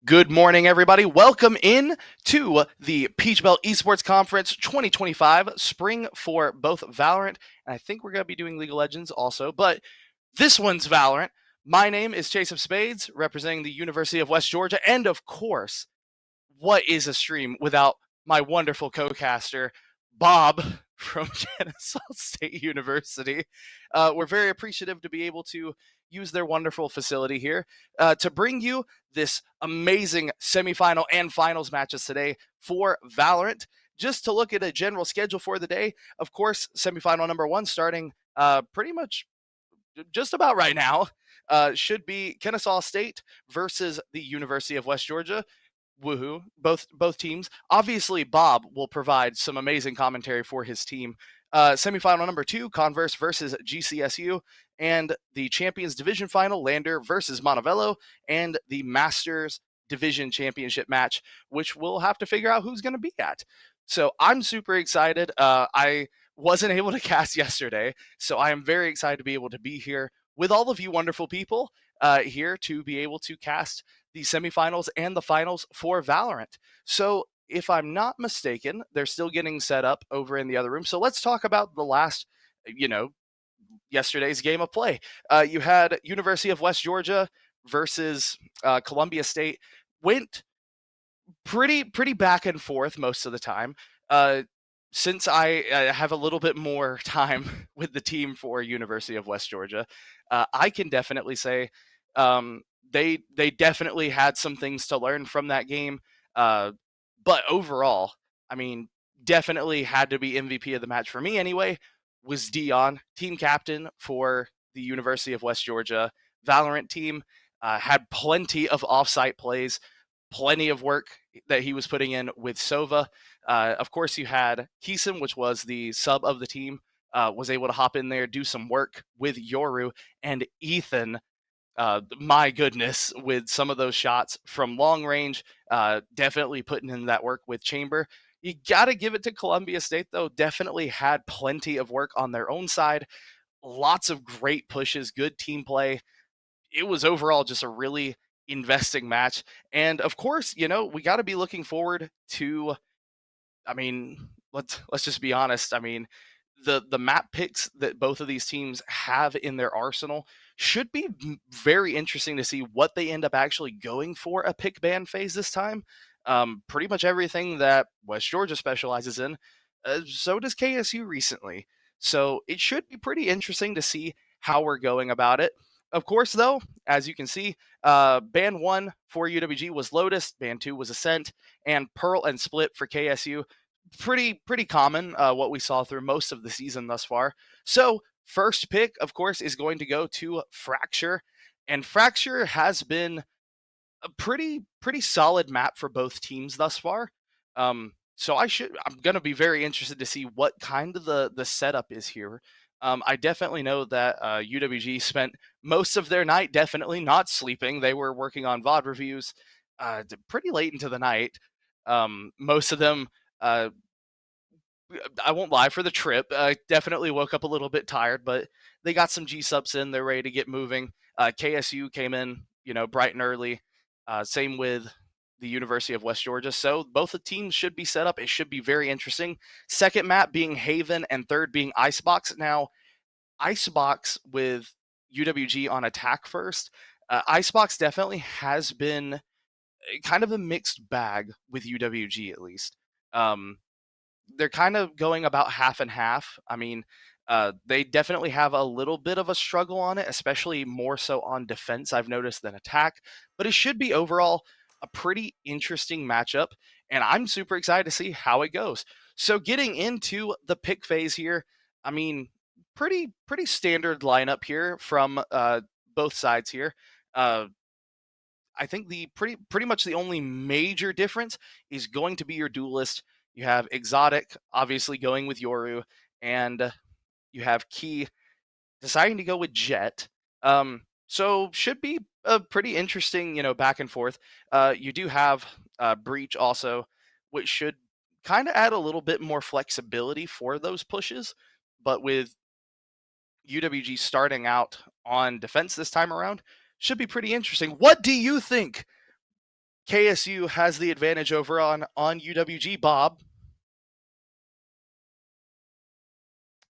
Good morning, everybody. Welcome in to the Peach Belt Esports Conference 2025 spring for both Valorant, and I think we're going to be doing League of Legends also, but this one's Valorant. My name is Chase of Spades, representing the University of West Georgia, and of course, what is a stream without my wonderful co-caster, Bob from Kennesaw State University. We're very appreciative to be able to use their wonderful facility here to bring you this amazing semifinal and finals matches today for Valorant. Just to look at a general schedule for the day, of course, semifinal number one starting pretty much just about right now should be Kennesaw State versus the University of West Georgia. Woohoo! Both teams. Obviously, Bob will provide some amazing commentary for his team. Semifinal number two, Converse versus GCSU, and the Champions Division Final, Lander versus Montevello, and the Masters Division Championship match, which we'll have to figure out who's going to be at. So I'm super excited. I wasn't able to cast yesterday, so I am very excited to be able to be here with all of you wonderful people here to be able to cast the semifinals and the finals for Valorant. So if I'm not mistaken, they're still getting set up over in the other room. So let's talk about the last, yesterday's game of play. You had University of West Georgia versus Columbia State. Went pretty back and forth most of the time. Since I have a little bit more time with the team for University of West Georgia, I can definitely say they definitely had some things to learn from that game. But overall, I mean, definitely had to be MVP of the match for me anyway. Was Dion, team captain for the University of West Georgia Valorant team. Had plenty of offsite plays, plenty of work that he was putting in with Sova. Of course, you had Keeson, which was the sub of the team, was able to hop in there, do some work with Yoru, and Ethan, my goodness, with some of those shots from long range, definitely putting in that work with Chamber. You got to give it to Columbia State, though. Definitely had plenty of work on their own side. Lots of great pushes, good team play. It was overall just a really investing match. And of course, we got to be looking forward to, I mean, let's just be honest. I mean, the map picks that both of these teams have in their arsenal should be very interesting to see what they end up actually going for a pick ban phase this time. Pretty much everything that West Georgia specializes in, so does KSU recently. So it should be pretty interesting to see how we're going about it. Of course, though, as you can see, ban one for UWG was Lotus, ban two was Ascent, and Pearl and Split for KSU. Pretty common, what we saw through most of the season thus far. So first pick, of course, is going to go to Fracture, and Fracture has been a pretty solid map for both teams thus far. So I'm gonna be very interested to see what kind of the setup is here. I definitely know that UWG spent most of their night definitely not sleeping. They were working on VOD reviews pretty late into the night. Most of them, I won't lie, for the trip, definitely woke up a little bit tired, but they got some G subs in. They're ready to get moving. KSU came in, bright and early. Same with the University of West Georgia. So both the teams should be set up. It should be very interesting. Second map being Haven, and third being Icebox. Now, Icebox with UWG on attack first. Icebox definitely has been kind of a mixed bag with UWG, at least. They're kind of going about half and half. I mean, they definitely have a little bit of a struggle on it, especially more so on defense, I've noticed, than attack. But it should be overall a pretty interesting matchup, and I'm super excited to see how it goes. So getting into the pick phase here, I mean, pretty standard lineup here from both sides here. I think the pretty much the only major difference is going to be your duelist. You have Exotic, obviously going with Yoru, and you have Key deciding to go with Jet. So should be a pretty interesting, back and forth. You do have Breach also, which should kind of add a little bit more flexibility for those pushes. But with UWG starting out on defense this time around, should be pretty interesting. What do you think, KSU has the advantage over on UWG. Bob.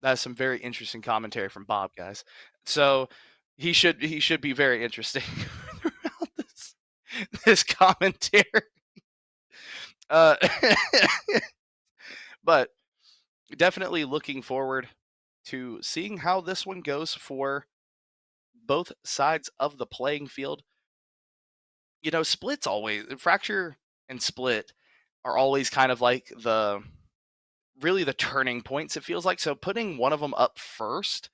That's some very interesting commentary from Bob, guys. So he should be very interesting throughout this commentary. But definitely looking forward to seeing how this one goes for both sides of the playing field. You know, splits always, fracture and split are always kind of like really the turning points, it feels like. So putting one of them up first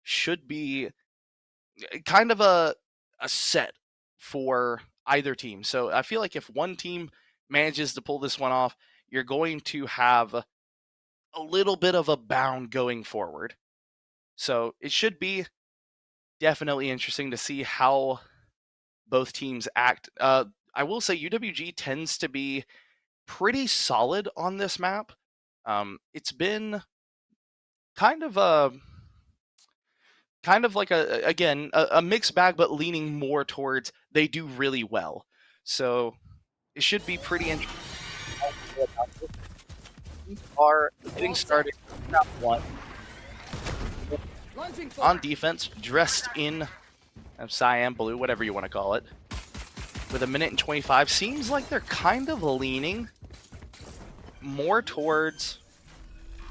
should be kind of a set for either team. So I feel like if one team manages to pull this one off, you're going to have a little bit of a bound going forward. So it should be definitely interesting to see how both teams act. I will say UWG tends to be pretty solid on this map. It's been kind of like a mixed bag, but leaning more towards they do really well. So it should be pretty interesting. Are getting started round one on defense, dressed in cyan blue, whatever you want to call it, with 1:25. Seems like they're kind of leaning more towards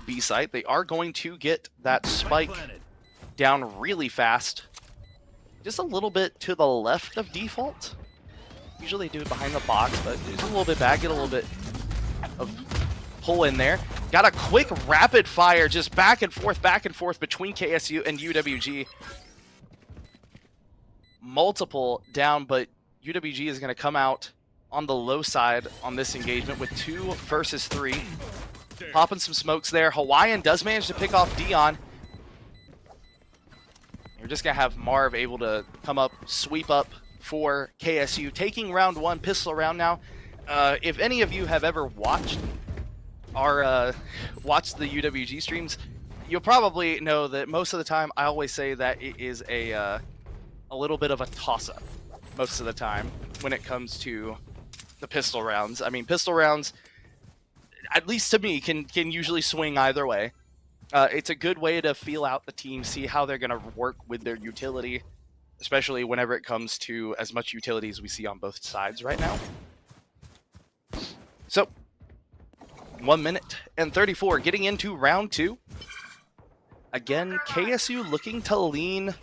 B site. They are going to get that spike down really fast, just a little bit to the left of default. Usually do it behind the box, but it's a little bit back, get a little bit of pull in there. Got a quick rapid fire, just back and forth between KSU and UWG. Multiple down, but UWG is going to come out on the low side on this engagement with 2 versus 3. Popping some smokes there. Hawaiian does manage to pick off Dion. You're just going to have Marv able to come up, sweep up for KSU. Taking round 1, pistol round now. If any of you have ever watched the UWG streams, you'll probably know that most of the time I always say that it is a little bit of a toss-up most of the time when it comes to the pistol rounds. I mean, pistol rounds, at least to me, can usually swing either way. It's a good way to feel out the team, see how they're going to work with their utility, especially whenever it comes to as much utility as we see on both sides right now. So, 1:34, getting into round 2. Again, KSU looking to lean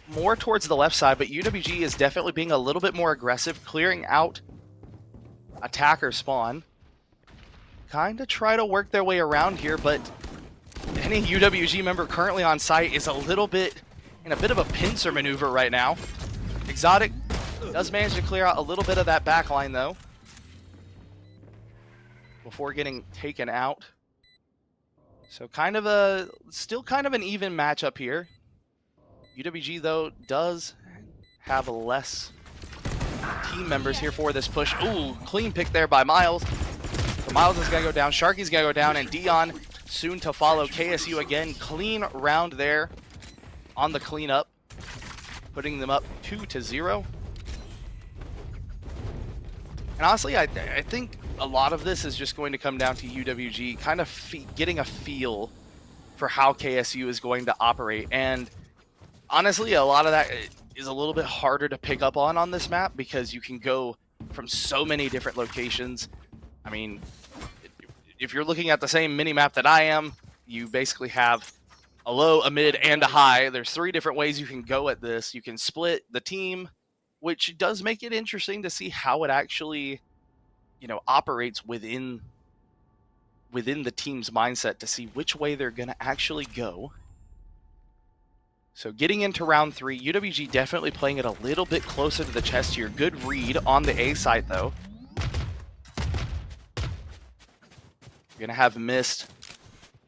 more towards the left side, but UWG is definitely being a little bit more aggressive, clearing out attacker spawn. Kind of try to work their way around here, but any UWG member currently on site is a little bit in a bit of a pincer maneuver right now. Exotic does manage to clear out a little bit of that back line, though, before getting taken out. So still kind of an even matchup here. UWG, though, does have less team members here for this push. Ooh, clean pick there by Miles. So Miles is going to go down, Sharky's going to go down, and Dion soon to follow. KSU again, clean round there on the cleanup, putting them up 2-0. And honestly, I think a lot of this is just going to come down to UWG kind of getting a feel for how KSU is going to operate. And honestly, a lot of that is a little bit harder to pick up on this map because you can go from so many different locations. I mean, if you're looking at the same mini-map that I am, you basically have a low, a mid, and a high. There's 3 different ways you can go at this. You can split the team, which does make it interesting to see how it actually, operates within the team's mindset to see which way they're going to actually go. So getting into round 3, UWG definitely playing it a little bit closer to the chest here. Good read on the A side, though. You're going to have Mist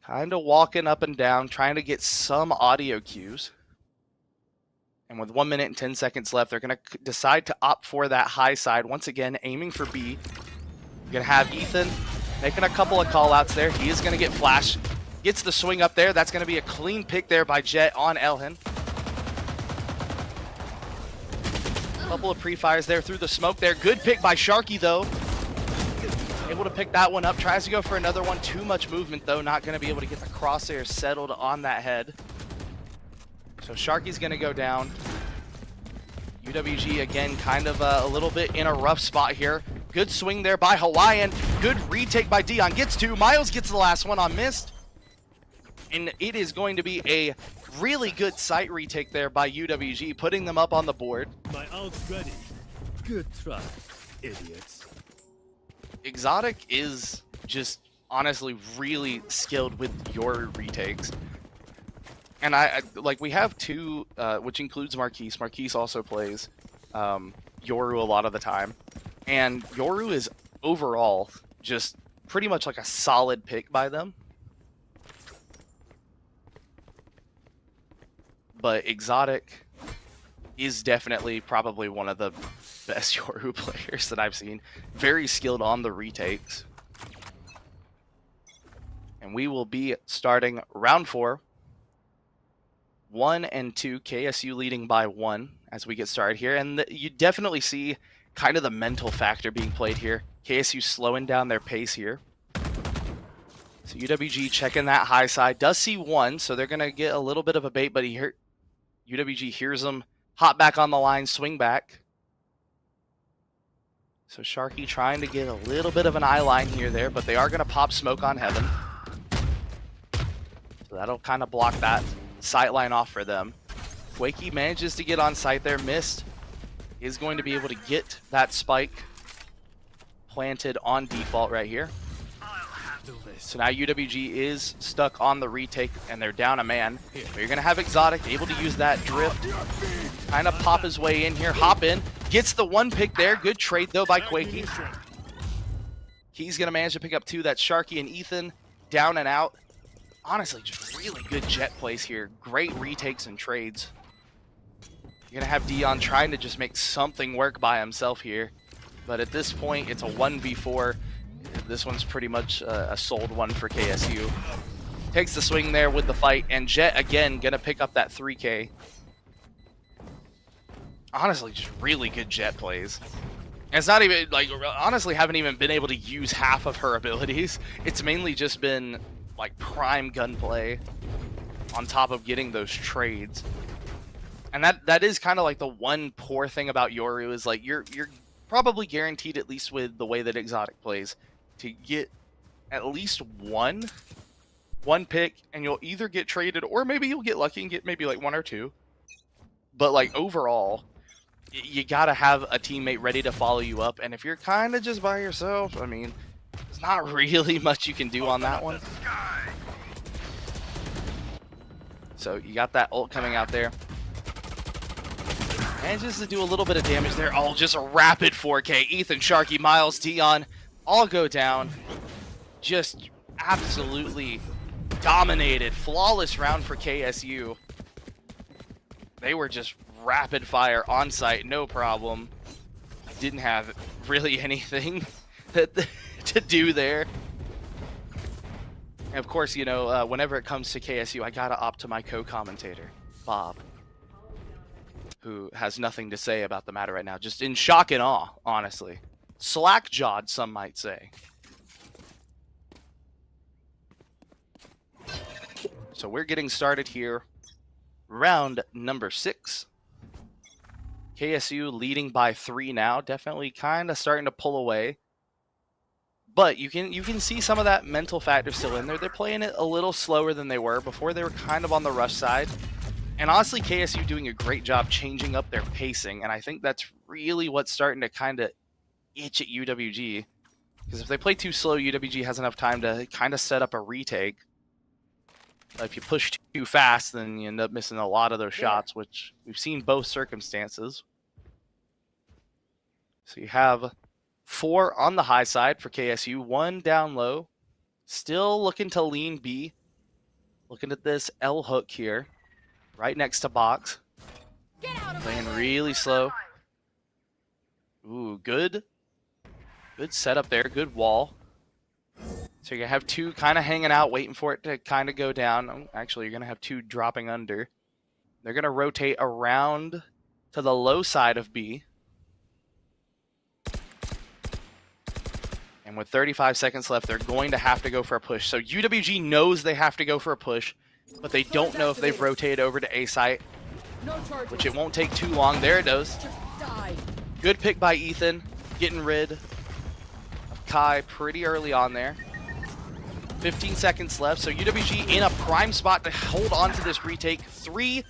kind of walking up and down, trying to get some audio cues. And with 1 minute and 10 seconds left, they're going to decide to opt for that high side. Once again, aiming for B. You're going to have Ethan making a couple of call-outs there. He is going to get flashed. Gets the swing up there. That's going to be a clean pick there by Jet on Elhin. Couple of pre-fires there through the smoke there. Good pick by Sharky, though. Able to pick that one up. Tries to go for another one. Too much movement, though. Not going to be able to get the crosshair settled on that head. So Sharky's going to go down. UWG, again, kind of a little bit in a rough spot here. Good swing there by Hawaiian. Good retake by Dion. Gets two. Miles gets the last one on missed. And it is going to be a really good site retake there by UWG, putting them up on the board. My ult's ready. Good try, idiots. Exotic is just honestly really skilled with your retakes. And I like, we have two, which includes Marquise. Marquise also plays Yoru a lot of the time. And Yoru is overall just pretty much like a solid pick by them. But Exotic is definitely probably one of the best Yoru players that I've seen. Very skilled on the retakes. And we will be starting round 4. 1 and 2, KSU leading by 1 as we get started here. And you definitely see kind of the mental factor being played here. KSU slowing down their pace here. So UWG checking that high side. Does see one, so they're going to get a little bit of a bait, but UWG hears them. Hop back on the line, swing back. So Sharky trying to get a little bit of an eye line here there, but they are going to pop smoke on Heaven. So that'll kind of block that sight line off for them. Quakey manages to get on site there, missed. Is going to be able to get that spike planted on default right here. So now UWG is stuck on the retake, and they're down a man. But you're going to have Exotic able to use that drift. Kind of pop his way in here, hop in. Gets the one pick there. Good trade, though, by Quakey. He's going to manage to pick up 2. That's Sharky and Ethan down and out. Honestly, just really good jet plays here. Great retakes and trades. You're going to have Dion trying to just make something work by himself here. But at this point, it's a 1v4. This one's pretty much a sold one for KSU. Takes the swing there with the fight, and Jet, again, going to pick up that 3K. Honestly, just really good Jet plays. And it's not even, like, honestly haven't even been able to use half of her abilities. It's mainly just been, like, prime gunplay on top of getting those trades. And that is kind of like the one poor thing about Yoru is, like, you're probably guaranteed, at least with the way that Exotic plays, to get at least one pick, and you'll either get traded or maybe you'll get lucky and get maybe like 1 or 2. But like overall, you gotta have a teammate ready to follow you up, and if you're kind of just by yourself, I mean, there's not really much you can do on that one. So you got that ult coming out there. Manages to do a little bit of damage there. Oh, just a rapid 4K. Ethan, Sharky, Miles, Dion, all go down. Just absolutely dominated. Flawless round for KSU. They were just rapid fire on site, no problem. Didn't have really anything to do there. And of course, you know, whenever it comes to KSU, I gotta opt to my co-commentator, Bob, who has nothing to say about the matter right now. Just in shock and awe, honestly. Slack-jawed, some might say. So we're getting started here. Round number 6. KSU leading by 3 now. Definitely kind of starting to pull away. But you can see some of that mental factor still in there. They're playing it a little slower than they were. Before they were kind of on the rush side. And honestly, KSU doing a great job changing up their pacing. And I think that's really what's starting to kind of itch at UWG. Because if they play too slow, UWG has enough time to kind of set up a retake. If you push too fast, then you end up missing a lot of those shots, which we've seen both circumstances. So you have 4 on the high side for KSU, 1 down low. Still looking to lean B. Looking at this L hook here. Right next to box. Playing really slow. Ooh, good. Good setup there. Good wall. So you're going to have 2 kind of hanging out, waiting for it to kind of go down. Oh, actually, you're going to have 2 dropping under. They're going to rotate around to the low side of B. And with 35 seconds left, they're going to have to go for a push. So UWG knows they have to go for a push, but they don't know if they've rotated over to A site, which it won't take too long. There it goes. Good pick by Ethan, getting rid of Kai pretty early on there. 15 seconds left, so UWG in a prime spot to hold on to this retake. 3.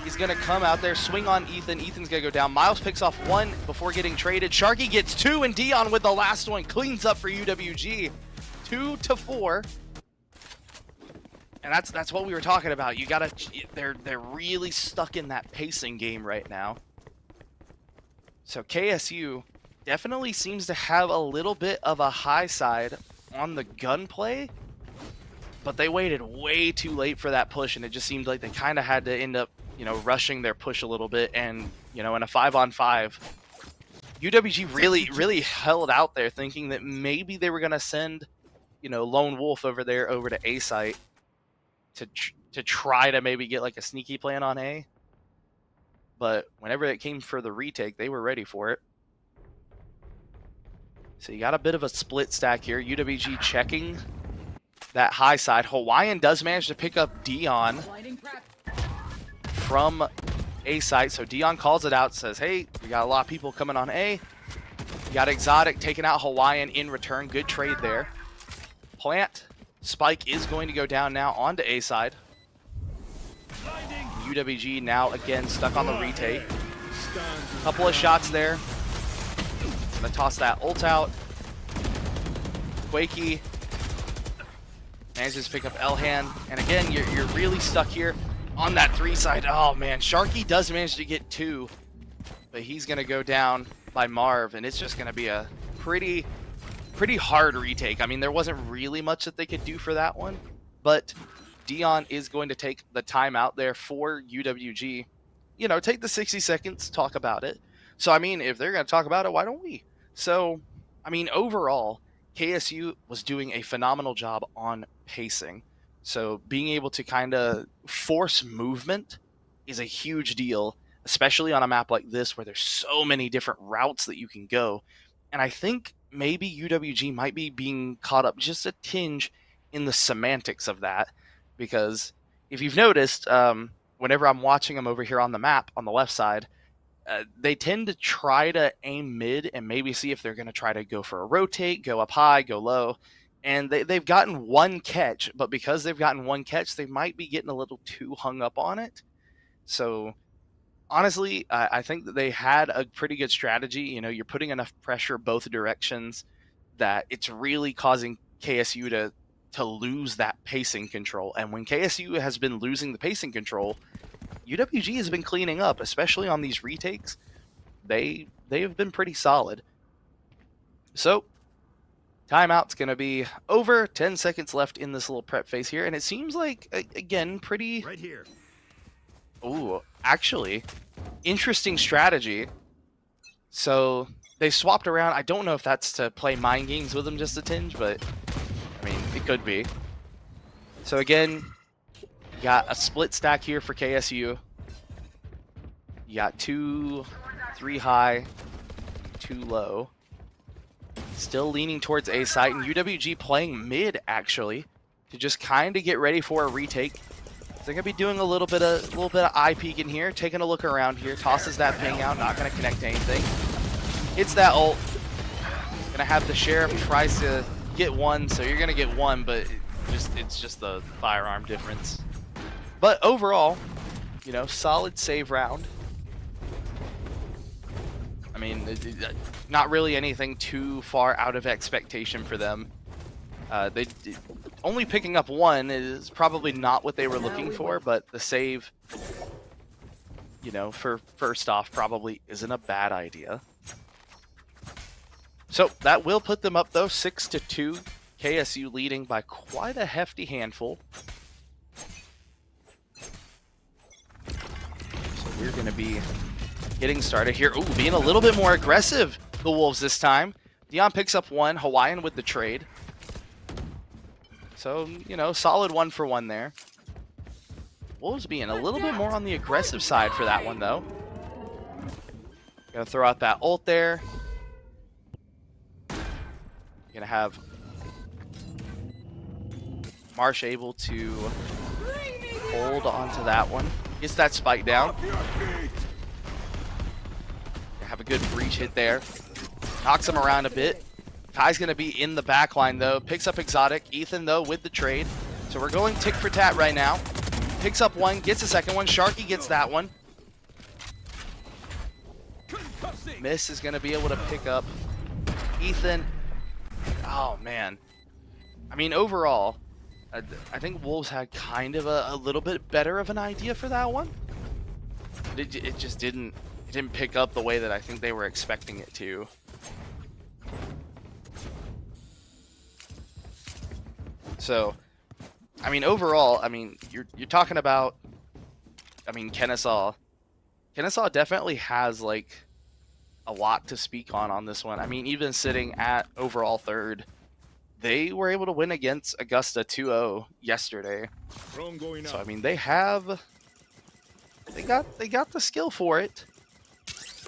He's going to come out there, swing on Ethan. Ethan's going to go down. Miles picks off 1 before getting traded. Sharky gets 2, and Dion with the last one cleans up for UWG. 2-4. And that's what we were talking about. You gotta, they're really stuck in that pacing game right now. So KSU definitely seems to have a little bit of a high side on the gunplay, but they waited way too late for that push, and it just seemed like they kind of had to end up, you know, rushing their push a little bit. And, you know, in a 5-on-5, UWG really held out there thinking that maybe they were going to send, you know, Lone Wolf over there over to A site to try to maybe get like a sneaky plan on A. But whenever it came for the retake, they were ready for it. So you got a bit of a split stack here. UWG checking that high side. Hawaiian does manage to pick up Dion from A site. So Dion calls it out, says, hey, we got a lot of people coming on A. You got Exotic taking out Hawaiian in return. Good trade there. Plant. Spike is going to go down now onto A side. UWG now again stuck on the retake. Couple of shots there. Gonna toss that ult out. Quakey manages to pick up Elhan. And again, you're really stuck here on that 3 side. Oh man, Sharky does manage to get 2, but he's gonna go down by Marv, and it's just gonna be a pretty hard retake. I mean, there wasn't really much that they could do for that one, but Dion is going to take the time out there for UWG. You know, take the 60 seconds, talk about it. So, I mean, if they're going to talk about it, why don't we? So, I mean, overall, KSU was doing a phenomenal job on pacing. So, being able to kind of force movement is a huge deal, especially on a map like this where there's so many different routes that you can go. And I think maybe UWG might be being caught up just a tinge in the semantics of that. Because if you've noticed, whenever I'm watching them over here on the map on the left side, they tend to try to aim mid and maybe see if they're going to try to go for a rotate, go up high, go low. And they've gotten 1 catch, but because they've gotten 1 catch, they might be getting a little too hung up on it. So honestly, I think that they had a pretty good strategy. You know, you're putting enough pressure both directions that it's really causing KSU to lose that pacing control. And when KSU has been losing the pacing control, UWG has been cleaning up, especially on these retakes. They have been pretty solid. So, timeout's going to be over. 10 seconds left in this little prep phase here. And it seems like, again, pretty... Right here. Ooh, actually, interesting strategy. So, they swapped around. I don't know if that's to play mind games with them just a tinge, but... I mean, it could be. So again, you got a split stack here for KSU. You got 2, 3 high, 2 low. Still leaning towards A site, and UWG playing mid actually to just kind of get ready for a retake. So they're gonna be doing a little bit of eye peeking here, taking a look around here. Tosses that ping out, not gonna connect to anything. Hits that ult. Gonna have the sheriff tries to get 1, so you're gonna get 1, but it's just the firearm difference. But overall, you know, solid save round. I mean, not really anything too far out of expectation for them. They only picking up 1 is probably not what they were looking for, but the save, you know, for first off, probably isn't a bad idea. So that will put them up though, 6-2. KSU leading by quite a hefty handful. So we're going to be getting started here. Ooh, being a little bit more aggressive, the Wolves this time. Dion picks up 1, Hawaiian with the trade. So, you know, solid 1-for-1 there. Wolves being a little bit more on the aggressive side for that one though. Gonna throw out that ult there. Gonna have Marsh able to hold onto that one. Gets that spike down. Have a good breach hit there. Knocks him around a bit. Kai's going to be in the back line, though. Picks up Exotic. Ethan, though, with the trade. So we're going tick for tat right now. Picks up one, gets a second one. Sharky gets that one. Miss is going to be able to pick up Ethan. Oh, man. I mean, overall, I think Wolves had kind of a little bit better of an idea for that one. It just didn't pick up the way that I think they were expecting it to. So, I mean, overall, I mean, you're talking about, I mean, Kennesaw definitely has like a lot to speak on this one. I mean, even sitting at overall third, they were able to win against Augusta 2-0 yesterday. So I mean, they got the skill for it.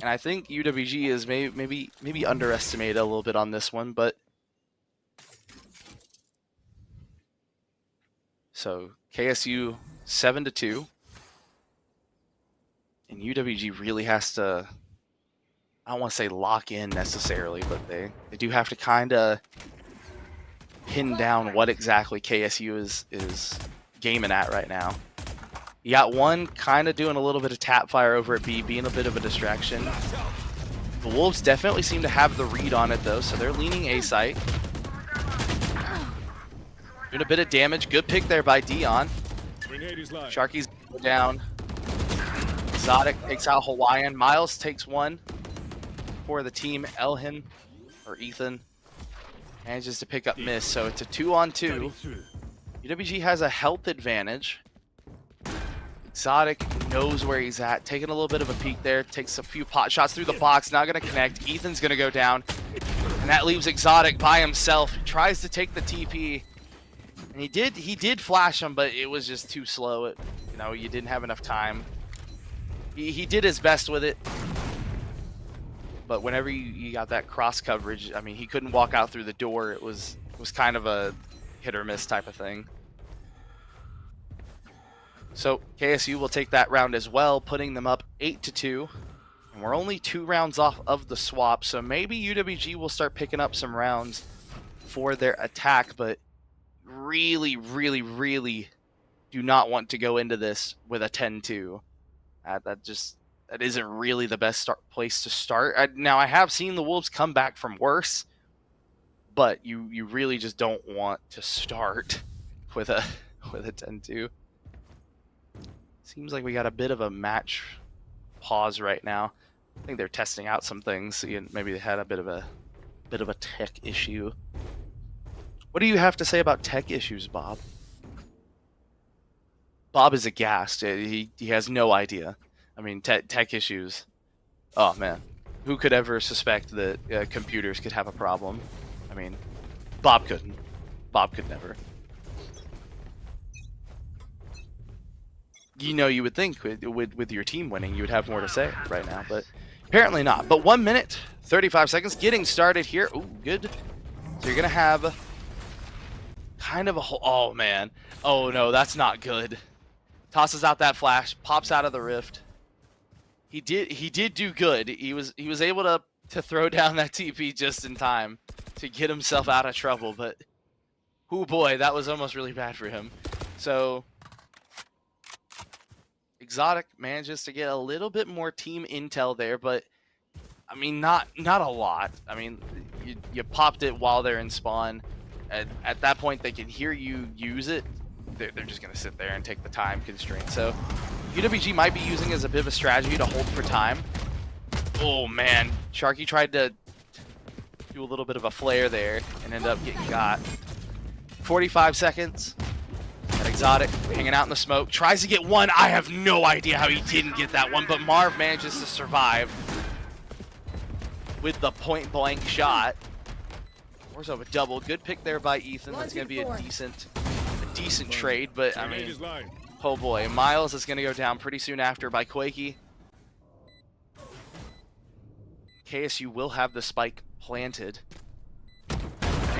And I think UWG is maybe underestimated a little bit on this one, but so KSU 7-2, and UWG really has to, I don't want to say lock in necessarily, but they do have to kind of pin down what exactly KSU is gaming at right now. You got one kind of doing a little bit of tap fire over at B, being a bit of a distraction. The Wolves definitely seem to have the read on it, though, so they're leaning A site. Doing a bit of damage. Good pick there by Dion. Sharky's down. Exotic takes out Hawaiian. Miles takes one for the team. Elhin, or Ethan, manages to pick up Miss, so it's a 2-on-2. UWG has a health advantage. Exotic knows where he's at, taking a little bit of a peek there, takes a few pot shots through the box, not going to connect. Ethan's going to go down, and that leaves Exotic by himself. He tries to take the TP, and he did flash him, but it was just too slow. You didn't have enough time. He did his best with it, but whenever you got that cross coverage, I mean, he couldn't walk out through the door. It was kind of a hit or miss type of thing. So KSU will take that round as well, putting them up 8-2. And we're only 2 rounds off of the swap, so maybe UWG will start picking up some rounds for their attack, but really, really, really do not want to go into this with a 10-2. That isn't really the best place to start. Now, I have seen the Wolves come back from worse, but you really just don't want to start with a 10-2. Seems like we got a bit of a match pause right now. I think they're testing out some things. Maybe they had a bit of a tech issue. What do you have to say about tech issues, Bob? Bob is aghast. He has no idea. I mean, tech issues. Oh man, who could ever suspect that computers could have a problem? I mean, Bob couldn't. Bob could never. You would think with your team winning, you would have more to say right now, but apparently not. But 1 minute, 35 seconds, getting started here. Ooh, good. So you're gonna have kind of a whole. Oh man. Oh no, that's not good. Tosses out that flash, pops out of the rift. He did do good. He was able to throw down that TP just in time to get himself out of trouble. But oh boy, that was almost really bad for him. So Exotic manages to get a little bit more team intel there, but I mean, not a lot. I mean, you popped it while they're in spawn. At that point, they can hear you use it. They're just going to sit there and take the time constraint. So UWG might be using as a bit of a strategy to hold for time. Oh man, Sharky tried to do a little bit of a flare there and ended up getting got. 45 seconds. That Exotic hanging out in the smoke. Tries to get one. I have no idea how he didn't get that one, but Marv manages to survive with the point blank shot. Where's a double? Good pick there by Ethan. That's going to be a decent trade, but I mean, oh boy, Miles is going to go down pretty soon after by Quakey. KSU will have the spike planted.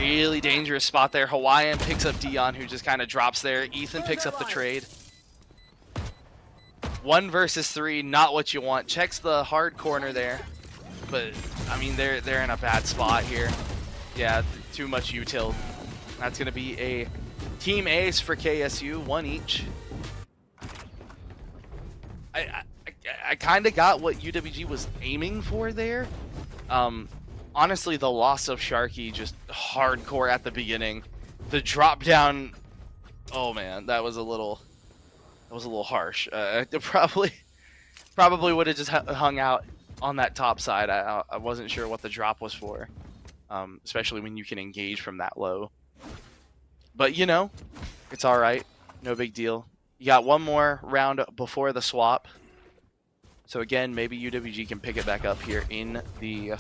Really dangerous spot there. Hawaiian picks up Dion, who just kind of drops there. Ethan picks up the trade. 1 versus 3, not what you want. Checks the hard corner there. But, I mean, they're in a bad spot here. Yeah, too much util. That's going to be a team ace for KSU, 1 each. I kind of got what UWG was aiming for there. Honestly, the loss of Sharky just hardcore at the beginning. The drop down, oh man, that was a little harsh. Probably would have just hung out on that top side. I wasn't sure what the drop was for, especially when you can engage from that low. But you know, it's all right. No big deal. You got 1 more round before the swap. So again, maybe UWG can pick it back up here in the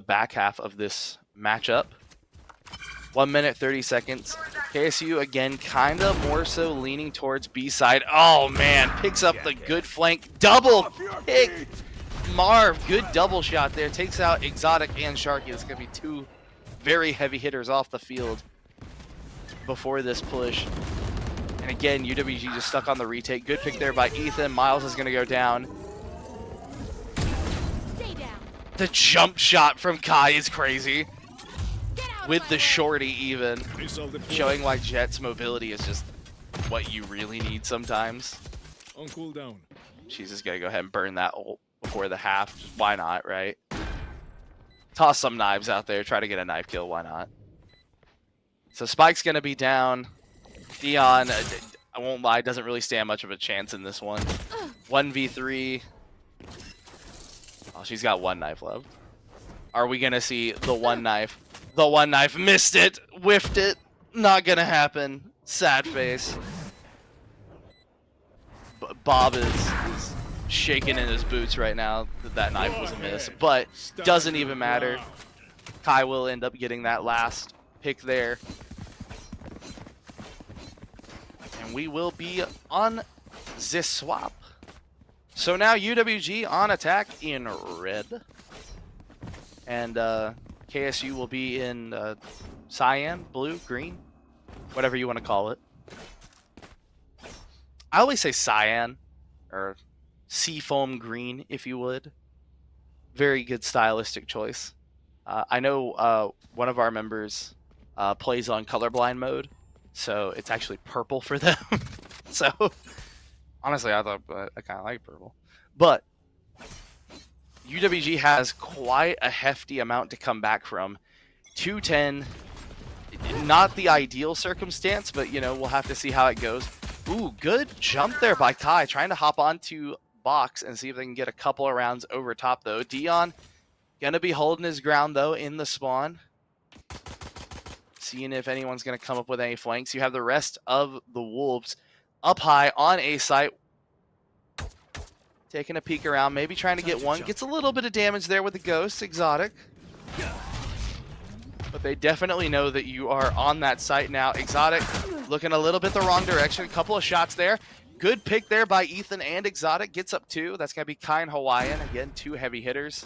back half of this matchup. 1 minute, 30 seconds. KSU again, kind of more so leaning towards B side. Oh man, picks up the good flank. Double pick. Marv, good double shot there. Takes out Exotic and Sharky. It's going to be 2 very heavy hitters off the field before this push. And again, UWG just stuck on the retake. Good pick there by Ethan. Miles is going to go down. The jump shot from Kai is crazy. With the shorty even. Showing why Jet's mobility is just what you really need sometimes. On cooldown. She's just going to go ahead and burn that ult before the half. Just why not, right? Toss some knives out there. Try to get a knife kill. Why not? So Spike's going to be down. Dion, I won't lie, doesn't really stand much of a chance in this one. 1v3. Oh, she's got 1 knife left. Are we going to see the 1 knife? The 1 knife. Missed it. Whiffed it. Not going to happen. Sad face. Bob is shaking in his boots right now that that knife was a miss. But doesn't even matter. Kai will end up getting that last pick there. And we will be on this swap. So now UWG on attack in red. And KSU will be in cyan, blue, green, whatever you want to call it. I always say cyan, or seafoam green, if you would. Very good stylistic choice. I know one of our members plays on colorblind mode, so it's actually purple for them. So honestly, I thought I kind of like purple. But UWG has quite a hefty amount to come back from. 210, not the ideal circumstance, but you know, we'll have to see how it goes. Ooh, good jump there by Kai, trying to hop onto box and see if they can get a couple of rounds over top though. Dion gonna be holding his ground though in the spawn. Seeing if anyone's gonna come up with any flanks. You have the rest of the Wolves up high on A site. Taking a peek around, maybe trying to get one. Gets a little bit of damage there with the Ghost, Exotic. But they definitely know that you are on that site now. Exotic looking a little bit the wrong direction. A couple of shots there. Good pick there by Ethan and Exotic. Gets up 2. That's going to be Kai and Hawaiian. Again, 2 heavy hitters.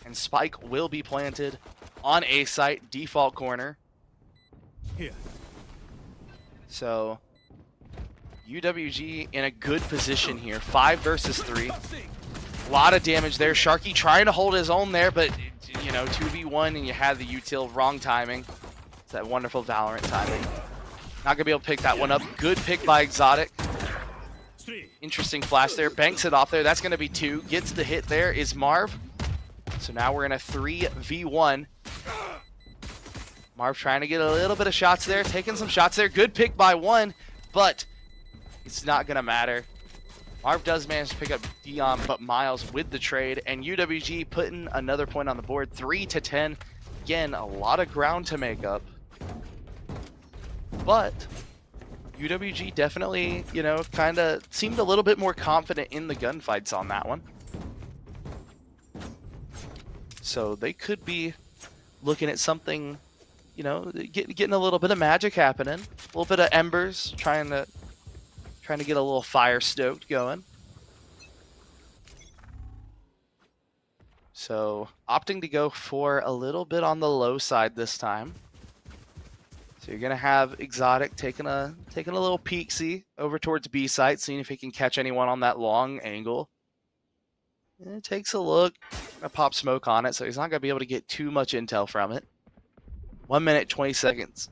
And Spike will be planted on A site, default corner. Here. So UWG in a good position here. 5 versus 3. A lot of damage there. Sharky trying to hold his own there, but you know, 2v1 and you had the util, wrong timing. It's that wonderful Valorant timing. Not gonna be able to pick that one up. Good pick by Exotic. Interesting flash there. Banks it off there. That's gonna be 2. Gets the hit there is Marv. So now we're in a 3v1. Marv trying to get a little bit of shots there. Taking some shots there. Good pick by 1, but it's not gonna matter. Marv does manage to pick up Dion, but Miles with the trade, and UWG putting another point on the board, 3-10. Again, a lot of ground to make up. But UWG definitely, you know, kind of seemed a little bit more confident in the gunfights on that one. So they could be looking at something, you know, getting a little bit of magic happening. A little bit of embers, trying to get a little fire stoked going. So opting to go for a little bit on the low side this time. So you're gonna have Exotic taking a little peek-see over towards B site, seeing if he can catch anyone on that long angle. And it takes a look, gonna pop smoke on it, so he's not gonna be able to get too much intel from it. 1 minute 20 seconds.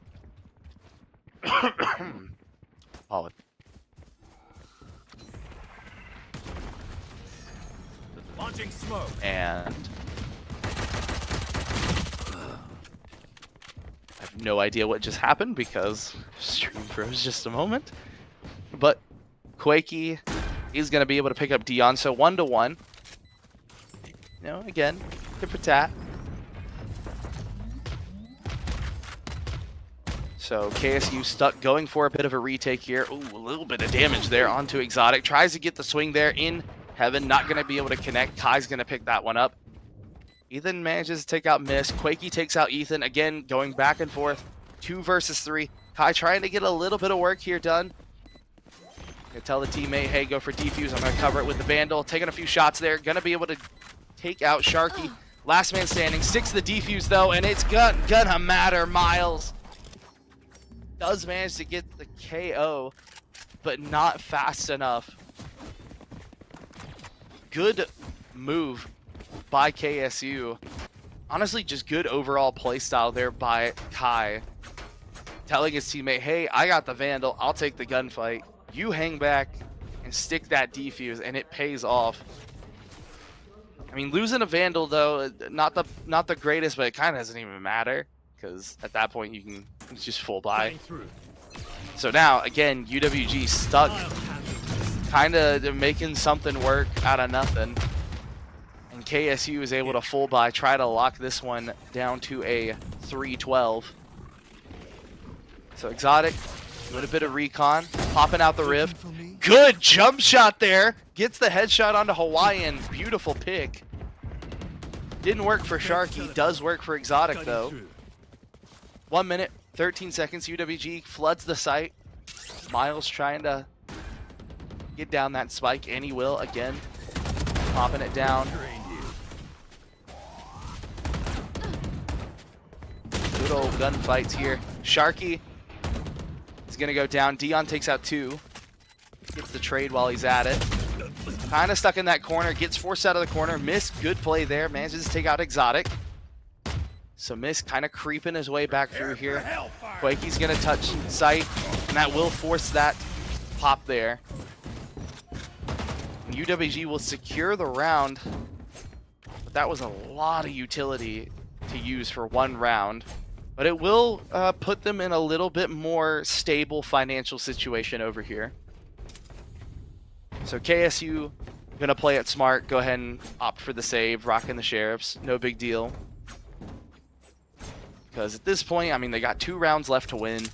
Apologies. Launching smoke. And I have no idea what just happened because stream froze just a moment. But Quakey is going to be able to pick up Dion, so 1-1. You know, again, tip for tat. So KSU stuck going for a bit of a retake here. Ooh, a little bit of damage there onto Exotic. Tries to get the swing there in heaven. Not going to be able to connect. Kai's going to pick that one up. Ethan manages to take out Miss. Quakey takes out Ethan. Again, going back and forth. 2 versus 3. Kai trying to get a little bit of work here done. Gonna tell the teammate, hey, go for defuse. I'm going to cover it with the Vandal. Taking a few shots there. Going to be able to take out Sharky. Last man standing. Sticks the defuse, though, and it's gonna matter. Miles does manage to get the KO, but not fast enough. Good move by KSU. Honestly, just good overall playstyle there by Kai. Telling his teammate, hey, I got the Vandal. I'll take the gunfight. You hang back and stick that defuse, and it pays off. I mean, losing a Vandal, though, not the greatest, but it kind of doesn't even matter. Because at that point, you can just full buy. So now, again, UWG stuck, kind of making something work out of nothing. And KSU is able to full buy, try to lock this one down to a 3-12. So Exotic, doing a bit of recon, popping out the rift. Good jump shot there. Gets the headshot onto Hawaiian. Beautiful pick. Didn't work for Sharky. Does work for Exotic, though. 1 minute, 13 seconds. UWG floods the site. Miles trying to get down that spike, and he will again. Popping it down. Good old gunfights here. Sharky is going to go down. Dion takes out 2. Gets the trade while he's at it. Kind of stuck in that corner. Gets forced out of the corner. Miss, good play there. Manages to take out Exotic. So Miss kind of creeping his way back through here. Quakey's going to touch sight, and that will force that pop there. And UWG will secure the round, but that was a lot of utility to use for 1 round. But it will put them in a little bit more stable financial situation over here. So KSU going to play it smart, go ahead and opt for the save, rocking the Sheriffs, no big deal. Because at this point, I mean, they got 2 rounds left to win.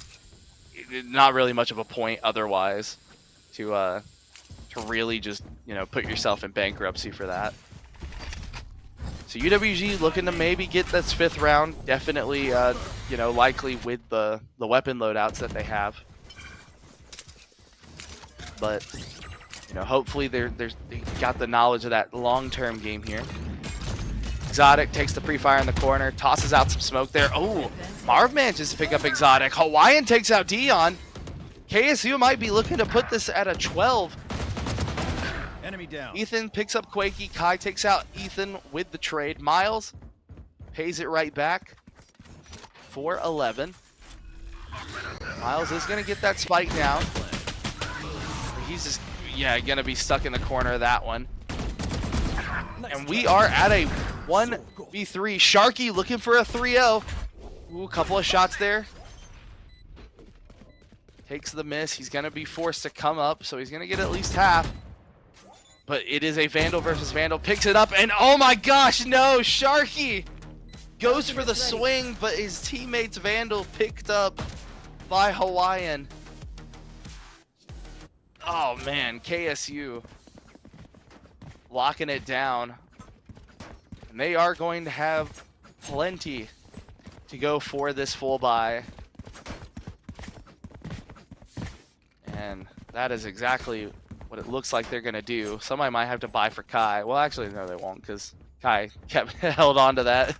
Not really much of a point otherwise to really just, you know, put yourself in bankruptcy for that. So UWG looking to maybe get this 5th round. Definitely, you know, likely with the weapon loadouts that they have. But, you know, hopefully they got the knowledge of that long-term game here. Exotic takes the pre-fire in the corner, tosses out some smoke there. Oh, Marv manages to pick up Exotic. Hawaiian takes out Dion. KSU might be looking to put this at a 12. Enemy down. Ethan picks up Quakey. Kai takes out Ethan with the trade. Miles pays it right back for 11. Miles is going to get that spike down. He's just, yeah, going to be stuck in the corner of that one. And we are at a 1v3. Sharky looking for a 3-0. Ooh, a couple of shots there. Takes the miss. He's going to be forced to come up, so he's going to get at least half. But it is a Vandal versus Vandal. Picks it up, and oh my gosh, no! Sharky goes for the swing, but his teammate's Vandal picked up by Hawaiian. Oh man, KSU locking it down. And they are going to have plenty to go for this full buy. And that is exactly what it looks like they're going to do. Somebody might have to buy for Kai. Well, actually, no, they won't, because Kai kept held on to that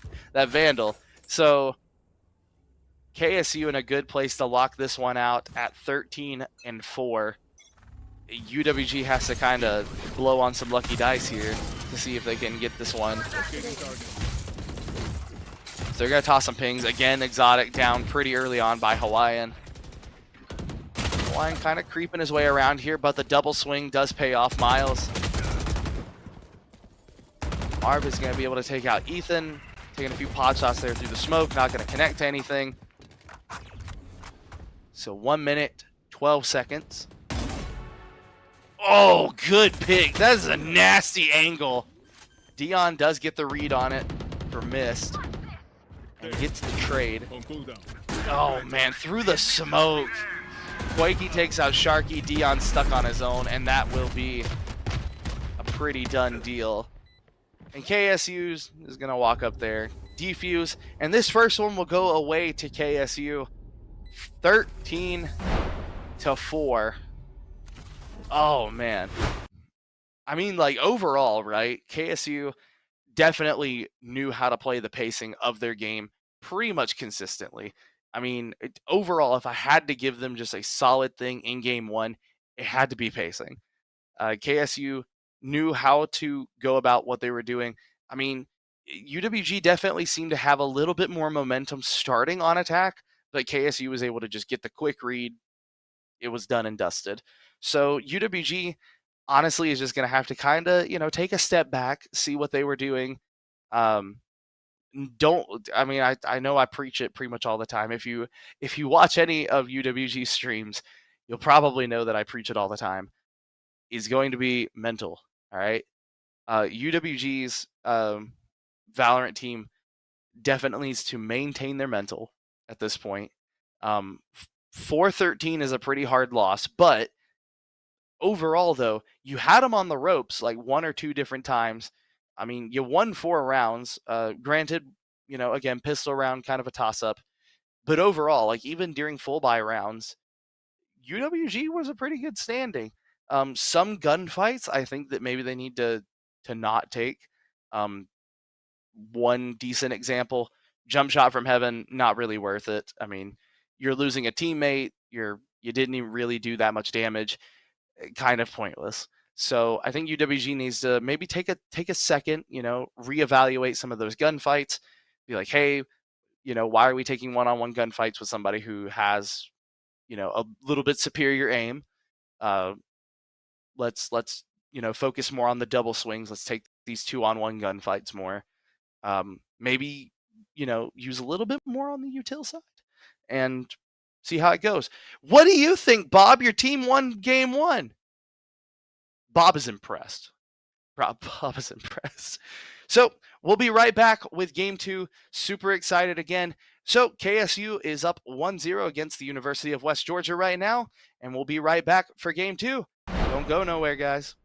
Vandal. So KSU in a good place to lock this one out at 13-4. UWG has to kind of blow on some lucky dice here to see if they can get this one. So they're going to toss some pings. Again, Exotic down pretty early on by Hawaiian. Hawaiian kind of creeping his way around here, but the double swing does pay off Miles. Marv is going to be able to take out Ethan. Taking a few pod shots there through the smoke. Not going to connect to anything. So 1 minute, 12 seconds. Oh, good pick. That is a nasty angle. Dion does get the read on it for missed. And gets the trade. Oh, man, through the smoke. Quakey takes out Sharky. Dion stuck on his own, and that will be a pretty done deal. And KSU is going to walk up there, defuse, and this first one will go away to KSU. 13-4. Oh, man. I mean, like, overall, right, KSU definitely knew how to play the pacing of their game pretty much consistently. I mean, overall, if I had to give them just a solid thing in game one, it had to be pacing. KSU knew how to go about what they were doing. I mean, UWG definitely seemed to have a little bit more momentum starting on attack, but KSU was able to just get the quick read. It was done and dusted. So UWG honestly is just going to have to kind of, take a step back, see what they were doing. I know I preach it pretty much all the time. If you watch any of UWG streams, you'll probably know that I preach it all the time. Is going to be mental. All right. UWG's Valorant team definitely needs to maintain their mental at this point. 4-13 is a pretty hard loss, but overall, though, you had them on the ropes like one or two different times. I mean, you won 4 rounds. Granted, again, pistol round, kind of a toss-up. But overall, like even during full buy rounds, UWG was a pretty good standing. Some gunfights, I think that maybe they need to not take. One decent example, jump shot from heaven, not really worth it. I mean, you're losing a teammate. You didn't even really do that much damage. Kind of pointless. So I think UWG needs to maybe take a second, reevaluate some of those gunfights. Be like, hey, why are we taking one-on-one gunfights with somebody who has, a little bit superior aim? Let's focus more on the double swings. Let's take these 2-on-1 gunfights more. Maybe use a little bit more on the util side and see how it goes. What do you think, Bob? Your team won game 1. Bob is impressed. Bob is impressed. So we'll be right back with game 2. Super excited again. So KSU is up 1-0 against the University of West Georgia right now, and we'll be right back for game 2. Don't go nowhere, guys.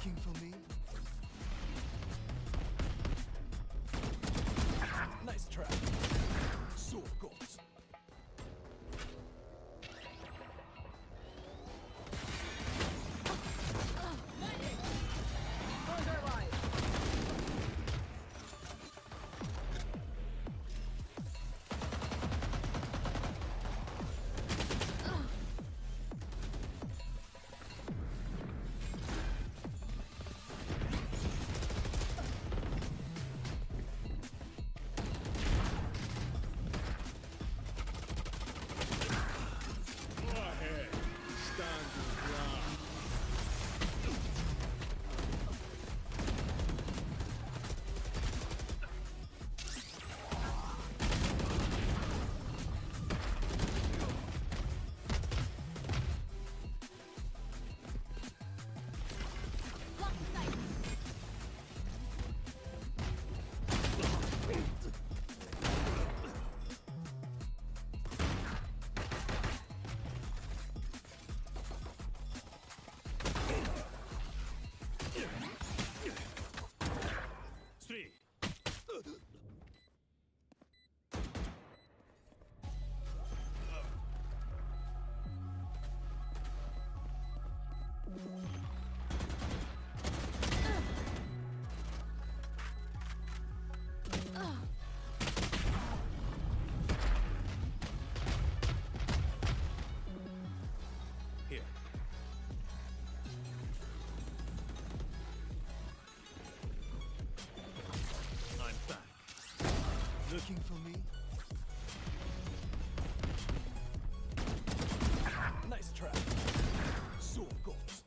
Looking for me? Nice trap. Sword gods. Ahead. Stand your ground. Three. Here. I'm back. Looking for me? Nice trap. Sword gods.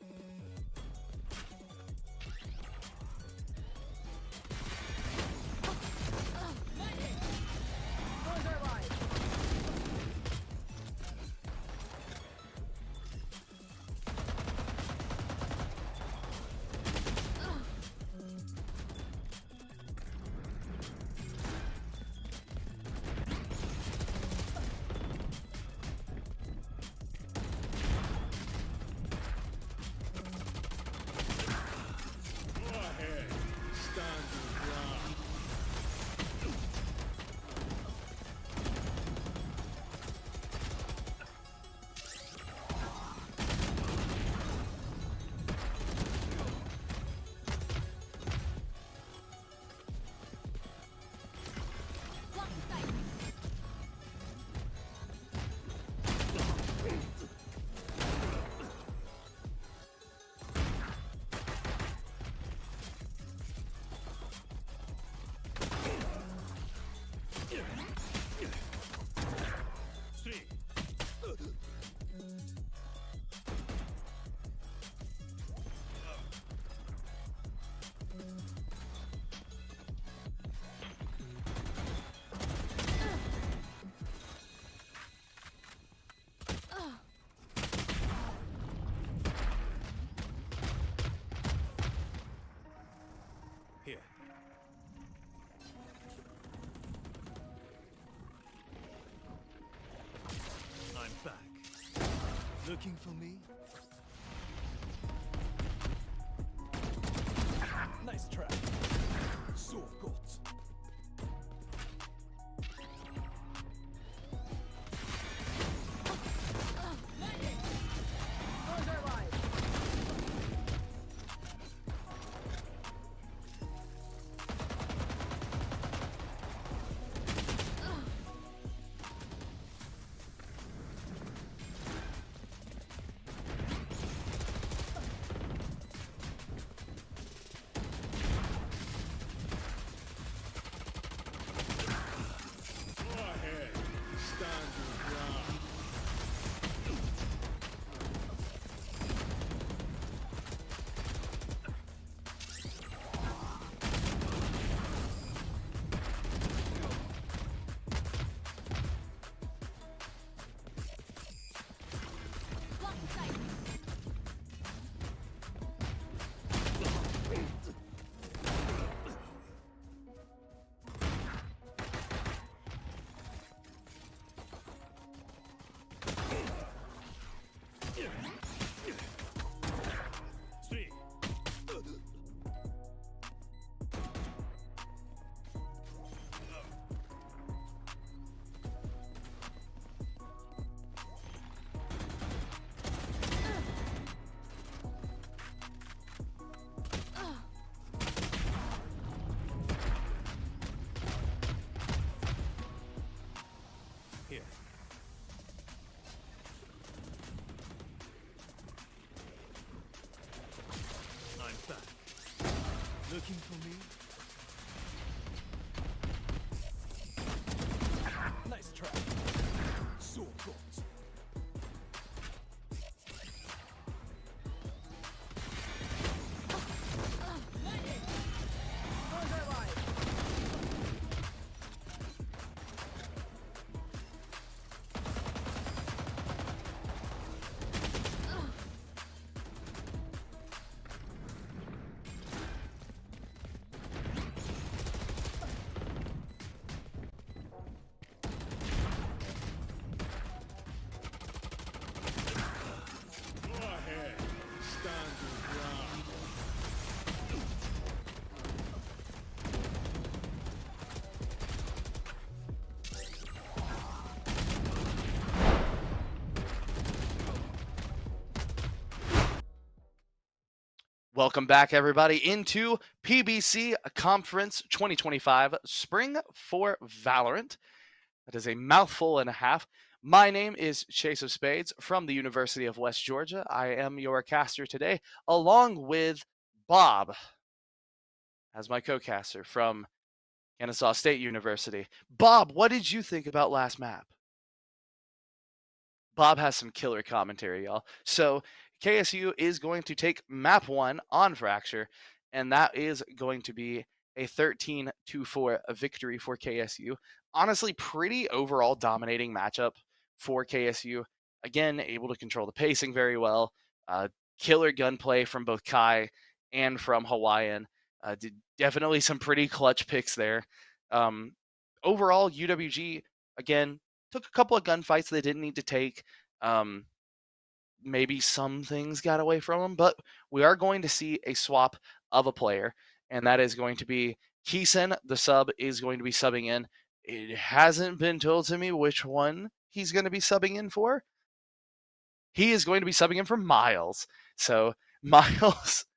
Ahead. Stand your ground. Three. Here. I'm back. Looking for me? Nice trap. Sword gods. Welcome back, everybody, into PBC Conference 2025 Spring for Valorant. That is a mouthful and a half. My name is Chase of Spades from the University of West Georgia. I am your caster today, along with Bob as my co-caster from Kennesaw State University. Bob, what did you think about last map? Bob has some killer commentary, y'all. So KSU is going to take map 1 on Fracture, and that is going to be a 13-4 victory for KSU. Honestly, pretty overall dominating matchup for KSU. Again, able to control the pacing very well. Killer gunplay from both Kai and from Hawaiian. Definitely some pretty clutch picks there. Overall, UWG, again, took a couple of gunfights they didn't need to take. Maybe some things got away from them, but we are going to see a swap of a player, and that is going to be Keeson. The sub is going to be subbing in. It hasn't been told to me which one he's going to be subbing in for. He is going to be subbing in for Miles. So Miles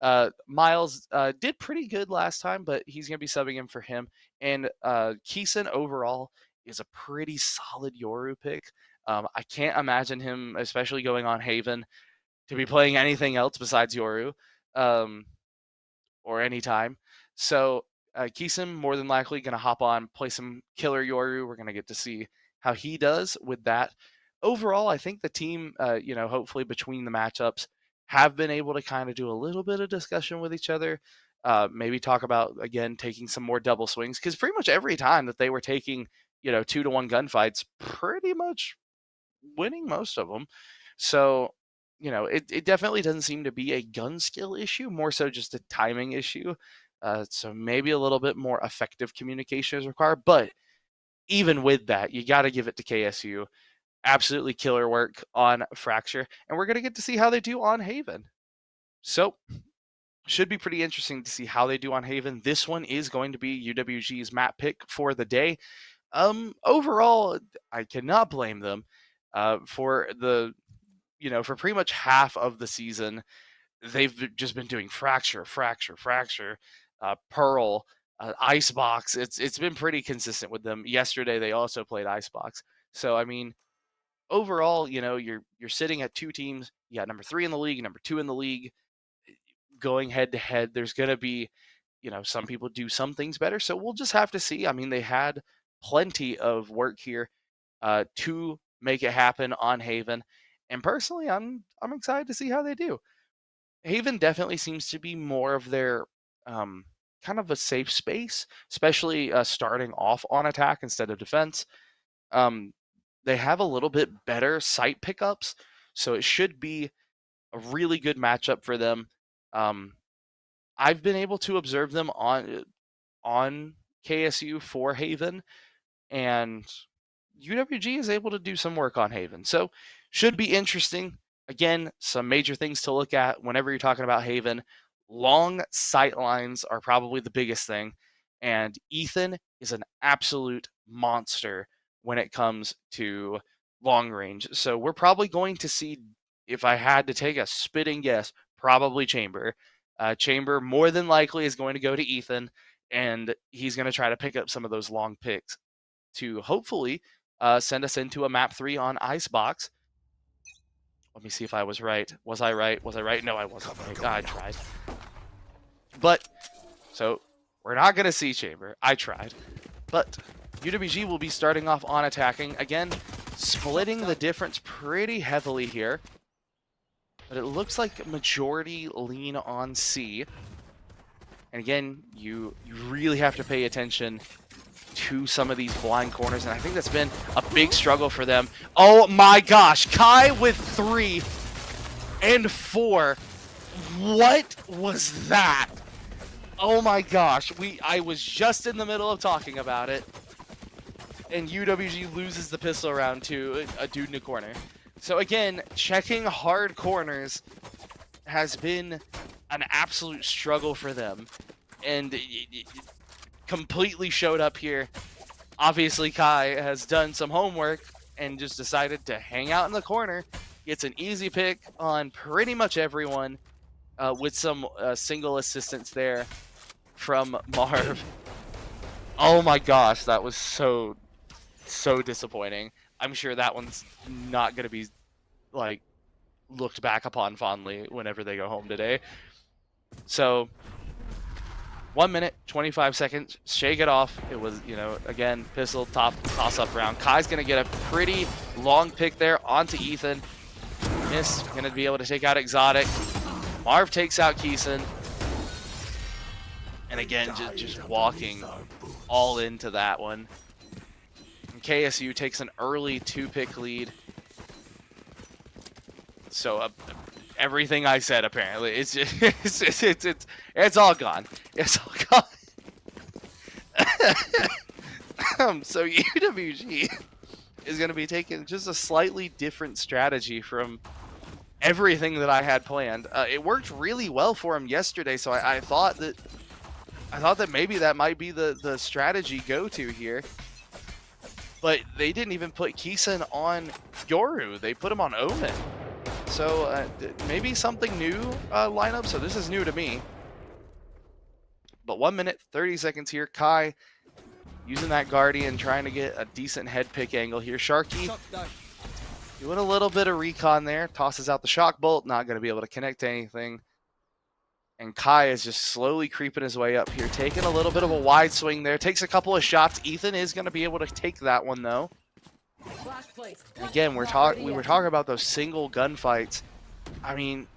did pretty good last time, but he's going to be subbing in for him. And Keeson overall is a pretty solid Yoru pick. I can't imagine him, especially going on Haven, to be playing anything else besides Yoru or anytime. So Keeson more than likely going to hop on, play some killer Yoru. We're going to get to see how he does with that. Overall, I think the team, hopefully between the matchups, have been able to kind of do a little bit of discussion with each other. Maybe talk about, again, taking some more double swings, because pretty much every time that they were taking 2-1 gunfights, pretty much winning most of them. So, it definitely doesn't seem to be a gun skill issue, more so just a timing issue. So maybe a little bit more effective communication is required. But even with that, you got to give it to KSU. Absolutely killer work on Fracture. And we're going to get to see how they do on Haven. So, should be pretty interesting to see how they do on Haven. This one is going to be UWG's map pick for the day. Overall, I cannot blame them for for pretty much half of the season. They've just been doing Fracture, Pearl, Icebox. It's been pretty consistent with them. Yesterday they also played Icebox. So I mean, overall, you're sitting at 2 teams. You got number 3 in the league, number 2 in the league, going head to head. There's gonna be, some people do some things better. So we'll just have to see. I mean, they had plenty of work here to make it happen on Haven. And personally, I'm excited to see how they do. Haven definitely seems to be more of their kind of a safe space, especially starting off on attack instead of defense. They have a little bit better site pickups, so it should be a really good matchup for them. I've been able to observe them on KSU for Haven, and UWG is able to do some work on Haven. So should be interesting. Again, some major things to look at whenever you're talking about Haven. Long sight lines are probably the biggest thing. And Ethan is an absolute monster when it comes to long range. So we're probably going to see, if I had to take a spitting guess, probably Chamber. Chamber more than likely is going to go to Ethan, and he's going to try to pick up some of those long picks to hopefully send us into a map 3 on Icebox. Let me see if I was right. Was I right? Was I right? No, I wasn't right. I tried. But, so, we're not going to see Chamber. I tried. But UWG will be starting off on attacking. Again, splitting the difference pretty heavily here. But it looks like majority lean on C. And again, you really have to pay attention to some of these blind corners, and I think that's been a big struggle for them. Oh my gosh, Kai with 3 and 4. What was that? Oh my gosh, I was just in the middle of talking about it, and UWG loses the pistol round to a dude in a corner. So again, checking hard corners has been an absolute struggle for them, and it completely showed up here. Obviously, Kai has done some homework and just decided to hang out in the corner. Gets an easy pick on pretty much everyone. with some single assistance there from Marv. Oh my gosh, that was so disappointing. I'm sure that one's not going to be like looked back upon fondly whenever they go home today. So 1 minute, 25 seconds. Shake it off. It was, again, pistol top toss up round. Kai's going to get a pretty long pick there onto Ethan. Miss, going to be able to take out Exotic. Marv takes out Keeson. And again, just walking all into that one. And KSU takes an early 2-pick lead. So everything I said apparently it's just, it's all gone. It's all gone. So UWG is going to be taking just a slightly different strategy from everything that I had planned. It worked really well for him yesterday, so I thought that maybe that might be the strategy go-to here. But they didn't even put Keeson on Yoru. They put him on Omen. So maybe something new lineup. So this is new to me. But 1 minute, 30 seconds here. Kai using that Guardian, trying to get a decent head pick angle here. Sharky doing a little bit of recon there. Tosses out the shock bolt. Not going to be able to connect to anything. And Kai is just slowly creeping his way up here. Taking a little bit of a wide swing there. Takes a couple of shots. Ethan is going to be able to take that one though. And again, we were talking about those single gunfights. I mean,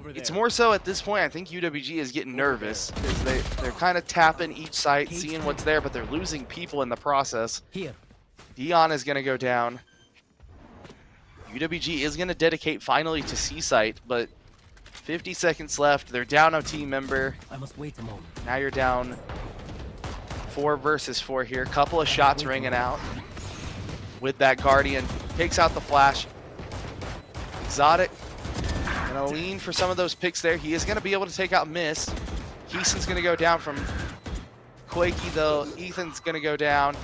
it's more so at this point, I think UWG is getting nervous because they're kind of tapping each site, seeing what's there, but they're losing people in the process. Dion is going to go down. UWG is going to dedicate finally to C site, but 50 seconds left. They're down a team member. I must wait a moment. Now you're down 4 versus 4 here. Couple of shots ringing out. With that Guardian, takes out the flash. Exotic, gonna lean for some of those picks there. He is gonna be able to take out Miss. Keeson's gonna go down from Quakey though. Ethan's gonna go down.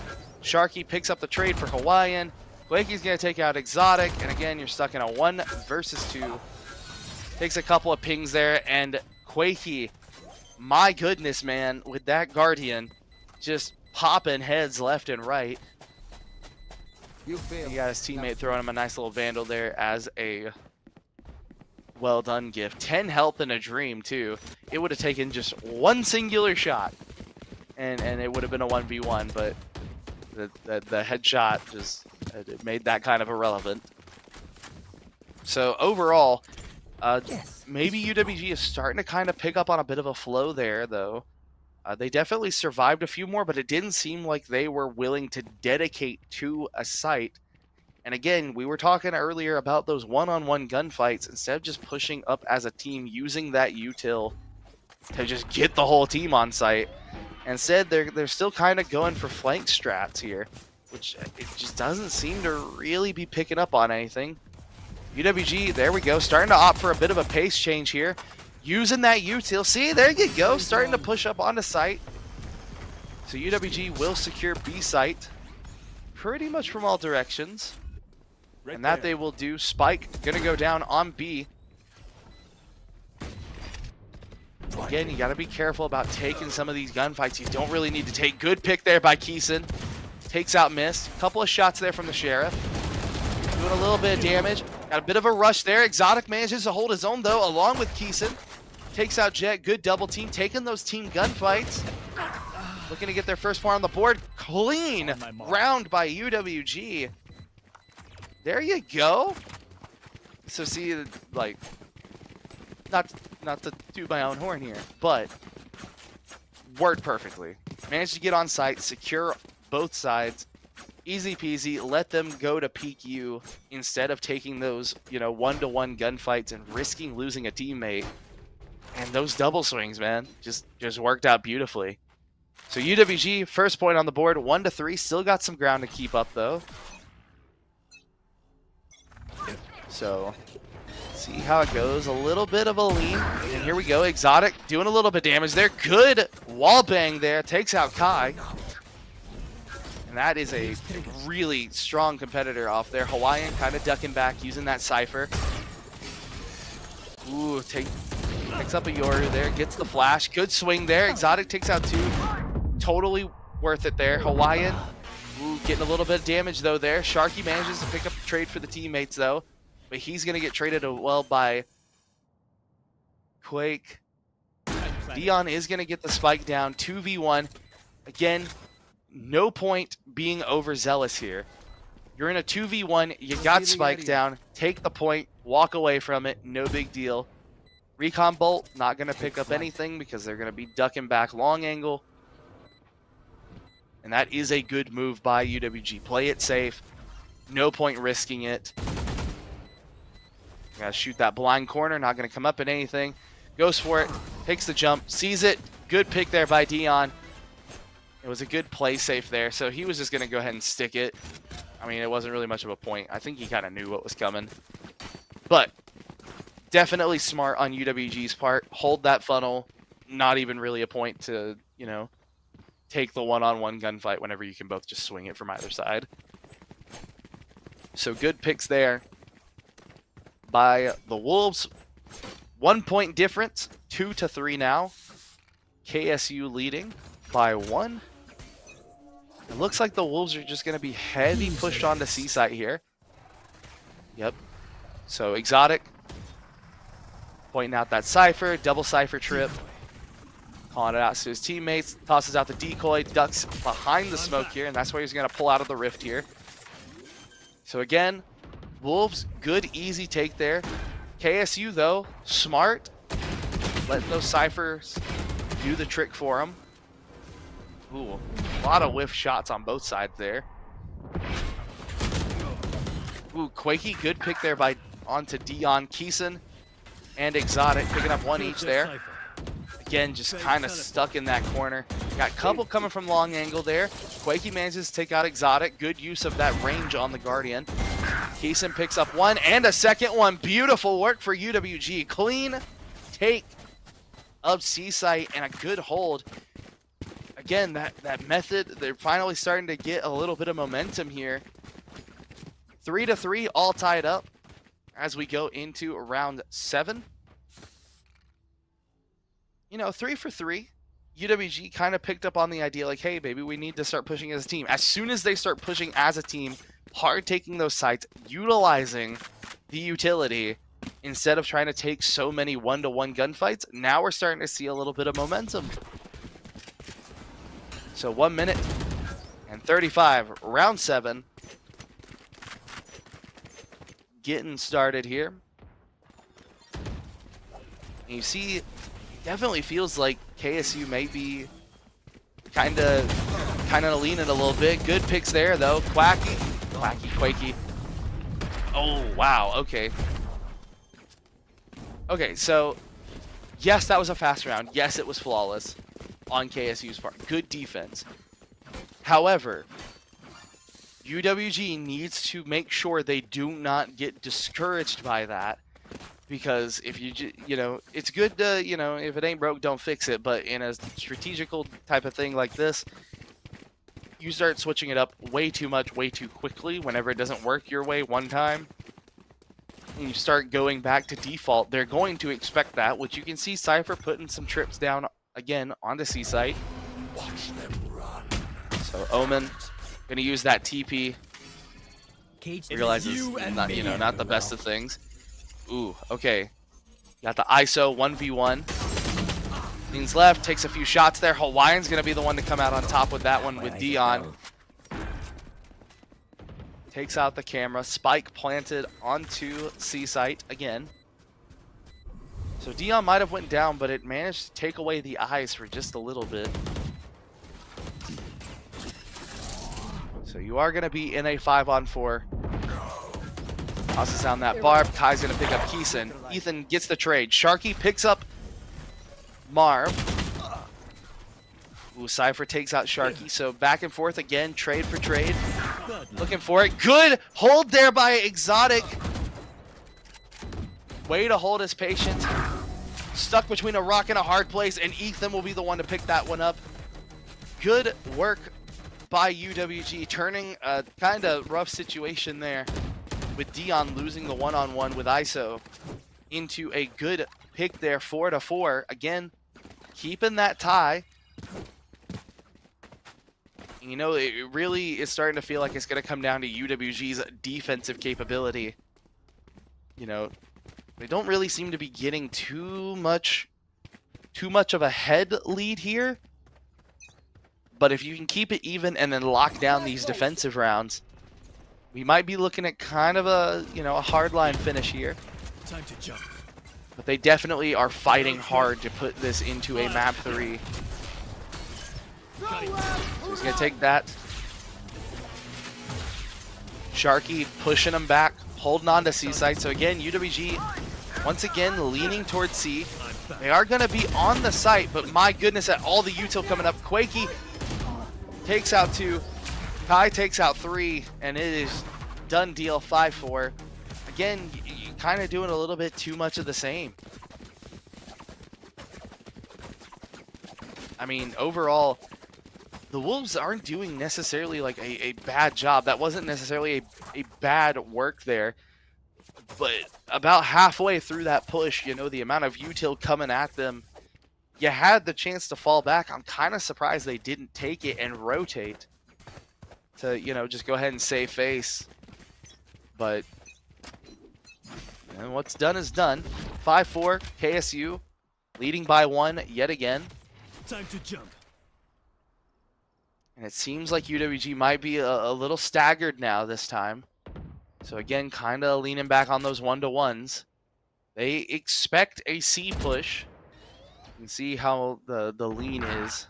Sharky picks up the trade for Hawaiian. Quakey's gonna take out Exotic, and again, you're stuck in a 1 versus 2. Takes a couple of pings there, and Quakey, my goodness, man, with that Guardian, just popping heads left and right. He got his teammate throwing him a nice little Vandal there as a well done gift. 10 health and a dream too. It would have taken just one singular shot and it would have been a 1v1, but the headshot just it made that kind of irrelevant. So overall, maybe UWG is starting to kind of pick up on a bit of a flow there though. They definitely survived a few more, but it didn't seem like they were willing to dedicate to a site. And again, we were talking earlier about those one-on-one gunfights. Instead of just pushing up as a team, using that util to just get the whole team on site. Instead, they're still kind of going for flank strats here, which it just doesn't seem to really be picking up on anything. UWG, there we go, starting to opt for a bit of a pace change here. Using that util. See, there you go. Starting to push up onto site. So UWG will secure B site pretty much from all directions. And that they will do. Spike going to go down on B. Again, you got to be careful about taking some of these gunfights. You don't really need to take. Good pick there by Keeson. Takes out Mist. Couple of shots there from the Sheriff. Doing a little bit of damage. Got a bit of a rush there. Exotic manages to hold his own, though, along with Keeson. Takes out Jet. Good double team. Taking those team gunfights. Looking to get their first point on the board. Clean round by UWG. There you go. So see, like, not to toot my own horn here, but worked perfectly. Managed to get on site, secure both sides. Easy peasy, let them go to peak you instead of taking those, one-to-one gunfights and risking losing a teammate. And those double swings, man, just worked out beautifully. So UWG, first point on the board, 1-3. Still got some ground to keep up, though. So, see how it goes. A little bit of a lean. And here we go, Exotic doing a little bit of damage there. Good wall bang there. Takes out Kai. And that is a really strong competitor off there. Hawaiian kind of ducking back, using that Cypher. Ooh, picks up a Yoru there, gets the flash. Good swing there. Exotic takes out 2. Totally worth it there. Hawaiian, ooh, getting a little bit of damage though there. Sharky manages to pick up the trade for the teammates though, but he's going to get traded well by Quake. Dion is going to get the spike down. 2v1. Again, no point being overzealous here. You're in a 2v1. You got spike down. Take the point. Walk away from it. No big deal. Recon Bolt, not going to pick up anything because they're going to be ducking back long angle. And that is a good move by UWG. Play it safe. No point risking it. Gotta shoot that blind corner. Not going to come up in anything. Goes for it. Takes the jump. Sees it. Good pick there by Dion. It was a good play safe there. So he was just going to go ahead and stick it. I mean, it wasn't really much of a point. I think he kind of knew what was coming. But definitely smart on UWG's part. Hold that funnel. Not even really a point to, you know, take the one-on-one gunfight whenever you can both just swing it from either side. So good picks there by the Wolves. 1 point difference, 2-3 now. KSU leading by 1. It looks like the Wolves are just going to be heavy pushed onto C site here. Yep. So Exotic pointing out that Cypher, double Cypher trip. Calling it out to his teammates, tosses out the decoy, ducks behind the smoke here, and that's where he's going to pull out of the rift here. So again, Wolves, good, easy take there. KSU, though, smart. Letting those Cyphers do the trick for them. Ooh, a lot of whiff shots on both sides there. Ooh, Quakey, good pick there by onto Dion, Keeson, and Exotic, picking up 1 each there. Again, just kind of stuck in that corner. Got a couple coming from long angle there. Quakey manages to take out Exotic. Good use of that range on the Guardian. Keeson picks up 1 and a second one. Beautiful work for UWG. Clean take of C-Site and a good hold. Again, that method, they're finally starting to get a little bit of momentum here. 3-3, all tied up as we go into round 7. You know, 3 for 3. UWG kind of picked up on the idea like, hey, baby, we need to start pushing as a team. As soon as they start pushing as a team, hard taking those sites, utilizing the utility instead of trying to take so many one-to-one gunfights, now we're starting to see a little bit of momentum. So 1 minute and 35, round 7. Getting started here. And you see, definitely feels like KSU may be kind of leaning a little bit. Good picks there, though. Quakey. Oh, wow. Okay. Okay, so, yes, that was a fast round. Yes, it was flawless on KSU's part. Good defense. However, UWG needs to make sure they do not get discouraged by that. Because if you know, it's good to, you know, if it ain't broke, don't fix it. But in a strategical type of thing like this, you start switching it up way too much, way too quickly whenever it doesn't work your way one time. And you start going back to default, they're going to expect that, which you can see Cypher putting some trips down again onto C-Site. Watch them run. So Omen gonna use that TP. Realizes not, you know, not the best of things. Ooh, okay. Got the ISO 1v1. Leans left, takes a few shots there. Hawaiian's going to be the one to come out on top with that one with Dion. Takes out the camera. Spike planted onto C-Site again. So Dion might have went down, but it managed to take away the eyes for just a little bit. So you are going to be in a 5-on-4. Tosses down that barb. Kai's going to pick up Keeson. Ethan gets the trade. Sharky picks up Marv. Ooh, Cypher takes out Sharky. So back and forth again. Trade for trade. Looking for it. Good hold there by Exotic. Way to hold his patience. Stuck between a rock and a hard place, and Ethan will be the one to pick that one up. Good work by UWG, turning a kind of rough situation there with Dion losing the one-on-one with ISO. into a good pick there, 4-4. Again, keeping that tie. You know, it really is starting to feel like it's going to come down to UWG's defensive capability. You know, they don't really seem to be getting too much of a head lead here. But if you can keep it even and then lock down these defensive rounds, we might be looking at kind of a, you know, a hardline finish here. Time to jump. But they definitely are fighting hard to put this into a map 3. So he's going to take that. Sharky pushing him back, holding on to C side. So again, UWG once again leaning towards C. They are going to be on the site, but my goodness, at all the util coming up. Quakey takes out 2. Kai takes out 3, and it is done deal, 5-4. Again, you kind of doing a little bit too much of the same. I mean, overall, the Wolves aren't doing necessarily like a bad job. That wasn't necessarily a bad work there. But about halfway through that push, you know, the amount of util coming at them, you had the chance to fall back. I'm kind of surprised they didn't take it and rotate to, you know, just go ahead and save face. But and what's done is done. 5-4, KSU leading by 1 yet again. Time to jump. And it seems like UWG might be a little staggered now this time. So again, kind of leaning back on those 1-to-1s. They expect a C push. You can see how the lean is.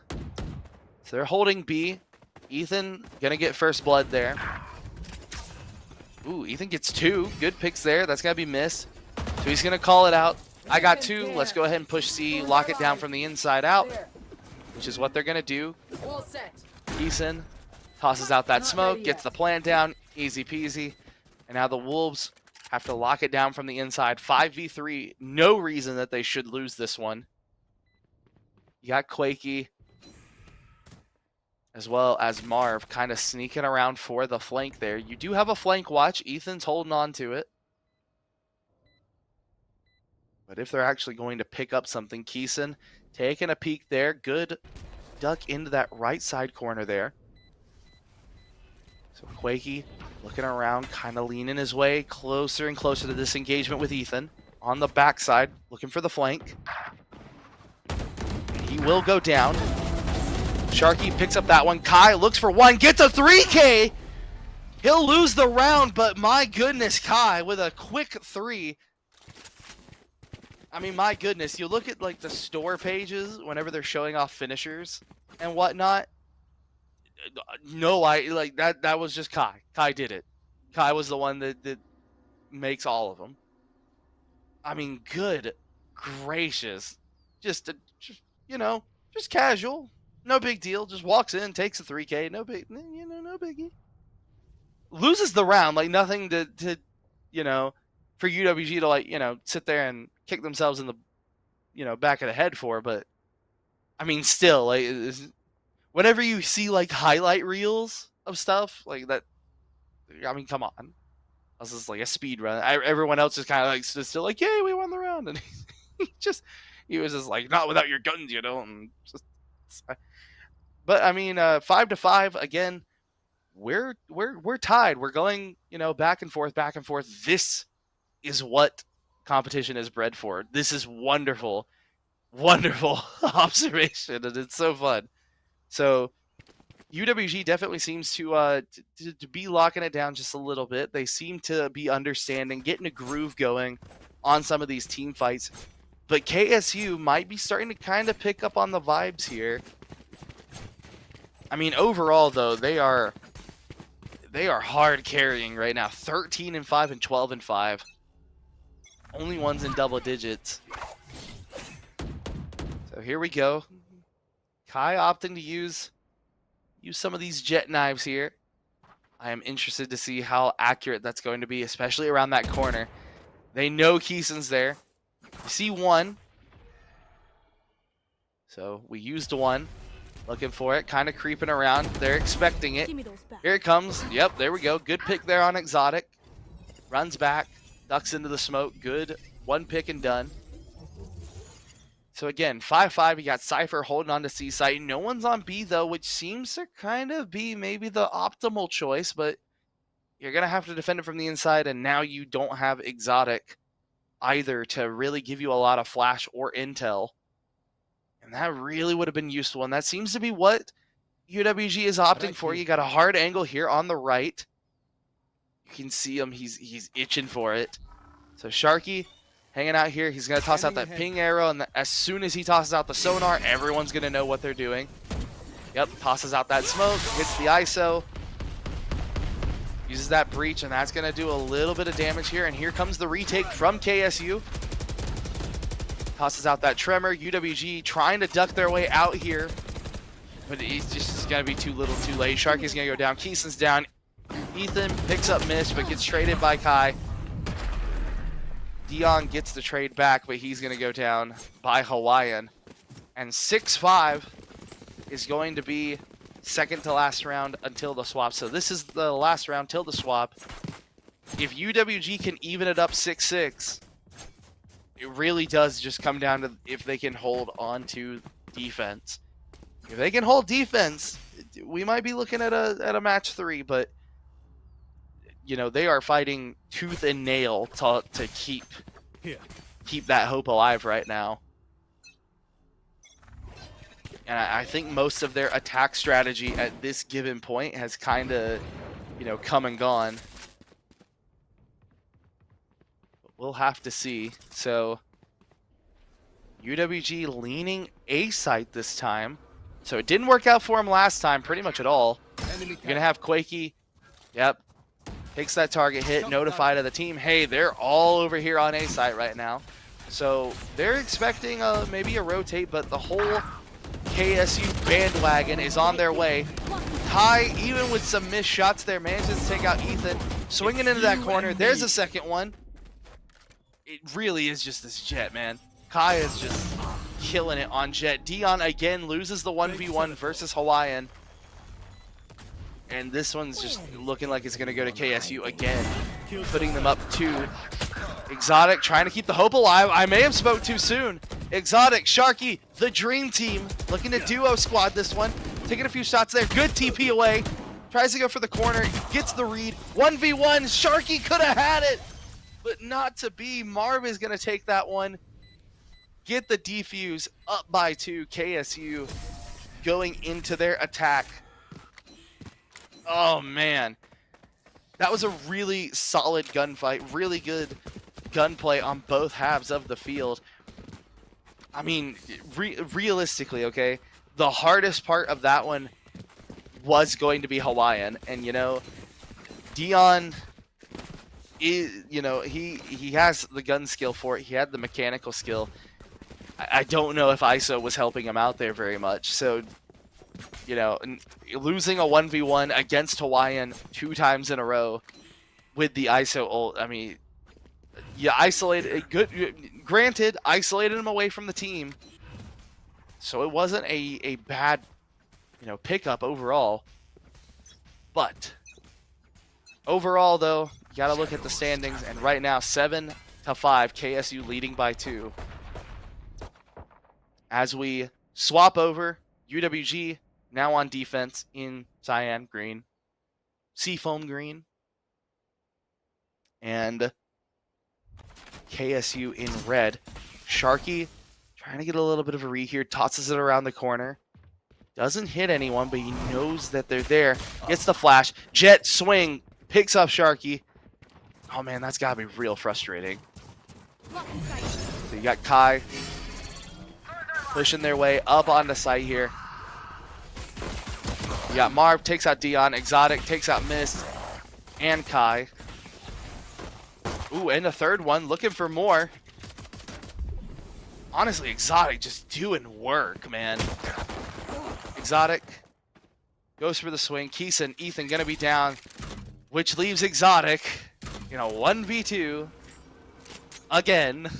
So they're holding B. Ethan gonna get first blood there. Ooh, Ethan gets 2. Good picks there. That's gonna be missed. So he's gonna call it out. I got 2. Let's go ahead and push C, lock it down from the inside out, which is what they're gonna do. Eason tosses out that smoke, gets the plant down, easy peasy. And now the Wolves have to lock it down from the inside. 5v3, no reason that they should lose this one. You got Quakey as well as Marv kind of sneaking around for the flank there. You do have a flank watch. Ethan's holding on to it. But if they're actually going to pick up something, Keeson taking a peek there. Good duck into that right side corner there. So Quakey looking around, kind of leaning his way closer and closer to this engagement with Ethan. On the backside, looking for the flank. He will go down. Sharky picks up that one. Kai looks for 1, gets a 3K. He'll lose the round, but my goodness, Kai with a quick 3. I mean, my goodness, you look at like the store pages whenever they're showing off finishers and whatnot. No, that was just Kai. Kai did it. Kai was the one that makes all of them. I mean, good gracious. Just you know, just casual. No big deal. Just walks in, takes a 3K. No big, you know, no biggie. Loses the round, like nothing to you know, for UWG to like, you know, sit there and kick themselves in the, you know, back of the head for. But I mean, still, like, whenever you see like highlight reels of stuff like that, I mean, come on. This is like a speed run. Everyone else is kind of like still like, yay, we won the round, and he was just like, not without your guns, you know. And just, but I mean, 5-5 again. We're tied. We're going, you know, back and forth, back and forth. This is what competition is bred for. This is wonderful, wonderful observation, and it's so fun. So UWG definitely seems to be locking it down just a little bit. They seem to be understanding, getting a groove going on some of these team fights. But KSU might be starting to kind of pick up on the vibes here. I mean, overall, though, they are hard carrying right now. 13-5 and 12-5. Only ones in double digits. So here we go. Kai opting to use some of these jet knives here. I am interested to see how accurate that's going to be, especially around that corner. They know Keeson's there. You see 1. So we used 1. Looking for it, kind of creeping around. They're expecting it. Here it comes. Yep, there we go. Good pick there on Exotic. Runs back, ducks into the smoke. Good one pick and done. So again, 5-5, you got Cypher holding on to C site. No one's on B though, which seems to kind of be maybe the optimal choice, but you're going to have to defend it from the inside, and now you don't have Exotic either to really give you a lot of flash or intel. And that really would have been useful, and that seems to be what UWG is opting for. You got a hard angle here on the right. You can see him, he's itching for it. So Sharky hanging out here. He's going to toss out that ping arrow, and as soon as he tosses out the sonar, everyone's going to know what they're doing. Yep, tosses out that smoke, hits the ISO, uses that breach, and that's going to do a little bit of damage here. And here comes the retake from KSU. Tosses out that tremor. UWG trying to duck their way out here, but he's just going to be too little too late. Sharky's going to go down. Keeson's down. Ethan picks up Mish, but gets traded by Kai. Dion gets the trade back, but he's going to go down by Hawaiian. And 6-5 is going to be second to last round until the swap. So this is the last round till the swap. If UWG can even it up 6-6, it really does just come down to if they can hold on to defense. If they can hold defense, we might be looking at a match 3, but you know, they are fighting tooth and nail to keep that hope alive right now. And I think most of their attack strategy at this given point has kind of, you know, come and gone. But we'll have to see. So UWG leaning A site this time. So it didn't work out for him last time pretty much at all. You're going to have Quakey. Yep. Takes that target hit, notified of the team. Hey, they're all over here on A site right now. So they're expecting maybe a rotate, but the whole KSU bandwagon is on their way. Kai, even with some missed shots there, manages to take out Ethan. Swinging into that corner. There's a second one. It really is just this Jet, man. Kai is just killing it on Jet. Dion again loses the 1v1 versus Hawaiian. And this one's just looking like it's going to go to KSU again, putting them up 2. Exotic trying to keep the hope alive. I may have spoke too soon. Exotic, Sharky, the dream team, looking to duo squad this one. Taking a few shots there. Good TP away. Tries to go for the corner. Gets the read. 1v1. Sharky could have had it, but not to be. Marv is going to take that one. Get the defuse up by 2. KSU going into their attack. Oh, man. That was a really solid gunfight. Really good gunplay on both halves of the field. I mean, realistically, okay, the hardest part of that one was going to be Hawaiian. And, you know, Dion is, you know, he has the gun skill for it. He had the mechanical skill. I don't know if ISO was helping him out there very much. So, you know, losing a 1v1 against Hawaiian 2 times in a row with the ISO ult, I mean, you isolated, granted, isolated him away from the team. So it wasn't a bad, you know, pickup overall. But overall, though, you got to look at the standings. And right now, 7-5, KSU leading by 2. As we swap over, UWG now on defense in cyan green, seafoam green, and KSU in red. Sharky trying to get a little bit of a read here, tosses it around the corner. Doesn't hit anyone, but he knows that they're there. Gets the flash. Jet swing, picks up Sharky. Oh man, that's gotta be real frustrating. So you got Kai pushing their way up on the site here. You got Marv, takes out Dion. Exotic takes out Mist and Kai. Ooh, and a third one, looking for more. Honestly, Exotic just doing work, man. Exotic goes for the swing. Keeson, Ethan gonna be down, which leaves Exotic, you know, 1v2 again.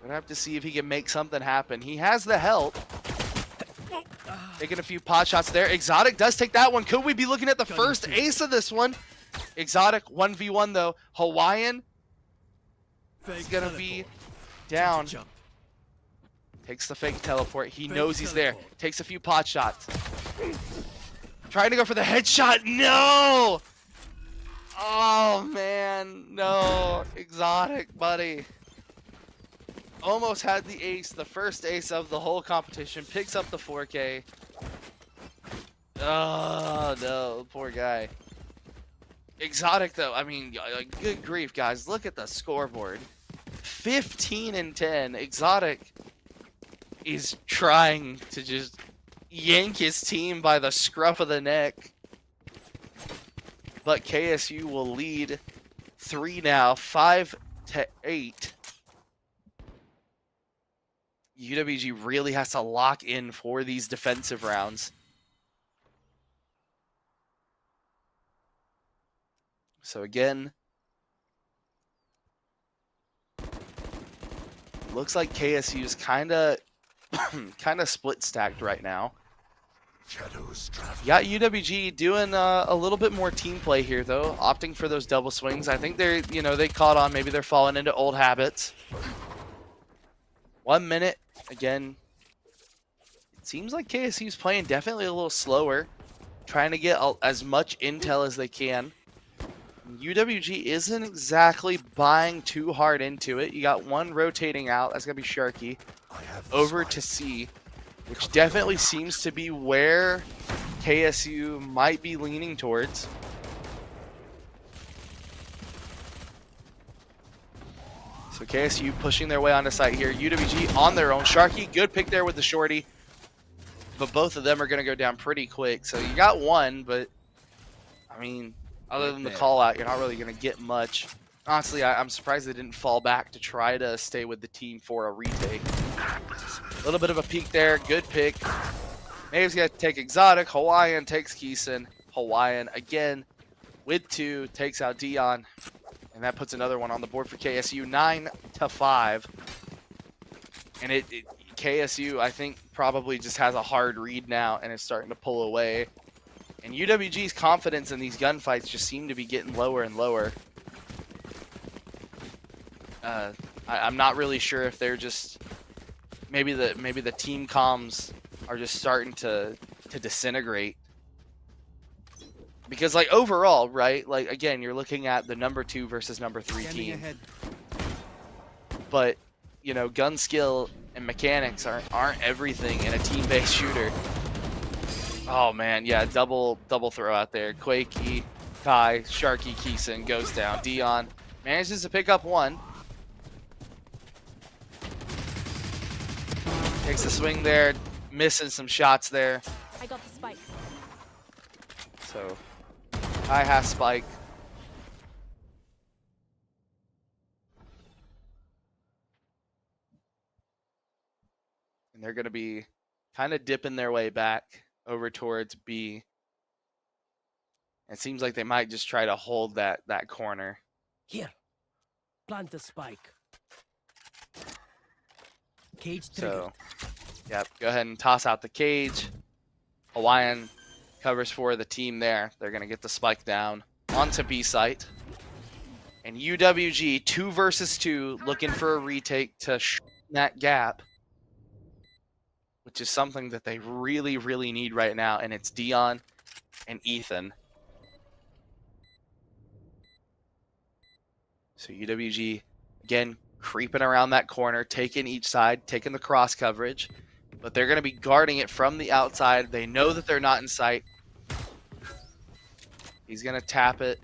Gonna have to see if he can make something happen. He has the help. Taking a few pot shots there. Exotic does take that one. Could we be looking at the first ace of this one? Exotic 1v1 though. Hawaiian Fake going to be teleport. down. Jump. Takes the fake teleport. He Fake knows he's there. teleport. Takes a few pot shots. Trying to go for the headshot. No! Oh, man. No. Exotic, buddy. Almost had the ace. The first ace of the whole competition. Picks up the 4K. Oh, no. Poor guy. Exotic, though. I mean, good grief, guys. Look at the scoreboard. 15 and 10. Exotic is trying to just yank his team by the scruff of the neck. But KSU will lead 3 now, 5-8. UWG really has to lock in for these defensive rounds. So again, looks like KSU is kind of split stacked right now. Shadows travel. You got UWG doing a little bit more team play here, though, opting for those double swings. I think they're, they caught on. Maybe they're falling into old habits. 1 minute. Again, it seems like KSU's playing definitely a little slower, trying to get as much intel as they can. UWG isn't exactly buying too hard into it. You got one rotating out. That's going to be Sharky. Over to C, which definitely seems to be where KSU might be leaning towards. So KSU pushing their way onto site here. UWG on their own. Sharky, good pick there with the shorty. But both of them are going to go down pretty quick. So you got one, but, I mean, other than the call out, you're not really going to get much. Honestly, I'm surprised they didn't fall back to try to stay with the team for a retake. A little bit of a peek there. Good pick. Maeve's going to take Exotic. Hawaiian takes Keeson. Hawaiian again with 2. Takes out Dion. And that puts another one on the board for KSU. 9-5. And KSU, I think, probably just has a hard read now and is starting to pull away. And UWG's confidence in these gunfights just seem to be getting lower and lower. I'm not really sure if they're just maybe the team comms are just starting to disintegrate. Because like overall, right? Like again, you're looking at the number 2 versus number 3 team. But gun skill and mechanics aren't everything in a team-based shooter. Oh man, yeah, double throw out there. Quakey, Kai, Sharky, Keeson goes down. Dion manages to pick up one. Takes a swing there, missing some shots there. I got the spike. So, Kai has spike. And they're going to be kind of dipping their way back over towards B. It seems like they might just try to hold that corner. Here. Plant the spike. Cage So, yep, go ahead and toss out the cage. Hawaiian covers for the team there. They're going to get the spike down onto B site. And UWG, 2 versus 2, looking for a retake to shorten that gap, which is something that they really, really need right now. And it's Dion and Ethan. So UWG, again, creeping around that corner, taking each side, taking the cross coverage. But they're going to be guarding it from the outside. They know that they're not in sight. He's going to tap it.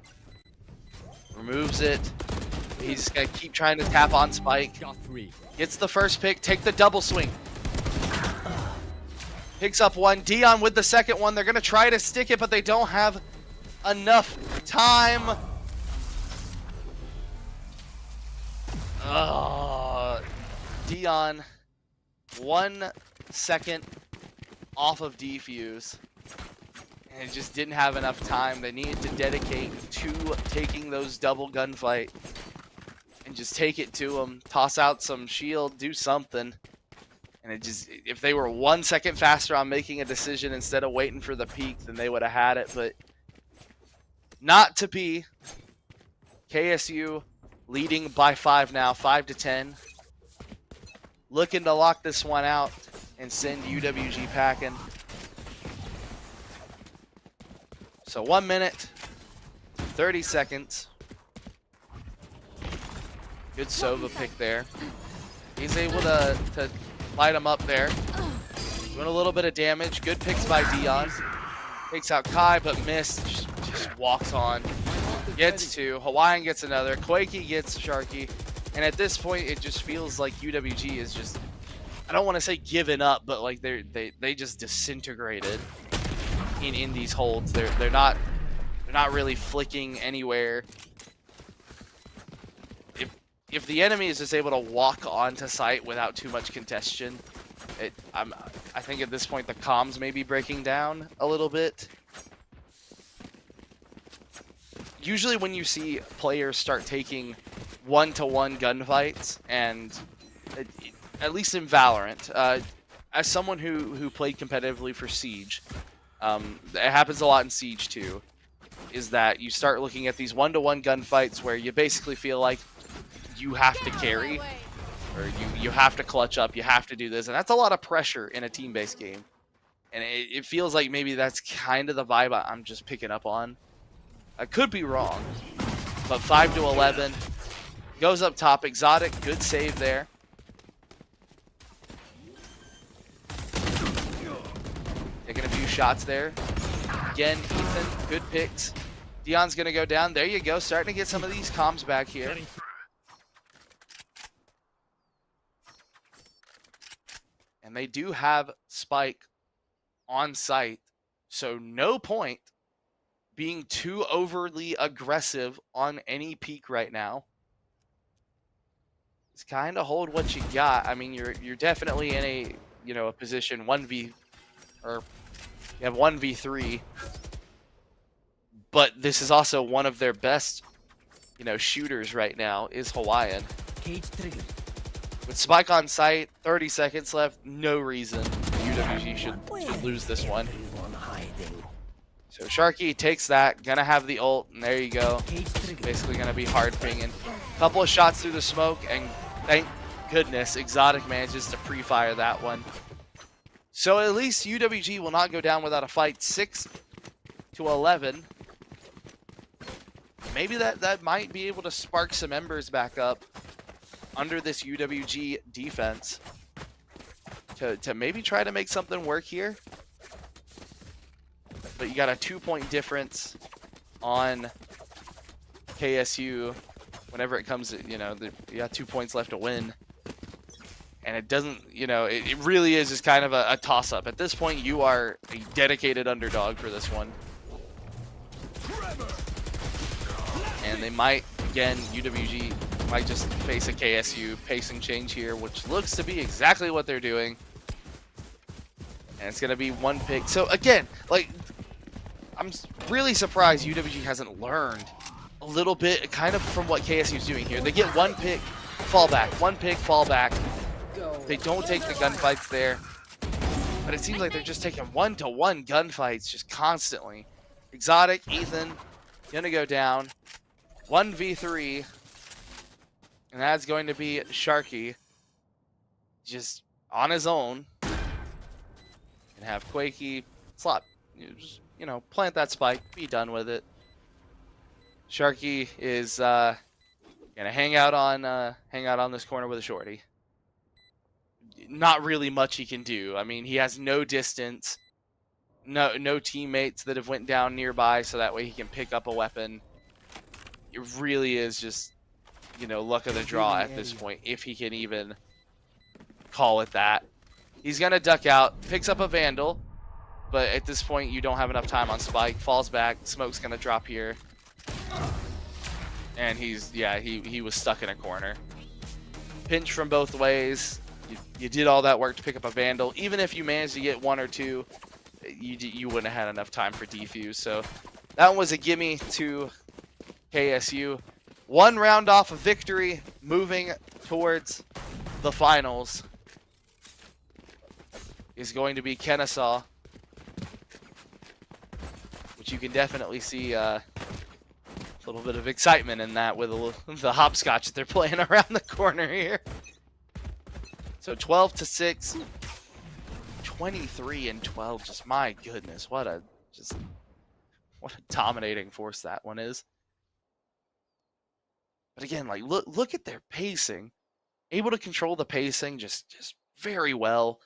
Removes it. He's going to keep trying to tap on spike. Gets the first pick. Take the double swing. Picks up one. Dion with the second one. They're going to try to stick it, but they don't have enough time. Dion, 1 second off of defuse. And it just didn't have enough time. They needed to dedicate to taking those double gunfight. And just take it to them. Toss out some shield. Do something. And it just, if they were 1 second faster on making a decision instead of waiting for the peak, then they would have had it. But not to be. KSU leading by 5 now, 5-10. Looking to lock this one out and send UWG packing. So 1 minute, 30 seconds. Good Sova pick there. He's able to light him up there. Doing a little bit of damage. Good picks by Dion. Takes out Kai, but missed. Just walks on. Gets two. Hawaiian gets another. Quakey gets Sharky. And at this point, it just feels like UWG is just, I don't want to say given up, but like they just disintegrated in these holds. They're not really flicking anywhere. If the enemy is just able to walk onto site without too much congestion, I think at this point the comms may be breaking down a little bit. Usually when you see players start taking one-to-one gunfights, and at least in Valorant, as someone who played competitively for Siege, it happens a lot in Siege too, is that you start looking at these one-to-one gunfights where you basically feel like you have to carry, or you have to clutch up, you have to do this, and that's a lot of pressure in a team-based game. And it feels like maybe that's kind of the vibe I'm just picking up on. I could be wrong, but 5-11 goes up top. Exotic, good save there. Taking a few shots there. Again, Ethan, good picks. Dion's gonna go down. There you go, starting to get some of these comms back here. And they do have Spike on site, so no point being too overly aggressive on any peak right now. Just kind of hold what you got. I mean, you're definitely in a position 1v, or you have 1v3, but this is also one of their best shooters right now is Hawaiian. Cage trigger. With Spike on site, 30 seconds left, no reason UWG should lose this one. So Sharky takes that, gonna have the ult, and there you go. Basically gonna be hard pinging. Couple of shots through the smoke, and thank goodness Exotic manages to pre-fire that one. So at least UWG will not go down without a fight. 6-11. Maybe that might be able to spark some embers back up under this UWG defense to maybe try to make something work here. But you got a 2-point difference on KSU whenever it comes to, you got 2 points left to win. And it doesn't, it really is just kind of a toss-up. At this point, you are a dedicated underdog for this one. And they might, again, UWG might just face a KSU pacing change here, which looks to be exactly what they're doing. And it's going to be one pick. So again, like, I'm really surprised UWG hasn't learned a little bit kind of from what KSU is doing here. They get one pick, fall back, one pick, fall back. They don't take the gunfights there. But it seems like they're just taking one-to-one gunfights just constantly. Exotic, Ethan, gonna go down. 1v3. And that's going to be Sharky. Just on his own. And have Quakey slot. Just, plant that spike. Be done with it. Sharky is gonna hang out on this corner with a shorty. Not really much he can do. I mean, he has no distance, no teammates that have went down nearby, so that way he can pick up a weapon. It really is just, luck of the draw at this point, if he can even call it that. He's gonna duck out, picks up a Vandal, but at this point you don't have enough time on Spike. Falls back, smoke's gonna drop here, and he was stuck in a corner. Pinch from both ways. You did all that work to pick up a Vandal. Even if you managed to get one or two, you wouldn't have had enough time for defuse. So that one was a gimme to KSU. One round off of victory, moving towards the finals, is going to be Kennesaw, which you can definitely see the little bit of excitement in that with the hopscotch that they're playing around the corner here. So 12-6, 23-12. Just my goodness, what a dominating force that one is. But again, like look at their pacing. Able to control the pacing just very well.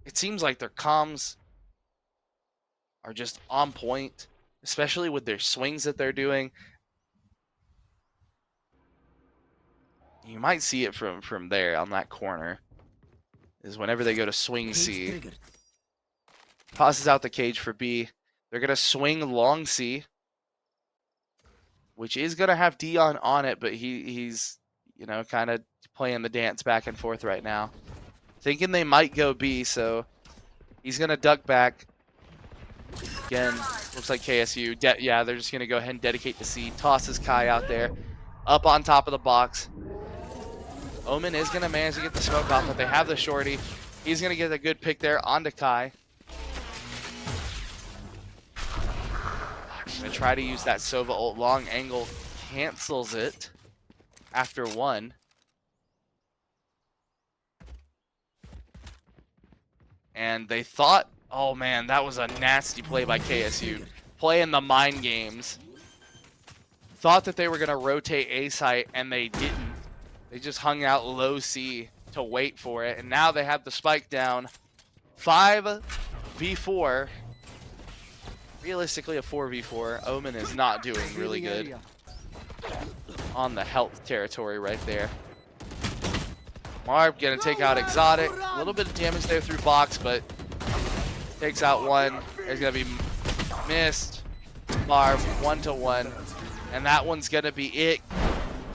It seems like their comms are just on point, especially with their swings that they're doing. You might see it from there on that corner. Is whenever they go to swing C. Tosses out the cage for B. They're going to swing long C, which is going to have Dion on it, but he's, you know, kind of playing the dance back and forth right now. Thinking they might go B, so he's going to duck back. Again, looks like KSU. Yeah, they're just going to go ahead and dedicate to C. Tosses Kai out there. Up on top of the box. Omen is going to manage to get the smoke off, but they have the shorty. He's going to get a good pick there onto Kai. Going to try to use that Sova ult. Long angle cancels it after one. And they thought, oh man, that was a nasty play by KSU. Playing the mind games. Thought that they were going to rotate A site, and they didn't. They just hung out low C to wait for it. And now they have the spike down. 5v4. Realistically, a 4v4. Omen is not doing really good on the health territory right there. Marv gonna take out Exotic. A little bit of damage there through box, but takes out one. There's gonna be missed. Marv 1-1. And that one's gonna be it.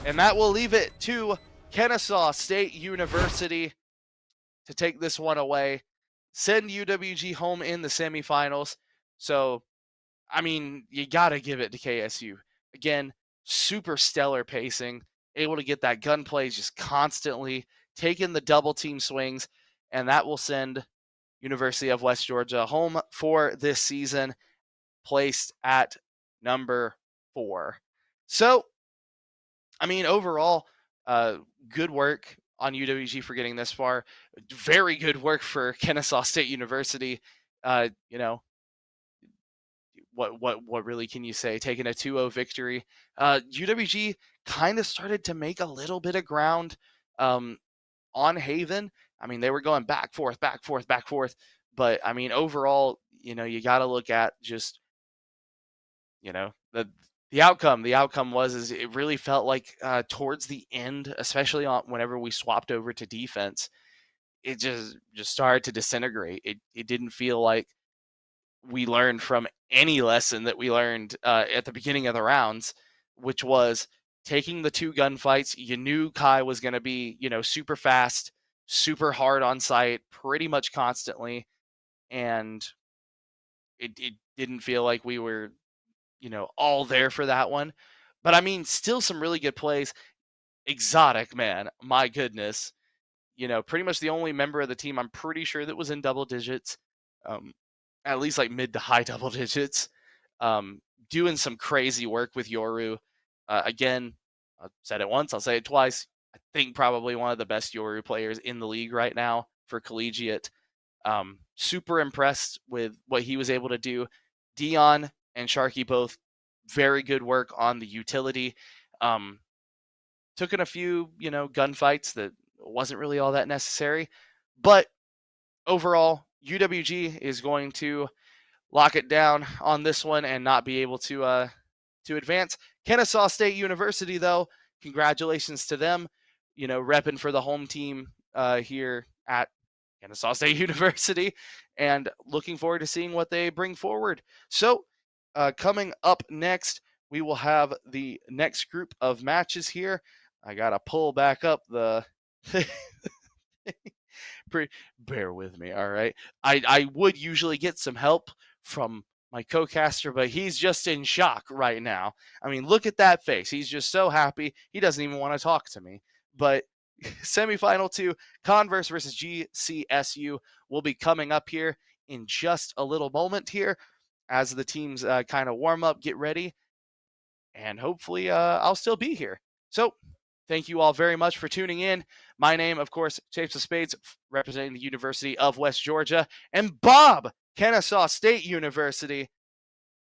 And that will leave it to Kennesaw State University to take this one away. Send UWG home in the semifinals. So, I mean, you got to give it to KSU. Again, super stellar pacing, able to get that gunplay just constantly, taking the double team swings, and that will send University of West Georgia home for this season, placed at number 4. So, I mean, overall, good work on UWG for getting this far. Very good work for Kennesaw State University. You know, what really can you say? Taking a 2-0 victory. UWG kind of started to make a little bit of ground on Haven. I mean, they were going back, forth. But, I mean, overall, you know, you got to look at just, you know, the outcome. The outcome was it really felt like towards the end, especially whenever we swapped over to defense, it just started to disintegrate. It didn't feel like we learned from any lesson that we learned at the beginning of the rounds, which was taking the 2 gunfights. You knew Kai was going to be, you know, super fast, super hard on site, pretty much constantly, and it didn't feel like we were, you know, all there for that one. But I mean, still some really good plays. Exotic, man, my goodness. You know, pretty much the only member of the team I'm pretty sure that was in double digits, at least like mid to high double digits, doing some crazy work with Yoru. Again, I've said it once, I'll say it twice. I think probably one of the best Yoru players in the league right now for collegiate. Super impressed with what he was able to do. Dion and Sharky both very good work on the utility. Took in a few, you know, gunfights that wasn't really all that necessary. But overall, UWG is going to lock it down on this one and not be able to advance. Kennesaw State University, though, congratulations to them. You know, repping for the home team here at Kennesaw State University, and looking forward to seeing what they bring forward. So, coming up next, we will have the next group of matches here. I gotta pull back up the. Bear with me, all right? I would usually get some help from my co-caster, but he's just in shock right now. I mean, look at that face. He's just so happy. He doesn't even want to talk to me. But semifinal 2, Converse versus GCSU will be coming up here in just a little moment here as the teams kind of warm up, get ready. and hopefully I'll still be here. So thank you all very much for tuning in. My name, of course, Chapes of Spades, representing the University of West Georgia, and Bob, Kennesaw State University.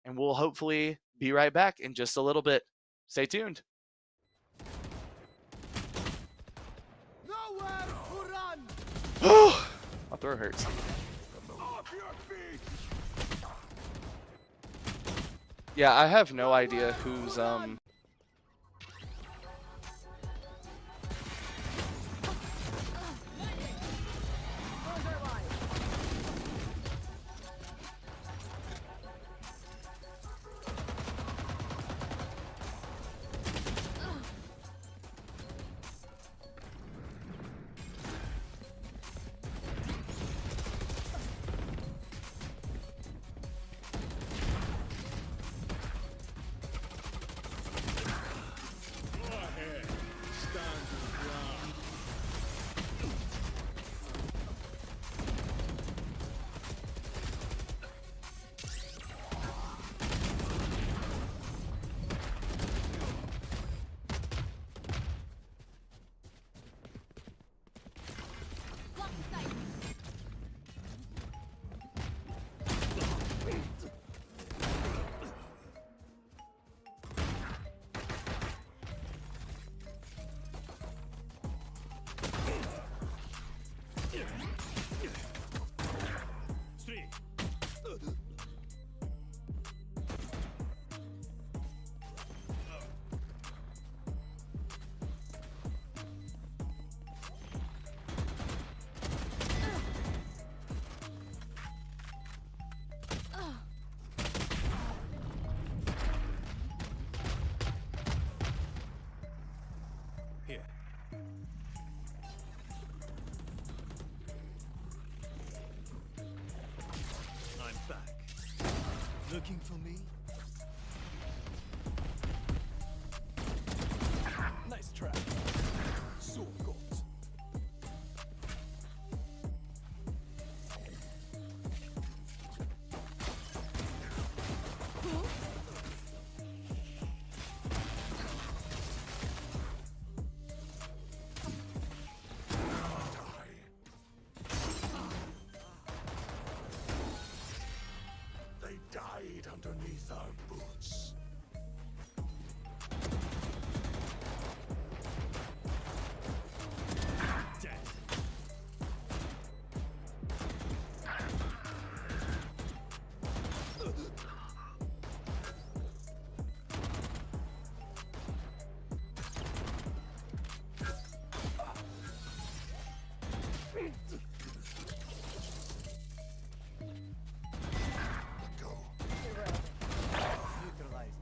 And we'll hopefully be right back in just a little bit. Stay tuned. Nowhere to run. My throat hurts. Off your feet! Yeah, I have no idea who's Here. I'm back. Looking for me? Nice try. So good. They died underneath our boots. Dead. Go. Neutralized.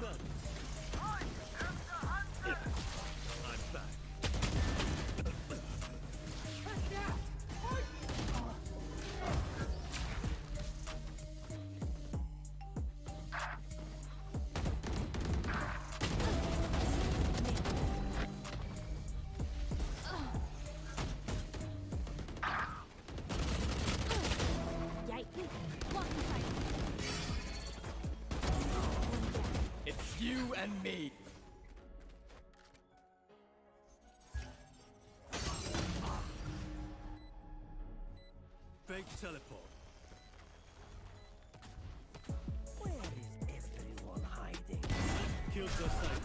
Done. I'm back. It's you and me. Fake teleport. Where is everyone hiding? Kills the sight.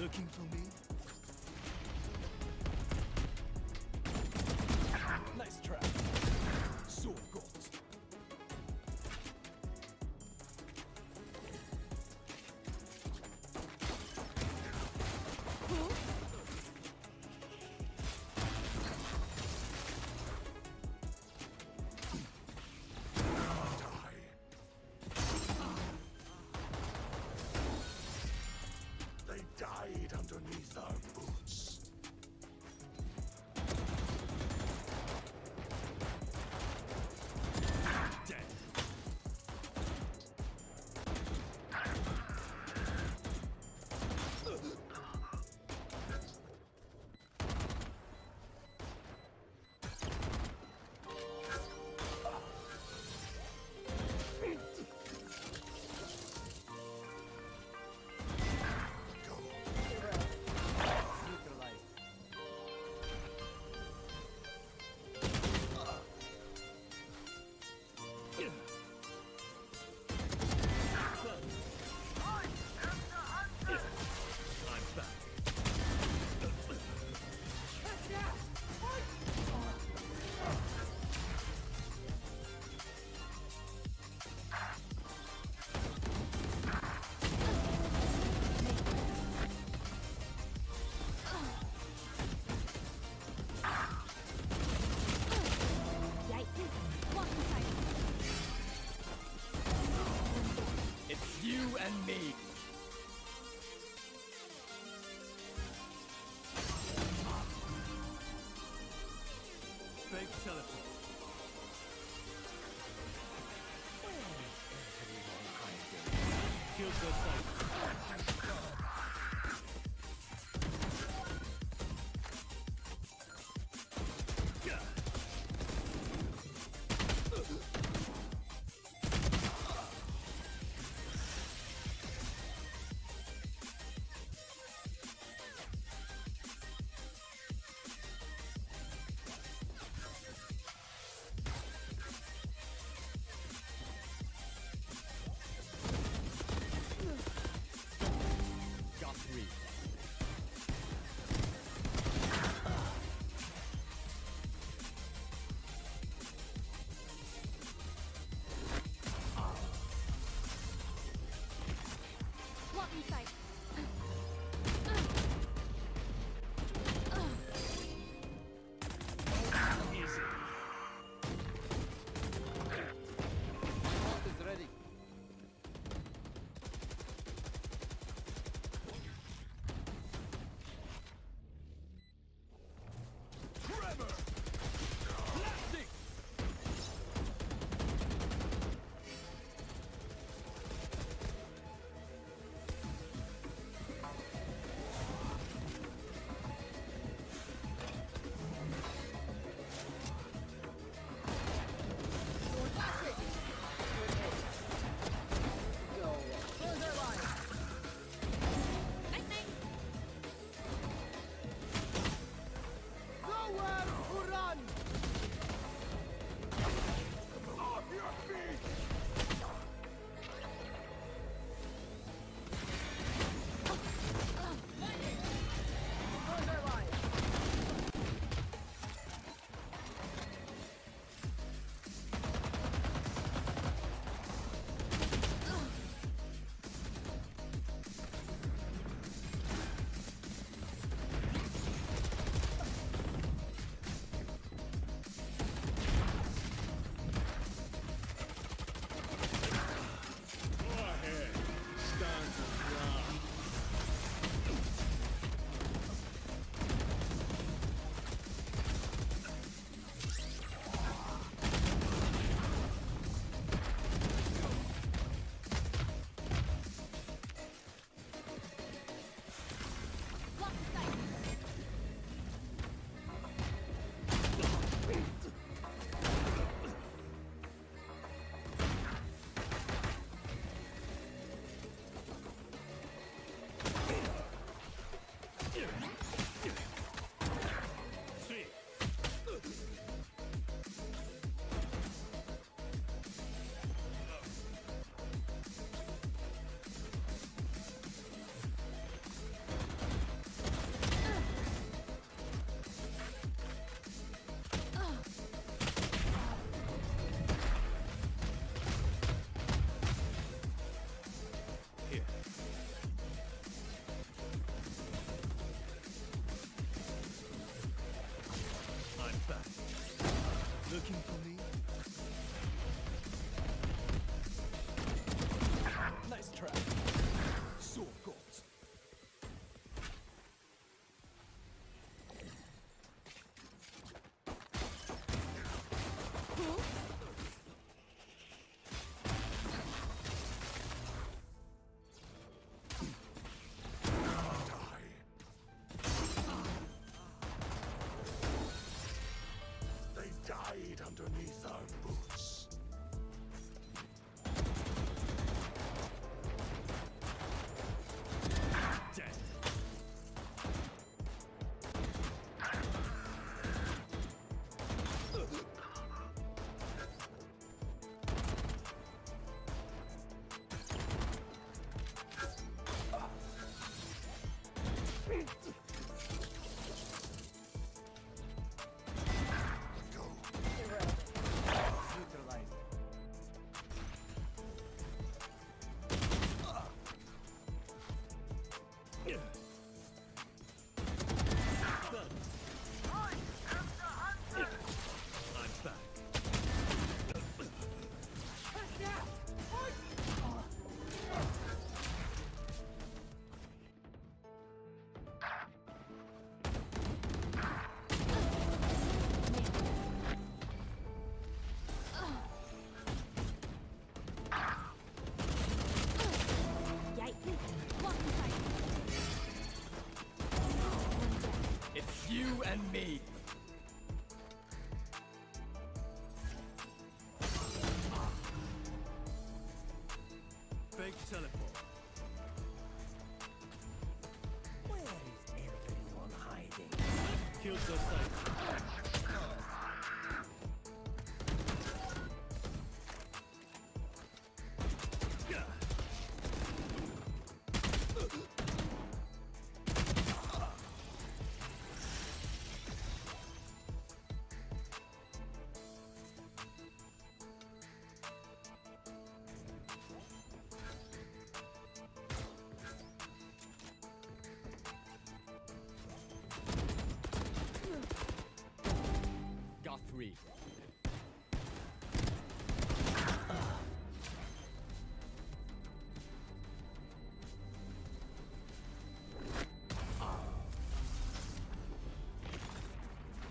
Looking for me? Nice try. So got. They died underneath our I'm back. It's you and me. Fake teleport. Where is everyone hiding? Kills their sight. Got 3.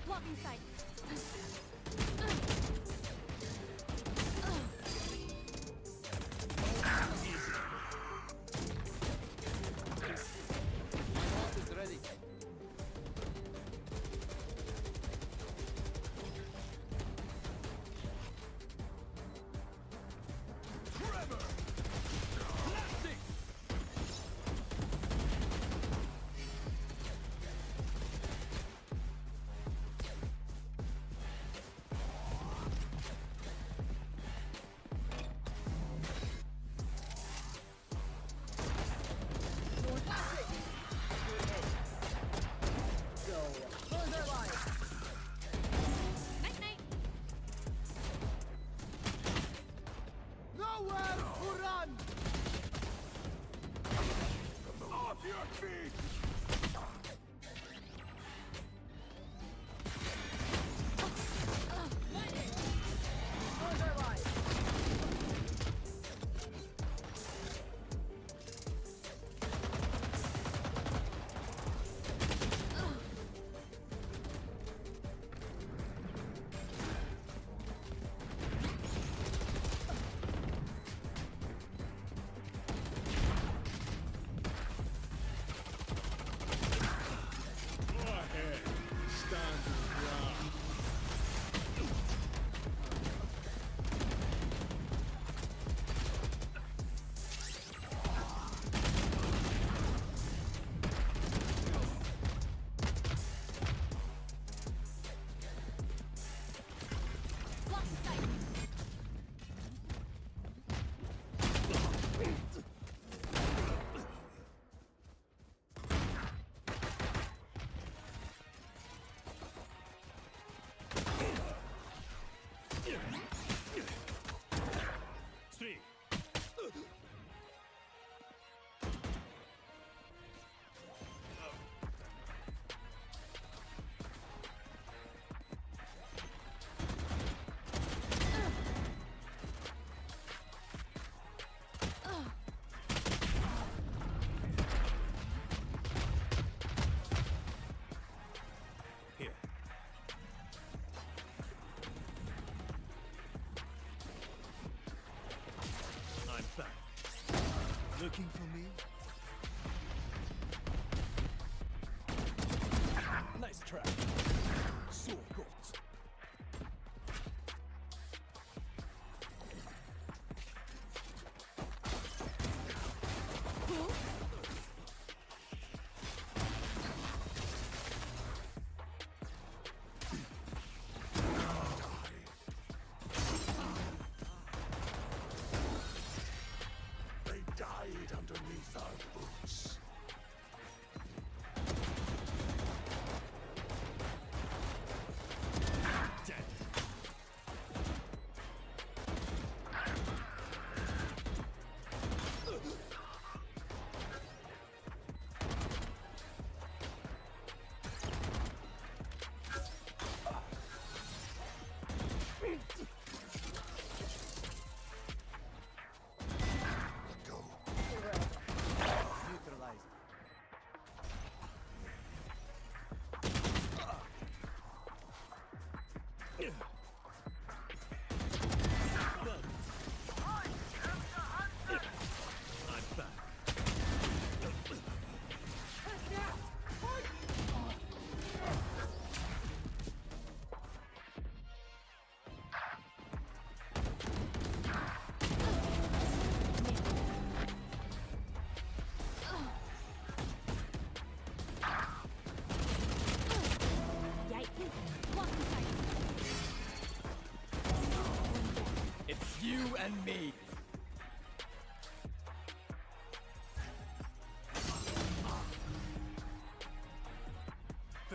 Blocking sight. Is ready.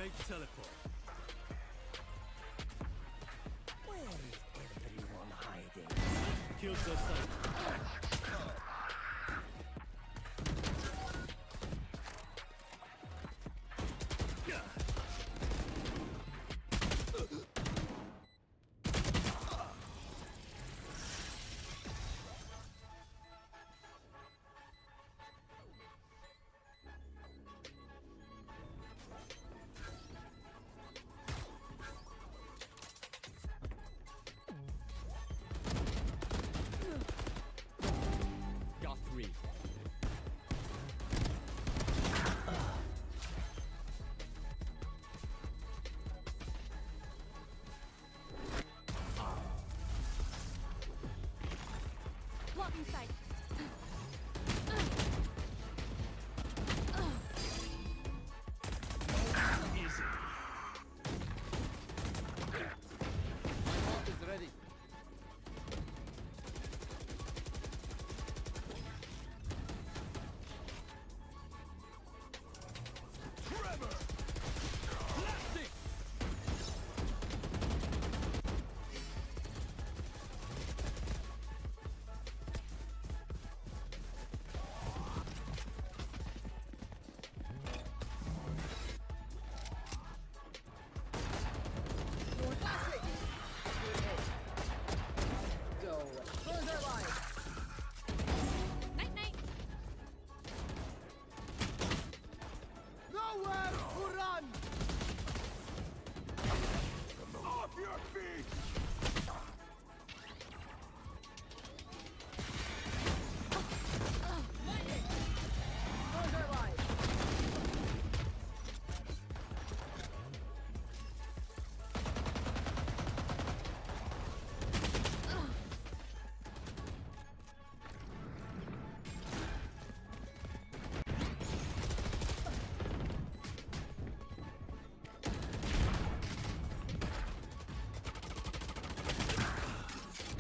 I teleport. Where is everyone hiding? Kill the sight. Got three. Blocking sight. Easy. My ult is ready. Blasting. Night night. Off your feet!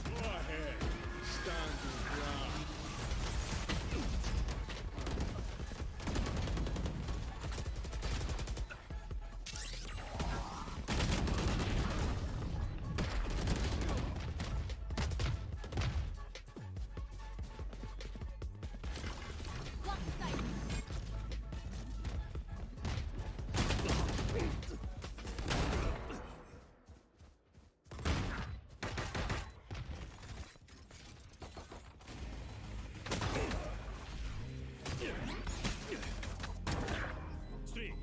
Go ahead. Stand your ground. Blocking sight. Three.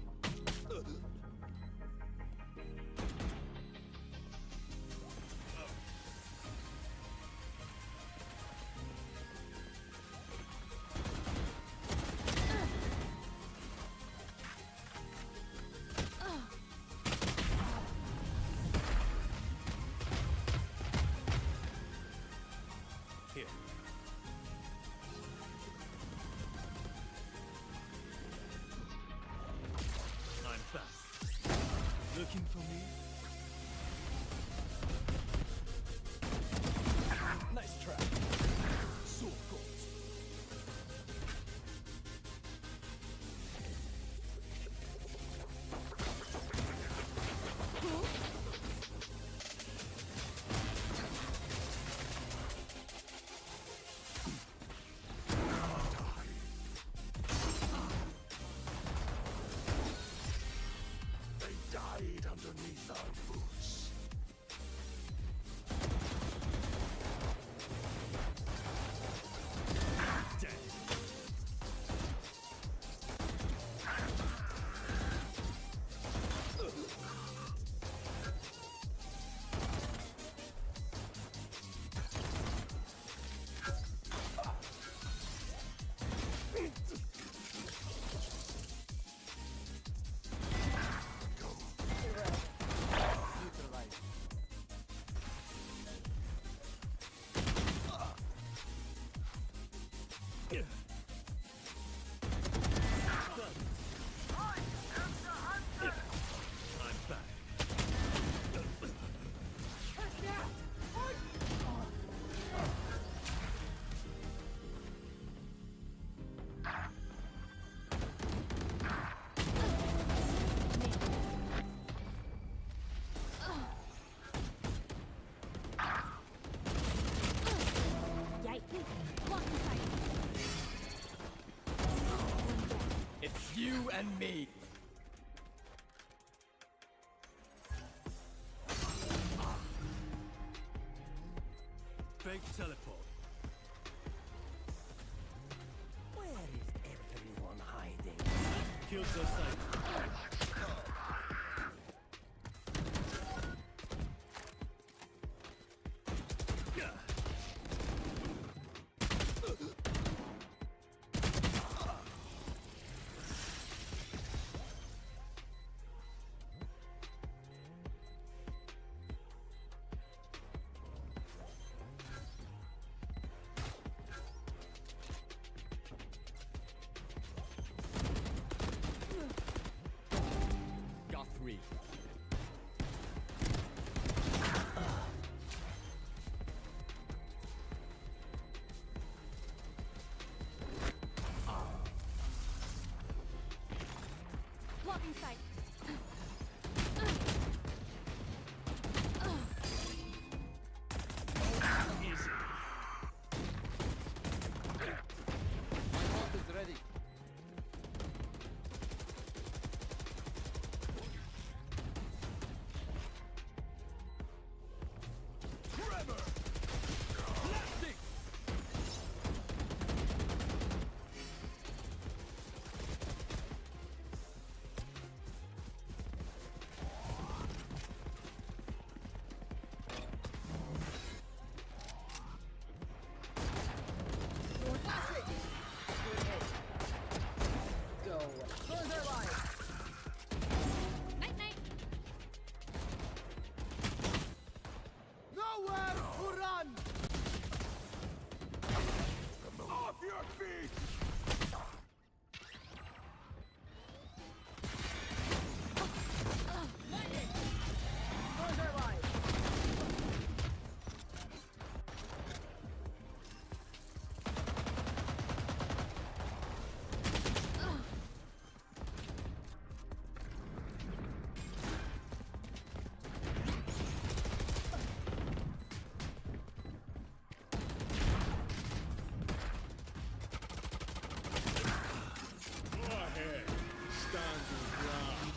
Here. I'm back. Looking for me? Nice try. So good. They died underneath our and me. Fake teleport. Where is everyone hiding? Kills their sight. Got three. Blocking sight. Easy. My ult is ready. Blasting. Go. Close their lives. Night night. Nowhere to run. Off your feet! Close their lives. Go ahead. Stand your ground.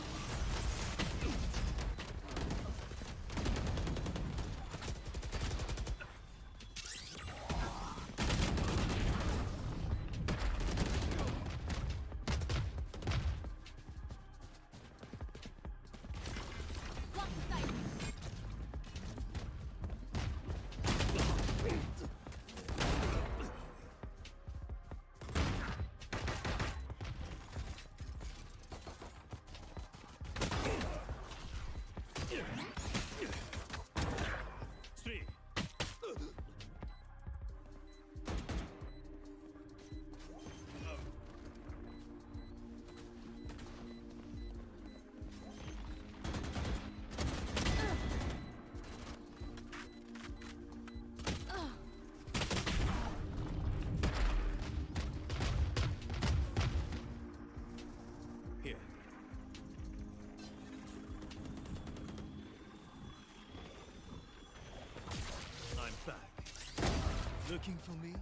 Blocking sight. Three. Here. I'm back. Looking for me?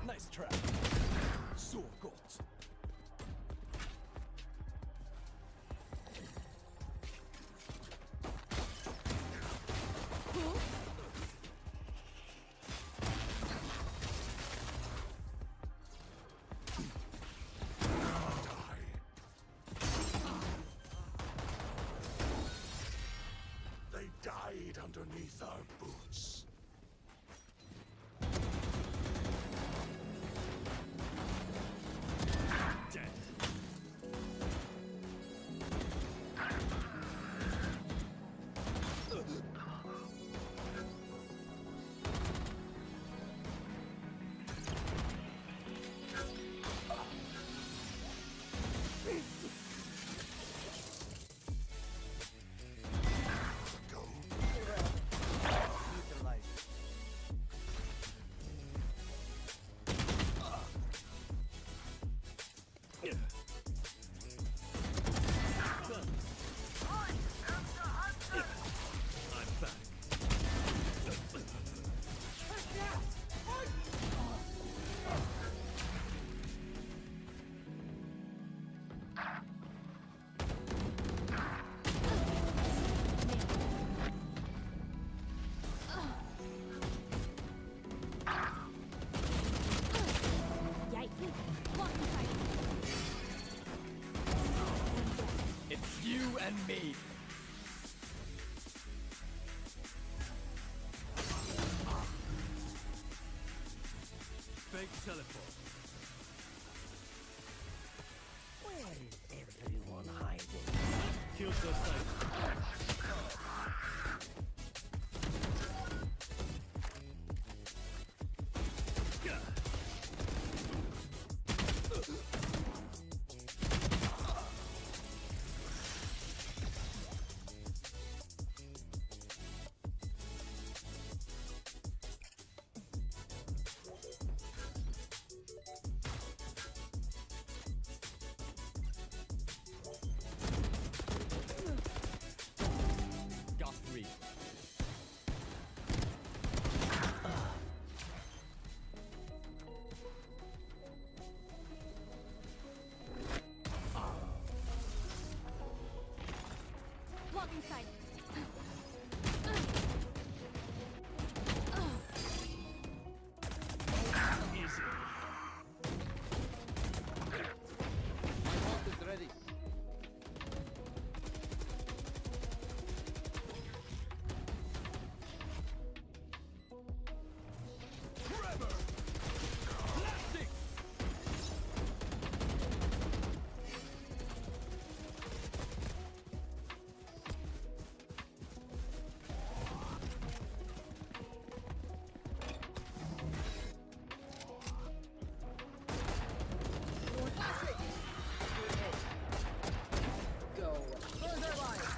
Nice trap. So good. They died underneath us. me. Fake teleport. Where is everyone hiding? Kills the sight. Got three. Blocking sight. Easy. My ult is ready. Go. Further wide.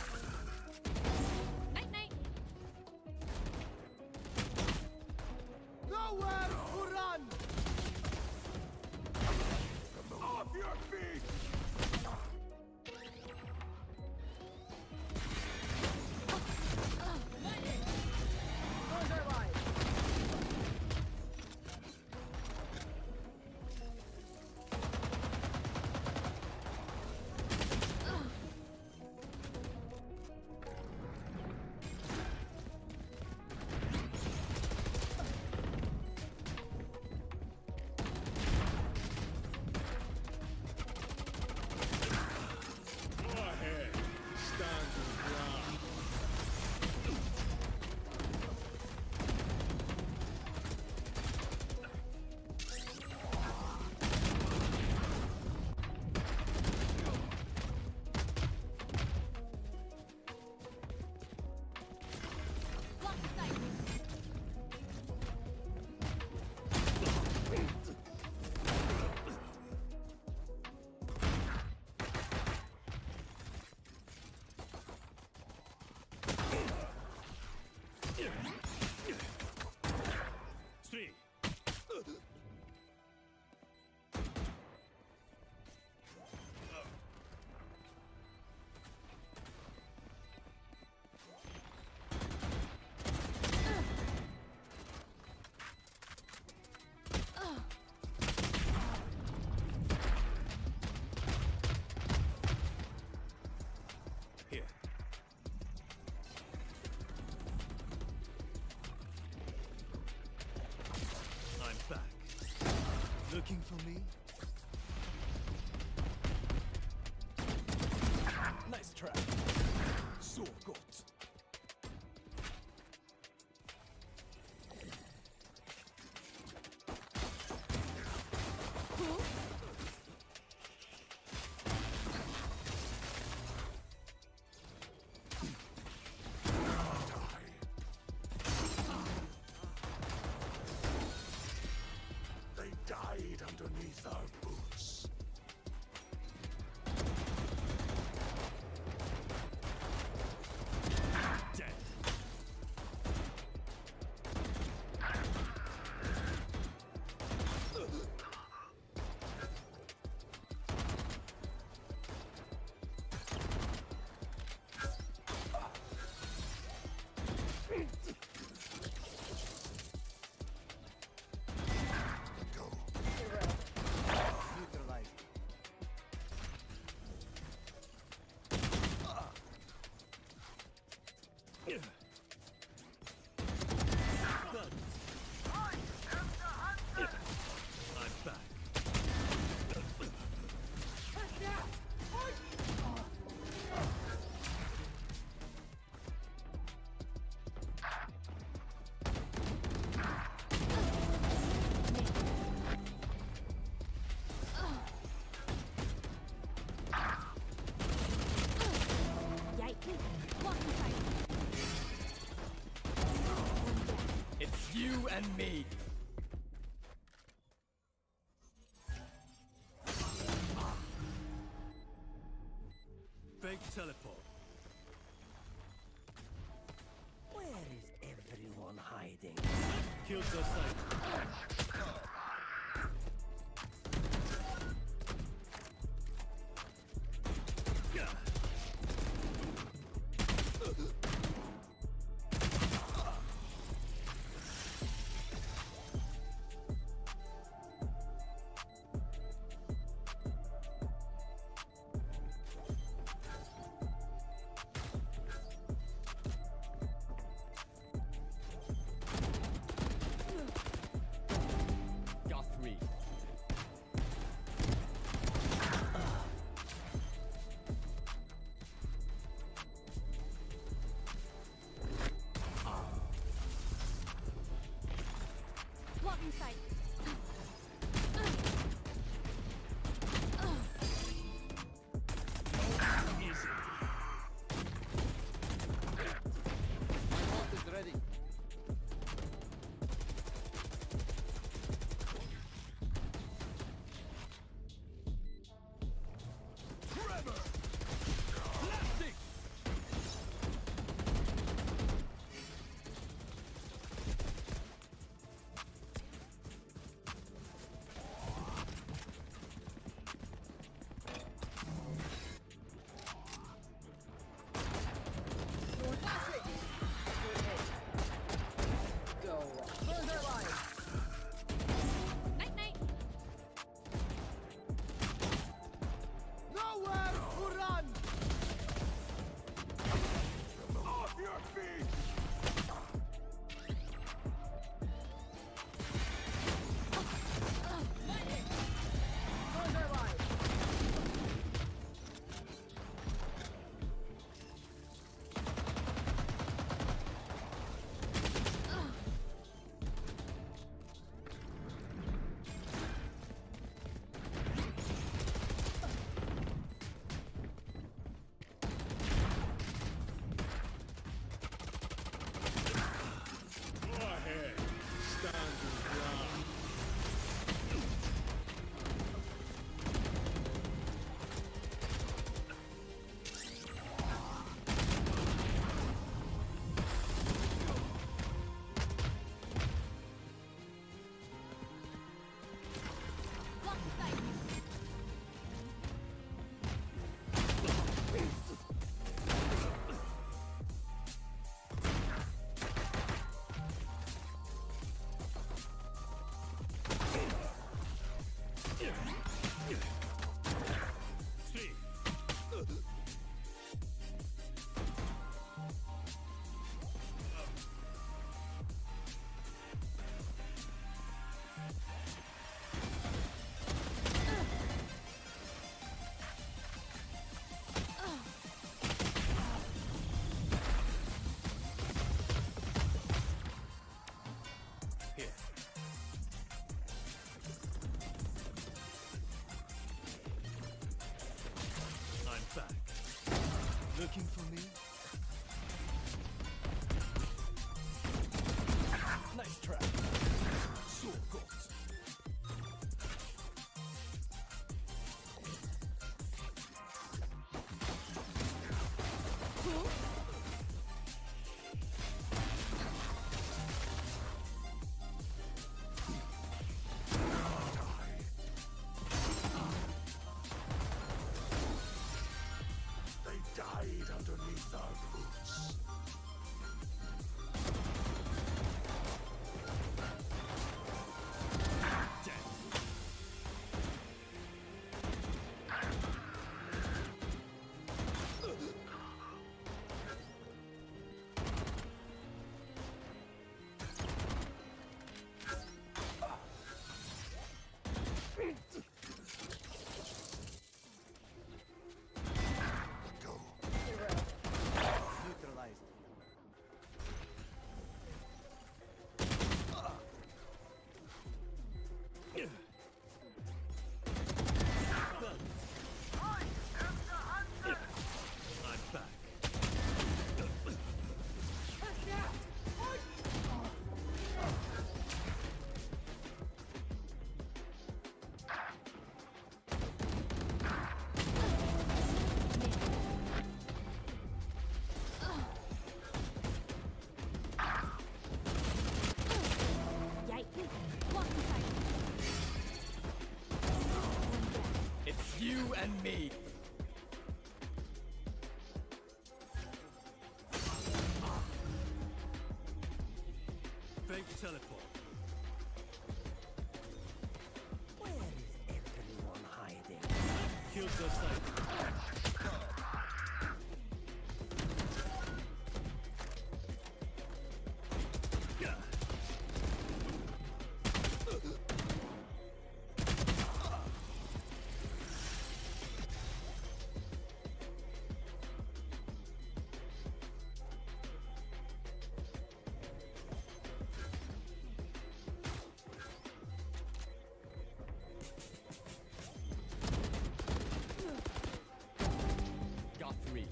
Night night. Nowhere to run. Off your feet! Further wide. Go ahead. Stand your ground. Blocking sight. Three. Here. I'm back. Looking for me? Nice try. So good. They died underneath our boots. Dead. Go. than me. Fake teleport. Where is everyone hiding? Kills their sight. Got three. Blocking sight. My ult is ready. Your tactic! Good hit. Go. Further line. Night night. Nowhere to run! Off your feet! Further line. Go ahead. Stand your ground. Blocking sight. Three. Here. I'm back. Looking for me? Nice try. So good. They died underneath and me. Fake teleport. Where is everyone hiding? Kills their sight. Got three.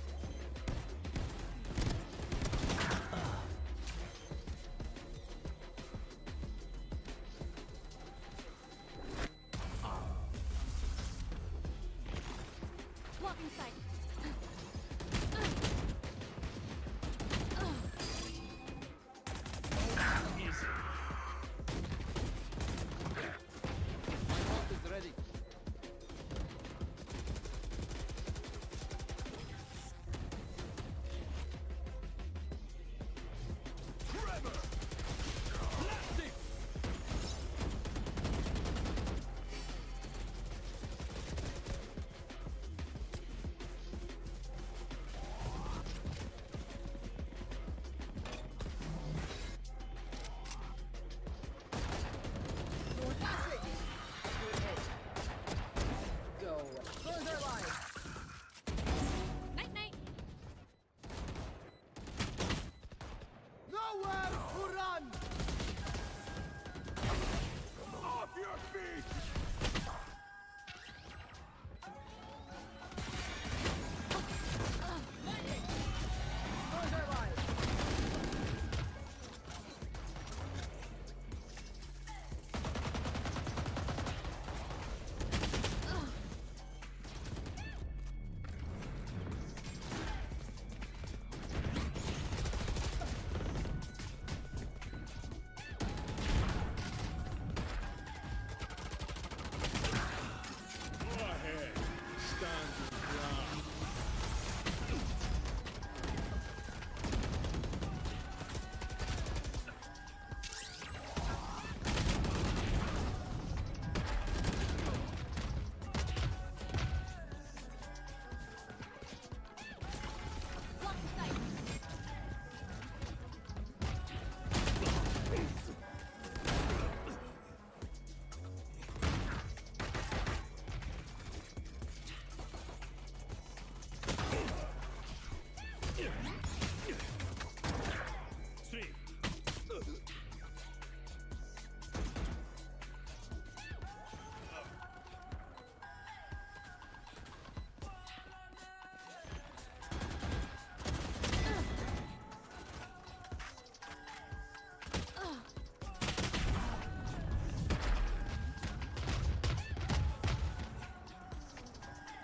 Blocking sight. My ult is ready. Your last hit. Good hit. Go further life. Night night. Nowhere to run. Off your feet! Further life. Go ahead. Stand your ground. Blocking sight. Three.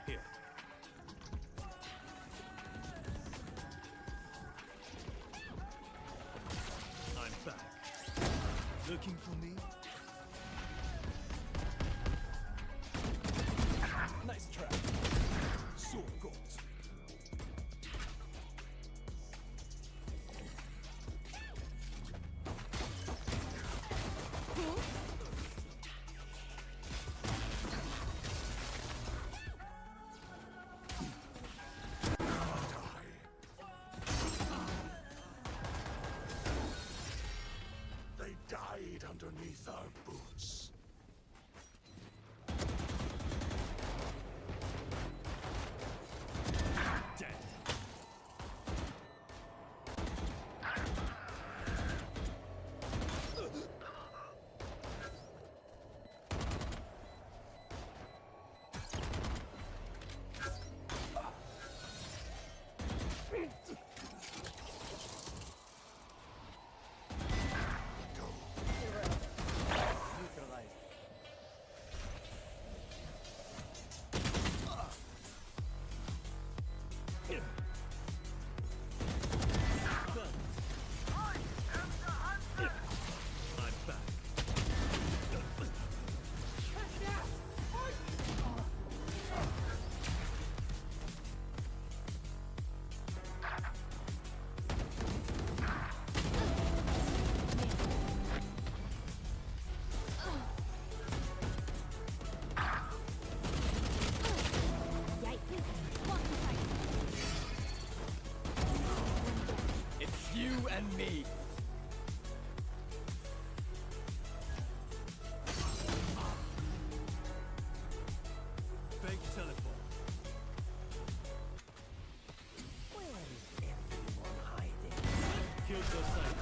Here. I'm back. Looking for me? Nice try. So good. They died underneath us. me. Fake teleport. Where is everyone hiding? Kill the site.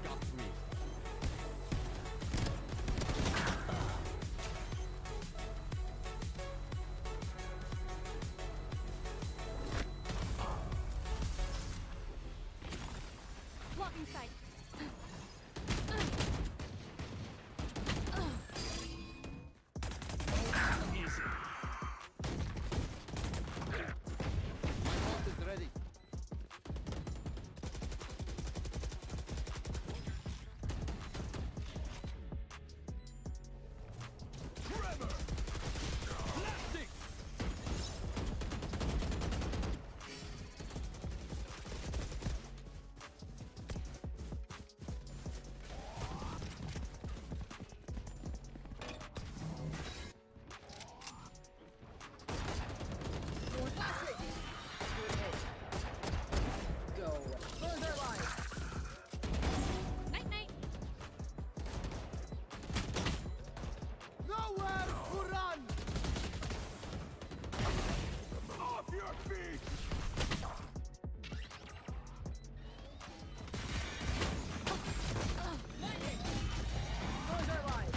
Got me. Blocking sight. Easy. My ult is ready. Tremor! Blasting. Your flashing. Good hit. Go further life. Night night. Nowhere to run. Off your feet! Further life.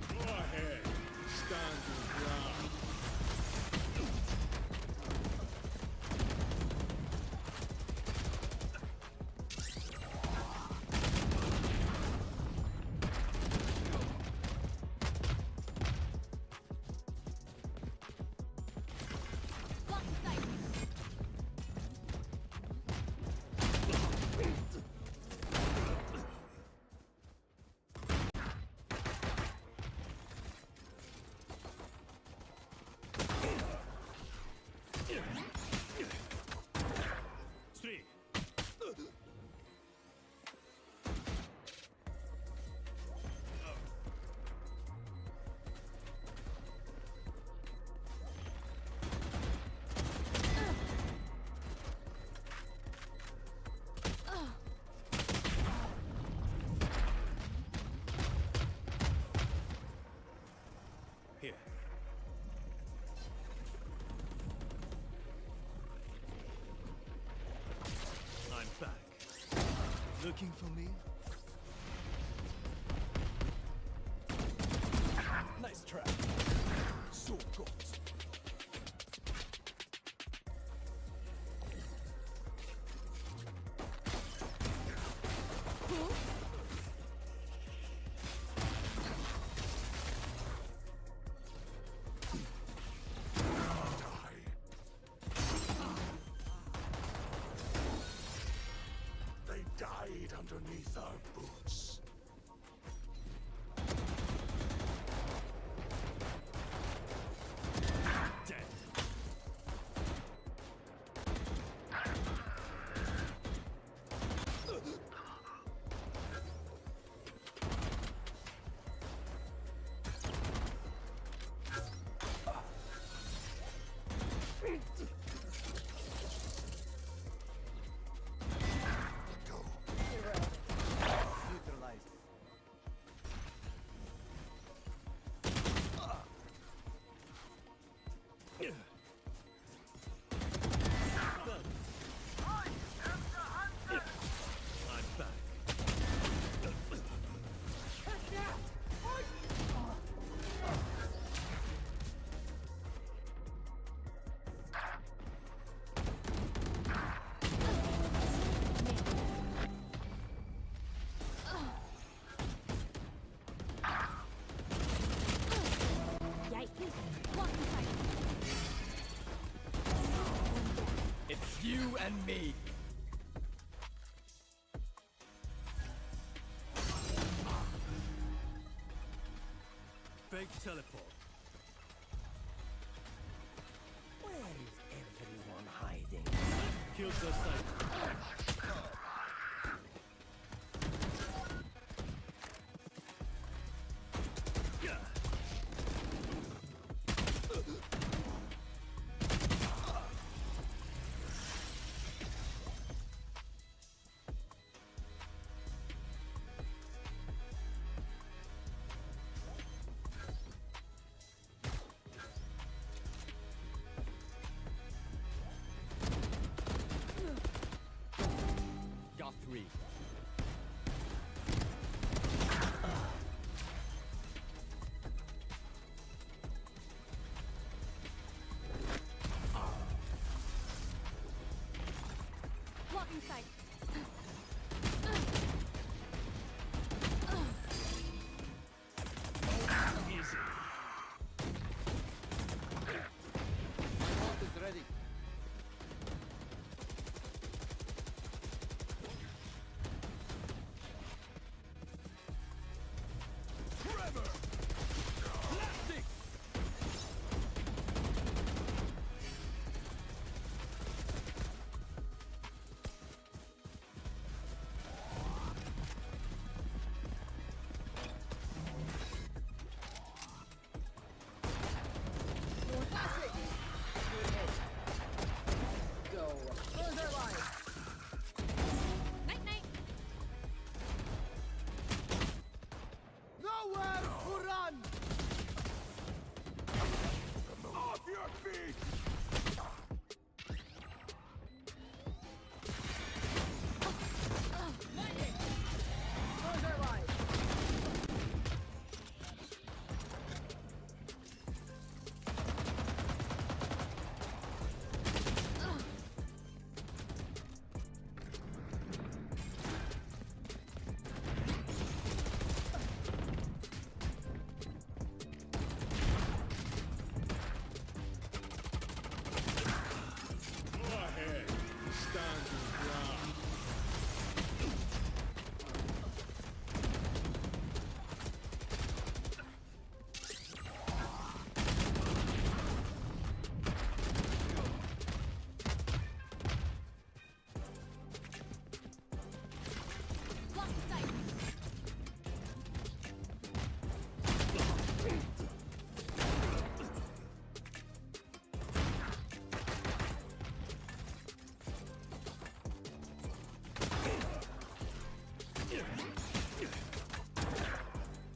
Go ahead. Stand your ground. Blocking sight. Three. Here. I'm back. Looking for me? Nice try. So good. They died underneath our boots. Dead. Go. Irrelevant. Fake teleport. Where is everyone hiding? Kills their sight. Got three. Blocking sight. My ult is ready. Tremor! Plastic! Classic! Good hit. Go. Further line. Night night. Nowhere to run! Off your feet! Further line. Go ahead. Stand your ground. Blocking sight.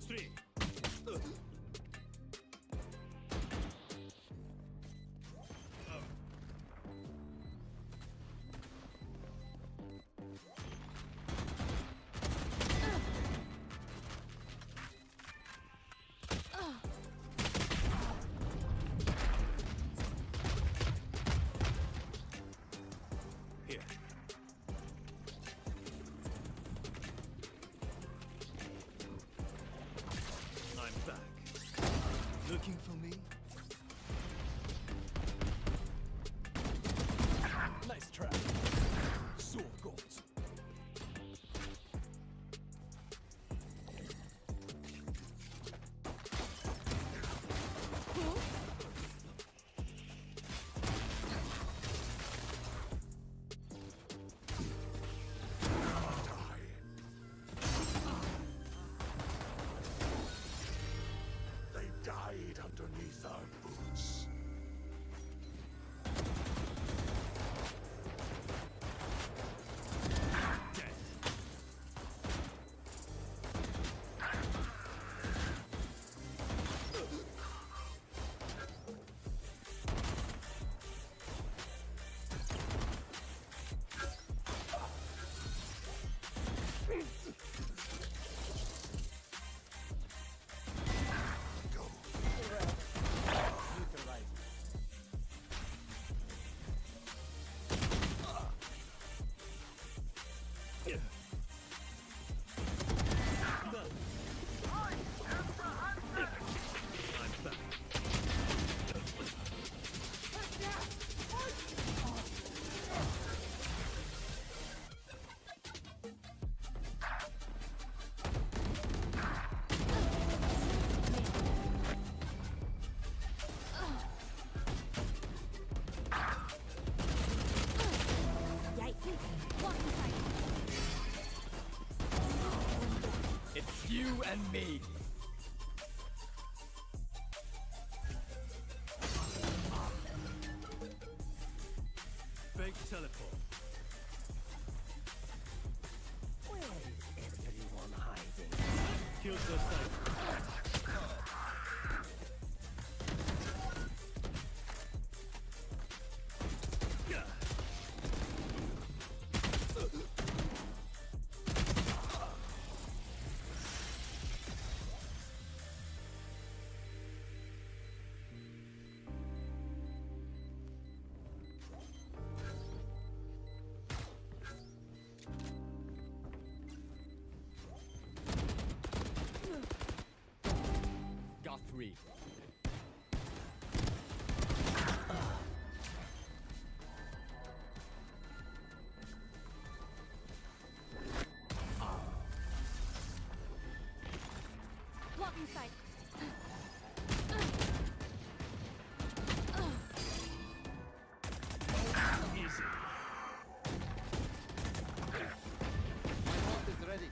Three. Here. I'm back. Looking for me? Nice try. So gut. They died underneath our It's you and me. Fake teleport. Where is everyone hiding? Kill the cypher. Got 3. Blocking sight. Easy. My ult is ready.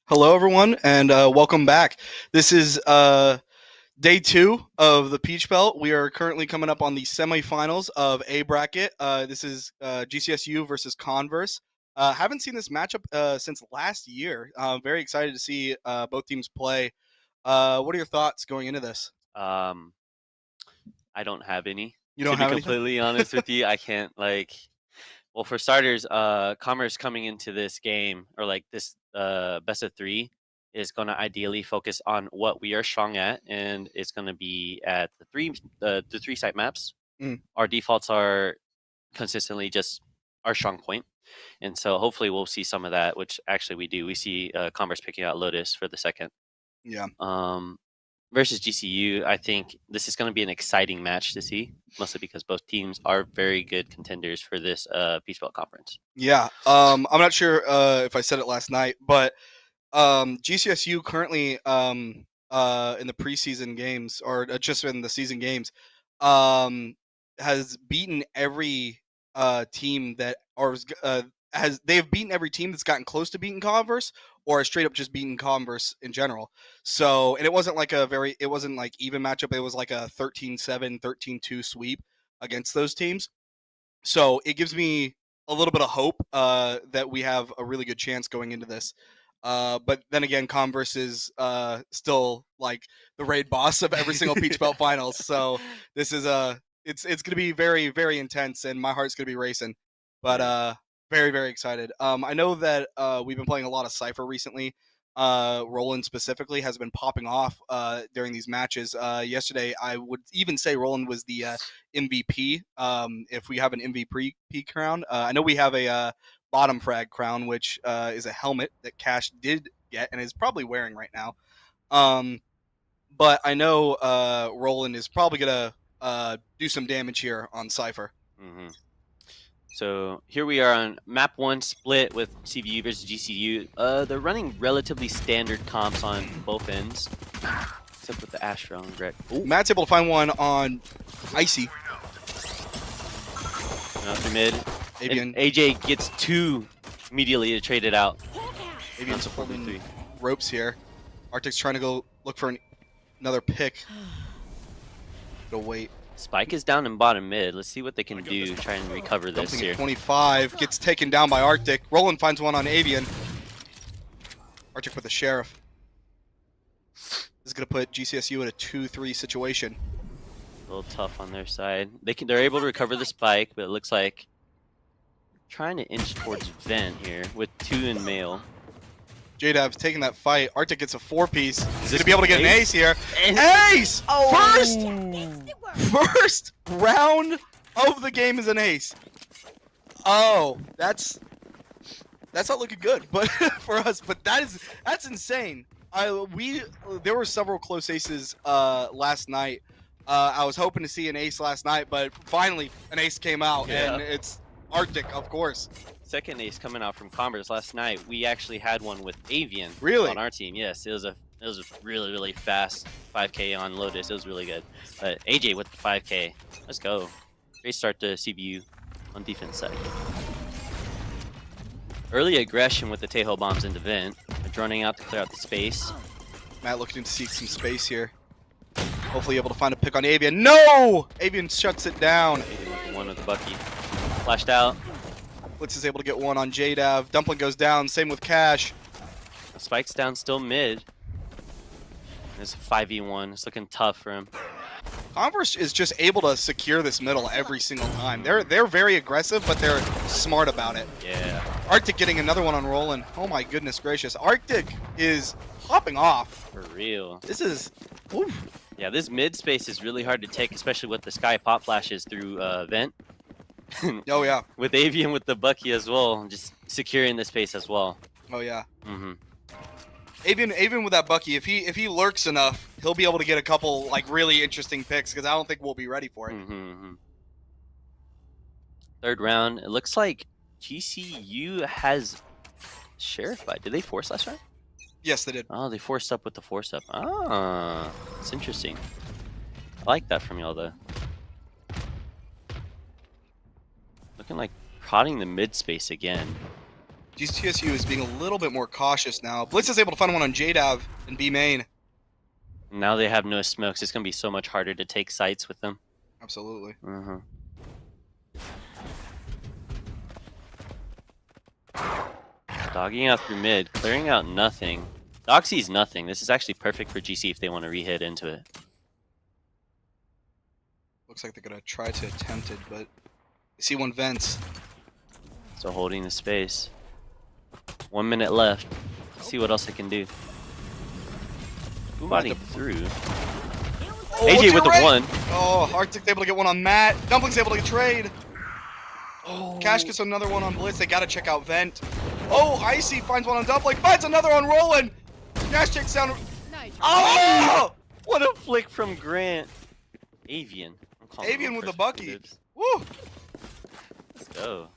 Hello, everyone, and welcome back. This is day 2 of the Peach Belt. We are currently coming up on the semifinals of A bracket. This is GCSU versus Converse. Haven't seen this matchup since last year. Very excited to see both teams play. What are your thoughts going into this? I don't have any. You don't To be have anything? completely honest with you, I can't well, for starters, Commerce coming into this game or like this best of 3 is going to ideally focus on what we are strong at, and it's going to be at the 3 site maps. Mm. Our defaults are consistently just our strong point, and so hopefully we'll see some of that, which actually we do. We see Commerce picking out Lotus for the second. Yeah. Versus GCU, I think this is going to be an exciting match to see, mostly because both teams are very good contenders for this Peach Belt Conference. Yeah. I'm not sure if I said it last night, but GCSU currently in the preseason games or just in the season games has beaten every team that they've beaten every team that's gotten close to beating Converse or straight up just beaten Converse in general. So, and it wasn't like even matchup. It was like a 13-7, 13-2 sweep against those teams. So it gives me a little bit of hope that we have a really good chance going into this. But then again, Converse is still like the raid boss of every single Peach Belt finals. So this is it's going to be very, very intense, and my heart's going to be racing. But very, very excited. I know that we've been playing a lot of Cypher recently. Roland specifically has been popping off during these matches. Yesterday, I would even say Roland was the MVP. If we have an MVP crown, I know we have a bottom frag crown, which is a helmet that Cash did get and is probably wearing right now. But I know Roland is probably gonna do some damage here on Cypher. Mm-hmm. So here we are on map 1 split with CVU versus GCU. They're running relatively standard comps on both ends, except with the Astro and Greg. Matt's able to find one on Icy. Through mid. Avian. AJ gets 2 immediately to trade it out. Avian's holding ropes here. Arctic's trying to go look for another pick. Go wait. Spike is down in bottom mid. Let's see what they can do to try and recover this Dumping here. at 25, gets taken down by Arctic. Roland finds one on Avian. Arctic with the Sheriff. This is going to put GCSU in a 2-3 situation. A little tough on their side. They're able to recover the spike, but it looks like trying to inch towards Vent here with 2 in male. JDAV's taking that fight. Arctic gets a 4-piece. He's going to be able to get an ace here. Ace! Oh. First round of the game is an ace. Oh, that's not looking good, but for us. But that's insane. There were several close aces last night. I was hoping to see an ace last night, but finally an ace came out, and it's Arctic, of course. Second ace coming out from Commerce last night. We actually had one with Avian on our team. Yes, it was a really, really fast 5K on Lotus. It was really good. But AJ with the 5K. Let's go. Great start to CBU on defense side. Early aggression with the Tejo bombs into Vent. Droning out to clear out the space. Matt looking to seek some space here. Hopefully able to find a pick on Avian. No! Avian shuts it down. Avian with one with the Bucky. Flashed out. Blitz is able to get one on JDAV. Dumpling goes down. Same with Cash. Spike's down still mid. It's a 5v1. It's looking tough for him. Converse is just able to secure this middle every single time. They're very aggressive, but they're smart about it. Yeah. Arctic getting another one on Roland. Oh my goodness gracious. Arctic is popping off. For real. This is... Oof. Yeah, this mid space is really hard to take, especially with the sky pop flashes through Vent. Oh yeah. With Avian with the Bucky as well, just securing the space as well. Oh yeah. Mm-hmm. Avian with that Bucky, if he lurks enough, he'll be able to get a couple like really interesting picks because I don't think we'll be ready for it. Mm-hmm. Third round, it looks like GCU has Sheriff fight. Did they force last round? Yes, they did. Oh, they forced up with the force up. Ah, it's interesting. I like that from y'all though. Looking like prodding the mid space again. GCSU is being a little bit more cautious now. Blitz is able to find one on JDAV in B main. Now they have no smokes. It's gonna be so much harder to take sites with them. Absolutely. Dogging out through mid, clearing out nothing. Doc sees nothing. This is actually perfect for GC if they want to re-hit into it. Looks like they're gonna try to attempt it, but I see one vents. So holding the space. 1 minute left. Let's see what else they can do. Boombotting through. Oh, AJ with the right. one. Oh, Arctic's able to get one on Matt. Dumpling's able to get trade. Oh. Cash gets another one on Blitz. They gotta check out Vent. Oh, Icy finds one on Dumpling. Finds another on Roland. Cash takes down. Nice. Oh! What a flick from Grant. Avian. I'm calling Avian him with the first bucky. dibs. Woo! Let's go.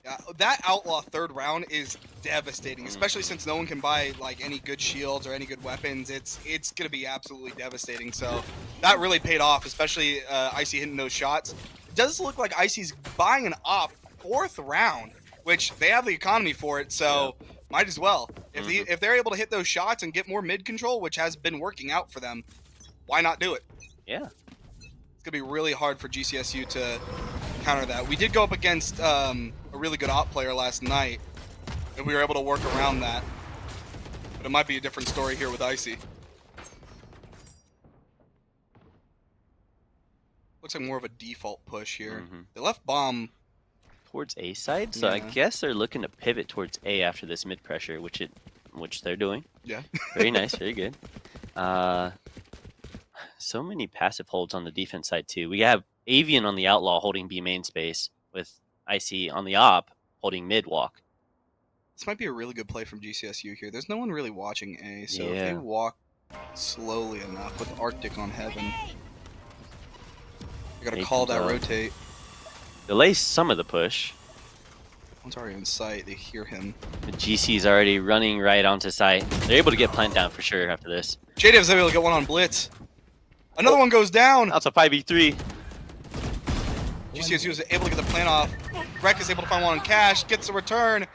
Yeah, that Outlaw third round is devastating, especially since no one can buy like any good shields or any good weapons. It's gonna be absolutely devastating. So that really paid off, especially Icy hitting those shots. It does look like Icy's buying an op 4th round, which they have the economy for it. So might as well. If they're able to hit those shots and get more mid control, which has been working out for them, why not do it? Yeah. It's gonna be really hard for GCSU to counter that. We did go up against a really good op player last night, and we were able to work around that. But it might be a different story here with Icy. Looks like more of a default push here. They left bomb towards A side, so I Yeah. guess they're looking to pivot towards A after this mid pressure, which they're doing. Yeah. Very nice, very good. So many passive holds on the defense side too. We have Avian on the outlaw holding B main space with Icy on the op holding mid walk. This might be a really good play from GCSU here. There's no one really watching A, so if Yeah. they walk slowly enough with Arctic on heaven, they gotta They call can that go. rotate. Delay some of the push. One's already in sight. They hear him. The GC's already running right onto site. They're able to get plant down for sure after this. JDev's able to get one on Blitz. Another one goes down. That's a 5v3. GCSU is able to get the plant off. Rek is able to find one on Cash. Gets the return.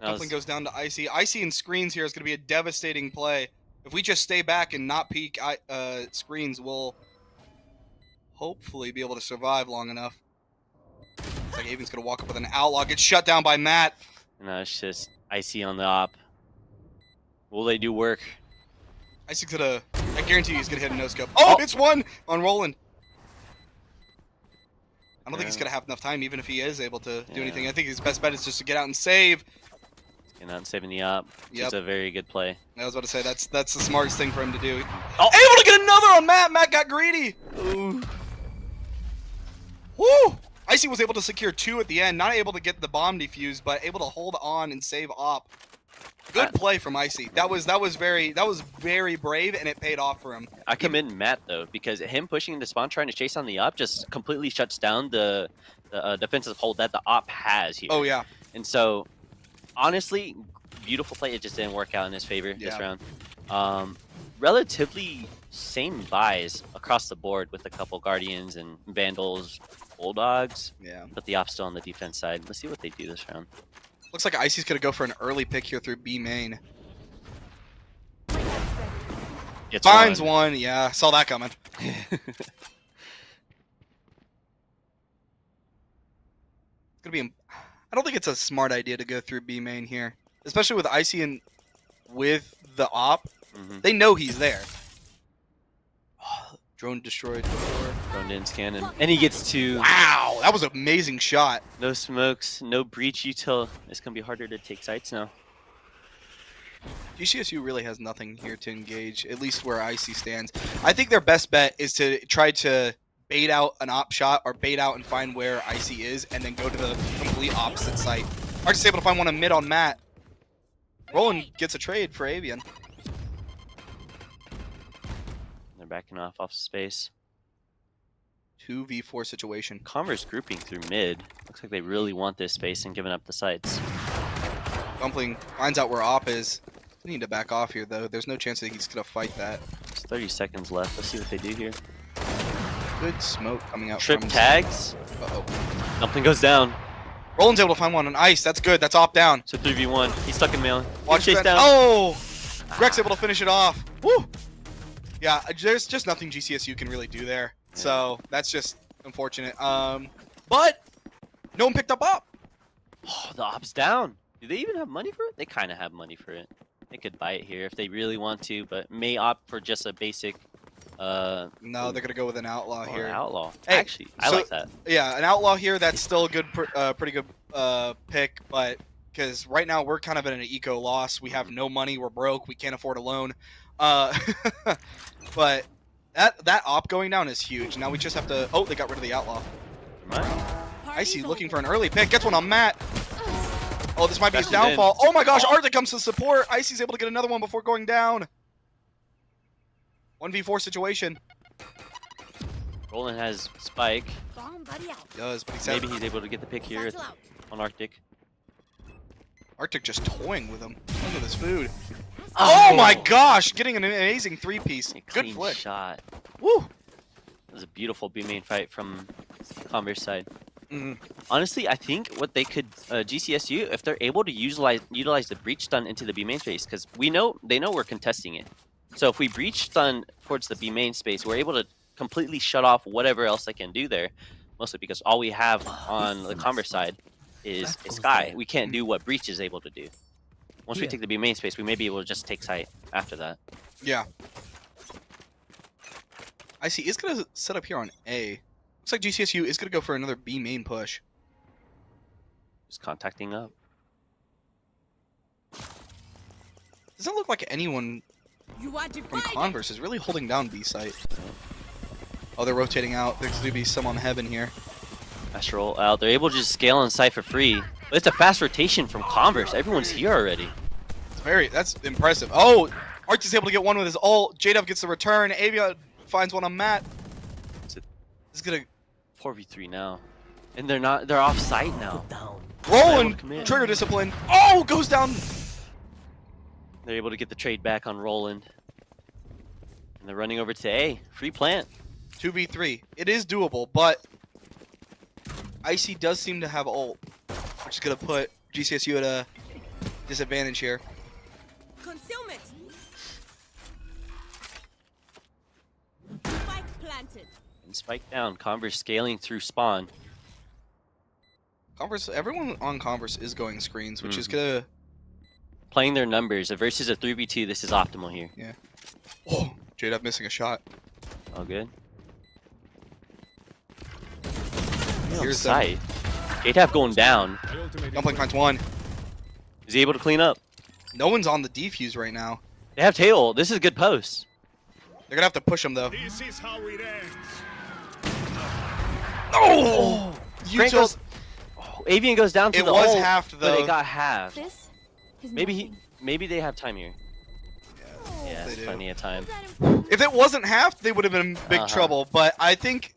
Dumpling goes down to Icy. Icy and screens here is going to be a devastating play. If we just stay back and not peek screens, we'll hopefully be able to survive long enough. Looks like Avian's going to walk up with an outlaw. Gets shut down by Matt. No, it's just Icy on the op. Will they do work? Icy's going to, I guarantee you he's going to hit a no-scope. Oh, it's one on Roland. I don't think he's going to have enough time, even if he is able to do anything. I think his best bet is just to get out and save. Getting out and saving the op. Yep. It's a very good play. I was about to say, that's the smartest thing for him to do. Oh, able to get another on Matt. Matt got greedy. Ooh. Woo! Icy was able to secure 2 at the end. Not able to get the bomb defused, but able to hold on and save op. Good play from Icy. That was very brave, and it paid off for him. I commend Matt though, because him pushing into spawn trying to chase on the op just completely shuts down the defensive hold that the op has here. Oh yeah. And so, honestly, beautiful play. It just didn't work out in his favor this round. Relatively same buys across the board with a couple Guardians and Vandals, Bulldogs. Yeah. But the op's still on the defense side. Let's see what they do this round. Looks like Icy's gonna go for an early pick here through B main. Gets Finds one. Yeah, saw that coming. It's gonna be. I don't think it's a smart idea to go through B main here, especially with Icy and with the op. They know he's there. Oh, drone destroyed before. Drone in scan and he gets 2. Wow, that was an amazing shot. No smokes, no breach util. It's gonna be harder to take sites now. GCSU really has nothing here to engage, at least where Icy stands. I think their best bet is to try to bait out an op shot or bait out and find where Icy is and then go to the complete opposite site. Arc's able to find one in mid on Matt. Roland gets a trade for Avian. They're backing off space. 2v4 situation. Converse grouping through mid. Looks like they really want this space and giving up the sites. Dumpling finds out where op is. They need to back off here though. There's no chance that he's gonna fight that. There's 30 seconds left. Let's see what they do here. Good smoke coming out Trip from tags. Uh-oh. Dumpling goes down. Roland's able to find one on ice. That's good. That's opt down. So 3v1. He's stuck in melee. Watch Chase that. down. Oh! Greg's able to finish it off. Woo! Yeah, there's just nothing GCSU can really do there. Yeah. So that's just unfortunate. But no one picked up op. Oh, the op's down. Do they even have money for it? They kind of have money for it. They could buy it here if they really want to, but may opt for just a basic. No, they're gonna go with an outlaw here. An outlaw. Hey, Actually, I so- like that. Yeah, an outlaw here. That's still a good, pretty good pick. But because right now we're kind of in an eco loss. We have no money. We're broke. We can't afford a loan. But that op going down is huge. Now we just have to. Oh, they got rid of the outlaw. Right. Icy looking for an early pick. Gets one on Matt. Oh, this might be his That's it. downfall. Oh my gosh, Arctic comes to support. Icy's able to get another one before going down. 1v4 situation. Roland has Spike. Bomb buddy out. Does, but he said Maybe he's able to get the pick here Satchel out. on Arctic. Arctic just toying with him. Look at this food. Oh my gosh, getting an amazing three-piece. A Good clean flick. shot. Woo. It was a beautiful B main fight from Converse side. Mhm. Honestly, I think what they could GCSU if they're able to utilize the breach stun into the B main space, because they know we're contesting it. So if we breach stun towards the B main space, we're able to completely shut off whatever else they can do there. Mostly because all we have on the Converse side is Sky. We can't do what breach is able to do. Once we take the B main space, we may be able to just take sight after that. Yeah. Icy is going to set up here on A. Looks like GCSU is going to go for another B main push. Just contacting up. Doesn't look like anyone You are from divided. Converse is really holding down B site. Oh, they're rotating out. There's going to be some on heaven here. Fast roll out. They're able to just scale on site for free. But it's a fast rotation from Converse. Everyone's here already. That's impressive. Oh, Arch is able to get one with his ult. J-Dub gets the return. Avia finds one on Matt. It's a This is going to 4v3 now. And they're off site now. Down. Roland, commit. trigger discipline. Oh, goes down. They're able to get the trade back on Roland. And they're running over to A. Free plant. 2v3. It is doable, but Icy does seem to have ult, which is going to put GCSU at a disadvantage here. Concealment. Spike planted. And spike down. Converse scaling through spawn. Converse, everyone on Converse is going screens, which is going to... Playing their numbers. Versus a 3v2, this is optimal here. Oh, J-Dub missing a shot. All good. Here's the Sight. JTAP going down. My ultimate Dumpling finds one. Is he able to clean up? No one's on the defuse right now. They have tail. This is a good post. They're going to have to push him, though. This is how it ends. Oh! Frank goes, Avian goes down to It the was ult, halved, but though. it got halved. This is Maybe they have time here. Yeah, they do. plenty of time. If it wasn't halved, they would have been in big Uh-huh. trouble. But I think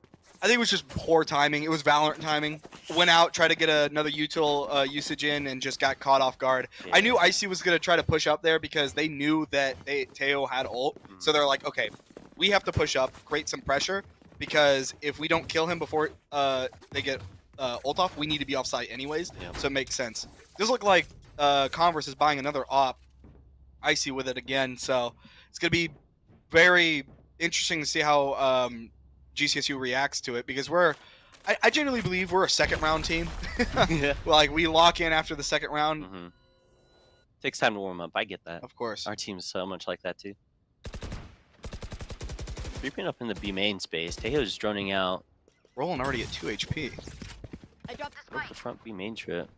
it was just poor timing. It was Valorant timing. Went out, tried to get another util usage in, and just got caught off guard. I knew Icy was going to try to push up there because they knew that Teo had ult. So they're like, okay, we have to push up, create some pressure, because if we don't kill him before they get ult off, we need to be off site anyways. Yeah. So it makes sense. This look like Converse is buying another op. Icy with it again. So it's going to be very interesting to see how GCSU reacts to it, because I genuinely believe we're a second round team. Yeah. Like, we lock in after the second round, Mhm. Takes time to warm up. I get that. of course. Our team's so much like that too. Creeping up in the B main space. Tejo's droning out. Rolling already at 2 HP. I dropped the Broke spike. the front B main trip.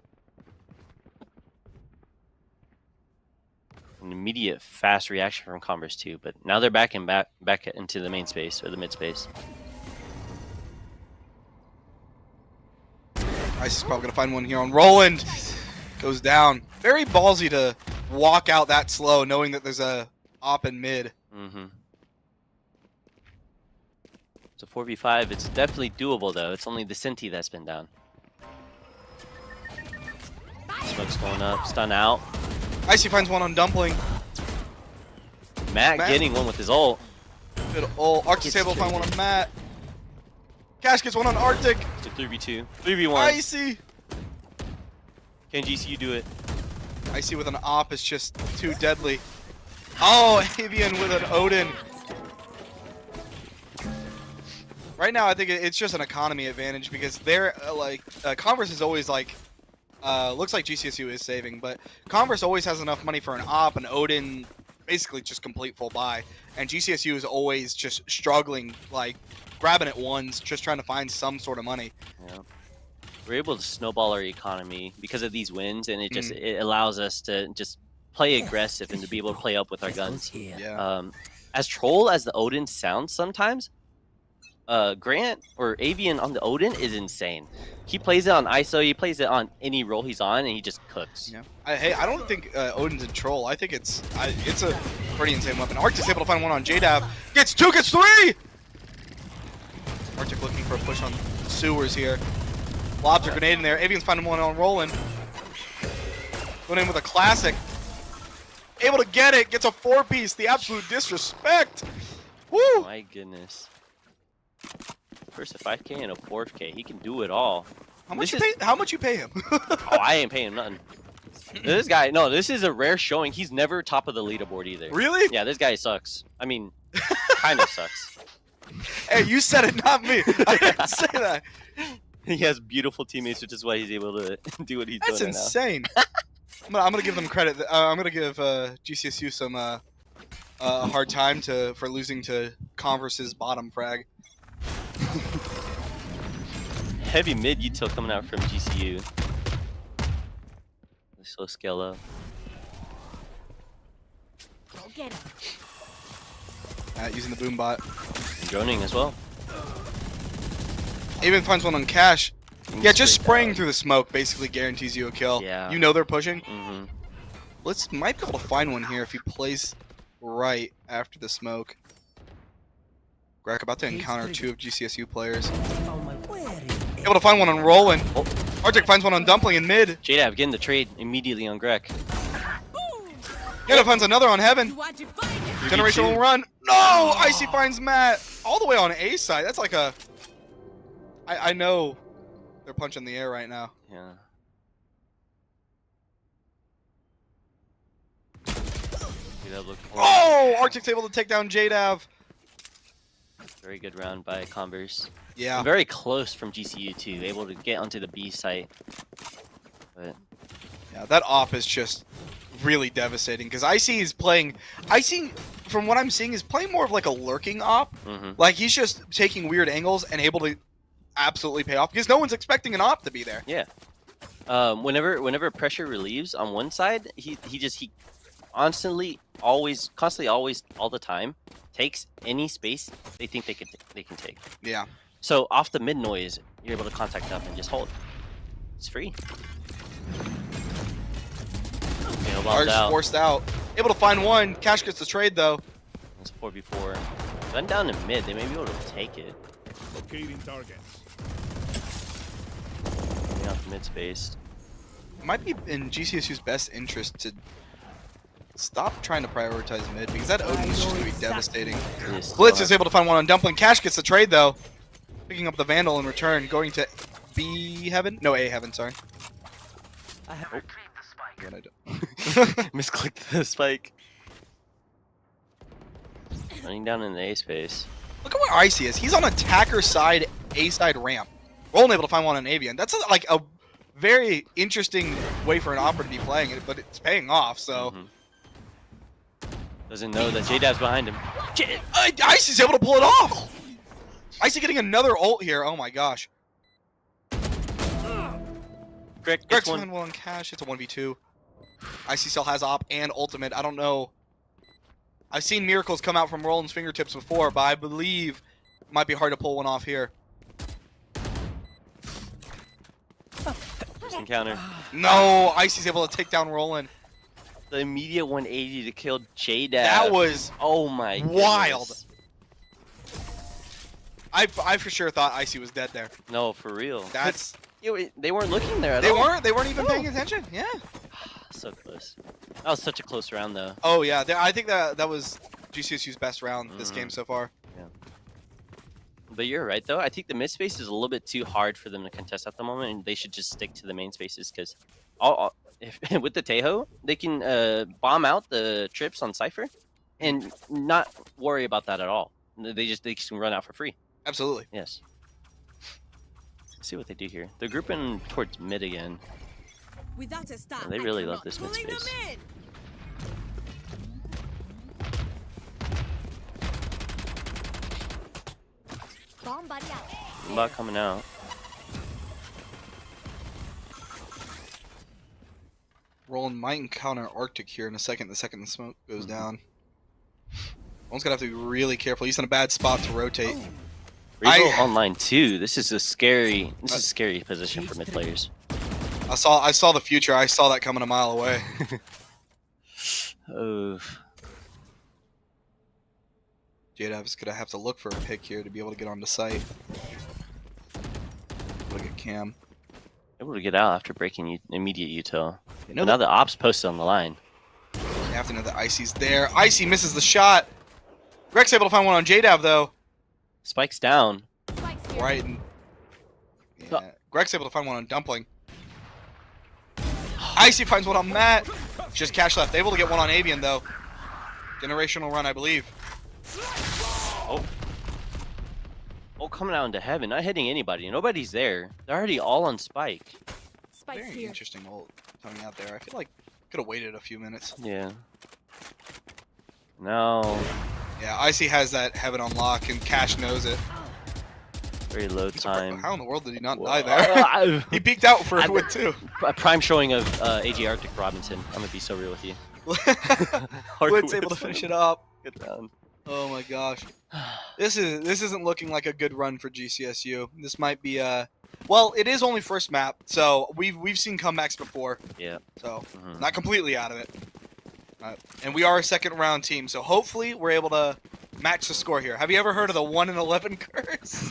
An immediate fast reaction from Converse too, but now they're back into the main space or the mid space. Ice is probably going to find one here on Roland. Goes down. Very ballsy to walk out that slow, knowing that there's a op in mid. Mm-hmm. So 4v5, it's definitely doable though. It's only the Senti that's been down. Smoke's going up, stun out. Icy finds one on Dumpling. Matt Matt. getting one with his ult. Good ult. Arctic's able to find one on Matt. Cash gets one on Arctic. It's a 3v2. 3v1. Icy. Can GCU do it? Icy with an op is just too deadly. Oh, Avian with an Odin. Right now, I think it's just an economy advantage because they're Converse is always like, looks like GCSU is saving, but Converse always has enough money for an op, and Odin basically just complete full buy, and GCSU is always just struggling, like grabbing at ones, just trying to find some sort of money. Yeah. We're able to snowball our economy because of these wins, and it allows us to just play aggressive and to be able to play up with our guns. Yeah. As troll as the Odin sounds sometimes, Grant or Avian on the Odin is insane. He plays it on ISO, he plays it on any role he's on, and he just cooks. Yeah. Hey, I don't think Odin's in troll. I think it's a pretty insane weapon. Arctic's able to find one on JDAV. Gets 2, gets 3! Arctic looking for a push on sewers here. Lobs a grenade in there. Avian's finding one on Roland. Going in with a classic. Able to get it. Gets a 4-piece. The absolute disrespect. Woo! My goodness. First a 5K and a 4K. He can do it all. How much you pay him? Oh, I ain't paying him nothing. This guy, no, this is a rare showing. He's never top of the leaderboard either. Really? Yeah, this guy sucks. I mean, kind of sucks. Hey, you said it, not me. I didn't say that. He has beautiful teammates, which is why he's able to do what he's That's doing insane. I'm gonna give them credit. I'm gonna give GCSU some a hard time for losing to Converse's bottom frag. Heavy mid util coming out from GCU. Slow scale up. Go get him. Using the boom bot. And droning as well. Even finds one on Cash. Yeah, just Straight spraying down. through the smoke basically guarantees you a kill. Yeah. You know they're pushing. Mm-hmm. Might be able to find one here if he plays right after the smoke. Greg about to encounter 2 of GCSU players. Able to find one on Roland. Oh. Arctic finds one on Dumpling in mid. JDAV getting the trade immediately on Greg. Yetta finds another on Heaven. You are divided. Generational run. No! Icy finds Matt. All the way on A side. That's like a... I know they're punching the air right now. Yeah. JDAV looked Oh! Arctic's able to take down JDAV. very good round by Converse. Yeah. Very close from GCU too, able to get onto the B site. But Yeah, that op is just really devastating because Icy is playing... Icy, from what I'm seeing, is playing more of like a lurking op. Like, he's just taking weird angles and able to absolutely pay off because no one's expecting an op to be there. yeah. Whenever pressure relieves on one side, he constantly, always, all the time, takes any space they think they can take. Yeah. So off the mid noise, you're able to contact up and just hold. It's free. Okay, no bombs Arc's out. forced out. Able to find one. Cash gets the trade though. It's 4v4. Gun down to mid, they may be able to take it. Locating targets. Getting off mid space. It might be in GCSU's best interest to stop trying to prioritize mid because that Odin is just going to be devastating. It is still Blitz hard. is able to find one on Dumpling. Cash gets the trade though. Picking up the Vandal in return. Going to B Heaven? No, A Heaven, sorry. Again, I don't. Misclicked the spike. Running down in the A space. Look at where Icy is. He's on attacker side, A side ramp. Roland able to find one on Avian. That's like a very interesting way for an opera to be playing it, but it's paying off, so. Doesn't know that JDAV's behind him. Icy's able to pull it off! Icy getting another ult here. Oh my gosh. Greg, Greg's this one. finding one on Cash. It's a 1v2. Icy still has op and ultimate. I don't know. I've seen miracles come out from Roland's fingertips before, but I believe it might be hard to pull one off here. First encounter. No, Icy's able to take down Roland. The immediate 180 to kill JDAV. That was oh my wild. goodness. I for sure thought Icy was dead there. No, for real. That's They weren't looking there at all. they weren't even paying attention. Yeah. So close. That was such a close round though. Oh yeah, I think that was GCSU's best round this game so far. But you're right though. I think the mid space is a little bit too hard for them to contest at the moment, and they should just stick to the main spaces because if with the Tejo, they can bomb out the trips on Cypher, and not worry about that at all. They just can run out for free. Absolutely. Yes. Let's see what they do here. They're grouping towards mid again. Without a star, They I really love cannot. this mid Pulling them space. in. Bomb buddy out. Bot coming out. Roland might encounter Arctic here in a second. The second the smoke goes down. Roland's gonna have to be really careful. He's in a bad spot to rotate. Regal online too. This is a scary. This is a scary position for mid players. I saw the future. I saw that coming a mile away. Oh, JDav's gonna have to look for a pick here to be able to get onto site. Look at Cam. able to get out after breaking immediate util. You But know now the ops posted on the line. You have to know that Icy's there. Icy misses the shot. Greg's able to find one on JDav though. Spikes down. Spikes here. Right. And, yeah. Greg's able to find one on Dumpling. Icy finds one on Matt. Just cash left. Able to get one on Avian though. Generational run, I believe. Oh. Oh, coming out into heaven. Not hitting anybody. Nobody's there. They're already all on Spike. Spikes Very here. interesting ult coming out there. I feel like could have waited a few minutes. Yeah. No. Yeah, Icy has that heaven on lock and Cash knows it. Very low time. How in the world did he not Whoa. die there? He peeked out for a win too. A prime showing of AG Arctic Robinson. I'm gonna be so real with you. Blitz able to finish it up. Good round. Oh my gosh. This isn't looking like a good run for GCSU. This might be well, it is only first map, so we've seen comebacks before. Yeah. So Mhm. not completely out of it. And we are a second round team, so hopefully we're able to match the score here. Have you ever heard of the 1-in-11 curse?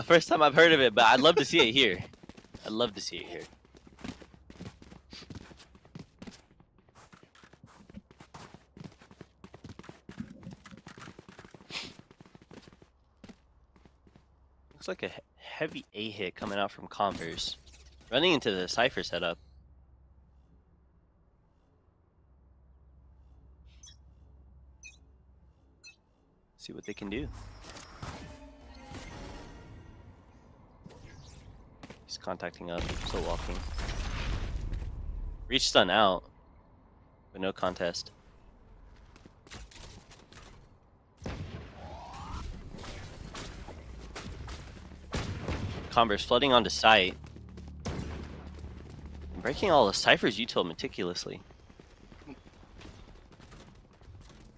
First time I've heard of it, but I'd love to see it here. I'd love to see it here. Looks like a heavy A hit coming out from Converse. Running into the Cypher setup. See what they can do. He's contacting up, still walking. Reach stun out, but no contest. Converse flooding onto site. Breaking all the Cypher's util meticulously.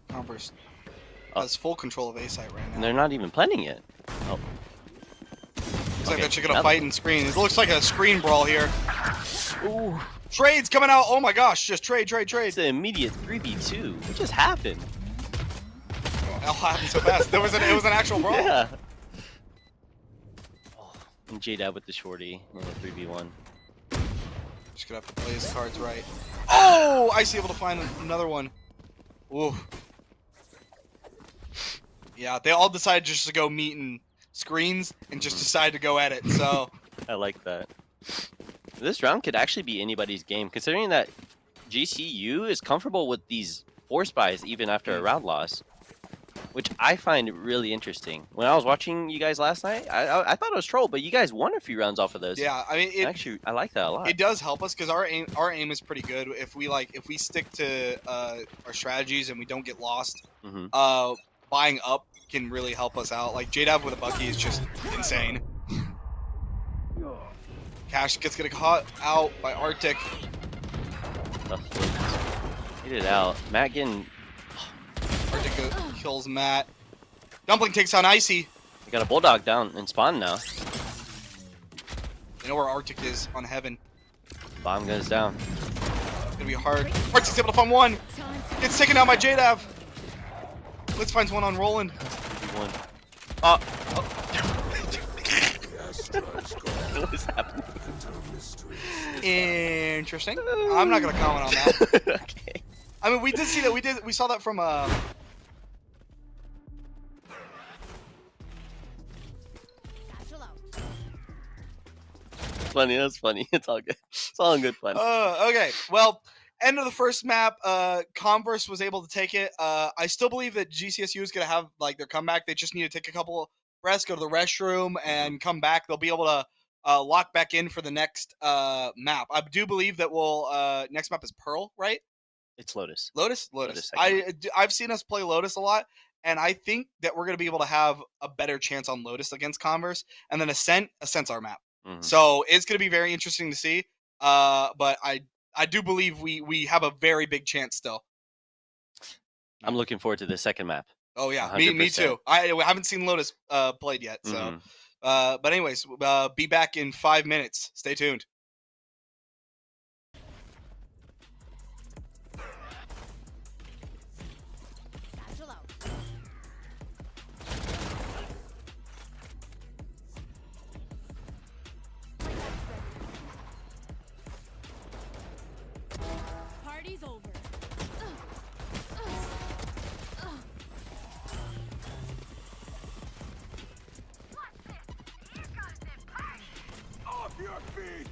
Converse has full control of A site right now. And they're not even planning it. Oh. Looks like Okay, they're just gonna now- fight and screen. It looks like a screen brawl here. Ooh. Trades coming out. Oh my gosh, just trade. It's an immediate 3v2. What just happened? It all happened so fast. It was an actual brawl. Yeah. Oh, and JDab with the shorty in the 3v1. Just gonna have to play his cards right. Oh, Icy able to find another one. Ooh. Yeah, they all decided just to go meet in screens and just decide to go at it. So I like that. This round could actually be anybody's game, considering that GCU is comfortable with these force buys even after a round loss, which I find really interesting. When I was watching you guys last night, I thought it was troll, but you guys won a few rounds off of those. yeah, I mean, Actually, I like that a lot. it does help us because our aim is pretty good. If we stick to our strategies and we don't get lost, Mhm. buying up can really help us out. Like JDav with a Bucky is just insane. Cash gets caught out by Arctic. Tough look. Get it out. Matt getting. Arctic kills Matt. Dumpling takes down Icy. We got a bulldog down in spawn now. They know where Arctic is on Heaven. Bomb goes down. It's gonna be hard. Arctic's able to find one. Gets taken down by JDav. Let's find one on Roland. 3v1. What is happening? Interesting. I'm not gonna comment on that. Okay. I mean, we did see that. We saw that from Satchel out. funny. That was funny. It's all good. It's all in good fun. Okay. Well, end of the first map. Converse was able to take it. I still believe that GCSU is gonna have like their comeback. They just need to take a couple breaths, go to the restroom, and come back. They'll be able to lock back in for the next map. I do believe that we'll next map is Pearl, right? It's Lotus. Lotus. I've seen us play Lotus a lot, and I think that we're gonna be able to have a better chance on Lotus against Converse, and then Ascent's our map. Mhm. So it's gonna be very interesting to see. But I do believe we have a very big chance still. I'm looking forward to the second map. Oh yeah, me 100%. too. I haven't seen Lotus played yet, so. Mhm. But anyways, be back in 5 minutes. Stay tuned. Satchel out. Party's over. Off your feet!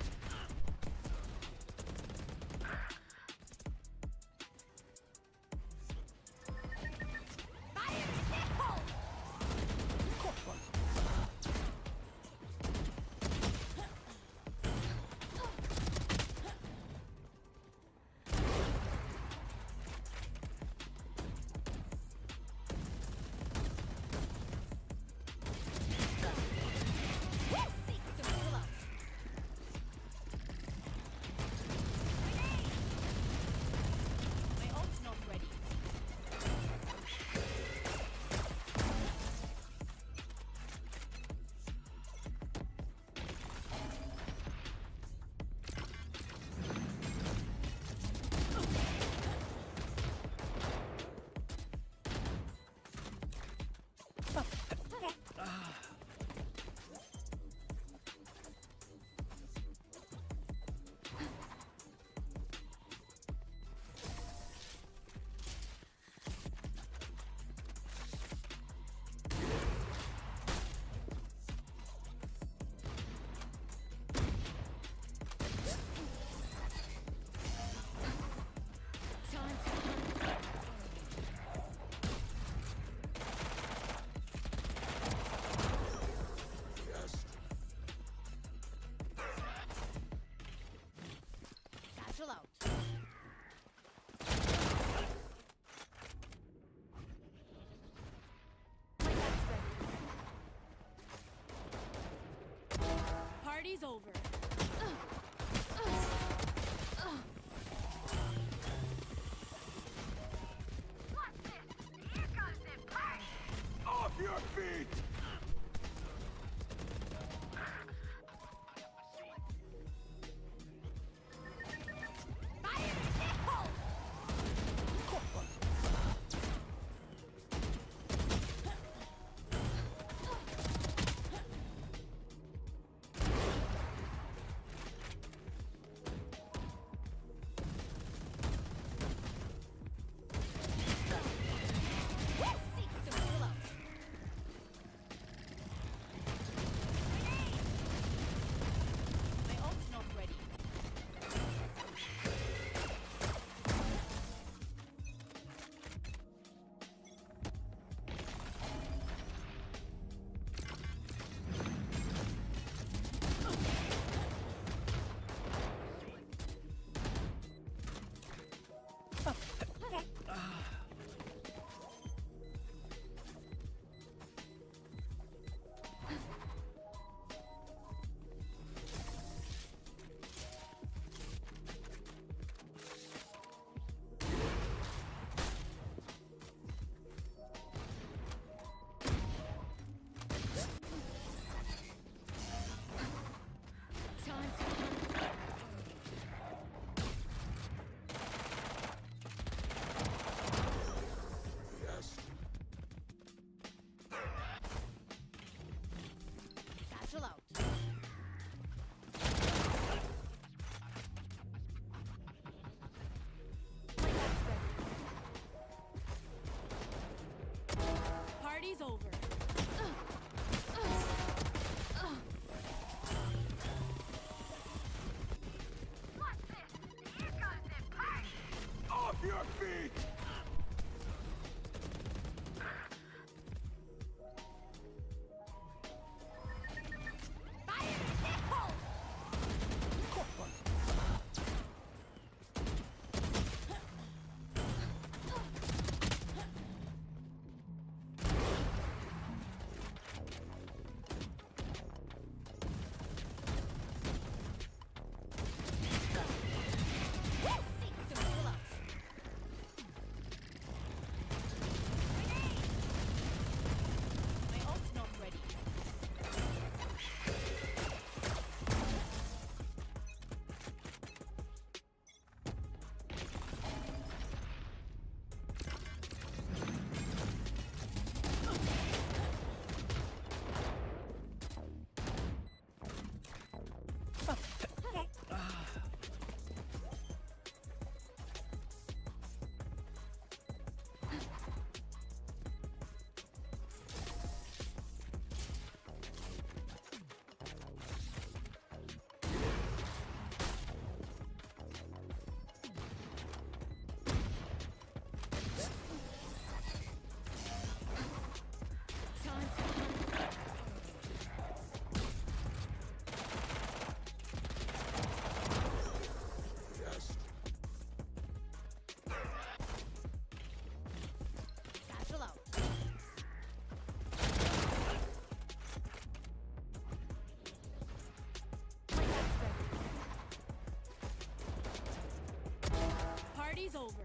Party's over.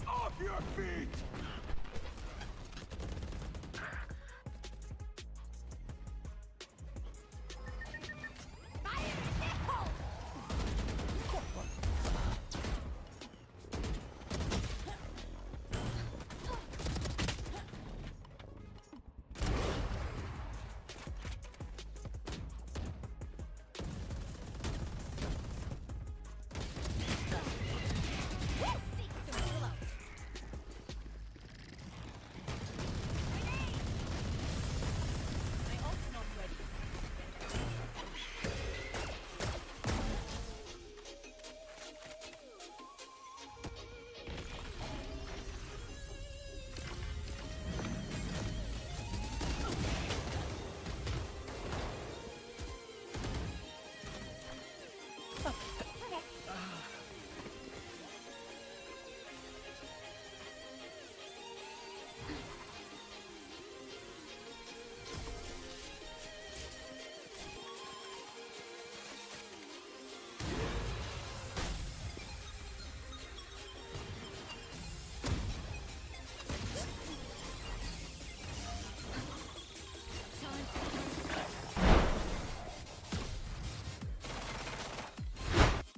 Off your feet!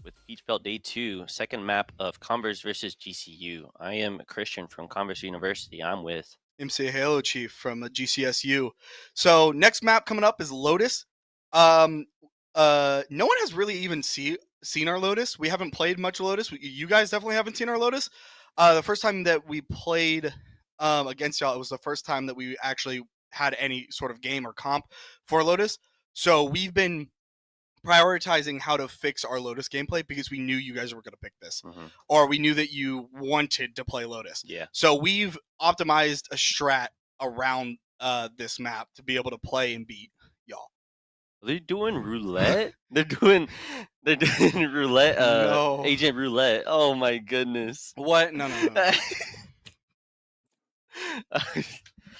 With Beach Belt Day 2, second map of Converse versus GCU. I am Christian from Converse University. I'm with MC Halo Chief from GCSU. So next map coming up is Lotus. No one has really even seen our Lotus. We haven't played much Lotus. You guys definitely haven't seen our Lotus. The first time that we played against y'all, it was the first time that we actually had any sort of game or comp for Lotus. So we've been prioritizing how to fix our Lotus gameplay because we knew you guys were going to pick this, or we knew that you wanted to play Lotus. Yeah. So we've optimized a strat around this map to be able to play and beat y'all. They're doing roulette. They're doing roulette. No. Agent roulette. Oh my goodness. What? No.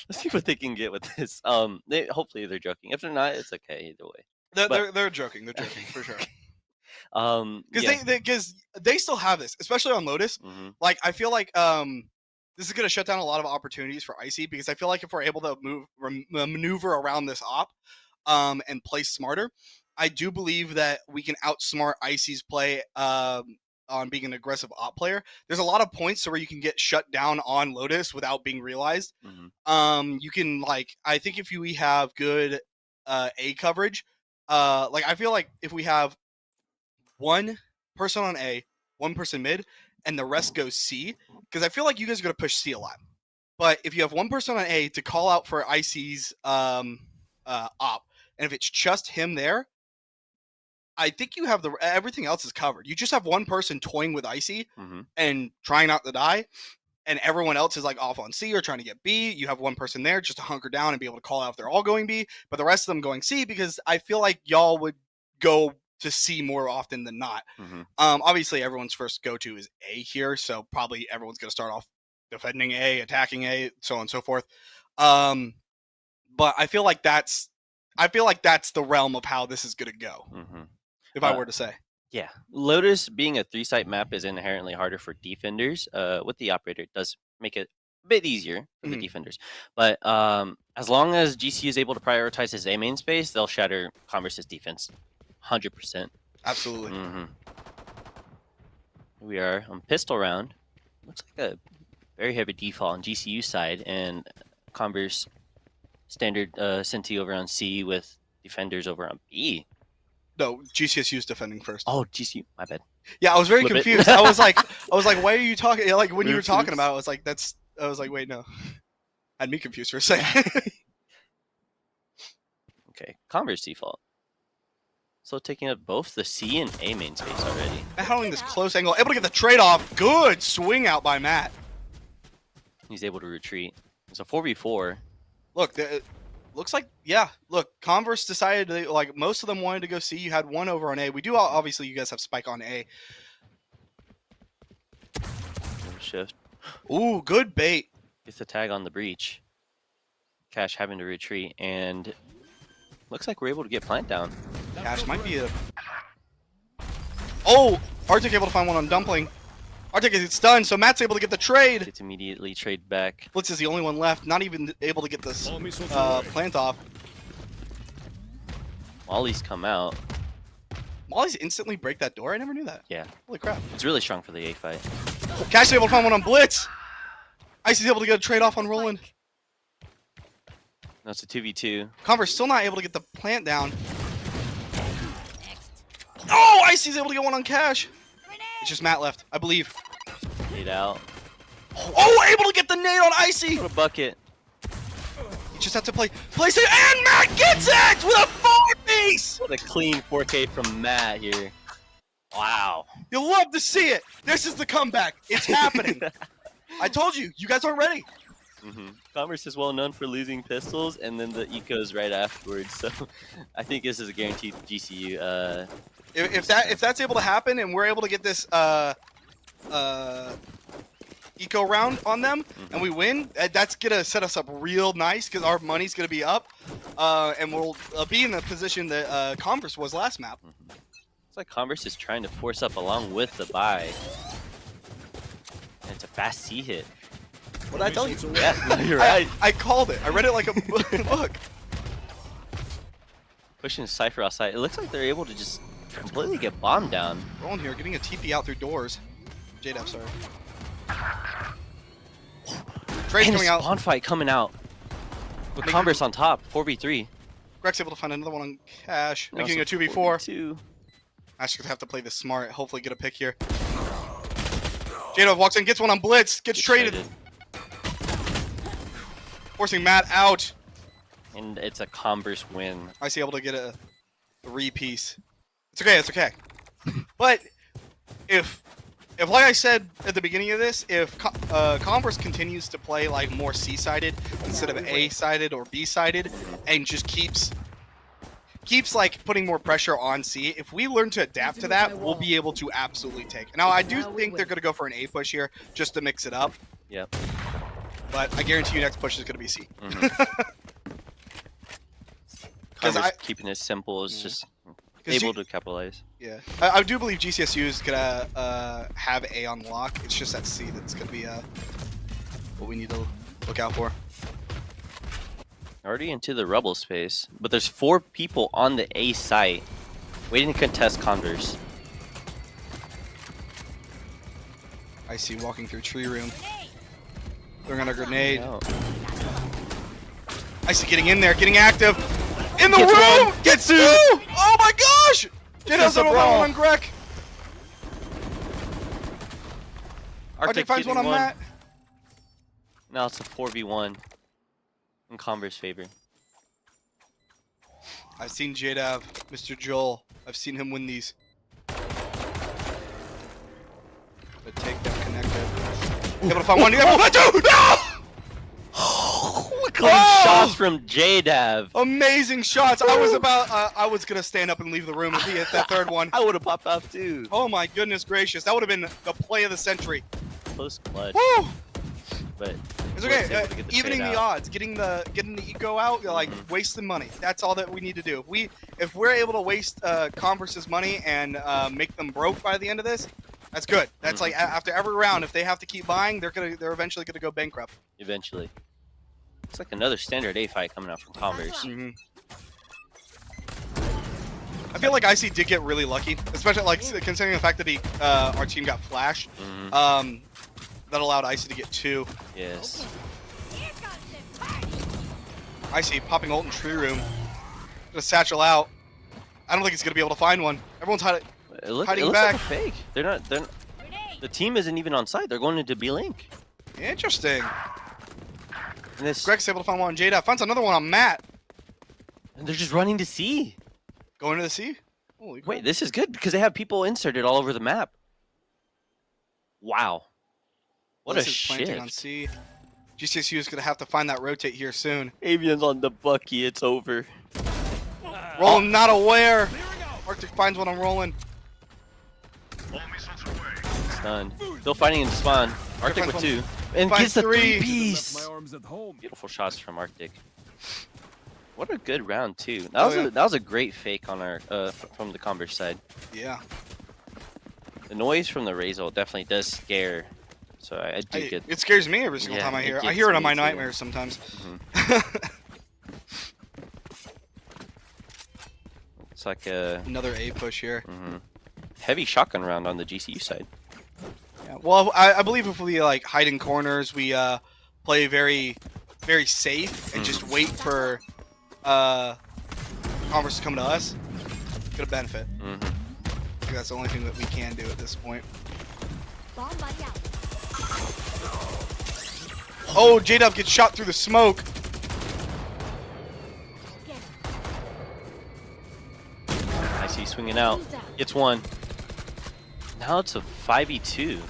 Let's see what they can get with this. Hopefully they're joking. If they're not, it's okay either way. They're joking. They're joking for sure. Because Because they still have this, especially on Lotus. Like I feel like this is going to shut down a lot of opportunities for Icy because I feel like if we're able to maneuver around this op and play smarter, I do believe that we can outsmart Icy's play on being an aggressive op player. There's a lot of points where you can get shut down on Lotus without being realized. You can I think if we have good A coverage, I feel like if we have one person on A, one person mid, and the rest goes C, because I feel like you guys are going to push C a lot. But if you have one person on A to call out for Icy's op, and if it's just him there, I think you have everything else is covered. You just have one person toying with Icy and trying not to die, and everyone else is off on C or trying to get B. You have one person there just to hunker down and be able to call out if they're all going B, but the rest of them going C because I feel like y'all would go to C more often than not. Obviously, everyone's first go-to is A here, so probably everyone's going to start off defending A, attacking A, so on and so forth. But I feel like that's the realm of how this is going to go, if I were to say. Yeah, Lotus being a 3-site map is inherently harder for defenders. With the operator, it does make it a bit easier for the defenders. But as long as GC is able to prioritize his A main space, they'll shatter Converse's defense 100%. Absolutely. Here we are on pistol round. Looks like a very heavy default on GCU side, and Converse standard Cinti over on C with defenders over on B. No, GCSU's defending first. Oh, GCU, my bad. Yeah, I was very Flip it. confused. I was like, why are you talking? When you were Oops, talking oops. about it, I was like, wait, no. Had me confused for a second. Okay, Converse default. So taking up both the C and A main space already. Handling this close angle, able to get the trade-off. Good swing out by Matt. He's able to retreat. It's a 4v4. Look, looks like, yeah. Look, Converse decided, most of them wanted to go C. You had one over on A. We do, obviously, you guys have Spike on A. Shift. Ooh, good bait. Gets the tag on the breach. Cash having to retreat, and looks like we're able to get plant down. Cash might be a. Oh, Arctic able to find one on Dumpling. Arctic is stunned, so Matt's able to get the trade. Gets immediately trade back. Blitz is the only one left, not even able to get this All missiles away. plant off. Molly's come out. Molly's instantly break that door. I never knew that. Yeah, Holy crap. it's really strong for the A fight. Cash is able to find one on Blitz. Icy's able to get a trade off on Roland. That's a 2v2. Converse still not able to get the plant down. Next. Oh, Icy's able to get one on Cash. Grenade. It's just Matt left, I believe. Nade out. Oh, able to get the nade on Icy. What a bucket. You just have to place it, and Matt gets it with a 4-piece. What a clean 4K from Matt here. Wow. You'll love to see it. This is the comeback. It's happening. I told you, you guys aren't ready. Commerce is well known for losing pistols, and then the ecos right afterwards. So I think this is a guaranteed GCU. If that's able to happen, and we're able to get this eco round on them, and we win, that's gonna set us up real nice because our money's gonna be up, and we'll be in the position that Converse was last map. It's like Converse is trying to force up along with the buy. And it's a fast C hit. What did I tell you? Yeah, you're right. I called it. I read it like a book. Pushing Cypher outside. It looks like they're able to just completely get bombed down. Rolling here, getting a TP out through doors. JDF, sorry. Trade's And a coming out. spawn fight coming out. With Converse on top, 4v3. Greg's able to find another one on Cash, Now making a it's 2v4. 4v2. Ash gonna have to play this smart. Hopefully, get a pick here. JDF walks in, gets one on Blitz, gets traded, forcing Matt out. And it's a Converse win. Icy able to get a 3-piece. It's okay. It's okay. But if like I said at the beginning of this, if Converse continues to play like more C-sided instead of A-sided or B-sided, and just keeps like putting more pressure on C, if we learn to adapt to that, we'll be able to absolutely take it. Now, I do think they're going to go for an A push here just to mix it up, Yep. but I guarantee you next push is going to be C. Converse keeping it simple is just able to capitalize. Yeah, I do believe GCSU is going to have A on lock. It's just that C that's going to be what we need to look out for. Already into the rubble space, but there's 4 people on the A site waiting to contest Converse. I see walking through tree room. Throwing on a grenade. No. I see getting in there, getting active. In the Gets room! one. Gets 2! Oh my gosh! JDF's on brawl. one on Greg. Arctic finds getting one on Matt. Now it's a 4v1 in Converse favor. I've seen JDAV, Mr. Joel. I've seen him win these. But take them connected. Able to find one. Able to find 2! No! Clean shots from JDAV. Amazing shots. I was gonna stand up and leave the room if he hit that third one. I would have popped off too. Oh my goodness gracious. That would have been the play of the century. Close clutch. Woo! But It's Blitz okay. able to get the Evening trade the out. odds, getting the eco out, you're like wasting money. That's all that we need to do. If we're able to waste Converse's money and make them broke by the end of this, that's good. That's like after every round, if they have to keep buying, they're eventually gonna go bankrupt. Eventually. It's like another standard A fight coming out from Converse. I feel like IC did get really lucky, especially like considering the fact that our team got flashed. That allowed Icy to get 2. Yes. Icy popping ult in tree room. Gonna satchel out. I don't think he's gonna be able to find one. Everyone's hiding. It looks Hiding like back. a fake. They're not. The team isn't even on site. They're going into B Link. Interesting. And this. Greg's able to find one on JDAV. Finds another one on Matt. And they're just running to C. Going to the C. Holy crap. Wait, this is good because they have people inserted all over the map. Wow. What Bliss a is planting on shift. C. GCSU is gonna have to find that rotate here soon. Avian's on the Bucky. It's over. Roland not aware. Arctic finds one on Roland. Stunned. Still fighting in spawn. Arctic with finds 2. And Finds gets the 3. 3-piece. My arms at home. Beautiful shots from Arctic. What a good round too. That Oh, was yeah. that was a great fake on our from the Converse side. Yeah. The noise from the Razor definitely does scare. So I do get. It scares me every single Yeah, time I it hear it. I gets hear it on me my too. nightmares sometimes. It's like a Another A push here. heavy shotgun round on the GCU side. Yeah. Well, I believe if we like hide in corners, we play very, very safe and just wait for Converse to come to us. Gonna benefit. I think that's the only thing that we can do at this point. Bomb buddy out. Oh, J-Dub gets shot through the smoke. Get him. I see swinging out. Gets one. Now it's a 5v2.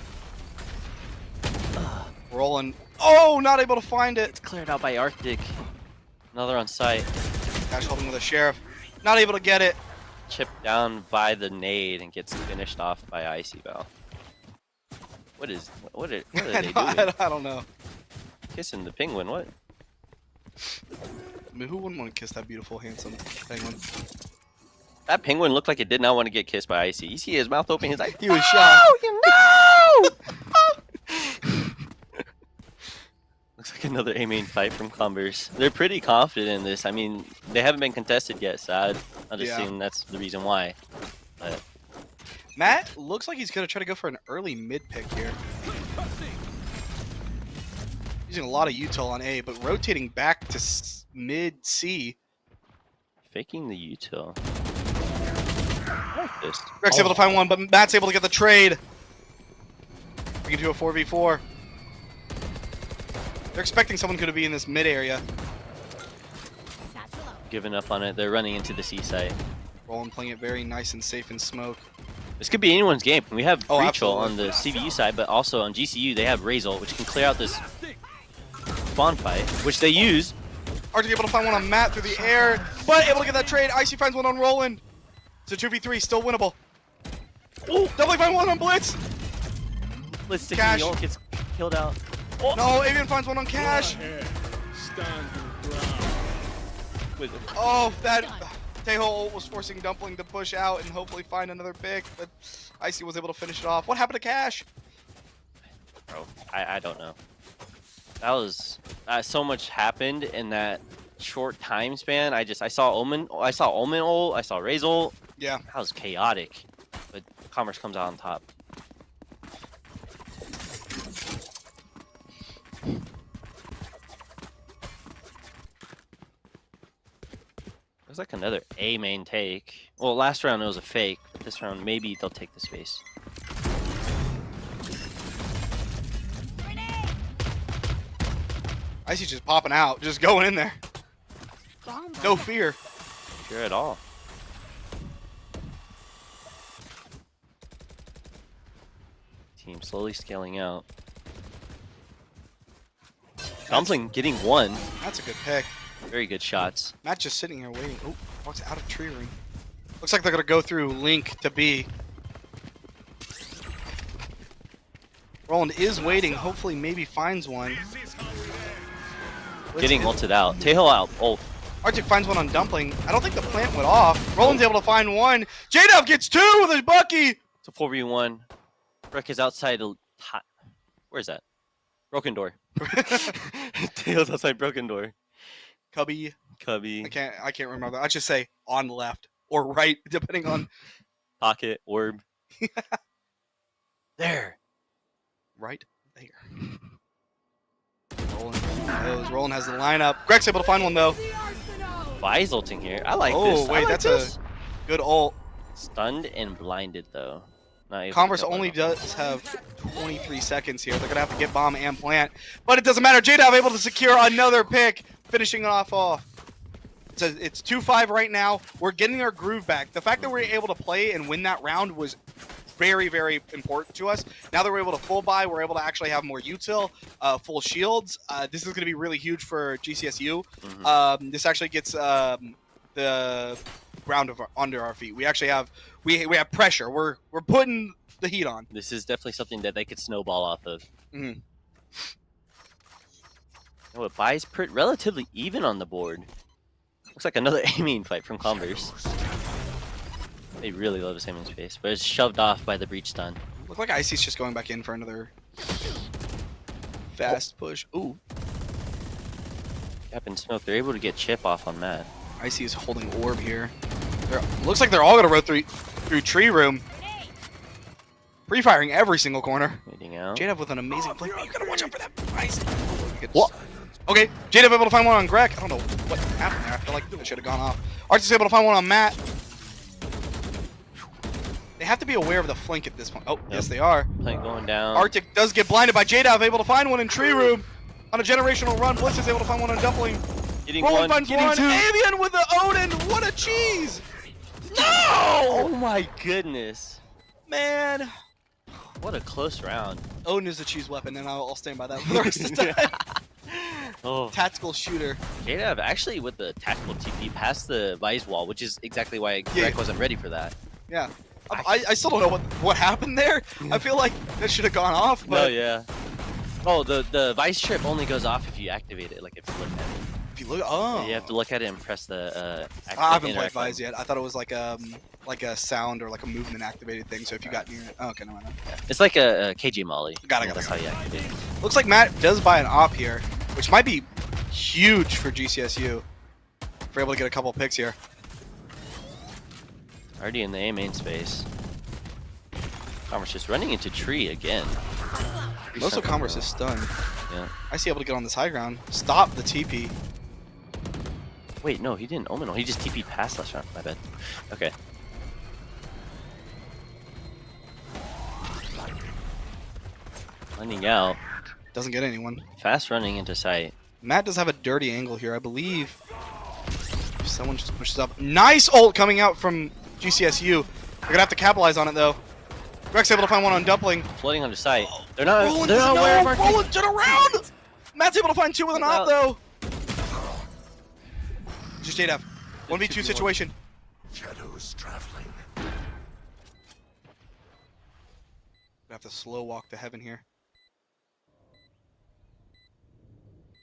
Rolling. Oh, not able to find it. It's cleared out by Arctic. Another on site. Cash holding with a sheriff. Not able to get it. Chipped down by the nade and gets finished off by Icy Val. What are they doing? I don't know. Kissing the penguin, what? I mean, who wouldn't want to kiss that beautiful, handsome penguin? That penguin looked like it did not want to get kissed by Icy. You see his mouth open, he's like, He was shocked. no! Looks like another A-main fight from Converse. They're pretty confident in this. I mean, they haven't been contested yet, so I'd assume that's the reason why. But Matt looks like he's going to try to go for an early mid pick here. Using a lot of util on A, but rotating back to mid C. faking the util. I like this. Greg's able to find one, but Matt's able to get the trade. We can do a 4v4. They're expecting someone to be in this mid area. Satchel out. Giving up on it. They're running into the C site. Roland playing it very nice and safe in smoke. This could be anyone's game. We have Oh, Rachel absolutely. on the CVU side, but also on GCU they have Razor, which can clear out this spawn fight, which they use. Arctic able to find one on Matt through the air, but able to get that trade. Icy finds one on Roland. It's a 2v3, still winnable. Oh, definitely find one on Blitz. Let's stick Cash. the gets killed out. No, Avian finds one on Cash. Ahead. Stand your ground. Oh, that Teho ult was forcing Dumpling to push out and hopefully find another pick, but Icy was able to finish it off. What happened to Cash? Bro, I don't know. That was so much happened in that short time span. I saw Omen ult, I saw Raze ult. Yeah. That was chaotic. But Commerce comes out on top. Looks like another A main take. Well, last round it was a fake. But this round maybe they'll take the space. Icy's just popping out, just going in there. Bomb buddy No out. fear. Sure at all. Team slowly scaling out. Dumpling getting one. That's a good pick. Very good shots. Matt just sitting here waiting. Oh, walks out of tree ring. Looks like they're gonna go through Link to B. Roland is waiting. Hopefully, maybe finds one. This is how it ends. Getting ulted out. Teho out. Ult. Arctic finds one on Dumpling. I don't think the plant went off. Roland's able to find one. J-Dub gets two with a Bucky. It's a 4v1. Breck is outside. Where is that? Broken door. Teho's outside broken door. Cubby. Cubby. I can't remember. I just say on left or right, depending on Pocket. Orb. There. right there. Roland has the lineup. Greg's able to find one though. Vi's ulting here. I like Oh, this. I wait, like that's this. a good ult. Stunned and blinded though. Not able to Converse kill only one. does have 23 seconds here. They're gonna have to get bomb and plant, but it doesn't matter. J-Dub able to secure another pick, finishing it off. It's 2-5 right now. We're getting our groove back. The fact that we're able to play and win that round was very, very important to us. Now that we're able to full buy, we're able to actually have more util, full shields. This is going to be really huge for GCSU. This actually gets the ground under our feet. We actually have we have pressure. We're putting the heat on. This is definitely something that they could snowball off of. You know what, Bai's relatively even on the board. Looks like another A-main fight from Converse. They really love this A-main space, but it's shoved off by the breach stun. Look like Icy's just going back in for another fast push. Ooh, Cap and Smoke, they're able to get chip off on that. Icy is holding orb here. Looks like they're all gonna roll through tree room. Pre-firing every single corner. Waiting out. JDev with an amazing play. You gotta watch out for that. Icy. What? Okay, JDev able to find one on Greg. I don't know what happened there. I feel like it should have gone off. Arctic's able to find one on Matt. They have to be aware of the flank at this point. Oh, yes they are. Plank going down. Arctic does get blinded by JDev, able to find one in tree room. On a generational run, Blitz is able to find one on Dumpling. Getting Roland one, finds getting one. two. Avian with the Odin. What a cheese! Oh my goodness. Man. What a close round. Odin is the cheese weapon, and I'll stand by that for the rest of the time. Oh. Tactical shooter. JDev actually with the tactical TP past the Vice wall, which is exactly why Greg wasn't ready for that. Yeah. I still don't know what happened there. I feel like that should have gone off, but No, yeah. Oh, the Vice trip only goes off if you activate it, like if you look at it. if you look, oh. You have to look at it and press the I haven't played interact Vise button. yet. I thought it was like a sound or like a movement activated thing. So if you got near it, oh, okay, no, no. It's like a KJ Molly. Got it. That's how you activate it. Looks like Matt does buy an op here, which might be huge for GCSU. If we're able to get a couple picks here. Already in the A main space. Commerce just running into tree again. Most of Commerce is stunned. Yeah. I see able to get on this high ground. Stop the TP. Wait, no, he didn't Omen. He just TP'd past last round. My bad. Okay. Running out. Doesn't get anyone. Fast running into sight. Matt does have a dirty angle here, I believe. If someone just pushes up. Nice ult coming out from GCSU. They're gonna have to capitalize on it though. Greg's able to find one on Dumpling. Floating onto sight. They're not Roland they're not doesn't aware of know. our Roland turned around! Matt's able to find two with an op though. Just JDev. 1v2 situation. Shadows traveling. Gonna have to slow walk to heaven here.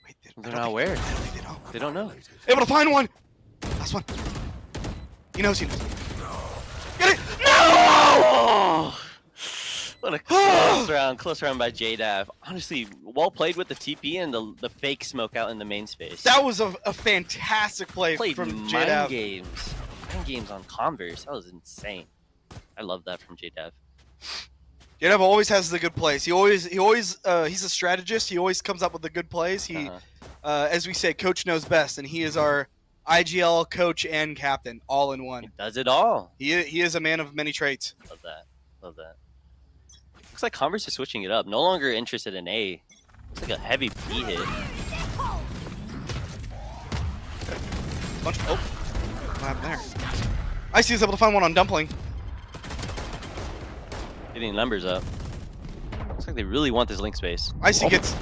Wait, They're not aware. They don't. They don't know. Able to find one. Last one. He knows. Get it. No! Oh! What a close round by JDav. Honestly, well played with the TP and the fake smoke out in the main space. That was a fantastic play Played from mind JDav. games. Mind games on Converse. That was insane. I love that from JDav. JDev always has the good plays. He's a strategist. He always comes up with the good plays. He, as we say, coach knows best, and he is our IGL coach and captain, all in one. He does it all. He is a man of many traits. Love that. Love that. Looks like Converse is switching it up. No longer interested in A. Looks like a heavy B hit. Oh, what happened there? Icy is able to find one on Dumpling. Getting numbers up. Looks like they really want this link space. Icy gets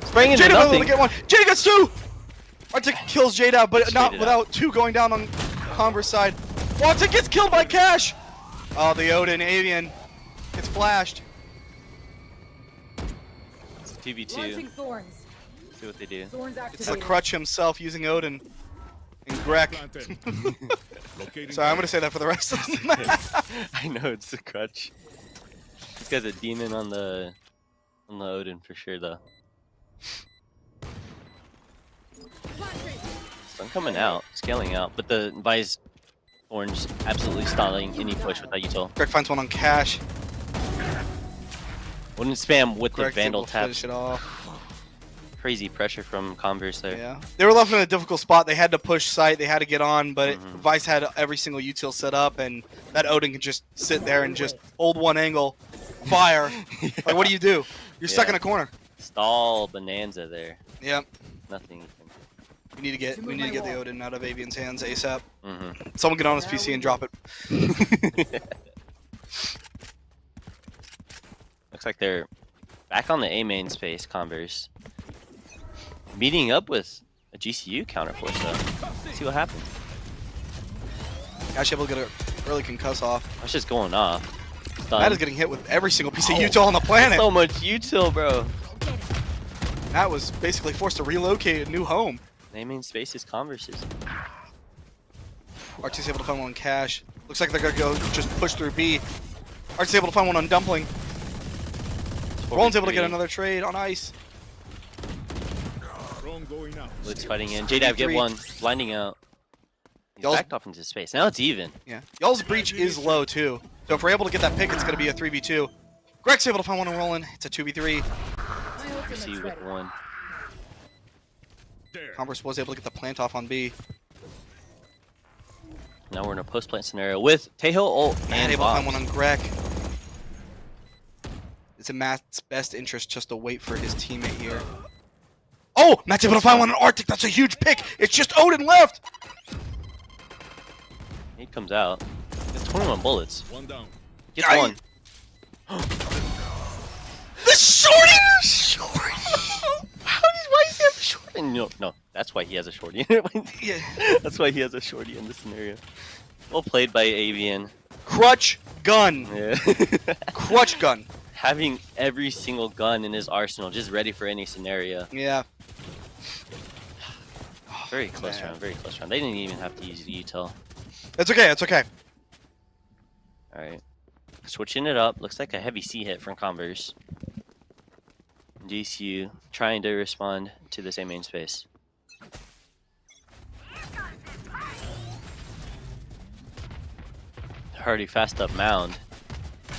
spraying into JDev able nothing. to get one. JDev gets two. Arctic kills JDev, but not Straight it without two going down on Converse side. Arctic gets killed by Cash. Oh, the Odin Avian gets flashed. It's 2v2. Launching thorns. See what they do. Thorns It's activated. the Crutch himself using Odin and Grek. Planted. Locating Sorry, I'm gonna say that for the rest of the match. I know it's the crutch. This guy's a demon on the Odin for sure though. Stun coming out, scaling out, but the Vice Orange absolutely stalling any push without util. Greg finds one on Cash. Wouldn't spam with the Greg's Vandal able to taps. finish it off. Crazy pressure from Converse there. Yeah, they were left in a difficult spot. They had to push site. They had to get on, but Mhm. Vice had every single util set up, and that Odin can just sit there and just hold one angle, fire. Like, what do you do? You're stuck Yeah. in a corner. Stall bonanza there. Yep. Nothing you We need to get the Odin out of Avian's hands ASAP. can. Someone get on his PC and drop it. Looks like they're back on the A main space, Converse. Meeting up with a GCU counterforce though. See what happens. Cash able to get an early concuss off. That's just going off. Matt is getting hit with every single piece of util on the planet. So much util, bro. Matt was basically forced to relocate a new home. Naming spaces Converses. Artie's able to find one on Cash. Looks like they're gonna go just push through B. Artie's able to find one on Dumpling. Roland's able to get another trade on Ice. Drone going out. Blitz fighting in. JDAV get 3. one. Blinding out. He's Y'all's- backed off into space. Now it's even. Yeah. Y'all's breach is low too. So if we're able to get that pick, it's gonna be a 3v2. Greg's able to find one on Roland. It's a 2v3. You see with one. There. Converse was able to get the plant off on B. Now we're in a post plant scenario with Tejo ult Matt and able to find bombs. one on Greg. It's in Matt's best interest just to wait for his teammate here. Oh! Matt's able to find one on Arctic. That's a huge pick. It's just Odin left. He comes out. It's 21 bullets. One down. Gets Aye. one. The shorty! Why does he have a shorty? No, that's why he has a shorty. Yeah. That's why he has a shorty in this scenario. Well played by Avian. Crutch gun. Yeah. Crutch gun. Having every single gun in his arsenal, just ready for any scenario. Yeah. Very close man. round, very close round. They didn't even have to use the util. It's okay. It's okay. Alright. Switching it up. Looks like a heavy C hit from Converse. GCU trying to respond to the same main space. Already fast up mound.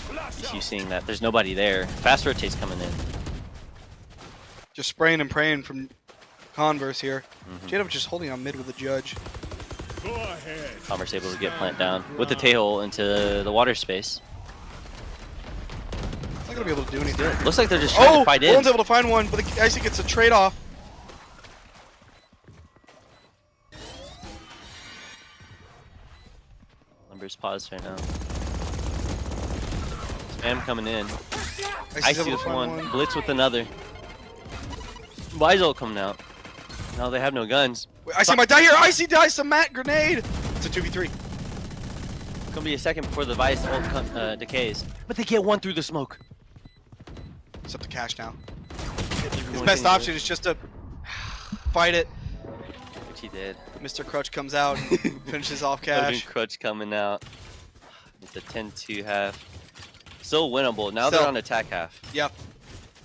GCU seeing that there's nobody there. Fast rotates coming in. Just spraying and praying from Converse here. Mhm. Jadov just holding on mid with the judge. Go ahead. Converse able to get plant down with the tail into the water space. It's not gonna be able to do anything. Looks like they're just trying Oh! to fight in. Roland's able to find one, but the Icy gets a trade off. Numbers paused right now. Spam coming in. Icy's Icy able with to find one. Blitz with another. Vizel coming out. Now they have no guns. Wait, Icy might die here. Icy dies to Matt grenade. It's a 2v3. Gonna be a second before the Vice ult decays. But they get one through the smoke. It's up to Cash now. His Everyone best can- option is just to fight it. Which he did. Mr. Crutch comes out, finishes off Odin Cash. Crutch coming out. With the 10-2 half. Still winnable. Now Still. they're on attack half. Yep.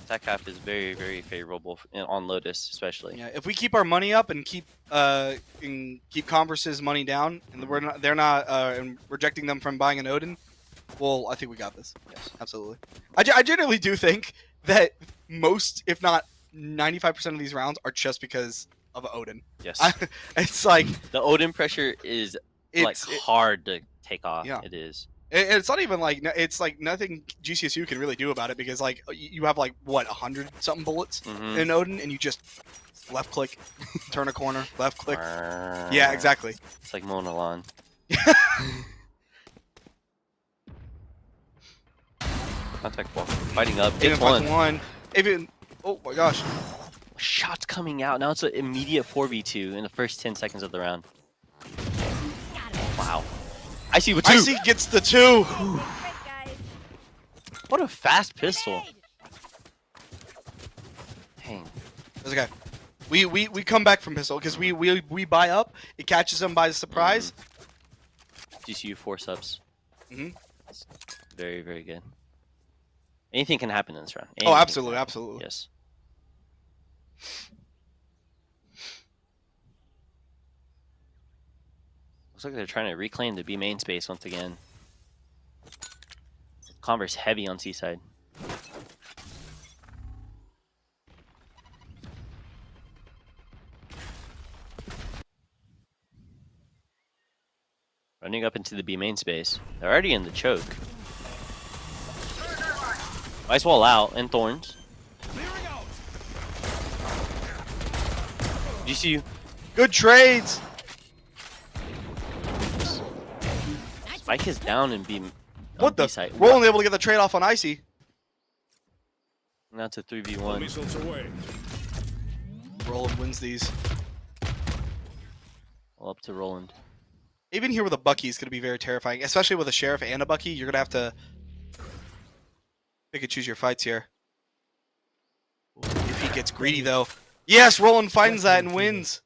Attack half is very, very favorable on Lotus, especially. Yeah. If we keep our money up and keep Converse's money down, and they're not rejecting them from buying an Odin, well, I think we got this. Yes. Absolutely. I generally do think that most, if not 95% of these rounds are just because of Odin. Yes. It's like The Odin pressure is like hard to take off. Yeah. It is. it's not even like it's like nothing GCSU can really do about it because like you have like what 100 something bullets Mhm. in Odin and you just left click, turn a corner, left click. Yeah, exactly. It's like mowing a lawn. Contact ball. Fighting up. Even Gets one. one. Even oh my gosh. Shots coming out. Now it's an immediate 4v2 in the first 10 seconds of the round. Wow. I see with two. Icy gets the 2. Perfect, guys. What a fast pistol. Dang. It's okay. We come back from pistol because we buy up. It catches them by surprise. GCU 4 subs. Mhm. That's very, very good. Anything can happen in this round. Oh, Anything can absolutely, happen. absolutely. Yes. Looks like they're trying to reclaim the B main space once again. Converse heavy on C side. Running up into the B main space. They're already in the choke. Ice wall out and thorns. GCU. Good trades. Spike is down and B. What the? side. Roland able to get the trade off on Icy. Now to 3v1. Missiles away. Roland wins these. Well, up to Roland. Even here with a Bucky is going to be very terrifying, especially with a Sheriff and a Bucky. You're going to have to pick and choose your fights here. If he gets greedy though. Yes, Roland finds that and wins.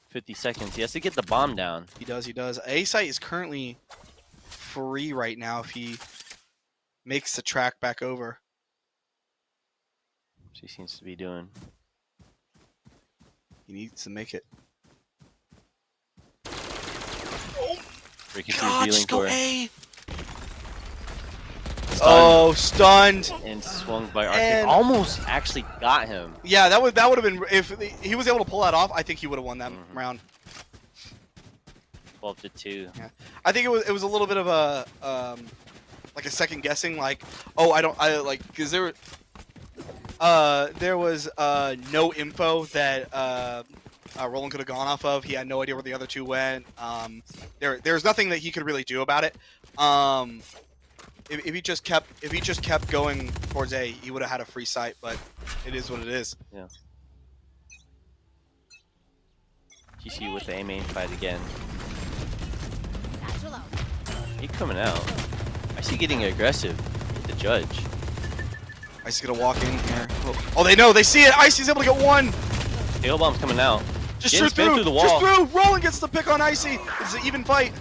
50 seconds. He has to get the bomb down. He does. He does. A-Site is currently free right now if he makes the track back over. She seems to be doing. He needs to make it. Breaking through dealing for her. A. Oh, stunned. And swung by Arctic. And- Almost actually got him. Yeah, that would have been if he was able to pull that off. I think he would have won that round. 12-2. Yeah. I think it was a little bit of a like a second guessing, like, oh, because there was no info that Roland could have gone off of. He had no idea where the other two went. There's nothing that he could really do about it. If he just kept going towards A, he would have had a free sight. But it is what it is. Yeah. GC with the A main fight again. Satchel out. He coming out. I see getting aggressive with the judge. Icy's gonna walk in here. Oh, they know. They see it. Icy's able to get one. Tail bomb's coming out. Just Getting shoot spin through. the wall. Just through. Roland gets the pick on Icy. It's an even fight.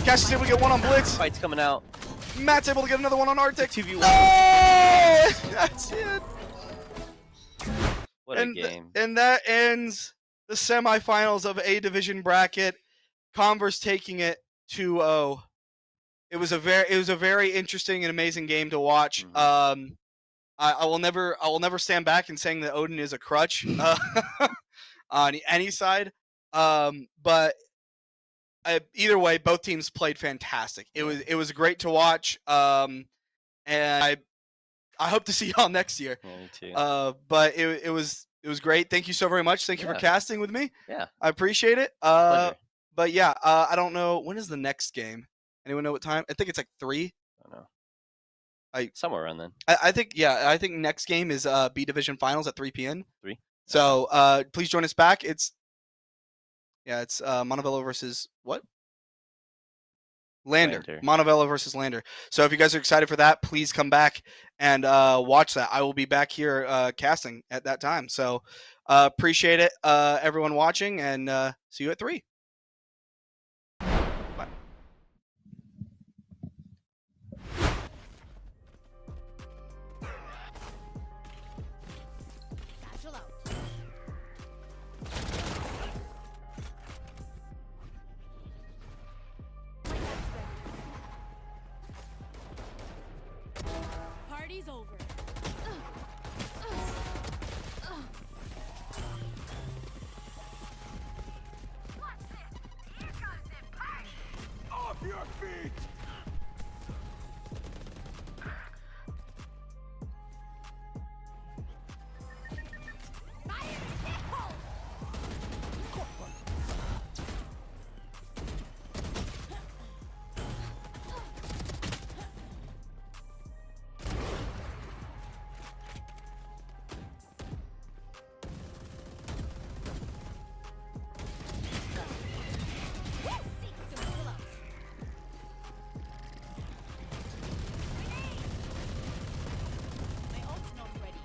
Cash is able to get one on Blitz. Fight's coming out. Matt's able to get another one on Arctic. 2v1. Oh! That's it. What a game. And that ends the semifinals of A division bracket. Converse taking it 2-0. It was a very interesting and amazing game to watch. Mm-hmm. I will never stand back in saying that Odin is a crutch on any side. But either way, both teams played fantastic. It was great to watch. And I hope to see y'all next year. Yeah, me too. But it was great. Thank you so very much. Thank you for casting with me. Yeah. I appreciate it. Pleasure. But yeah, I don't know, when is the next game? Anyone know what time? I think it's like 3. I don't know. I- Somewhere around then. I think next game is B division finals at 3 p.m. 3. So please join us back. It's Montevello versus what? Lander. Montevello versus Lander. So if you guys are excited for that, please come back and watch that. I will be back here casting at that time. So appreciate it, everyone watching, and see you at 3. Bye. Satchel out. Party's over. Off your feet! Satchel out. My ult's not ready.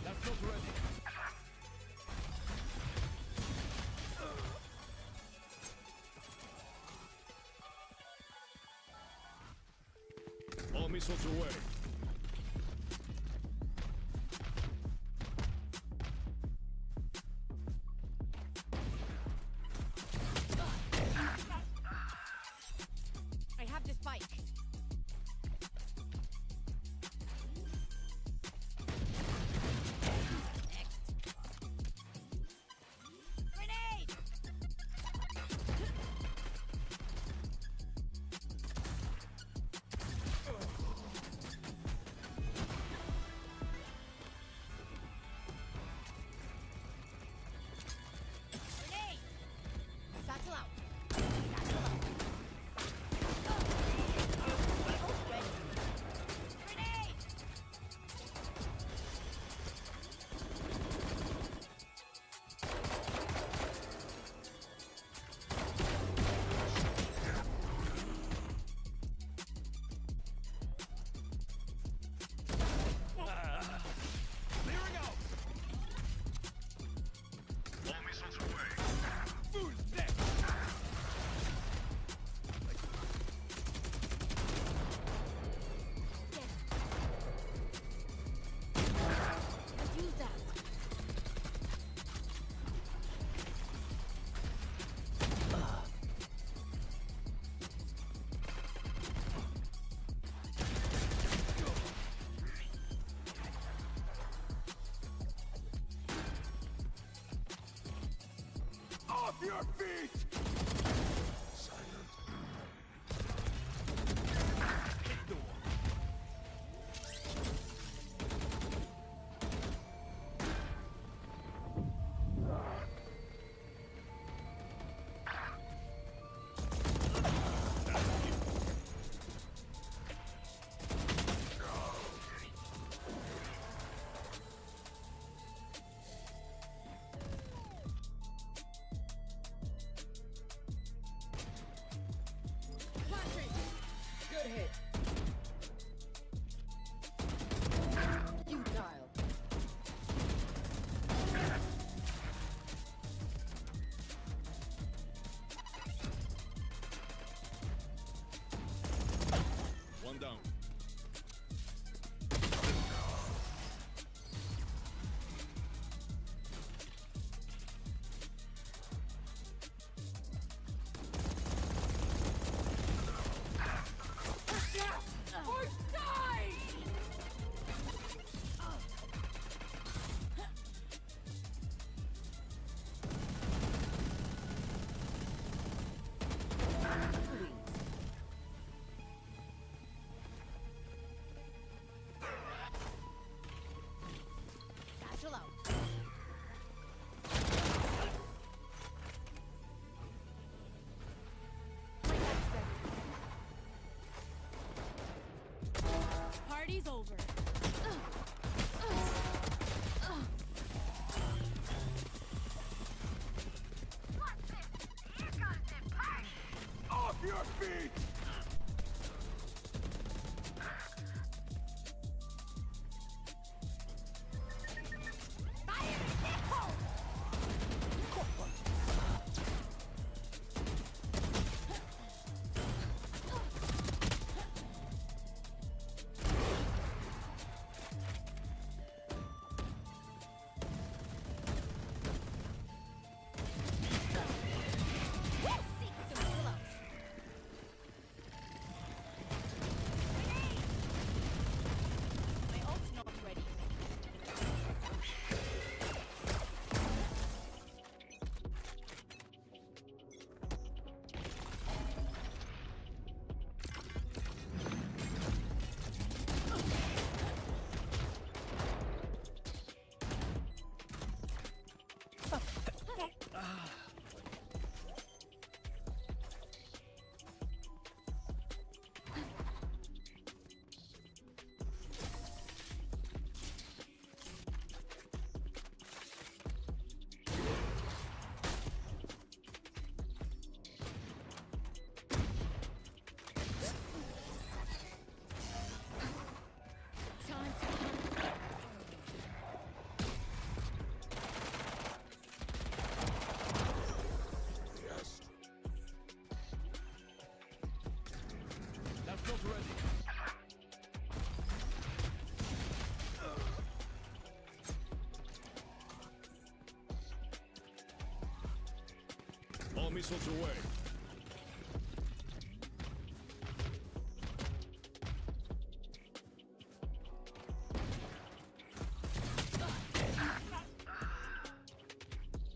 That's not ready. All missiles away. your feet! Good hit. Futile. One down. Or die! Satchel out. My dad's ready. Party's over. Off your feet! Fire in the hole! Seek the pillows. My ult's not ready. Time to hunt. Yes. That's not ready. All missiles away.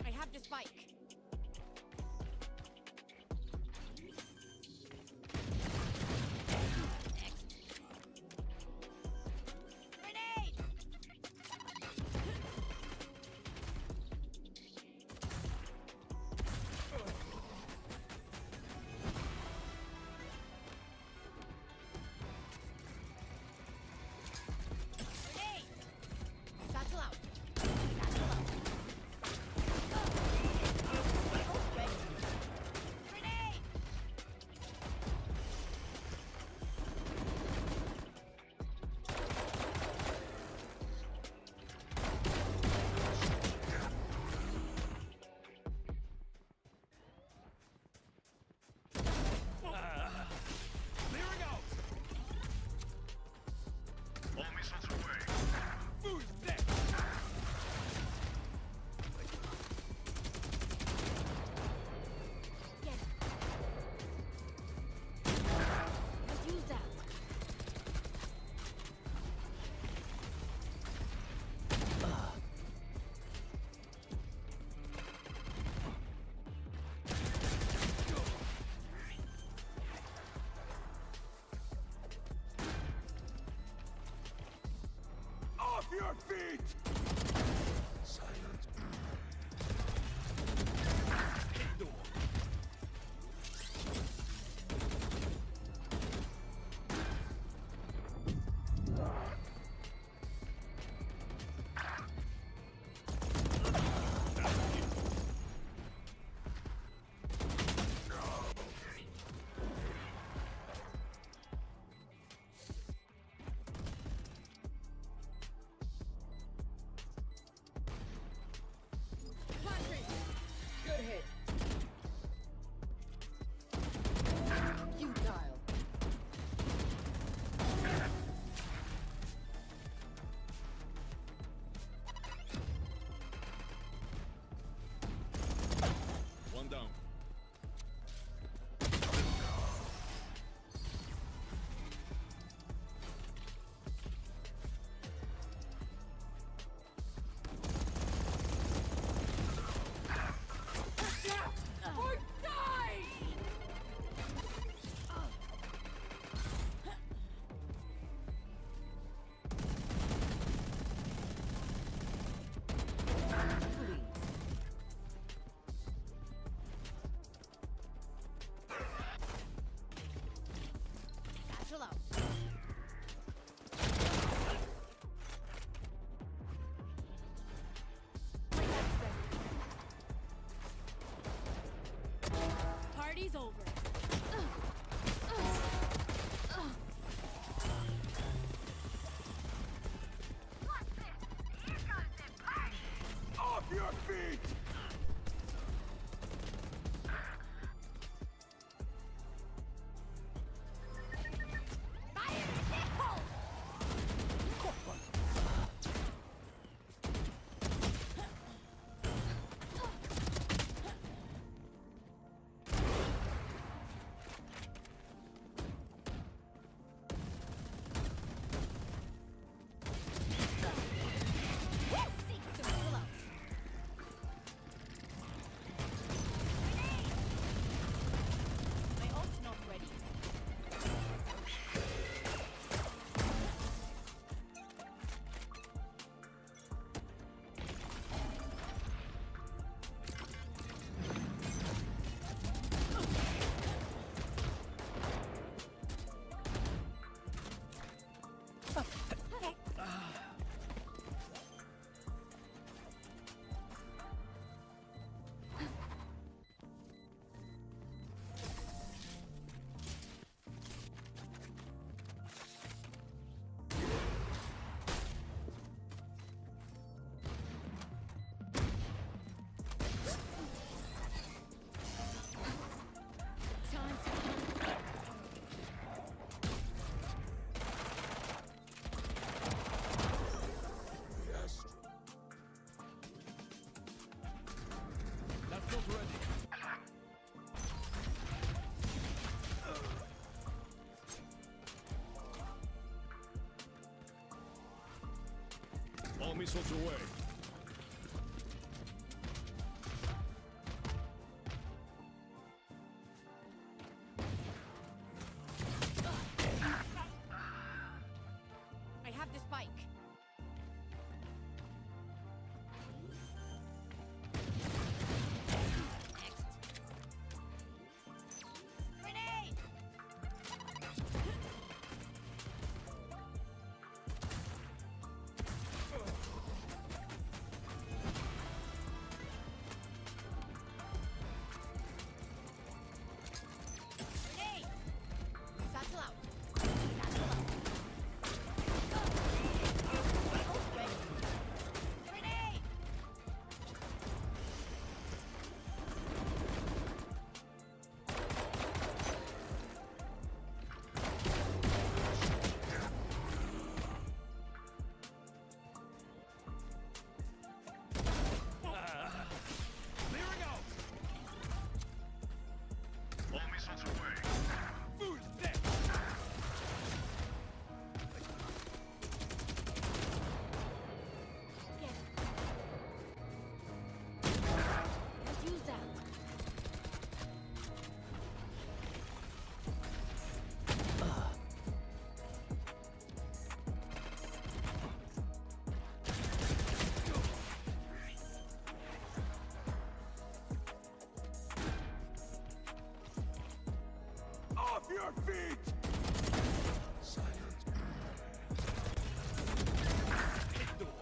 I have the spike. Next. Grenade! your feet! Silent. Good hit. Futile. One down. Or die! Satchel out. Party's over. Off your feet! Fire in the hole! Seek the pillow. My ult's not ready. Time to Yes. That's not ready. All missiles away. I have the spike. grenade! feet! Silence. Hit the one.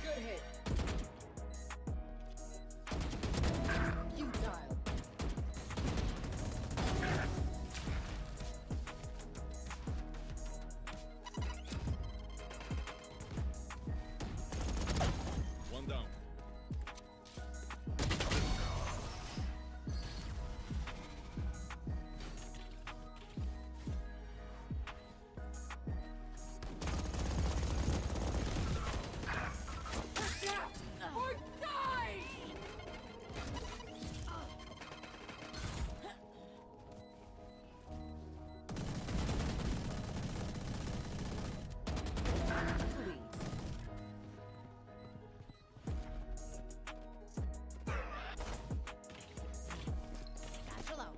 Good hit. Futile. One down. Or die! Satchel out.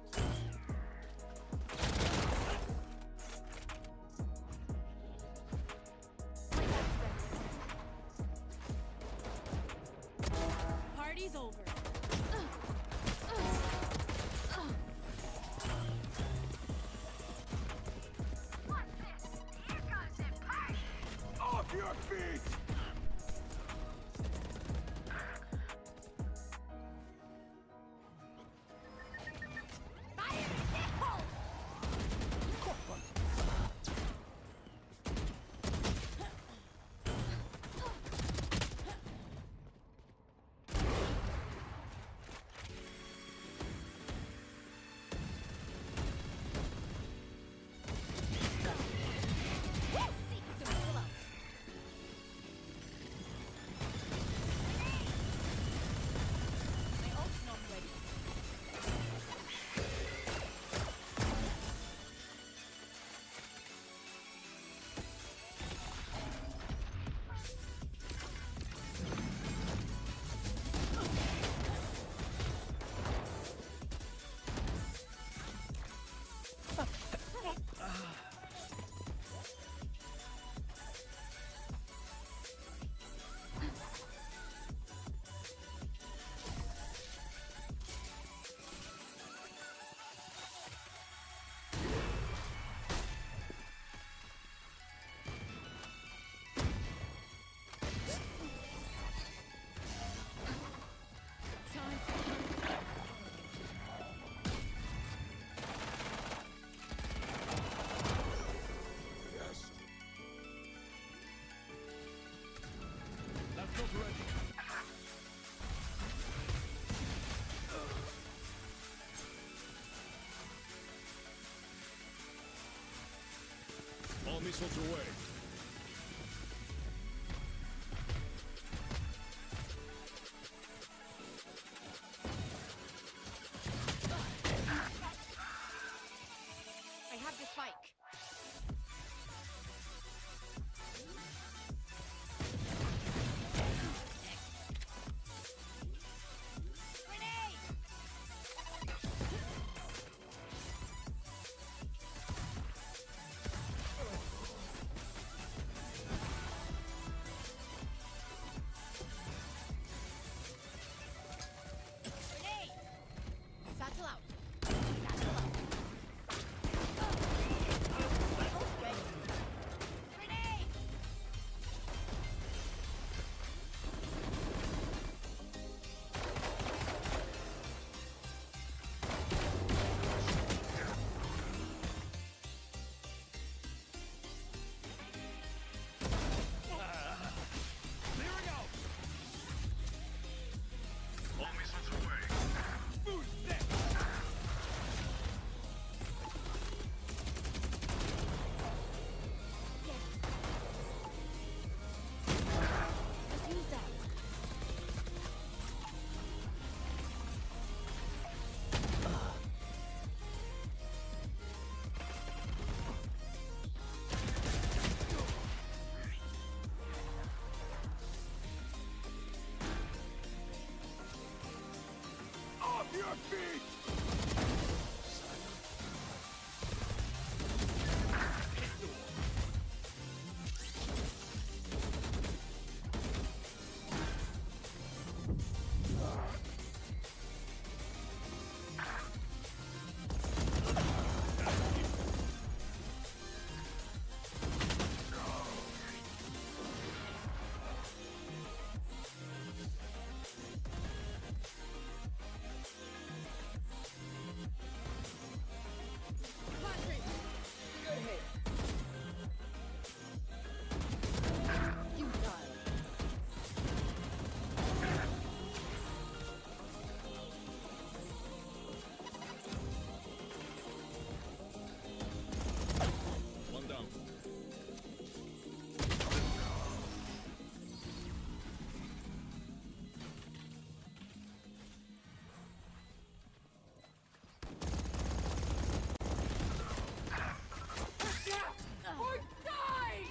Party's over. Off your feet! Fire in the hole! Seek the willow. My ult's not ready. Time to Yes. Laptop ready. All missiles away. I have the spike. Grenade! your feet! Quadrant. You die. One down. Or die!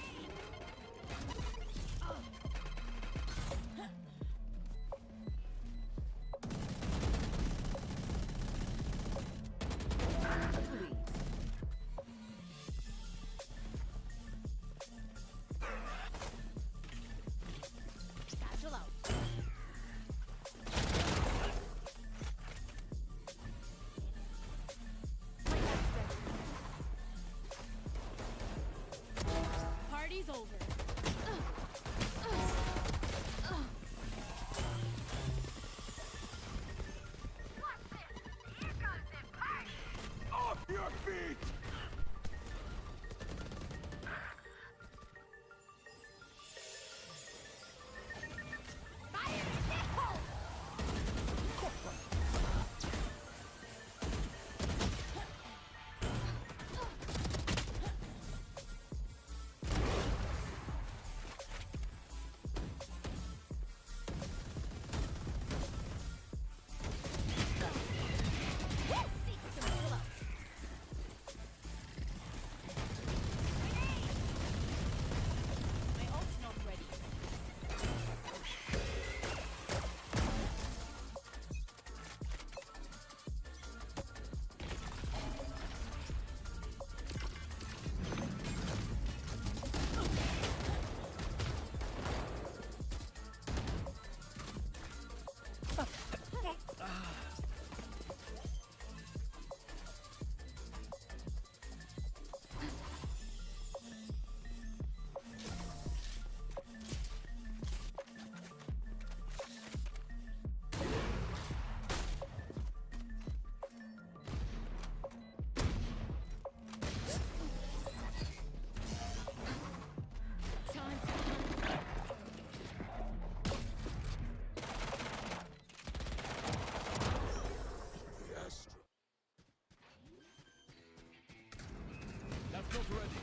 Satchel out. Party's over. Off your feet! Fire in the hole! Seek the middle out. My ult's not ready. Time to hunt. Yes. That's not ready.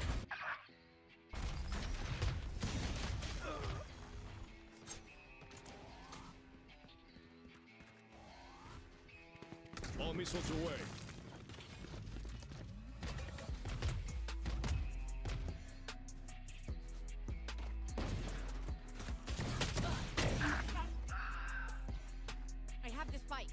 All missiles away. I have the spike.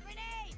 Grenade!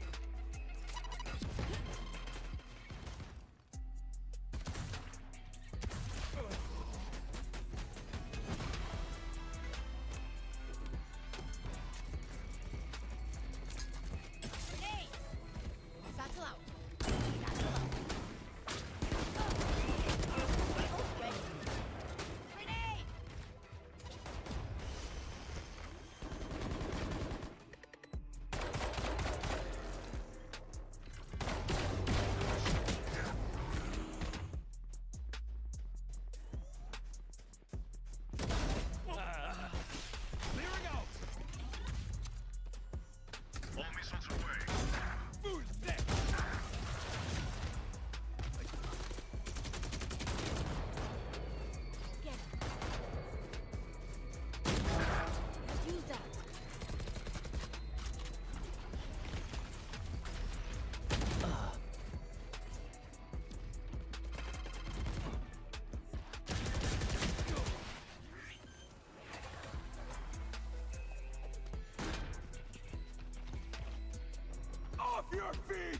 Off your feet!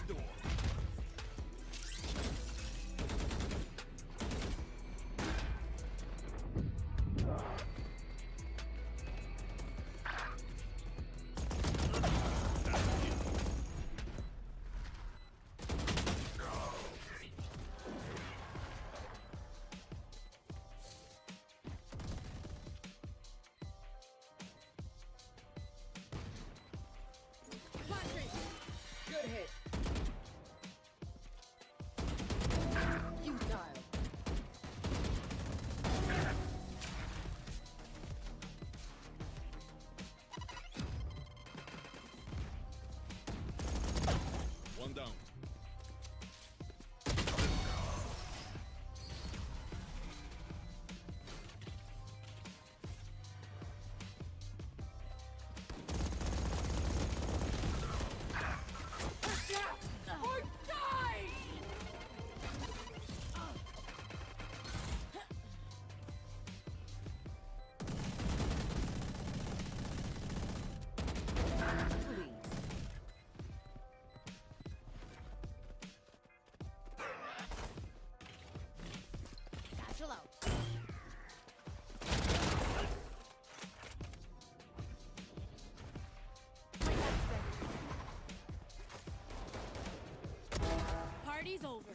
Indoor. Flashing. Good hit. Futile. One down. Or die! Satchel out. My back's ready. Party's over.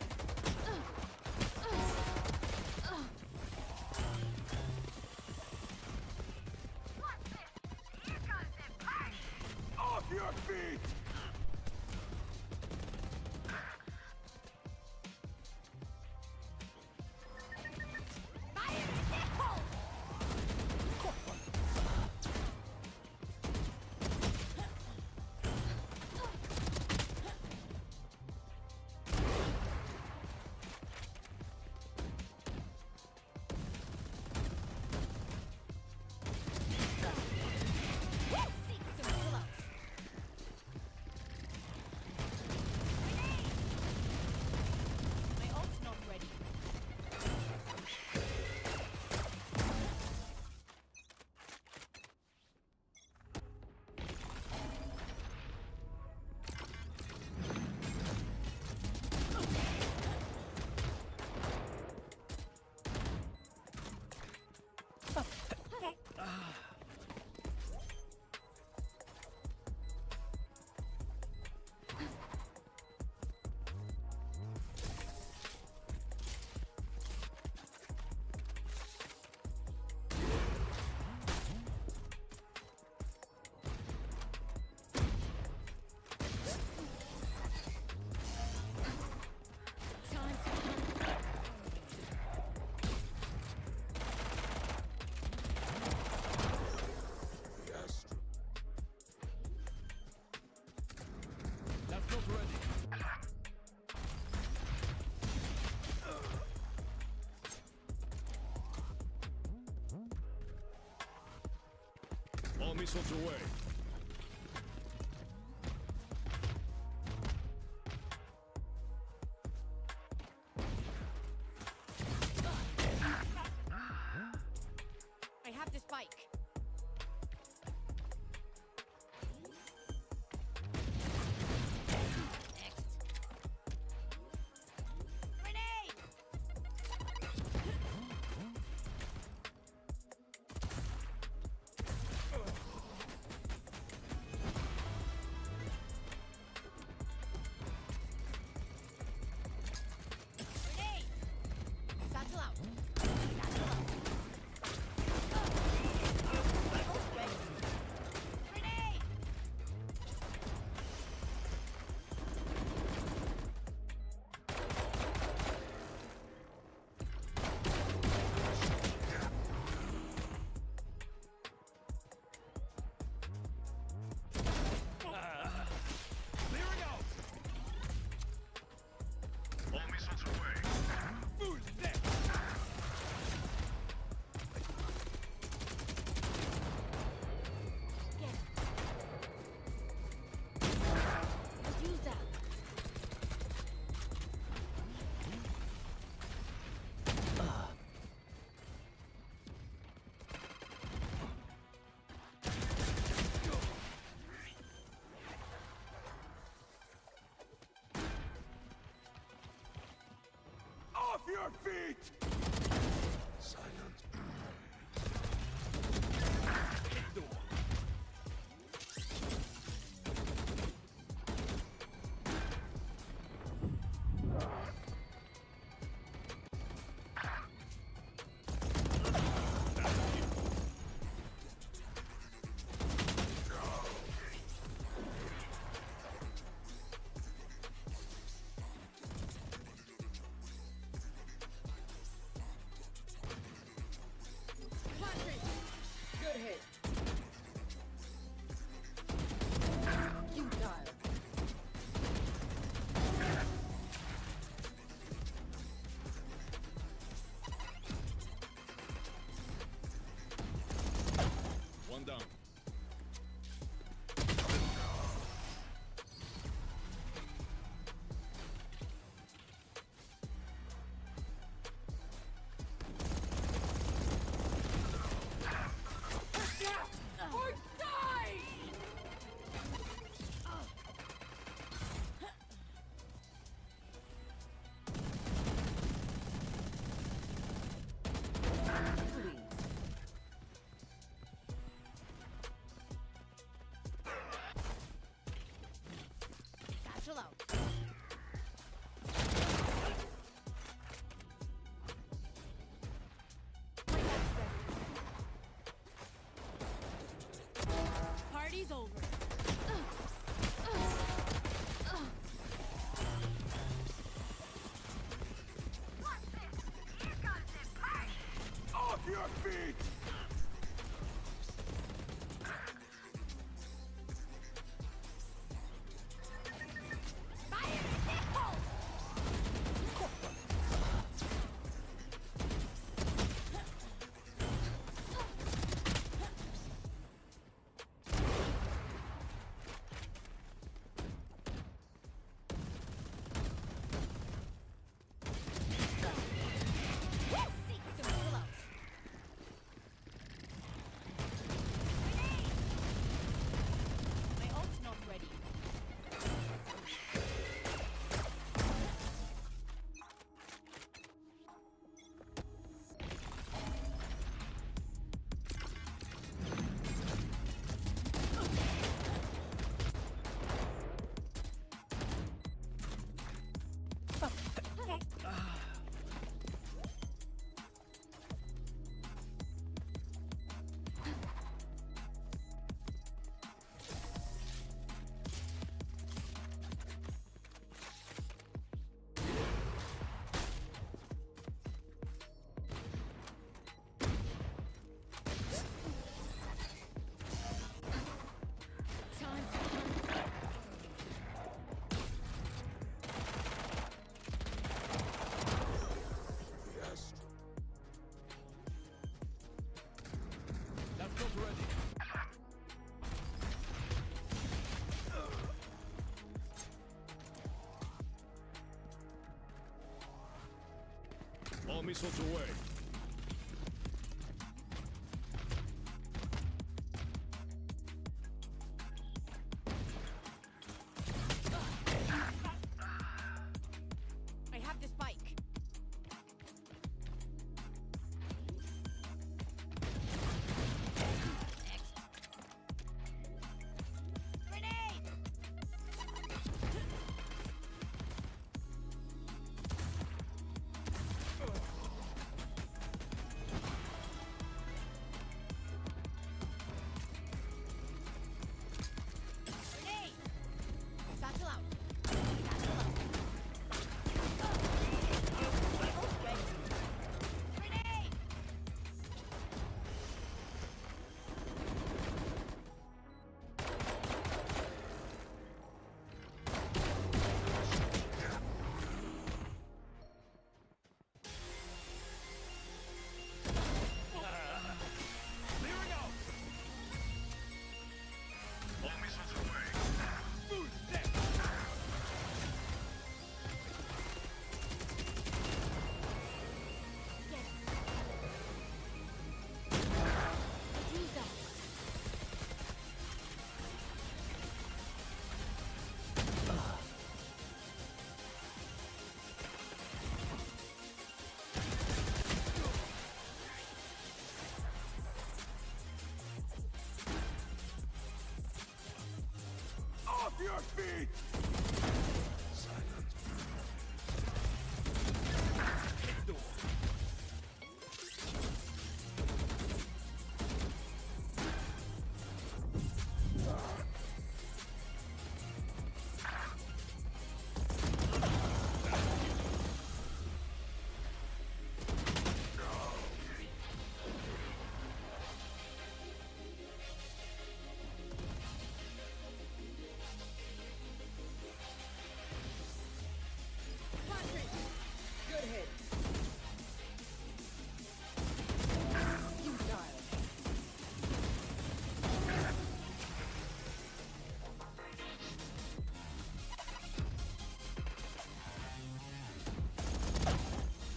Off your feet! Fire in the hole! Seek some pillows. My ult's not ready. Time to hunt. Yes. That's not ready. All missiles away. I have the spike. Next. Grenade! your feet! Silent. Good hit. Futile. One down. Or die! Please. Satchel out. Party's over. Off your feet! Fire in the hole! Seek the pillow. My ult's not ready. Time to hunt. Yes. Laptop ready. All missiles away. I have the spike. Grenade! feet! Good hit. You dialed.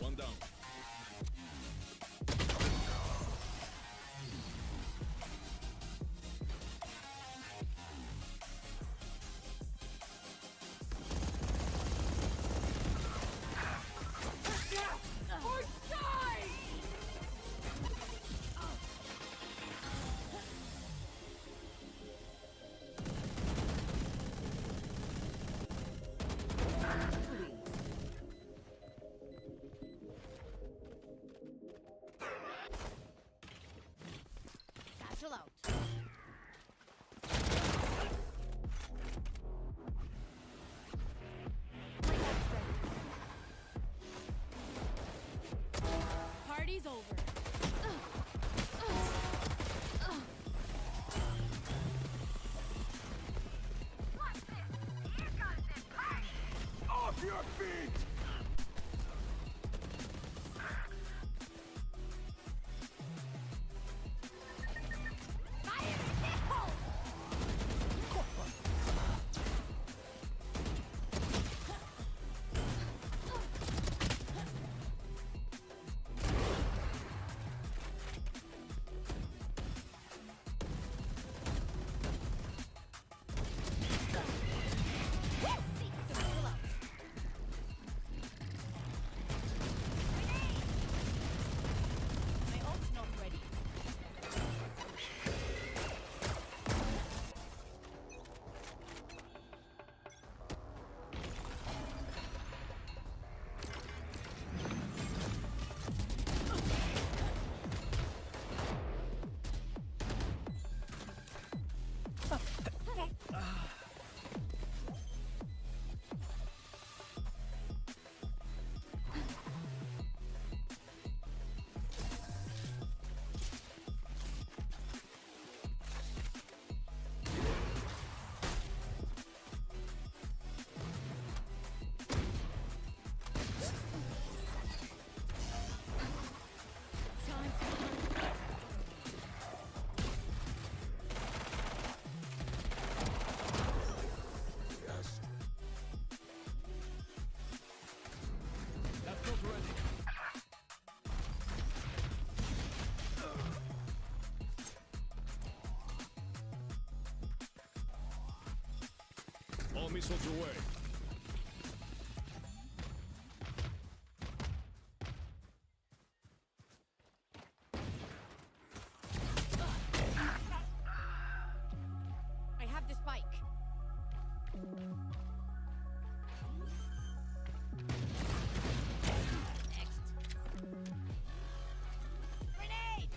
One down. Or die! Satchel out. My ult's ready. Party's over. Off your feet! Fire in the hole! Seek the middle out. My ult's not ready. Time to hunt. Yes. That's not ready. All missiles away. I have the spike. Next. Grenade!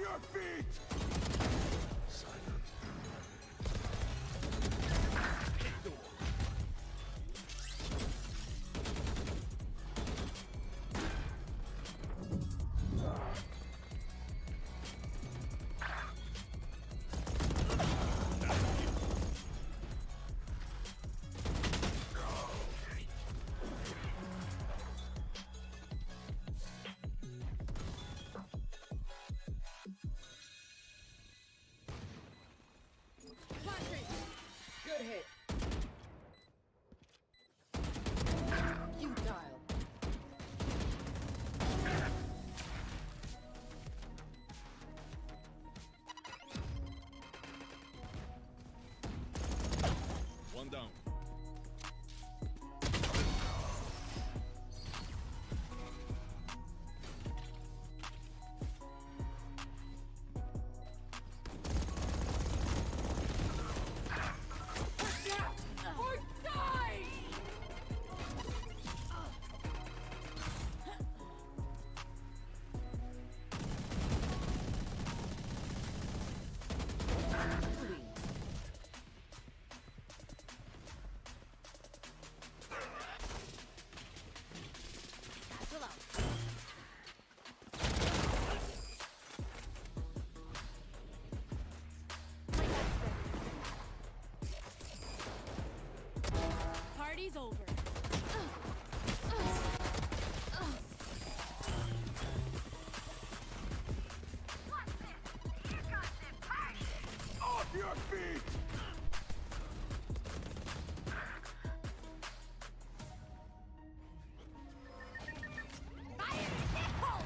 your feet! Flashing. Good hit. Futile. One down. Or die! Battle out. My gut's ready. Party's over. Off your feet! Fire in the hole!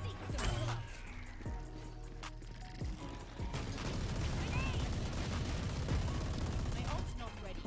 Seek the middle out. My ult's not ready.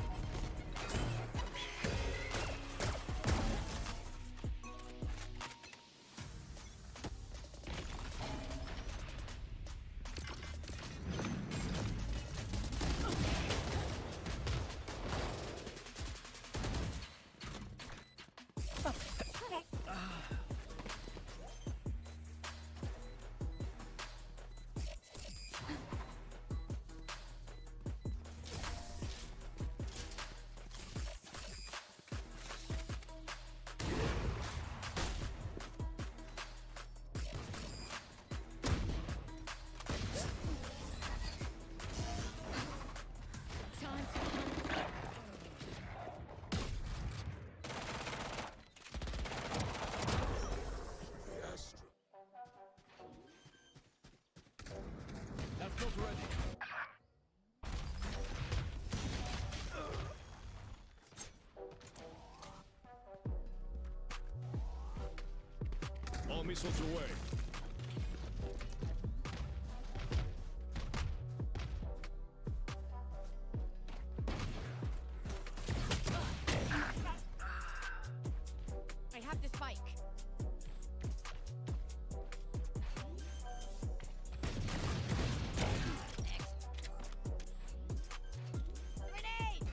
Time to hunt. That's not ready. All missiles away. I have the spike. Next. Grenade!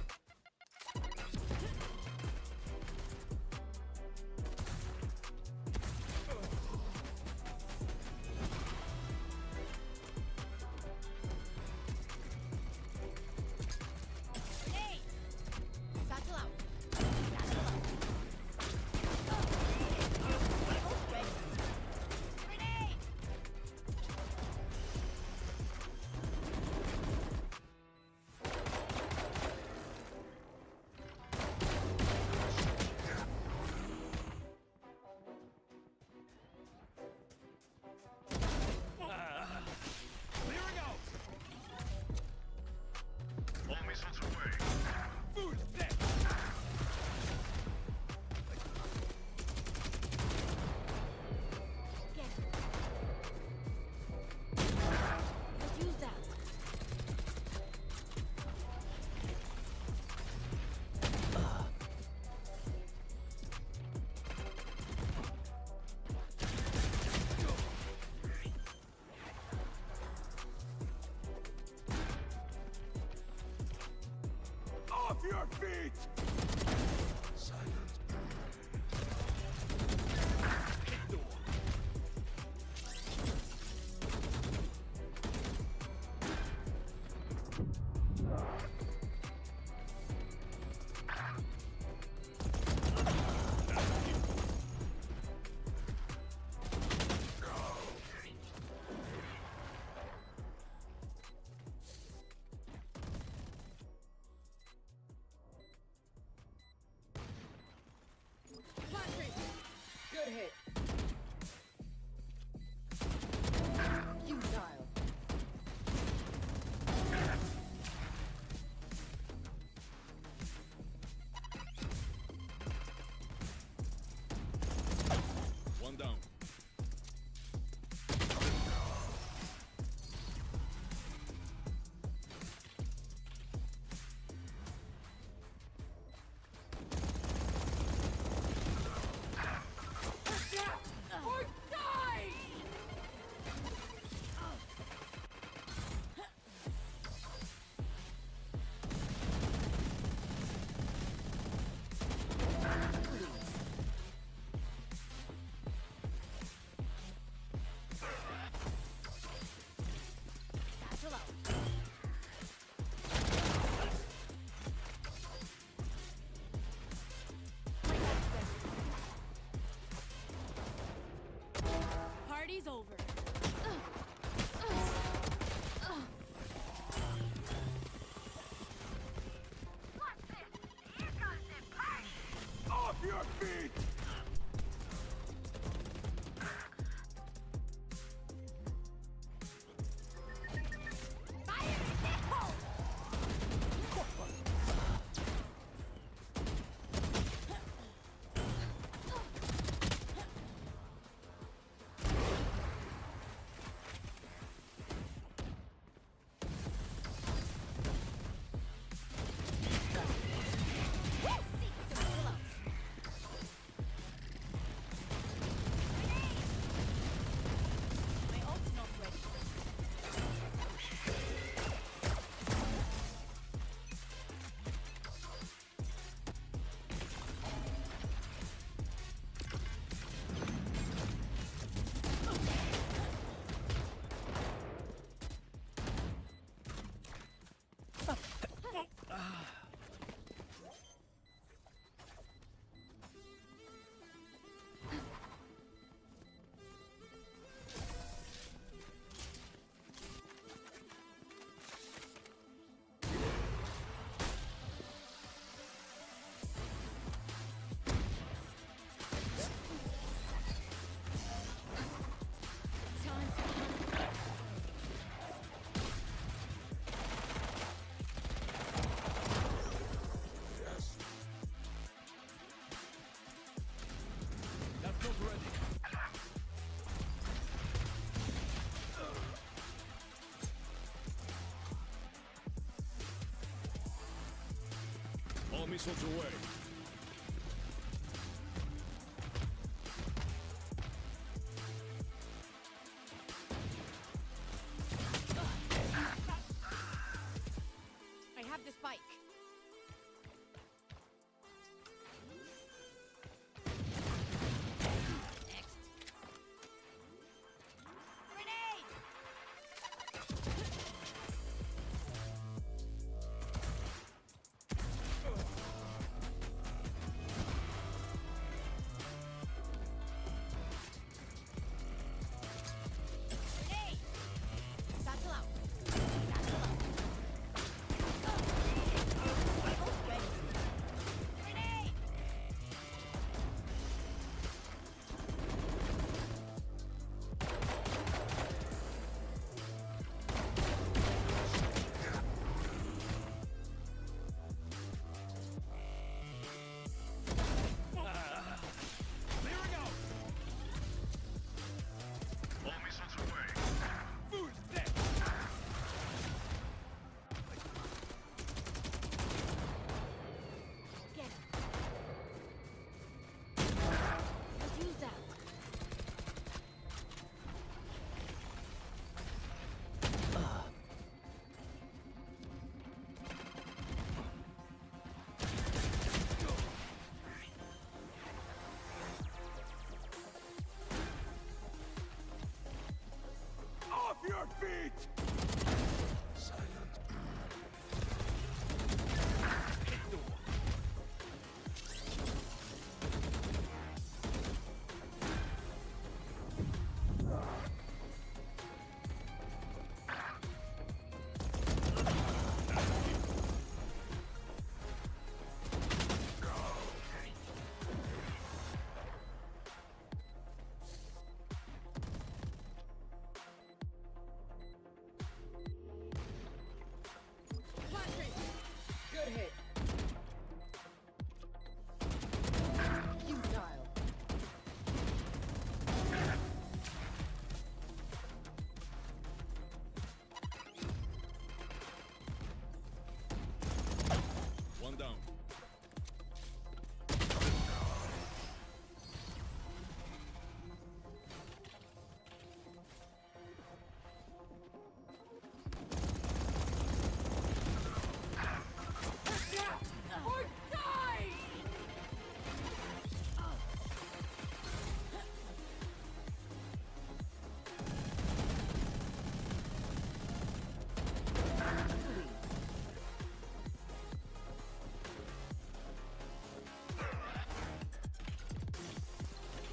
Off your feet! Flashing. Good hit. Futile. One down. Or die! Satchel out. Party's over. Off your feet! Fire in the hole! Seek the pillow. My ult's not ready. Time to That's not ready. All missiles away. I have the spike. Next. Grenade! feet! Flashing. Good hit. Futile. One down. Or die!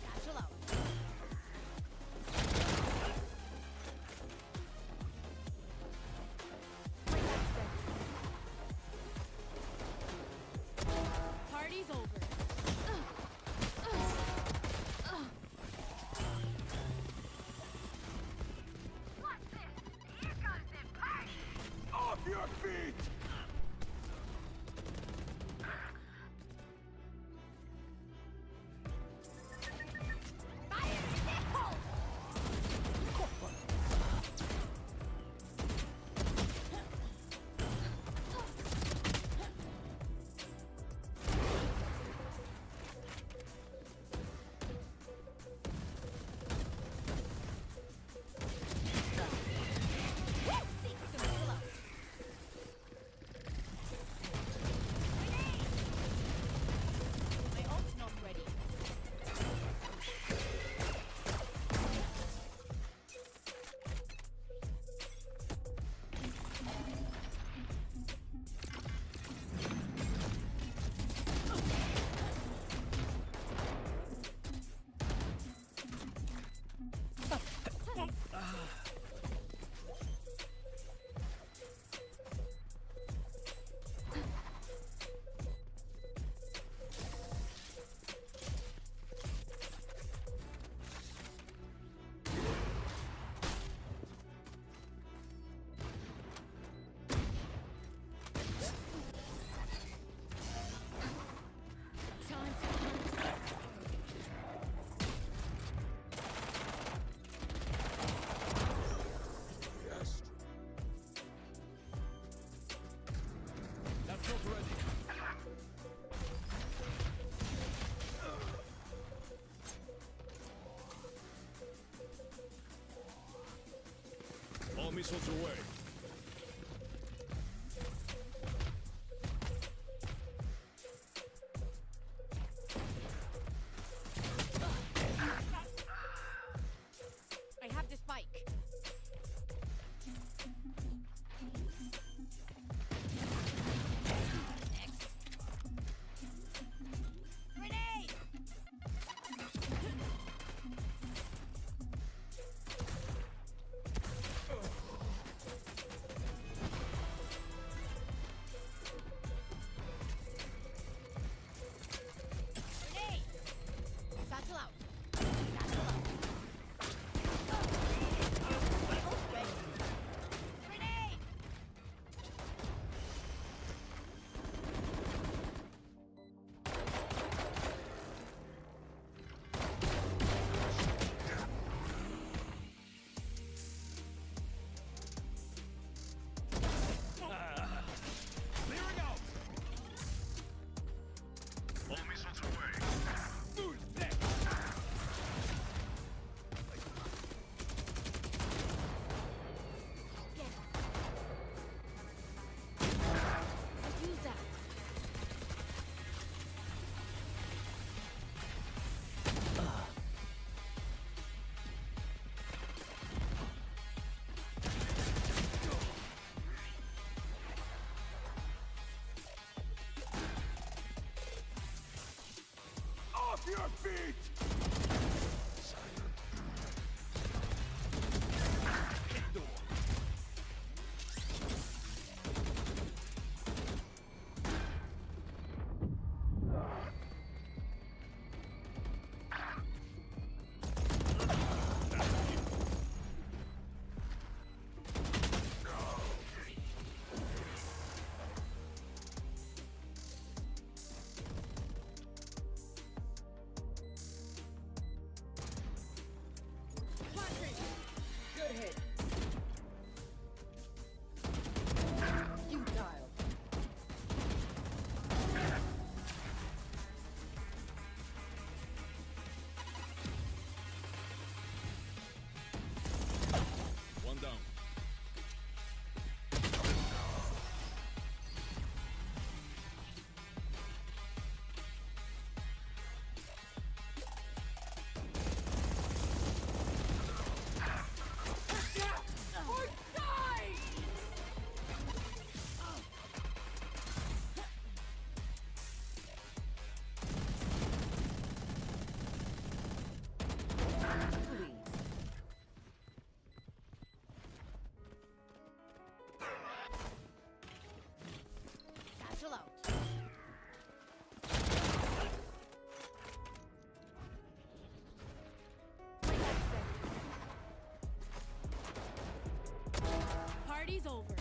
Satchel out. Party's over. Off your feet! Fire in the hole! Seek the below. My ult's not ready. Time to hunt. Yes. That's not ready. All missiles away. I have the spike. Grenade! Party's over.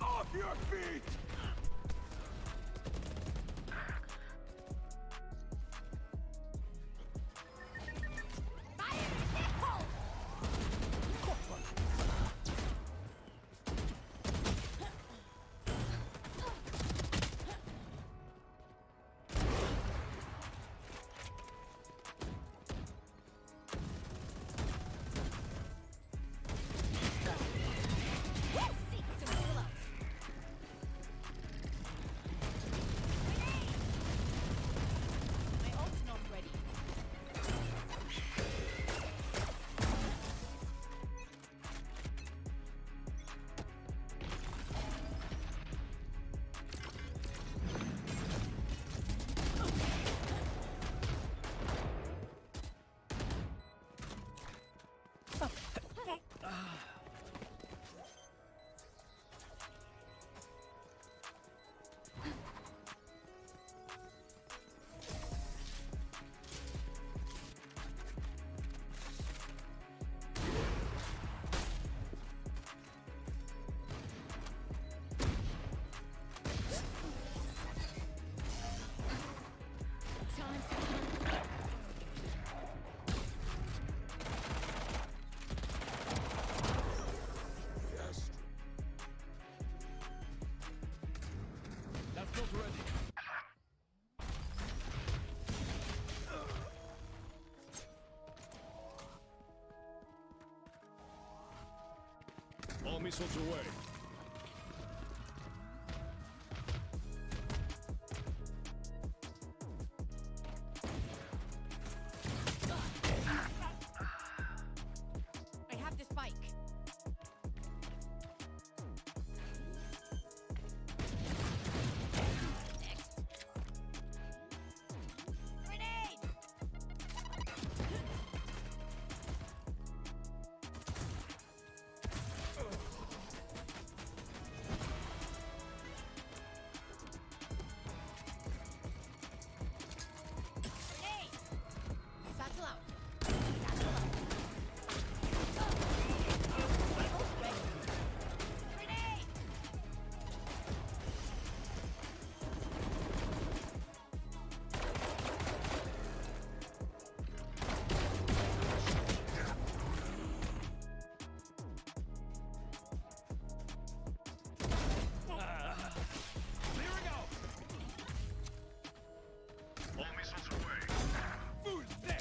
Off your feet! Fire in the hole! Seek the willows. My ult's not ready. Time to hunt. That's not ready. All missiles away. I have the spike. Grenade! Grenade! Satchel out. Grenade! Clearing out! All missiles away. Food there!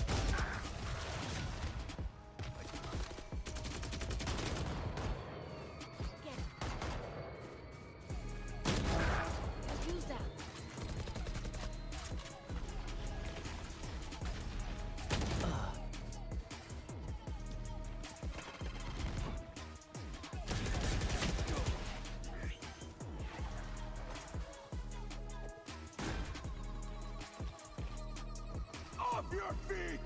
Get it. Use that. Off your feet!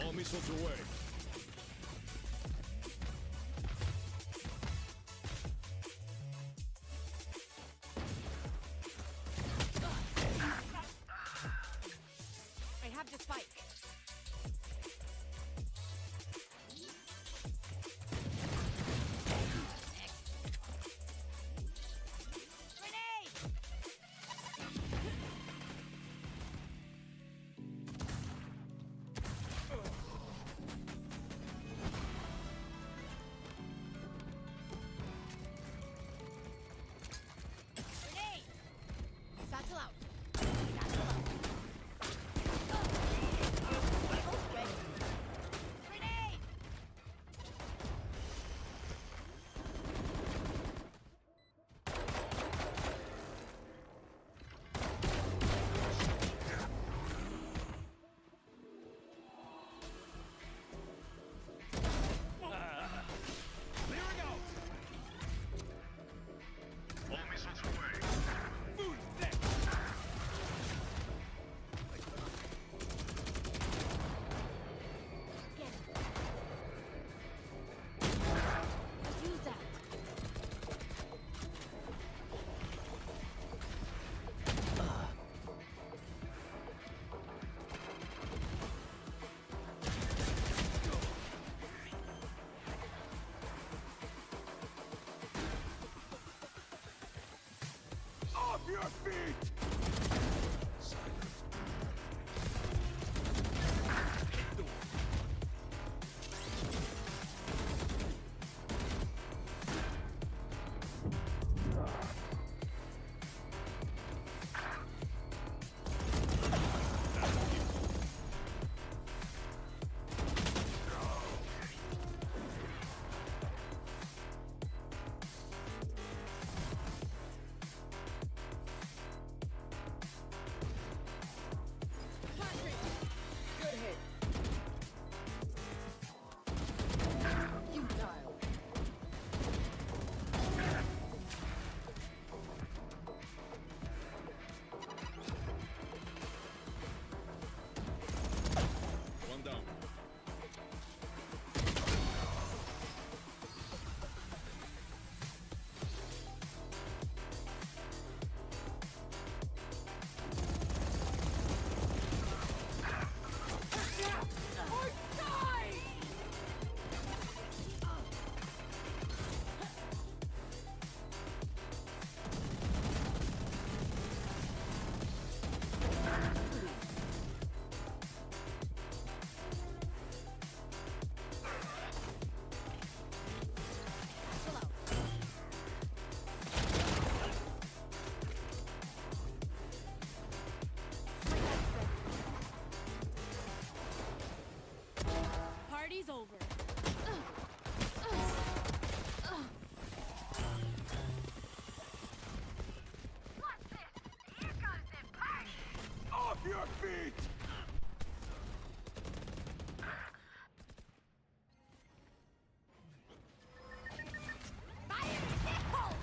All missiles away. I have the spike. Grenade! Grenade! Satchel out. Satchel out. Ult ready. Grenade! Clearing out. All missiles away. Food next. Get it. Use that. Off your feet. Flashing. Good hit. Futile. One down. Satchel out. Party's over. What's this? Here comes the party. Off your feet. Fire in the hole!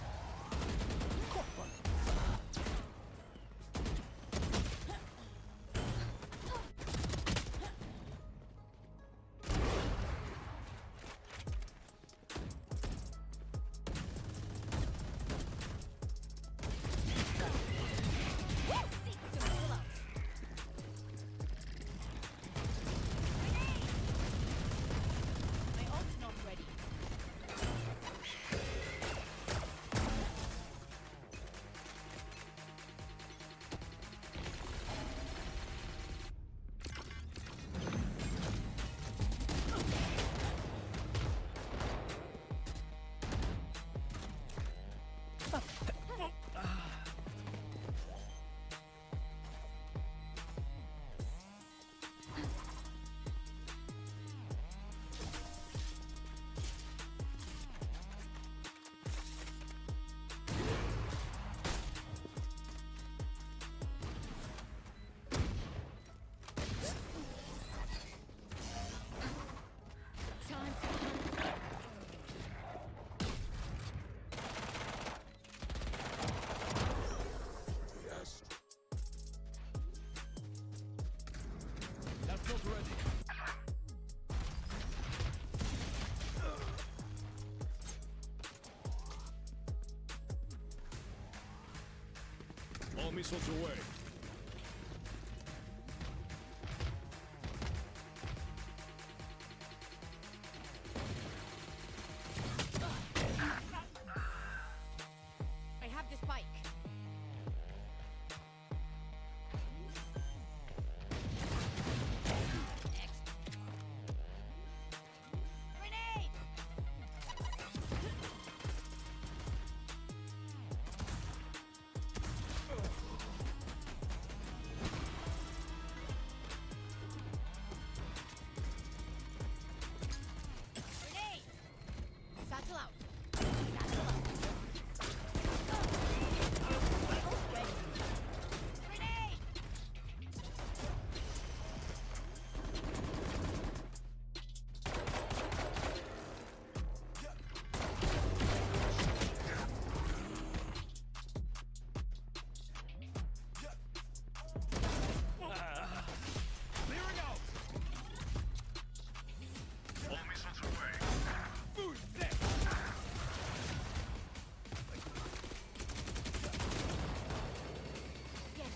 Seek to pull out. My ult's not ready. Time to hunt. That's not ready. missiles away. I have the spike. Next. Grenade! Grenade! Satchel out. Satchel out. Ult ready. Grenade! Clearing out. All missiles away. Food next. Yes.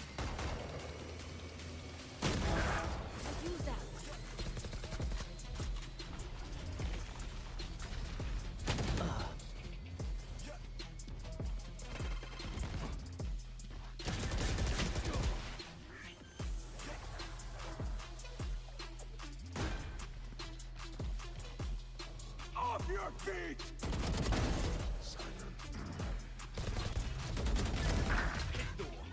I'll use that. Off your feet. Hit the wall.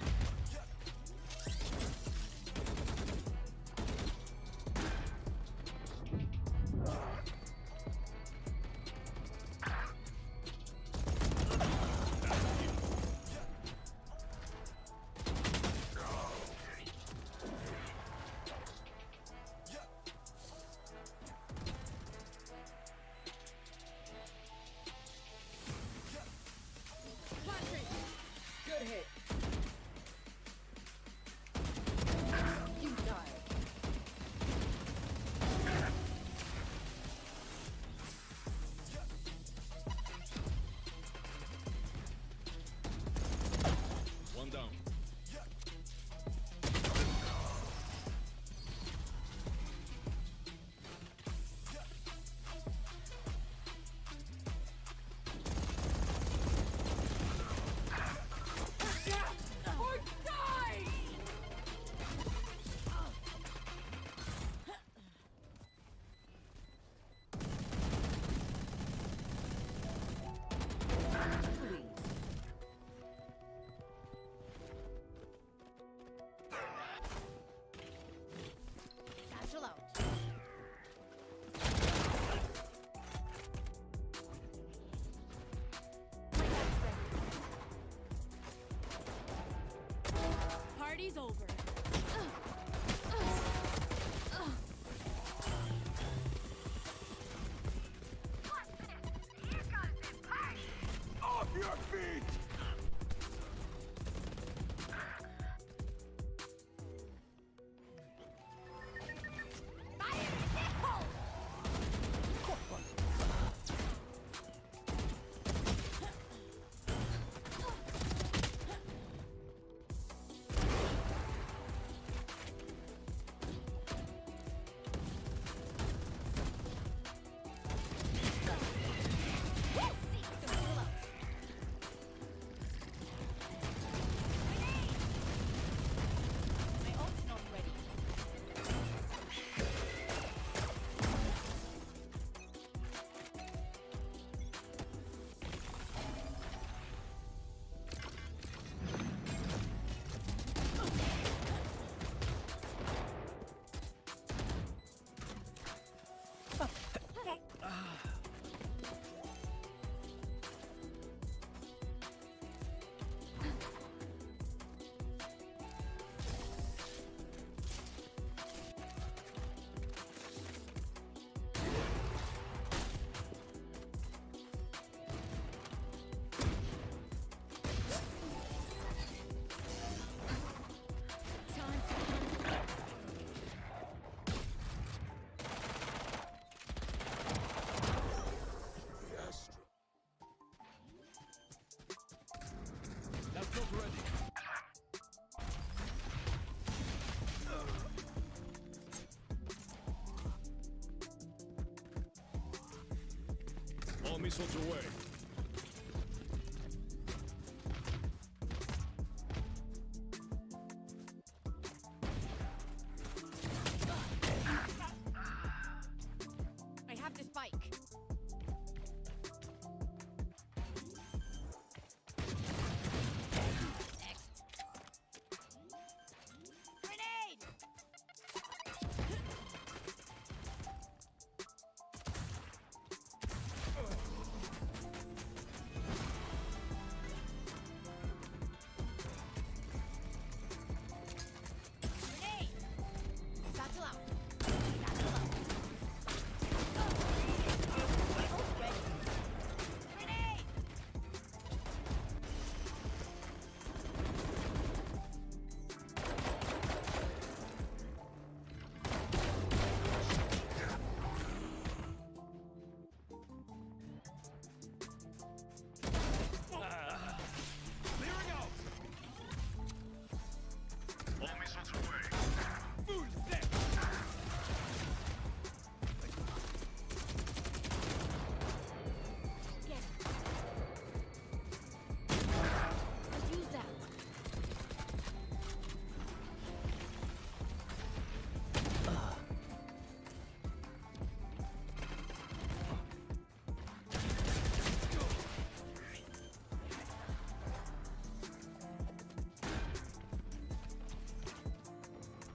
All missiles away. I have the spike. Next. Grenade! Grenade! Satchel out. Satchel out. Ult ready. Grenade! Clearing out. All missiles away. Food set. Get it. Let's use that.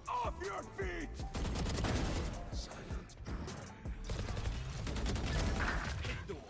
Off your feet. Silent. Hit door.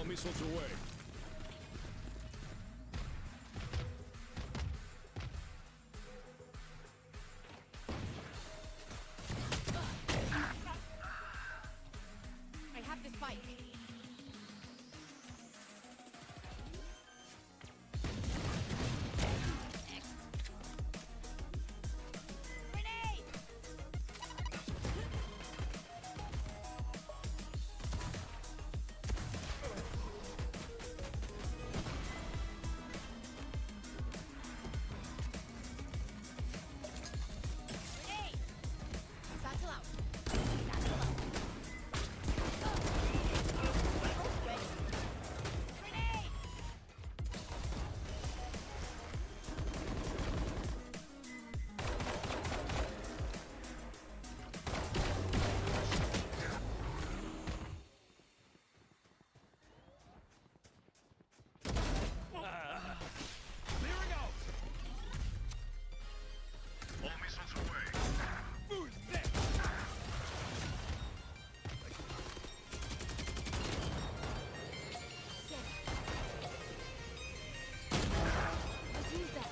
All missiles away. I have the spike. Grenade! Grenade! Satchel out. Satchel out. Ult ready. Grenade! Clearing out. All missiles away. Who's next? Let's use that.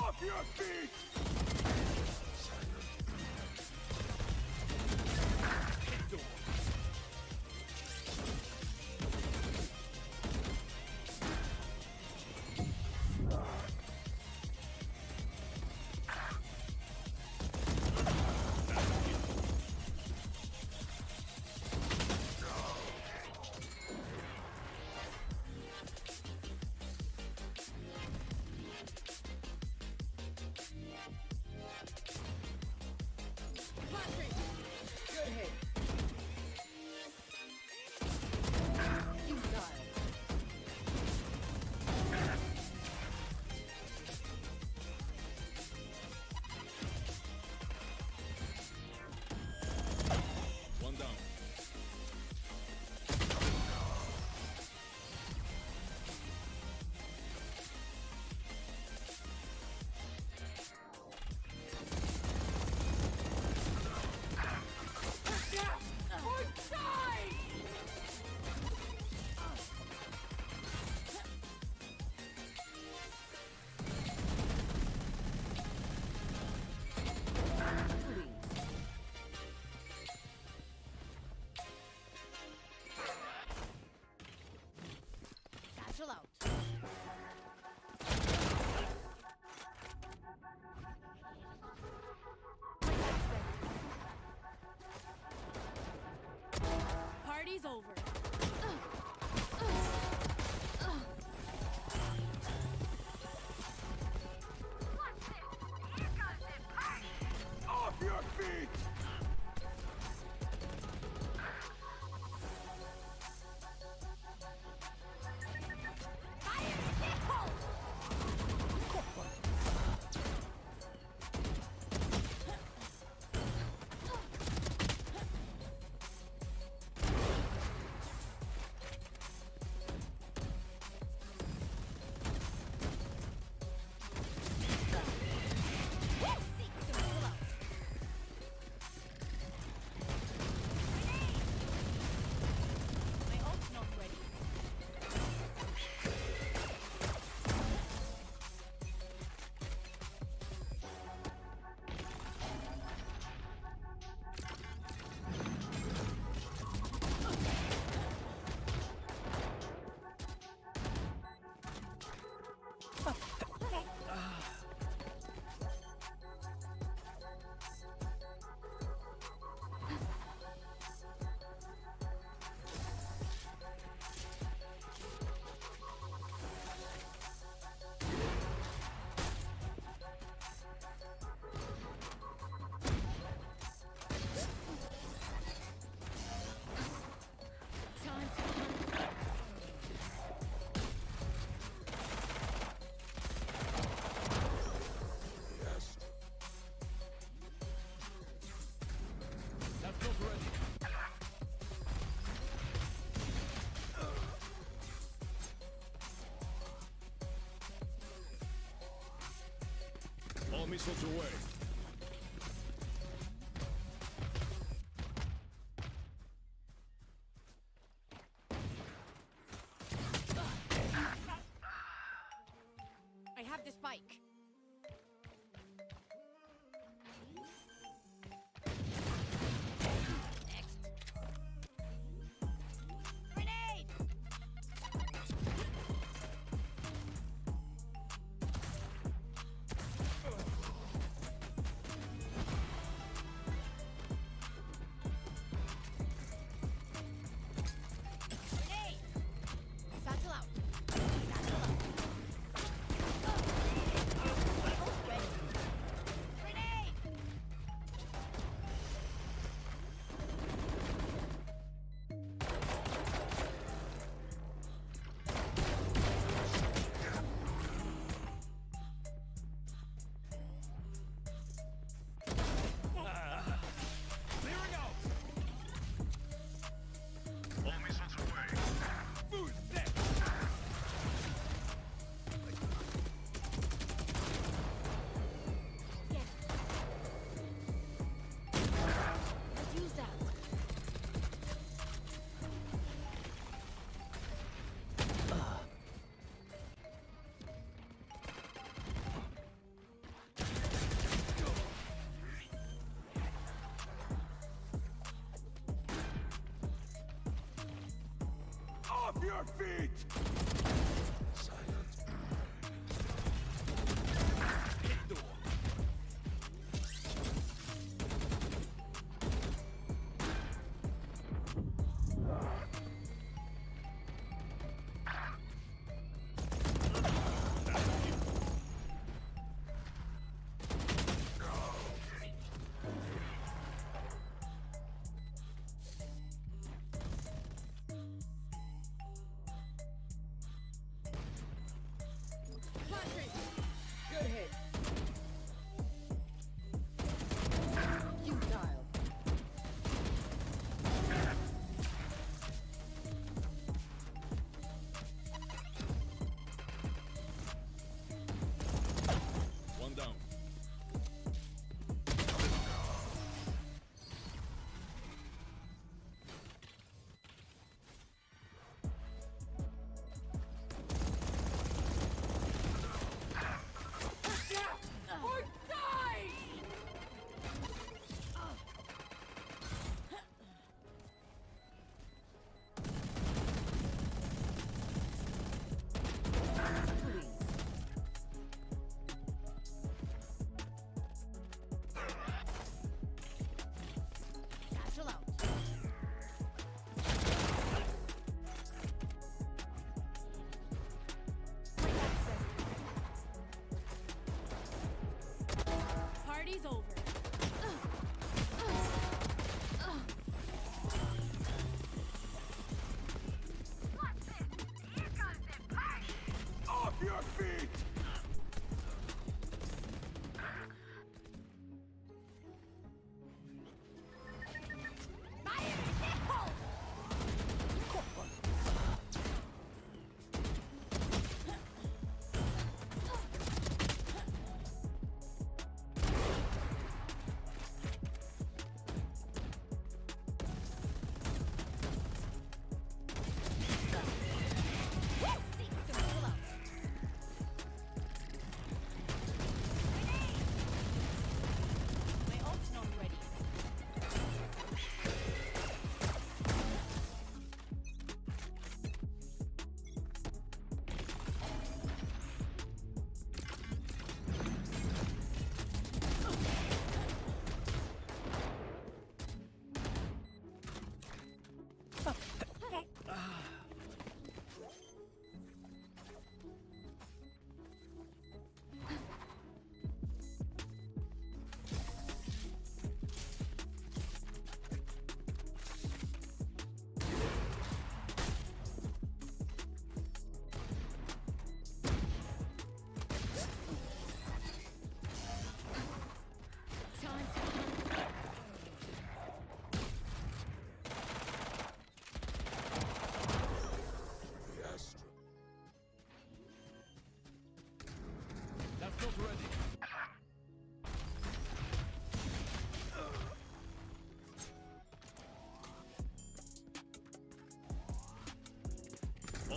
Off your feet! Missiles away. I have the spike. Next. Grenade! Grenade! Satchel out. Satchel out. Ult ready. Grenade! Clearing out. All missiles away. Food next. Get it. Let's use that. Off your feet. Silence. Hit door.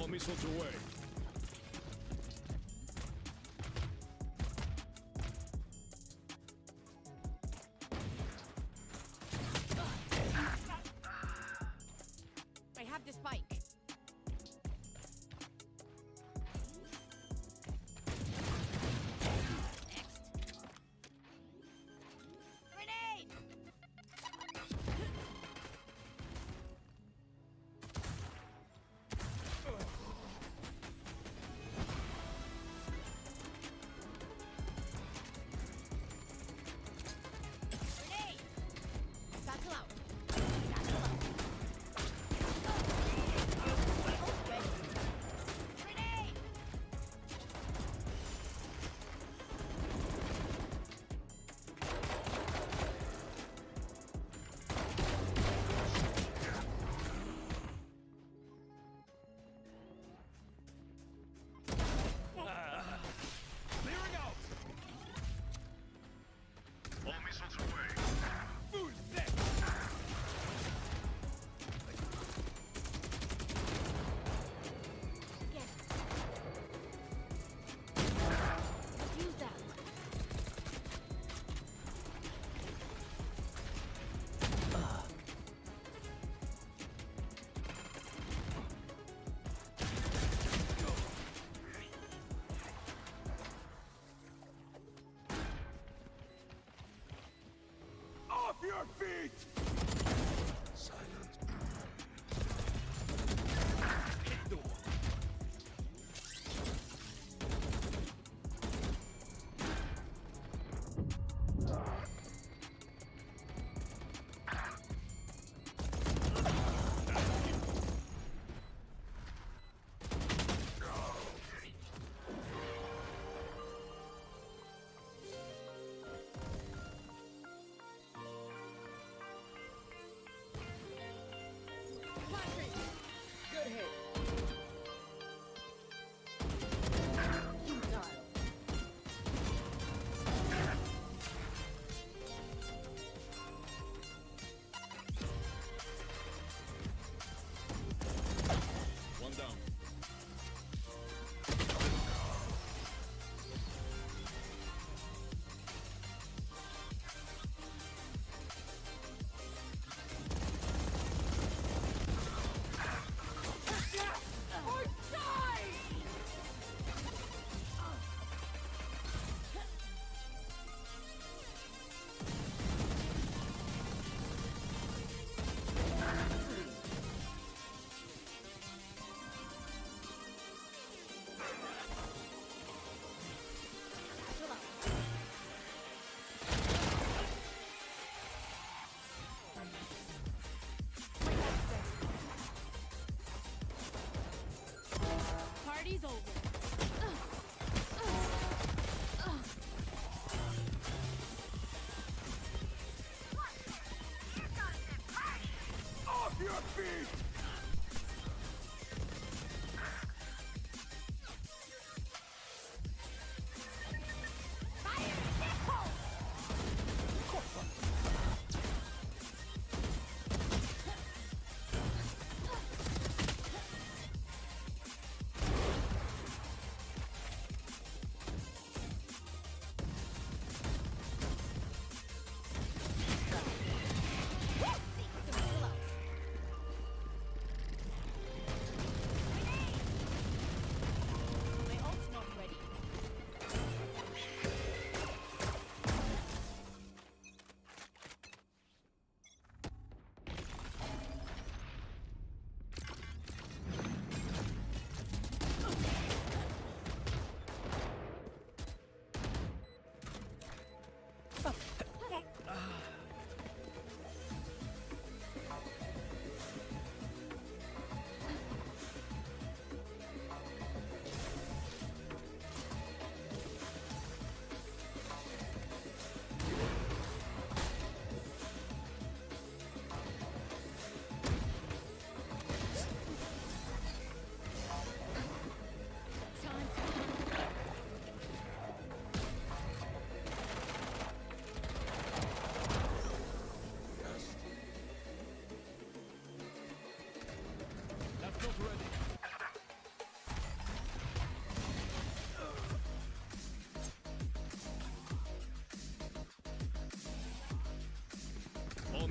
All missiles away. I have the spike. Next. Grenade! Grenade! Satchel out. Satchel out. Grenade! Clearing out. All missiles away. Full set. Again. Use that. Off your feet. Silence. Hit door. Flashing. Good hit. Futile. One down. Or die! Satchel out. Party's over. You guys did pay! Off your feet. Fire in the hole! Satchel out.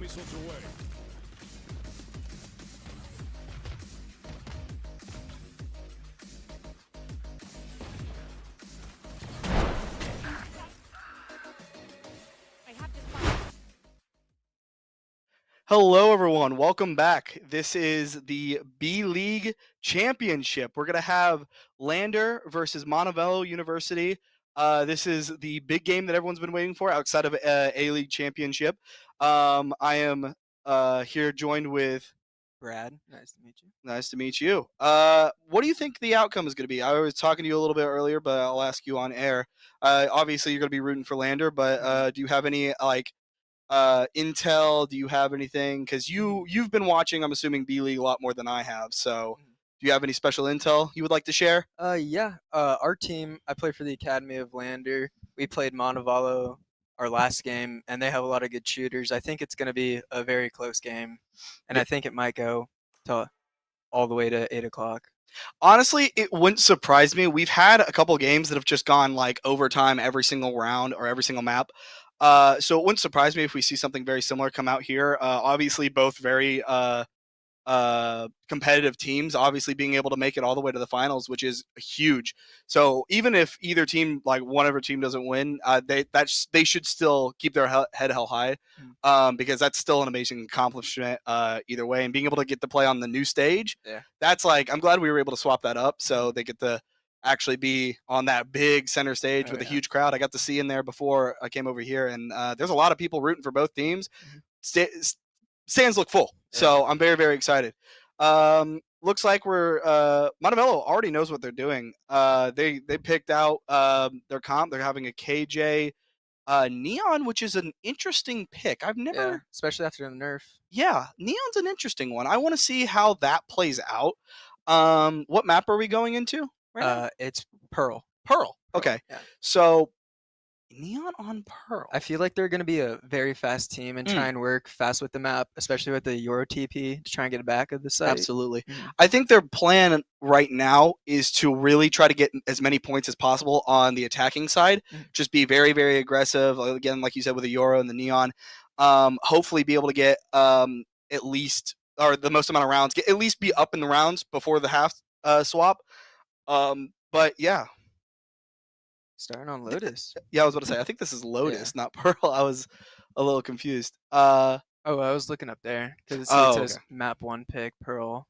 missiles away. I have to spot. Hello, everyone. Welcome back. This is the B League Championship. We're going to have Lander versus Montevallo University. This is the big game that everyone's been waiting for outside of A League Championship. I am here joined with Brad, nice to meet you. Nice to meet you. What do you think the outcome is going to be? I was talking to you a little bit earlier, but I'll ask you on air. Obviously, you're going to be rooting for Lander, but do you have any intel? Do you have anything? Because you've been watching, I'm assuming, B League a lot more than I have. So, do you have any special intel you would like to share? Yeah. Our team, I play for the Academy of Lander. We played Montevallo our last game, and they have a lot of good shooters. I think it's going to be a very close game, and I think it might go to all the way to 8 o'clock. Honestly, it wouldn't surprise me. We've had a couple games that have just gone like overtime every single round or every single map. So it wouldn't surprise me if we see something very similar come out here. Obviously, both very competitive teams. Obviously, being able to make it all the way to the finals, which is huge. So even if either team, like one of our team, doesn't win, they should still keep their head held high, because that's still an amazing accomplishment either way. And being able to get to play on the new stage, that's like, I'm glad we were able to swap that up so they get to actually be on that big center stage with a huge crowd. I got to see in there before I came over here, and there's a lot of people rooting for both teams. Stands look full, so I'm very, very excited. Looks like we're Montevallo already knows what they're doing. They picked out their comp. They're having a KJ Neon, which is an interesting pick. I've never, especially after the nerf. Yeah, Neon's an interesting one. I want to see how that plays out. What map are we going into? It's Pearl. Pearl. Okay. Yeah. So Neon on Pearl. I feel like they're going to be a very fast team and try and work fast with the map, especially with the Euro TP to try and get back of the site. Absolutely. I think their plan right now is to really try to get as many points as possible on the attacking side. Just be very, very aggressive. Again, like you said, with the Euro and the Neon. Hopefully be able to get at least, or the most amount of rounds, at least be up in the rounds before the half swap. But yeah. Starting on Lotus. Yeah, I was about to say, I think this is Lotus, not Pearl. I was a little confused. I was looking up there because it says map 1 pick, Pearl.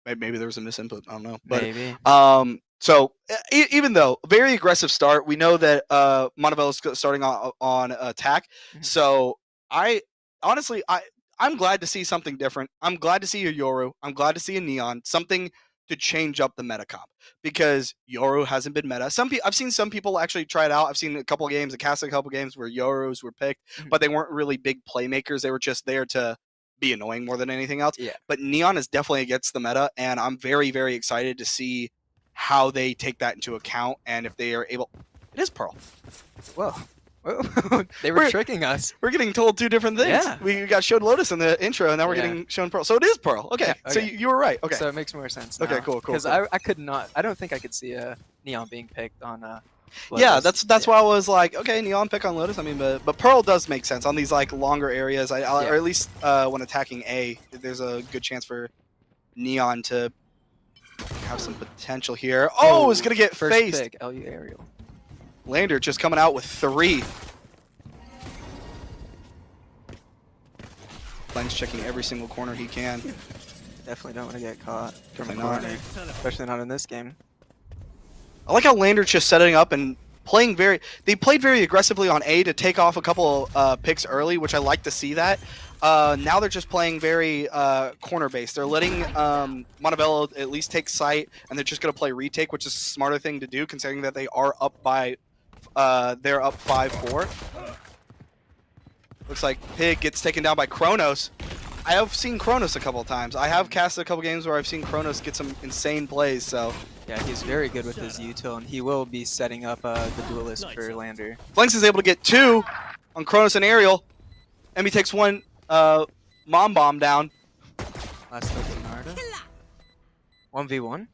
Maybe there was a misinput. I don't know. But, maybe. So even though very aggressive start, we know that Montevallo's starting on attack. So I'm glad to see something different. I'm glad to see a Yoru. I'm glad to see a Neon. Something to change up the meta comp, because Yoru hasn't been meta. I've seen some people actually try it out. I've seen a couple games, a couple games where Yorus were picked, but they weren't really big playmakers. They were just there to be annoying more than anything else. Yeah. But Neon is definitely against the meta, and I'm very, very excited to see how they take that into account, and if they are able. It is Pearl. Well. They were tricking us. We're getting told two different things. Yeah. We got showed Lotus in the intro, and now we're getting shown Pearl. So it is Pearl. Okay. So you were right. Okay. So it makes more sense now. Okay, cool. Because I could not. I don't think I could see a Neon being picked on Lotus. Yeah, that's why I was like, okay, Neon pick on Lotus. I mean, but Pearl does make sense on these like longer areas. Or at least when attacking A, there's a good chance for Neon to have some potential here. Oh, it's gonna get first faced. Pick, LU Aerial. Lander just coming out with 3. Glenn's checking every single corner he can. Definitely don't want to get caught from Definitely a not. corner, especially not in this game. I like how Lander's just setting up and playing they played very aggressively on A to take off a couple picks early, which I like to see that. Now they're just playing very corner-based. They're letting Montevallo at least take sight, and they're just going to play retake, which is a smarter thing to do, considering that they are up by, they're up 5-4. Looks like Pig gets taken down by Kronos. I have seen Kronos a couple of times. I have casted a couple games where I've seen Kronos get some insane plays, so. Yeah, he's very good with his util, and he will be setting up the duelist for Lander. Flanks is able to get 2 on Kronos and Aerial. Emmy takes 1 Mom Bomb down. Last up to Narda. 1v1.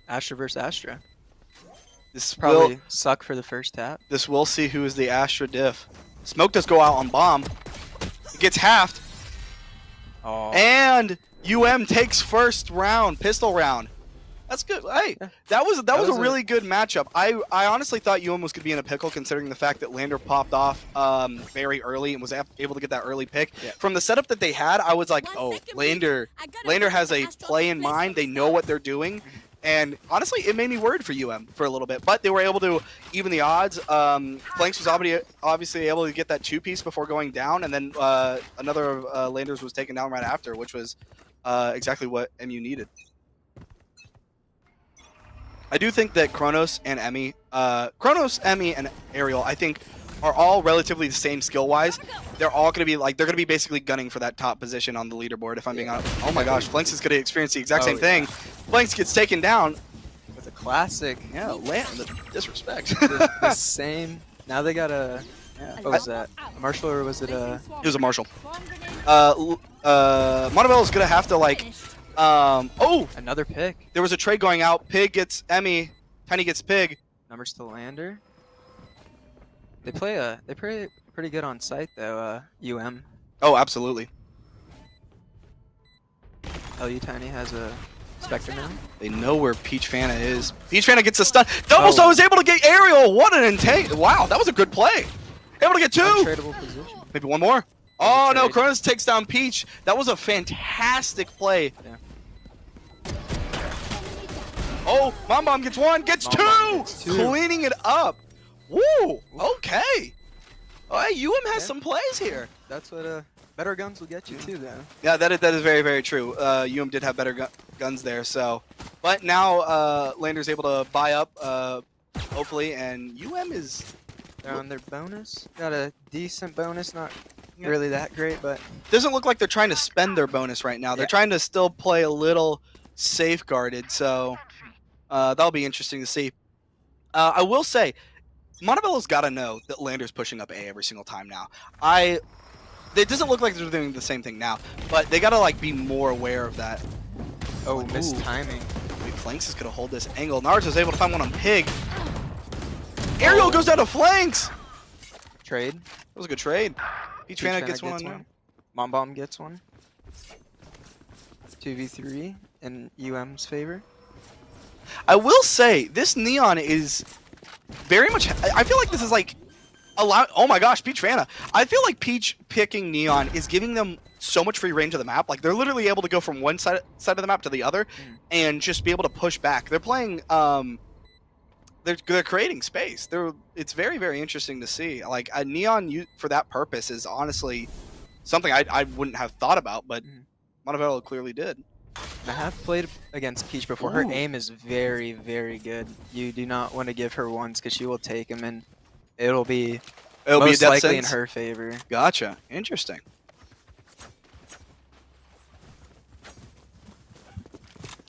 Astra versus Astra. This Probably suck for the first tap. This will see who is the Astra diff. Smoke does go out on Bomb. It gets halved. Oh. And UM takes first round, pistol round. That's good. Hey, that was a really good matchup. I honestly thought UM was going to be in a pickle considering the fact that Lander popped off very early and was able to get that early pick. Yeah. From the setup that they had, I was like, oh, Lander has a play in mind. They know what they're doing. And honestly, it made me worried for UM for a little bit. But they were able to even the odds. Flanks was obviously able to get that 2-piece before going down. And then another of Lander's was taken down right after, which was exactly what MU needed. I do think that Kronos, Emmy, and Ariel, I think, are all relatively the same skill-wise. They're all going to be like, they're going to be basically gunning for that top position on the leaderboard, if I'm being honest. Oh my gosh, Flanks is going to experience the exact same thing. Flanks gets taken down. With a classic. Yeah, the disrespect. The same. Now they got a. What was that? A Marshall or was it a? It was a Marshall. Montebella's going to have to like. Oh! Another pick. There was a trade going out. Pig gets Emmy. Tiny gets Pig. Numbers to Lander. They play pretty good on site though. UM. Oh, absolutely. LU Tiny has a Spectre now. They know where Peach Fana is. Peach Fana gets a stun. Double Star was able to get Ariel. What an intake! Wow, that was a good play. Able to get 2. Untradeable position. Maybe one more. Oh no, Kronos takes down Peach. That was a fantastic play. Yeah. Oh, Mom Bomb gets 1, gets 2! Gets 2. Cleaning it up. Woo! Okay. Oh, hey, UM has some plays here. That's what better guns will get you too, though. Yeah, that is very, very true. UM did have better guns there, so. But now Lander's able to buy up, hopefully, and UM is. They're on their bonus. Got a decent bonus, not really that great, but doesn't look like they're trying to spend their bonus right now. They're trying to still play a little safeguarded, so that'll be interesting to see. I will say, Montebella's got to know that Lander's pushing up A every single time now. It doesn't look like they're doing the same thing now, but they got to like be more aware of that. oh, missed timing. Wait, Flanks is going to hold this angle. Naruto's able to find one on Pig. Ariel goes down to Flanks. Trade. That was a good trade. Peach Fana gets one on you. Mom Bomb gets one. 2v3 in UM's favor. I will say, this Neon is very much. I feel like this is like oh my gosh, Peach Fana. I feel like Peach picking Neon is giving them so much free range of the map. Like they're literally able to go from one side of the map to the other and just be able to push back. They're playing. They're creating space. It's very, very interesting to see. Like a Neon for that purpose is honestly something I wouldn't have thought about, but Montevero clearly did. I have played against Peach before. Her aim is very, very good. You do not want to give her ones because she will take them, and it'll be most likely in her favor. Gotcha. Interesting.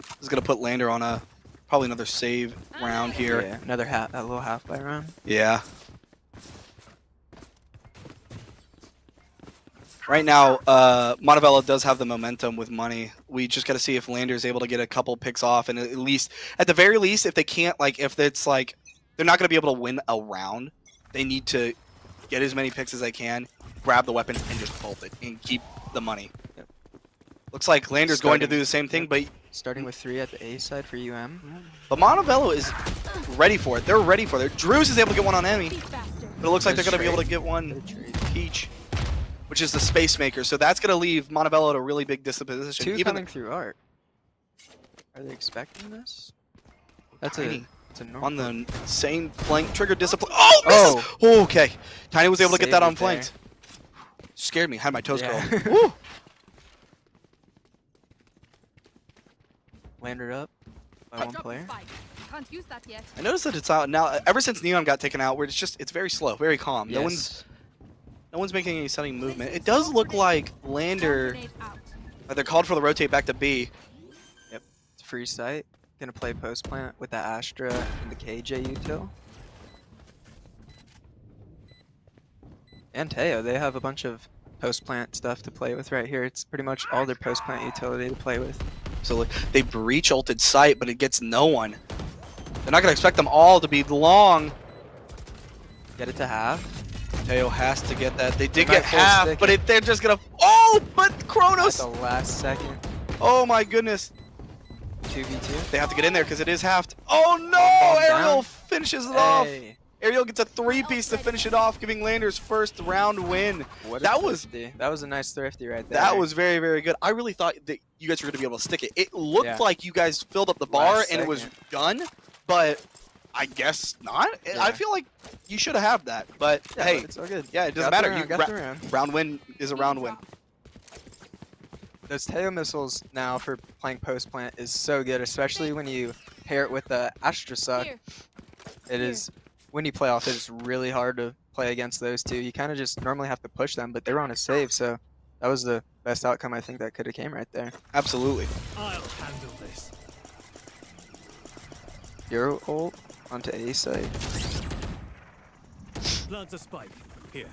This is gonna put Lander on probably another save round here. Yeah, another a little half by round. Yeah. Right now, Montevella does have the momentum with money. We just got to see if Lander's able to get a couple picks off, and at the very least, if they can't, like, if it's like they're not going to be able to win a round, they need to get as many picks as they can, grab the weapon, and just bolt it and keep the money. Yep. Looks like Lander's going to do the same thing, but starting with 3 at the A side for UM. But Montevella is ready for it. They're ready for it. Drews is able to get one on Emmy, but it looks like they're going to be able to get one Peach, which is the Space Maker. So that's going to leave Montevella at a really big disposition. 2 coming through art. Are they expecting this? That's Tiny a normal. on the insane flank trigger discipline. Oh, misses! Oh, okay. Tiny was able to get that on flanks. Scared me. Had my toes curled. Woo! Lander up by one player. Can't use that yet. I noticed that it's out now. Ever since Neon got taken out, where it's very slow, very calm. Yes. No one's making any sudden movement. It does look like Lander. They're called for the rotate back to B. Yep. It's free site. Gonna play post plant with the Astra and the KJ util. And Teo, they have a bunch of post plant stuff to play with right here. It's pretty much all their post plant utility to play with. So they breach ulted site, but it gets no one. They're not gonna expect them all to be long. Get it to half. Teo has to get that. They did They might get full half, stick but it. they're just gonna. Oh, but At Kronos. the last second. Oh my goodness. 2v2. They have to get in there because it is halved. Oh no! Bomb Ariel down. finishes it off. Hey, Ariel gets a 3-piece to finish it off, giving Lander's first round win. what a That was thrifty. That was a nice thrifty right there. that was very, very good. I really thought that you guys were gonna be able to stick it. It looked Yeah. like you guys filled up the bar Last and it was second. done, but I guess not. Yeah. I feel like you should have that, but Yeah, hey, it's all good. yeah, it doesn't Got the matter. round, got the round. Round win is a round win. Those Teo missiles now for playing post plant is so good, especially when you pair it with the Astra Suck. Here. It is when you play off, it's really hard to play against those two. You kind of just normally have to push them, but they were on a save, so that was the best outcome I think that could have came right there. Absolutely. I'll handle this. Euro ult onto A side. Plant a spike. Here.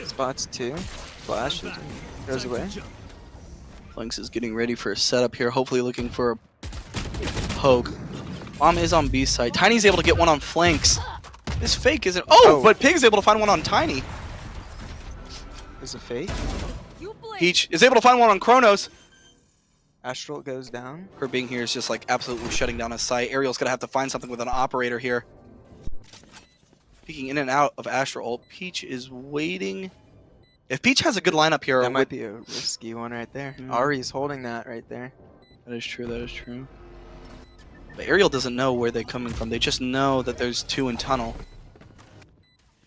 Spots two. Flashes and goes Time to away. jump. Flanks is getting ready for a setup here, hopefully looking for a poke. Bomb is on B side. Tiny's able to get one on Flanks. This fake isn't. Oh, Oh. but Pig's able to find one on Tiny. Is a fake. You blink. Peach is able to find one on Kronos. Astral goes down. Her being here is just like absolutely shutting down his sight. Ariel's gonna have to find something with an operator here. Peeking in and out of Astral ult. Peach is waiting. If Peach has a good lineup here, That might be a risky one right there. Ari's holding that right there. That is true. That is true. But Ariel doesn't know where they're coming from. They just know that there's two in tunnel.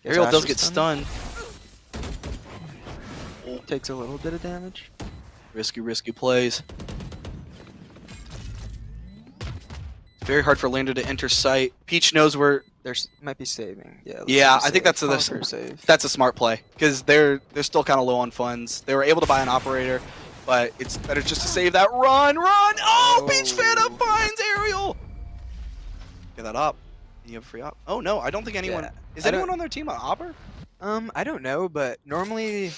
Gets Ariel does Astra get stunned. stunned. Takes a little bit of damage. Risky plays. It's very hard for Lander to enter sight. Peach knows where. There's might be saving. Yeah. let's Yeah, do I think save. that's Call a for save. that's a smart play because they're still kind of low on funds. They were able to buy an operator, but it's better just to save that run. Oh, Peach Fanta finds Ariel. Get that up. You have a free op. Oh no, I don't think anyone Yeah, is I don't- anyone on their team on Opper. I don't know, but normally,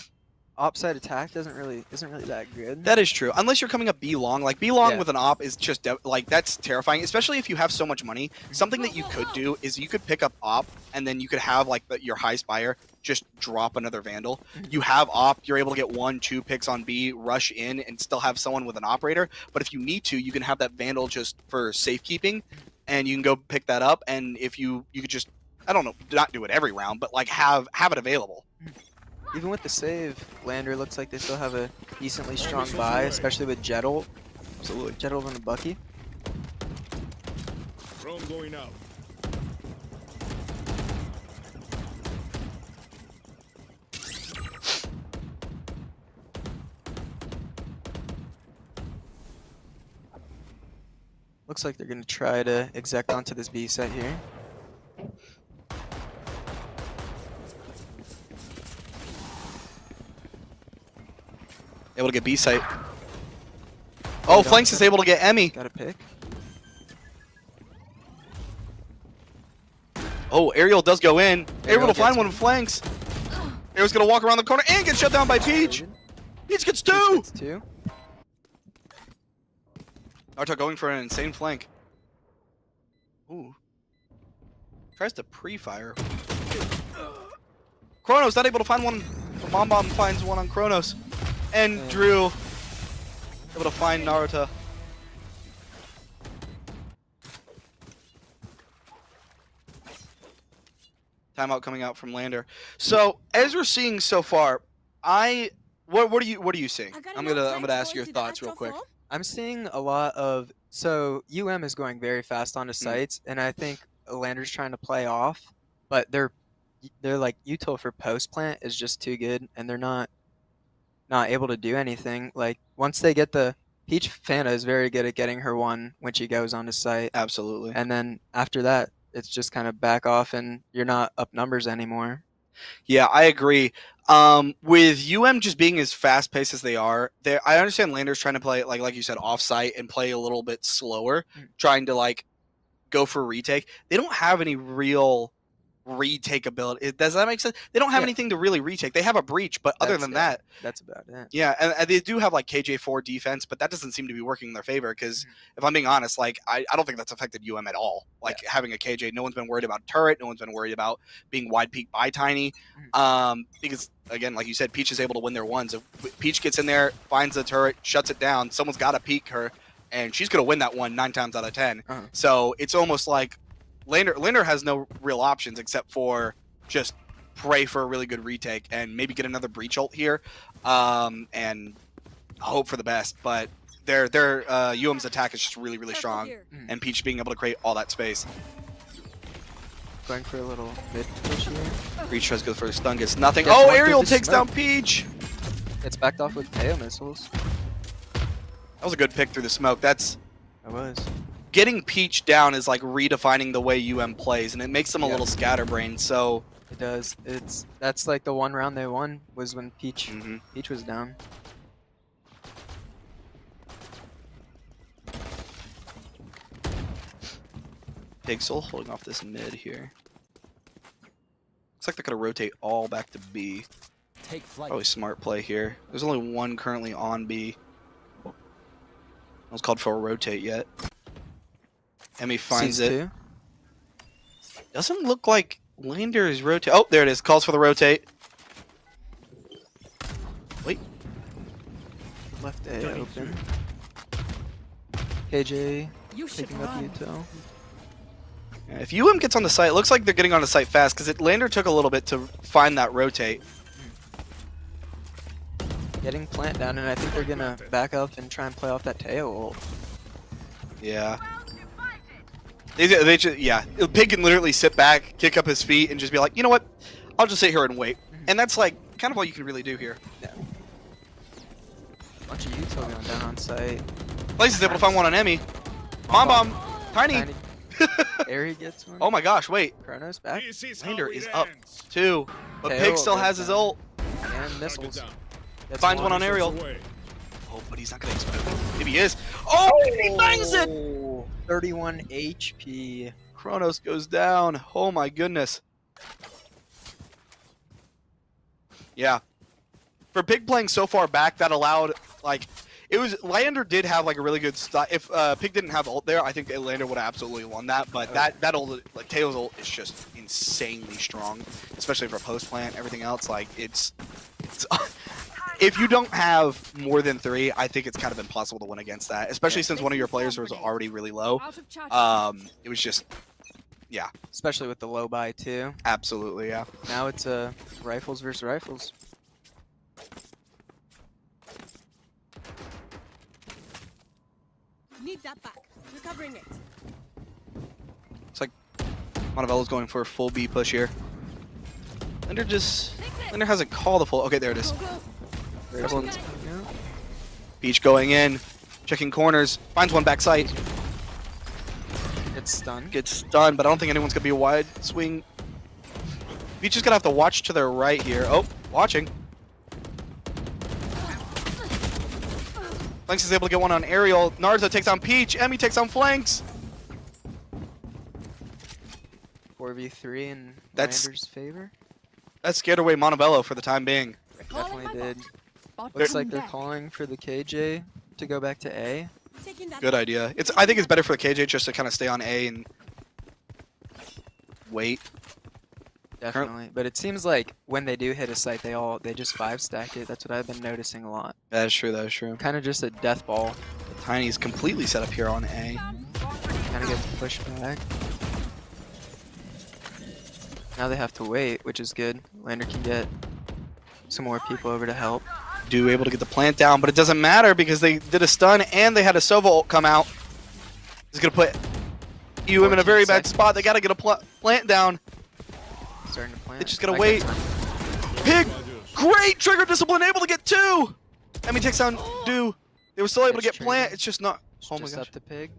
opside attack isn't really that good. That is true. Unless you're coming up B long, like B long Yeah. with an op is just like that's terrifying. Especially if you have so much money. Something that you could do is you could pick up op and then you could have like your high spire just drop another vandal. You have op, you're able to get 1-2 picks on B, rush in, and still have someone with an operator. But if you need to, you can have that vandal just for safekeeping, and you can go pick that up. And if you could just, I don't know, not do it every round, but like have it available. Even with the save, Lander looks like they still have a decently strong buy, especially with Jet ult. Absolutely. Jet ult and a Bucky. Drone going out. Looks like they're gonna try to exec onto this B site here. Able to get B site. Oh, Flanks is able to get Emmy. Got a pick. Oh, Ariel does go in. Ariel Able to find gets one of Flanks. Ariel's gonna walk around the corner and get shut down by Peach. Peach gets two. Gets two. Naruto going for an insane flank. Ooh. Tries to pre-fire. Kronos not able to find one. Mom Bomb finds one on Kronos. And Yeah. Drew able to find Naruto. Timeout coming out from Lander. So as we're seeing so far, what are you seeing? I got I'm enough gonna flanks ask going your to the thoughts real Astral quick. Fall? I'm seeing a lot of UM is going very fast onto Hmm. sites, and I think Lander's trying to play off, but they're like util for post plant is just too good, and they're not able to do anything. Like once they get the Peach Fanta is very good at getting her one when she goes onto site, Absolutely. and then after that it's just kind of back off, and you're not up numbers anymore. Yeah, I agree. With UM just being as fast paced as they are, I understand Lander's trying to play like you said off site and play a little bit slower, trying to like go for a retake. They don't have any real retake ability. Does that make sense? They don't have Yeah. anything to really retake. They have a breach, but other than that, that's about it. yeah, and they do have like KJ4 defense, but that doesn't seem to be working in their favor because if I'm being honest, like I don't think that's affected UM at all. Like having a KJ, no one's been worried about turret, no one's been worried about being wide peak by Tiny. Because again, like you said, Peach is able to win their ones. If Peach gets in there, finds the turret, shuts it down, someone's got to peek her, and she's gonna win that one 9 times out of 10. So it's almost like Lander has no real options except for just pray for a really good retake and maybe get another breach ult here, and hope for the best. But their UM's attack is just really, really strong, and Peach being able to create all that space. Going for a little mid push here. Breach tries to go for a stun, gets nothing. Gets Oh, one through Ariel the takes down smoke. Peach. It's backed off with KO missiles. That was a good pick through the smoke. That's It was. getting Peach down is like redefining the way UM plays, and it makes them a Yeah. little scatterbrained. So It does. That's like the one round they won was when Peach mhm. Peach was down. Pixel holding off this mid here. Looks like they're gonna rotate all back to B. Take flight. Probably smart play here. There's only one currently on B. No one's called for a rotate yet. Emmy finds Sees it. two. Doesn't look like Lander is rotate. Oh, there it is. Calls for the rotate. Wait. Left A open. KJ You should picking up run. Uto. Yeah, if UM gets on the site, it looks like they're getting on the site fast because Lander took a little bit to find that rotate. Getting plant down, and I think they're gonna back up and try and play off that Teo ult. Yeah. They just, yeah. Pig can literally sit back, kick up his feet, and just be like, you know what? I'll just sit here and wait. And that's like kind of all you can really do here. Bunch of Uto going down on site. Place is able to find one on Emmy. Bomb. Tiny. Airy gets one. Oh my gosh, wait. Chronos back. Lander is up too. But Teo Pig still goes has his down. ult. And missiles. Gets Finds one on Ariel. Oh, but he's not going to explode. Maybe he is. Oh, he bangs it! 31 HP. Kronos goes down. Oh my goodness. Yeah. For Pig playing so far back, that allowed, like, it was, Lander did have, like, a really good style. If Pig didn't have ult there, I think Lander would have absolutely won that. But that ult, like, Teo's ult is just insanely strong, especially for post plant, everything else. Like, it's if you don't have more than 3, I think it's kind of impossible to win against that, especially since one of your players was already really low. Out of charge. It was just, yeah, Especially with the low buy too. absolutely, yeah. Now it's rifles versus rifles. Need that back. Recovering it. It's like Montevello's going for a full B push here. Lander hasn't called the full. Okay, there it is. Go, go. Everyone's Peach going in, checking corners, finds one back sight, It's stunned. gets stunned, but I don't think anyone's gonna be a wide swing. Peach is gonna have to watch to their right here. Oh, watching. Flanks is able to get one on Ariel. Naruto takes on Peach. Emmy takes on Flanks. 4v3 in That's- Lander's favor. That scared away Montevello for the time being. Definitely did. Spot Looks coming like they're back. calling for the KJ to go back to A. Taking that Good idea. I think it's better for the KJ just to kind of stay on A and wait. Definitely. But it seems like when they do hit a site, they just 5-stack it. That's what I've been noticing a lot. That is true. That is true. Kind of just a death ball. Tiny's completely set up here on A. Kind of gets pushed back. Now they have to wait, which is good. Lander can get some more people over to help. Do able to get the plant down, but it doesn't matter because they did a stun and they had a Sova ult come out. It's gonna put UM in a very bad spot. They gotta get a plant down. Starting to plant. They just gotta Might wait. get time. Pig, great trigger discipline, able to get 2. Emmy takes down Do. They were still able to It's get plant. triggered. It's just not. Oh my Just gosh. up to Pig.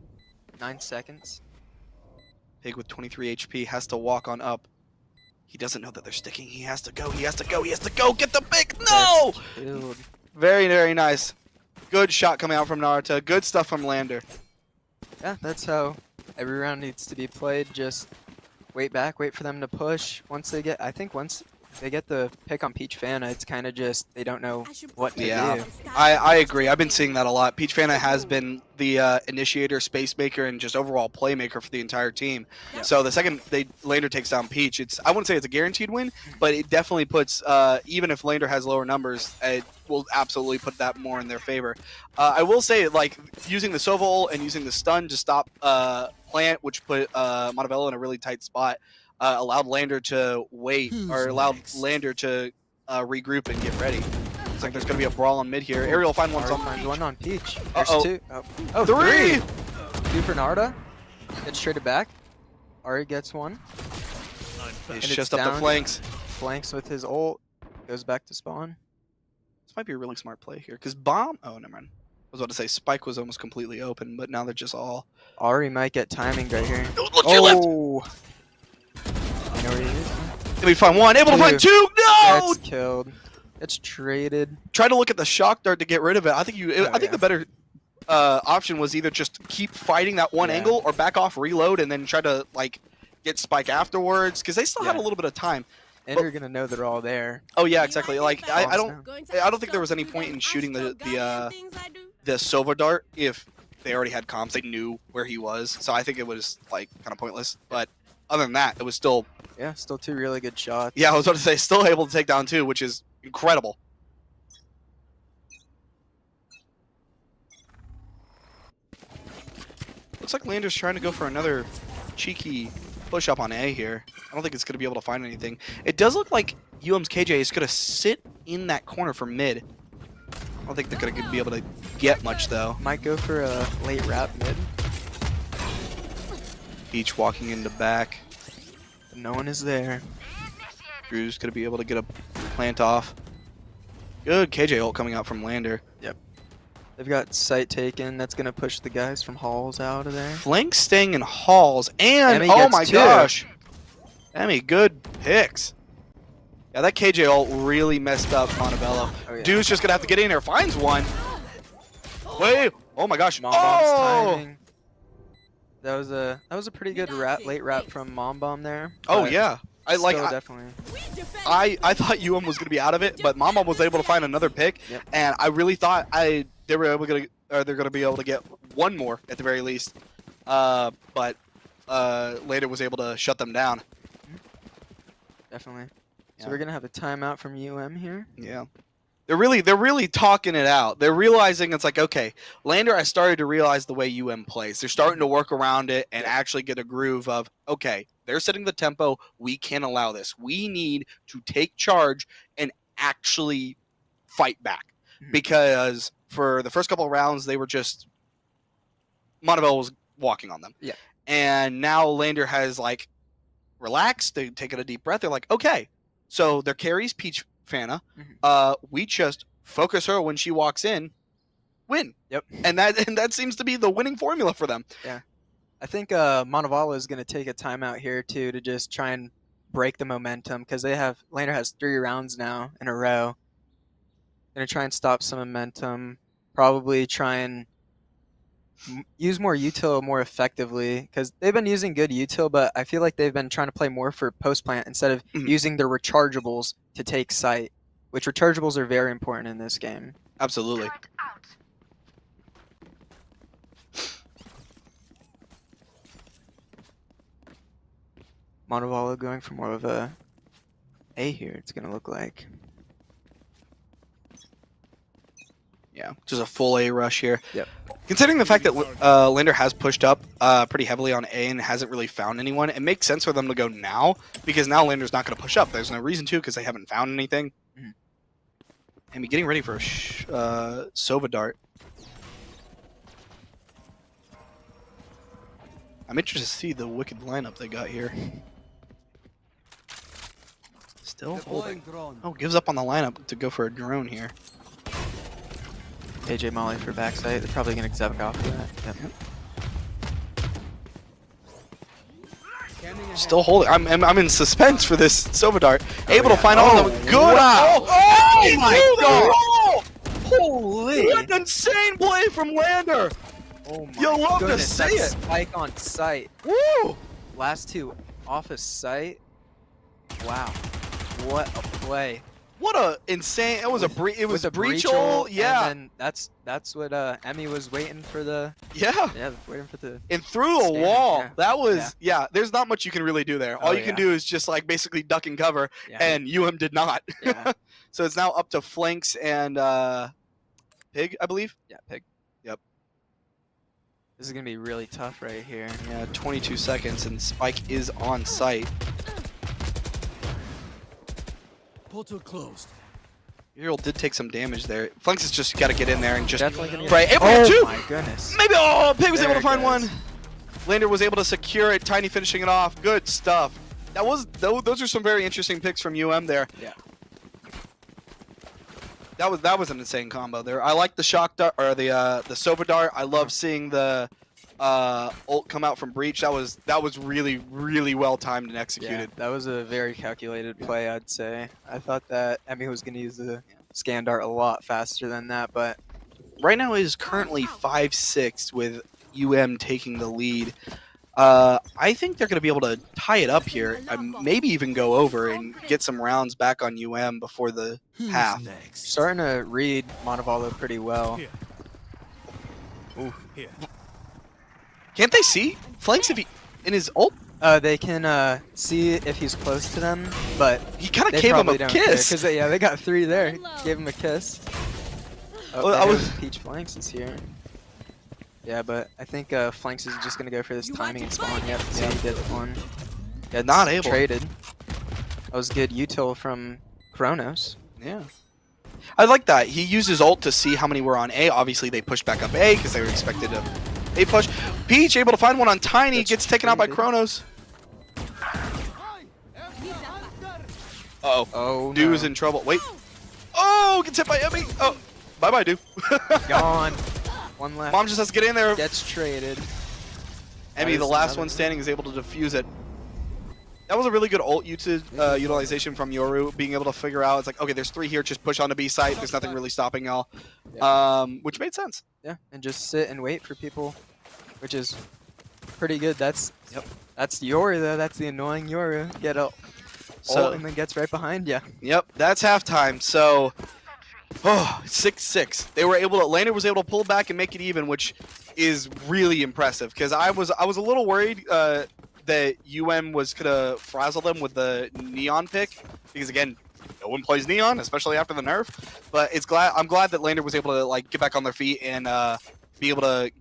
9 seconds. Pig with 23 HP has to walk on up. He doesn't know that they're sticking. He has to go. He has to go. He has to go. Get the pick. No! That's killed. Very, very nice. Good shot coming out from Naruto. Good stuff from Lander. Yeah, that's how every round needs to be played. Just Wait back, wait for them to push. Once they get, I think once they get the pick on Peach Fana, it's kind of just they don't know what to Yeah, do. I agree. I've been seeing that a lot. Peach Fana has been the initiator, space maker, and just overall playmaker for the entire team. Yeah. So the second Lander takes down Peach, I wouldn't say it's a guaranteed win, but it definitely puts, even if Lander has lower numbers, it will absolutely put that more in their favor. I will say, like, using the Sova ult and using the stun to stop Plant, which put Montebello in a really tight spot, allowed Lander to wait, or allowed Lander to regroup and get ready. Looks like there's going to be a brawl on mid here. Ariel will find one Ari on finds Peach. one on Peach. There's Uh-oh. two. Oh, Three! Two for Narda. Gets traded back. Ari gets one. It's And it's just up the down. flanks. Flanks with his ult. Goes back to spawn. This might be a really smart play here, because Bomb... Oh, never mind. I was about to say Spike was almost completely open, but now they're just all... Ari might get timing right here. Look to your left! Oh! You know where he is? Let me find one. Able to find two! No! Gets killed. It's traded. Try to look at the shock dart to get rid of it. I think Oh, I think yeah. the better option was either just keep fighting that one Yeah. angle or back off, reload, and then try to like get Spike afterwards because they still had a Yeah. lither bit of time. And you're gonna know they're all there. Oh yeah, exactly. Like I don't Going think there was any point in shooting the Sova dart if they already had comms. They knew where he was, so I think it was like kind of pointless. But other than that, it was still Yeah, still two really good shots. I was about to say still able to take down two, which is incredible. Looks like Lander's trying to go for another cheeky push up on A here. I don't think it's going to be able to find anything. It does look like UM's KJ is going to sit in that corner for mid. I don't think they're going to be able to get much, though. Might go for a late wrap mid. Peach walking into back. But no one is there. Drew's going to be able to get a plant off. Good KJ ult coming out from Lander. They've got site taken. That's gonna push the guys from Halls out of there. Flank staying in Halls. And, Emmy oh gets my two. gosh. Emmy, good picks. Yeah, that KJ ult really messed up Montebello. Oh, yeah. Dude's just going to have to get in there. Finds one. Wait. Oh my gosh. Mom Bomb's Oh! timing. That was a pretty good late wrap from Mom Bomb there. Oh but yeah. still definitely. I thought UM was going to be out of it, but Mama was able to find another pick, Yep. and I really thought they're going to be able to get one more at the very least. But later was able to shut them down. Definitely. So Yeah. we're gonna have a timeout from UM here. Yeah. They're really talking it out. They're realizing it's like, okay, Lander has started to realize the way UM plays. They're starting to work around it and actually get a groove of, okay, they're setting the tempo. We can't allow this. We need to take charge and actually fight back. Mhm. Because for the first couple of rounds, they were just, Montebello was walking on them. Yeah. And now Lander has like relaxed. They've taken a deep breath. They're like, okay, so their carries Peach Fana. We just focus her when she walks in, win. Yep. And that seems to be the winning formula for them. I think Montevallo is gonna take a timeout here too to just try and break the momentum because Lander has 3 rounds now in a row. Gonna try and stop some momentum. Probably try and use more util more effectively because they've been using good util, but I feel like they've been trying to play more for post plant instead of Mhm. using their rechargeables to take site, which rechargeables are very important in this game. Absolutely. Turret out. Montevallo going for more of a A here. It's gonna look like. Yeah, just a full A rush here. Yep. Considering the fact that Lander has pushed up pretty heavily on A and hasn't really found anyone, it makes sense for them to go now because now Lander's not going to push up. There's no reason to because they haven't found anything. Mhm. And be getting ready for a Sova dart. I'm interested to see the wicked lineup they got here. Still holding. Deploying drone. Oh, gives up on the lineup to go for a drone here. AJ Molly for backside. They're probably gonna Xevic off of that. Yep. Scanning ahead. Still holding. I'm in suspense for this Sova dart. Able to find all of them. Good. wow. Oh my God. Holy! What an insane play from Lander. Oh my You'll love to goodness, see that it. spike on site. Woo! Last two off of sight. Wow. What a play. What a insane! It was a it was With a breach breach hole. ult, Yeah, And then that's what Emmy was waiting for the yeah. waiting for the And through a Standing, wall. yeah. That was yeah. There's not much you can really do there. All Oh, you can yeah. do is just like basically duck and cover, yeah. and did not. yeah. So it's now up to Flanks and Pig, I believe. Yeah, Pig. Yep. This is gonna be really tough right here. Yeah, 22 seconds, and Spike is on site. Portal closed. Uriel did take some damage there. Flanks has just got to get in there and just Definitely gonna get pray. Able Oh to get two. my goodness. Maybe. Oh, Pig was There able to it find goes. one. Lander was able to secure it. Tiny finishing it off. Good stuff. That was those are some very interesting picks from there. Yeah. That was an insane combo there. I like the shock dart or the Sova dart. I love seeing the ult come out from breach. That was really well timed and Yeah, executed. that was a very calculated play, I'd say. I thought that Emmy was gonna use the scan dart a lot faster than that, but Right now it is currently 5-6 with taking the lead. I think they're going to be able to tie it up here. Maybe even go over and get some rounds back on before the Who's half. next? starting to read Montevallo pretty well. Here. Ooh. Here. Can't they see Flanks if he in his ult? They can see if he's close to them, but He kind of they gave him probably a don't kiss. because they got 3 there. Gave him a kiss. Oh, Well, I there was- goes Peach Flanks is here. Yeah, but I think Flanks is just gonna go for this timing and spawn. Yep, so he did one. Yeah, Not able. Traded. That was good util from Kronos. Yeah. I like that. He used his ult to see how many were on A. Obviously, they pushed back up A because they were expected to A push. Peach able to find one on Tiny. That's Gets taken out by pretty good. Kronos. Uh-oh. Oh Do no. is in trouble. Wait. Oh, gets hit by Emmy. Oh, bye-bye, Do. Gone. One left. Mom just has to get in there. Gets traded. Emmy, That the is last another one standing, is able to defuse it. That was a really good ult utilization from Yoru, being able to figure out, it's like, okay, there's 3 here, just push on the B site. There's nothing really stopping y'all. Which made sense. Yeah, and just sit and wait for people, which is pretty good. That's Yoru though. That's the annoying Yoru. Get a ult and then gets right behind you. Yep, that's halftime. So, 6-6. Lander was able to pull back and make it even, which is really impressive. Because I was a little worried that was gonna frazzle them with the Neon pick, because again, no one plays Neon, especially after the nerf. But I'm glad that Lander was able to like get back on their feet and be able to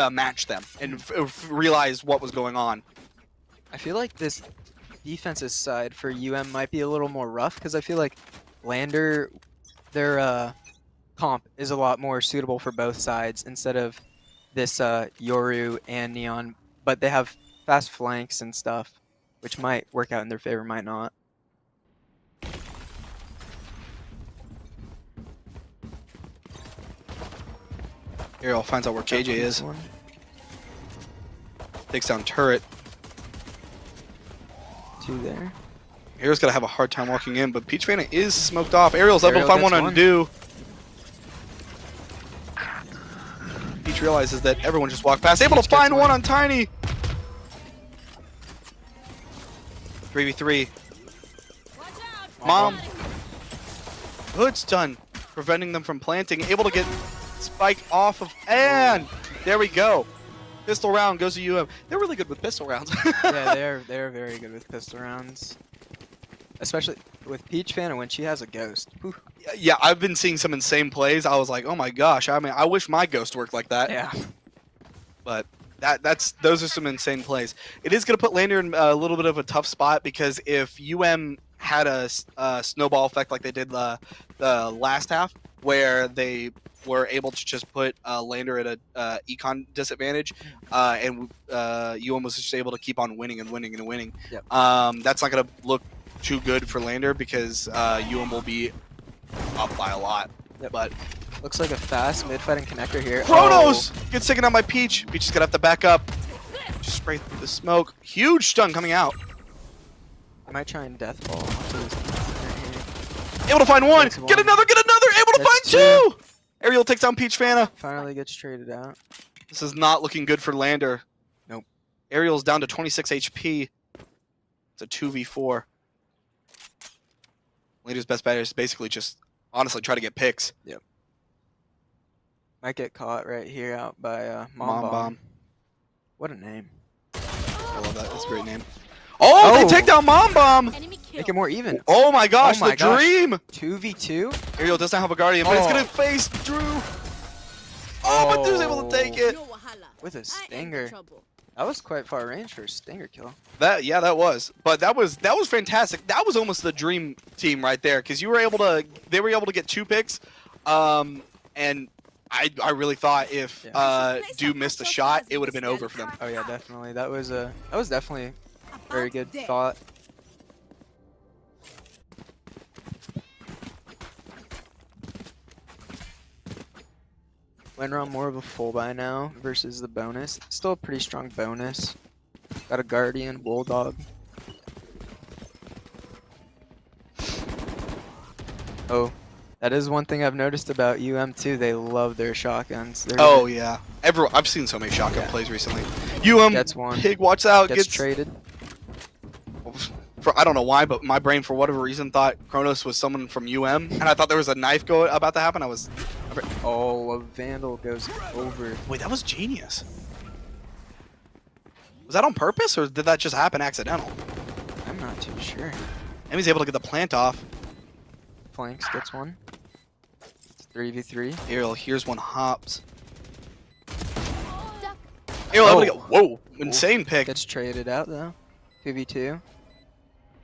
match them and realize what was going on. I feel like this defensive side for might be a little more rough because I feel like Lander, their comp is a lot more suitable for both sides instead of this Yoru and Neon, but they have fast flanks and stuff, which might work out in their favor, might not. Ariel finds out where JJ is. One. Takes down turret. 2 there. Ariel's gonna have a hard time walking in, but Peach Fana is smoked off. Ariel's able to Ariel find one gets on one. Do. Peach realizes that everyone just walked past. Able to Peach gets find one one. on Tiny. 3v3. Watch out. Mom. Good stun, preventing them from planting. Able to get Spike off of, and there we go. Pistol round goes to They're really good with pistol rounds. Yeah, they're very good with pistol rounds, especially with Peach Fana when she has a ghost. Whew. Yeah, I've been seeing some insane plays. I was like, oh my gosh. I mean, I wish my ghost worked like that. Yeah. But those are some insane plays. It is going to put Lander in a little bit of a tough spot, because if had a snowball effect like they did the last half, where they were able to just put Lander at a econ disadvantage, and was just able to keep on winning and winning and winning. Yep. That's not going to look too good for Lander, because will be up by a lot. Yep. But Looks like a fast mid-fighting connector here. Kronos gets taken out by Peach. Peach is going to have to back up. Just spray the smoke. Huge stun coming out. I might try and death ball onto this. Able to find one. Gets one. Get another. Able to That's find two. 2. Ariel takes down Peach Fana. Finally gets traded out. This is not looking good for Lander. Nope. Ariel's down to 26 HP. It's a 2v4. Lander's best bet is basically just honestly try to get picks. Might get caught right here out by Mom Mom Bomb. What a name. I love that. That's a great name. Oh, they Oh. take down Mom Bomb. Enemy kill. Make it more even. Oh my gosh, Oh my the gosh. dream. 2v2. Ariel doesn't have a guardian, but it's Oh. gonna face Drew. Oh, but Drew's able to take it. No wahala. With a I ain't in stinger. trouble. That was quite far range for a stinger kill. That was. But that was fantastic. That was almost the dream team right there because they were able to get 2 picks. And I really thought if Dew missed a shot, it would have been over for them. Oh yeah, definitely. That was definitely very About good that. thought. Winner on more of a full buy now versus the bonus. Still a pretty strong bonus. Got a guardian, bulldog. Oh, that is one thing I've noticed about too. They love their shotguns. They're Oh yeah, I've seen so many shotgun plays recently. Gets one. Pig, watch out! gets traded. I don't know why, but my brain for whatever reason thought Kronos was someone from and I thought there was a knife about to happen. Oh, a vandal goes over. Wait, that was genius. Was that on purpose or did that just happen accidental? I'm not too sure. Emmy's able to get the plant off. Flanks gets one. It's 3v3. Ariel, here's one hops. Duck. Ariel able to Oh. get whoa, insane pick. Gets traded out though. 2v2.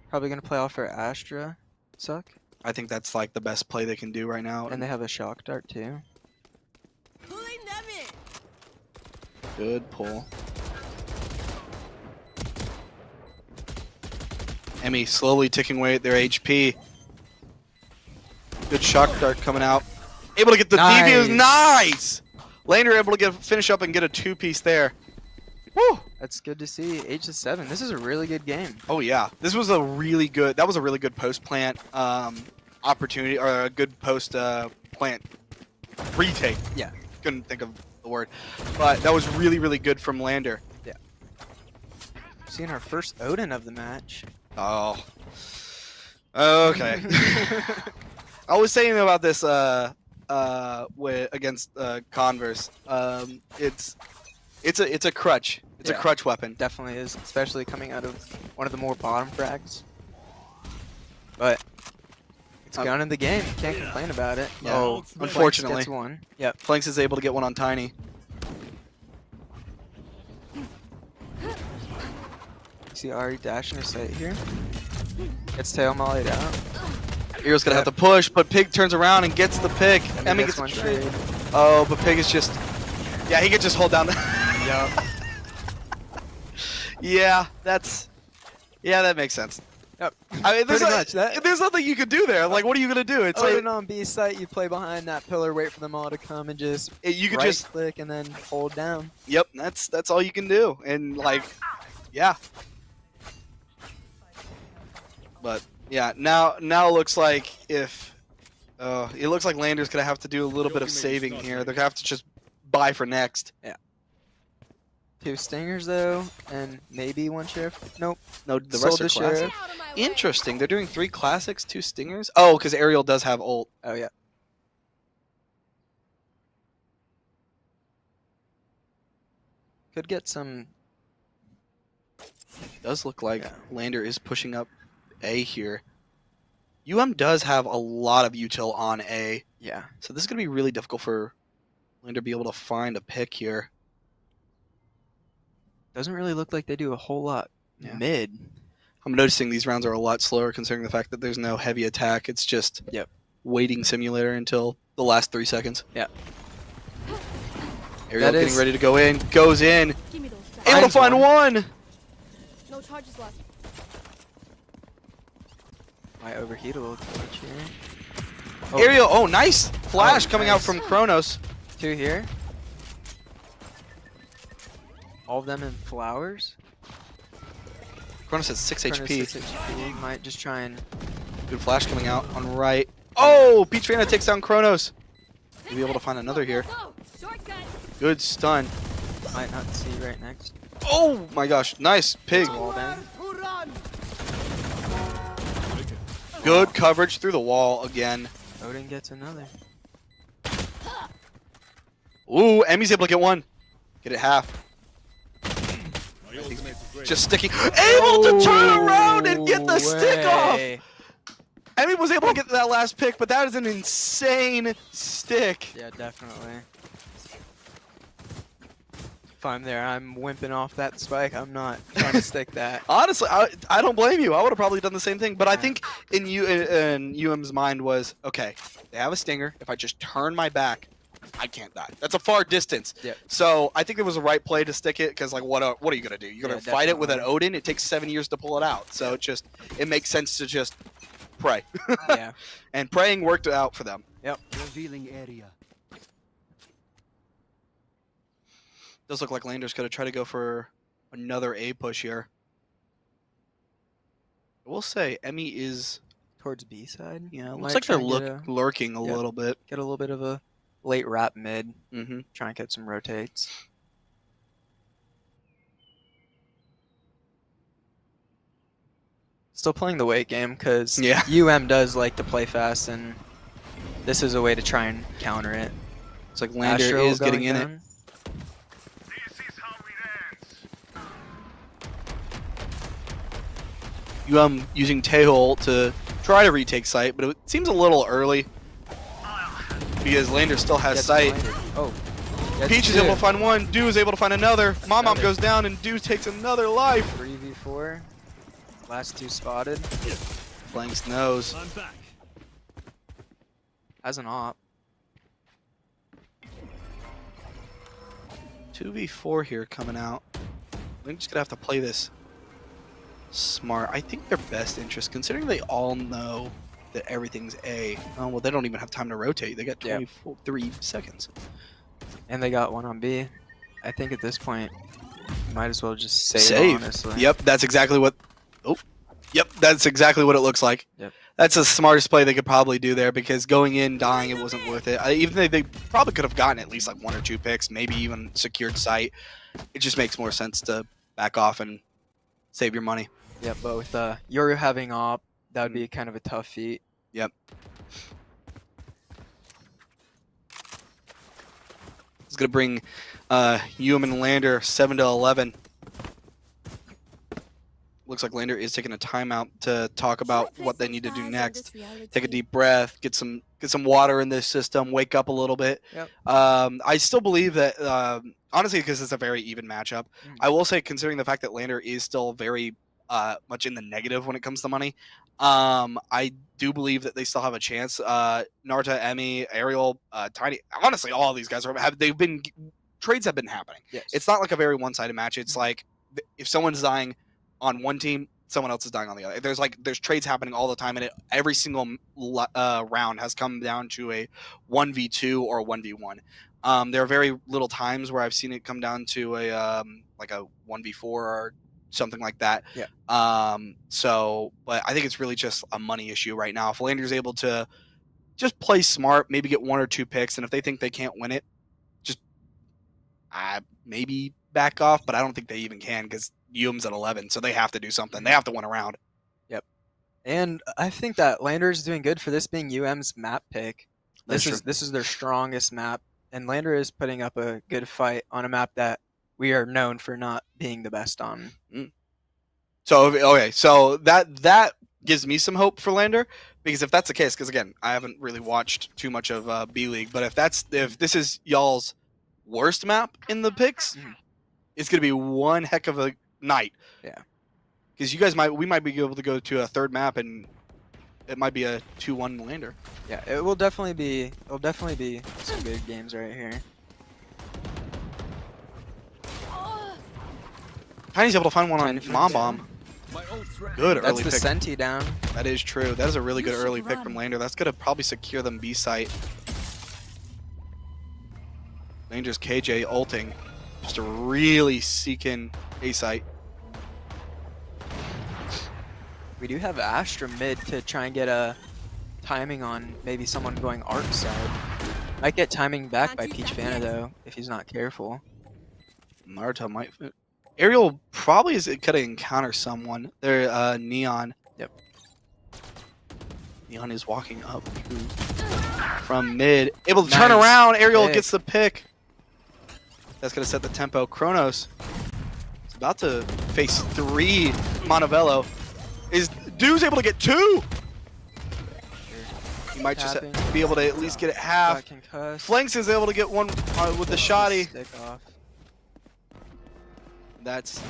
Probably gonna play off for Astra. Suck. I think that's like the best play they can do right now. And they have a shock dart too. Pulling them in. Good pull. Emmy slowly ticking away at their HP. Good shock dart coming out. Able to get the Nice. DV. Nice! Lander able to finish up and get a 2-piece there. Woo! That's good to see. H7. This is a really good game. Oh yeah, this was a really good. That was a really good post plant opportunity, or a good post plant retake. Yeah. Couldn't think of the word, but that was really good from Lander. Seeing our first Odin of the match. Oh. Okay. I was saying about this against Converse. It's a crutch. It's a Yeah. crutch weapon. Definitely is, especially coming out of one of the more bottom frags. But it's gone in the game. Can't complain about it. Yeah. Oh, Flanks Unfortunately. gets one. Yep. Flanks is able to get one on Tiny. See Ari dashing his sight here. Gets tail mollied out. Hero's gonna have to push, but Pig turns around and gets the pick. And Emmy gets gets one the trade. trade. Oh, but Pig is just. Yeah, he can just hold down. Yup. Yeah, that makes sense. Yep. I mean, Pretty much. there's nothing you could do there. Like, what are you gonna do? It's Odin like on B site, you play behind that pillar, wait for them all to come, and just you could right just. click and then hold down. Yep, that's all you can do, and like, yeah. But yeah, now it looks like it looks like Lander's gonna have to do a little bit of saving here. They're gonna have to just buy for next. 2 stingers though, and maybe 1 sheriff. Nope. No, the Sold rest are the classic. sheriff. Out of my way. Interesting. They're doing 3 classics, 2 stingers. Oh, because Ariel does have ult. Oh yeah. Could get some. Does look like Yeah. Lander is pushing up A here. does have a lot of util on A, Yeah. so this is gonna be really difficult for Lander to be able to find a pick here. Doesn't really look like they do a whole lot Yeah. mid. I'm noticing these rounds are a lot slower considering the fact that there's no heavy attack. It's just Yep. waiting simulator until the last 3 seconds. Yeah. Ariel That getting is- ready to go in, goes in, Give me those back. able to Finds find one. No charges left. Might overheat a little too much here. Ariel, oh nice flash Oh, coming out nice. from Kronos. 2 here. All of them in flowers. Kronos has 6 Kronos HP. 6 HP. Might just try and. Good flash coming out on right. Oh, Peach Rana takes down Kronos. You'll be able to find another here. Go! Shortcut! Good stun. Might not see right next. Oh my gosh, nice pig. Wall bang. Good coverage through the wall again. Odin gets another. Ooh, Emmy's able to get one. Get it half. My ultimate is ready. Just sticking. Able to turn around and get the stick off. Way. Emmy was able to get that last pick, but that is an insane stick. Yeah, definitely. If I'm there, I'm wimping off that spike. I'm not trying to stick that. Honestly, I don't blame you. I would have probably done the same thing. But I think in UM's mind was, okay, they have a stinger. If I just turn my back, I can't die. That's a far distance. Yep. So I think it was the right play to stick it because, like, what are you gonna do? You're gonna Yeah, fight it with an definitely. Odin. It takes 7 years to pull it out. So it makes sense to just pray. Yeah. And praying worked out for them. Revealing area. Does look like Lander's gonna try to go for another A push here. I will say Emmy is Towards B side. looks Might like they're try and lurking a Yep. little bit. get a little bit of a late wrap mid. Mm-hmm. Try and get some rotates. Still playing the weight game because Yeah. UM does like to play fast, and this is a way to try and counter it. It's like Lander Astro is getting going in it. down. Using Taehol to try to retake sight, but it seems a little early because Lander still has Gets sight. blinded. Oh, gets Peach is two. able to find one. Dew is able to find another. Mom Another. goes down, and Dew takes another life. 3v4. Last two spotted. Blanks nose. I'm back. Has an op. 2v4 here coming out. We're just gonna have to play this smart. I think their best interest, considering they all know that everything's A. Oh well, they don't even have time to rotate. They got Yeah. 23 seconds. And they got one on B. I think at this point, might as well just save, Save. honestly. Yep, that's exactly what. Oh, yep, that's exactly what it looks like. Yep. That's the smartest play they could probably do there because going in, dying, it wasn't worth it. Even though they probably could have gotten at least like 1 or 2 picks, maybe even secured sight. It just makes more sense to back off and save your money. Yeah, but with Yoru having op, that would Mm. be kind of a tough feat. Yep. It's gonna bring and Lander 7-11. Looks like Lander is taking a timeout to talk about what they need to do next. Take a deep breath, get some water in this system, wake up a little bit. Yep. I still believe that honestly, because it's a very even matchup. Mm. I will say, considering the fact that Lander is still very much in the negative when it comes to money, I do believe that they still have a chance. Narta, Emmy, Ariel, Tiny, honestly, all of these guys trades have been happening. Yes. It's not like a very one-sided match. It's like if someone's dying on one team, someone else is dying on the other. There's trades happening all the time, and every single round has come down to a 1v2 or a 1v1. There are very little times where I've seen it come down to a like a 1v4 or something like that. Yeah. But I think it's really just a money issue right now. If Lander's able to just play smart, maybe get 1 or 2 picks, and if they think they can't win it, just maybe back off. But I don't think they even can because UM's at 11, so they have to do something. They have to win a round. And I think that Lander is doing good for this being UM's map pick. That's This is their strongest map, and Lander is putting up a good fight on a map that we are known for not being the best on. So okay, so that gives me some hope for Lander, because if that's the case, because again, I haven't really watched too much of B League, but if this is y'all's worst map in the picks, Mhm. it's gonna be one heck of a night. Yeah. Because we might be able to go to a third map and it might be a 2-1 Lander. Yeah, it'll definitely be some good games right here. Tiny's able to find one on Tiny Mom finds Bomb. My ult's ready. Good That's early the pick. Senti down. That is true. That is a really good You should early pick from run. Lander. That's gonna probably secure them B site. Lander's KJ ulting, just really seeking A site. We do have Astra mid to try and get a timing on maybe someone going arc side. Might get timing back by Peach Fana though, if he's not careful. Naruto might. Ariel probably is gonna encounter someone. They're Neon. Yep. Neon is walking up from mid. Able to turn Nice around. Aerial pick. gets the pick. That's going to set the tempo. Kronos is about to face 3 Montevello. Dude's able to get 2. He might just Tapping. be able to at least get it half. Got concussed. Flanks is able to get 1 with the shoddy. Stick off. That's...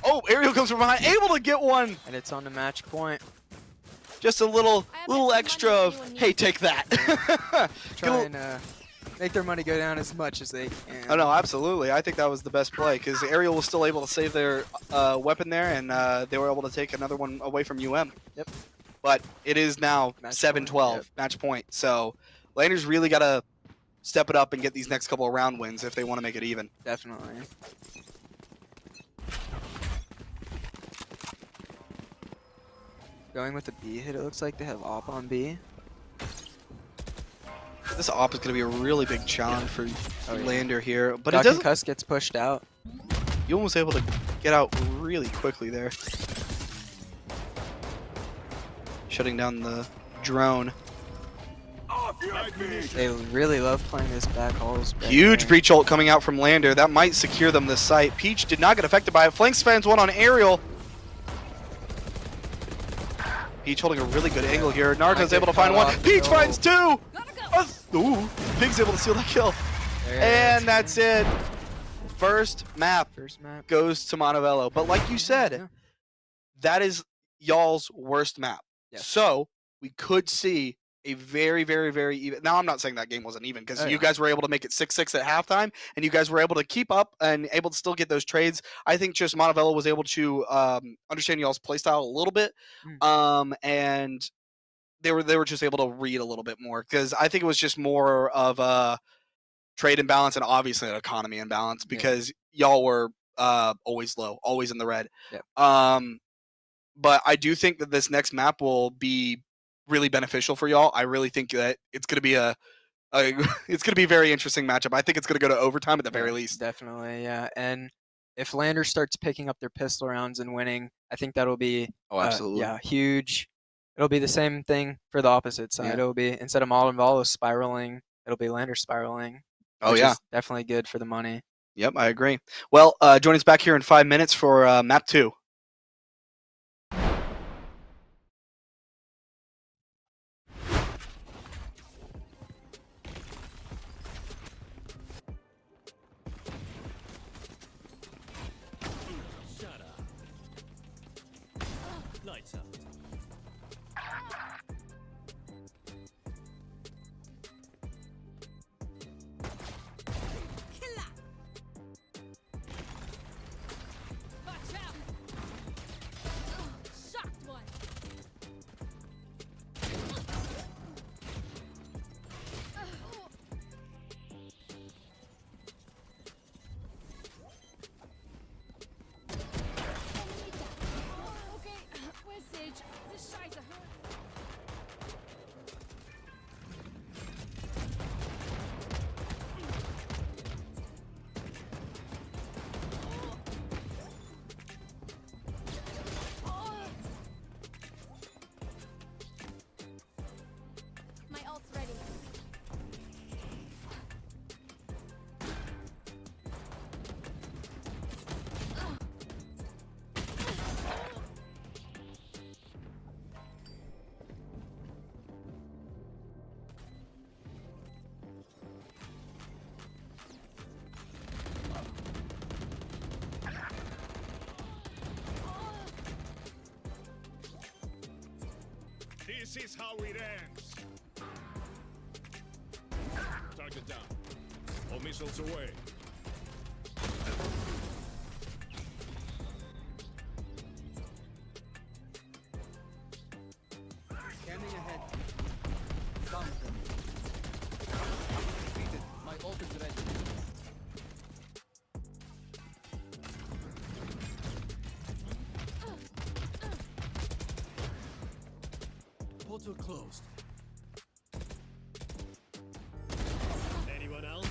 Oh, Aerial comes from behind. Able to get 1. And it's on the match point. Just a little I have little extra extra money if of, anyone needs hey, it." take that. Try and make their money go down as much as they can. Oh no, absolutely. I think that was the best play because Aerial was still able to save their weapon there, and they were able to take another one away from UM. Yep. But it is now Match 7-12, point, yep. match point. So Landers really got to step it up and get these next couple of round wins if they want to make it even. Definitely. Going with the B hit, it looks like they have op on B. This op is going to be a really big challenge for Oh, yeah. Lander here, but Got it doesn't. concussed, gets pushed out. You almost able to get out really quickly there. Shutting down the drone. They really love playing this back halls. back Huge there. breach ult coming out from Lander. That might secure them this site. Peach did not get affected by it. Flanks fans one on Aerial. Peach holding a really good angle here. Naruto's get able to find cut one. off. Peach No. finds 2. Ooh, Pig's able to steal that kill. There And it that's it. First map First map. goes to Montevello. But like you said, Yeah. that is y'all's worst map. Yes. So we could see a very, very, very even. Now, I'm not saying that game wasn't even because Oh, you yeah. guys were able to make it 6-6 at halftime, and you guys were able to keep up and able to still get those trades. I think just Montevello was able to understand y'all's playstyle a little bit, and they were just able to read a little bit more because I think it was just more of a trade imbalance and obviously an economy imbalance because y'all were always low, always in the red. Yep. But I do think that this next map will be really beneficial for y'all. I really think that it's going to be it's going to be a very interesting matchup. I think it's going to go to overtime at the very least. Definitely, yeah. And if Lander starts picking up their pistol rounds and winning, I think that'll be Oh, absolutely. yeah, huge. It'll be the same thing for the opposite side. Yeah. It'll be instead of Malenvalo spiraling, it'll be Lander spiraling. Oh, which yeah. is definitely good for the money. Yep, I agree. Well, join us back here in 5 minutes for map 2. Shut up. Lights out. Watch out! Shocked one. Okay, where's Sage? This Scheiße hurts. My ult's ready. This is how it ends. Target down. All missiles away. Scanning ahead. Found them. Defeated. My ult is ready. Portal closed. Anyone else?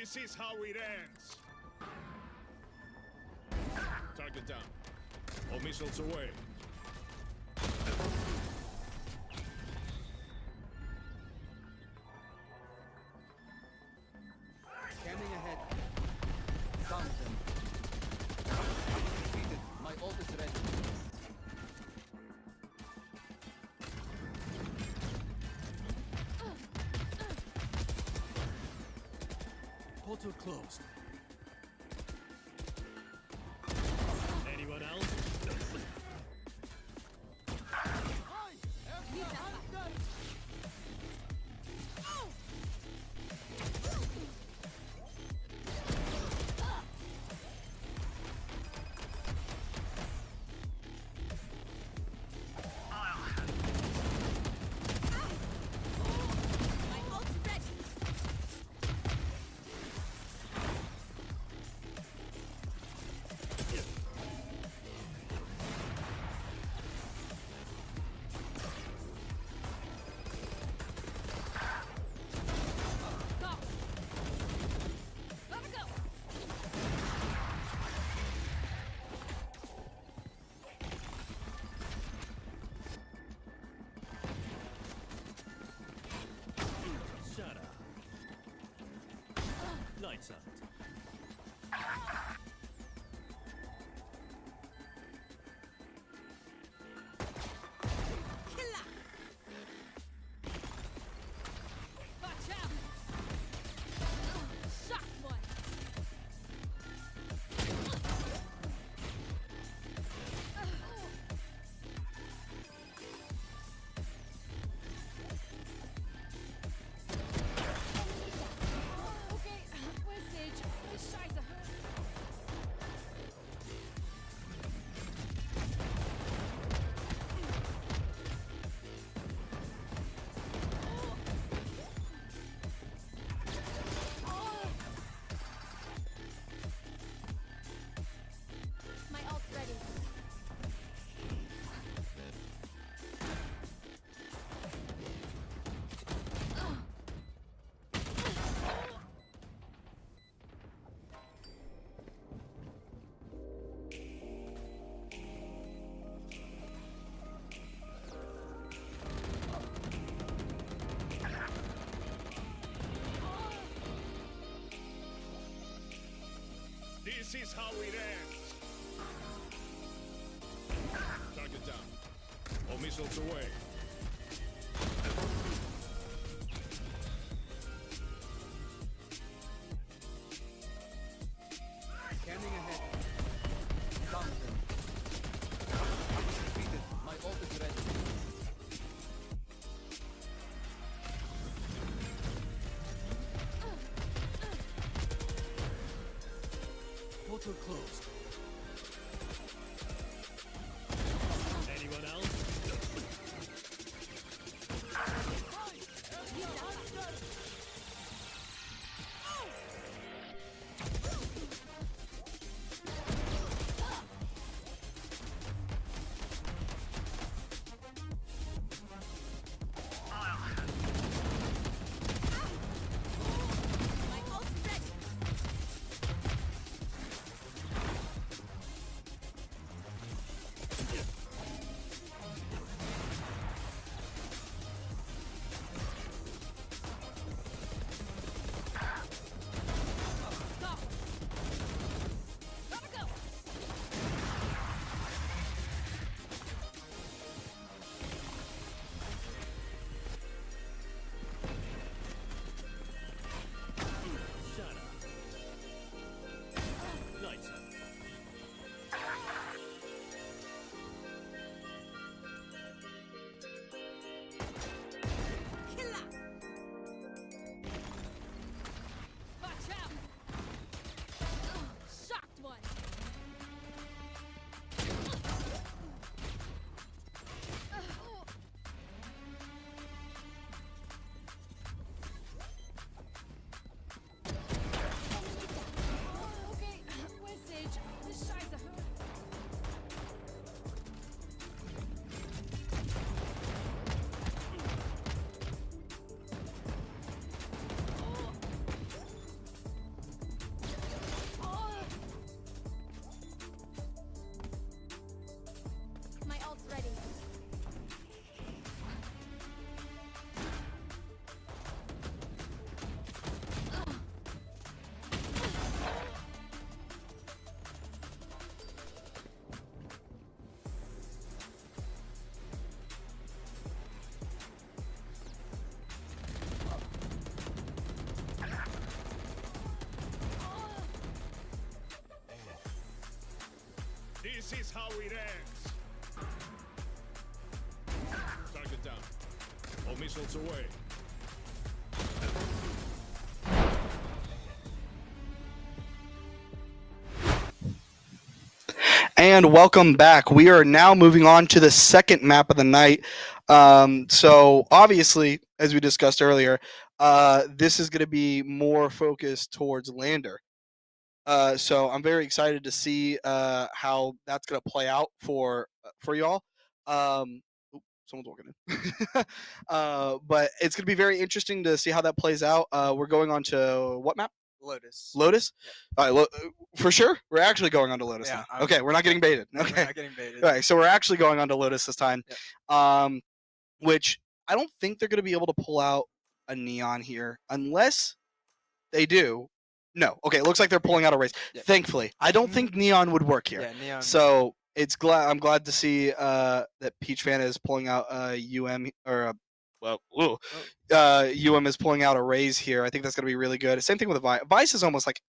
This is how it ends. Target down. All missiles away. Scanning ahead. Found them. Defeated. My ult is ready. Portal closed. Anyone else? My ult's ready. Go. Gotta go. Shut up. Lights out. Killer. Watch out. Shock one. Okay, where's Sage? This Scheiße hurts. My ult's ready. This is how it ends. Target down. All missiles away. Scanning ahead. Found them. Defeated. My ult is ready. Portal closed. Anyone else? My ult's ready. This is how it ends. Target down. All missiles away. And welcome back. We are now moving on to the second map of the night. So obviously, as we discussed earlier, this is going to be more focused towards Lander. So I'm very excited to see how that's going to play out for y'all. Someone's walking in. But it's going to be very interesting to see how that plays out. We're going on to what map? Lotus. Lotus? All right, for sure? We're actually going on to Lotus Yeah, now. Okay, we're not getting baited. We're Okay. not getting baited. All right, so we're actually going on to Lotus this time. Yep. Which I don't think they're going to be able to pull out a Neon here unless they do. No. Okay, it looks like they're pulling out a Raze. Yeah. Thankfully. I don't think Neon would work here. Yeah, Neon. So I'm glad to see that Peach Fan is pulling out UM or UM is pulling out a Raze here. I think that's going to be really good. Same thing with Vice. Vice is almost like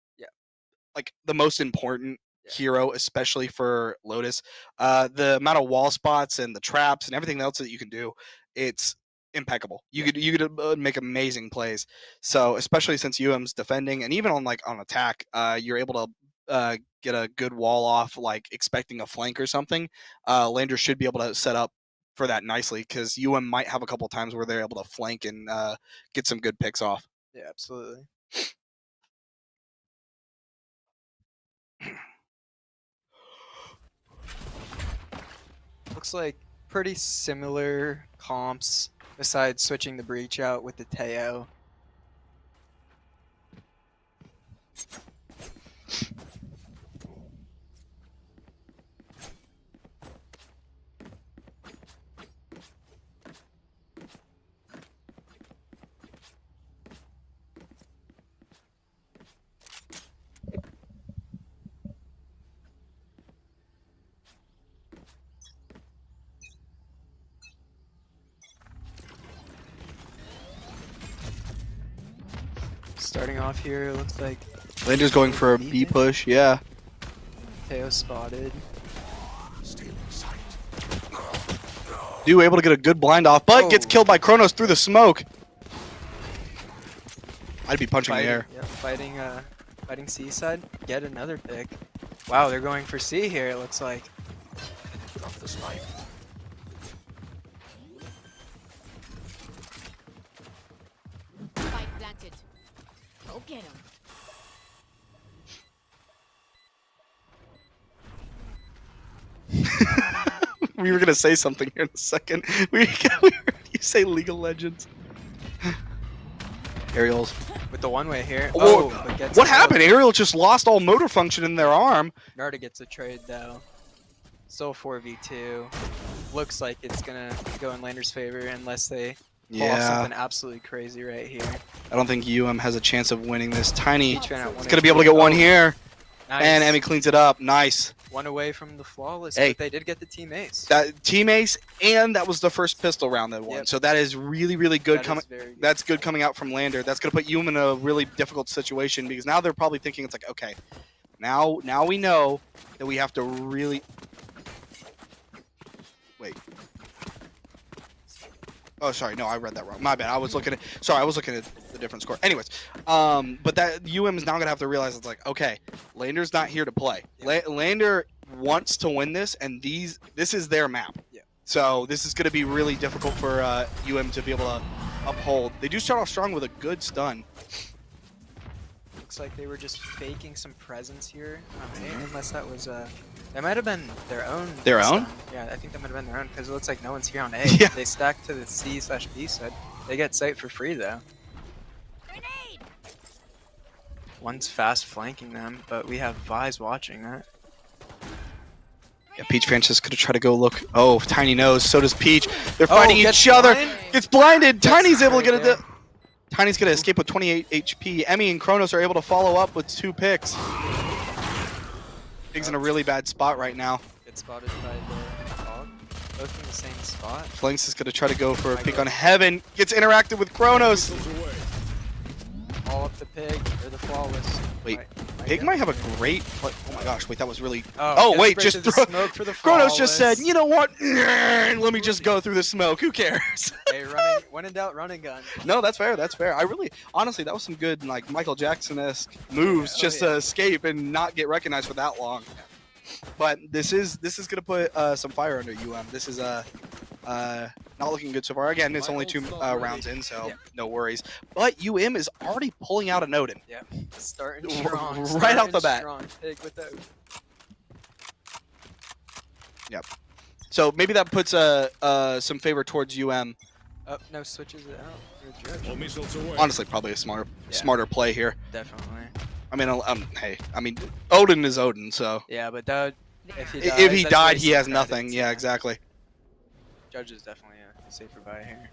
the most important hero, especially for Lotus. The amount of wall spots and the traps and everything else that you can do, it's impeccable. You could make amazing plays. So especially since UM's defending and even on attack, you're able to get a good wall off, like expecting a flank or something. Lander should be able to set up for that nicely because UM might have a couple times where they're able to flank and get some good picks off. Yeah, absolutely. Looks like pretty similar comps besides switching the breach out with the Teo. Starting off here, looks like Lander's going for a B push, yeah. Teo spotted. Do able to get a good blind off, but gets killed by Kronos through the smoke. I'd be punching the air. Yep, fighting C side. Get another pick. Wow, they're going for C here, it looks like. Spike planted. Go get him. We were gonna say something here in a second. We heard you say League of Legends. Aerials. With the one-way here. Oh, but gets what killed. happened? Aerial just lost all motor function in their arm. Narda gets a trade though. Still 4v2. Looks like it's gonna go in Lander's favor unless they pull off something absolutely crazy right here. I don't think UM has a chance of winning this. Tiny Peach ran out is one gonna be able to get one here. Nice. And Emmy cleans it up. Nice. One away from the flawless, Hey. but they did get the team ace. That team ace, and that was the first pistol round that won. Yep. So that is really, really good. That is very good. That's good coming out from Lander. That's going to put UM in a really difficult situation because now they're probably thinking it's like, okay, now we know that we have to really wait. Oh, sorry. No, I read that wrong. My bad. I was looking at the different score. Anyways, but that UM is now gonna have to realize it's like, okay, Lander's not here to play. Lander wants to win this, and this is their map. Yeah. So this is gonna be really difficult for UM to be able to uphold. They do start off strong with a good stun. Looks like they were just faking some presence here. Unless that was that might have been their own. Their own? Yeah, I think that might have been their own because it looks like no one's here on A. Yeah. They stack to the C/B side. They get sight for free though. Grenade! One's fast flanking them, but we have Vi's watching that. Yeah, Peach Francis gonna try to go look. Oh, Tiny knows. So does Peach. They're fighting gets each other. blind? Gets blinded. Tiny's able to get right it. Tiny's gonna escape with 28 HP. Emmy and Kronos are able to follow up with 2 picks. Big's in a really bad spot right now. Get spotted by the dog. Both in the same spot. Flanks is gonna try to go for a peek on Heaven. Gets interacted with Kronos. All up the pig or the flawless. Wait. Pig might have a great. Oh my gosh! Wait, that was really. Oh, wait, gets just the throw. smoke for the Kronos just said, flawless. you know what? Let me just go through the smoke. Who cares? Hey, when in doubt, running gun. No, that's fair. That's fair. I really, honestly, that was some good like Michael Jackson-esque moves just to escape and not get recognized for that long. But this is gonna put some fire under UM. This is not looking good so far. Again, it's only 2 rounds in, so no worries. But UM is already pulling out a Nodin. Yeah, starting strong. Right off the bat. Strong. Pig with those. Yep. So maybe that puts some favor towards UM. Oh, no, switches it out. All missiles away. Honestly, probably a smarter play here. Definitely. I mean, hey, I mean, Odin is Odin, so Yeah, but that, if he dies, if he that's died, he wasted has nothing. credits, Yeah, exactly. Judge is definitely a safer buy here.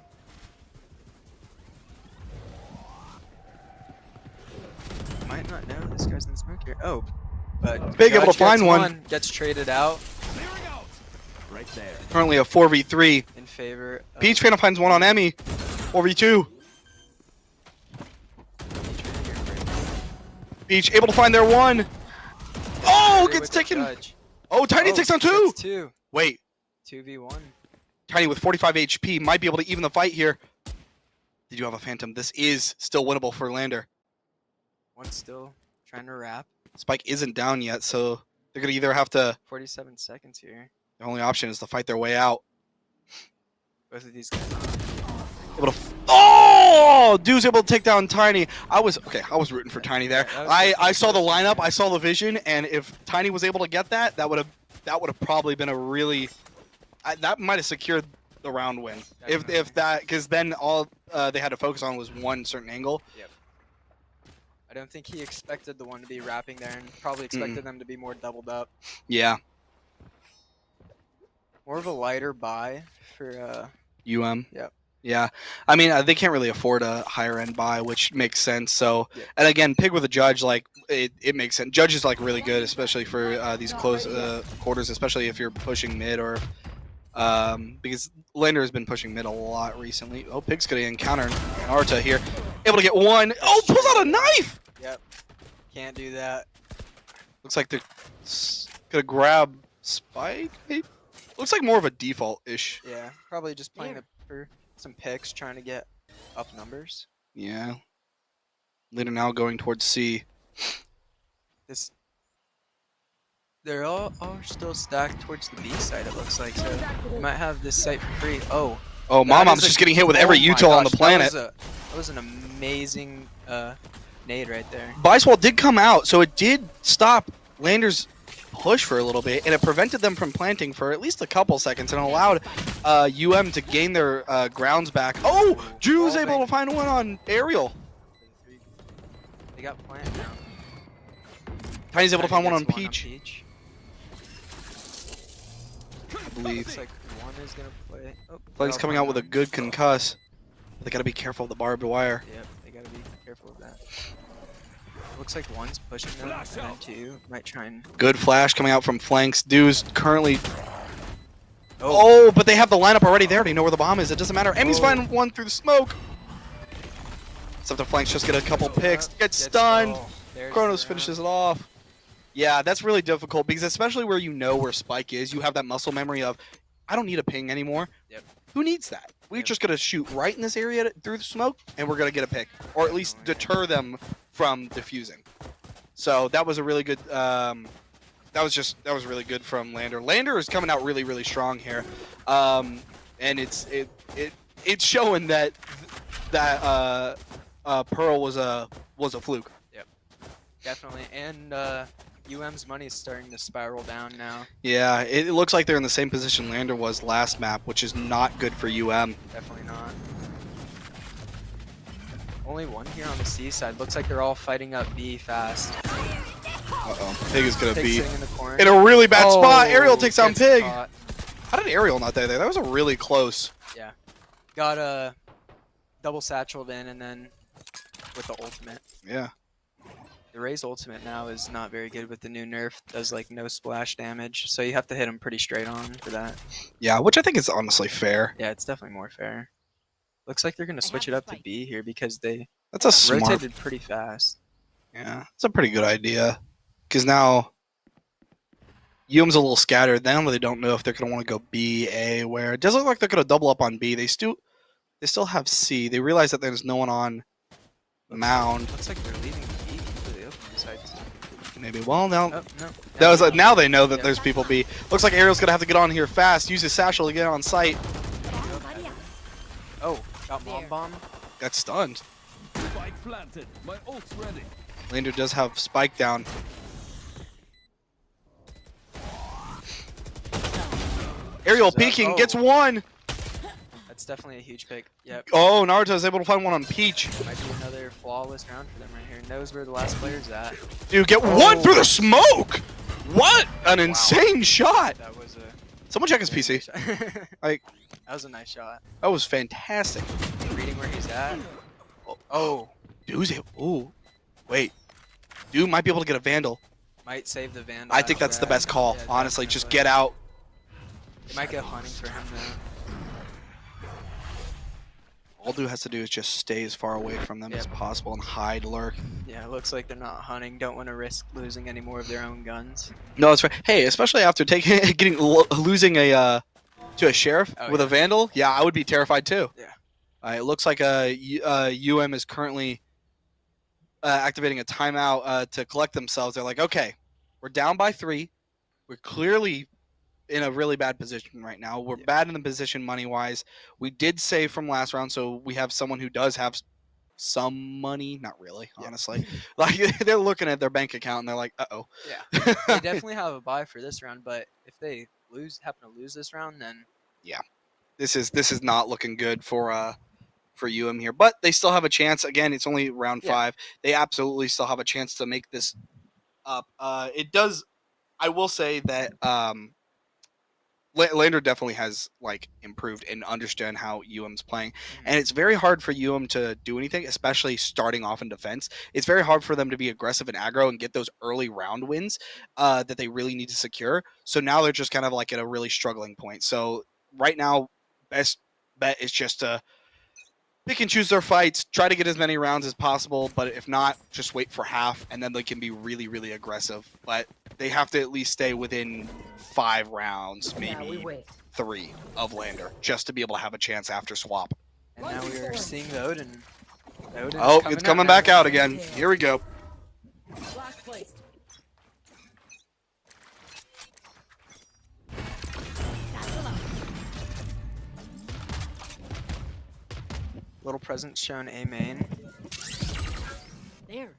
Might not know this guy's in the smoke here. Oh, but Big able to Judge find gets one. Gets traded out Right there. Currently a 4v3. in favor. Of Peach Phantom finds one on Emmy. 4v2. Peach able to find their one. Oh, gets taken. Oh, Tiny takes on two. Gets two. Wait, 2v1. Tiny with 45 HP might be able to even the fight here. Did you have a Phantom? This is still winnable for Lander. One still trying to wrap. Spike isn't down yet, so they're gonna either have to. 47 seconds here. The only option is to fight their way out. Both of these guys. Able to. Oh, dude's able to take down Tiny. I was rooting for Tiny there. Yeah, I saw the lineup, I saw the vision, and if Tiny was able to get that, that would have probably been a really. That might have secured the round win. If that, because then all they had to focus on was one certain angle. Yep. I don't think he expected the one to be wrapping there, and probably expected them to be more doubled up. Yeah. More of a lighter buy for UM. Yep. Yeah, I mean they can't really afford a higher end buy, which makes sense. So, Yeah. and again, Pig with a Judge, like it makes sense. Judge is like really good, especially for these close quarters, especially if you're pushing mid or because Lander has been pushing mid a lot recently. Oh, Pig's gonna encounter Arta here, able to get one. Oh, pulls out a knife. Yep. Can't do that. Looks like they're gonna grab Spike. Maybe? Looks like more of a default-ish. Yeah. Probably just playing for some picks, trying to get up numbers. Yeah. Lander now going towards C. They're all still stacked towards the B side, it looks like. So we might have this site for free. Oh. Oh, Mom's just getting hit with every util on the planet. That was an amazing nade right there. Bicewall did come out, so it did stop Lander's push for a little bit, and it prevented them from planting for at least a couple seconds and allowed UM to gain their grounds back. Oh, Drew's able to find one on Aerial. They got plant now. Tiny's able to find one on Gets Peach. I believe. Looks like one is gonna play. Oh, Flank's coming out with a good concuss. They gotta be careful of the barbed wire. Yep, they gotta be careful of that. Looks like one's pushing them, and then two might try and. Good flash coming out from Flanks. Dude's currently. Oh, but they have the lineup already. They already know where the bomb is. It doesn't matter. Emmy's finding one through the smoke. Except the Flanks just get a couple picks. Gets stunned. Kronos finishes it off. Yeah, that's really difficult because especially where you know where Spike is, you have that muscle memory of, I don't need a ping anymore. Yep. Who needs that? We're just gonna shoot right in this area through the smoke, and we're gonna get a pick, or at least deter them from defusing. So that was a really good. That was really good from Lander. Lander is coming out really strong here, and it's showing that Pearl was a fluke. Yep, definitely, and UM's money is starting to spiral down now. Yeah, it looks like they're in the same position Lander was last map, which is not good for UM. Definitely not. Only one here on the C side. Looks like they're all fighting up B fast. Uh-oh. Pig is gonna Pig be sitting in the corner. in a really bad spot. Aerial takes down gets Pig. caught. How did Aerial not die there? That was a really close. Yeah. Got a double satcheled in, and then with the ultimate. Yeah. The Ray's ultimate now is not very good with the new nerf. Does like no splash damage, so you have to hit him pretty straight on for that. Yeah, which I think is honestly fair. Yeah, it's definitely more fair. Looks like they're gonna switch it up to B here because they That's a smart. rotated pretty fast. Yeah, it's a pretty good idea. Because now Yum's a little scattered. Now they don't know if they're going to want to go B, A, where it does look like they're going to double up on B. They still have C. They realize that there's no one on Mound. Looks like they're leaving B for the open sites. Maybe. Well, now Oh, no. that was now they know that Yeah. there's people B. Looks like Ariel's going to have to get on here fast. Use his satchel to get on site. Oh, got mom bomb. Got stunned. Spike planted. My ult's ready. Lander does have Spike down. Ariel peeking, oh. gets one. That's definitely a huge pick. Yep. Oh, Naruto's able to find one on Peach. Might be another flawless round for them right here. Knows where the last player's at. Dude, get one through the smoke. What an insane shot. That was a Someone check his PC. Like, that was a nice shot. that was fantastic. Reading where he's at. Oh, Dude's able. Ooh. Wait. Dude might be able to get a Vandal. might save the Vandal. I think that's the best call. Yeah, Honestly, just definitely. get out. They might go hunting for him now. All Dude has to do is just stay as far away from them as possible and hide, lurk. Yeah, it looks like they're not hunting. Don't want to risk losing any more of their own guns. No, that's right. Hey, especially after losing a to a sheriff with a Vandal. Yeah, I would be terrified too. Yeah. It looks like UM is currently activating a timeout to collect themselves. They're like, okay, we're down by 3. We're clearly in a really bad position right now. We're bad in the position money-wise. We did save from last round, so we have someone who does have some money. Not really, honestly. Like, they're looking at their bank account, and they're like, uh-oh. Yeah. They definitely have a buy for this round, but if they happen to lose this round, then Yeah. This is not looking good for UM here. But they still have a chance. Again, it's only round 5. They absolutely still have a chance to make this up. It does. I will say that Lander definitely has like improved and understand how UM's playing, and it's very hard for UM to do anything, especially starting off in defense. It's very hard for them to be aggressive and aggro and get those early round wins that they really need to secure. So now they're just kind of like at a really struggling point. So right now, best bet is just to pick and choose their fights, try to get as many rounds as possible, but if not, just wait for half, and then they can be really, really aggressive. But they have to at least stay within 5 rounds, maybe 3 of Lander, just to be able to have a chance after swap. and now we are seeing the Odin. The Odin's Oh, it's coming back now. out again. Here we go. Last placed. Little presence shown A main. There.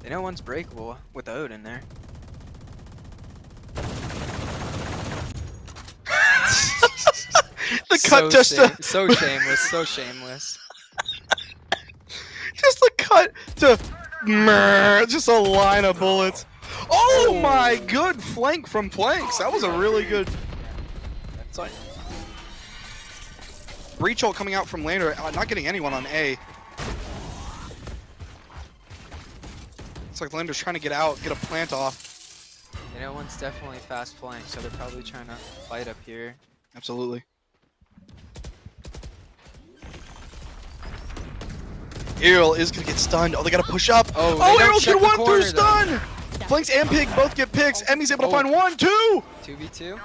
They know one's breakable with the Odin there. The cut just so shameless, so shameless. just the cut to just a line of bullets. Oh my good flank from Planks. That was a really good. Sorry. Breach ult coming out from Lander, not getting anyone on A. It's like Lander's trying to get out, get a plant off. You know, one's definitely fast flank, so they're probably trying to fight up here. Absolutely. Ariel is going to get stunned. Oh, they got to push up. Oh, Ariel's going to 1 through stun. Flanks and Pig both get picks. Emmy's able to find 1, 2. 2v2.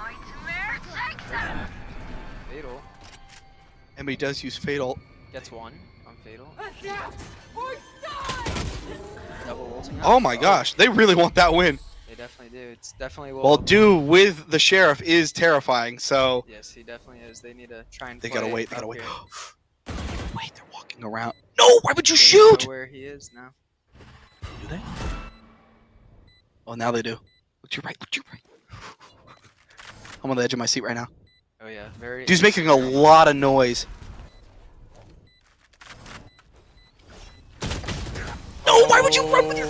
Fatal. Emmy does use Fatal. Gets 1 on Fatal. Double ulting. Oh my gosh, they really want that win. They definitely do. It's definitely Well, Do with the Sheriff is terrifying, so. Yes, he definitely is. They need to try and They play gotta wait, they up gotta wait. here. Wait, they're walking around. No, why would you They shoot? know where he is now. Do they? Oh, now they do. Look to your right, look to your right. I'm on the edge of my seat right now. Oh yeah, very. Dude's making a lot of noise. No, why would you run with your...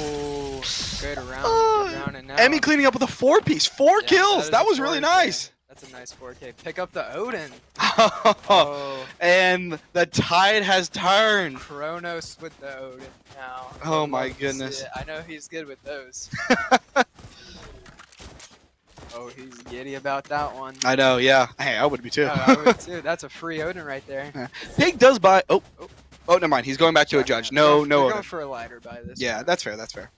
Good round, and now. Emmy cleaning up with a 4-piece. 4 Yeah, kills. That is a was really 4K. nice. That's a nice 4K. Pick up the Odin. And the tide has turned. Kronos with the Odin now. Oh I'd my love to see goodness. it. I know he's good with those. Oh, he's giddy about that one. I know, yeah. Hey, I would be too. Oh, I would too. That's a free Odin right there. Pig does buy... Oh. Oh, never mind. He's going back to a judge. No, We're no. going Odin. for a lighter by this. Yeah, round. that's fair. That's fair.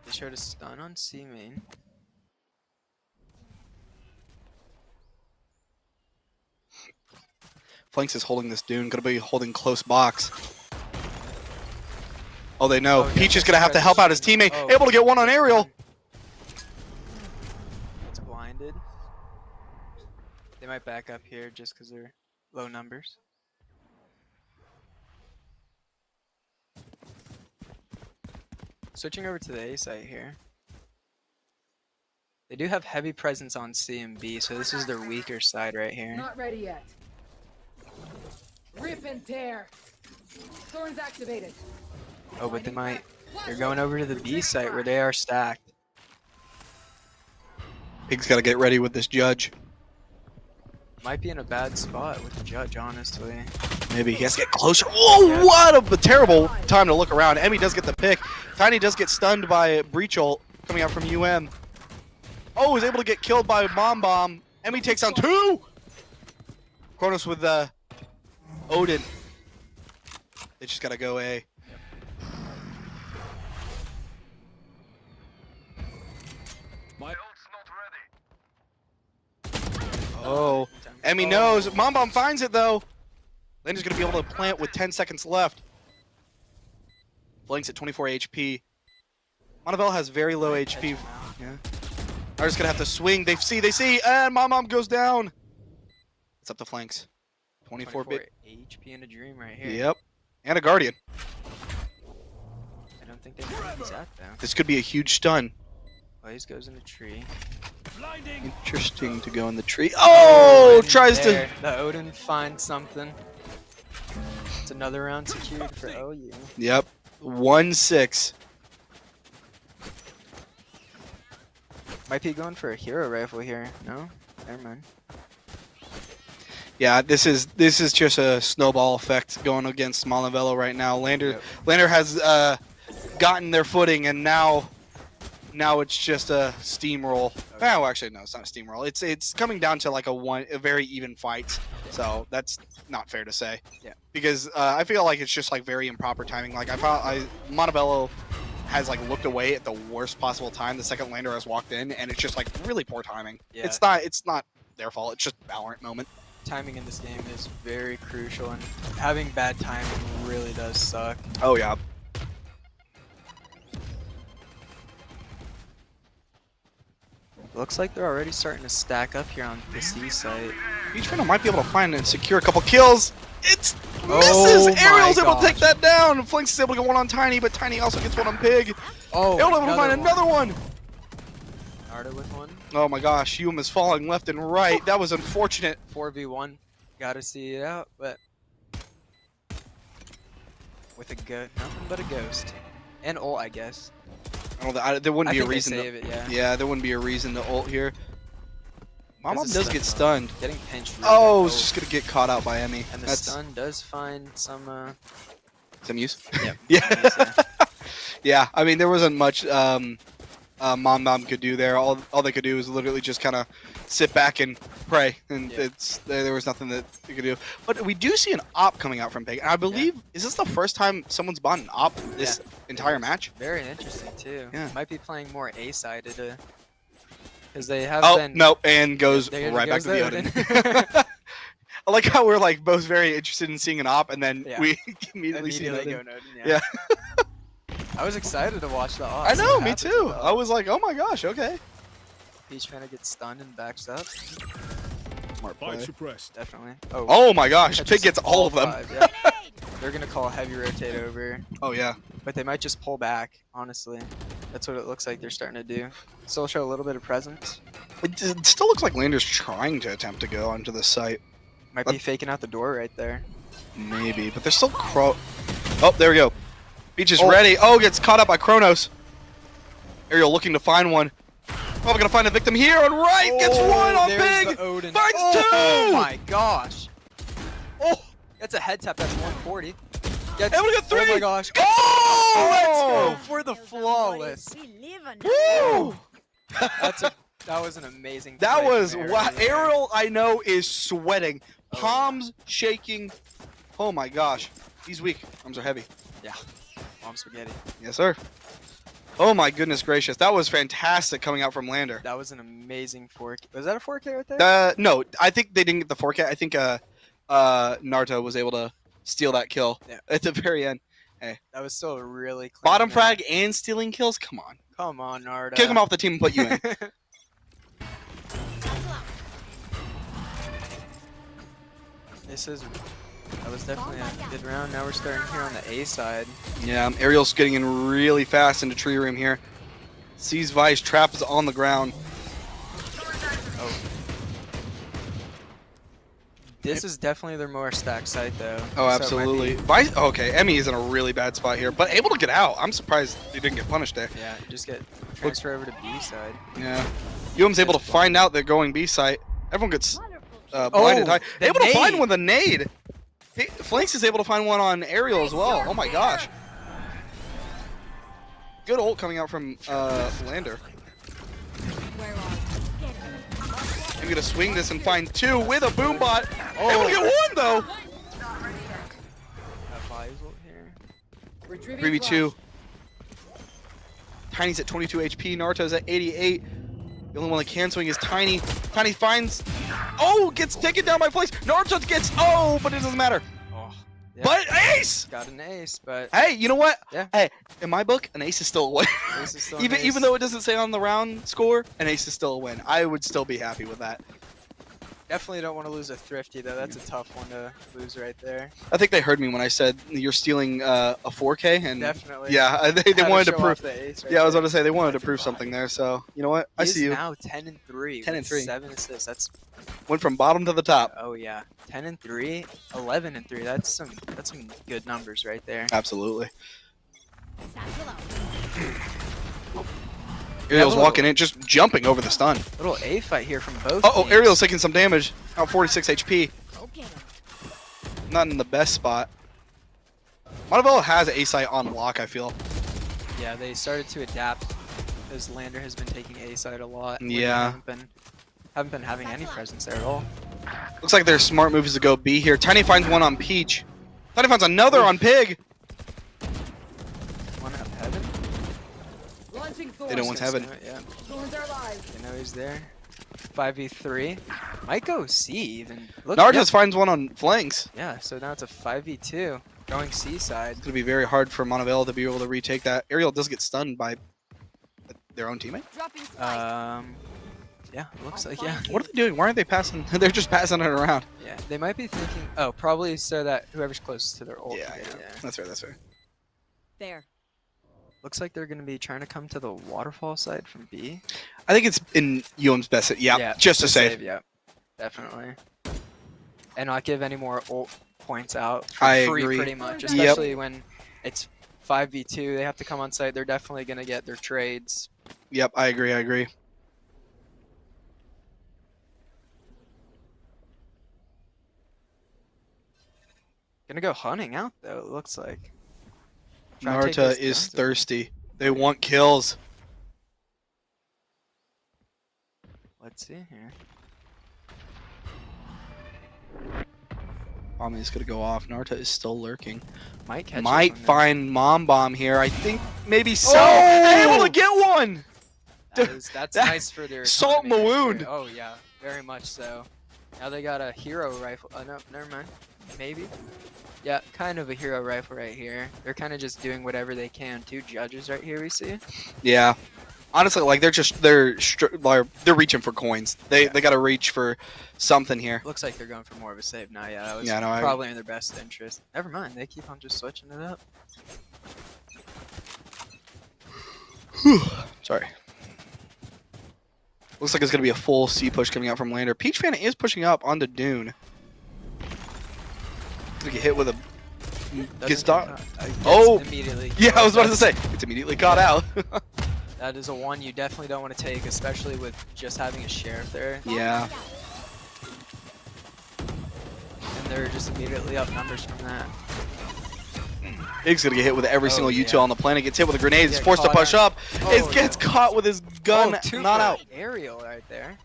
They showed a stun on C main. Flanks is holding this Dune. Gonna be holding close box. Oh, they know. Oh, yeah, Peach is that's gonna have to help out his teammate. Oh. Able to get one on aerial. It's blinded. They might back up here just because they're low numbers. Switching over to the A site here. They do have heavy presence on C and B, so this is their weaker side right here. Not ready yet. Rip and tear. Thorns activated. Oh, but they're going over to the B site where they are stacked. Pig's gotta get ready with this judge. Might be in a bad spot with the judge, honestly. Maybe he has to get closer. Oh, what a terrible time to look around. Emmy does get the pick. Tiny does get stunned by Breach ult coming out from UM. Oh, is able to get killed by Bomb Bomb. Emmy takes down 2. Kronos with Odin. They just gotta go A. My Oh, Emmy knows. Bomb Bomb finds it though. Lander's gonna be able to plant with 10 seconds left. Blanks at 24 HP. Monavel has very low HP. Yeah. Are just gonna have to swing. They see, and Mom goes down. It's up to flanks. 24 bit. HP in a dream right here. Yep. And a Guardian. I don't think they know where he's at though. This could be a huge stun. Blaze goes in the tree. Interesting to go in the tree. Oh, and tries there, to. the Odin finds something. It's another round secured for OU. Yep. 1-6. Might be going for a hero rifle here. No? Never mind. Yeah, this is just a snowball effect going against Malavello right now. Lander has gotten their footing, and now it's just a steamroll. Okay. Oh, actually, no, it's not a steamroll. It's coming down to like a very even fight. So that's not fair to say. Yeah. Because I feel like it's just like very improper timing. Like Montebello has like looked away at the worst possible time. The second Lander has walked in, and it's just like really poor timing. Yeah. It's not their fault. It's just Valorant moment. Timing in this game is very crucial, and having bad timing really does suck. Oh yeah. Looks like they're already starting to stack up here on the C site. Each Phantom might be able to find and secure a couple kills. It's Oh misses. Ariel's my able to take gosh. that down. Flinks is able to get one on Tiny, but Tiny also gets one on Pig. Oh, Able to find another one. Narda with one. Oh my gosh, Hume is falling left and right. That was unfortunate. 4v1. Gotta see it out, but with a nothing but a ghost. And ult, I guess. There wouldn't be a think they reason save to. it, yeah. Yeah, there wouldn't be a reason to ult here. Mom Because does the get stun stunned. Getting pinched. Really Oh, good. it's just gonna get caught out by Emmy. And the That's stun does find some. some use. Yeah. Yeah. Yeah. I mean, there wasn't much Mom could do there. All they could do was literally just kind of sit back and pray, and Yeah. there was nothing that they could do. But we do see an op coming out from Pig, and I believe is this the first time someone's bought an op this entire match? Very interesting too. Yeah. Might be playing more A-sided. Because they have Oh been. no, and goes There right back goes to the the Odin. I like how we're like both very interested in seeing an op, and then Yeah. we immediately see Immediately Odin. go Odin, Yeah. I was excited to watch the I odds. know, me too. I was like, oh my gosh, okay. Peach Panda gets stunned and backs up. Smart Fight play. suppressed. Definitely. Oh my gosh, catches Pig gets all of them. 5, yeah. They're gonna call heavy rotate over, Oh yeah. but they might just pull back. Honestly, that's what it looks like they're starting to do. Still show a little bit of presence. It still looks like Lander's trying to attempt to go onto the site. Might be faking out the door right there. Maybe, but they're still Oh, there we go. Peach is Oh. ready. Oh, gets caught up by Kronos. Ariel looking to find one. Probably gonna find a victim here on right. Gets one on there's Big. the Odin. Finds Oh two. my gosh. Oh, That's a head tap. That's 140. Gets, Able to get 3. Oh my gosh. Oh, Let's let's go for the flawless. go. Woo! That was an amazing. That play was from wow. there. Ariel, I know, is sweating, Oh, palms shaking. Oh my gosh, he's weak. Arms are heavy. Yeah. Mom spaghetti. Yes, sir. Oh my goodness gracious, that was fantastic coming out from Lander. That was an amazing 4K. Was that a 4K right there? No, I think they didn't get the 4K. I think Naruto was able to steal that kill at the very end. Hey, That was still a really clean bottom match. frag and stealing kills. Come on, Come on, Naruto. kick him off the team and put you in. That was definitely a good round. Now we're starting here on the A side. Yeah, Ariel's getting in really fast into tree room here. Sees Vice, trap is on the ground. Oh. This is definitely their more stacked site though. Oh, So it might absolutely. be- Vice. Okay, Emmy is in a really bad spot here, but able to get out. I'm surprised he didn't get punished there. Yeah, just get transfer over to B side. Yeah. UM's able to find out they're going B site. Everyone gets blinded. Oh, the Able to find nade. one with a nade. Flanks is able to find one on Ariel as well. Oh my gosh. Good ult coming out from Lander. I'm gonna swing this and find 2 with a boom bot. Able to get 1 though. Ult here. Retrieving 3v2. Tiny's at 22 HP. Naruto's at 88. The only one that can swing is Tiny. Tiny finds. Oh, gets taken down by Flanks. Naruto gets. Oh, but it doesn't matter. Oh, yeah. But ace. Got an ace, but Hey, you know what? Yeah. Hey, in my book, an ace is still a win. ace is still an even ace. even though it doesn't say on the round score, an ace is still a win. I would still be happy with that. Definitely don't want to lose a thrifty though. That's a tough one to lose right there. I think they heard me when I said you're stealing a 4K, and Definitely. yeah, they Had wanted to show prove. off the ace right Yeah, I was there. about to say they wanted to prove something there. So you know what? I He see is you. now 10-3. 10 and 3. 7 assists. That's Went from bottom to the top. oh yeah. 10-3, 11-3. That's some good numbers right there. Absolutely. Satchel out. Ariel's little- walking in, just jumping over the stun. Little A fight here from both. Oh, teams. Ariel's taking some damage. Out 46 HP. Go get him. Not in the best spot. Montebello has A site on lock, I feel. Yeah, they started to adapt as Lander has been taking A side a lot. when they Yeah. haven't been having any presence there at all. Looks like their smart move is to go B here. Tiny finds one on Peach. Tiny finds another on Pig. One up heaven. Launching They don't want thorns. heaven. Yeah, Thorns are alive. you know he's there. 5v3. Might go C even. Look, Naruto finds one on flanks. yeah, so now it's a 5v2. Going C side. It's going to be very hard for Montebello to be able to retake that. Ariel does get stunned by their own teammate. Dropping spike. Yeah, it looks like, yeah. What are they doing? Why aren't they passing? They're just passing it around. Yeah, they might be thinking, oh, probably so that whoever's closest to their ult. Yeah, can get it, yeah. That's fair, that's fair. There. Looks like they're going to be trying to come to the waterfall side from B. I think it's in UM's best. Yeah, just to save. Yeah, definitely. And not give any more ult points out for I free, agree. pretty much. Yep. Especially when it's 5v2, they have to come on site. They're definitely going to get their trades. Yep, I agree, I agree. Gonna go hunting out though, it looks like. Try to take Naruto those is guns. thirsty. They want kills. Let's see here. Bomb is going to go off. Naruto is still lurking. Might catch Might this one, find Mom Bomb here. I think maybe so. Oh! Able to get one! That's that- nice for their salt in the economy right wound. there. Oh yeah, very much so. Now they got a hero rifle. Oh no, never mind. Maybe. Yeah, kind of a hero rifle right here. They're kind of just doing whatever they can. 2 judges right here we see. Yeah. Honestly, like they're reaching for coins. They got to reach for something here. Looks like they're going for more of a save now. Yeah, that was Yeah, no, I- probably in their best interest. Never mind, they keep on just switching it up. Sorry. Looks like it's going to be a full C push coming out from Lander. Peach Fan is pushing up onto Dune. Gonna get hit with a... Doesn't Gets get dot. caught. Oh! Immediately. Yeah, I was about to That's- say. It's immediately caught out. That is a one you definitely don't want to take, especially with just having a sheriff there. Yeah. And they're just immediately up numbers from that. Big's gonna get hit with every single util on the planet. Gets hit with a grenade. He's Get forced to caught push out. up. Oh, It gets caught with his gun two not for out. Aerial right there.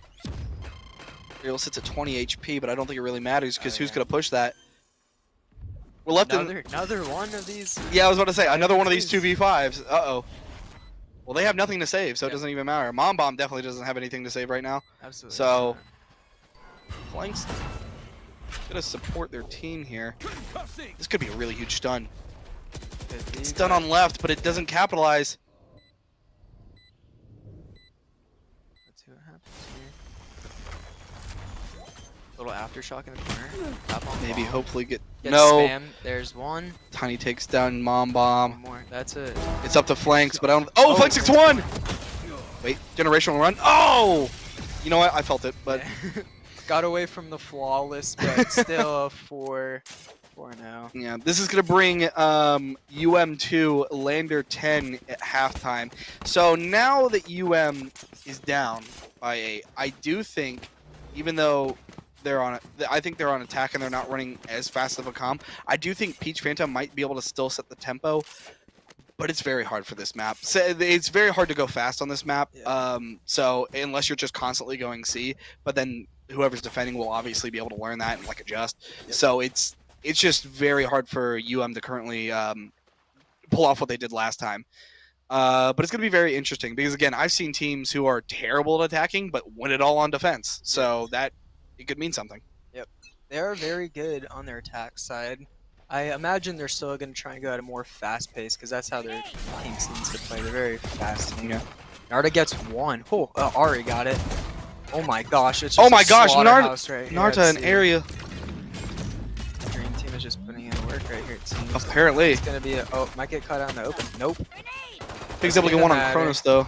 Ariel sits at 20 HP, but I don't think it really matters because who's yeah. gonna push that? We're left in. Another one of these. Yeah, I was about to say another one of these 2v5s. Uh-oh. Well, they have nothing to save, so it doesn't even matter. Mom Bomb definitely doesn't have anything to save right now. Absolutely. So, Flanks gonna support their team here. This could be a really huge stun. It's done on left, but it doesn't capitalize. Let's see what happens here. Little aftershock in the corner. Tap on Maybe, bomb. hopefully get Gets no. spam. There's one. Tiny takes down Mom One Bomb. more. That's it. It's up to Flanks, but I don't. Oh, Flanks 6-1. Wait, generational run. Oh, you know what? I felt it, but Got away from the flawless, but still a 4-0. yeah, this is gonna bring UM2 Lander 10 at halftime. So now that is down by 8, I do think, even though I think they're on attack and they're not running as fast of a comp, I do think Peach Phantom might be able to still set the tempo. But it's very hard for this map. So it's very hard to go fast on this map. Yeah. So unless you're just constantly going C, but then whoever's defending will obviously be able to learn that and like adjust. Yep. So it's just very hard for UM to currently pull off what they did last time. But it's going to be very interesting because again, I've seen teams who are terrible at attacking but win it all on defense. So that it could mean something. They are very good on their attack side. I imagine they're still going to try and go at a more fast pace because that's how their team seems to play. They're very fast. Yeah. Narda gets one. Oh, Ari got it. Oh my gosh! It's Oh just my a gosh, slaughterhouse right here. Narta Let's in see. area. Dream team is just putting in work right here. It seems. Apparently. It's gonna be a, might get caught out in the open. Nope. Pig's able to get one on matter. Kronos though.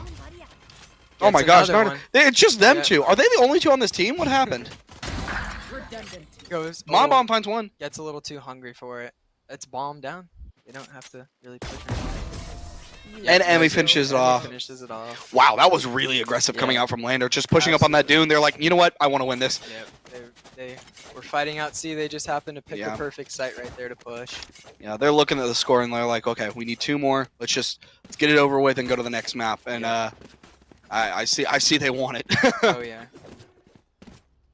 Oh my Gets gosh, another Narda. one. It's just them Yeah. two. Are they the only two on this team? What happened? Redundant. Goes. Mom oh, Bomb finds one. gets a little too hungry for it. It's bomb down. They don't have to really push it. And Emmy so finishes it Emmy off. Finishes it off. Wow, that was really aggressive coming Yeah. out from Lander. Just pushing up on that dune. They're like, you know what? I want to win this. Yeah, they were fighting out C. They just happened to pick Yeah. the perfect site right there to push. Yeah, they're looking at the score and they're like, okay, we need 2 more. Let's get it over with and go to the next map. And I see they want it. Oh yeah.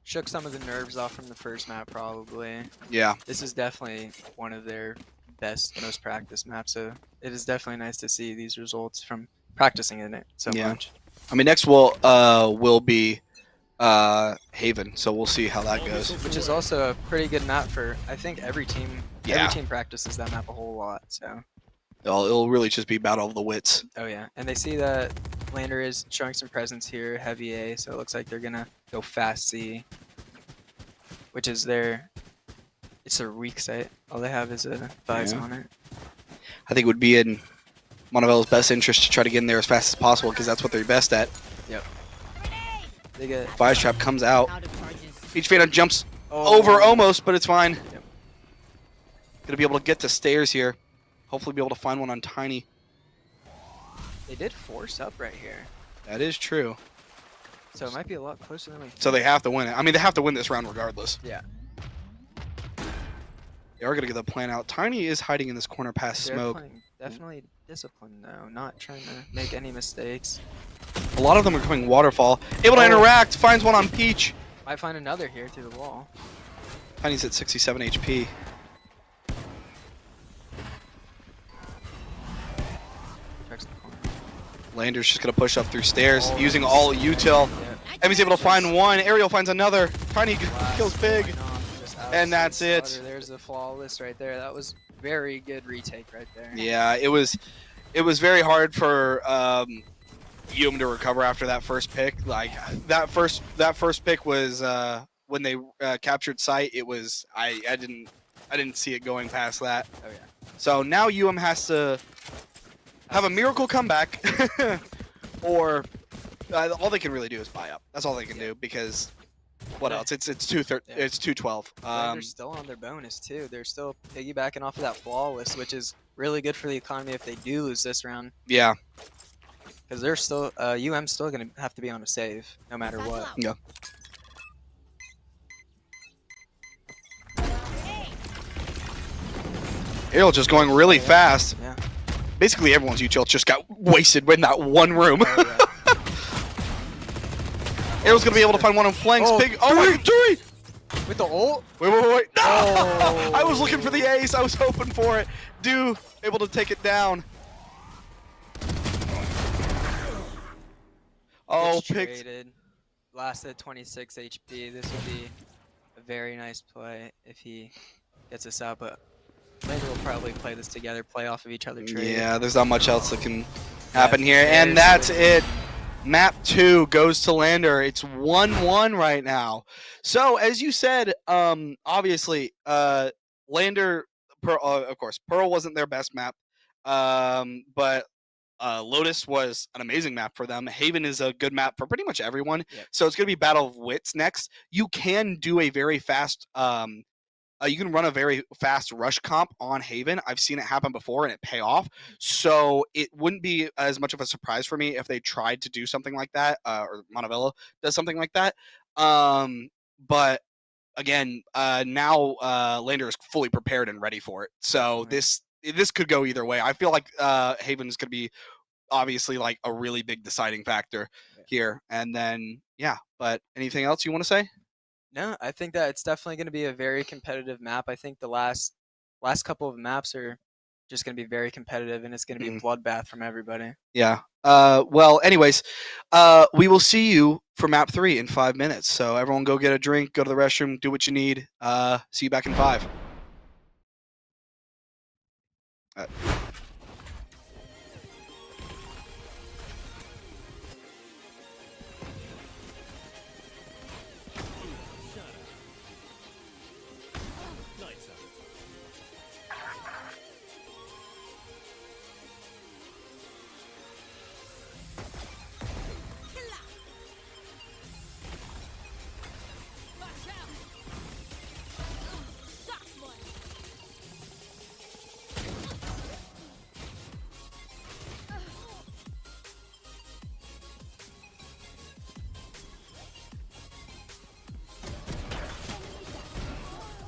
Shook some of the nerves off from the first map probably. Yeah. This is definitely one of their best, most practiced maps. So it is definitely nice to see these results from practicing in it so Yeah. much. I mean, next will be Haven, so we'll see how that goes. Which is also a pretty good map for I think every team. Yeah. Every team practices that map a whole lot. So. It'll really just be battle of the wits. Oh yeah, and they see that Lander is showing some presence here, heavy A, so it looks like they're gonna go fast C, which is it's their weak site. All they have is a Vise Yeah. on it. I think it would be in Montevel's best interest to try to get in there as fast as possible because that's what they're best at. They get Fire Trap comes out. Out of charges. Peach Phantom jumps over almost, but it's fine. Yep. Gonna be able to get to stairs here. Hopefully be able to find one on Tiny. They did force up right here, That is true. so it might be a lot closer than we think. So they have to win it. I mean, they have to win this round regardless. Yeah. They are gonna get the plan out. Tiny is hiding in this corner past They're smoke. playing definitely disciplined though, not trying to make any mistakes. A lot of them are coming waterfall. Able to Oh. interact. Finds one on Peach. Might find another here through the wall. Tiny's at 67 HP. Checks the corner. Lander's just gonna push up through stairs using all util. Yeah. Emmy's able to find one. Ariel finds another. Tiny Blast kills Pig. going on, just And that's absolute it. slaughter. There's the flawless right there. That was very good retake right there. Yeah, it was very hard for Yum to recover after that first pick. Like that first pick was when they captured site. It was I didn't see it going past that. Oh yeah. So now has to have a miracle comeback, or all they can really do is buy up. That's all they can do because what else? It's 212. They're still on their bonus too. They're still piggybacking off of that flawless, which is really good for the economy if they do lose this round. Yeah. Because they're still UM's still gonna have to be on a save no matter what. Yeah. Ariel just going really fast. Yeah. Basically, everyone's util just got wasted in that one room. Oh, yeah. Ariel's gonna be able to find one on flanks. Oh, Big. Oh my God, With the ult? Wait. No! Oh. I was looking for the ace. I was hoping for it. Do able to take it down. Oh, It's picked. traded. Lasted 26 HP. This would be a very nice play if he gets us out, but Lander will probably play this together, play off of each other trade. Yeah, there's not much else that can happen here. There's And that's the- it. Map 2 goes to Lander. It's 1-1 right now. So, as you said, obviously, Lander, of course, Pearl wasn't their best map, but Lotus was an amazing map for them. Haven is a good map for pretty much everyone. Yep. So it's going to be Battle of Wits next. You can do a very fast you can run a very fast rush comp on Haven. I've seen it happen before and it pay off. So it wouldn't be as much of a surprise for me if they tried to do something like that, or Montevello does something like that. But again, now Lander is fully prepared and ready for it. So this could go either way. I feel like Haven is going to be obviously like a really big deciding factor here. And then, yeah, but anything else you want to say? No, I think that it's definitely going to be a very competitive map. I think the last couple of maps are just going to be very competitive, and it's going to be a bloodbath from everybody. Yeah. Well, anyways, we will see you for map 3 in 5 minutes. So everyone go get a drink, go to the restroom, do what you need. See you back in 5. Lights out. Watch out. Soft one.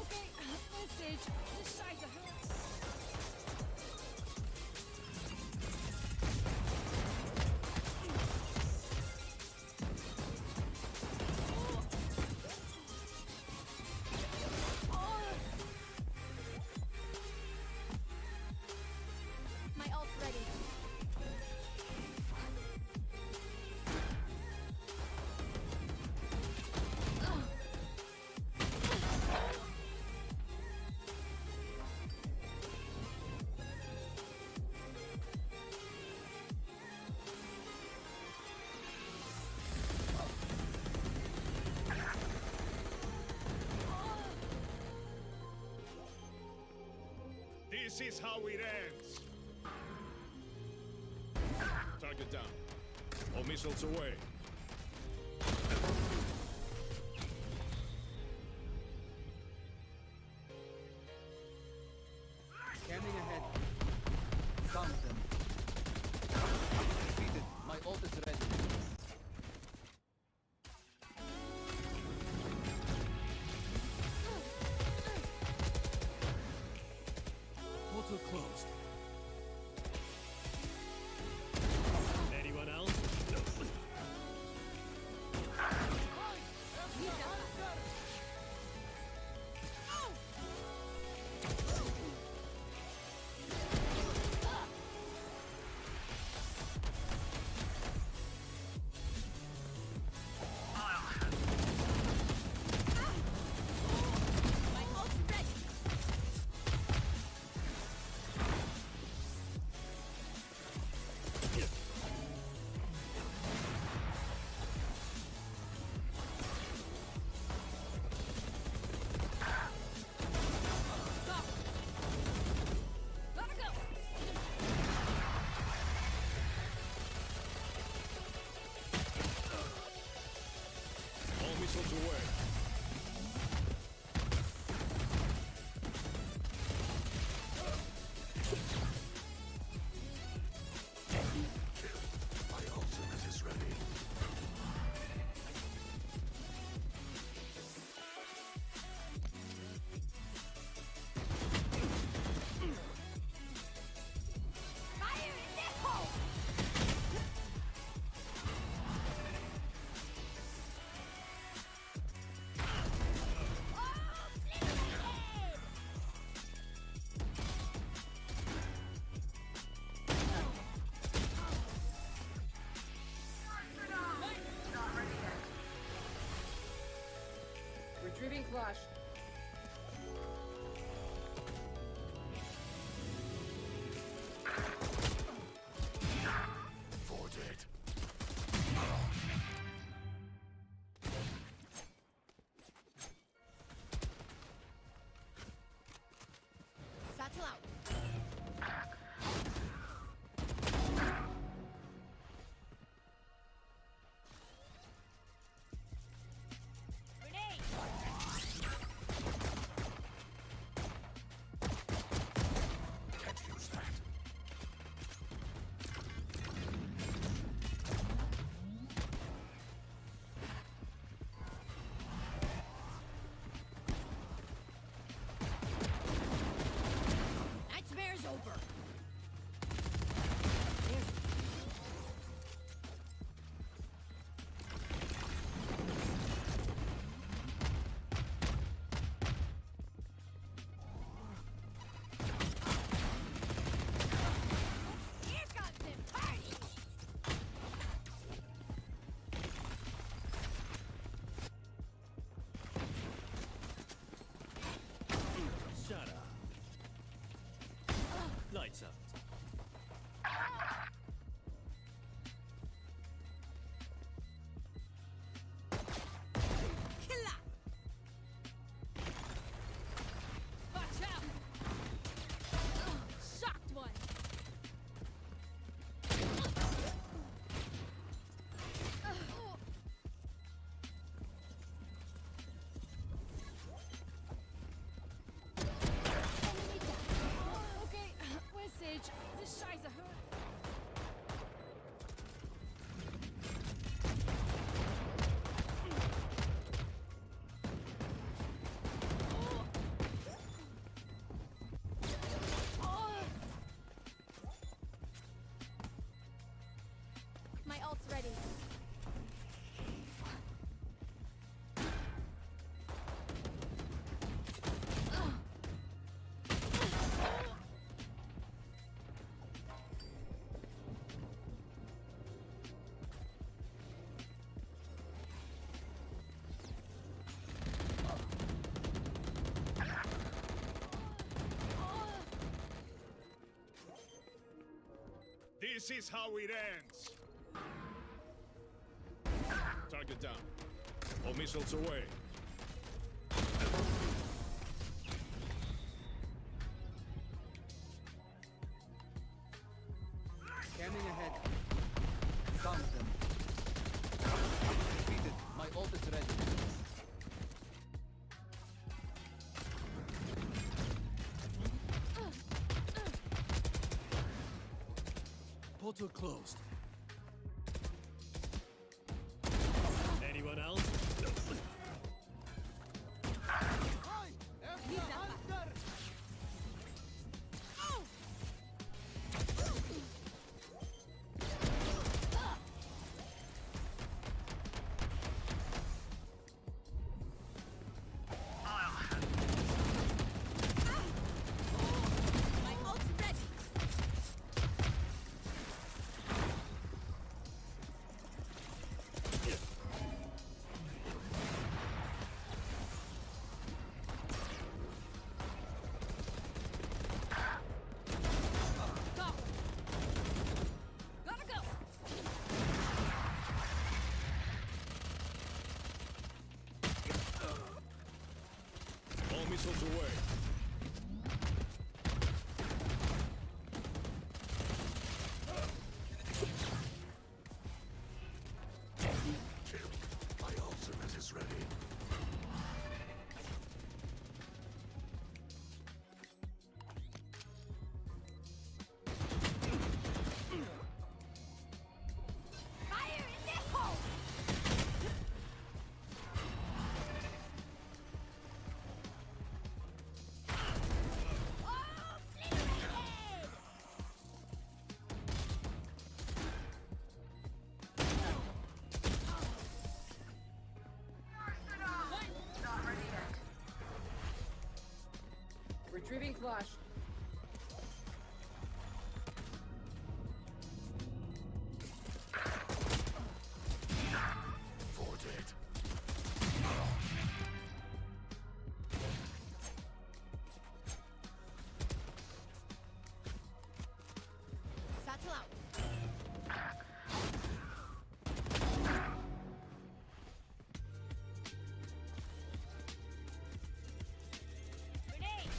Okay, message. This Scheiße hurts. My ult's ready. This is how it ends. Target down. All missiles away. Scanning ahead. Found them. Defeated. My ult is ready. Portal closed. Anyone else? My ult's ready. Satchel out. Grenade. Can't use that. Nightmare's over. Here comes the party. Shut up. Lights out. Killer. Watch out. Shocked one. Enemy down. Okay, where's Sage? This Scheiße hurts. My ult's ready. This is how it ends. Target down. All missiles away. Scanning ahead. Found them. Defeated. My ult is ready. Portal closed. Anyone else? He's up. My ult's ready. Go. Gotta go. All missiles away. My ultimate is ready. Fire in the hole. Oh, obliterated. Not ready yet. Retrieving flash. For dead. Satchel out. Grenade.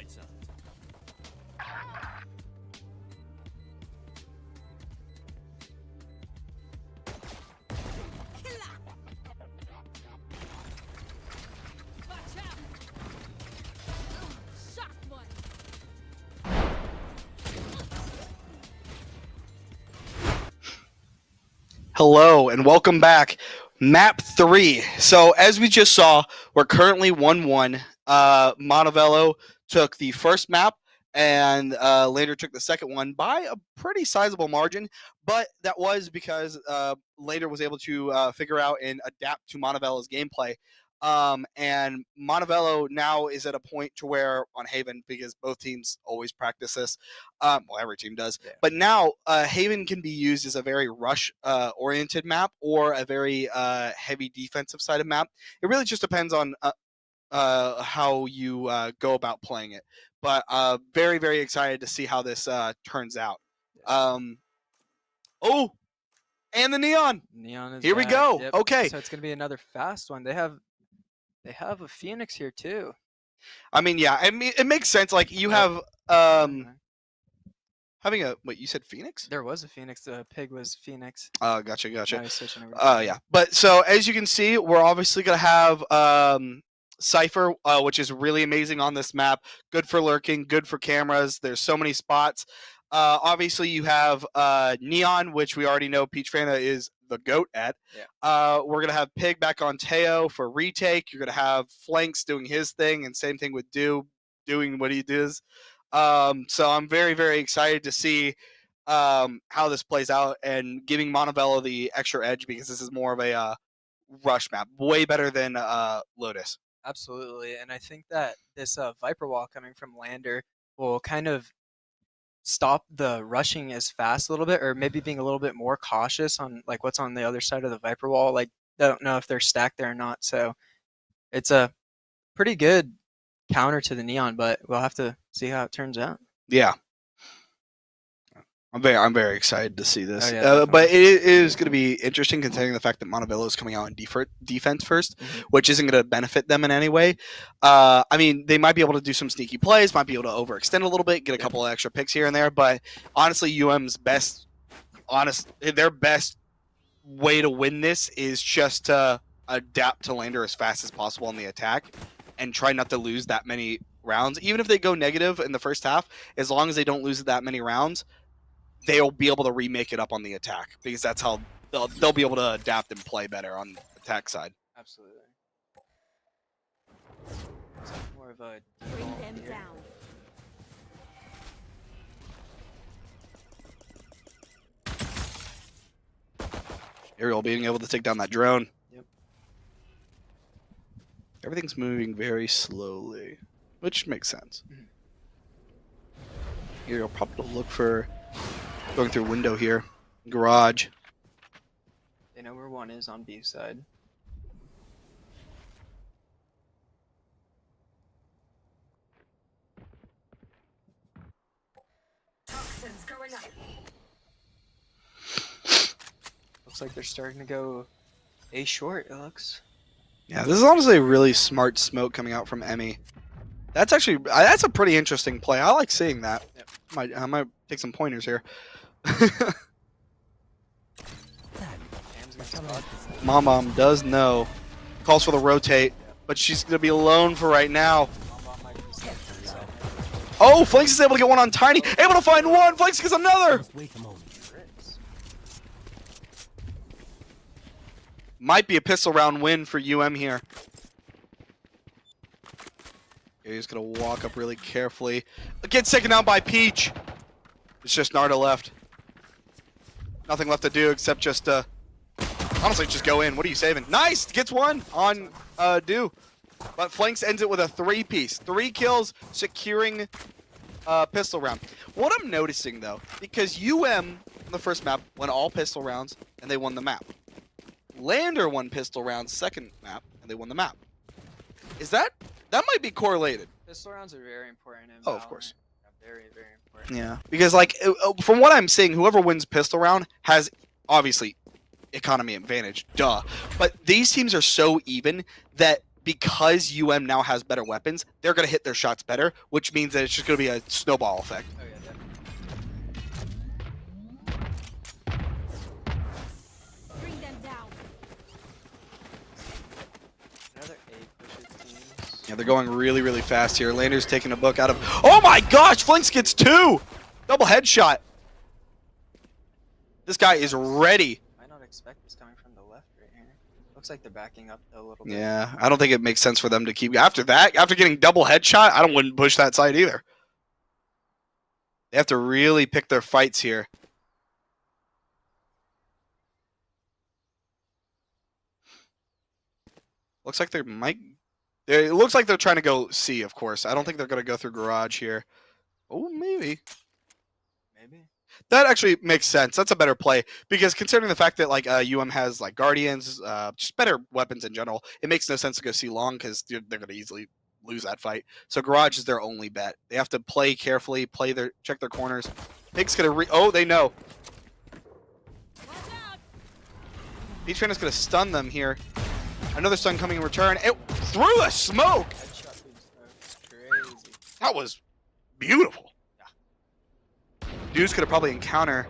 Lights out. Watch out! Shock one! Hello and welcome back. Map 3. So as we just saw, we're currently 1-1. Montevello took the first map and Lander took the second one by a pretty sizable margin, but that was because Lander was able to figure out and adapt to Montevello's gameplay. And Montevello now is at a point to where on Haven, because both teams always practice this, well, every team does, but now Haven can be used as a very rush oriented map or a very heavy defensive side of map. It really just depends on how you go about playing it. But very, very excited to see how this turns out. Oh, and the Neon. Neon is Here we back. go. Yep. Okay. So it's gonna be another fast one. They have a Phoenix here too. I mean, yeah. I mean, it makes sense. Like you have having a what you said, Phoenix. There was a Phoenix. The pig was Phoenix. Oh, gotcha. Now he's switching over. Yeah. But so as you can see, we're obviously gonna have Cypher, which is really amazing on this map. Good for lurking, good for cameras. There's so many spots. Obviously, you have Neon, which we already know Peach Fanta is the GOAT at. Yeah. We're going to have Pig back on Teo for retake. You're going to have Flanks doing his thing, and same thing with Do doing what he does. So I'm very, very excited to see how this plays out and giving Montevello the extra edge because this is more of a rush map. Way better than Lotus. Absolutely, and I think that this Viper Wall coming from Lander will kind of stop the rushing as fast a little bit, or maybe being a little bit more cautious on like what's on the other side of the Viper Wall. Like, I don't know if they're stacked there or not, so it's a pretty good counter to the Neon, but we'll have to see how it turns out. Yeah. I'm very excited to see this. Oh, yeah, but it is going to be interesting considering the fact that Montevello is coming out in defense first, which isn't going to benefit them in any way. I mean, they might be able to do some sneaky plays, might be able to overextend a little bit, get a couple of extra picks here and there. But honestly, UM's their best way to win this is just to adapt to Lander as fast as possible on the attack and try not to lose that many rounds. Even if they go negative in the first half, as long as they don't lose that many rounds, they'll be able to remake it up on the attack because that's how they'll be able to adapt and play better on the attack side. Absolutely. It's more of a Bring them down. Ariel being able to take down that drone. Yep. Everything's moving very slowly, which makes sense. Ariel probably look for going through window here. Garage. They know where one is on B side. Toxins going up. Looks like they're starting to go A short, it looks. Yeah, this is honestly a really smart smoke coming out from Emmy. That's actually that's a pretty interesting play. I like seeing that. Yep. I might take some pointers here. Mom does know. Calls for the rotate, but she's gonna be alone for right now. Oh, Flanks is able to get one on Tiny. Able to find one. Flanks gets another. Wait a moment. Might be a pistol round win for UM here. He's gonna walk up really carefully. Gets taken down by Peach. It's just Narda left. Nothing left to do except just honestly just go in. What are you saving? Nice! Gets one on Do. But Flanks ends it with a 3-piece. 3 kills, securing pistol round. What I'm noticing though, because UM on the first map won all pistol rounds and they won the map. Lander won pistol rounds second map and they won the map. Is that might be correlated? Pistol rounds are very important in Oh, of Valorant. course. Very, very important. Yeah, because like from what I'm seeing, whoever wins pistol round has obviously economy advantage, duh. But these teams are so even that because UM now has better weapons, they're going to hit their shots better, which means that it's just going to be a snowball effect. Oh yeah, definitely. Bring them down. Another A pusher teams. Yeah, they're going really, really fast here. Lander's taking a book out of... Oh my gosh! Flinks gets 2! Double headshot. This guy is ready. Might not expect this coming from the left right here. Looks like they're backing up a little bit. Yeah, I don't think it makes sense for them to keep... After that, after getting double headshot, I wouldn't push that side either. They have to really pick their fights here. Looks like they might... It looks like they're trying to go C, of course. I don't think they're going to go through garage here. Oh, maybe. Maybe. That actually makes sense. That's a better play because considering the fact that like UM has like Guardians, just better weapons in general, it makes no sense to go C long because they're going to easily lose that fight. So garage is their only bet. They have to play carefully, check their corners. Pig's going to oh, they know. Peach Fan is going to stun them here. Another stun coming in return. It threw a smoke. Headshot through the smoke. It's crazy. That was beautiful. Dude's gonna probably encounter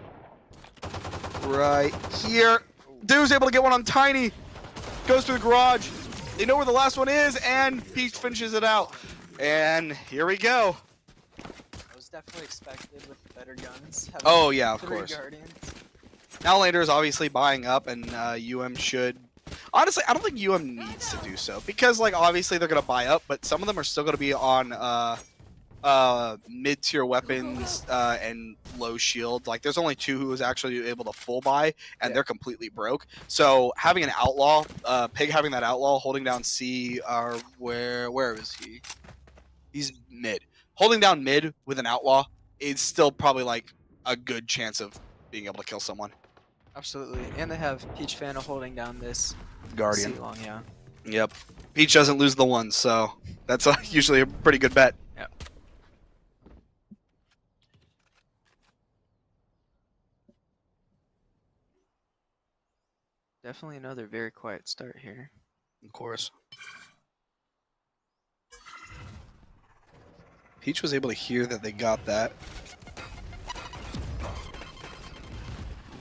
right here. Dude's able to get one on Tiny. Goes through the garage. They know where the last one is, and Peach finishes it out. And here we go. That was definitely expected with the better guns. Oh yeah, of 3 course. Guardians. Now Lander is obviously buying up, and UM should. Honestly, I don't think UM needs to do so because, like, obviously they're gonna buy up, but some of them are still gonna be on mid-tier weapons and low shield. Like there's only 2 who was actually able to full buy, and they're completely broke. So having an outlaw, Pig having that outlaw holding down C, where is he? He's mid. Holding down mid with an outlaw is still probably like a good chance of being able to kill someone. Absolutely, and they have Peach Fan holding down this Guardian. C long, yeah. Yep. Peach doesn't lose the one, so that's usually a pretty good bet. Yeah. Definitely another very quiet start here. Of course. Peach was able to hear that they got that.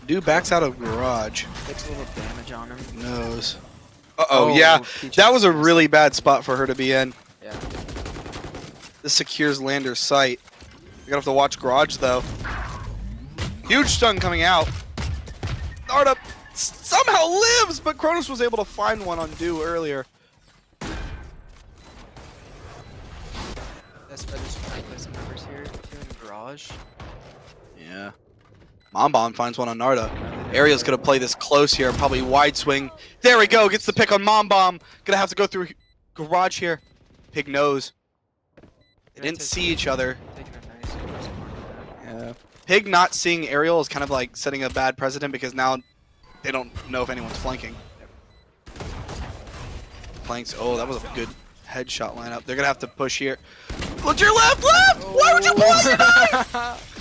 Dude backs out of garage. Takes a little damage on him. Knows. Uh-oh, yeah. Peach That is was a missing. really bad spot for her to be in. Yeah. This secures Lander's sight. You're gonna have to watch garage, though. Huge stun coming out. Narda somehow lives, but Kronos was able to find one on Do earlier. That's better just trying to play some numbers here. Doing garage. Yeah. Mombomb finds one on Narda. Ariel's gonna play this close here, probably wide swing. There we go, gets the pick on Mombomb. Gonna have to go through garage here. Pig knows. They didn't see each other. Taking a nice first corner there. Yeah. Pig not seeing Ariel is kind of like setting a bad precedent because now they don't know if anyone's flanking. Flanks. Oh, that was a good headshot lineup. They're gonna have to push here. Look to your left, left! Why would you pull out your knife?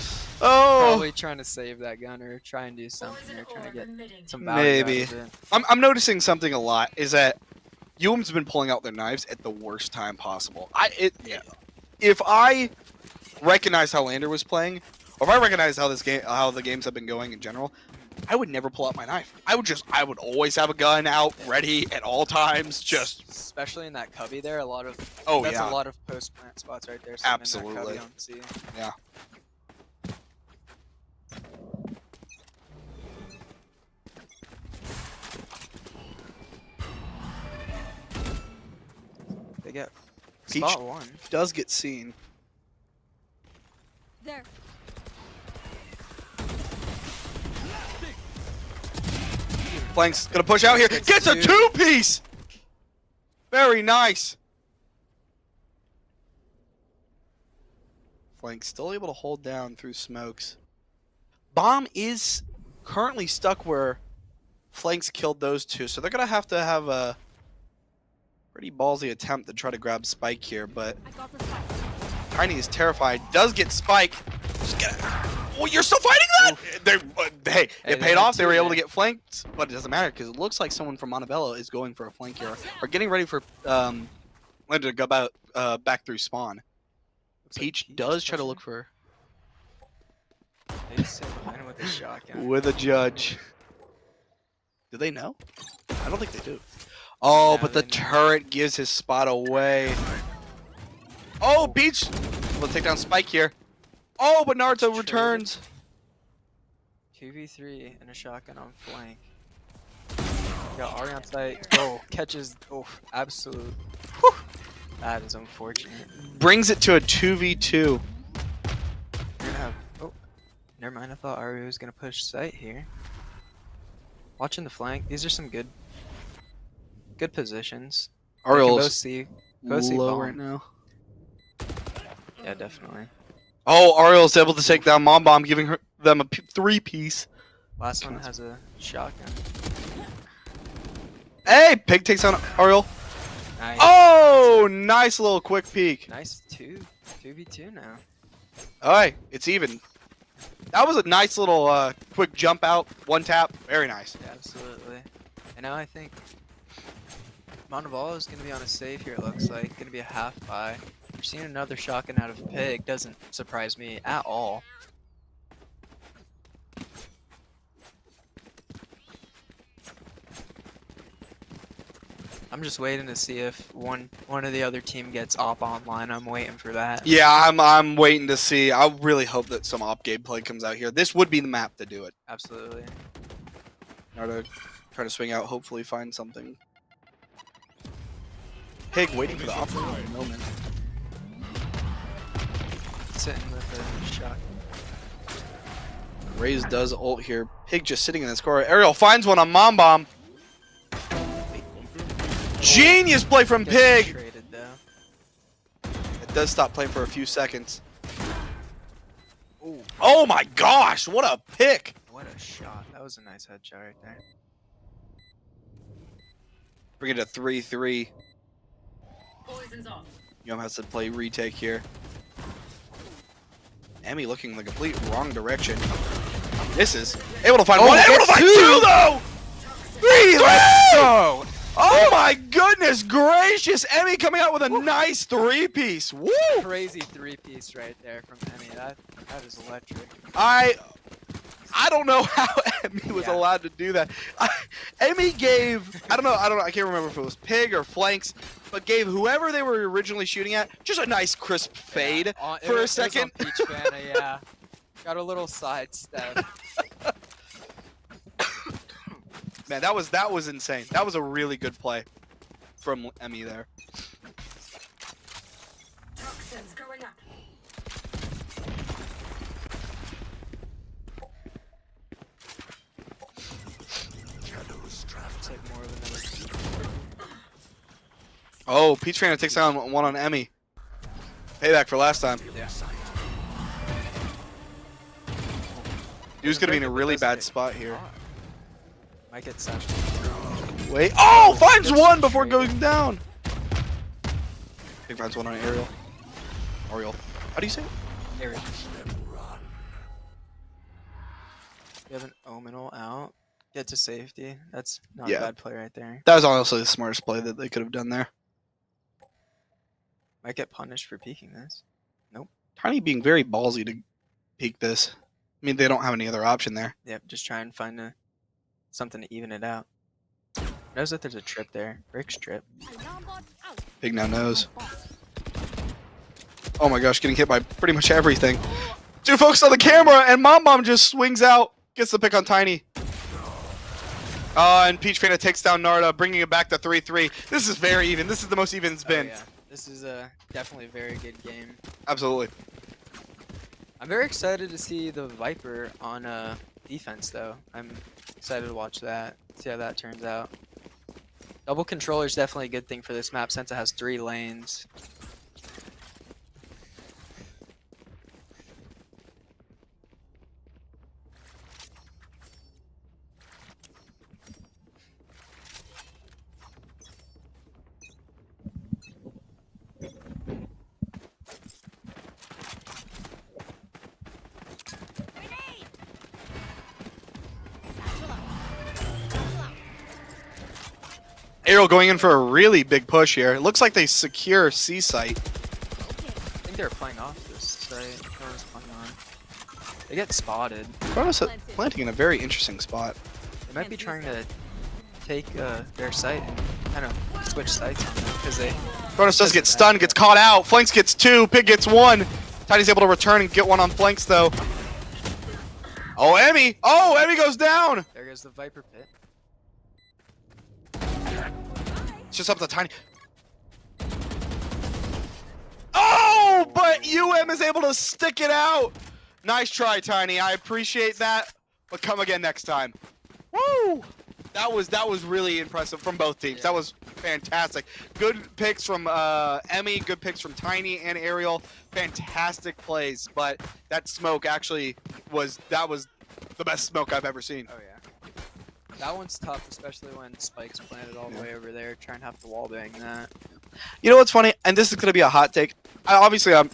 Oh. Probably trying to save that gun or try and do something or trying to get some value Maybe. out of it. I'm noticing something a lot is that UM's been pulling out their knives at the worst time possible. If I recognize how Lander was playing, or if I recognize how the games have been going in general, I would never pull out my knife. I would always have a gun out ready at all times. Just especially in that cubby there, a lot of that's a lot of post plant spots right there. sitting in that Absolutely. cubby on C. yeah. They get Peach spot one. does get seen. There. Flank's gonna push out here. Gets a 2-piece. Very nice. Flank still able to hold down through smokes. Bomb is currently stuck where Flank's killed those 2, so they're gonna have to have a pretty ballsy attempt to try to grab Spike here, but I got the spike. Tiny is terrified. Does get Spike. Just Oh, you're still fighting that? Hey, Hey, it they paid had off. They two were able to there. get flanked, but it doesn't matter because it looks like someone from Montebello is going for a flank here, or getting ready for Lando to go back through spawn. Looks like Peach Peach does is try to pushing. look for They just sit behind him with a shotgun. with a judge. Do they know? I don't think they do. Oh, Now but the they know. turret gives his spot away. Oh, Peach will take down Spike here. Oh, but Naruto Traded. returns. 2v3 and a shotgun on flank. Got Ari on site. Oh, catches. Oh, absolute. Whew. That is unfortunate. Brings it to a 2v2. We're gonna have. Oh, never mind. I thought Ari was gonna push site here. Watching the flank. These are some good positions. They can both Ariel's see low bomb. right now. Yeah, definitely. Oh, Ariel's able to take down Mom Bomb, giving them a 3-piece. Last one has a shotgun. Hey, Pig takes down Ariel. Nice. Oh, nice little quick peek. Nice 2v2 now. All right, it's even. That was a nice little quick jump out, one tap. Very nice. Yeah, absolutely. And now I think Montevallo is going to be on a save here, it looks like. Going to be a half buy. We're seeing another shotgun out of Pig. Doesn't surprise me at all. I'm just waiting to see if one of the other team gets op online. I'm waiting for that. Yeah, I'm waiting to see. I really hope that some op gameplay comes out here. This would be the map to do it. Absolutely. Naruto try to swing out, hopefully find something. Pig waiting for the opportune moment. Sitting with a shotgun. Raze does ult here. Pig just sitting in this corner. Ariel finds one on Mom Bomb. Genius play from Gets Pig. traded, though. It does stop playing for a few seconds. Ooh. Oh my gosh, what a pick. What a shot. That was a nice headshot right there. Bring it to 3-3. Poison's off. Yum has to play retake here. Emmy looking the complete wrong direction. Misses. Able to find one. Able to find two though. 3. Let's go. Oh my goodness gracious! Emmy coming out with a nice 3-piece. Woo! Crazy 3-piece right there from Emmy. That is electric. I don't know how Emmy was allowed to do that. Emmy gave I don't know. I can't remember if it was Pig or flanks, but gave whoever they were originally shooting at just a nice crisp fade for a second. It was on Peach Banner, yeah. Got a little sidestep. Man, that was insane. That was a really good play from Emmy there. Toxins going up. It's like more of another. Oh, Peach Trainer takes down one on Emmy. Payback for last time. Yeah. Dude's gonna be in a really bad spot here. Might get sashed. Wait. Oh, finds Gets one before traded. going down. Pig finds one on Ariel. Ariel. How do you say it? Ariel. We have an Omenal out. Get to safety. That's not Yeah. a bad play right there. That was honestly the smartest play that they could have done there. Might get punished for peeking this. Tiny being very ballsy to peek this. I mean, they don't have any other option there. Yep, just try and find something to even it out. Knows that there's a trip there. Brick's trip. Alarm bot out. Pig now knows. Oh my gosh, getting hit by pretty much everything. Too focused on the camera, and Mom Bomb just swings out. Gets the pick on Tiny. And Peach Panda takes down Narda, bringing it back to 3-3. This is very even. This is the most even it's been. Oh, yeah. This is definitely a very good game. Absolutely. I'm very excited to see the Viper on defense, though. I'm excited to watch that, see how that turns out. Double controller is definitely a good thing for this map since it has 3 lanes. Aerial going in for a really big push here. It looks like they secure C site. I think they're playing off this site. Kronos playing on. They get spotted. Kronos planting in a very interesting spot. They might be trying to take their site and kind of switch sites on them because they. Kronos does get stunned, gets caught out. Flanks gets 2, Pig gets 1. Tiny's able to return and get 1 on Flanks though. Oh, Emmy! Oh, Emmy goes down! There goes the Viper Pit. It's just up to Tiny. Oh, but is able to stick it out. Nice try, Tiny. I appreciate that, but come again next time. Woo! That was really impressive from both teams. That was fantastic. Good picks from Emmy, good picks from Tiny and Ariel. Fantastic plays, but that smoke actually was the best smoke I've ever seen. Oh yeah. That one's tough, especially when Spike's planted all the way over there, trying to have to wallbang that. You know what's funny? And this is going to be a hot take. I'm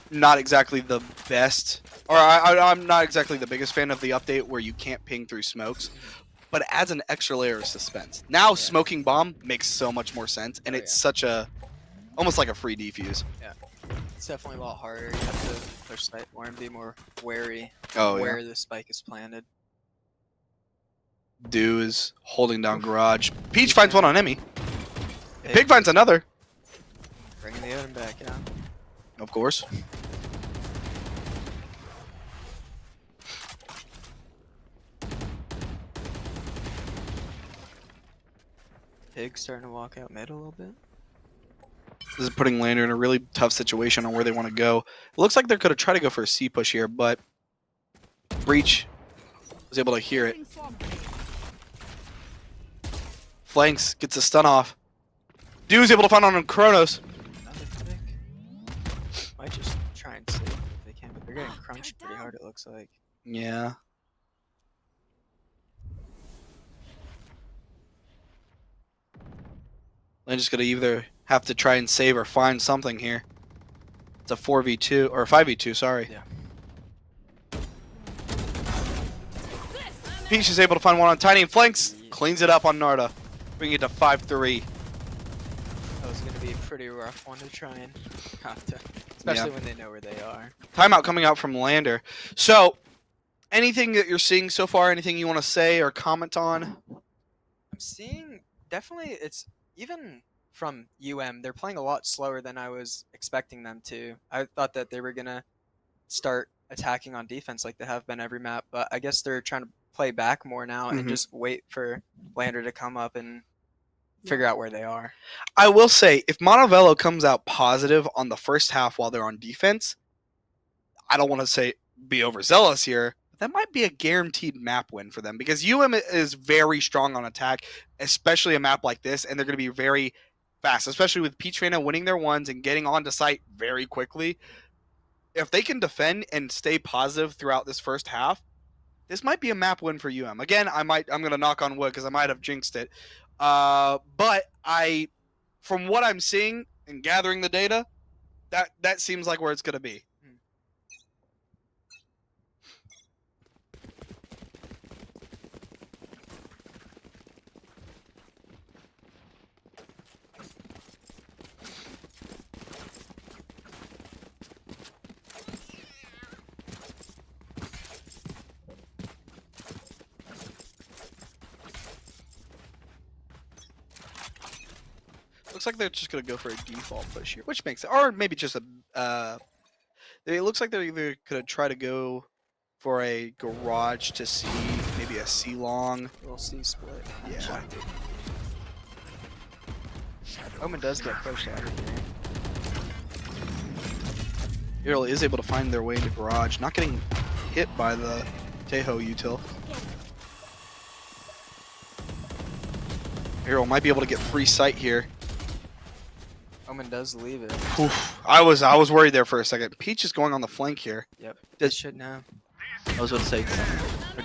not exactly the best, or I'm not exactly the biggest fan of the update where you can't ping through smokes, but it adds an extra layer of suspense. Now smoking bomb makes so much more sense, and it's such a, almost like a free defuse. Yeah. It's definitely a lot harder. You have to push site more and be more wary Oh, where the spike is planted. Do is holding down garage. Peach finds one on Emmy. Pig finds another. Bringing the Odin back, yeah. Of course. Pig starting to walk out mid a little bit. This is putting Lander in a really tough situation on where they want to go. It looks like they're going to try to go for a C push here, but Breach was able to hear it. Flanks gets a stun off. Dude's able to find on Kronos. Another pick. Might just try and save if they can, but they're getting crunched pretty hard, it looks like. Yeah. Lander's going to either have to try and save or find something here. It's a 4v2, or a 5v2, sorry. Yeah. Peach is able to find one on Tiny, and Flanks cleans it up on Narda, bringing it to 5-3. That was going to be a pretty rough one to try and have to, especially when they know where they are. Timeout coming out from Lander. So, anything that you're seeing so far, anything you want to say or comment on? I'm seeing, definitely, it's even from they're playing a lot slower than I was expecting them to. I thought that they were going to start attacking on defense like they have been every map, but I guess they're trying to play back more now and just wait for Lander to come up and figure out where they are. I will say, if Montevello comes out positive on the first half while they're on defense, I don't want to say be overzealous here, but that might be a guaranteed map win for them, because is very strong on attack, especially a map like this, and they're going to be very fast, especially with Peach Fana winning their ones and getting onto site very quickly. If they can defend and stay positive throughout this first half, this might be a map win for Again, I'm going to knock on wood because I might have jinxed it. But from what I'm seeing and gathering the data, that seems like where it's going to be. Looks like they're just going to go for a default push here, which makes it, or maybe just a, it looks like they're either going to try to go for a garage to C, maybe a C long. We'll see split. Yeah. Omen does get pushed out of here. Ariel is able to find their way into garage, not getting hit by the Tejo util. Ariel might be able to get free sight here. Omen does leave it. Oof, I was worried there for a second. Peach is going on the flank here. Yep. They should now. I was going to say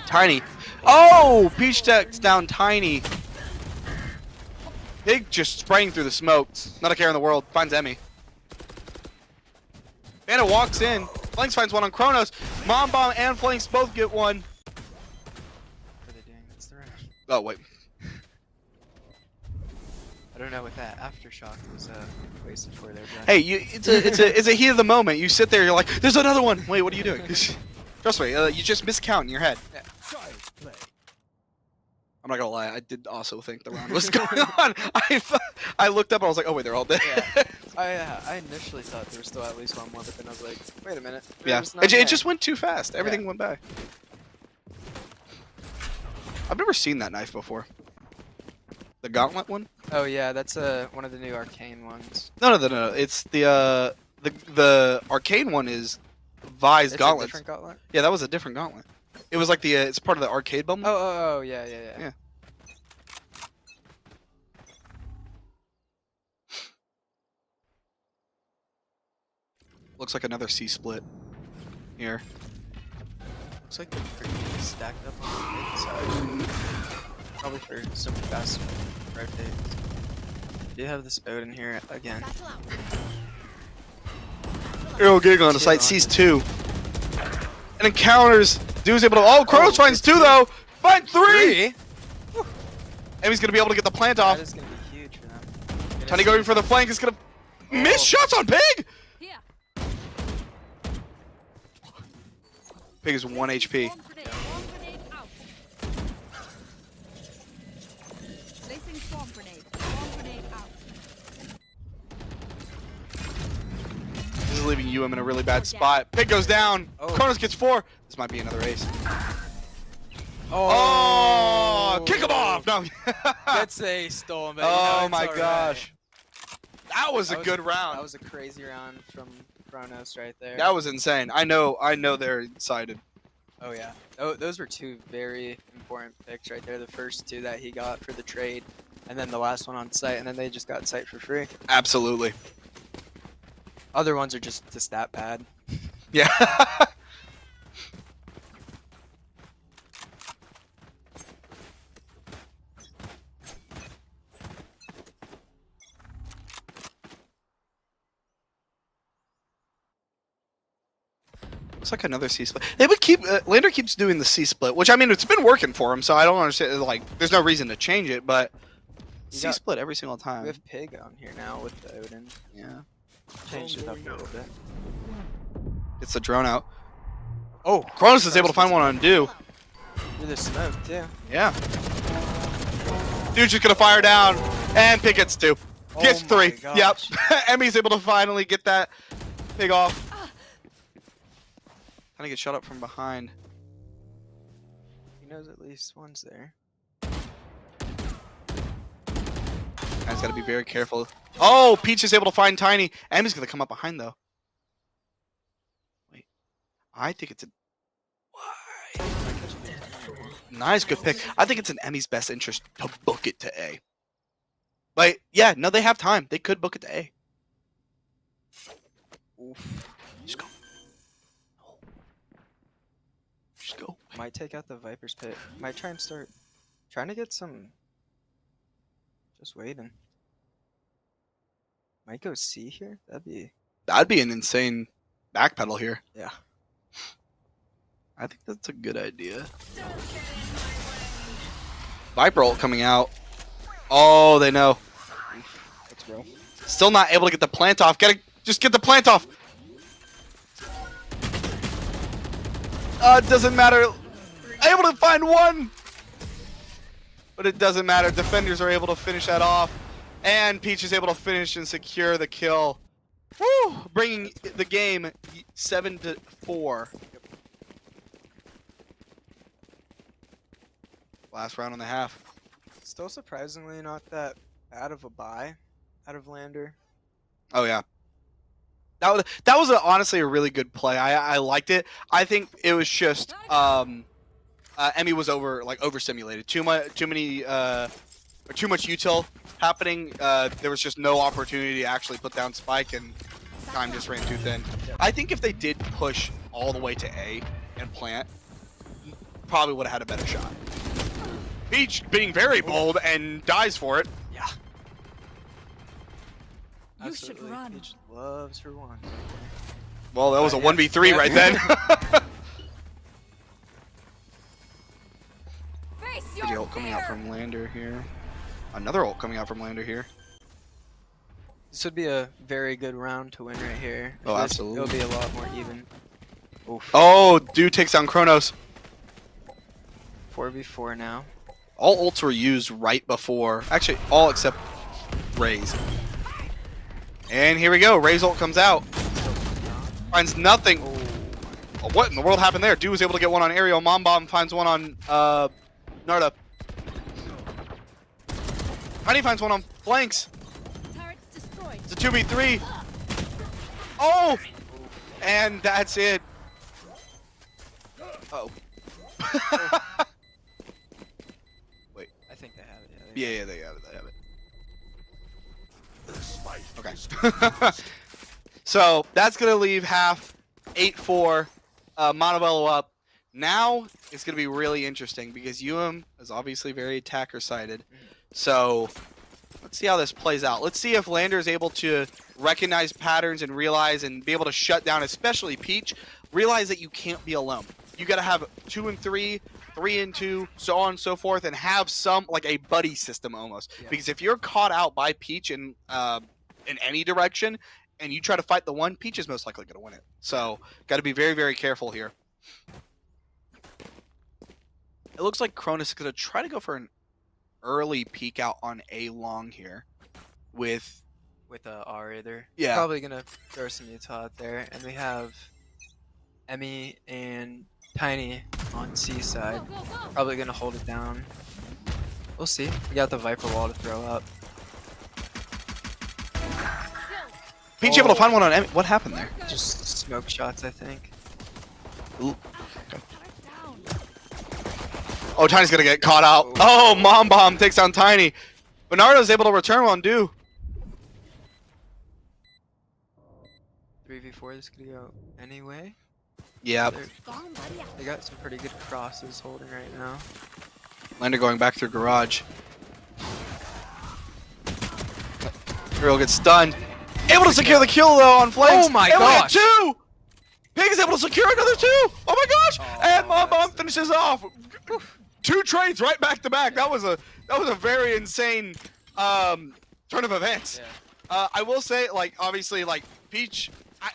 Tiny. Oh, Peach takes down Tiny. Pig just spraying through the smoke. Not a care in the world. Finds Emmy. Fana walks in. Flanks finds one on Kronos. Mom Bomb and Flanks both get one. What are they doing? That's the right. Oh, wait. I don't know what that aftershock was wasted for there, but Hey, it's a heat of the moment. You sit there, you're like, there's another one. Wait, what are you doing? Trust me, you just miscount in your head. Child's play. I'm not gonna lie, I did also think the round was going on. I looked up and I was like, oh wait, they're all dead. Yeah. I initially thought there was still at least one more, but then I was like, wait a minute. Yeah, there's none it there. just went too fast. Everything went by. I've never seen that knife before. The gauntlet one? Oh yeah, that's one of the new arcane ones. No. It's the arcane one is Vi's It's gauntlet. a different gauntlet? Yeah, that was a different gauntlet. It was like the it's part of the arcade bundle. Oh, yeah. Yeah. Looks like another C split here. Looks like they're pretty stacked up on the mid side. Probably for some fast rotates. Do you have this Odin here again? Satchel out. Arrow gig on the site, sees 2. And encounters. Dude's able to. Oh, Kronos finds 2 though! Find 3! And he's gonna be able to get the plant off. That is gonna be huge for them. Tiny going for the flank is gonna miss shots on Pig! Here. Pig is 1 HP. Swarm grenade out. Placing swarm grenade. Swarm grenade out. This is leaving UM in a really bad spot. Pig goes down. Oh. Kronos gets 4. This might be another ace. Oh, kick him off! No. That's a stolen, but Oh it's my all gosh. That was a That good That round. was a crazy round from Kronos right there. That was insane. I know they're excited. Oh yeah. Oh, those were 2 very important picks right there. The first 2 that he got for the trade, and then the last one on site, and then they just got site for free. Absolutely. Other ones are just that bad. Yeah. Looks like another C split. They would keep Lander keeps doing the C split, which I mean it's been working for him, so I don't understand. Like, there's no reason to change it, but C got- split every single time. We have Pig on here now with the Odin. Yeah, Changed it up a little bit. it's the drone out. Oh, Kronos is able to find one on Do. through the smoke too. Yeah. Dude's just gonna fire down, and Pig gets 2. Gets Oh my 3. Yep. gosh. Emmy's able to finally get that Pig off. Trying to get shot up from behind. He knows at least one's there. Guy's gotta be very careful. Oh, Peach is able to find Tiny. Emmy's gonna come up behind though. Wait. I think it's a. Why? Nice, good pick. I think it's in Emmy's best interest to book it to A. Like, yeah, no, they have time. They could book it to A. Oof. Just go. No. Just go. Might take out the Viper's pit. Might try and start trying to get some. Just waiting. Might go C here. That'd be an insane backpedal here. Yeah. I think that's a good idea. Viper ult coming out. Oh, they know. Let's roll. Still not able to get the plant off. Just get the plant off. It doesn't matter. Able to find 1. But it doesn't matter. Defenders are able to finish that off. And Peach is able to finish and secure the kill. Woo! Bringing the game 7-4. Last round and a half. Still surprisingly not that bad of a buy out of Lander. Oh yeah. That was honestly a really good play. I liked it. I think it was just Emmy was overstimulated. Too much util happening. There was just no opportunity to actually put down Spike, and time just ran too thin. I think if they did push all the way to A and plant, probably would have had a better shot. Peach being very bold and dies for it. Yeah. You should run. Peach loves her one. Well, that was a Yeah. 1v3 right then. Face Pretty your ult coming out fear. from Lander here. Another ult coming out from Lander here. This would be a very good round to win right here. Oh, This- absolutely. It'll be a lot more even. Oof. Oh, dude takes down Kronos. 4v4 now. All ults were used right before. Actually, all except Ray's. And here we go. Ray's ult comes out. Finds nothing. Oh, what in the world happened there? Dude was able to get one on Aerial. Mom Bomb finds one on Narda. Honey finds one on Flanks. Turrets destroyed. It's a 2v3. Oh! And that's it. Uh-oh. I think they have it. Yeah, they have it. Okay. So that's gonna leave half 8-4, Montebello up. Now it's gonna be really interesting because is obviously very attacker sided. So let's see how this plays out. Let's see if Lander is able to recognize patterns and realize and be able to shut down, especially Peach. Realize that you can't be alone. You gotta have 2 and 3, 3 and 2, so on and so forth, and have some like a buddy system almost. Yeah. Because if you're caught out by Peach in any direction, and you try to fight the one, Peach is most likely going to win it. So, got to be very, very careful here. It looks like Cronus is going to try to go for an early peek out on A long here with R there. Yeah. Probably gonna throw some Utah out there, and we have Emmy and Tiny on C side. Go, go, go. Probably gonna hold it down. We'll see. We got the Viper wall to throw up. Peach able to find one on Emmy. What happened there? Just smoke shots, I think. Ooh. Oh, Tiny's going to get caught out. Oh, Mom Bomb takes down Tiny. Bernardo's able to return one, do. 3v4, this could go anyway. Yep. They got some pretty good crosses holding right now. Lander going back through garage. Real gets stunned. Able to secure the kill though on Flanks. Oh my And we got gosh. 2! Pig is able to secure another 2! Oh my gosh! And Mom Bomb finishes off. 2 trades right back to back. That was a very insane turn of events. Yeah. I will say, like, obviously, like Peach. I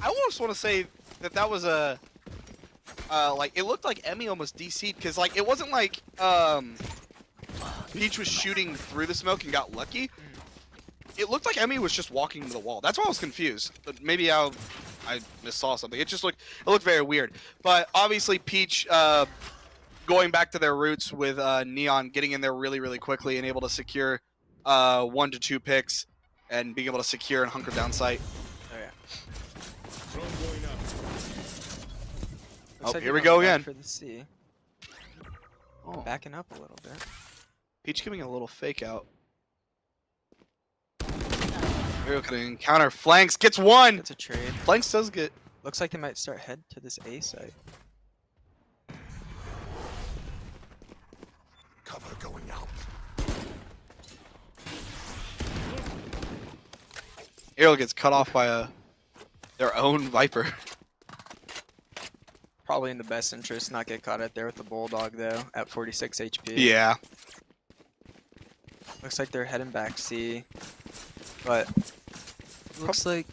almost want to say that was a like it looked like Emmy almost DC'd because like it wasn't like Peach was shooting through the smoke and got lucky. It looked like Emmy was just walking to the wall. That's why I was confused. But maybe I missaw something. It looked very weird. But obviously Peach going back to their roots with Neon getting in there really, really quickly and able to secure 1 to 2 picks and being able to secure and hunker down site. Oh yeah. Oh, Looks here they're we go going back again. For the C. Oh. Backing up a little bit. Peach giving a little fake out. Here can encounter Flanks, gets 1! It's a trade. Flanks does get... Looks like they might start head to this A site. Cover going out. Ariel gets cut off by their own Viper. Probably in the best interest not get caught out there with the Bulldog though at 46 HP. Yeah. Looks like they're heading back C. But looks like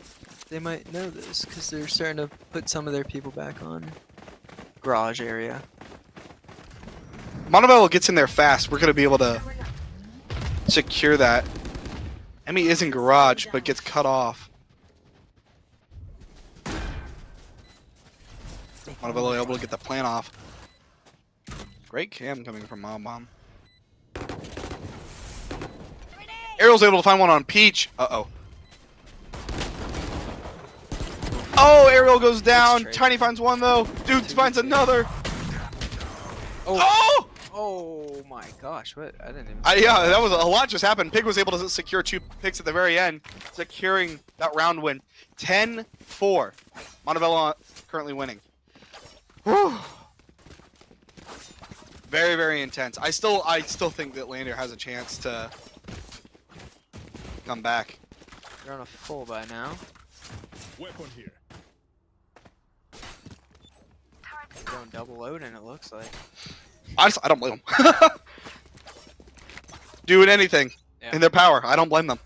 they might know this because they're starting to put some of their people back on garage area. Montebello gets in there fast. We're going to be able to secure that. Emmy is in garage, but gets cut off. Montebello able to get the plan off. Great cam coming from Mom Bomb. Ariel's able to find one on Peach. Uh-oh. Oh, Ariel goes down. trade. Tiny finds one, though. Dude finds another. Oh! Oh my gosh, what? I didn't even Yeah, that was a lot just happened. Pig was able to secure 2 picks at the very end, securing that round win. 10-4. Montebello currently winning. Whew. Very, very intense. I still think that Lander has a chance to come back. They're on a full by now. Weapon here. They're going double loading, it looks like. I don't blame them. Doing anything Yeah. in their power. I don't blame them.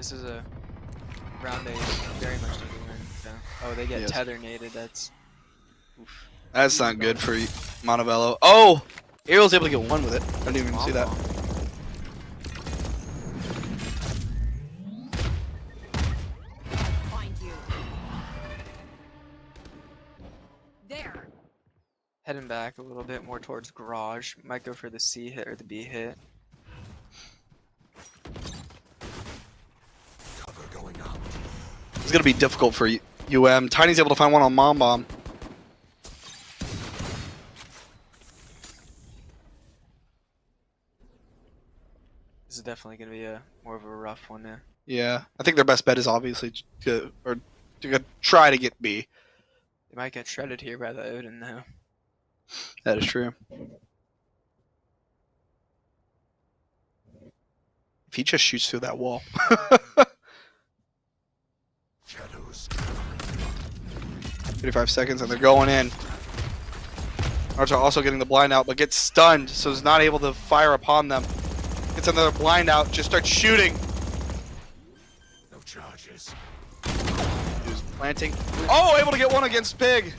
This is a round they very much need to win. So. Oh, they get Yes. tether naded. That's. Oof. That's not good for Montevello. Oh! Ariel's able to get one with it. I didn't even see that. Find you. There. Heading back a little bit more towards garage. Might go for the C hit or the B hit. Cover going out. It's gonna be difficult for UM. Tiny's able to find one on Mom Bomb. This is definitely gonna be a more of a rough one now. Yeah, I think their best bet is obviously to try to get B. They might get shredded here by the Odin though. That is true. If he just shoots through that wall. Shadows. 35 seconds and they're going in. Archer also getting the blind out, but gets stunned, so is not able to fire upon them. Gets another blind out, just starts shooting. No charges. He's planting. Oh, able to get one against Pig.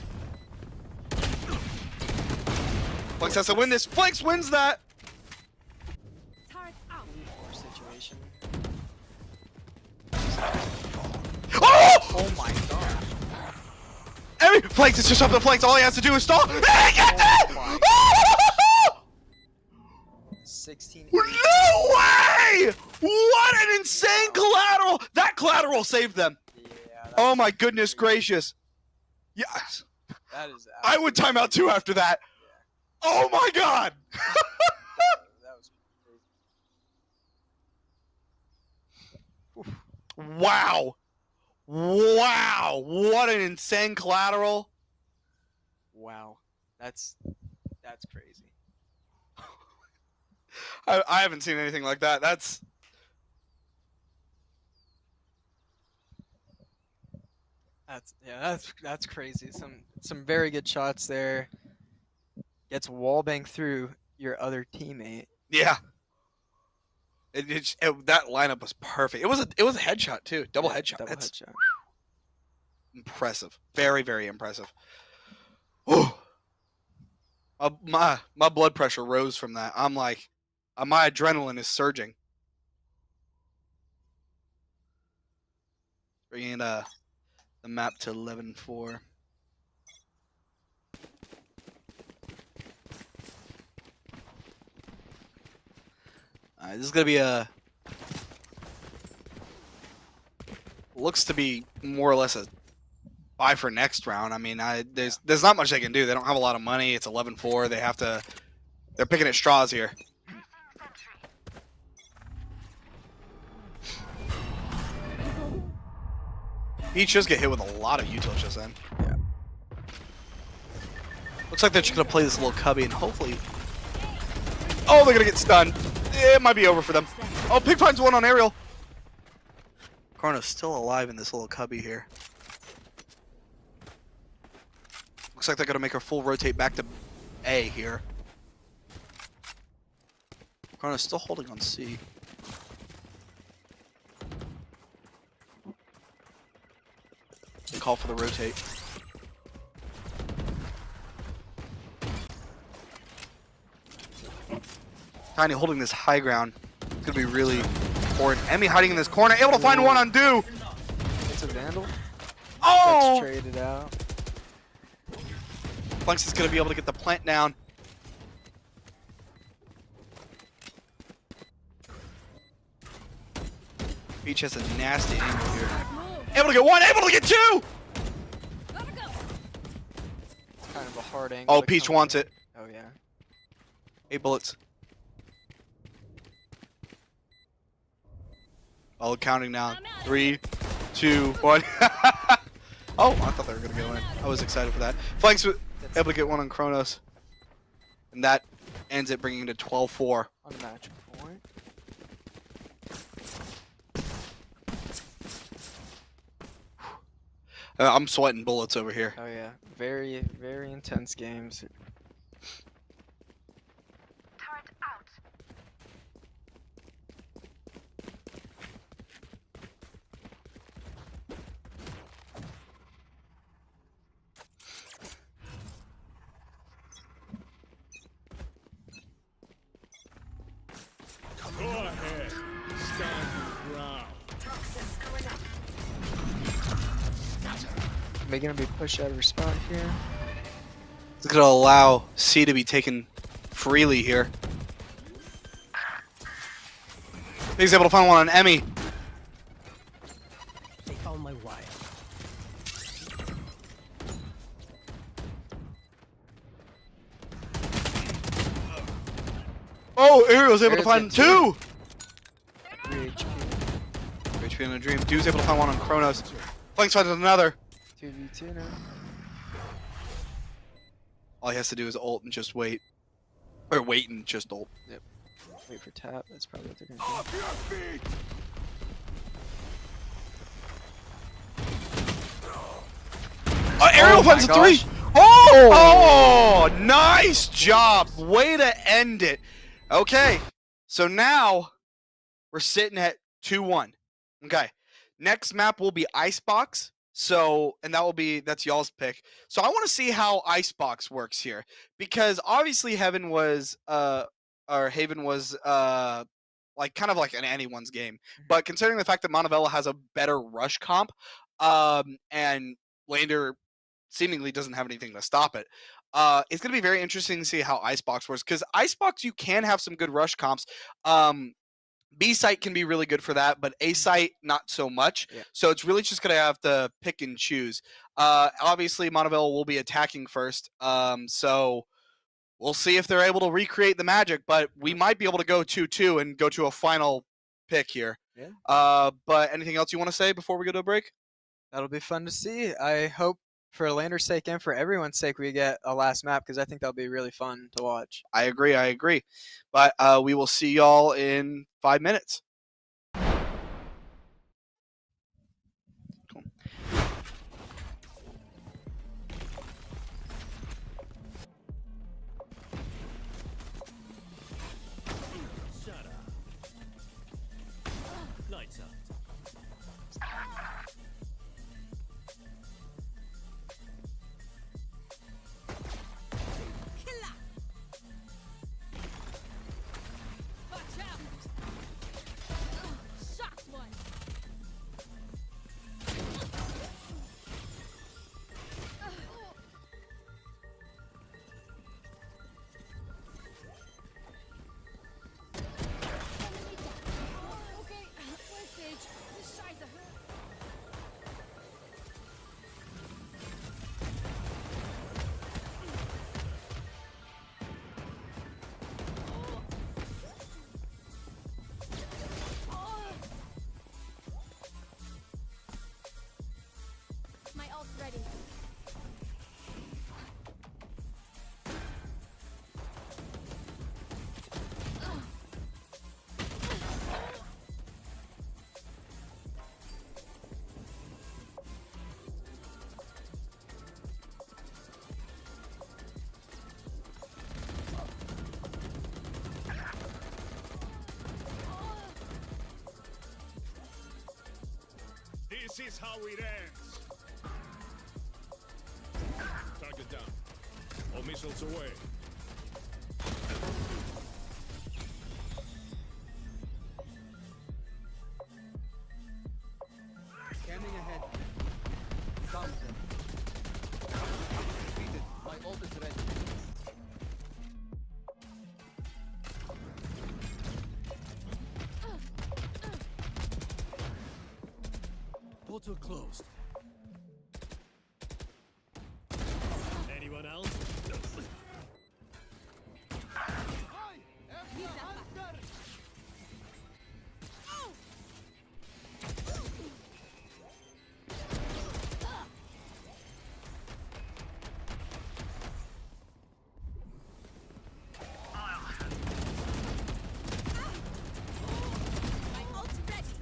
Flex has to win this. Flex wins that. Turret out. Poor situation. Oh! Oh my gosh. Flex is just up the flanks. All he has to do is stall. And he gets it! my Oh! 16. No way! What an insane collateral! That collateral saved them. Yeah, that's Oh my goodness gracious. Yes. That is. I would time out too after that. Oh my god! That was. Wow. Wow. What an insane collateral. Wow. That's crazy. I haven't seen anything like that. That's crazy. Some very good shots there. Gets wallbang through your other teammate. Yeah. That lineup was perfect. It was a headshot too. Double headshot. Double That's headshot. impressive. Very, very impressive. Oh. My blood pressure rose from that. I'm like, my adrenaline is surging. Bringing the map to 11-4. This is gonna be looks to be more or less a buy for next round. I mean, there's not much they can do. They don't have a lot of money. It's 11-4. They're picking at straws here. Each just get hit with a lot of utils just then. Yeah. Looks like they're just gonna play this little cubby and hopefully. Oh, they're gonna get stunned. It might be over for them. Oh, Pig finds one on Ariel. Carno's still alive in this little cubby here. Looks like they're gonna make her full rotate back to A here. Carno's still holding on C. They call for the rotate. Tiny holding this high ground. It's gonna be really important. Emmy hiding in this corner, able to find one on Do. It's a Vandal. Oh! That's traded out. Flunks is gonna be able to get the plant down. Beach has a nasty angle here. Able to get one, able to get two! Gotta go. Kind of a hard angle. Oh, to Peach come wants in. it. Oh yeah. 8 bullets. Oh, counting now. 3, 2, 1. Oh, I thought they were gonna go in. I was excited for that. Flanks was able to get one on Kronos. And that ends it, bringing it to 12-4. Unmatched point. I'm sweating bullets over here. Oh yeah. Very, very intense games. Turret out. They're gonna be pushed out of her spot here. It's going to allow C to be taken freely here. He's able to find one on Emmy. They found my wire. Oh, Ariel's able to Ariel's find got two. 3 HP. HP in a dream. Dude's able to find one on Kronos. Flanks finds another. 2v2 now. All he has to do is ult and just wait. Or wait and just ult. Yep. Wait for tap. That's probably what they're gonna do. Ariel Oh finds a my three. gosh. Oh, nice job. Way to end it. Okay, so now we're sitting at 2-1. Okay, next map will be Icebox. So, and that's y'all's pick. So I want to see how Icebox works here, because obviously Haven was like kind of like an anyone's game. But considering the fact that Montevella has a better rush comp, and Lander seemingly doesn't have anything to stop it. It's going to be very interesting to see how Icebox works, because Icebox, you can have some good rush comps. B site can be really good for that, but A site not so much. Yeah. So it's really just going to have to pick and choose. Obviously, Montevilla will be attacking first, so we'll see if they're able to recreate the magic, but we might be able to go 2-2 and go to a final pick here. Yeah. But anything else you want to say before we go to a break? That'll be fun to see. I hope for Lander's sake and for everyone's sake we get a last map, because I think that'll be really fun to watch. I agree. But we will see y'all in 5 minutes. Cool. Shut up. Lights out. Killer. Watch out. Shot one. Okay, where's Sage? Das ist scheiße. My ult's ready. This is how it ends. Target down. All missiles away. Scanning ahead. Found them. Defeated. My ult is ready. Portal closed. Anyone else? My ult's ready.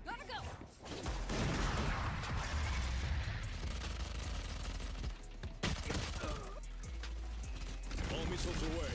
Gotta go. All missiles away.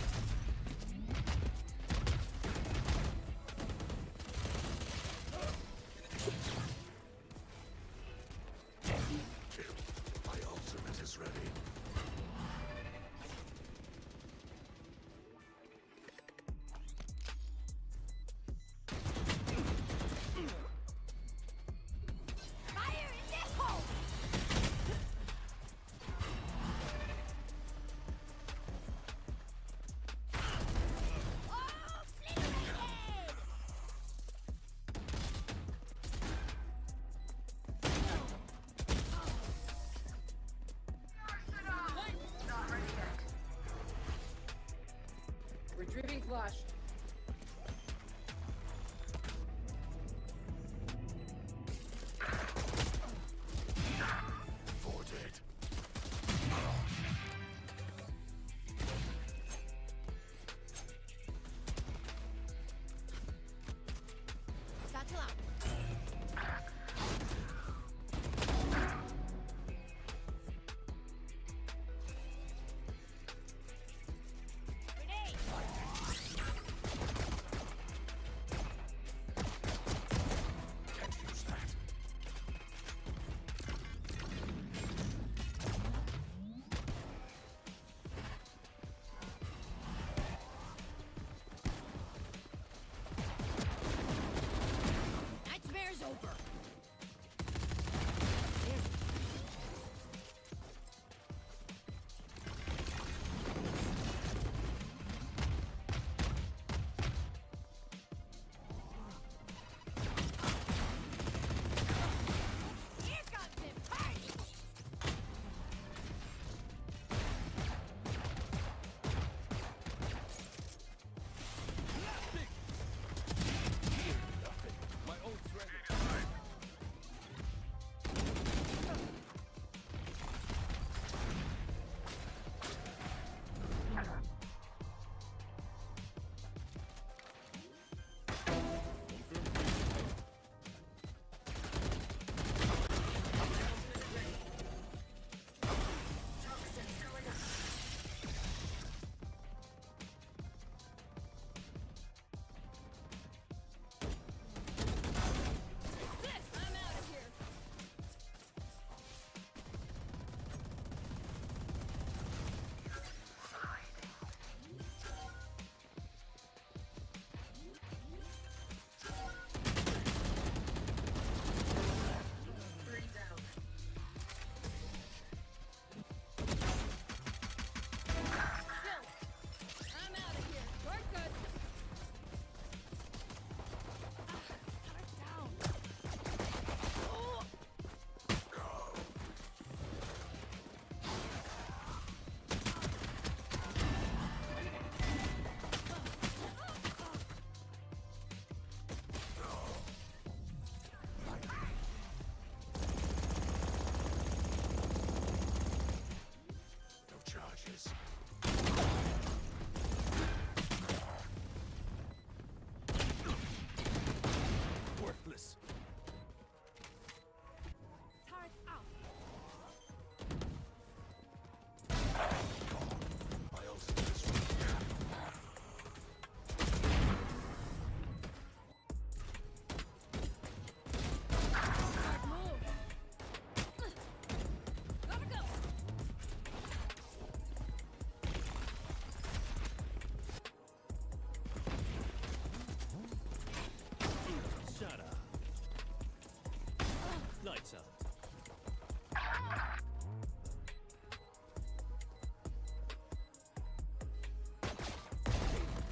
Satchel out. Grenade. Nightmare's over. Here comes the party. My ult's ready. This, I'm out of here. Chill. I'm out of here. You're good. Put it down. No charges. Worthless. Turret out. My ultimate is ready. Smart move. Gotta go. Shut up. Lights out.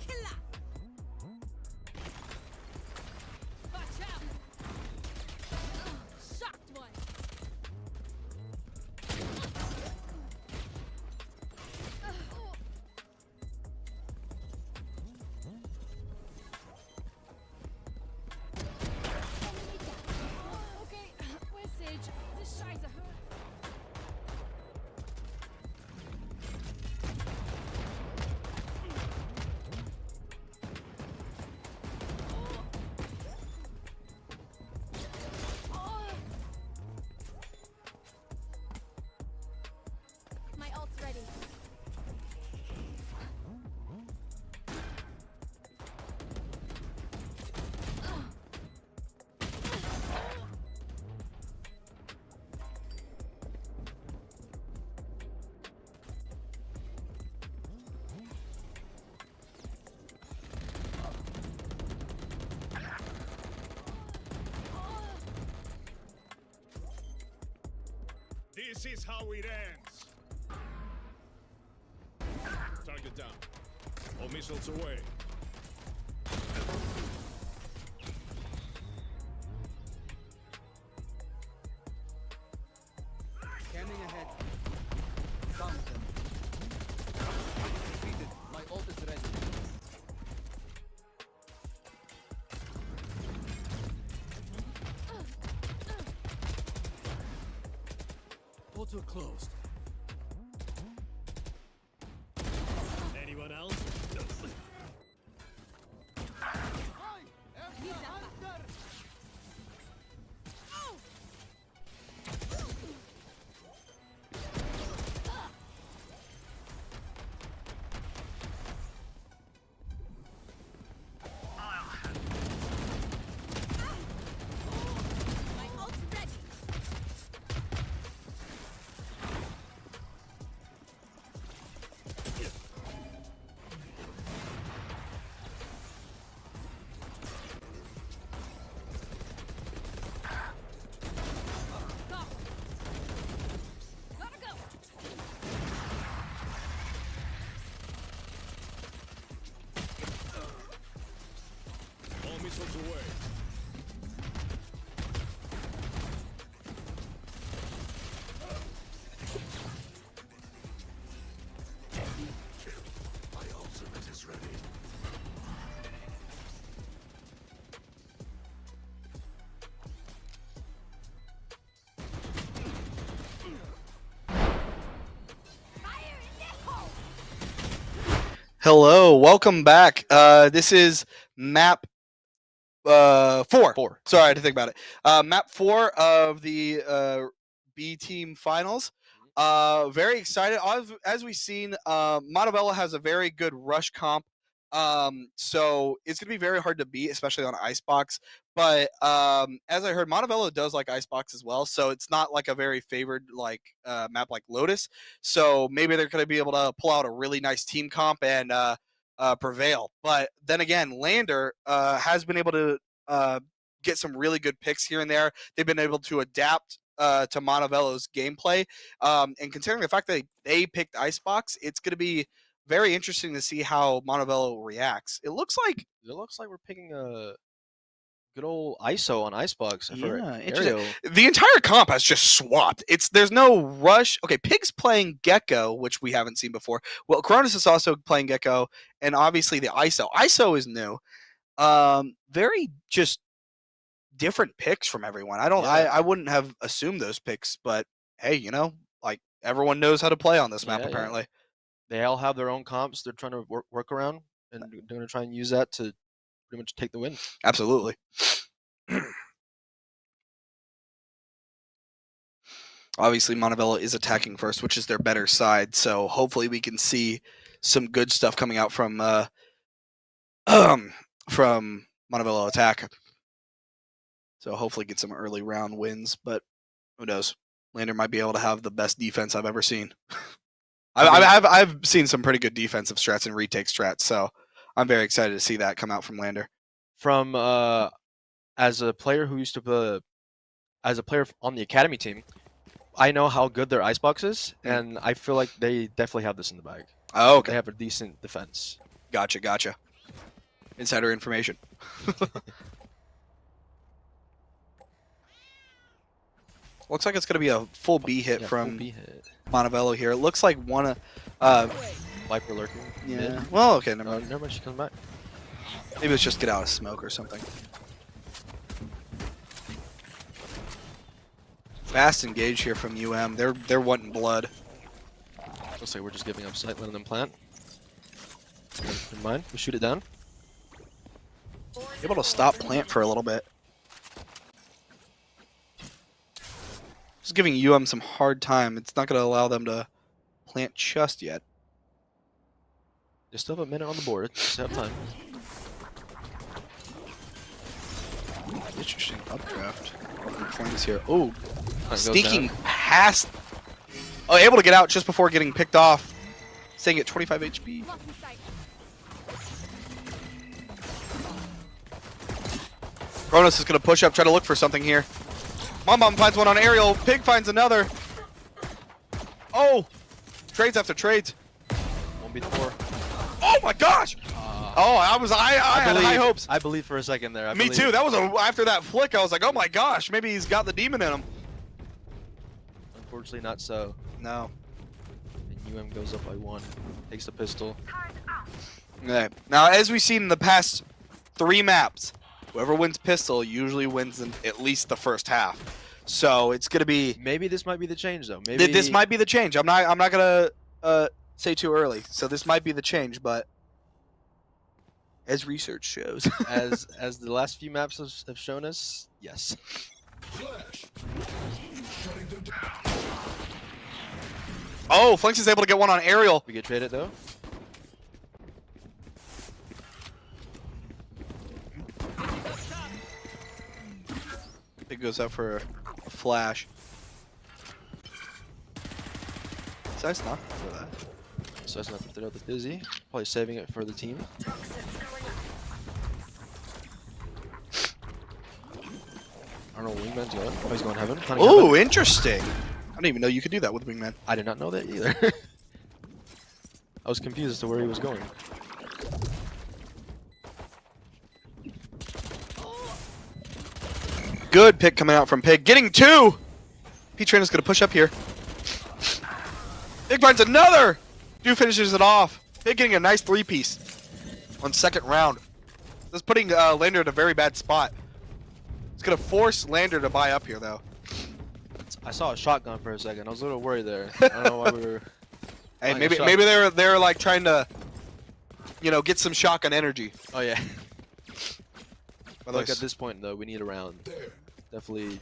Killer. Watch out. Shocked one. Okay, where's Sage? This Scheiße hurts. My ult's ready. This is how it ends. Target down. All missiles away. Scanning ahead. Something. Defeated. My ult is ready. Portal closed. Anyone else? Hi! Extra hunter! away. My ultimate is ready. Hello, welcome back. This is map 4. Sorry, I had to think about it. Map 4 of the B team finals. Very excited. As we've seen, Montebello has a very good rush comp. So it's gonna be very hard to beat, especially on Icebox. But as I heard, Montebello does like Icebox as well, so it's not like a very favored like map like Lotus. So maybe they're gonna be able to pull out a really nice team comp and prevail. But then again, Lander has been able to get some really good picks here and there. They've been able to adapt to Montebello's gameplay, and considering the fact that they picked Icebox, it's going to be very interesting to see how Montebello reacts. It looks like we're picking a good old ISO on Icebox. Yeah, interesting. The entire comp has just swapped. There's no rush. Okay, Pig's playing Gecko, which we haven't seen before. Well, Cronus is also playing Gecko, and obviously the ISO. ISO is new. Very just different picks from everyone. I wouldn't have assumed those picks, but hey, like everyone knows how to play on this map apparently. They all have their own comps. They're trying to work around, and they're going to try and use that to pretty much take the win. Absolutely. Obviously, Montebello is attacking first, which is their better side. So hopefully, we can see some good stuff coming out from Montebello attack. So hopefully, get some early round wins. But who knows? Lander might be able to have the best defense I've ever seen. I've seen some pretty good defensive strats and retake strats. So I'm very excited to see that come out from Lander. From as a player who used to as a player on the academy team, I know how good their Icebox is, and I feel like they definitely have this in the bag. Oh, okay. They have a decent defense. Gotcha. Insider information. Looks like it's going to be a full B hit from Montebello here. It looks like one Viper lurking. Yeah. Mid. Well, okay, never mind. Never mind, she comes back. Maybe let's just get out of smoke or something. Fast engage here from UM. They're wanting blood. Looks like we're just giving up sight, letting them plant. Never mind. We shoot it down. Able to stop plant for a little bit. Just giving UM some hard time. It's not going to allow them to plant just yet. They still have a minute on the board. Just have time. Interesting updraft. Flames here. Oh, Goes sneaking down. past. Oh, able to get out just before getting picked off. Staying at 25 HP. Lost in sight. Cronus is going to push up, try to look for something here. Mom finds one on Aerial. Pig finds another. Oh! Trades after trades. 1v4. Oh my gosh! I had high hopes. I believe for a second there. Me too. That was after that flick. I was like, oh my gosh, maybe he's got the demon in him. Unfortunately, not so. No. And UM goes up by 1. Takes the pistol. Okay. Now, as we've seen in the past 3 maps, whoever wins pistol usually wins in at least the first half. So it's gonna be. Maybe this might be the change, though. Maybe this might be the change. I'm not gonna say too early. So this might be the change, but as research shows, as the last few maps have shown us, yes. Oh, Flinks is able to get one on Aerial. We get traded though. It goes up for a flash. So that's not for that. So that's not to throw the dizzy. Probably saving it for the team. I don't know where Wingman's going. Oh, he's going heaven. Oh, interesting. I didn't even know you could do that with Wingman. I did not know that either. I was confused as to where he was going. Good pick coming out from Pig. Getting 2! P-Train is going to push up here. Pig finds another! Dude finishes it off. Pig getting a nice 3-piece on second round. This is putting Lander in a very bad spot. It's going to force Lander to buy up here, though. I saw a shotgun for a second. I was a little worried there. I don't know why we were. Hey, maybe they're like trying to, you know, get some shotgun energy. Oh yeah. But Like at this point though, we need a round. Definitely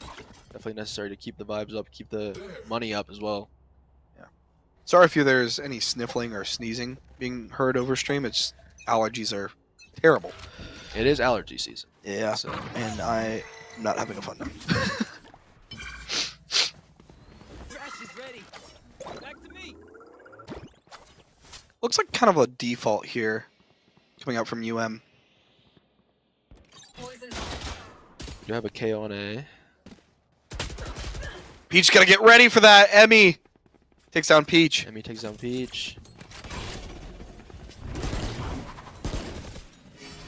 necessary to keep the vibes up, keep the money up as well. Yeah. Sorry if there's any sniffling or sneezing being heard over stream. It's allergies are terrible. It is allergy season. Yeah. So. And I'm not having a fun time. Crash is ready. Back to me. Looks like kind of a default here, coming out from UM. You have a KO on A. Peach gotta get ready for that. Emmy takes down Peach. Emmy takes down Peach.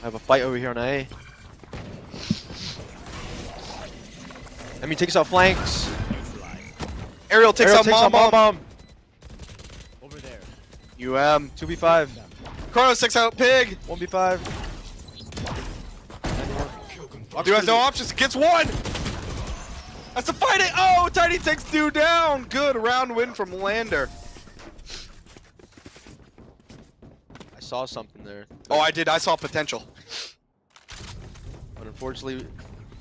I have a fight over here on A. Emmy takes out flanks. Ariel takes out Mom. Over there. UM. 2v5. Chronos takes out Pig. 1v5. Dude has no options. Gets 1. That's the fight. Oh, Tiny takes 2 down. Good round win from Lander. I saw something there. Oh, I did. I saw potential. But unfortunately,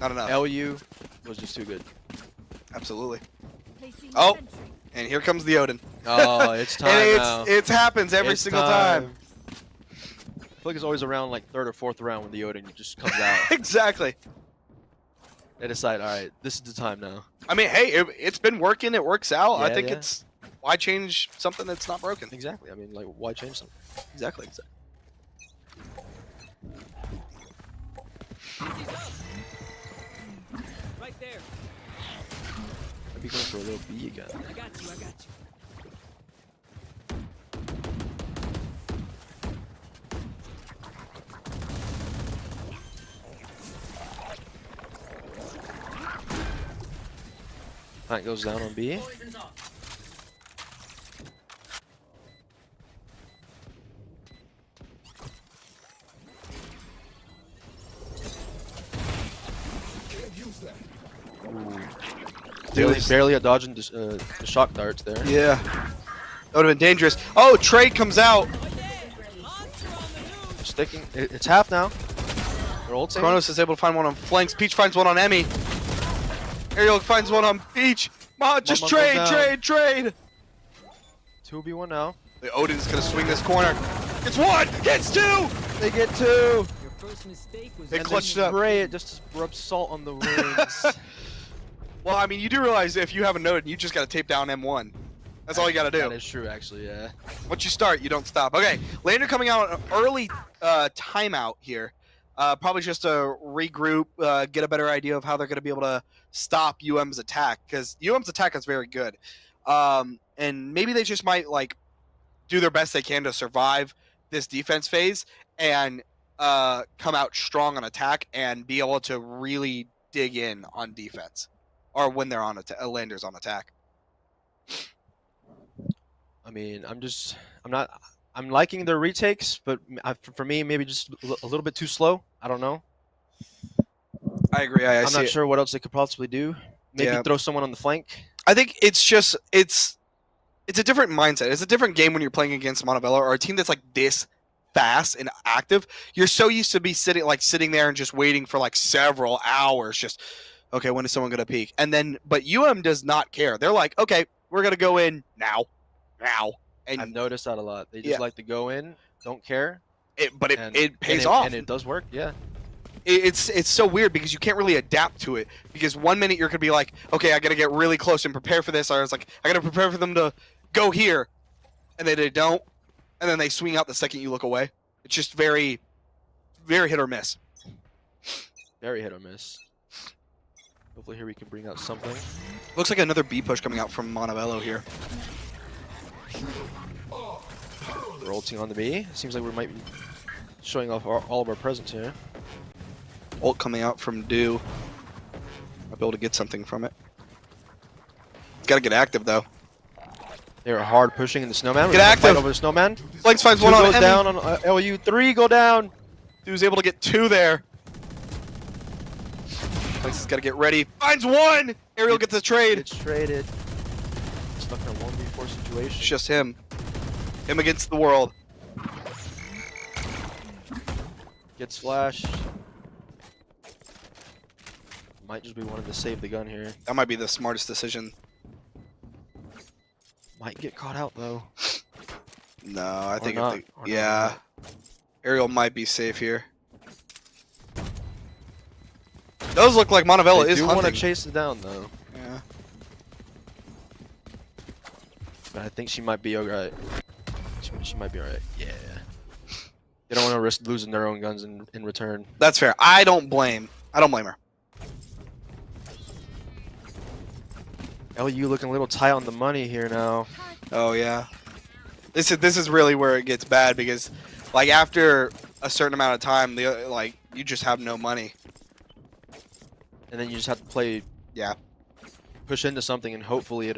Not enough. LU was just too good. Absolutely. Placing Oh. sentry. And here comes the Odin. Oh, it's time And now. it happens every It's single time. I feel like it's always around like 3rd or 4th round when the Odin just comes out. Exactly. They decide, all right, this is the time now. I mean, hey, it's been working. It works out. I Yeah, think yeah. it's why change something that's not broken. Exactly. I mean, like, why change something? Exactly. Easy's up. Right there. I'd be going for a little B again. I got you. I got you. Plant goes down on B. Barely a dodging the shock darts there. Yeah. That would have been dangerous. Oh, trade comes out. Sticking. It's half now. They're ulting. Chronos is able to find one on flanks. Peach finds one on Emmy. Ariel finds one on Peach. Just Mom trade, goes down. trade. 2v1 now. The Odin's gonna swing this corner. Gets 1, gets 2. They get 2. Your first mistake was. They And clutched then up. spray it just to rub salt on the wounds. Well, I mean, you do realize if you have an Odin, you just gotta tape down M1. That's all you gotta do. That is true, actually, yeah. Once you start, you don't stop. Okay, Lander coming out an early timeout here. Probably just to regroup, get a better idea of how they're going to be able to stop UM's attack, because UM's attack is very good. And maybe they just might like do their best they can to survive this defense phase and come out strong on attack and be able to really dig in on defense, or when they're on Lander's on attack. I mean, I'm liking their retakes, but for me, maybe just a little bit too slow. I don't know. I agree. I'm I'm not sure what else they could possibly do. Maybe Yeah. throw someone on the flank. I think it's just it's a different mindset. It's a different game when you're playing against Montebello or a team that's like this fast and active. You're so used to be sitting there and just waiting for like several hours. Just okay, when is someone gonna peek? And then, but UM does not care. They're like, okay, we're gonna go in now. And I've noticed that a lot. They just Yeah. like to go in, don't care. it and pays off. and it does work. Yeah. It's so weird because you can't really adapt to it, because 1 minute you're gonna be like, okay, I gotta get really close and prepare for this, or it's like I gotta prepare for them to go here, and then they don't, and then they swing out the second you look away. It's just very, very hit or miss. Very hit or miss. Hopefully here we can bring out something. Looks like another B push coming out from Montebello here. We're ulting on the B. Seems like we might be showing off all of our presence here. Ult coming out from Dew. I'll be able to get something from it. Got to get active though. They're hard pushing in the snowman. Get We're gonna active. fight over the snowman. Flanks finds Two one on goes Emmy. down on LU. 3 go down. Dude's able to get 2 there. Flanks has got to get ready. Finds 1. Ariel gets the trade. It's traded. Stuck in a 1v4 situation. It's just him. Him against the world. Gets flashed. Might just be wanting to save the gun here. That might be the smartest decision. Might get caught out though. No, I think not, if or they, not. yeah. Ariel might be safe here. Those look like Montevella They is do hunting. want to chase it down though. Yeah. But I think she might be alright. She might be alright. Yeah. They don't want to risk losing their own guns in return. That's fair. I don't blame her. LU looking a little tight on the money here now. Oh yeah. This is really where it gets bad because, like, after a certain amount of time, you just have no money. And then you just have to play, Yeah. push into something, and hopefully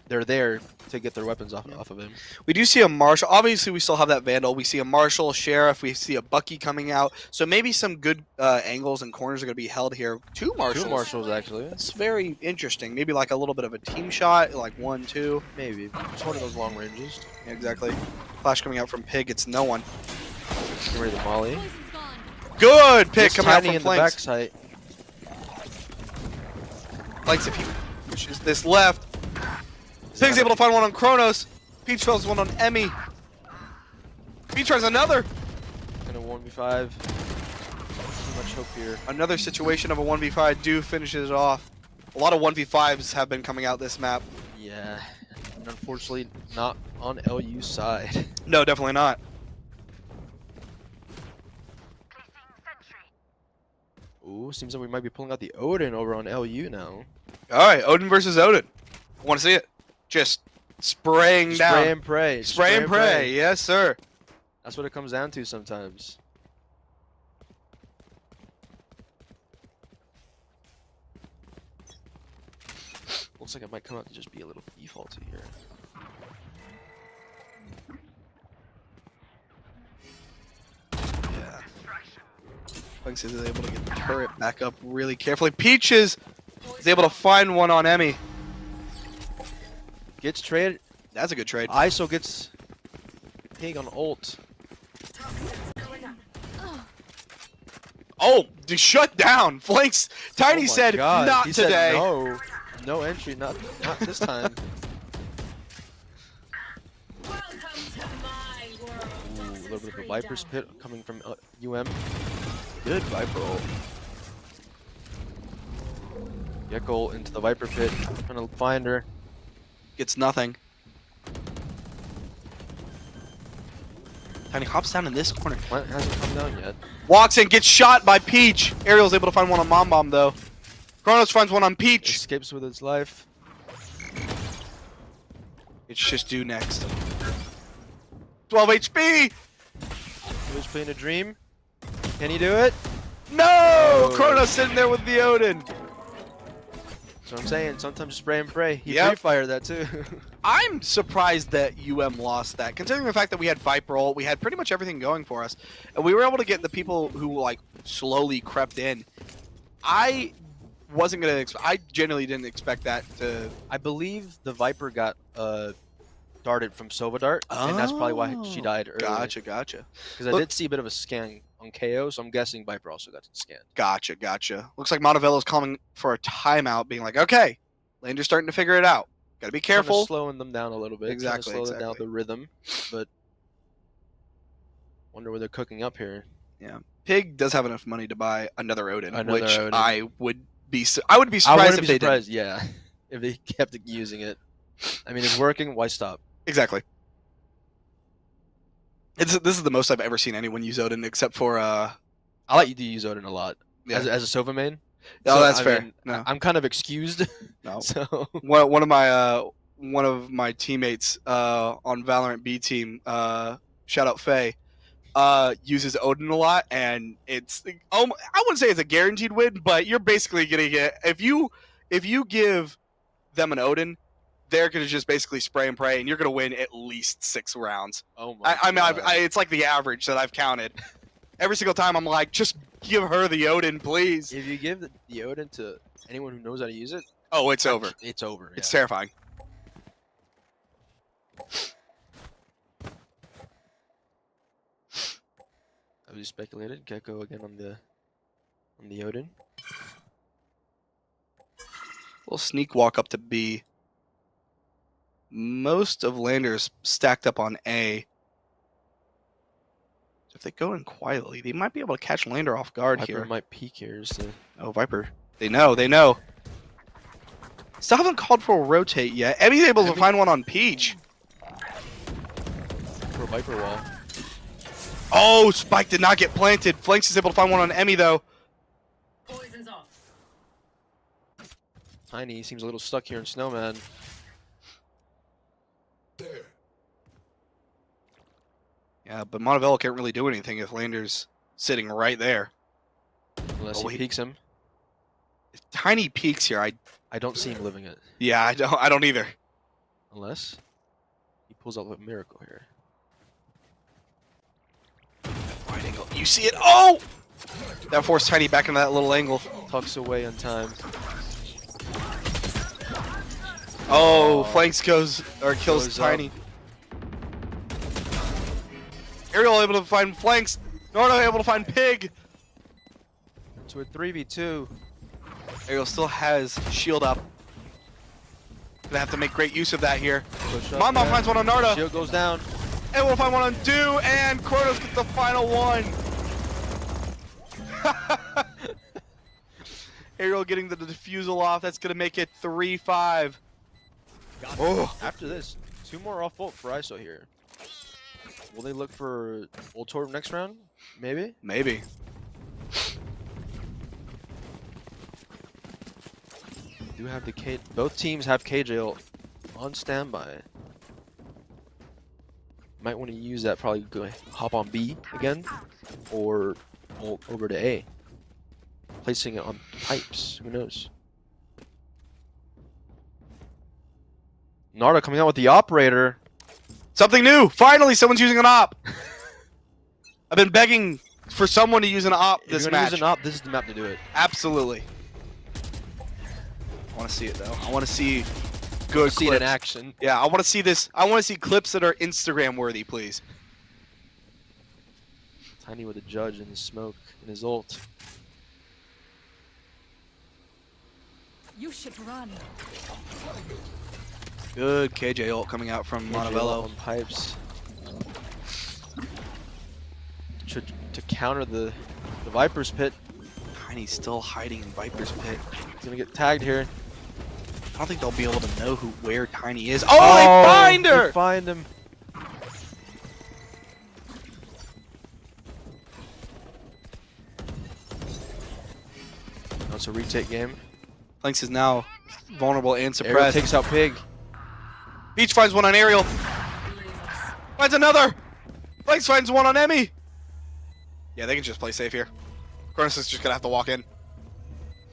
they're there to get their weapons off of him. We do see a Marshall. Obviously, we still have that Vandal. We see a Marshall, Sheriff. We see a Bucky coming out. So maybe some good angles and corners are going to be held here. 2 Marshalls. 2 marshals actually. That's very interesting. Maybe like a little bit of a team shot, like 1, 2. Maybe. Just one of those long ranges. Yeah, exactly. Flash coming out from Pig. It's no one. Get ready to molly. Poison's gone. Good pick Gets coming out Tiny from in the Flanks. backside. Flanks, if he pushes this left. Pig's able to find one on Kronos. Peach fills one on Emmy. Peach tries another. Gonna 1v5. Too much hope here. Another situation of a 1v5. Do finishes it off. A lot of 1v5s have been coming out this map. Yeah. And unfortunately, not on LU's side. No, definitely not. Ooh, seems like we might be pulling out the Odin over on LU now. All right, Odin versus Odin. Want to see it? Just spraying down. Spray and pray. Spray and pray. Yes, sir. That's what it comes down to sometimes. Looks like it might come out to just be a little defaulty here. Yeah. Flanks is able to get the turret back up really carefully. Peaches is able to find one on Emmy. Gets traded. That's a good trade. ISO gets Pig on ult. Oh, shut down. Flanks. Tiny Oh my said, God. not He today. Said no. No entry, not this time. Ooh, a little bit of a Viper's pit coming from UM. Good Viper ult. Gekko into the Viper pit, trying to find her. Gets nothing. Tiny hops down in this corner. Plant hasn't come down yet. Walks in, gets shot by Peach. Ariel's able to find one on Mom Bomb, though. Kronos finds one on Peach. Escapes with his life. It's just due next. 12 HP! He was playing a dream. Can he do it? No! Oh. Kronos sitting there with the Odin. So I'm saying, sometimes spray and pray. He Yep. pre-fired that too. I'm surprised that UM lost that, considering the fact that we had Viper ult, we had pretty much everything going for us, and we were able to get the people who like slowly crept in. I wasn't gonna. I genuinely didn't expect that to. I believe the Viper got darted from Sova Dart, and that's probably why she died early. Gotcha. Because I Look- did see a bit of a scan on KO, so I'm guessing Viper also got scanned. Gotcha. Looks like Montevello's calling for a timeout, being like, "Okay, Lander's starting to figure it out. Got to be Kinda careful." slowing them down a little bit. Exactly, Slow down exactly. the rhythm, but wonder where they're cooking up here. Pig does have enough money to buy another Odin, Another which Odin. I would be surprised I if wouldn't be they surprised, yeah, if they kept using it. I mean, it's working. Why stop? did. Exactly. This is the most I've ever seen anyone use Odin, except for I like you to use Odin a lot yeah. as a Sova main. Oh, So, that's I fair. mean, No. I'm kind of excused. No. So One of my teammates on Valorant B team, shout out Faye. uses Odin a lot, and it's I wouldn't say it's a guaranteed win, but you're basically gonna get if you give them an Odin, they're gonna just basically spray and pray, and you're gonna win at least 6 rounds. Oh my I mean, God. it's like the average that I've counted. Every single time, I'm like, just give her the Odin, please. If you give the Odin to anyone who knows how to use it, Oh, it's over. It's over. It's yeah. terrifying. As we speculated, Gecko again on the Odin. Little sneak walk up to B. Most of Landers stacked up on A. So if they go in quietly, they might be able to catch Lander off guard Viper here. might peek here. So. Oh, Viper. They know. They know. Still haven't called for a rotate yet. Emmy's able to find one on Peach. For a Viper wall. Oh, Spike did not get planted. Flanks is able to find one on Emmy, though. Poison's off. Tiny seems a little stuck here in Snowman. Yeah, but Montevello can't really do anything if Lander's sitting right there. Unless Oh, he peeks him. If Tiny peeks here, I don't see him living it. yeah, I don't either. Unless he pulls out a miracle here. Wide angle. You see it? Oh! That forced Tiny back into that little angle. Tucks away on time. Oh, flanks kills Goes Tiny. Ariel able to find flanks. Nardo able to find Pig. To a 3v2. Ariel still has shield up. Gonna have to make great use of that here. Push up Mama there. finds one on Narda. Shield goes down. And we'll find one on Do, and Kronos gets the final one. Ariel getting the defusal off. That's gonna make it 3-5. Oh, after this, 2 more off ult for ISO here. Will they look for ult torp next round? Maybe. Maybe. Do have the K. Both teams have KJ ult on standby. Might want to use that. Probably go hop on B again, or ult over to A. Placing it on pipes. Who knows? Narda coming out with the operator. Something new. Finally, someone's using an op. I've been begging for someone to use an op If this you're gonna match. use an op, this is the map to do it. Absolutely. I want to see it though. I want to see good See it clips. in action. Yeah, I want to see this. I want to see clips that are Instagram worthy, please. Tiny with a judge in his smoke in his ult. You should run. Good KJ ult coming out from KJ ult Montevello. on pipes. To counter the Viper's pit. Tiny's still hiding in Viper's pit. He's gonna get tagged here. I don't think they'll be able to know where Tiny is. Oh, they find her! They find him. Oh, it's a retake game. Flanks is now vulnerable and Ariel suppressed. takes out Pig. Beach finds one on Ariel. Finds another. Flanks finds one on Emmy. Yeah, they can just play safe here. Kronos is just gonna have to walk in.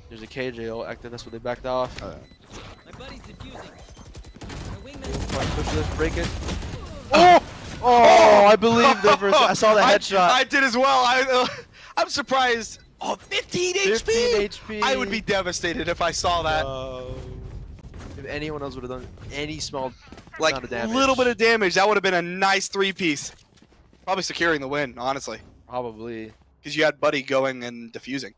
There's a KJ ult active. That's what they backed off. My buddy's defusing. My wingman. Try to push this, break it. Oh! Oh, I believe the first. I saw the headshot. I did as well. I'm surprised. Oh, 15 HP! 15 HP. I would be devastated if I saw that. No. If anyone else would have done any small Like amount of a damage. little bit of damage, that would have been a nice 3-piece. Probably securing the win, honestly. Probably. Because you had Buddy going and defusing.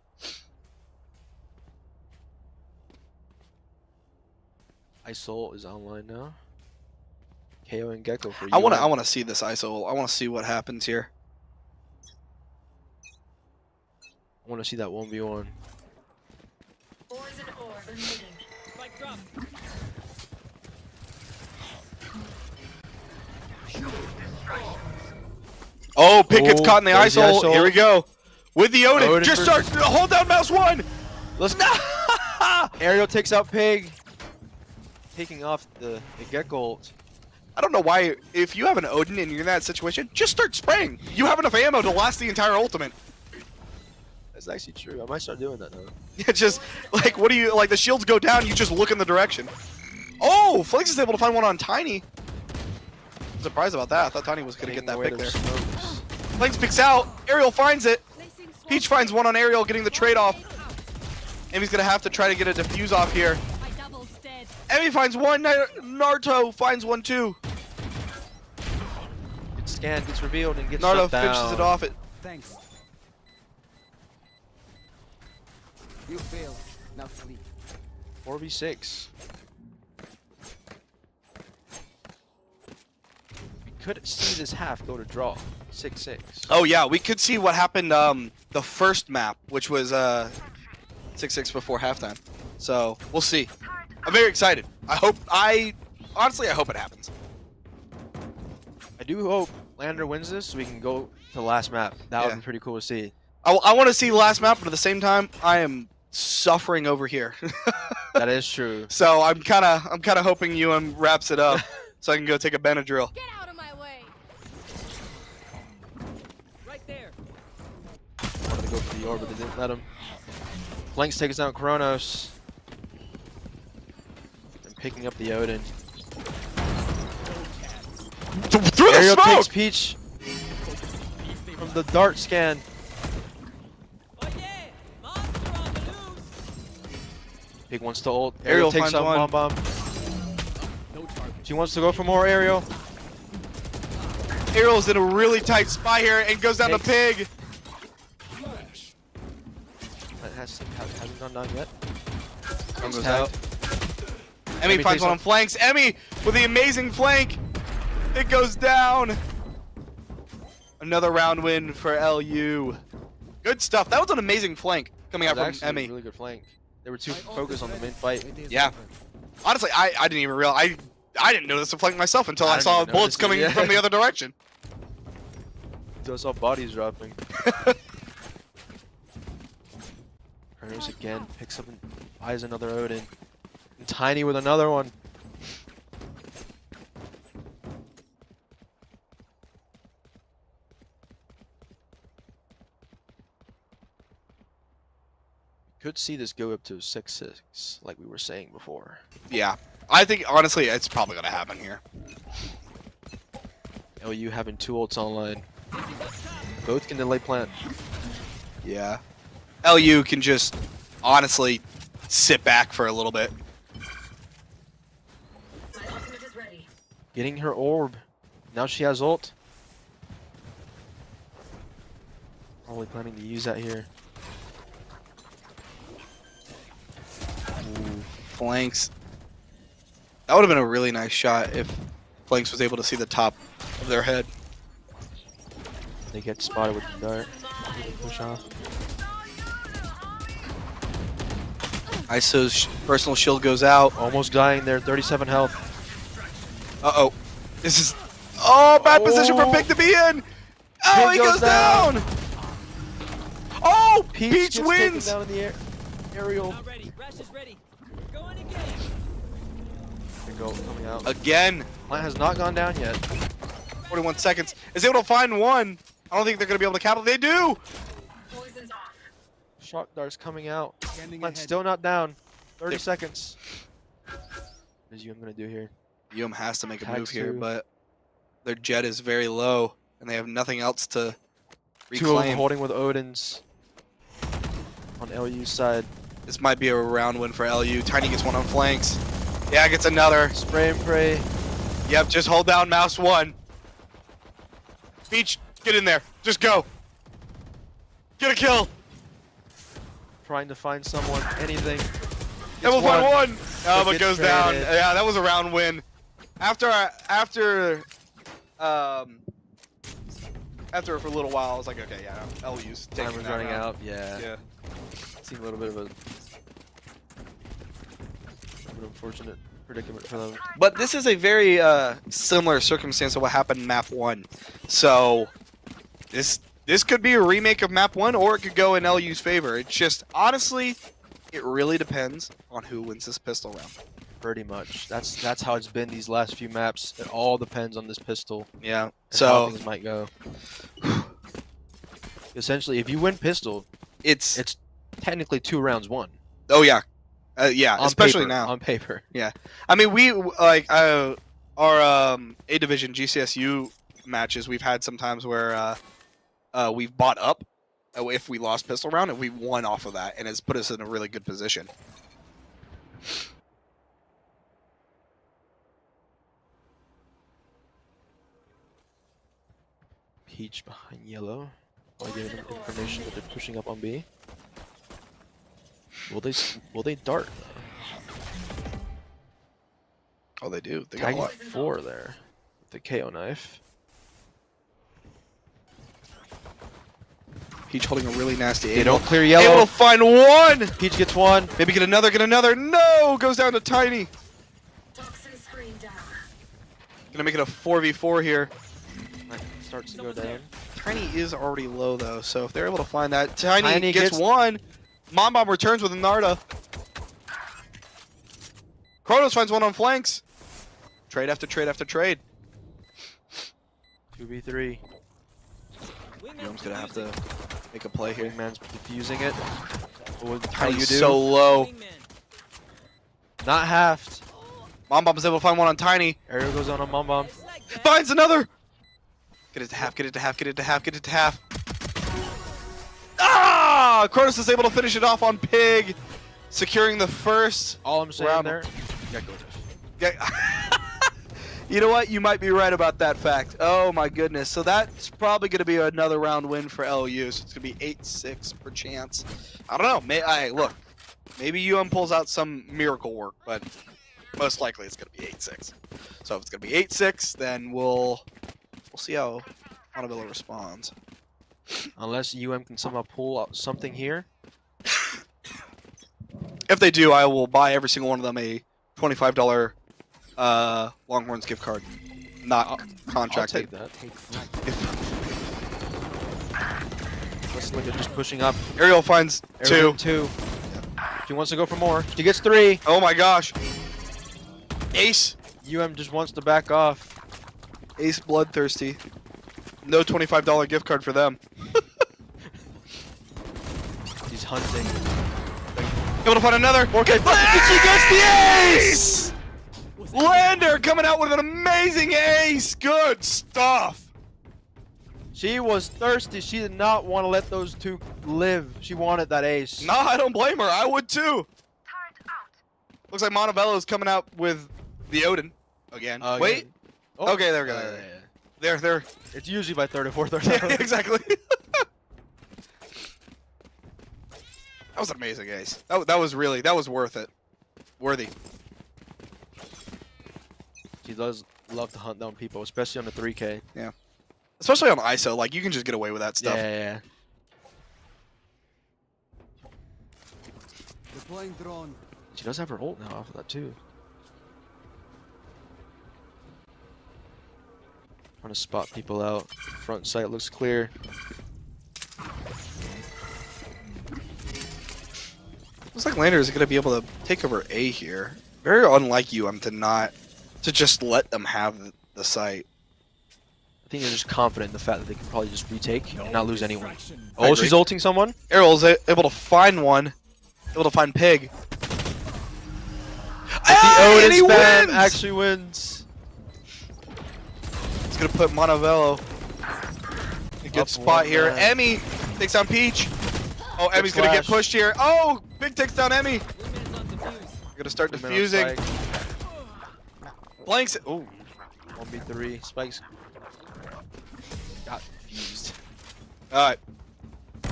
Isol is online now. KO and Gecko for you. I want to see this ISO. I want to see what happens here. I want to see that 1v1. Poison orb emitting. Spike drop. Oh, Pick gets Oh, caught in the there's the ISO. ISO. Here we go. With the Odin. Odin Just versus- start. Hold down mouse 1. Let's go. Ariel takes out Pig. Taking off the Gecko ult. I don't know why, if you have an Odin and you're in that situation, just start spraying. You have enough ammo to last the entire ultimate. That's actually true. I might start doing that now. Yeah, just, like, what do you, like, the shields go down, you just look in the direction. Oh, Flanks is able to find one on Tiny. I'm surprised about that. I thought Tiny was going to get that pick there. Flanks picks out. Ariel finds it. Peach finds one on Ariel, getting the trade-off. Emmy's going to have to try to get a defuse off here. Emmy finds one. Naruto finds one too. Gets scanned, gets revealed, and gets Naruto shut down. finishes it off. Thanks. You failed. Now sleep. 4v6. We could see this half go to draw. 6-6. Oh yeah, we could see what happened the first map, which was 6-6 before halftime. So we'll see. I'm very excited. Honestly, I hope it happens. I do hope Lander wins this so we can go to the last map. That would be pretty cool to see. I want to see the last map, but at the same time, I am suffering over here. That is true. So I'm kind of hoping wraps it up so I can go take a Benadryl. Get out of my way. Right there. Wanted to go for the orb, but they didn't let him. Flanks takes out Kronos. And picking up the Odin. Through the Ariel smoke! takes Peach from the dart scan. Oh yeah! Monster on the loose! Pig wants to ult. Ariel takes finds out one. Bomb Bomb. No target. She wants to go for more Ariel. Ariel's in a really tight spot here and goes down to Pig. That hasn't gone down yet. Goes Tagged. out. Emmy finds takes one out- on flanks. Emmy with the amazing flank. It goes down. Another round win for LU. Good stuff. That was an amazing flank coming out That was from actually Emmy. a really good flank. They were too focused on the main fight. Yeah. Honestly, I didn't even realize. I didn't notice the flank myself until I didn't saw even bullets notice it, coming yeah. from the other direction. Until I saw bodies dropping. Kronos again picks up and buys another Odin. And Tiny with another one. Could see this go up to 6-6, like we were saying before. Yeah. I think, honestly, it's probably going to happen here. LU having 2 ults online. Both can delay plant. Yeah. LU can just, honestly, sit back for a little bit. My ultimate is ready. Getting her orb. Now she has ult. Probably planning to use that here. Ooh, Flanks. That would have been a really nice shot if Flanks was able to see the top of their head. They get spotted with the dart. Push off. ISO's personal shield goes out. Almost dying there. 37 health. Uh-oh. This is... Oh, bad position for Pig to be in! Oh, Pig he goes goes down! Oh, Peach Peach gets wins! taken down in the air. Ariel. Not ready. Rash is ready. We're going again. The goal coming out. Again. Plant has not gone down yet. 41 seconds. Is able to find one. I don't think they're going to be able to capitalize. They do! Poison's off. Shock darts coming out. Scanning Plant's ahead. still not down. 30 They- seconds. What is UM going to do here? UM has to make a Tag move here, two. but their jet is very low, and they have nothing else to 2 of them reclaim. holding with Odins. On LU's side. This might be a round win for LU. Tiny gets one on flanks. Yeah, gets another. Spray and pray. Yep, just hold down mouse 1. Peach, get in there. Just go. Get a kill. Trying to find someone. Anything. And we'll find one. Oh, but gets goes down. traded. Yeah, that was a round win. After for a little while, I was like, okay, yeah, LU's taking Time was that running round. out. Yeah. Yeah. Seemed a little bit of an unfortunate predicament for them. But this is a very similar circumstance to what happened in Map 1. So this could be a remake of Map 1, or it could go in LU's favor. It's just, honestly, it really depends on who wins this pistol round. Pretty much. That's how it's been these last few maps. It all depends on this pistol. Yeah. And how So things might go. Essentially, if you win pistol, it's technically 2 rounds won. oh yeah, yeah. On Especially paper, now. on paper. I mean, we like our A division GCSU matches. We've had sometimes where we've bought up if we lost pistol round and we won off of that, and it's put us in a really good position. Peach behind yellow. While giving them information that they're pushing up on B. Will they dart? Oh, they do. They got a Tagging lot. 4 there with the KO knife. Peach holding a really nasty They angle. don't clear Able yellow. to find one. Peach gets 1. Maybe get another. Get another. No, goes down to Tiny. Toxin screen down. Gonna make it a 4v4 here. Starts to go down. Tiny is already low though, so if they're able to find that, Tiny, Tiny gets gets- one. Mom Bomb returns with a Narda. Kronos finds one on flanks. Trade after trade after trade. 2v3. Young's gonna have to make a play here. Wingman's defusing it. What how Tiny's you do? so low. Wingman. Not halved. Mom Bomb's able to find one on Tiny. Aerial goes on a Mom Bomb. Just like that. Finds another. Get it to half, get it to half, get it to half, get it to half. Ah! Kronos is able to finish it off on Pig, securing the first. All I'm saying Round. there, you got gold. Yeah. You know what? You might be right about that fact. Oh my goodness. So that's probably going to be another round win for LU. So it's going to be 8-6 per chance. I don't know. Look, maybe pulls out some miracle work, but most likely it's going to be 8-6. So if it's going to be 8-6, then we'll see how Montebello responds. Unless can somehow pull out something here. If they do, I will buy every single one of them a $25 Longhorns gift card. Not contracted. I'll take that. Let's look at just pushing up. Ariel finds Aerial two. 2. She wants to go for more. She gets 3. Oh my gosh. Ace. Just wants to back off. Ace bloodthirsty. No $25 gift card for them. He's hunting. Able to find another. Okay, she gets the ace! Lander coming out with an amazing ace. Good stuff. She was thirsty. She did not want to let those 2 live. She wanted that ace. Nah, I don't blame her. I would too. Turret out. Looks like Montebello is coming out with the Odin again. Wait. Oh. Okay, there we go. There. It's usually by 3rd or 4th round. Exactly. That was an amazing ace. That was worth it. Worthy. She does love to hunt down people, especially on the 3K. Yeah. Especially on ISO, like you can just get away with that stuff. Yeah. Deploying drone. She does have her ult now off of that too. Trying to spot people out. Front sight looks clear. Looks like Lander is going to be able to take over A here. Very unlike to just let them have the site. I think they're just confident in the fact that they can probably just retake and not lose anyone. I Oh, agree. she's ulting someone? Errol's able to find one. Able to find Pig. The Odin and he spam wins! actually wins. It's going to put Montevello in a good Up spot 1 here. man. Emmy takes down Peach. Oh, Emmy's going to get flash. pushed here. Oh, Big takes down Emmy. Wingman's on defuse. Going to start Wingman on defusing. Spike. Blanks it. Oh, 1v3. Spikes got fused. alright.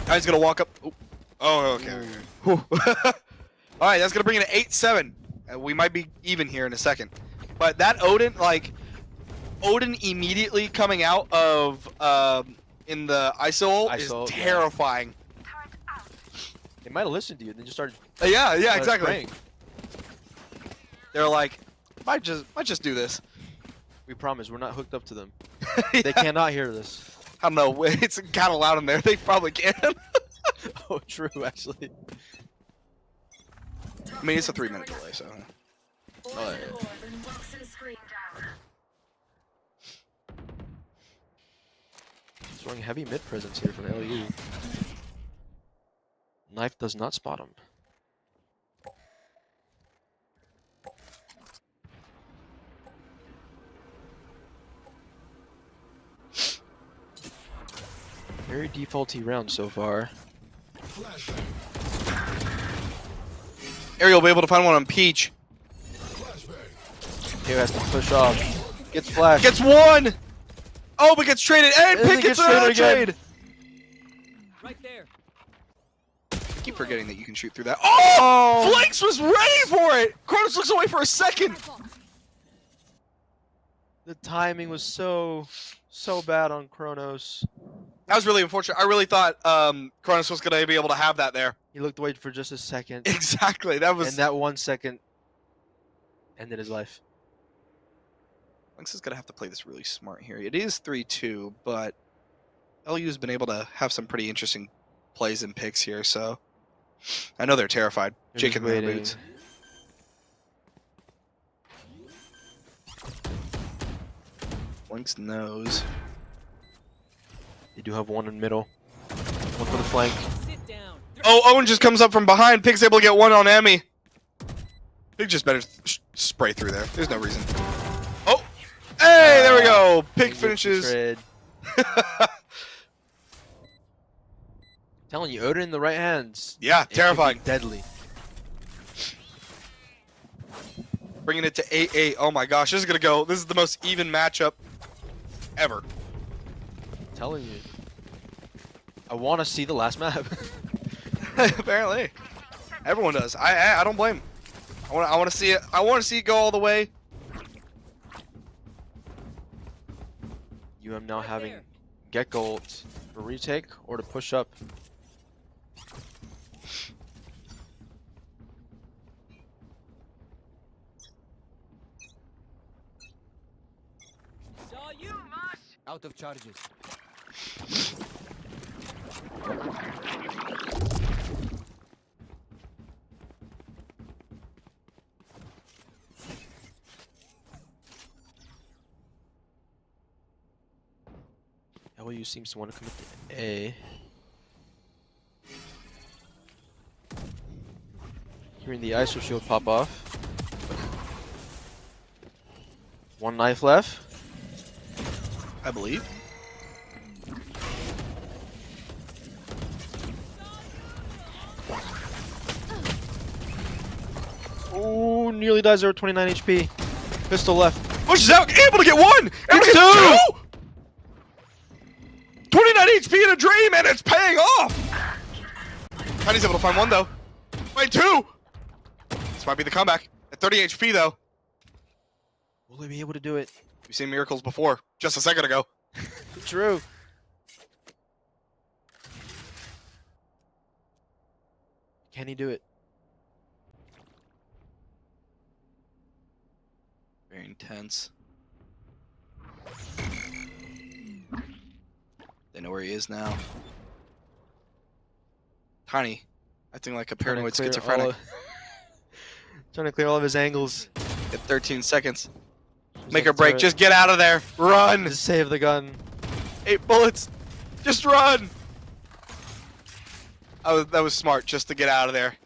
Now he's going to walk up. Oh, okay. Whew. Alright, that's going to bring it to 8-7. We might be even here in a second. But that Odin, Odin immediately coming out of in the ISO ult is ISO, yeah. terrifying. Turret out. They might have listened to you and then just started. Yeah, started exactly. spraying. They're like, might just do this. We promise we're not hooked up to them. Yeah. They cannot hear this. I don't know. It's kind of loud in there. They probably can. Oh, true, actually. I mean, it's a 3-minute delay, so. Boys Oh, and yeah. more, bring toxin screen down. Throwing heavy mid presence here from LU. Knife does not spot him. Very defaulty round so far. Ariel will be able to find one on Peach. Here has to push off. Gets flashed. Gets one! Oh, but gets traded. And And Pick he gets gets another traded trade! Right there. I keep forgetting that you can shoot through that. Oh! Flanks was ready for it! Kronos looks away for a second. The timing was so bad on Kronos. That was really unfortunate. I really thought Kronos was going to be able to have that there. He looked away for just a second. Exactly. That was... And that 1 second ended his life. Lynx is going to have to play this really smart here. It is 3-2, but LU's been able to have some pretty interesting plays and picks here, so I know they're terrified. They're Shaking just their waiting. boots. Lynx knows. They do have one in middle. One for the flank. Sit down. Oh, Owen just comes up from behind. Pig's able to get one on Emmy. Pig just better spray through there. There's no reason. Oh! Hey, there we go. Pig Gets the finishes. trade. Telling you, Odin in the right hands. Yeah, It could be terrifying. Deadly. Bringing it to 8-8. Oh my gosh, this is going to go. This is the most even matchup ever. Telling you. I want to see the last map. Apparently. Everyone does. I don't blame. I want to see it. I want to see it go all the way. Now Right having there. get gold for retake or to push up. Saw you. Out of charges. LU seems to want to commit to A. Hearing the ISO shield pop off. One knife left. I believe. Oh, nearly dies there with 29 HP. Pistol left. Pushes out. Able to get one. Able to get two. 29 HP in a dream, and it's paying off. Tiny's able to find one, though. Find two. This might be the comeback. At 30 HP, though. Will they be able to do it? We've seen miracles before, just a second ago. True. Can he do it? Very intense. They know where he is now. Tiny, acting like a paranoid schizophrenic. Trying to clear all of his angles. At 13 seconds. Just Make like or break. turret. Just get out of there. Run. Just save the gun. 8 bullets. Just run. That was smart, just to get out of there.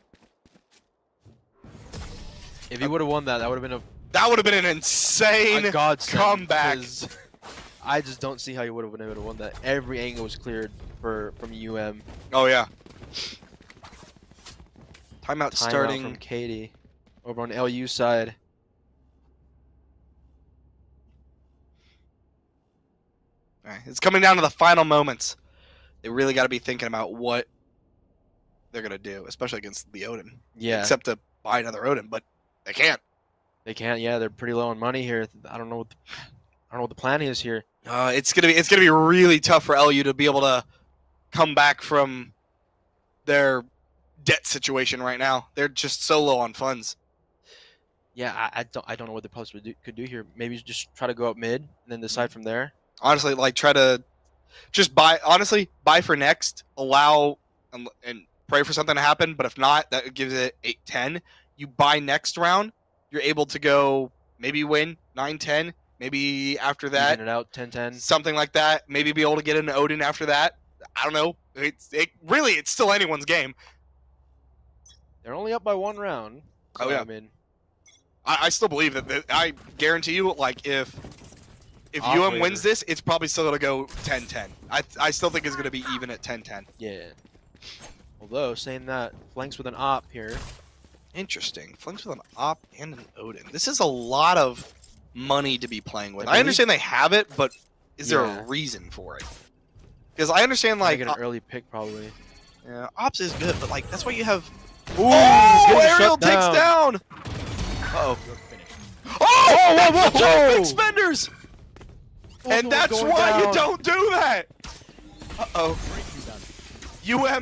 If he would have won that, that would have been That would have been an insane a godsend. comeback. 'Cause I just don't see how he would have been able to win that. Every angle was cleared from UM. Oh yeah. Timeout Timeout starting. from Katie over on LU side. All right, it's coming down to the final moments. They really got to be thinking about what they're gonna do, especially against the Odin. Yeah, Except to buy another Odin, but they can't. they can't. Yeah, they're pretty low on money here. I don't know what the plan is here. It's gonna be really tough for LU to be able to come back from their debt situation right now. They're just so low on funds. Yeah, I don't know what the post could do here. Maybe just try to go up mid and then decide from there. Honestly, like try to just buy. Honestly, buy for next. Allow and pray for something to happen. But if not, that gives it 8-10. You buy next round, you're able to go maybe win 9-10. Maybe after that, Even it out 10-10. something like that. Maybe be able to get an Odin after that. I don't know. It's still anyone's game. They're only up by 1 round. Oh, So, yeah. I mean, I still believe that. I guarantee you, like if Operator. wins this, it's probably still gonna go 10-10. I still think it's gonna be even at 10-10. yeah. Although saying that, flanks with an op here. Interesting. Flanks with an op and an Odin. This is a lot of money to be playing with. I I believe- understand they have it, but is there Yeah. a reason for it? Because I understand Like like get an early pick probably. yeah, ops is good, but like that's why you have. Ooh, Oh, getting Ariel shut takes down. down. Uh-oh. You're finished. Oh, whoa, that's whoa. big spenders. Both And of them that's going why you down. don't do that. Uh-oh. Breaking down.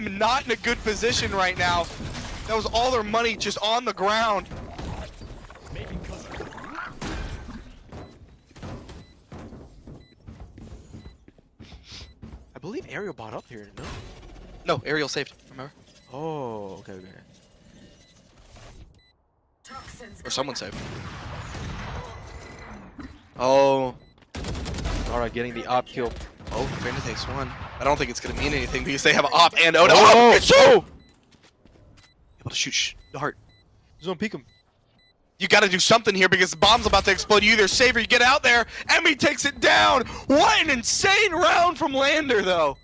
UM not in a good position right now. That was all their money just on the ground. Making cover. I believe Ariel bought up here, no? No, Ariel saved. Remember? Oh, okay. Toxins Or someone saved. Oh. Alright, getting the op kill. Oh, Fender takes one. I don't think it's going to mean anything because they have an op and Odin. Oh, Oh, good shoot! oh! Able to shoot the heart. Zone peek him. You got to do something here because the bomb's about to explode. You either save or you get out there. Emmy takes it down. What an insane round from Lander, though.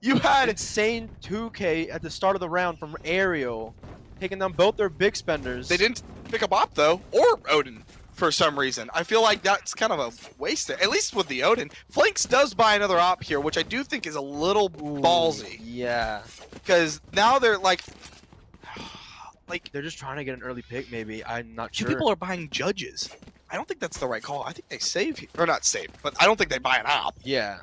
You had Insane 2K at the start of the round from Ariel, taking down both their big spenders. They didn't pick up op though, or Odin for some reason. I feel like that's kind of a waste. At least with the Odin, Flanks does buy another op here, which I do think is a little ballsy Yeah. because now they're like They're just trying to get an early pick, maybe. I'm not two sure. people are buying judges. I don't think that's the right call. I think they save or not save, but I don't think they buy an op. Yeah.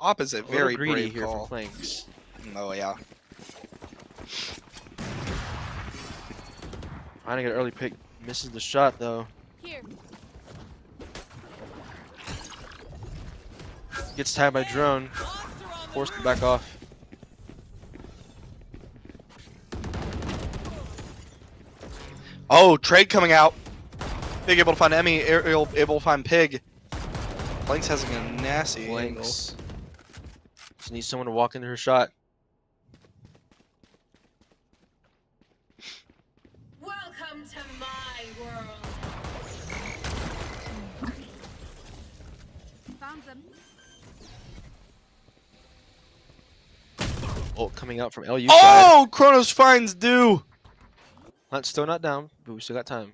Op is a Very very greedy brave here call. from Flanks. Oh yeah. Trying to get an early pick. Misses the shot, though. Here. Gets tagged by drone. Forced to back off. Oh, trade coming out. Pig able to find Emmy. Ariel able to find Pig. Flanks has a nasty angle. Flanks. Just needs someone to walk into her shot. Welcome to my world. Found them. Ult coming out from LU side. Oh, Kronos finds Do. Hunt's still not down, but we still got time.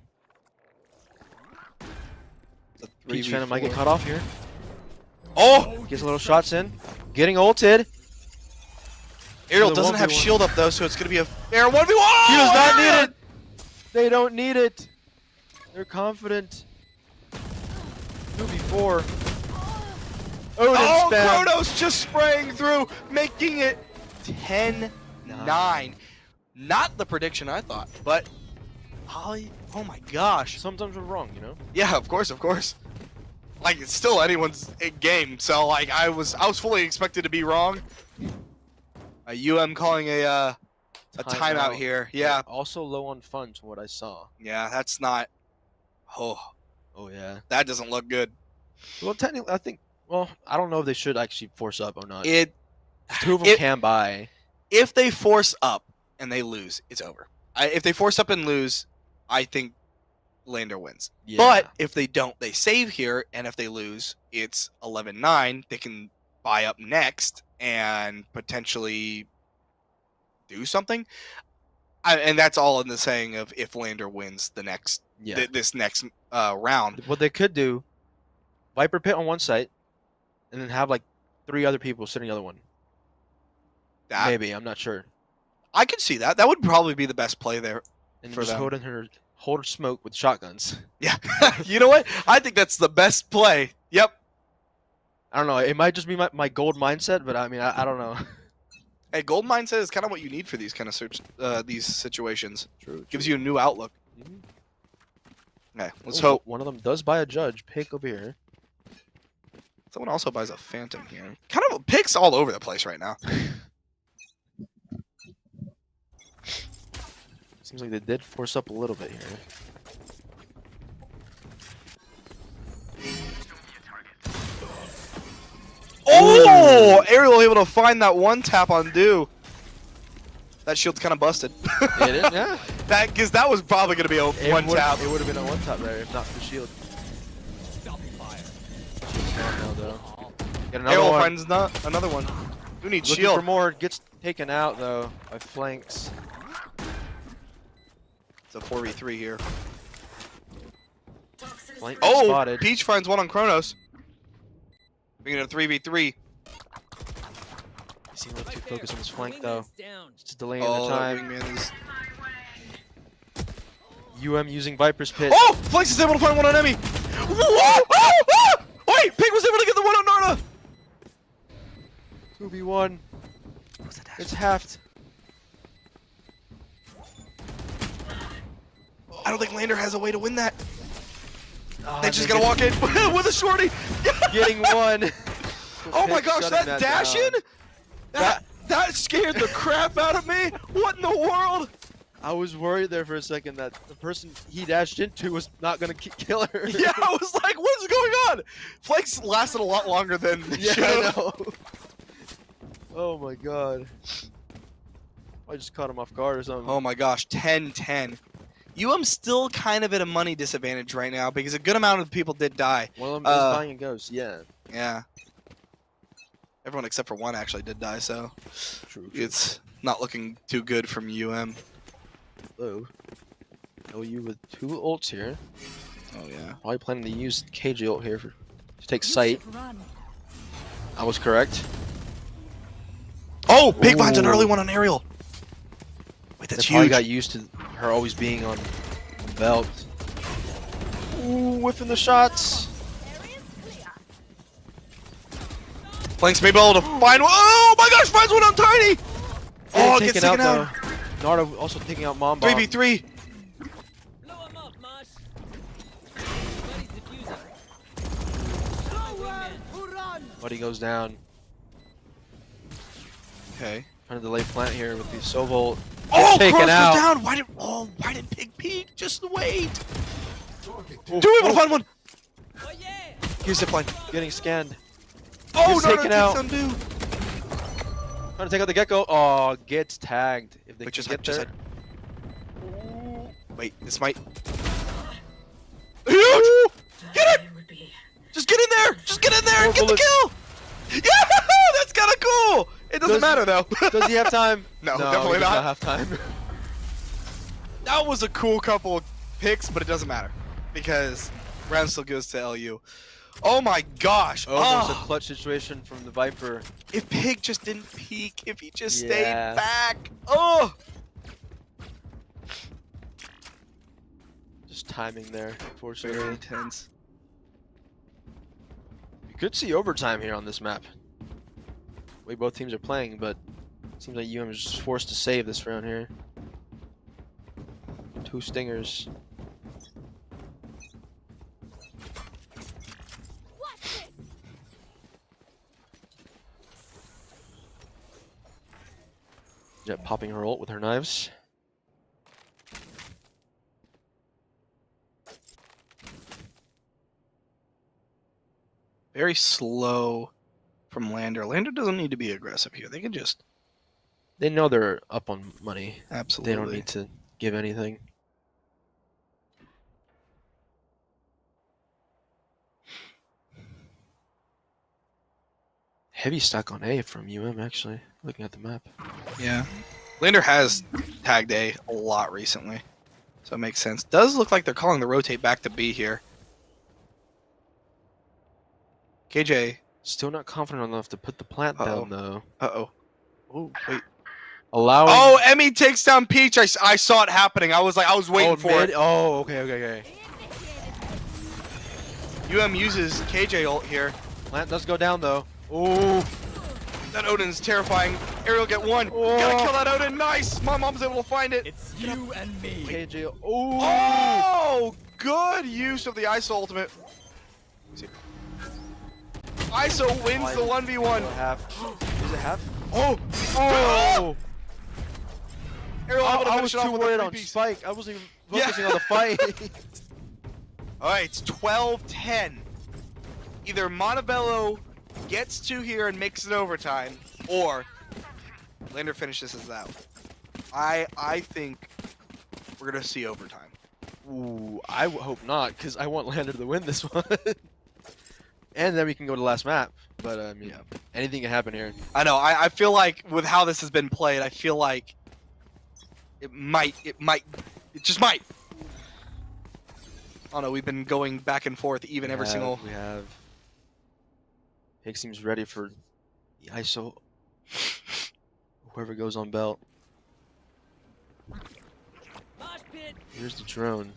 Peach Phantom might get caught off here. Oh, Gets a little shots in. Getting ulted. Ariel the doesn't have 1v1. shield up though, so it's gonna be a fair 1v1. He does not need it. They don't need it. They're confident. 2v4. Odin Oh, spam. Kronos just spraying through, making it 10-9. Not the prediction I thought, but Holly. Oh my gosh. Sometimes we're wrong, you know. Yeah, of course, of course. Like it's still anyone's game, so like I was fully expected to be wrong. UM calling a timeout here. Yeah, Also low on funds from what I saw. yeah, that's not. Oh, Oh yeah. that doesn't look good. Well, technically, I think. Well, I don't know if they should actually force up or not. It. Two of them it- can buy. If they force up and they lose, it's over. If they force up and lose, I think Lander wins. Yeah. But if they don't, they save here, and if they lose, it's 11-9. They can buy up next and potentially do something. And that's all in the saying of if Lander wins the next yeah. this next round. What they could do, Viper Pit on one site, and then have like 3 other people sitting the other one. That, Maybe, I'm not sure. I could see that. That would probably be the best play there. And For just them. hold her smoke with shotguns. Yeah. You know what? I think that's the best play. Yep. I don't know. It might just be my gold mindset, but I mean, I don't know. Hey, gold mindset is kind of what you need for these kind of these situations. True. Gives you a new outlook. Mhm. Okay, let's Oh, hope. one of them does buy a judge. Pick over here. Someone also buys a phantom here. Kind of picks all over the place right now. Seems like they did force up a little bit here. Oh! Ariel able to find that one tap on Do. That shield's kind of busted. It is, yeah. Because that was probably going to be a one tap. It would have been a one tap there if not for the shield. Stopping fire. Shield's gone now though. Get another Ariel one. finds another one. Who needs Looking shield? for more. Gets taken out though by flanks. It's a 4v3 here. Flank Oh! spotted. Peach finds one on Kronos. Bringing it a 3v3. He seemed like too Right there. focused on his flank Wingman's though. down. Just delaying Oh, the that time. wingman is... Using Viper's Pit. Oh! Flex is able to find one on Emmy. Whoa! Oh! Oh! Wait! Pig was able to get the one on Narda! 2v1. It's halved. I don't think Lander has a way to win that. Oh, They just gotta walk in with a shorty. Getting one. Oh my Pig gosh, shutting that down. dash in? That scared the crap out of me. What in the world? I was worried there for a second that the person he dashed into was not gonna kill her. Yeah, I was like, what is going on? Flex lasted a lot longer than Yeah, should. I know. Oh my god. I just caught him off guard or something. Oh my gosh, 10-10. still kind of at a money disadvantage right now because a good amount of people did die. One of them is buying a ghost, yeah. Yeah. Everyone except for one actually did die, so True. it's not looking too good from Hello. LU with 2 ults here. Oh yeah. Probably planning to use KJ ult here to take sight. Run. I was correct. Oh, Pig finds an Ooh. early one on Ariel. Wait, that's They probably huge. got used to her always being on belt. Ooh, whiffing the shots. Flanks may be able to find one. Oh my gosh, finds one on Tiny. Oh, Getting gets taken out. though. Nardo also taking out Mom Bomb. 3v3. Blow him up, Mosh. Buddy's defusing. My wingman. Buddy goes down. Okay. Trying to delay plant here with the Sovolt. Oh, taken Cross out. goes down. Why did Pig peek? Just wait. Do able to find one. Oh yeah. Here's zipline. Getting scanned. Oh, Gets no, taken no, out. takes down Dude. Trying to take out the Gecko. Oh, gets tagged. If they Wait, can just get hide, there. Wait, this might. Huge! Get it! Just get in there! Just get in there and get the kill! Yeah! That's kind of cool! It doesn't matter though. Does he have time? No, he definitely does not. have time. That was a cool couple of picks, but it doesn't matter because round still goes to LU. Oh my gosh! Almost a Oh, clutch situation from the Viper. if Pig just didn't peek, if he just Yeah. stayed back. Oh! Just timing there, Very unfortunately. intense. You could see overtime here on this map. The way both teams are playing, but it seems like is just forced to save this round here. 2 stingers. Watch this. Jet popping her ult with her knives. Very slow from Lander. Lander doesn't need to be aggressive here. They can just They know they're up on money. absolutely. They don't need to give anything. Heavy stack on A from actually, looking at the map. Yeah. Lander has tagged A lot recently, so it makes sense. Does look like they're calling the rotate back to B here. KJ. Still not confident enough to put the plant down though. Uh-oh. Oh, wait. Allowing. Oh, Emmy takes down Peach. I saw it happening. I was waiting for mid? it. Oh, okay. uses KJ ult here. Plant does go down though. Oh, that Odin's terrifying. Ariel get one. Gotta kill that Odin. Nice. My mom's able to find it. It's you and me. KJ. Oh, good use of the ISO ultimate. ISO wins the 1v1. Half. Is it half? Oh, Oh! Ariel able to I finish was it off too with a worried on three-piece. Spike. I wasn't even Yeah. focusing on the fight. All right, it's 12-10. Either Montebello gets 2 here and makes it overtime, or Lander finishes this out. I think we're gonna see overtime. Ooh, I hope not, because I want Lander to win this one. And then we can go to the last map. But, I mean, anything can happen here. I know. I feel like with how this has been played, I feel like it just might. I don't know. We've been going back and forth even every single. We have. Higgs seems ready for the ISO. Whoever goes on belt. Mosh pit. Here's the drone.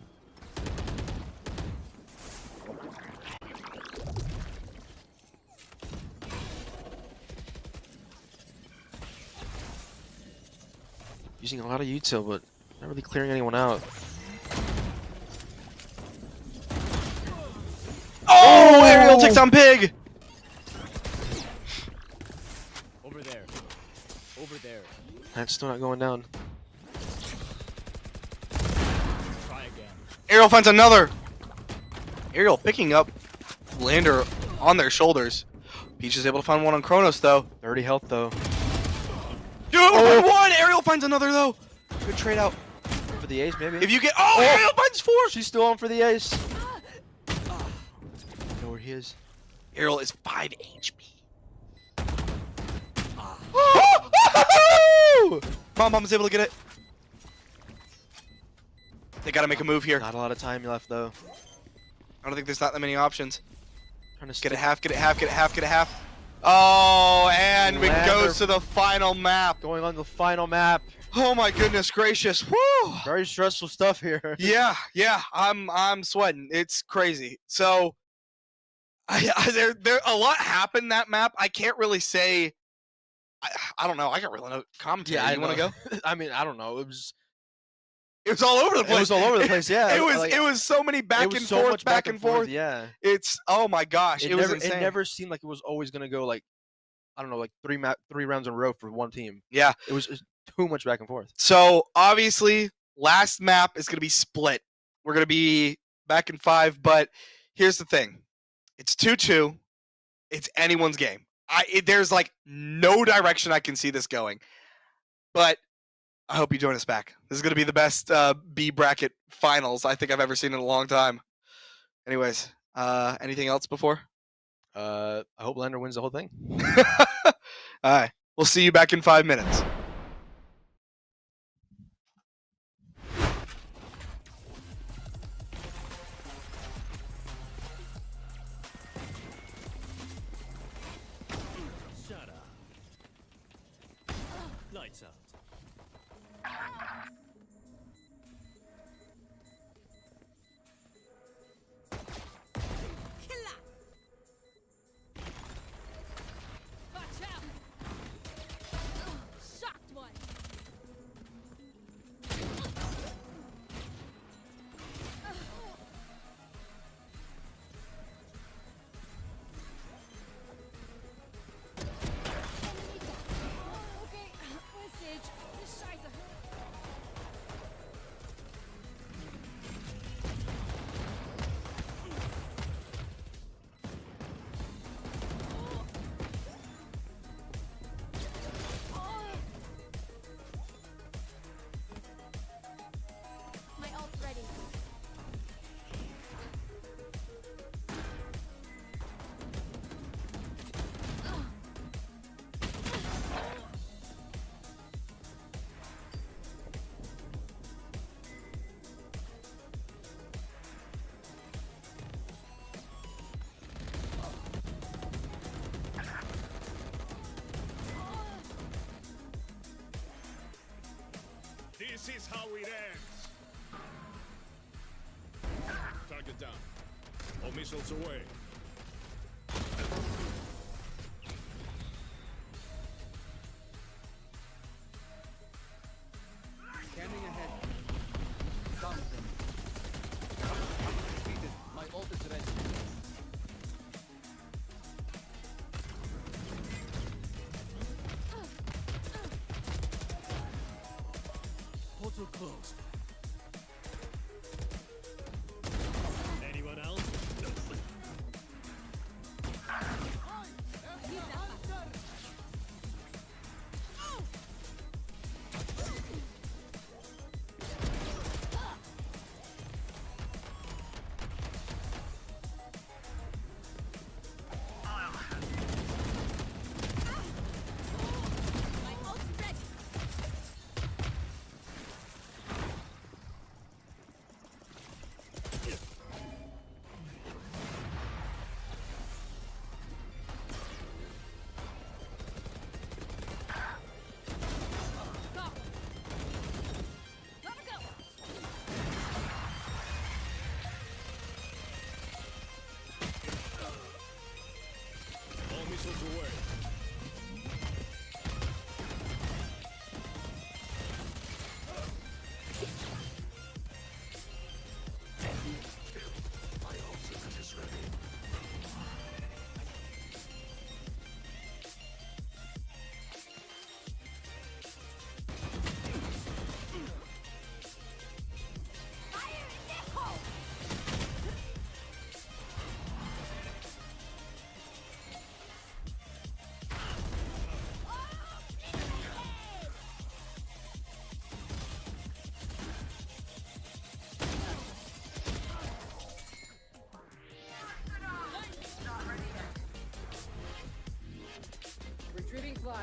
Using a lot of util, but not really clearing anyone out. Oh, Ariel takes on Pig. Over there. Over there. That's still not going down. Try again. Ariel finds another. Ariel picking up Lander on their shoulders. Peach is able to find one on Kronos though. 30 health though. Dude, one! Ariel finds another though. Good trade out. For the ace, maybe. If you get Ariel finds 4. She's still on for the ace. Know where he is. Ariel is 5 HP. Mom's able to get it. They gotta make a move here. Not a lot of time left though. I don't think there's not that many options. Trying to Get a half, get a half, get a half, get a half. Oh, and it Lander. goes to the final map. Going on the final map. Oh my goodness gracious. Woo! Very stressful stuff here. Yeah, I'm sweating. It's crazy. So there a lot happened that map. I can't really say. I don't know. I got really no commentary. Yeah, You want to go? I mean, I don't know. It was all over the place. It was all over the place. Yeah. It was so many back and so forth, much back and forth. Yeah. It's oh my gosh. It was never, insane. It never seemed like it was always gonna go like, I don't know, like three rounds in a row for one team. Yeah. It was just too much back and forth. So obviously, last map is gonna be split. We're gonna be back in 5, but here's the thing: it's 2-2. It's anyone's game. There's like no direction I can see this going, but I hope you join us back. This is going to be the best B bracket finals I think I've ever seen in a long time. Anyways, anything else before? I hope Lander wins the whole thing. All right. We'll see you back in 5 minutes. Shut up. Lights out. Watch out. Shocked one. Okay, Message. Das ist scheiße. My ult's ready. This is how it ends. Target down. All missiles away. Scanning ahead. Found them. Defeated. My ult is ready.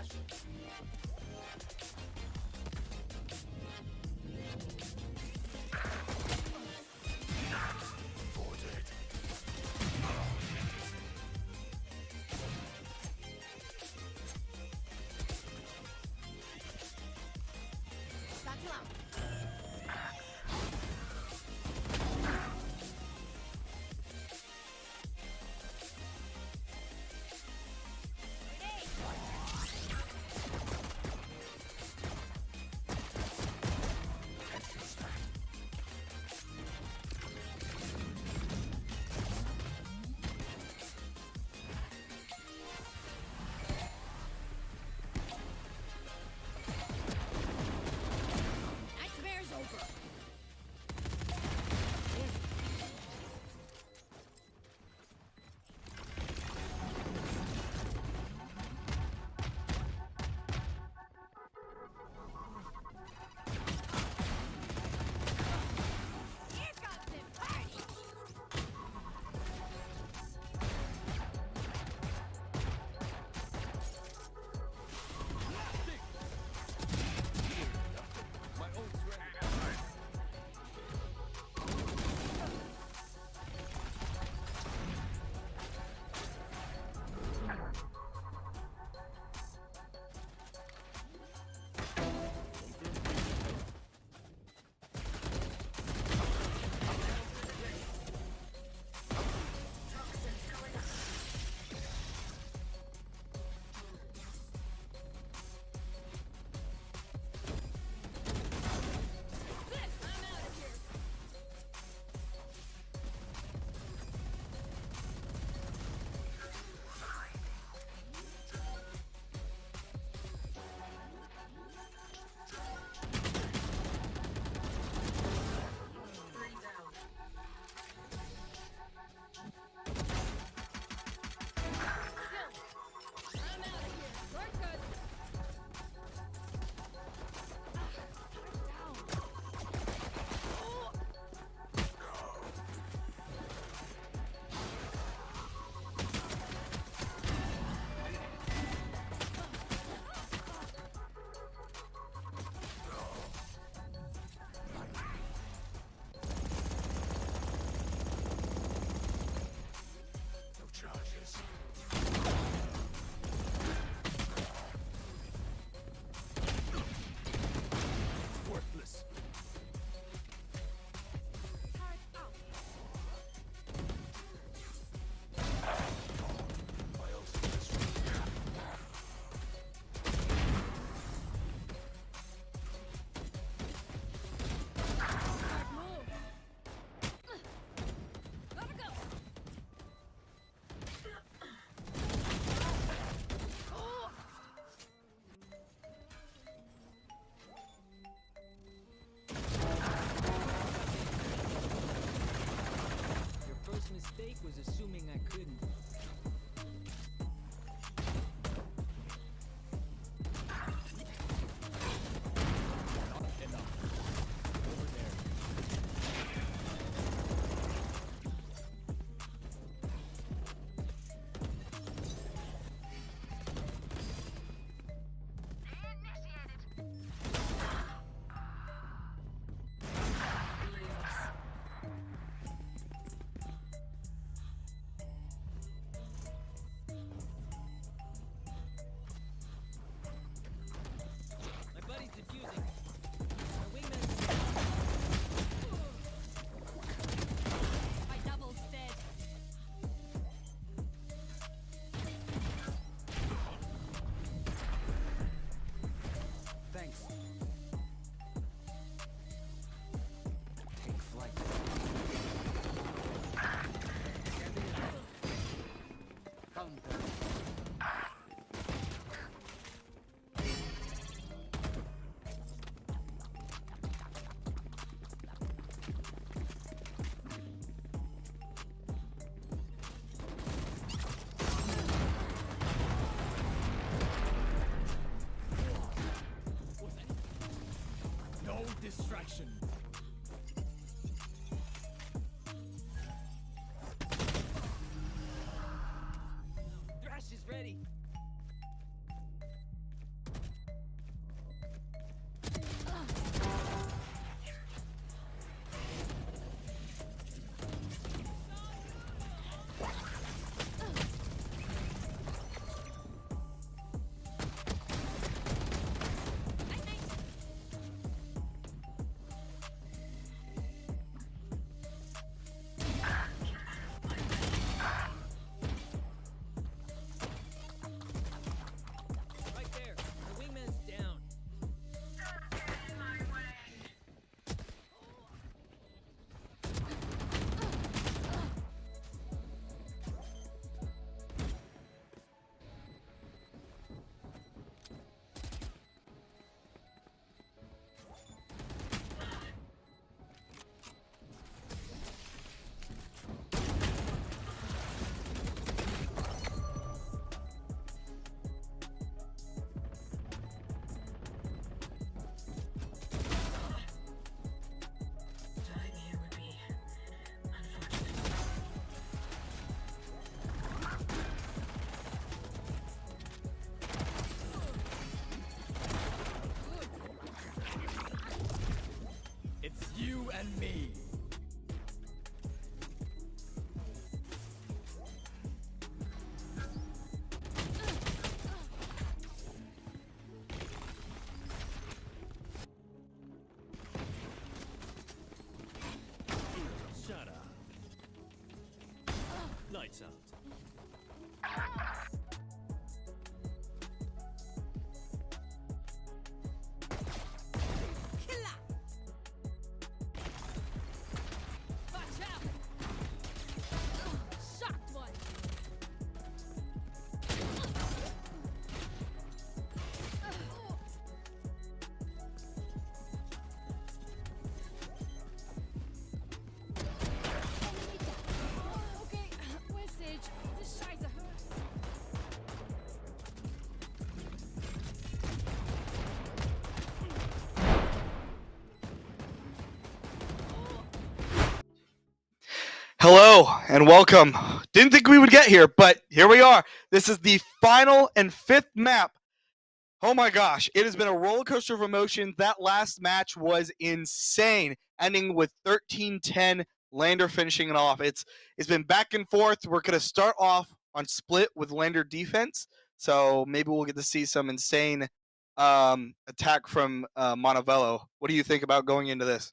flash. Satchel out. Nightmare's over. Here comes the party. My ult's ready. I'm out of here. Three down. I'm out of here. Shortcut. No charges. Worthless. Turret out. My ultimate is ready. Move. Gotta go. Your first mistake was assuming I couldn't. Over there. Initiated. My buddy's defusing. My wingman's My double's dead. Thanks. Take flight. Found them. No distraction. Thrash is ready. me. Shut up. Lights out. Watch out! Shocked one. Okay, where's Sage? This Scheiße. Hello and welcome. Didn't think we would get here, but here we are. This is the final and fifth map. Oh my gosh, it has been a roller coaster of emotions. That last match was insane, ending with 13-10, Lander finishing it off. It's been back and forth. We're going to start off on split with Lander defense, so maybe we'll get to see some insane attack from Montevello. What do you think about going into this?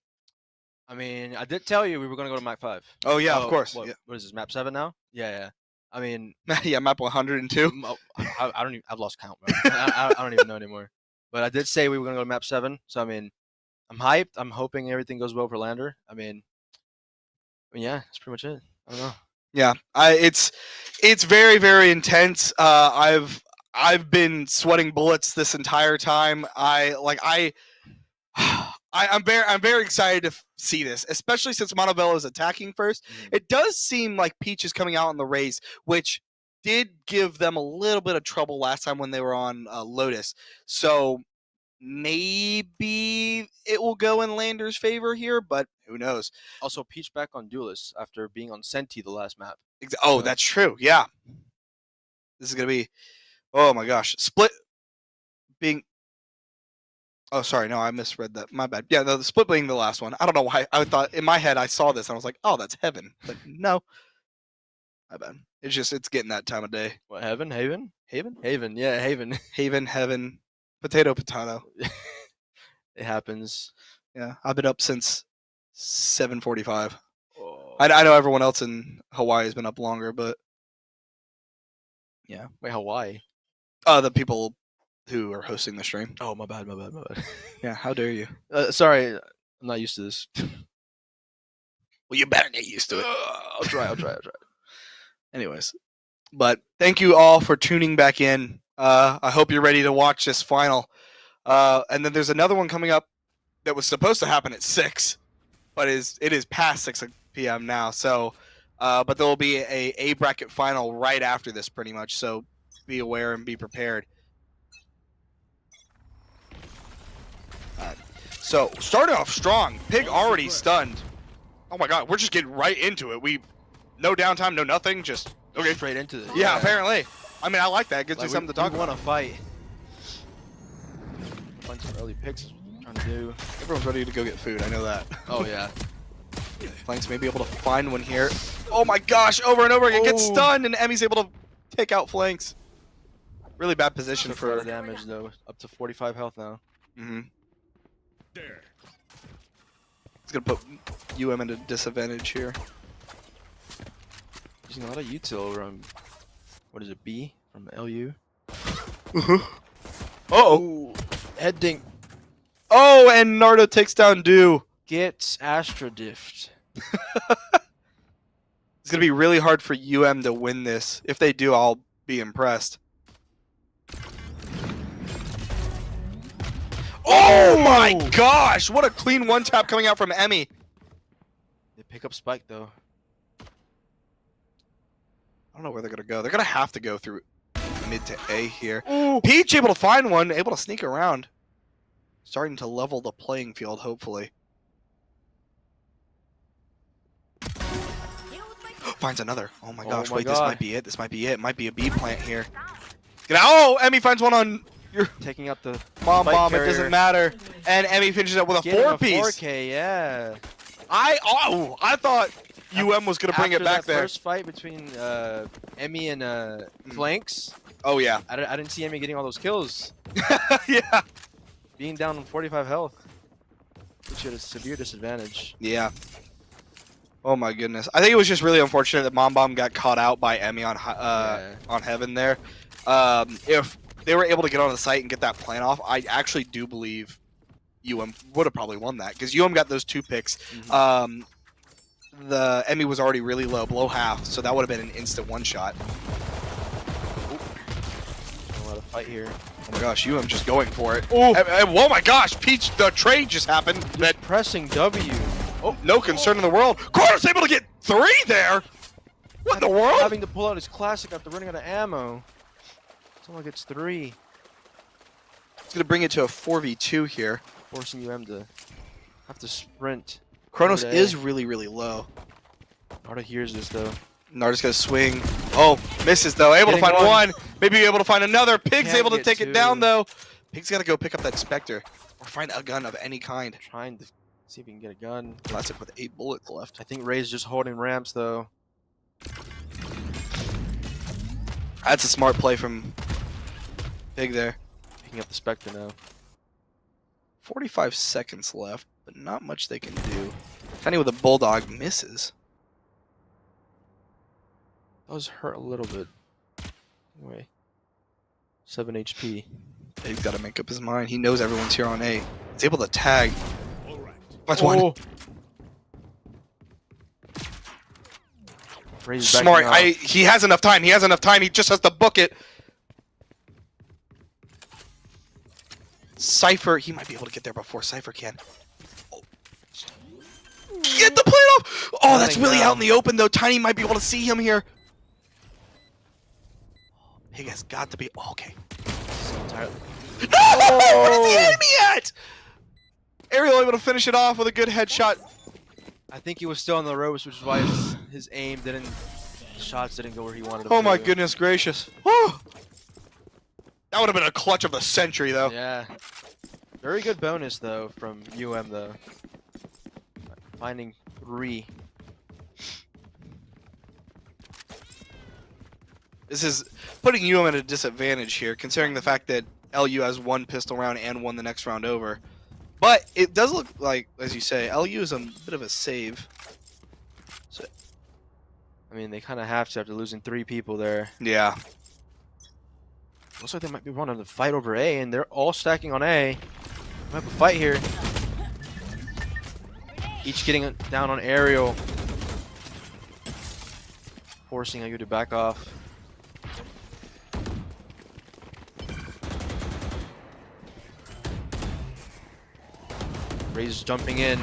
I mean, I did tell you we were gonna go to map 5. Oh yeah, of course. What, Yeah. what is this, map 7 now? Yeah. I mean, Yeah, map 102. I don't even. I've lost count, bro. I don't even know anymore. But I did say we were gonna go to map 7. So I mean, I'm hyped. I'm hoping everything goes well for Lander. I mean, yeah, that's pretty much it. I don't know. Yeah, it's very very intense. I've been sweating bullets this entire time. I'm very excited to see this, especially since Montevello is attacking first. It does seem like Peach is coming out on the Raze, which did give them a little bit of trouble last time when they were on Lotus. So maybe it will go in Lander's favor here, but who knows? Also, Peach back on Duelist after being on Senti the last map. Oh, that's true. Yeah, this is gonna be. Oh my gosh, split being. Oh, sorry. No, I misread that. My bad. Yeah, the split being the last one. I don't know why. I thought in my head I saw this and I was like, oh, that's heaven. But no. My bad. It's getting that time of day. What, Heaven? Haven? Yeah, Haven. Haven, heaven, potato. It happens. Yeah, I've been up since 7:45. Oh. I know everyone else in Hawaii has been up longer, but yeah. Wait, Hawaii? The people who are hosting the stream. Oh, my bad. Yeah, how dare you? Sorry, I'm not used to this. Well, you better get used to it. I'll try. Anyways, but thank you all for tuning back in. I hope you're ready to watch this final. And then there's another one coming up that was supposed to happen at 6, but it is past 6 p.m. now. So, but there will be a bracket final right after this, pretty much. So be aware and be prepared. So starting off strong, Pig already stunned. Oh my god, we're just getting right into it. No downtime, no nothing, just okay. Straight into this. Yeah, apparently. I mean, I like that. It gives me Like, something to talk we about. want to fight. Find some early picks. Is what I'm trying to do. Everyone's ready to go get food. I know that. Oh yeah. Flanks may be able to find one here. Oh my gosh, over and over again. Gets stunned, and Emmy's able to take out Flanks. Really bad position For for. damage though. Up to 45 health now. Mm-hmm. There. It's gonna put UM into disadvantage here. Using a lot of util from, what is it, B from LU? Uh-oh. Head dink. Oh, and Nardo takes down Do. Gets Astra Dift. It's gonna be really hard for UM to win this. If they do, I'll be impressed. Oh my gosh! What a clean one tap coming out from Emmy. They pick up Spike though. I don't know where they're gonna go. They're gonna have to go through mid to A here. Ooh. Peach able to find one, able to sneak around. Starting to level the playing field, hopefully. Finds another. Oh my gosh, my wait, this God. might be it. This might be it. Might be a B plant here. Get out. Oh, Emmy finds one on your Taking out the bomb Spike bomb. It carrier. doesn't matter. And Emmy finishes up with a Getting 4-piece. 4K, yeah. I thought UM was gonna bring it After back that there. First fight between Emmy and Flanks. Oh yeah. I didn't see Emmy getting all those kills. Yeah. Being down on 45 health, puts you at a severe disadvantage. Yeah. Oh my goodness. I think it was just really unfortunate that Mom Bomb got caught out by Emmy on Heaven there. If they were able to get on the site and get that plan off, I actually do believe UM would have probably won that because UM got those 2 picks. The Emmy was already really low, below half, so that would have been an instant one-shot. A lot of fight here. Oh my gosh, UM just going for it. Oh my gosh, Peach, the trade just happened. That Pressing W. Oh, no concern in the world. Corner's able to get 3 there. What in the world? Having to pull out his classic after running out of ammo. Someone gets 3. It's going to bring it to a 4v2 here. Forcing UM to have to sprint. Kronos Over to is A. really, really low. Narda hears this though. Narda's going to swing. Oh, misses though. Able to Getting find one. one. Maybe able to find another. Pig's Can't able to get take 2. it down though. Pig's got to go pick up that Spectre or find a gun of any kind. Trying to see if he can get a gun. Well, that's it with 8 bullets left. I think Ray's just holding ramps though. That's a smart play from Pig there. Picking up the Spectre now. 45 seconds left, but not much they can do. Tiny with a Bulldog misses. Does hurt a little bit. Anyway. 7 HP. He's got to make up his mind. He knows everyone's here on A. He's able to tag. All right. That's one. Ray's Smart. backing up. He has enough time. He has enough time. He just has to book it. Cypher, he might be able to get there before Cypher can. Oh. Get the plate off! Oh, that's really out in the open, though. Tiny might be able to see him here. Pig has got to be... Oh, okay. No! Where's the enemy at? Ariel able to finish it off with a good headshot. I think he was still on the ropes, which is why his aim didn't... His shots didn't go where he wanted them Oh my to. goodness gracious. Whew. That would have been a clutch of the century, though. Yeah. Very good bonus, though, from UM, though. Finding 3. This is putting UM at a disadvantage here, considering the fact that LU has 1 pistol round and 1 the next round over. But it does look like, as you say, LU is a bit of a save. So, I mean, they kind of have to after losing 3 people there. yeah. Looks like they might be wanting to fight over A, and they're all stacking on A. Might have a fight here. Each getting down on aerial. Forcing LU to back off. Ray's jumping in.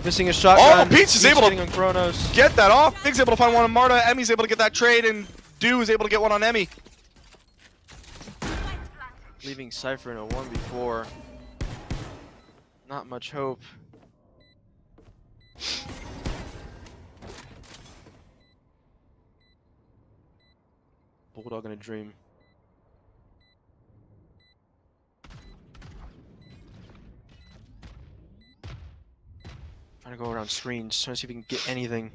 Missing a shotgun. Oh, Peach is able to getting on Kronos. get that off. Pig's able to find one on Marta. Emmy's able to get that trade, and Dew is able to get one on Emmy. Leaving Cypher in a 1v4. Not much hope. Bulldog in a dream. Trying to go around screens, trying to see if he can get anything.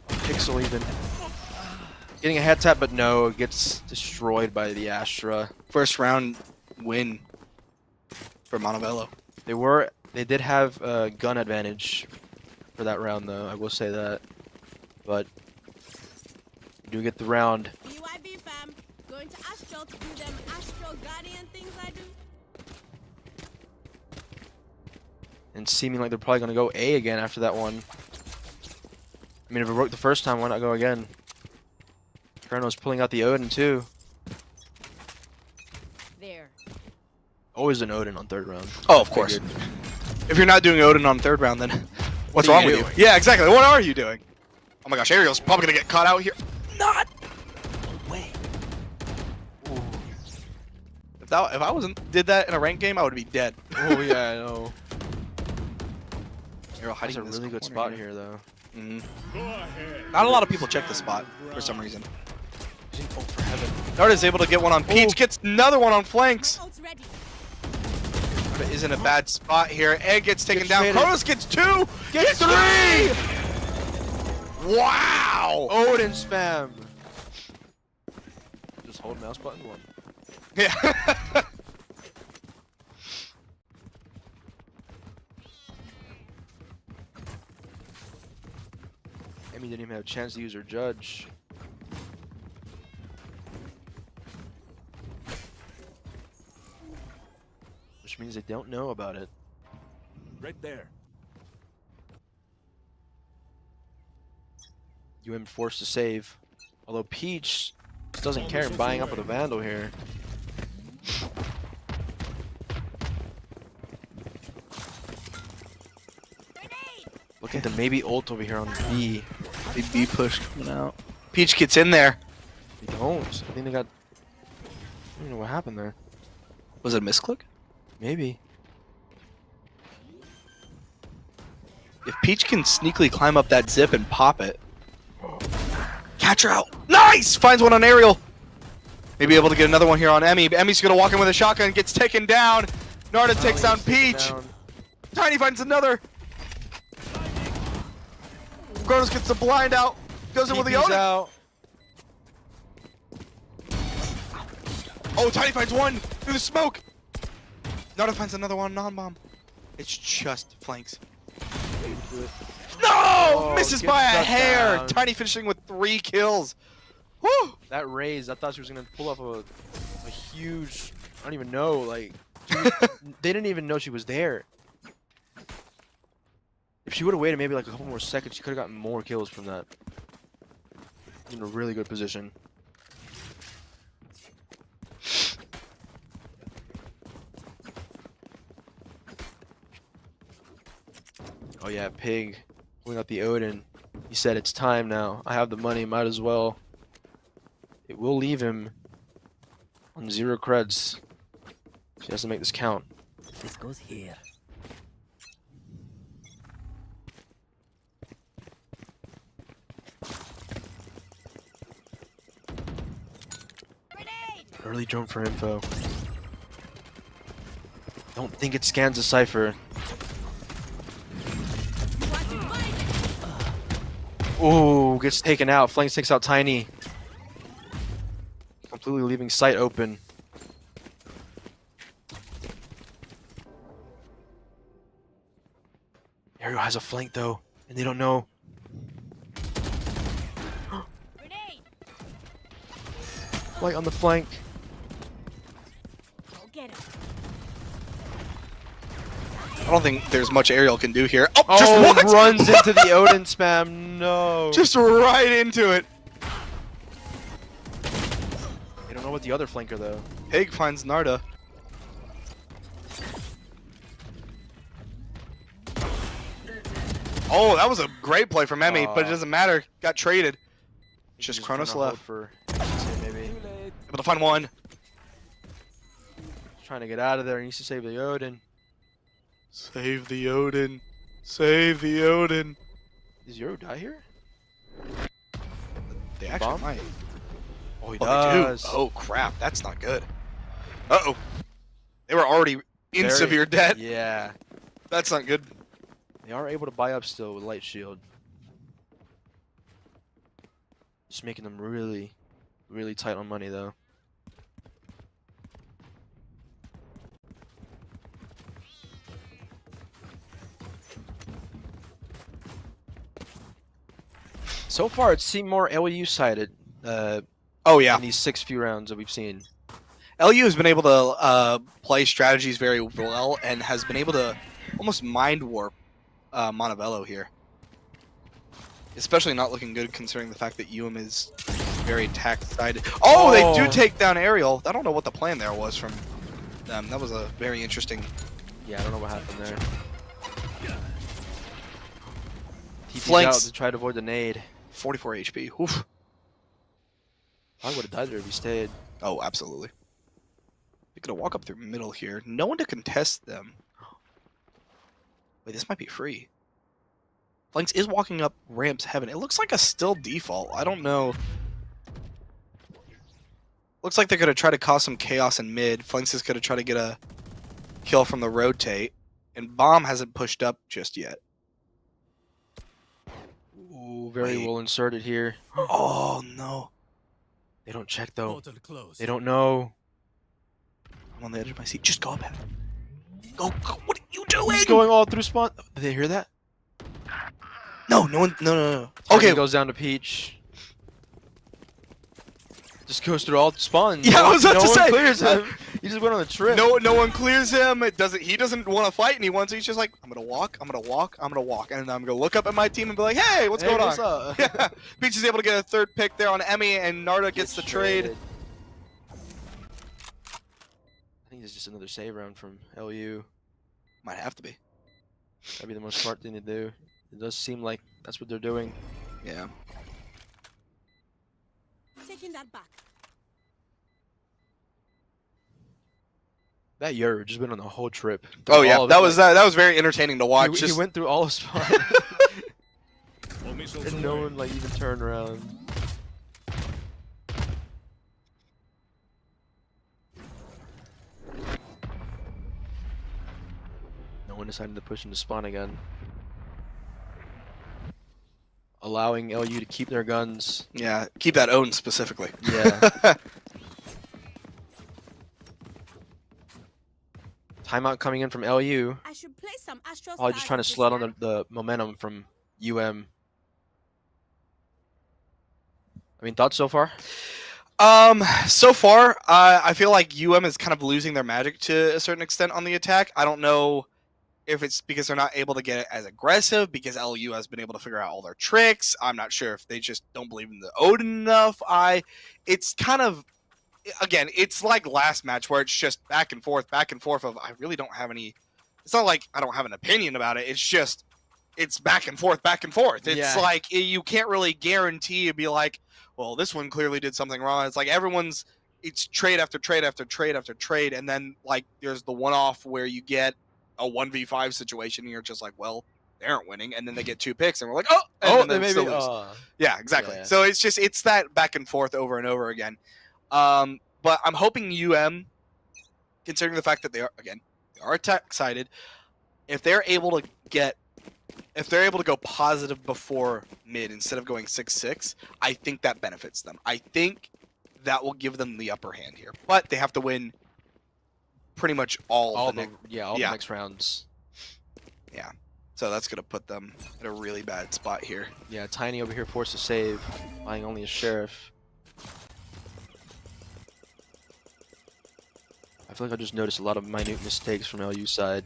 Pixel even. Getting a head tap, but no, it gets destroyed by the Astra. First round win for Montevello. They did have a gun advantage for that round, though. I will say that, but you do get the round. BYB fam, going to Astral to do them Astral Guardian things I do. And seeming like they're probably gonna go A again after that one. I mean, if it worked the first time, why not go again? Kronos pulling out the Odin too. There. Always an Odin on 3rd round. Oh, of course. Figured. If you're not doing Odin on 3rd round, then what's are wrong you with you? doing? Yeah, exactly. What are you doing? Oh my gosh, Ariel's probably gonna get caught out here. Not. Way. If I did that in a ranked game, I would be dead. Oh yeah, I know. Ariel That's hiding a in this really good corner spot here. here, though. Go ahead. Not a lot of people check the spot for some reason. Oh, for heaven. Darda's able to get one on Peach, gets another one on flanks. My ult's ready. is in a bad spot here. Egg gets taken down. traded. Kronos gets 2. Gets 3. Wow. Odin spam. Just hold mouse button 1. Yeah. Amy didn't even have a chance to use her judge. Which means they don't know about it. Right there. UM forced to save. Although Peach doesn't care in buying up with a Vandal here. Look at the maybe ult over here on B. Big B push coming out. Peach gets in there. They don't. I think they got. I don't know what happened there. Was it a misclick? Maybe. If Peach can sneakily climb up that zip and pop it. Catch her out. Nice! Finds one on Aerial. Maybe able to get another one here on Emmy. Emmy's going to walk in with a shotgun. Gets taken down. Narda takes down Peach. Tiny finds another. Kronos gets the blind out. Goes in with the Odin. out. Oh, Tiny finds one through the smoke. Narda finds another one non-bomb. It's just flanks. No! Oh, Misses gets by a shut hair. down. Tiny finishing with 3 kills. Woo! That raise, I thought she was gonna pull off a huge. I don't even know. Like, they didn't even know she was there. If she would have waited maybe like a couple more seconds, she could have gotten more kills from that. In a really good position. Oh yeah, Pig pulling out the Odin. He said it's time now. I have the money, might as well. It will leave him on 0 creds. She has to make this count. This goes here. Early drone for info. Don't think it scans a cipher. Ooh, gets taken out. Flanks takes out Tiny. Completely leaving sight open. Aerial has a flank though, and they don't know. Light on the flank. Go get him. I don't think there's much Aerial can do here. Oh, Oh, just what? runs into the Odin spam. No. Just right into it. They don't know what the other flanker though. Pig finds Narda. Oh, that was a great play from Emmy, but it doesn't matter. Got traded. Just Kronos left. For maybe. Able to find one. Trying to get out of there. He needs to save the Odin. Save the Odin. Save the Odin. Does Euro die here? They actually Bomb? might. Oh, he Oh, does. they do. Oh, crap. That's not good. Uh-oh. They were already in Very- severe debt. Yeah. That's not good. They are able to buy up still with Light Shield. Just making them really, really tight on money though. So far, it seemed more LU sided Oh, yeah. in these 6 few rounds that we've seen. LU has been able to play strategies very well and has been able to almost mind warp Montevello here. Especially not looking good considering the fact that is very attack-sided. Oh, they do take down Aerial. I don't know what the plan there was from them. That was a very interesting... Yeah, I don't know what happened there. TP's Flanks. out to try to avoid the nade. 44 HP. Oof. I would have died there if he stayed. Oh, absolutely. They're going to walk up through middle here. No one to contest them. Wait, this might be free. Flanks is walking up ramps heaven. It looks like a still default. I don't know. Looks like they're going to try to cause some chaos in mid. Flanks is going to try to get a kill from the rotate, and Bomb hasn't pushed up just yet. Ooh, very Wait. well inserted here. Oh no! They don't check though. Portal closed. They don't know. I'm on the edge of my seat. Just go ahead. Go! What are you doing? He's going all through spawn. Did they hear that? No, no one. No. Okay, Okay. goes down to Peach. Just goes through all the spawns. Yeah, I was about no to one say. clears him. He just went on a trip. No one clears him. It doesn't. He doesn't want to fight, and he's just like, I'm gonna walk, and then I'm gonna look up at my team and be like, hey, what's going what's on? up? Yeah. Peach is able to get a third pick there on Emmy, and Narda gets the trade. traded. I think it's just another save round from LU. Might have to be. That'd be the most smart thing to do. It does seem like that's what they're doing. Yeah. Taking that back. That Yer just went on the whole trip. Oh yeah, All of that it, was like, that was very entertaining to watch. He Just went through all of spawn. All missiles And no away. one like even turned around. No one decided to push into spawn again. Allowing LU to keep their guns. yeah, keep that own specifically. Yeah. Timeout coming in from LU. I should play some Astro Probably just Stars trying to this sled on year. the momentum from UM. I mean, thoughts so far? So far, I feel like UM is kind of losing their magic to a certain extent on the attack. I don't know if it's because they're not able to get it as aggressive, because LU has been able to figure out all their tricks. I'm not sure if they just don't believe in the Odin enough. It's kind of, again, it's like last match where it's just back and forth of, I really don't have any, it's not like I don't have an opinion about it. It's just, it's back and forth. It's Yeah. like, you can't really guarantee and be like, well, this one clearly did something wrong. It's like it's trade after trade after trade after trade, and then like there's the one-off where you get a 1v5 situation, and you're just like, well, they aren't winning, and then they get 2 picks, and we're like, oh, and then they still maybe. lose. Yeah, exactly. Yeah. So it's that back and forth over and over again. But I'm hoping UM, considering the fact that they are attack sided, if they're able to go positive before mid instead of going 6-6, I think that benefits them. I think that will give them the upper hand here. But they have to win pretty much all the next rounds. Yeah. So that's going to put them in a really bad spot here. Yeah, Tiny over here forced to save, buying only a sheriff. I feel like I just noticed a lot of minute mistakes from LU's side.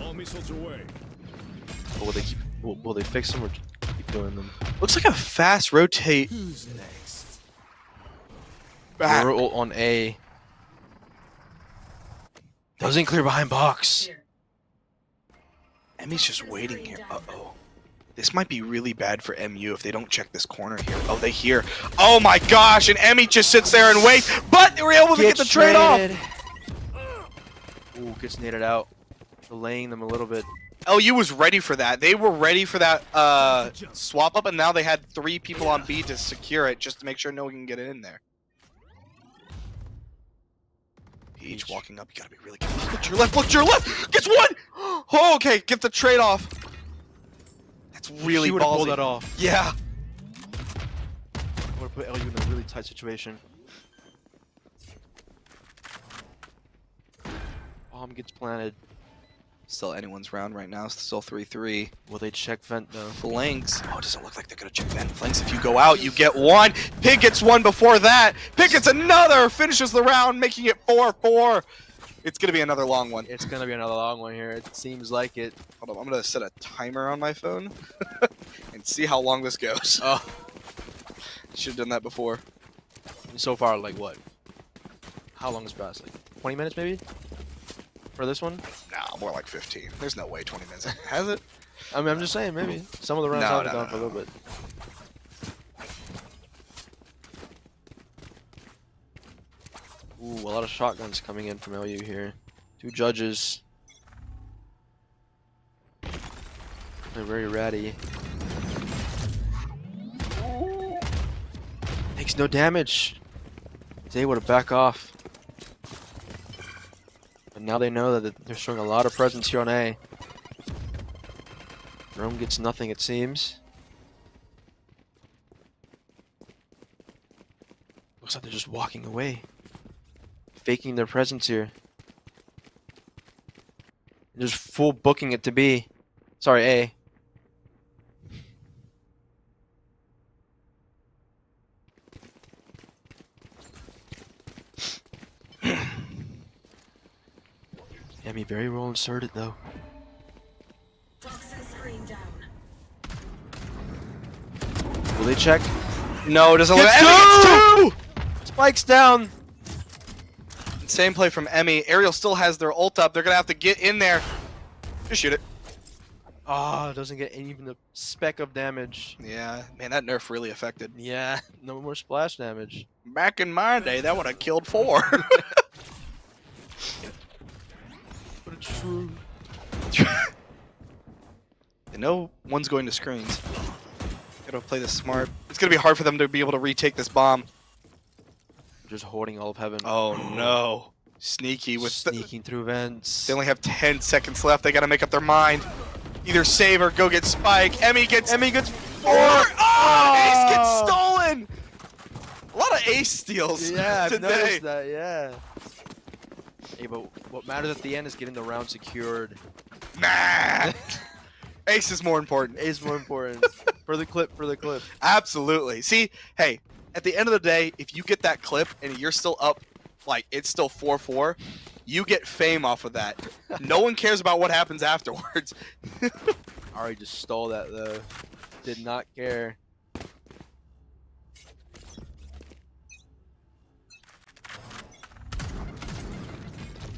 All missiles away. But will they fix them or keep doing them? Looks like a fast rotate Who's next? back. Roll on A. Doesn't clear behind box. Here. Emmy's just waiting here. Uh-oh. This might be really bad for MU if they don't check this corner here. Oh, they hear. Oh my gosh, and Emmy just sits there and waits, but they were able to get the trade off. Ooh, gets naded out. Delaying them a little bit. LU was ready for that. They were ready for that swap up, and now they had 3 people on B to secure it just to make sure no one can get in there. Peach walking up. You gotta be really careful. Look to your left. Look to your left. Gets one. Oh, okay. Get the trade off. That's really She would've ballsy. pulled that off. Yeah. Would put LU in a really tight situation. Bomb gets planted. Still anyone's round right now. Still 3-3. Will they check vent though? Flanks. Oh, it doesn't look like they're gonna check that. Flanks, if you go out, you get 1. Pig gets 1 before that. Pig gets another. Finishes the round, making it 4-4. It's gonna be another long one. It's gonna be another long one here. It seems like it. Hold on, I'm gonna set a timer on my phone and see how long this goes. Oh, Should have done that before. so far, like what? How long has passed? Like 20 minutes maybe? For this one? Nah, more like 15. There's no way 20 minutes. Has it? I mean, I'm just saying maybe. Some of the rounds No, have been no, gone for a no. little bit. Ooh, a lot of shotguns coming in from LU here. 2 judges. They're very ratty. Takes no damage. He's able to back off. And now they know that they're showing a lot of presence here on A. Rome gets nothing, it seems. Looks like they're just walking away. Faking their presence here. Just full booking it to B. Sorry, A. Emmy very well inserted though. Toxin screen down. Will they check? No, doesn't look. Gets Emmy gets 2! Spikes down. Same play from Emmy. Ariel still has their ult up. They're gonna have to get in there. Just shoot it. Ah, doesn't get even a speck of damage. Yeah, man, that nerf really affected. Yeah, no more splash damage. Back in my day, that would have killed 4. But it's true. You know, one's going to screens. Gotta play this smart. It's gonna be hard for them to be able to retake this bomb. Just holding all of heaven. Oh no. Sneaky with Sneaking through vents. They only have 10 seconds left. They gotta make up their mind. Either save or go get Spike. Emmy gets 4. Oh, Ace gets stolen. A lot of Ace steals Yeah, I've today. noticed that, yeah. Hey, but what matters at the end is getting the round secured. Nah. Ace is more important. Ace more important. For the clip, for the clip. Absolutely. See, hey, at the end of the day, if you get that clip and you're still up, like it's still 4-4, you get fame off of that. No one cares about what happens afterwards. Ari just stole that though. Did not care.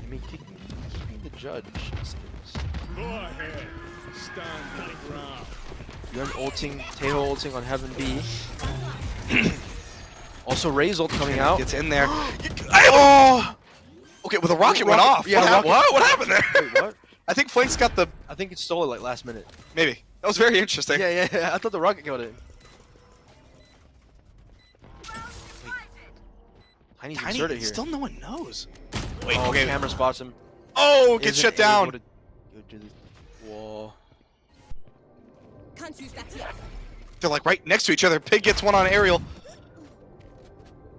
I mean, keeping the judge. It seems. Go ahead. Stand your ground. You have ulting, Teho ulting on Heaven B. Also, Ray's ult coming out. Gets in there. Oh! Okay, well the rocket went off. Yeah, What happened there? Wait, what? I think Flank's got the. I think it stole it like last minute. Maybe. That was very interesting. Yeah. I thought the rocket killed it. Tiny's Tiny, inserted here. still no one knows. Wait, Oh, okay. camera spots him. Oh, gets Isn't shut down. able to go to the wall. Can't use that yet. They're like right next to each other. Pig gets one on Ariel.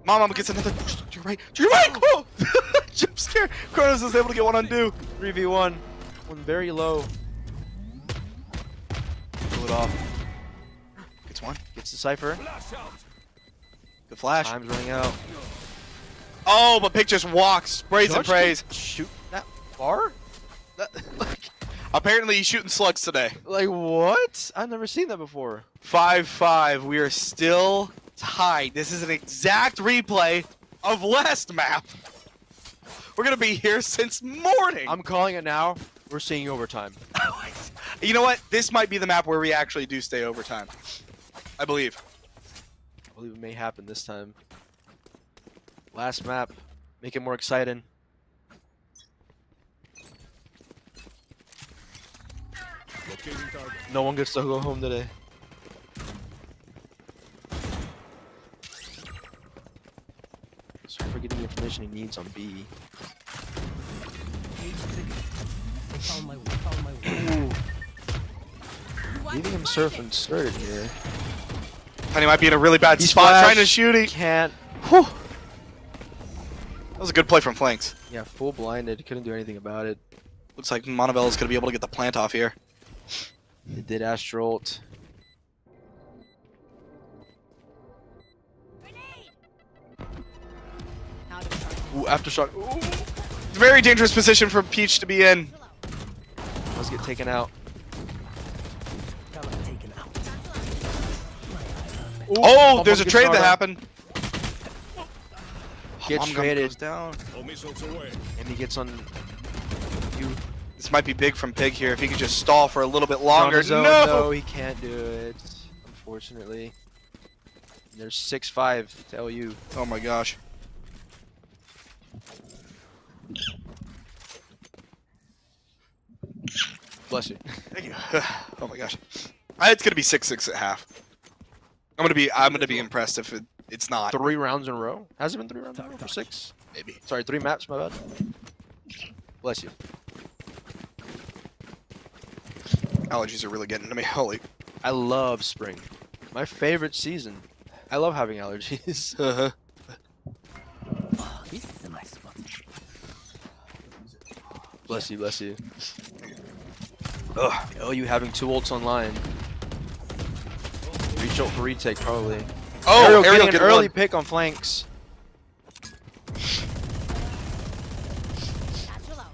Mama gets another. To your right. To your right. Oh! Jump scare. Kronos is able to get one on Do. 3v1. One very low. Pull it off. Gets one. Gets the Cypher. Good flash. Time's running out. Oh, but Pig just walks, sprays and Judge prays. can shoot that far? That, Apparently he's shooting slugs today. like what? I've never seen that before. 5-5. We are still tied. This is an exact replay of last map. We're gonna be here since morning. I'm calling it now. We're seeing overtime. You know what? This might be the map where we actually do stay overtime. I believe. I believe it may happen this time. Last map. Make it more exciting. Locating target. No one gets to go home today. Sorry for getting the information he needs on B. Found my way. Leaving him surf inserted here. Tiny might be in a really bad He's spot flashed. trying to shoot. He Can't. Whew. That was a good play from Flanks. Yeah, full blinded. Couldn't do anything about it. Looks like Monovell is going to be able to get the plant off here. They did Astro ult. Ooh, Aftershock. Ooh. Very dangerous position for Peach to be in. Let's get taken out. Ooh, Oh, there's a gets trade that started. happened. Gets Mom Gun traded. goes down. All missiles away. And he gets on you. This might be big from Pig here if he could just stall for a little bit longer. On his own, No! though, he can't do it. Unfortunately. And there's 6-5 to LU. Oh my gosh. Bless you. Thank you. Oh my gosh. It's gonna be 6-6 at half. I'm gonna be impressed if it's not. 3 rounds in a row? Has it been 3 rounds in a row for 6? Maybe. Sorry, 3 maps, my bad. Bless you. Allergies are really getting to me. Holy. I love spring. My favorite season. I love having allergies. This is a nice spot. Bless you, bless you. Ugh. Oh, you having 2 ults online. Reach ult for retake, probably. Oh, Ariel Ariel getting an get early one. pick on flanks. Satchel out.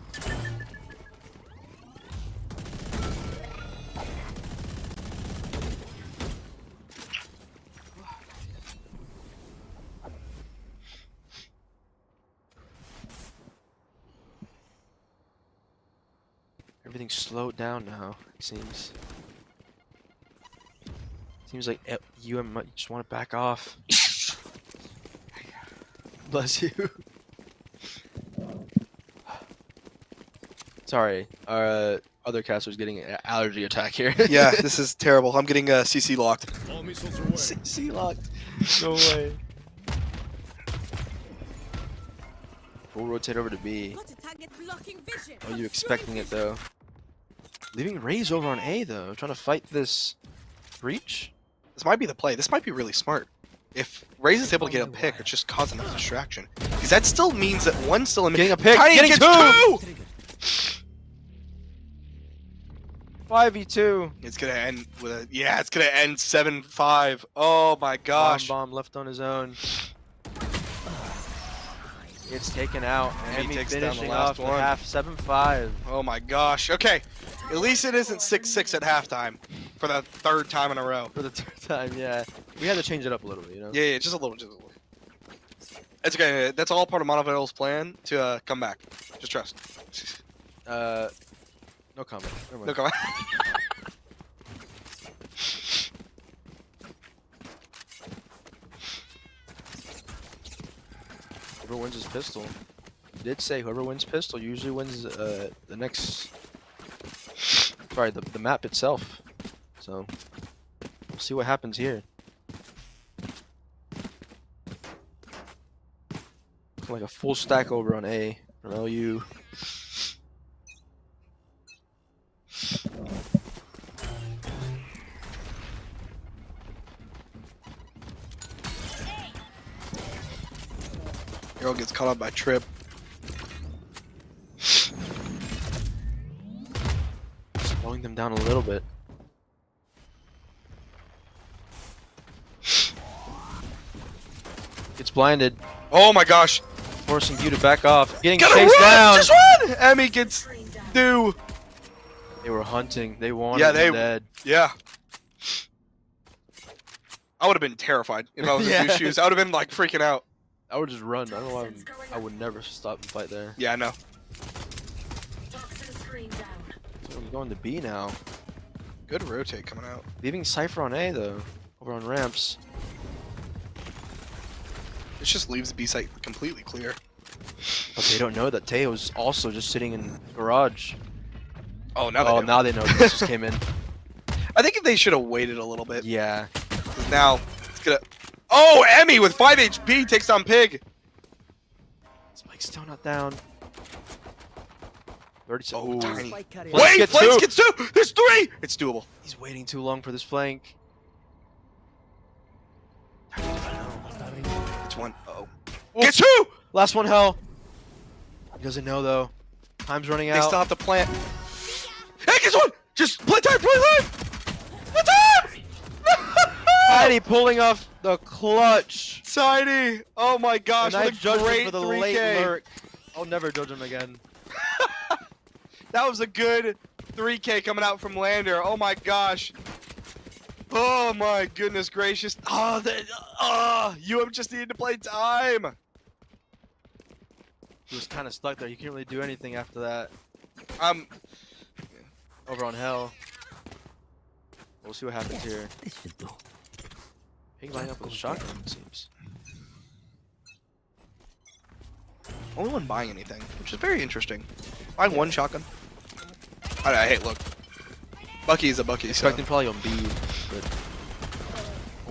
Everything's slowed down now, it seems. Seems like you might just want to back off. Bless you. Sorry, our other caster's getting an allergy attack here. Yeah, this is terrible. I'm getting CC locked. All missiles away. CC locked. No way. We'll rotate over to B. Got a target blocking vision. Are you expecting it though? Leaving Raze over on A though, trying to fight this breach. This might be the play. This might be really smart. If Raze is able to get a pick, it's just causing a distraction. Because that still means that one's still in mid. Getting a pick, Tiny getting gets 2! 5v2. It's gonna end with a it's gonna end 7-5. Oh my gosh. Bomb left on his own. Gets taken out. And he Emmy takes down the finishing last off the one. half 7-5. Oh my gosh. Okay. At least it isn't 6-6 at halftime for the 3rd time in a row. For the 3rd time, yeah. We had to change it up a little bit, you know? Yeah, just a little. It's okay. That's all part of Monovel's plan to come back. Just trust. No comment. Never mind. No comment. Whoever wins his pistol. He did say whoever wins pistol usually wins the next. Sorry, the map itself. So we'll see what happens here. Like a full stack over on A from LU. Girl gets caught up by Trip. Slowing them down a little bit. Gets blinded. Oh my gosh. Forcing you to back off. Getting Gotta chased run! down. Just run! Emmy gets two. They were hunting. They wanted Yeah, him dead. Yeah. I would have been terrified if I was in his shoes. I would have been like freaking out. I would just run. I don't know why I would never stop and fight there. Yeah, I know. Toxin screen down. So I'm going to B now. Good rotate coming out. Leaving Cypher on A though. Over on ramps. This just leaves the B site completely clear. But they don't know that Teo's also just sitting in garage. Oh, now they Oh, do. now they know this just came in. I think they should have waited a little bit. Yeah. 'Cause now it's gonna. Oh, Emmy with 5 HP takes down Pig. Spike's still not down. 30 Oh, seconds. tiny. Spike carrier. Flanks Wait, get Flanks two. gets 2. There's 3. It's doable. He's waiting too long for this flank. It's 1. Uh-oh. Oh. Get 2. Last one, hell. He doesn't know though. Time's running They out. still have to plant. Hey, guess what? Just play time, play time. Play time. Tiny pulling off the clutch. Tiny. Oh my gosh, And I what a judged him great for the 3K. late lurk. I'll never judge him again. That was a good 3K coming out from Lander. Oh my gosh. Oh my goodness gracious. UM just needed to play time. He was kind of stuck there. He couldn't really do anything after that. Over on hell. We'll see what happens here. This should do. Pig lining up with a shotgun, it seems. Only one buying anything, which is very interesting. Buying one shotgun. I hate look. Bucky's a Bucky, so Expecting probably on B, but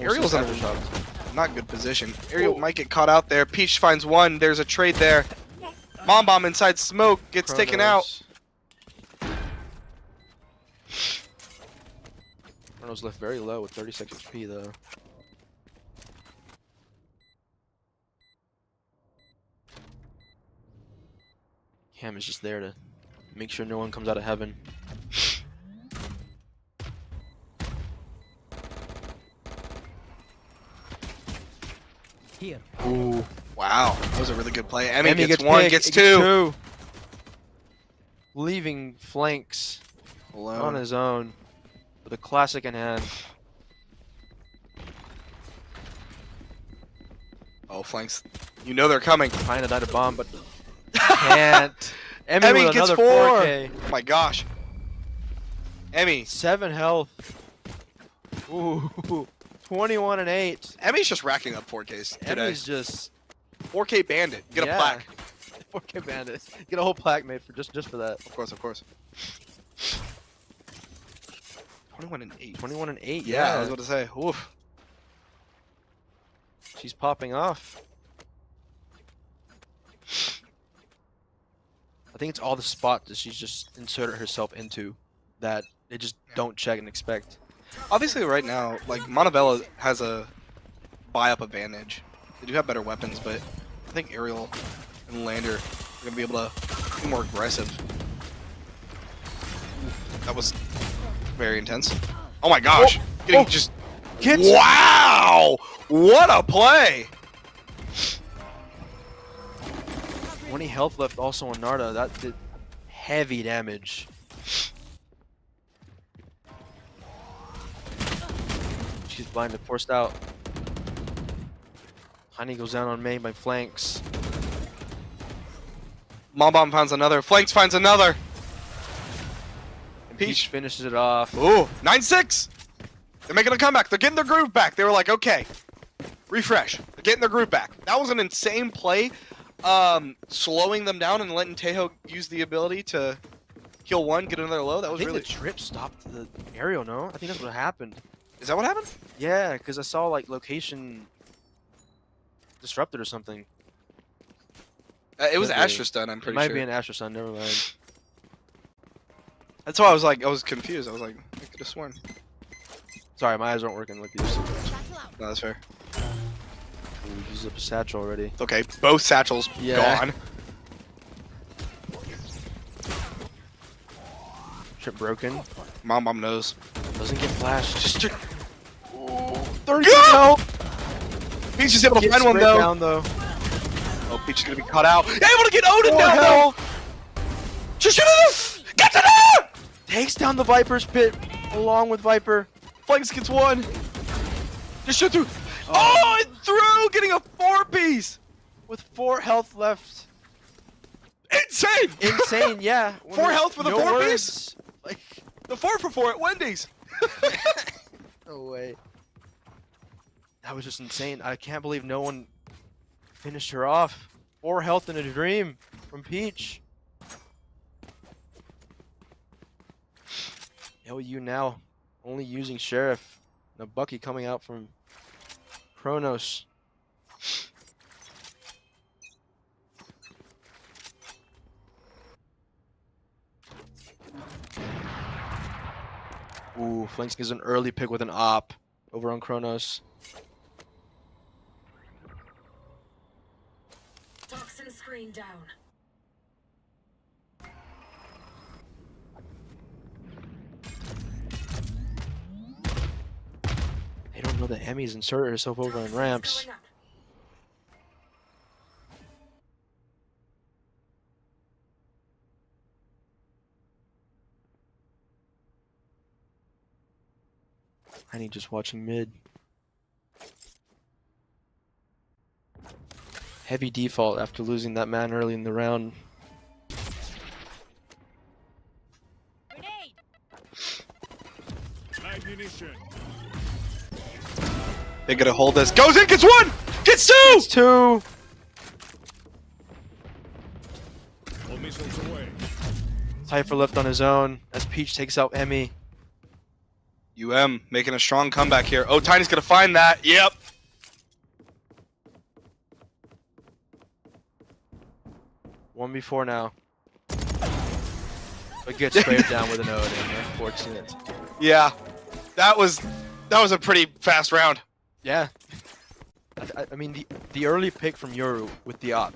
Ariel's in after a shots. not good position. Ariel might get caught out there. Peach finds one. There's a trade there. Bomb inside smoke gets taken out. Chronos left very low with 36 HP though. Cam is just there to make sure no one comes out of heaven. Here. Ooh. Wow, that was a really good play. Emmy Emmy gets one, picked, gets it two. Leaving flanks Alone. on his own with a classic in hand. Oh, flanks. You know they're coming. Trying to die to bomb, but can't. Emmy, Emmy with gets another 4. 4K. Oh my gosh. Emmy. 7 health. Ooh. 21 and 8. Emmy's just racking up 4Ks today. Emmy's just 4K bandit. Get a plaque. 4K bandit. Get a whole plaque made for just for that. Of course, of course. 21 and 8. 21 and 8. Yeah, I was about to say. Oof. She's popping off. I think it's all the spots that she's just inserted herself into that they just don't check and expect. Obviously, right now, like, Montebello has a buy-up advantage. They do have better weapons, but I think Aerial and Lander are going to be able to be more aggressive. That was very intense. Oh my gosh. Getting just... Wow! What a play! 20 health left also on Narda. That did heavy damage. She's blinded, forced out. Honey goes down on main by flanks. Bomb finds another. Flanks finds another. And Peach finishes it off. Ooh, 9-6. They're making a comeback. They're getting their groove back. They were like, okay, refresh. They're getting their groove back. That was an insane play. Slowing them down and letting Tejo use the ability to kill one, get another low. That was I think really... the trip stopped the aerial, no? I think that's what happened. Is that what happened? Yeah, because I saw like location disrupted or something. It was Could be. Astra stun, I'm pretty It might sure. be an Astra Sun, never mind. That's why I was like, I was confused. I was like, I could have sworn. Sorry, my eyes aren't working like these. No, that's fair. Ooh, he's up a satchel already. It's okay. Both satchels gone. Trip broken. Mom knows. Doesn't get flashed. Just 30 Yeah! health. Peach is able to Gets find one sprayed though. down though. Oh, Peach is gonna be cut out. Able to get Odin 4 down health. though. Just shoot it! Get to there! Takes down the Viper's pit along with Viper. Flanks gets one. Just shoot through. Oh, it through! Getting a 4-piece. With 4 health left. Insane! Insane, yeah. 4 health for the No 4-piece? words. Like, The 4 for 4 at Wendy's. no way. That was just insane. I can't believe no one finished her off. 4 health in a dream from Peach. LU now only using Sheriff. And a Bucky coming out from Kronos. Ooh, Flanks gives an early pick with an op over on Kronos. Toxin screen down. They don't know that Emmy's inserted herself over on ramps. Going up. Honey just watching mid. Heavy default after losing that man early in the round. Grenade! Ammunition. They're gonna hold this. Goes in, gets 1! Gets 2! It's 2! All missiles away. Cypher left on his own as Peach takes out Emmy. Making a strong comeback here. Oh, Tiny's gonna find that. Yep. 1v4 now. But gets sprayed down with an Odin. Unfortunate. Yeah, that was a pretty fast round. Yeah. I mean, the early pick from Yoru with the op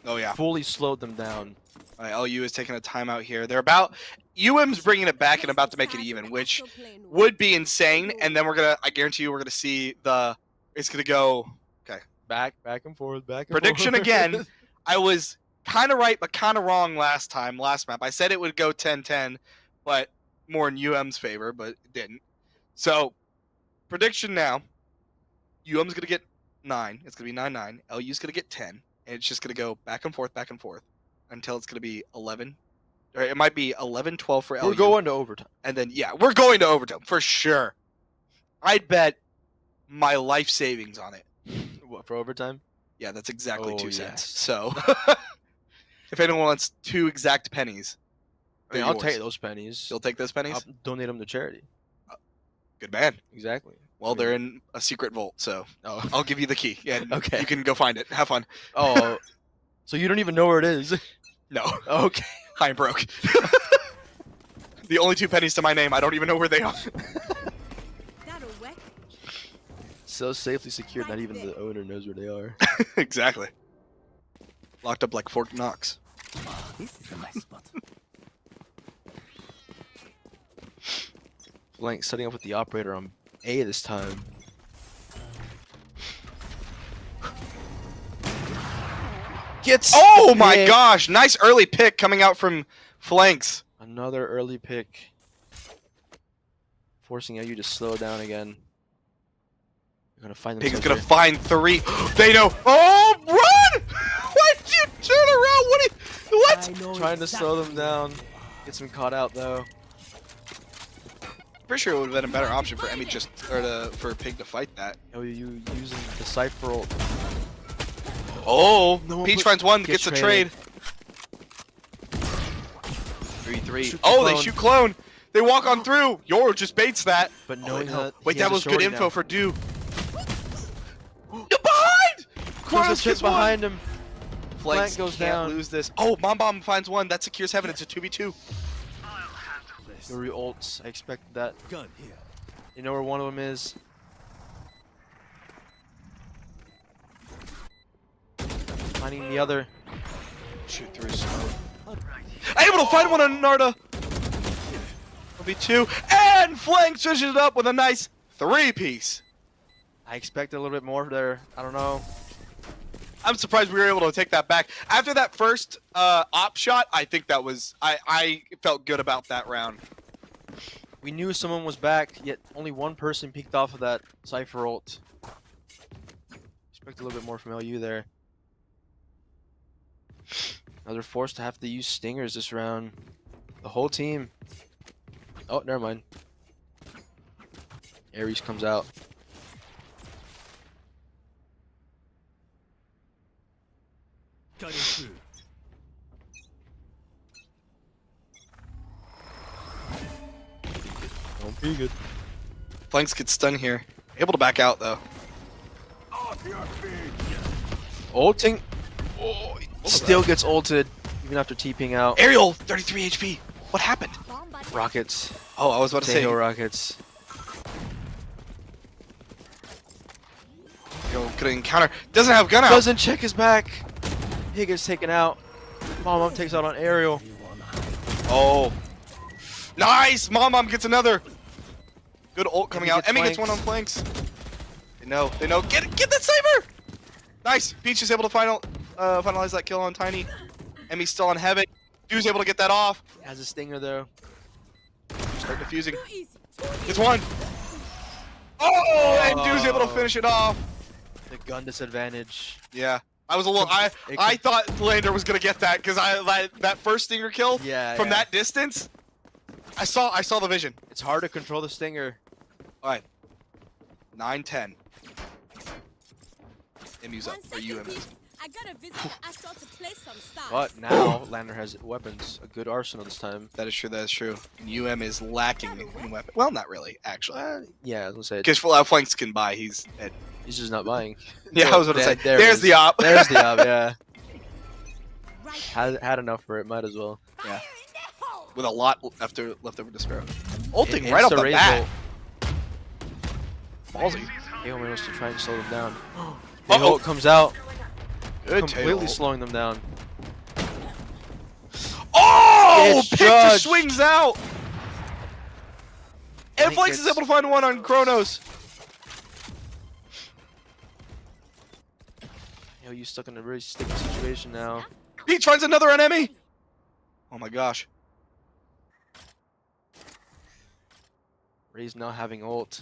Oh yeah. fully slowed them down. All right, LU is taking a timeout here. They're about UM's bringing it back and about to make it even, which would be insane. And then I guarantee you, we're gonna see it's gonna go. Okay. Back and forth, back and Prediction forth. again. I was kind of right, but kind of wrong last map. I said it would go 10-10, but more in UM's favor, but it didn't. So, prediction now. UM's gonna get 9. It's gonna be 9-9. LU's gonna get 10, and it's just gonna go back and forth, until it's gonna be 11. Or it might be 11-12 for LU. We're going to overtime. And then we're going to overtime for sure. I'd bet my life savings on it. What, for overtime? Yeah, that's exactly 2 yes. cents. So, if anyone wants 2 exact pennies, I mean, they're I'll yours. take those pennies. You'll take those pennies? I'll donate them to charity. Good man. Exactly. Well, they're in a secret vault, so Oh. I'll give you the key. Yeah, Okay. You can go find it. Have fun. Oh, so you don't even know where it is? No, Okay. I'm broke. The only 2 pennies to my name, I don't even know where they are. That'll work. So safely secured, not even the owner knows where they are. Exactly. Locked up like Fort Knox. This is a nice spot. Flank setting up with the operator on A this time. Gets Oh my pick. gosh! Nice early pick coming out from flanks. Another early pick. Forcing LU to slow down again. They're gonna find Pig is themselves gonna here. find 3. They know. Oh, run! Why did you turn around? What? Trying to slow them down. Gets him caught out though. Pretty sure it would have been a better option for Emmy for Pig to fight that. LU using the Cypher ult. Oh, No, Peach but finds 1, gets gets a trade. traded. 3-3. Shoot the Oh, they clone. shoot clone. They walk on through. Yoru just baits that. But Oh, knowing no. that Wait, he that has a was good shorty info now. for Do. You're behind! There's Kronos a chip gets 1. behind him. Flanks Flank goes can't down. lose this. Oh, Mom finds 1. That secures heaven. It's a 2v2. Yuri ults. I expected that. Gun here. You know where one of them is. Finding the other. Shoot through smoke. Able to find 1 on Narda. Will be 2. And Flanks finishes it up with a nice 3-piece. I expected a little bit more there. I don't know. I'm surprised we were able to take that back. After that first op shot, I think that was... I felt good about that round. We knew someone was back, yet only one person peeked off of that Cypher ult. Expect a little bit more from LU there. Now they're forced to have to use stingers this round. The whole team. Oh, never mind. Ares comes out. Cutting through. Don't be good. Flanks gets stunned here. Able to back out, though. Ulting. Oh, still gets ulted, even after TPing out. Ariel, 33 HP. What happened? Rockets. Oh, I was about to say. Tail rockets. Gonna encounter. Doesn't have gun out. Doesn't check his back. He gets taken out. Mom takes out on Ariel. Oh. Nice! Mom gets another. Good ult coming Emmy out. gets Emmy gets 1 on flanks. They know. Get that saber! Nice. Peach is able to finalize that kill on Tiny. Emmy's still on Heaven. Dude's able to get that off. Has a stinger though. Start defusing. Too easy. Gets 1. Oh, and Dude's able to finish it off. The gun disadvantage. Yeah. I was a little. I thought Lander was gonna get that because that first stinger kill from that distance. I saw the vision. It's hard to control the stinger. All right. 9-10. Emmy's up. 1 Or you, second, Emmy. please. I gotta visit Astral to play some stars. But now Lander has weapons, a good arsenal this time. That is true. That is true. And UM is lacking in weapon. Well, not really, actually. Yeah, I was gonna say Because Flanks can buy. He's he's just not buying. yeah. I was gonna say. There it There's is. the op. There's the op. Yeah. Had enough for it. Might as well. Yeah. With a lot left over to spare. Ulting right off Insta the raise bat. ult. Ballsy. Aoman wants to try and slow them down. Uh-oh. The ult comes out, Good completely tail. slowing them down. Oh! It's Pick judged. just swings out! And think Flex is it's- able to find one on Kronos. Yo, you stuck in a really sticky situation now. Peach finds another enemy! Oh my gosh. Ray's now having ult.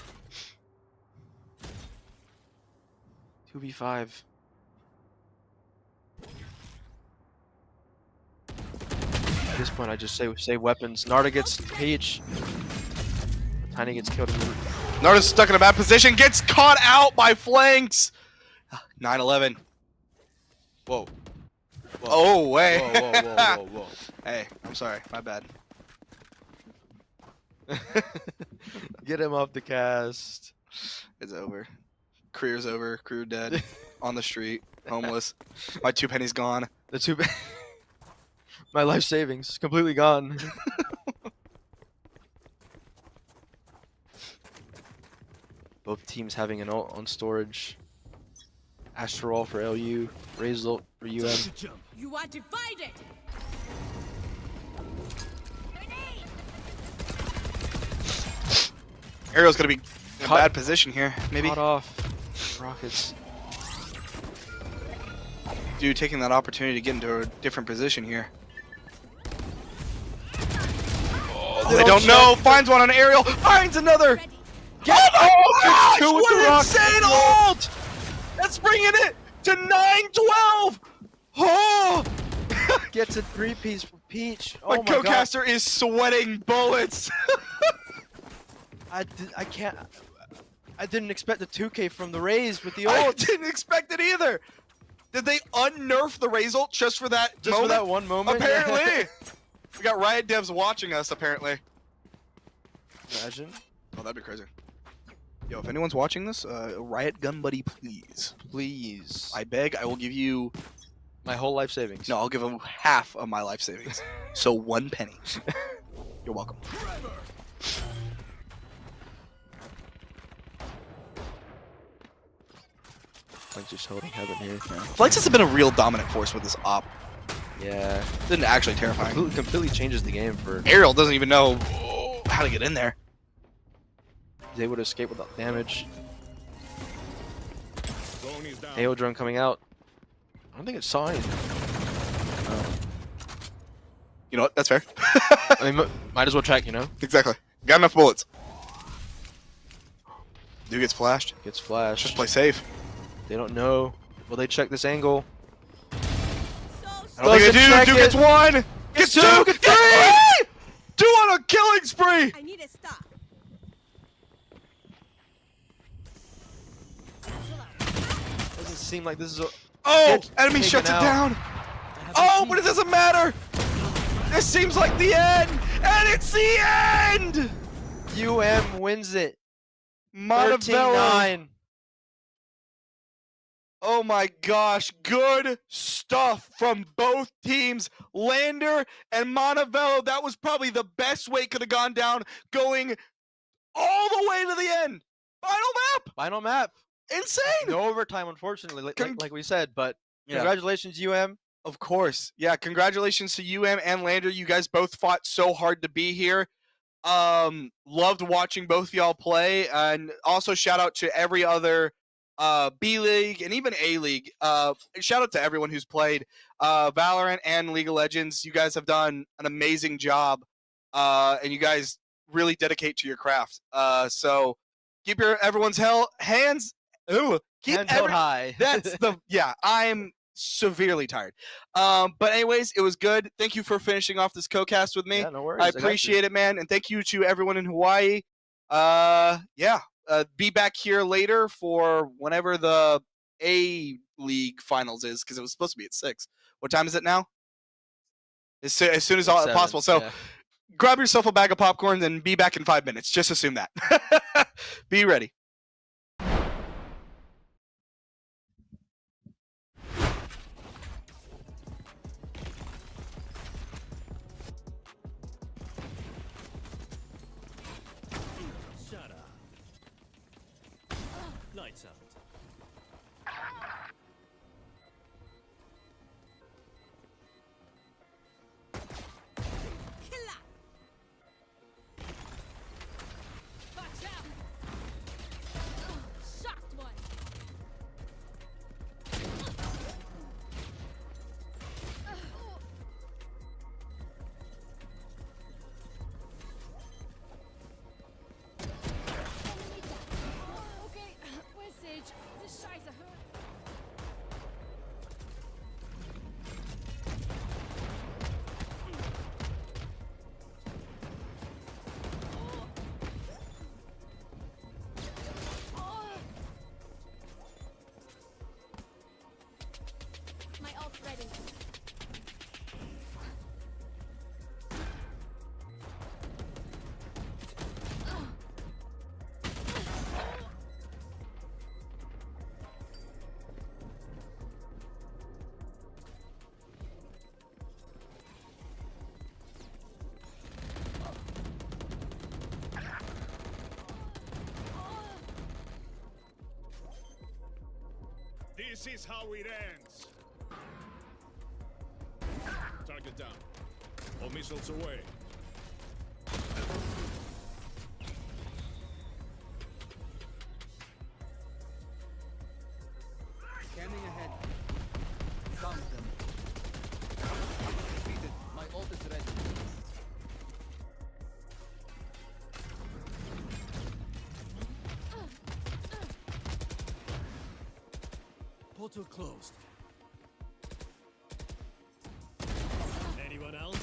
2v5. At this point, I just say weapons. Narda gets Peach. Tiny gets killed in the Narda's stuck in a bad position, gets caught out by flanks. 9-11. Whoa. Oh, way. Whoa. Hey, I'm sorry. My bad. Get him off the cast. It's over. Career's over. Career dead. On the street. Homeless. My 2 pennies gone. The two. My life savings completely gone. Both teams having an ult on storage. Astral for LU. Raise ult for UM. You are divided. Ariel's gonna be in a Cut. bad position here. Maybe. Caught off. Rockets. Dude taking that opportunity to get into a different position here. Oh, they don't know. Finds one on Ariel. Finds another. Get Oh, two with what the an rocket. insane ult! That's bringing it to 9-12. Oh, Gets a 3-piece for Peach. my Oh my god. co-caster is sweating bullets. I can't. I didn't expect the 2K from the Raze with the I ult. didn't expect it either. Did they unnerf the Raze ult just for that Just moment? for that one moment. Apparently. We got Riot devs watching us, apparently. Imagine. Oh, that'd be crazy. Yo, if anyone's watching this, Riot Gun Buddy, please. Please. I beg, I will give you... My whole life savings. No, I'll give him half of my life savings. So 1 penny. You're welcome. Flex just holding heaven here. Flex has been a real dominant force with this op. Yeah. Didn't actually terrifying. Completely changes the game for. Ariel doesn't even know how to get in there. He's able to escape without damage. Drone is down. AO drone coming out. I don't think it saw anything. You know what? That's fair. I mean, might as well check, you know? Exactly. Got enough bullets. Dude gets flashed. Gets flashed. Just play safe. They don't know. Will they check this angle? I don't think they Doesn't do. check Dude it. gets 1. Gets 2. two, Gets gets 3. 2 on a killing spree. I need a stop. Doesn't seem like this is a. Oh, Gets enemy taken shuts it out. down. Oh, but it doesn't matter. This seems like the end. And it's the end. UM wins it. Montebello. 13-9. Oh my gosh, good stuff from both teams. Lander and Montevello, that was probably the best way it could have gone down, going all the way to the end. Final map. Final map. Insane. No overtime, unfortunately, like we said, but Yeah. congratulations, UM. Of course. Yeah, congratulations to UM and Lander. You guys both fought so hard to be here. Loved watching both y'all play, and also shout out to every other B League and even A League. Shout out to everyone who's played Valorant and League of Legends. You guys have done an amazing job, and you guys really dedicate to your craft. So keep everyone's hands. Keep Hands held high. That's the I'm severely tired. But anyways, it was good. Thank you for finishing off this co-cast with me. Yeah, no worries. I appreciate it, man, and thank you to everyone in Hawaii. Be back here later for whenever the A League finals is, because it was supposed to be at 6. What time is it now? As soon as 7, possible. So yeah. grab yourself a bag of popcorn and be back in 5 minutes. Just assume that. Be ready. Lights out. Killer! Watch out! Shocked one! Okay, where's Sage? This Scheiße hurts. My ult ready. This is how it ends. Target down. All missiles away. Scanning ahead. Found them. Defeated. My ult is ready. Portal closed. Anyone else?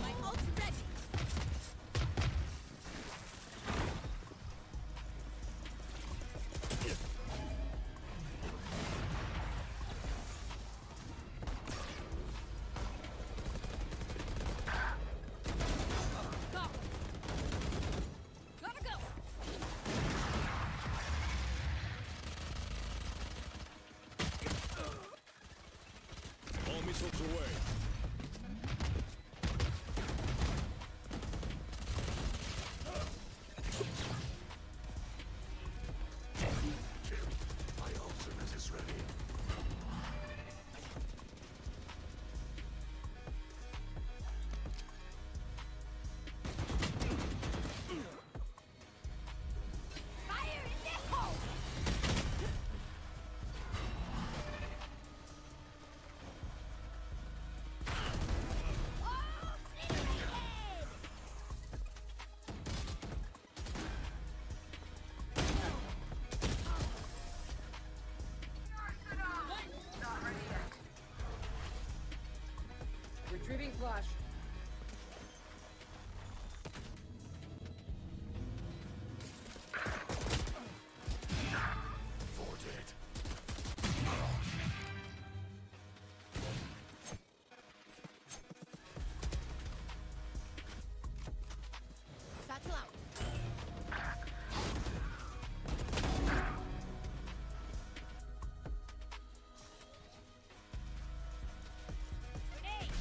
My ult ready. Go. Gotta go. All missiles away. My ultimate is ready. Fire in the hole. Oh, head. Not ready yet. Retrieving flash. For dead. Satchel out. Grenade.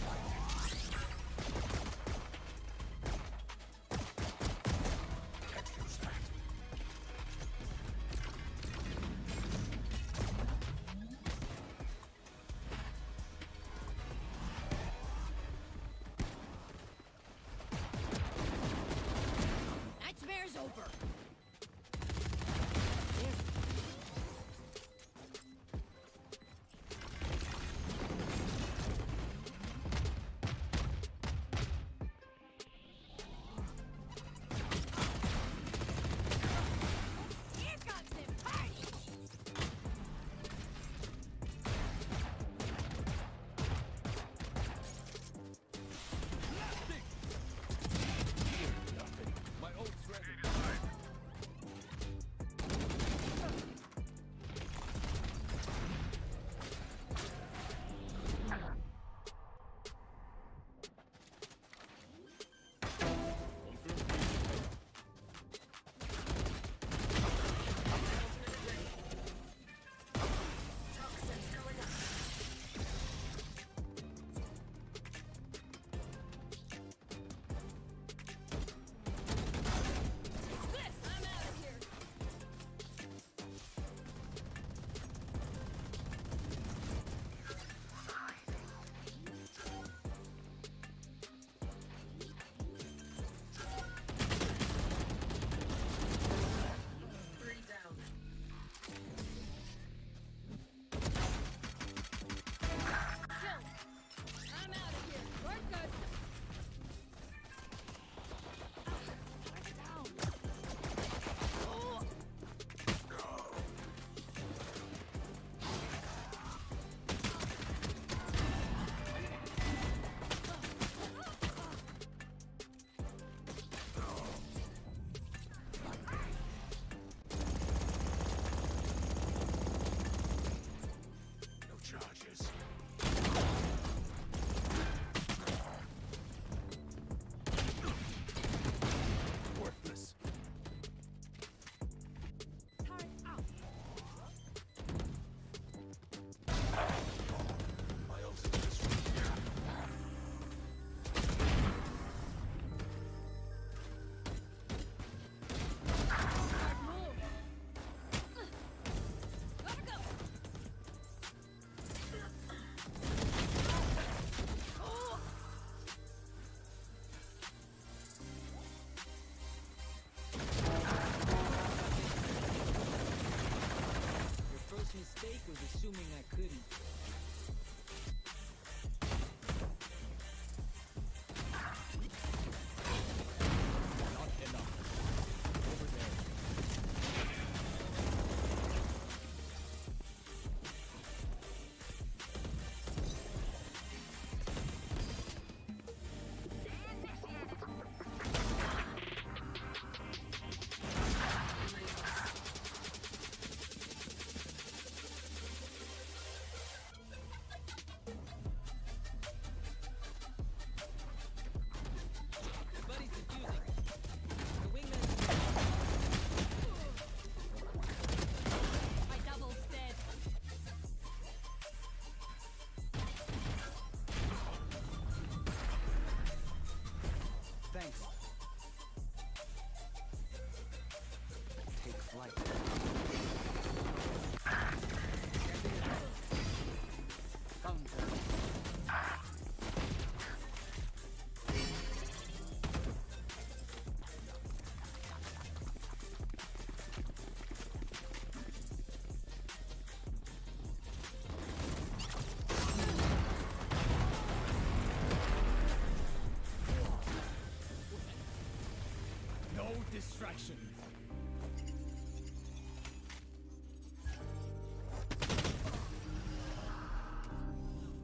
distraction.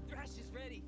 Thrash is ready.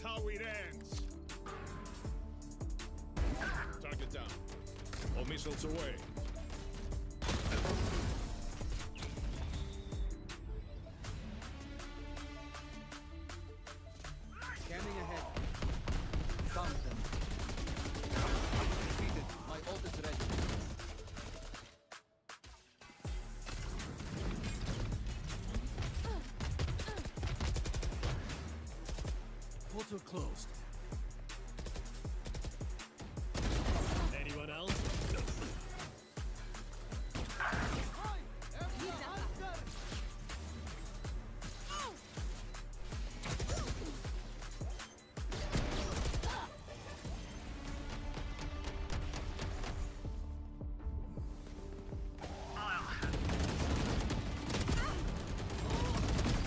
how it ends. Target down. All missiles away. Scanning ahead. Found them. Defeated. My ult is ready. Portal closed. Anyone else?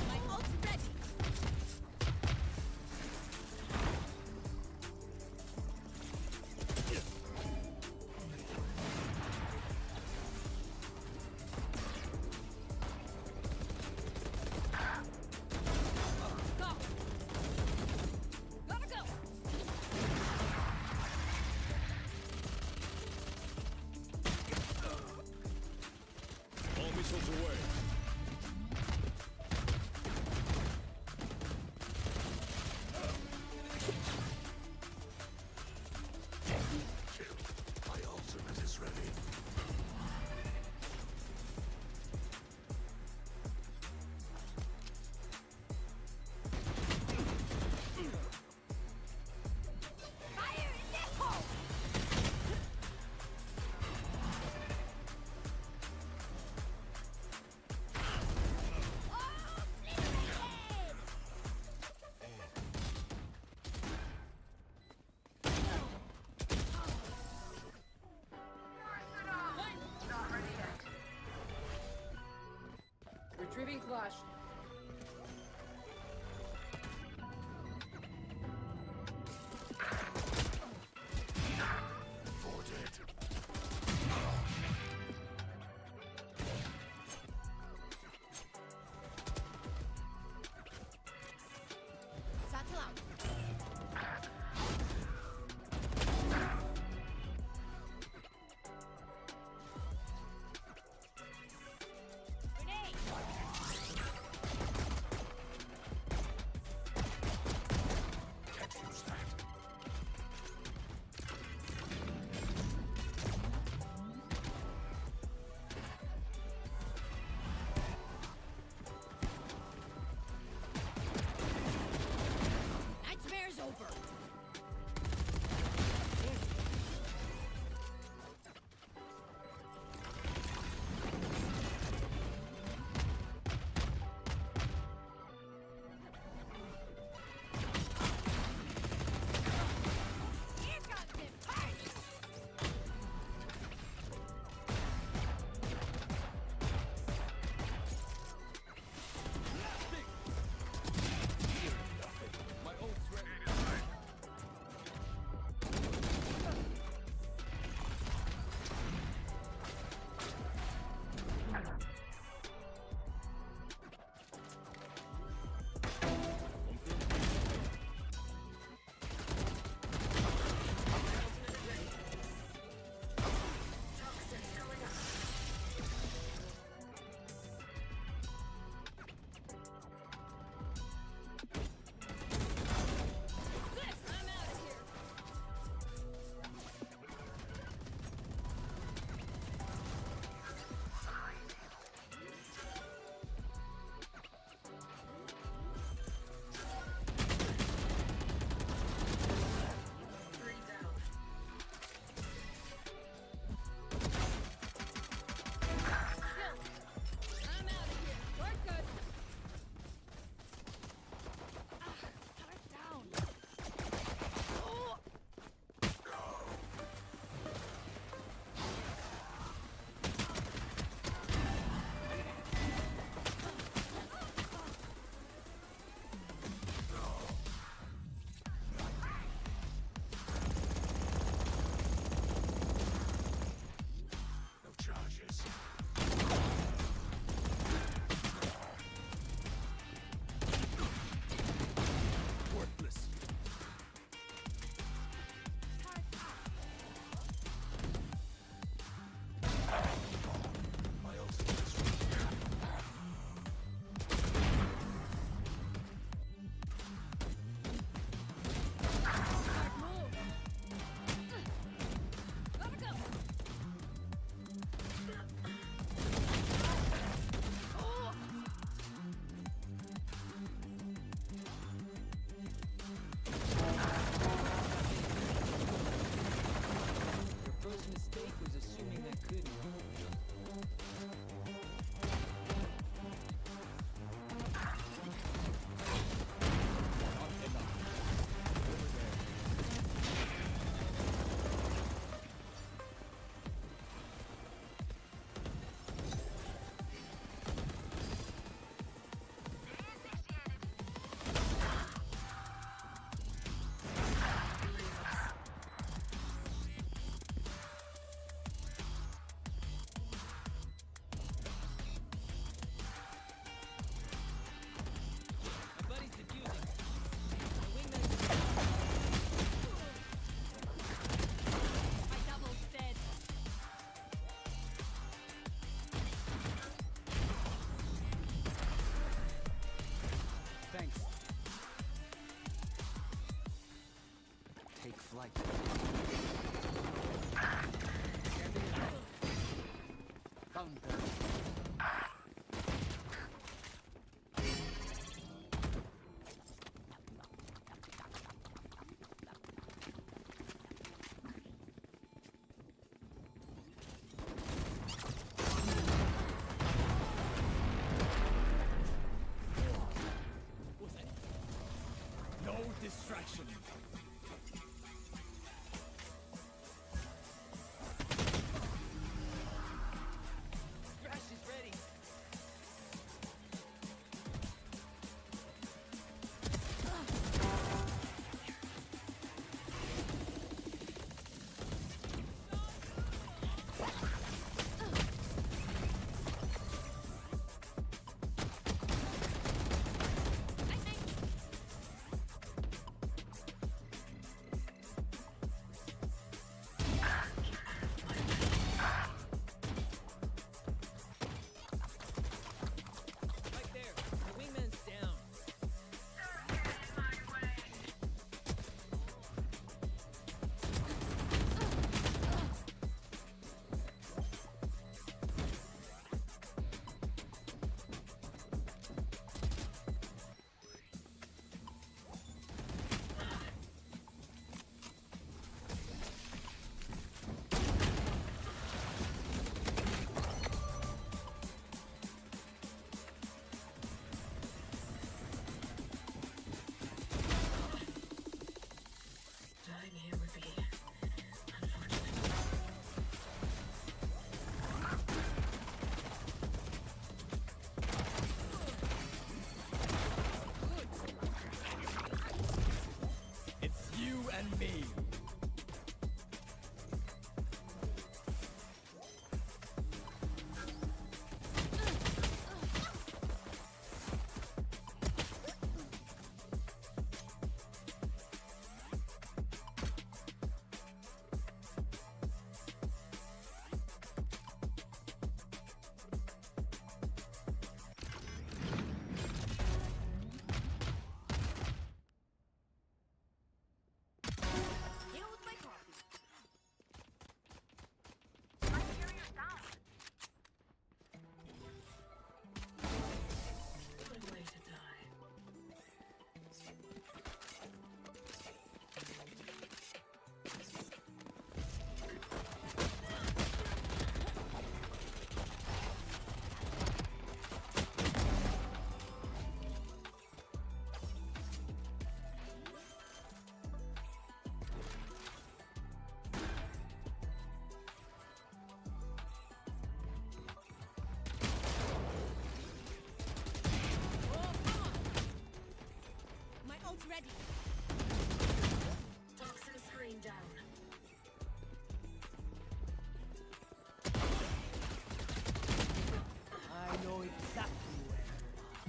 My ult's ready. Go. Gotta go. All missiles away. My ultimate is ready. Fire in the hole. Oh, obliterated. Not ready yet. Retrieving flash. Satchel out. Grenade.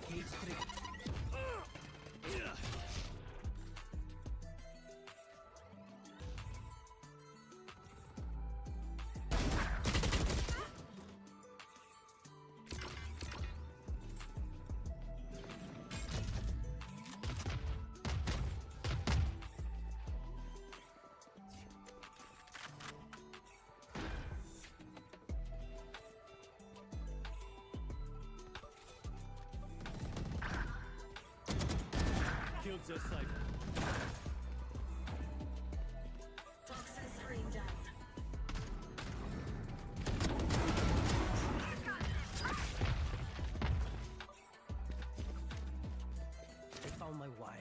Cage trigger. Killed their cipher. Toxin screen down. I found my wire.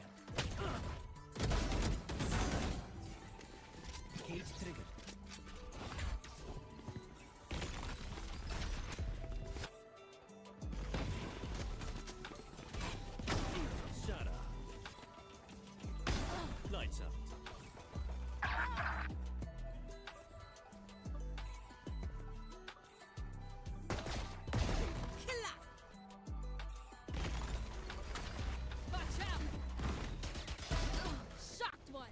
Cage trigger. Shut up. Lights out. Killer. Watch out. Shocked one.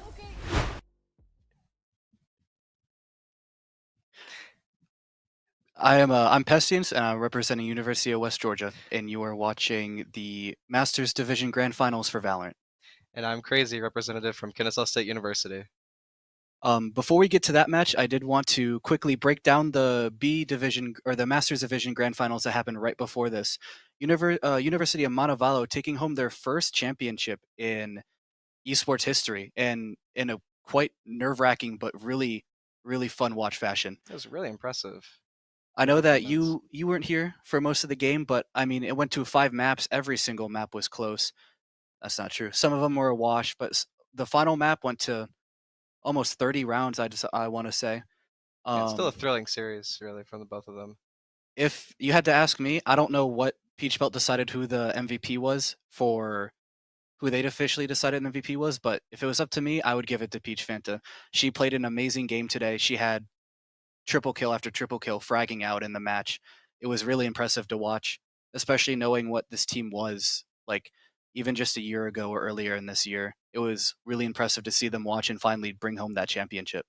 Okay. I'm Pestience, and I'm representing University of West Georgia, and you are watching the Masters Division Grand Finals for Valorant. And I'm Crazy, representative from Kennesaw State University. Before we get to that match, I did want to quickly break down the B Division or the Masters Division Grand Finals that happened right before this. University of Montevallo taking home their first championship in esports history, and in a quite nerve-wracking but really, really fun watch fashion. It was really impressive. I know that performance. you weren't here for most of the game, but I mean, it went to 5 maps. Every single map was close. That's not true. Some of them were a wash, but the final map went to almost 30 rounds. I want to say. Yeah, it's still a Um, thrilling series, really, from the both of them. if you had to ask me, I don't know what Peach Belt decided who the MVP was for who they'd officially decided an MVP was, but if it was up to me, I would give it to Peach Fanta. She played an amazing game today. She had triple kill after triple kill, fragging out in the match. It was really impressive to watch, especially knowing what this team was like even just a year ago or earlier in this year. It was really impressive to see them watch and finally bring home that championship.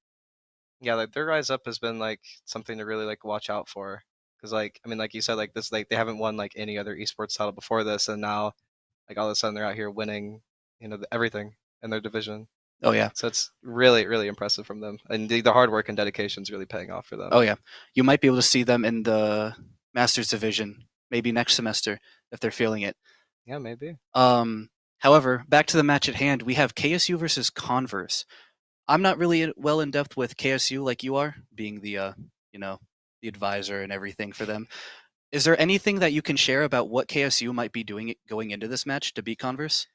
Yeah, like their rise up has been like something to really like watch out for. Because like I mean, like you said, like this like they haven't won like any other esports title before this, and now like all of a sudden they're out here winning, everything in their division. Oh yeah. So it's really, really impressive from them, and the hard work and dedication is really paying off for them. Oh yeah. You might be able to see them in the Masters division maybe next semester if they're feeling it. Yeah, maybe. However, back to the match at hand, we have KSU versus Converse. I'm not really well in depth with KSU like you are, being you know, the advisor and everything for them. Is there anything that you can share about what KSU might be doing going into this match to beat Converse?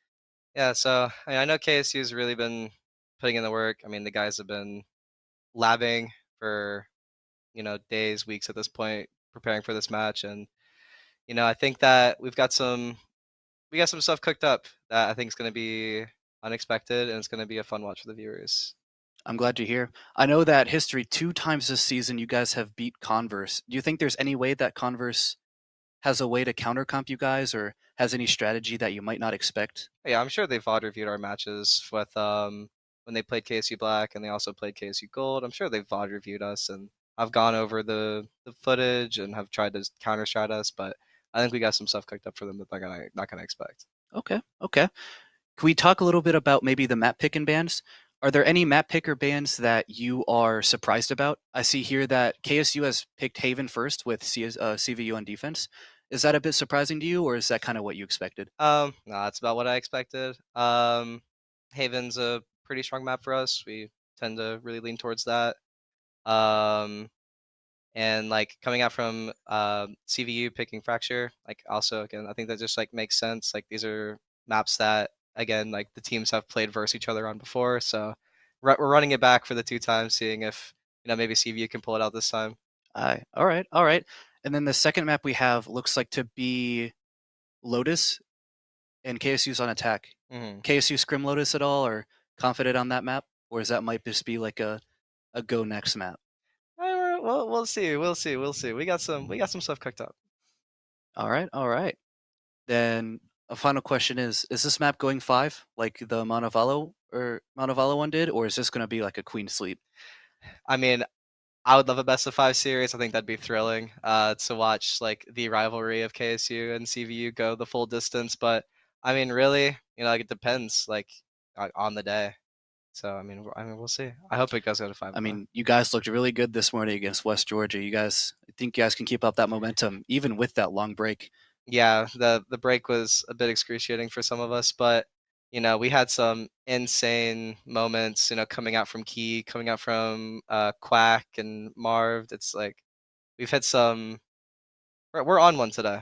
Yeah, so I know KSU's really been putting in the work. I mean, the guys have been labbing for days, weeks at this point, preparing for this match, and I think that we got some stuff cooked up that I think is going to be unexpected, and it's going to be a fun watch for the viewers. I'm glad to hear. I know that history 2 times this season you guys have beat Converse. Do you think there's any way that Converse has a way to counter comp you guys, or has any strategy that you might not expect? Yeah, I'm sure they've VOD reviewed our matches with when they played KSU Black and they also played KSU Gold. I'm sure they've VOD reviewed us, and I've gone over the footage and have tried to counter strat us, but I think we got some stuff cooked up for them that they're not gonna expect. Okay, okay. Can we talk a little bit about maybe the map picking bands? Are there any map picker bands that you are surprised about? I see here that KSU has picked Haven first with CVU on defense. Is that a bit surprising to you, or is that kind of what you expected? No, that's about what I expected. Haven's a pretty strong map for us. We tend to really lean towards that. Um, and like coming out from CVU picking Fracture, like also again, I think that just like makes sense. Like these are maps that again, like the teams have played versus each other on before, so we're running it back for the 2 times, seeing if maybe CVU can pull it out this time. All right, all right. And then the second map we have looks like to be Lotus and KSU's on attack. Mhm. KSU scrim Lotus at all, or confident on that map, or is that might just be like a go next map? Well, we'll see. We'll see. We'll see. We got some stuff cooked up. All right, all right. Then a final question is this map going 5 like the Montevallo one did, or is this going to be like a queen sleep? I mean, I would love a best of 5 series. I think that'd be thrilling to watch like the rivalry of KSU and CVU go the full distance. But I mean, really, like it depends like on the day. So I mean, we'll see. I hope it does go to 5. I mean, you guys looked really good this morning against West Georgia. I think you guys can keep up that momentum even with that long break. Yeah, the break was a bit excruciating for some of us, but we had some insane moments, coming out from Key, coming out from Quack and Marv. It's like we've had some. We're on one today.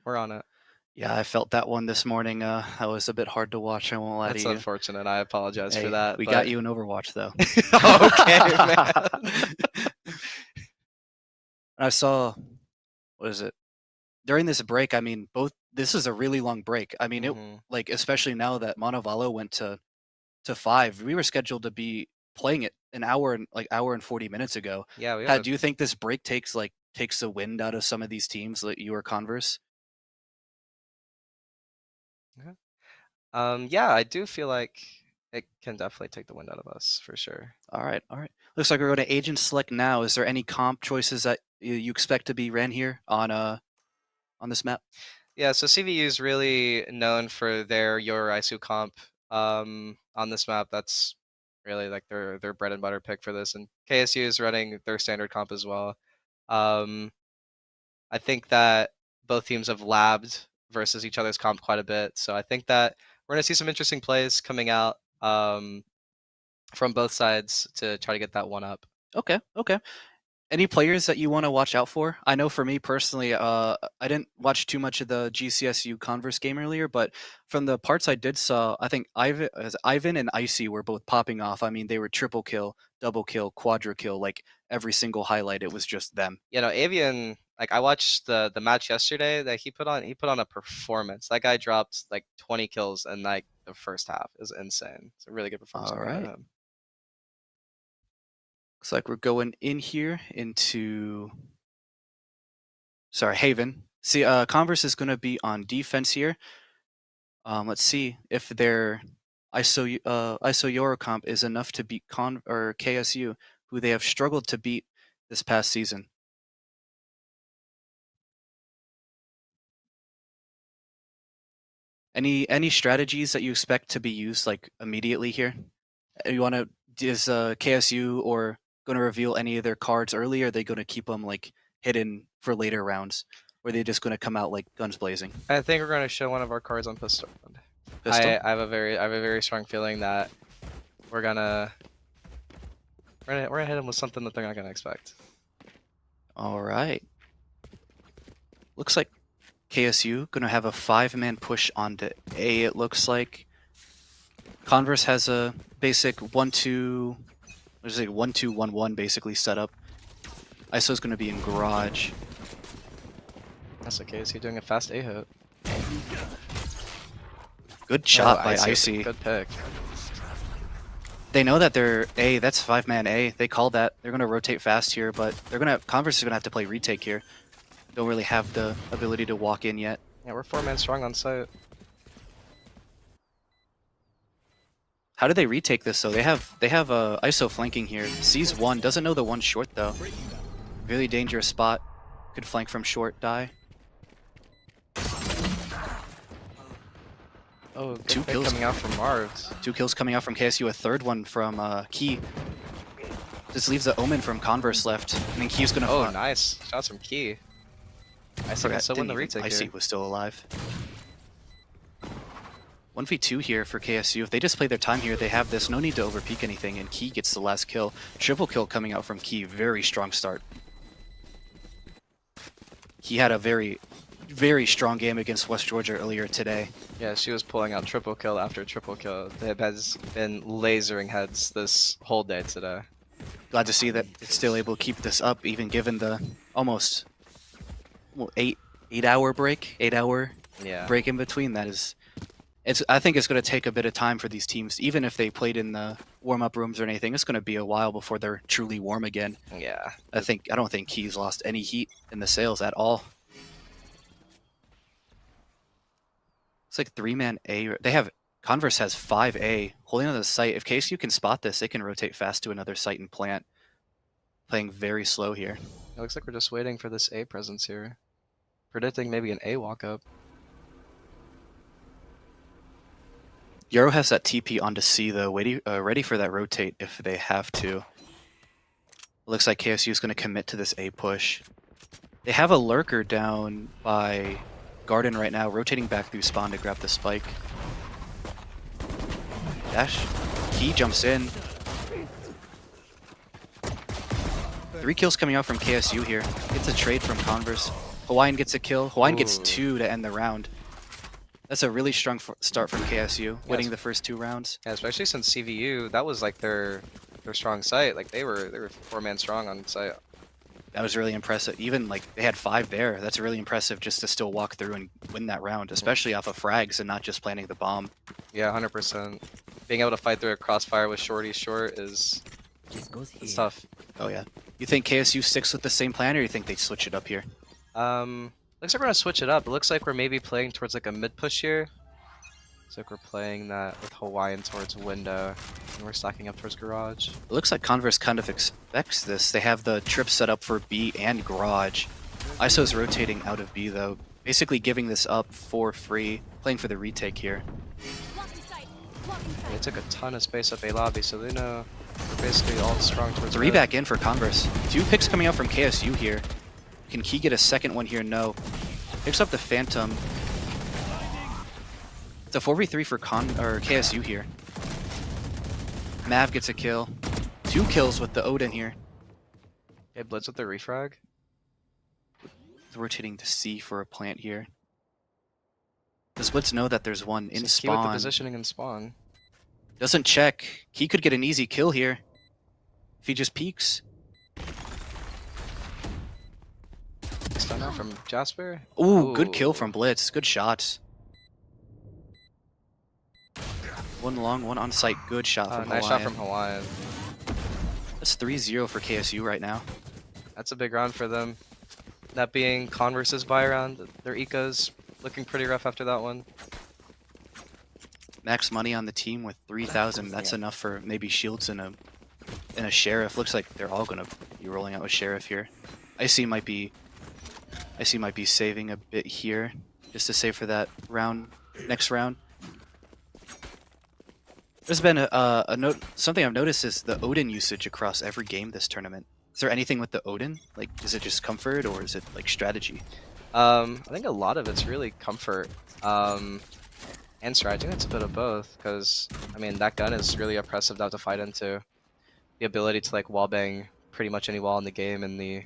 We're on it. Yeah, I felt that one this morning. That was a bit hard to watch. I won't lie That's to you. unfortunate. I apologize Hey, for that. we got you in Overwatch though. Okay, man. I saw, what is it? During this break, I mean, this is a really long break. I mean, it Mhm. like especially now that Montevallo went to 5, we were scheduled to be playing it an hour and 40 minutes ago. Yeah, we How have do you think this break takes the wind out of some of these teams like you or Converse? Yeah, I do feel like it can definitely take the wind out of us for sure. All right, all right. Looks like we're going to agent select now. Is there any comp choices that you expect to be ran here on this map? Yeah, so CVU is really known for their Your Isu comp on this map. That's really like their bread and butter pick for this, and KSU is running their standard comp as well. Um, I think that both teams have labbed versus each other's comp quite a bit, so I think that we're gonna see some interesting plays coming out from both sides to try to get that one up. Okay, okay. Any players that you want to watch out for? I know for me personally, I didn't watch too much of the GCSU Converse game earlier, but from the parts I did saw, I think Ivan and Icy were both popping off. I mean, they were triple kill, double kill, quadra kill, like every single highlight. It was just them. Avian, like I watched the match yesterday that he put on a performance. That guy dropped like 20 kills in like the first half. It was insane. It's a really good performance All by right. him. Looks like we're going in here into Haven. See, Converse is going to be on defense here. Let's see if their ISO Euro comp is enough to beat KSU, who they have struggled to beat this past season. Any strategies that you expect to be used like immediately here? Is KSU or going to reveal any of their cards early? Or are they going to keep them like hidden for later rounds? Or are they just going to come out like guns blazing? I think we're going to show one of our cards on pistol. Pistol? I have a very strong feeling that we're gonna hit them with something that they're not gonna expect. All right. Looks like KSU gonna have a 5-man push onto A. It looks like Converse has a basic 1-2, 1-2-1-1 basically set up. ISO's gonna be in garage. That's okay. Is he doing a fast A hit? Good shot by Icy. Good pick. They know that they're A. That's 5-man A. They called that. They're gonna rotate fast here, but Converse is gonna have to play retake here. Don't really have the ability to walk in yet. Yeah, we're 4-man strong on site. How do they retake this though? They have ISO flanking here. Sees one, doesn't know the one short though. Really dangerous spot. Could flank from short, die. Oh, good 2 pick kills coming out from Marv's. 2 kills coming out from KSU. A third one from Key. This leaves the Omen from Converse left. I mean, Key's gonna. Oh, nice shots from Key. I see. So win the retake Icy here. was still alive. 1v2 here for KSU. If they just play their time here, they have this. No need to overpeak anything, and Key gets the last kill. Triple kill coming out from Key. Very strong start. He had a very strong game against West Georgia earlier today. Yeah, she was pulling out triple kill after triple kill. They has been lasering heads this whole day today. Glad to see that it's still able to keep this up, even given the almost 8-hour break, 8-hour Yeah. break in between that is. I think it's going to take a bit of time for these teams, even if they played in the warm-up rooms or anything. It's going to be a while before they're truly warm again. Yeah. I don't think Key's lost any heat in the sales at all. It's like 3-man A. They have Converse has 5A holding on to the site. If KSU can spot this, they can rotate fast to another site and plant. Playing very slow here. It looks like we're just waiting for this A presence here. Predicting maybe an A walk-up. Euro has that TP onto C though, ready for that rotate if they have to. Looks like KSU is going to commit to this A push. They have a lurker down by Garden right now, rotating back through spawn to grab the spike. Dash. Key jumps in. 3 kills coming out from KSU here. Gets a trade from Converse. Hawaiian gets a kill. Hawaiian gets 2 to end the round. That's a really strong start from KSU, winning the first 2 rounds. Yeah, especially since CVU, that was like their strong site. Like they were 4-man strong on site. That was really impressive. Even like they had 5 there. That's really impressive just to still walk through and win that round, especially off of frags and not just planting the bomb. Yeah, 100%. Being able to fight through a crossfire with Shorty short is it's tough. Oh yeah. You think KSU sticks with the same plan, or you think they switch it up here? Looks like we're gonna switch it up. It looks like we're maybe playing towards like a mid push here. Looks like we're playing that with Hawaiian towards window, and we're stacking up towards garage. It looks like Converse kind of expects this. They have the trip set up for B and garage. ISO's rotating out of B though, basically giving this up for free, playing for the retake here. They took a ton of space up A lobby, so they know we're basically all strong towards 3 mid. back in for Converse. 2 picks coming out from KSU here. Can Key get a second one here? No. Picks up the Phantom. It's a 4v3 for KSU here. Mav gets a kill. 2 kills with the Odin here. Okay, Blitz with the refrag. Rotating to C for a plant here. Does Blitz know that there's one in Key with the spawn? positioning in spawn. Doesn't check. Key could get an easy kill here if he just peeks. Stun out from Jasper. Ooh, good kill from Blitz. Good shots. One long, one on site. Good shot from Nice Hawaiian. shot from Hawaiian. That's 3-0 for KSU right now. That's a big round for them. That being Converse's buy round. Their eco's looking pretty rough after that one. Max money on the team with 3,000. That's enough for maybe shields and a sheriff. Looks like they're all gonna be rolling out with sheriff here. Icy might be saving a bit here just to save for that round, next round. There's been a note. Something I've noticed is the Odin usage across every game this tournament. Is there anything with the Odin? Like, is it just comfort or is it like strategy? I think a lot of it's really comfort and strategy. I think it's a bit of both because I mean that gun is really oppressive to have to fight into. The ability to like wallbang pretty much any wall in the game and the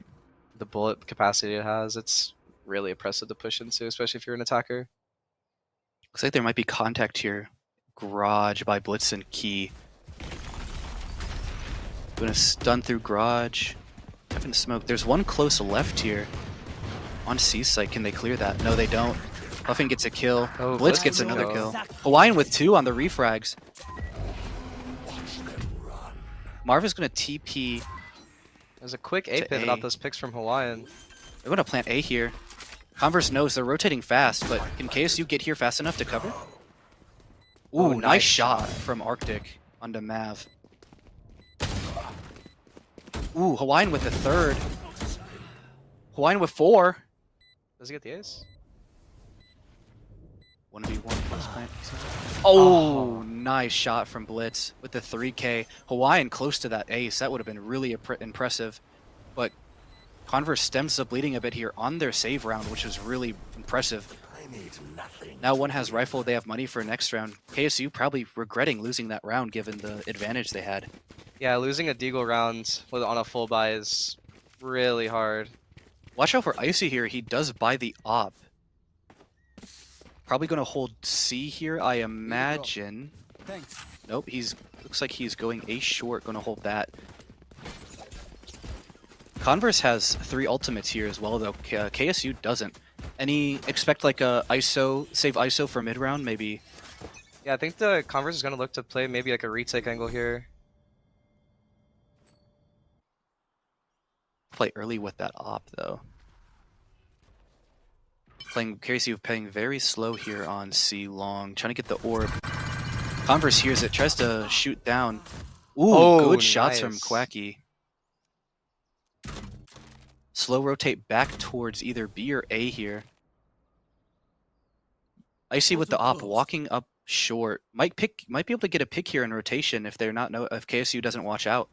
bullet capacity it has, it's really oppressive to push into, especially if you're an attacker. Looks like there might be contact here. Garage by Blitz and Key. Gonna stun through garage. Haven't smoked. There's one close left here. On C site, can they clear that? No, they don't. Puffin gets a kill. Oh, Blitz gets another kill. Hawaiian with 2 on the refrags. Marv is gonna TP. There's a quick A pivot off those picks from Hawaiian. They're gonna plant A here. Converse knows they're rotating fast, but can KSU get here fast enough to cover? Ooh, nice shot from Arctic onto Mav. Ooh, Hawaiian with the 3rd. Hawaiian with 4. Does he get the ace? 1v1 plus plant. Oh, nice shot from Blitz with the 3K. Hawaiian close to that ace. That would have been really impressive. But Converse stems up bleeding a bit here on their save round, which was really impressive. Now one has rifle, they have money for next round. KSU probably regretting losing that round given the advantage they had. Yeah, losing a Deagle round on a full buy is really hard. Watch out for Icy here. He does buy the op. Probably going to hold C here, I imagine. Thanks. Nope, looks like he's going A short, going to hold that. Converse has 3 ultimates here as well, though. KSU doesn't. Expect like a ISO, save ISO for mid round, maybe? Yeah, I think the Converse is gonna look to play maybe like a retake angle here. Play early with that op though. Playing KSU playing very slow here on C long, trying to get the orb. Converse hears it, tries to shoot down. Ooh, Oh, good shots from nice. Quacky. Slow rotate back towards either B or A here. Icy with the op walking up short. Might be able to get a pick here in rotation if if KSU doesn't watch out.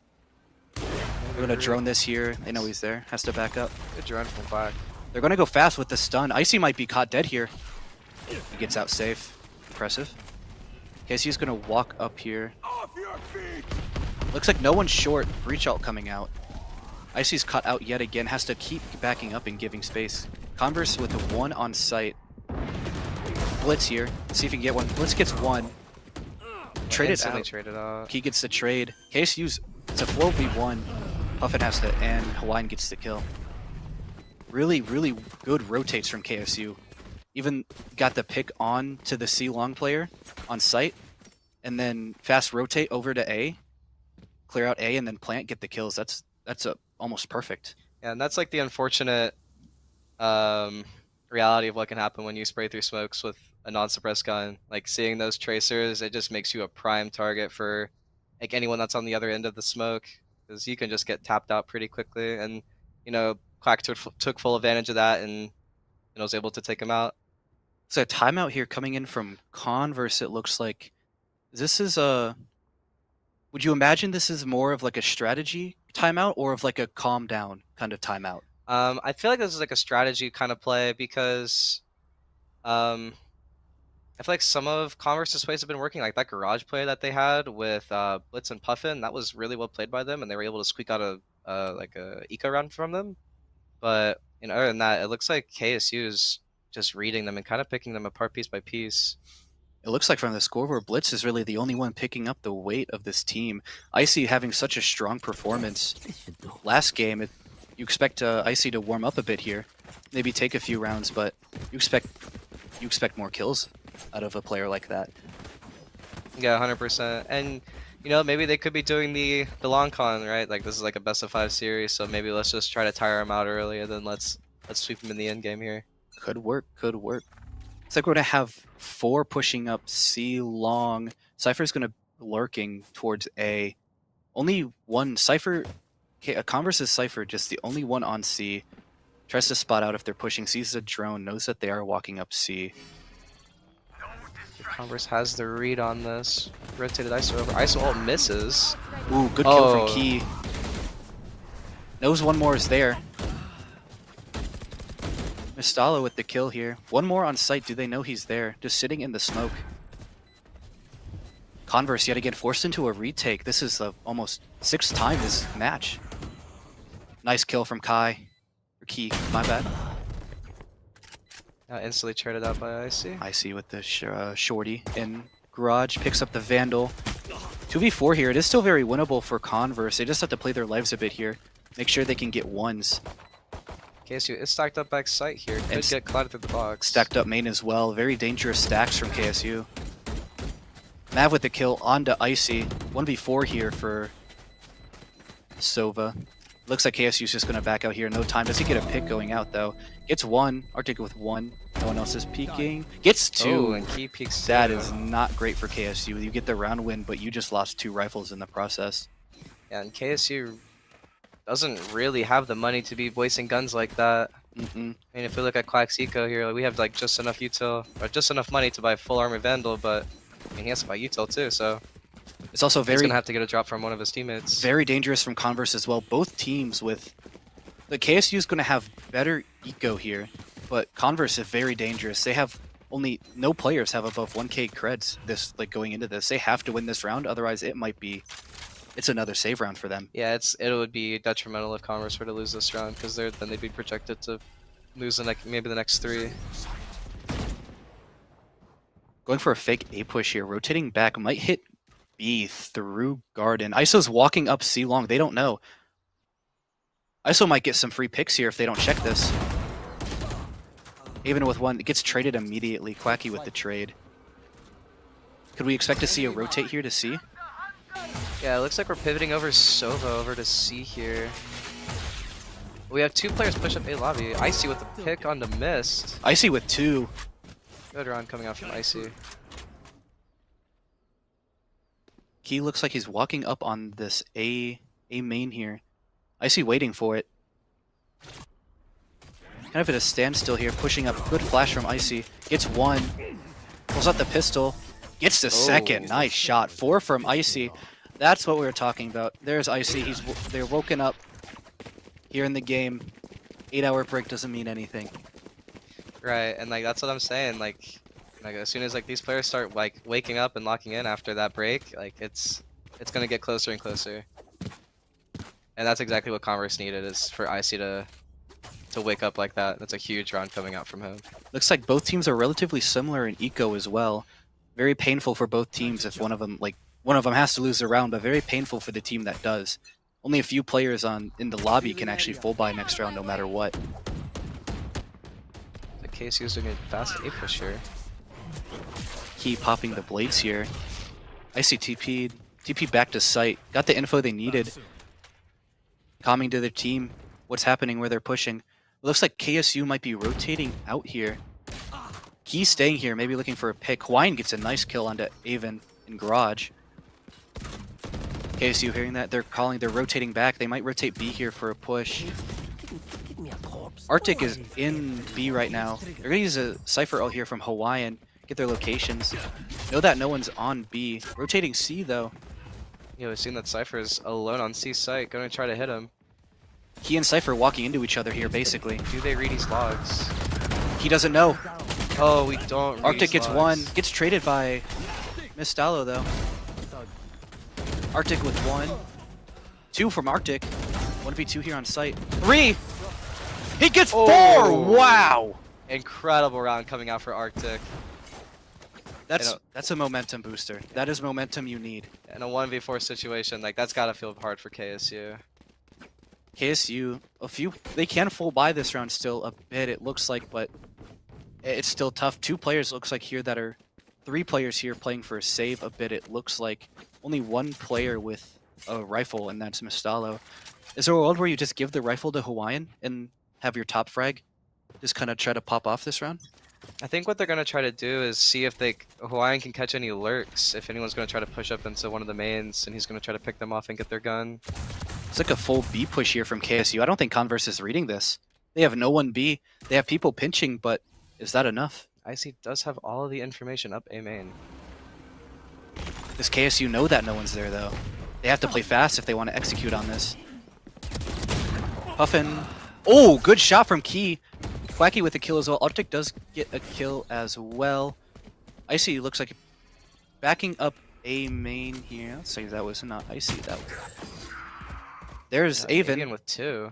They're gonna drone this here. They know he's there. Has to back up. Good drone from Quack. They're gonna go fast with the stun. Icy might be caught dead here. He gets out safe. Impressive. KSU's gonna walk up here. Looks like no one's short. Breach ult coming out. Icy's caught out yet again. Has to keep backing up and giving space. Converse with the one on site. Blitz here. See if he can get one. Blitz gets one. Trade it out. Traded out. He gets the trade. KSU's, it's a 4v1. Puffin has to end. Hawaiian gets the kill. Really, really good rotates from KSU. Even got the pick on to the C long player on site. And then fast rotate over to A. Clear out A and then plant, get the kills. That's almost perfect. Yeah, and that's like the unfortunate reality of what can happen when you spray through smokes with a non-suppressed gun. Like seeing those tracers, it just makes you a prime target for like anyone that's on the other end of the smoke, because you can just get tapped out pretty quickly. And Quack took full advantage of that and was able to take him out. So a timeout here coming in from Converse. It looks like this is a. Would you imagine this is more of like a strategy timeout or of like a calm down kind of timeout? I feel like this is like a strategy kind of play because I feel like some of Converse's plays have been working. Like that garage play that they had with Blitz and Puffin, that was really well played by them, and they were able to squeak out like a eco round from them. But other than that, it looks like KSU is just reading them and kind of picking them apart piece by piece. It looks like from the scoreboard, Blitz is really the only one picking up the weight of this team. Icy having such a strong performance. Last game, you expect Icy to warm up a bit here, maybe take a few rounds, but you expect more kills out of a player like that. Yeah, 100%. And maybe they could be doing the long con, right? Like this is like a best of 5 series, so maybe let's just try to tire them out early, and then let's sweep them in the end game here. Could work. Could work. It's like we're gonna have 4 pushing up C long. Cypher's gonna lurking towards A. Only one Cypher. Okay, a Converse's Cypher, just the only one on C. Tries to spot out if they're pushing. Sees a drone. Knows that they are walking up C. Converse has the read on this. Rotated ISO over. ISO ult misses. Ooh, good kill from Key. Knows one more is there. Mistalo with the kill here. One more on site. Do they know he's there? Just sitting in the smoke. Converse yet again forced into a retake. This is the almost 6th time this match. Nice kill from Kai. Or Key, my bad. Instantly traded out by Icy. Icy with the shorty in garage. Picks up the Vandal. 2v4 here. It is still very winnable for Converse. They just have to play their lives a bit here. Make sure they can get ones. KSU is stacked up back site here. Could get collided through the box. Stacked up main as well. Very dangerous stacks from KSU. Mav with the kill onto Icy. 1v4 here for Sova. Looks like KSU's just going to back out here. No time. Does he get a pick going out, though? Gets one. Arctic with one. No one else is peeking. Gets 2. Oh, and Key peeks. That is not great for KSU. You get the round win, but you just lost 2 rifles in the process. Yeah, and KSU doesn't really have the money to be wasting guns like that. I mean, if we look at Quack's Eco here, like, we have like just enough util, or just enough money to buy full armor Vandal, but I mean, he has to buy util too, so it's also he's gonna have to get a drop from one of his teammates. Very dangerous from Converse as well. Both teams with the KSU is going to have better eco here, but Converse is very dangerous. They have no players have above 1k creds going into this. They have to win this round, otherwise it's another save round for them. Yeah, it would be detrimental if Converse were to lose this round, because then they'd be projected to lose maybe the next 3. Going for a fake A push here, rotating back, might hit B through Garden. ISO's walking up C long, they don't know. ISO might get some free picks here if they don't check this. Even with one, it gets traded immediately. Quacky with the trade. Could we expect to see a rotate here to C? Yeah, it looks like we're pivoting over Sova over to C here. We have 2 players push up A lobby. Icy with the pick on the mist. Icy with 2. Good round coming out from Icy. He looks like he's walking up on this A main here. Icy waiting for it. Kind of at a standstill here, pushing up. Good flash from Icy. Gets 1. Pulls out the pistol. Gets the second. Nice shot. 4 from Icy. That's what we were talking about. There's Icy. They're woken up here in the game. 8-hour break doesn't mean anything. Right, and like that's what I'm saying. Like as soon as like these players start like waking up and locking in after that break, like it's gonna get closer and closer. And that's exactly what Converse needed, is for Icy to wake up like that. That's a huge round coming out from him. Looks like both teams are relatively similar in eco as well. Very painful for both teams if one of them has to lose a round, but very painful for the team that does. Only a few players in the lobby can actually full buy next round no matter what. The KSU's doing a fast A push here. Key popping the blades here. Icy TP back to site. Got the info they needed. Calming to their team. What's happening where they're pushing. It looks like KSU might be rotating out here. Key staying here, maybe looking for a pick. Hawaiian gets a nice kill onto Avon in Garage. KSU hearing that, they're rotating back. They might rotate B here for a push. Arctic is in B right now. They're gonna use a Cypher ult here from Hawaiian. Get their locations. Know that no one's on B. Rotating C though. Yeah, we've seen that Cypher is alone on C site. Gonna try to hit him. He and Cypher walking into each other here basically. Do they read his logs? He doesn't know. Oh, we don't read Arctic his gets logs. 1. Gets traded by Mistallo though. Arctic with 1. 2 from Arctic. 1v2 here on site. 3! He gets 4! Wow! Incredible round coming out for Arctic. That's a momentum booster. That is momentum you need. In a 1v4 situation, like that's gotta feel hard for KSU. KSU, they can full buy this round still a bit, it looks like, but it's still tough. 2 players looks like here that are 3 players here playing for a save a bit, it looks like. Only 1 player with a rifle, and that's Mistallo. Is there a world where you just give the rifle to Hawaiian and have your top frag just kind of try to pop off this round? I think what they're gonna try to do is see if Hawaiian can catch any lurks. If anyone's gonna try to push up into one of the mains, and he's gonna try to pick them off and get their gun. It's like a full B push here from KSU. I don't think Converse is reading this. They have no one B. They have people pinching, but is that enough? Icy does have all of the information up A main. Does KSU know that no one's there though? They have to play fast if they want to execute on this. Puffin. Oh, good shot from Key. Quacky with a kill as well. Arctic does get a kill as well. Icy looks like backing up A main here. Let's say that was not Icy. There's Avon. Avon with 2.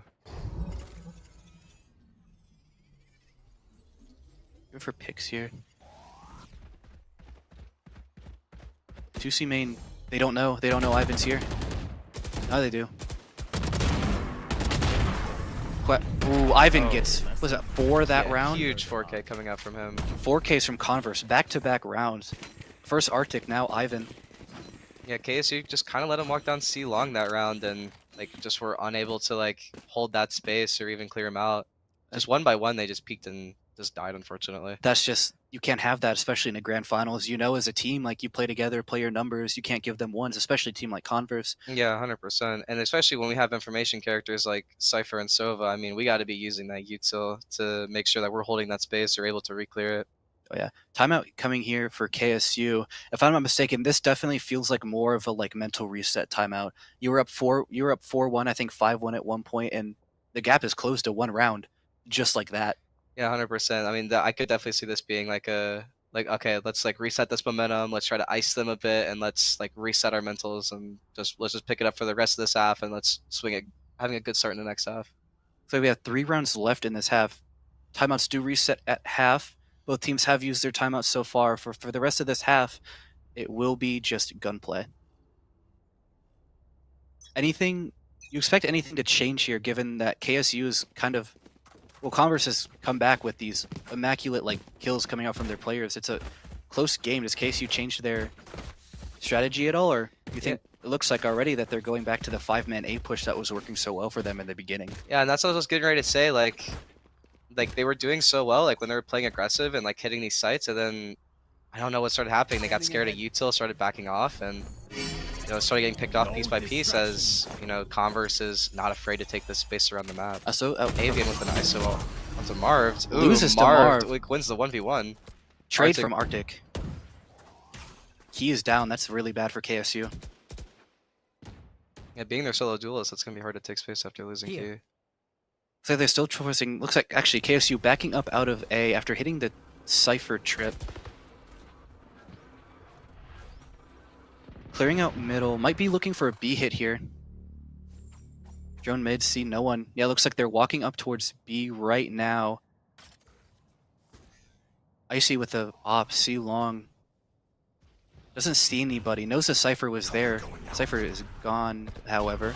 Good for picks here. 2C main. They don't know. They don't know Ivan's here. Now they do. Ooh, Ivan gets, was that 4 that round? Huge 4K coming out from him. 4Ks from Converse, back-to-back rounds. First Arctic, now Ivan. Yeah, KSU just kind of let him walk down C long that round, and like just were unable to like hold that space or even clear him out. Just one by one, they just peaked and just died, unfortunately. That's just, you can't have that, especially in the grand finals. You know, as a team, like you play together, play your numbers, you can't give them ones, especially a team like Converse. Yeah, 100%. And especially when we have information characters like Cypher and Sova, I mean, we got to be using that util to make sure that we're holding that space or able to re-clear it. Oh yeah, timeout coming here for KSU. If I'm not mistaken, this definitely feels like more of a like mental reset timeout. You were up 4-1, I think 5-1 at one point, and the gap is closed to 1 round, just like that. Yeah, 100%. I mean, I could definitely see this being like okay, let's like reset this momentum. Let's try to ice them a bit, and let's like reset our mentals, and let's just pick it up for the rest of this half, and let's swing it, having a good start in the next half. So we have 3 rounds left in this half. Timeouts do reset at half. Both teams have used their timeouts so far. For the rest of this half, it will be just gunplay. You expect anything to change here, given that KSU is kind of Well, Converse has come back with these immaculate like kills coming out from their players. It's a close game. Does KSU change their strategy at all, or you think it looks like already that they're going back to the 5-man A push that was working so well for them in the beginning? Yeah, and that's what I was getting ready to say. Like they were doing so well, like when they were playing aggressive and like hitting these sites, and then I don't know what started happening. They got scared of util, started backing off, and started getting picked off piece by piece as Converse is not afraid to take this space around the map. So Avian with an ISO onto Marv. Ooh, loses to Marv. Like, wins the 1v1. Trade Arctic. from Arctic. Key is down. That's really bad for KSU. Yeah, being their solo duelist, it's gonna be hard to take space after losing Key. Looks like they're still forcing. Looks like actually KSU backing up out of A after hitting the Cypher trip. Clearing out middle. Might be looking for a B hit here. Drone mid, see no one. Yeah, looks like they're walking up towards B right now. Icy with the op, C long. Doesn't see anybody. Knows the Cypher was there. Cypher is gone, however.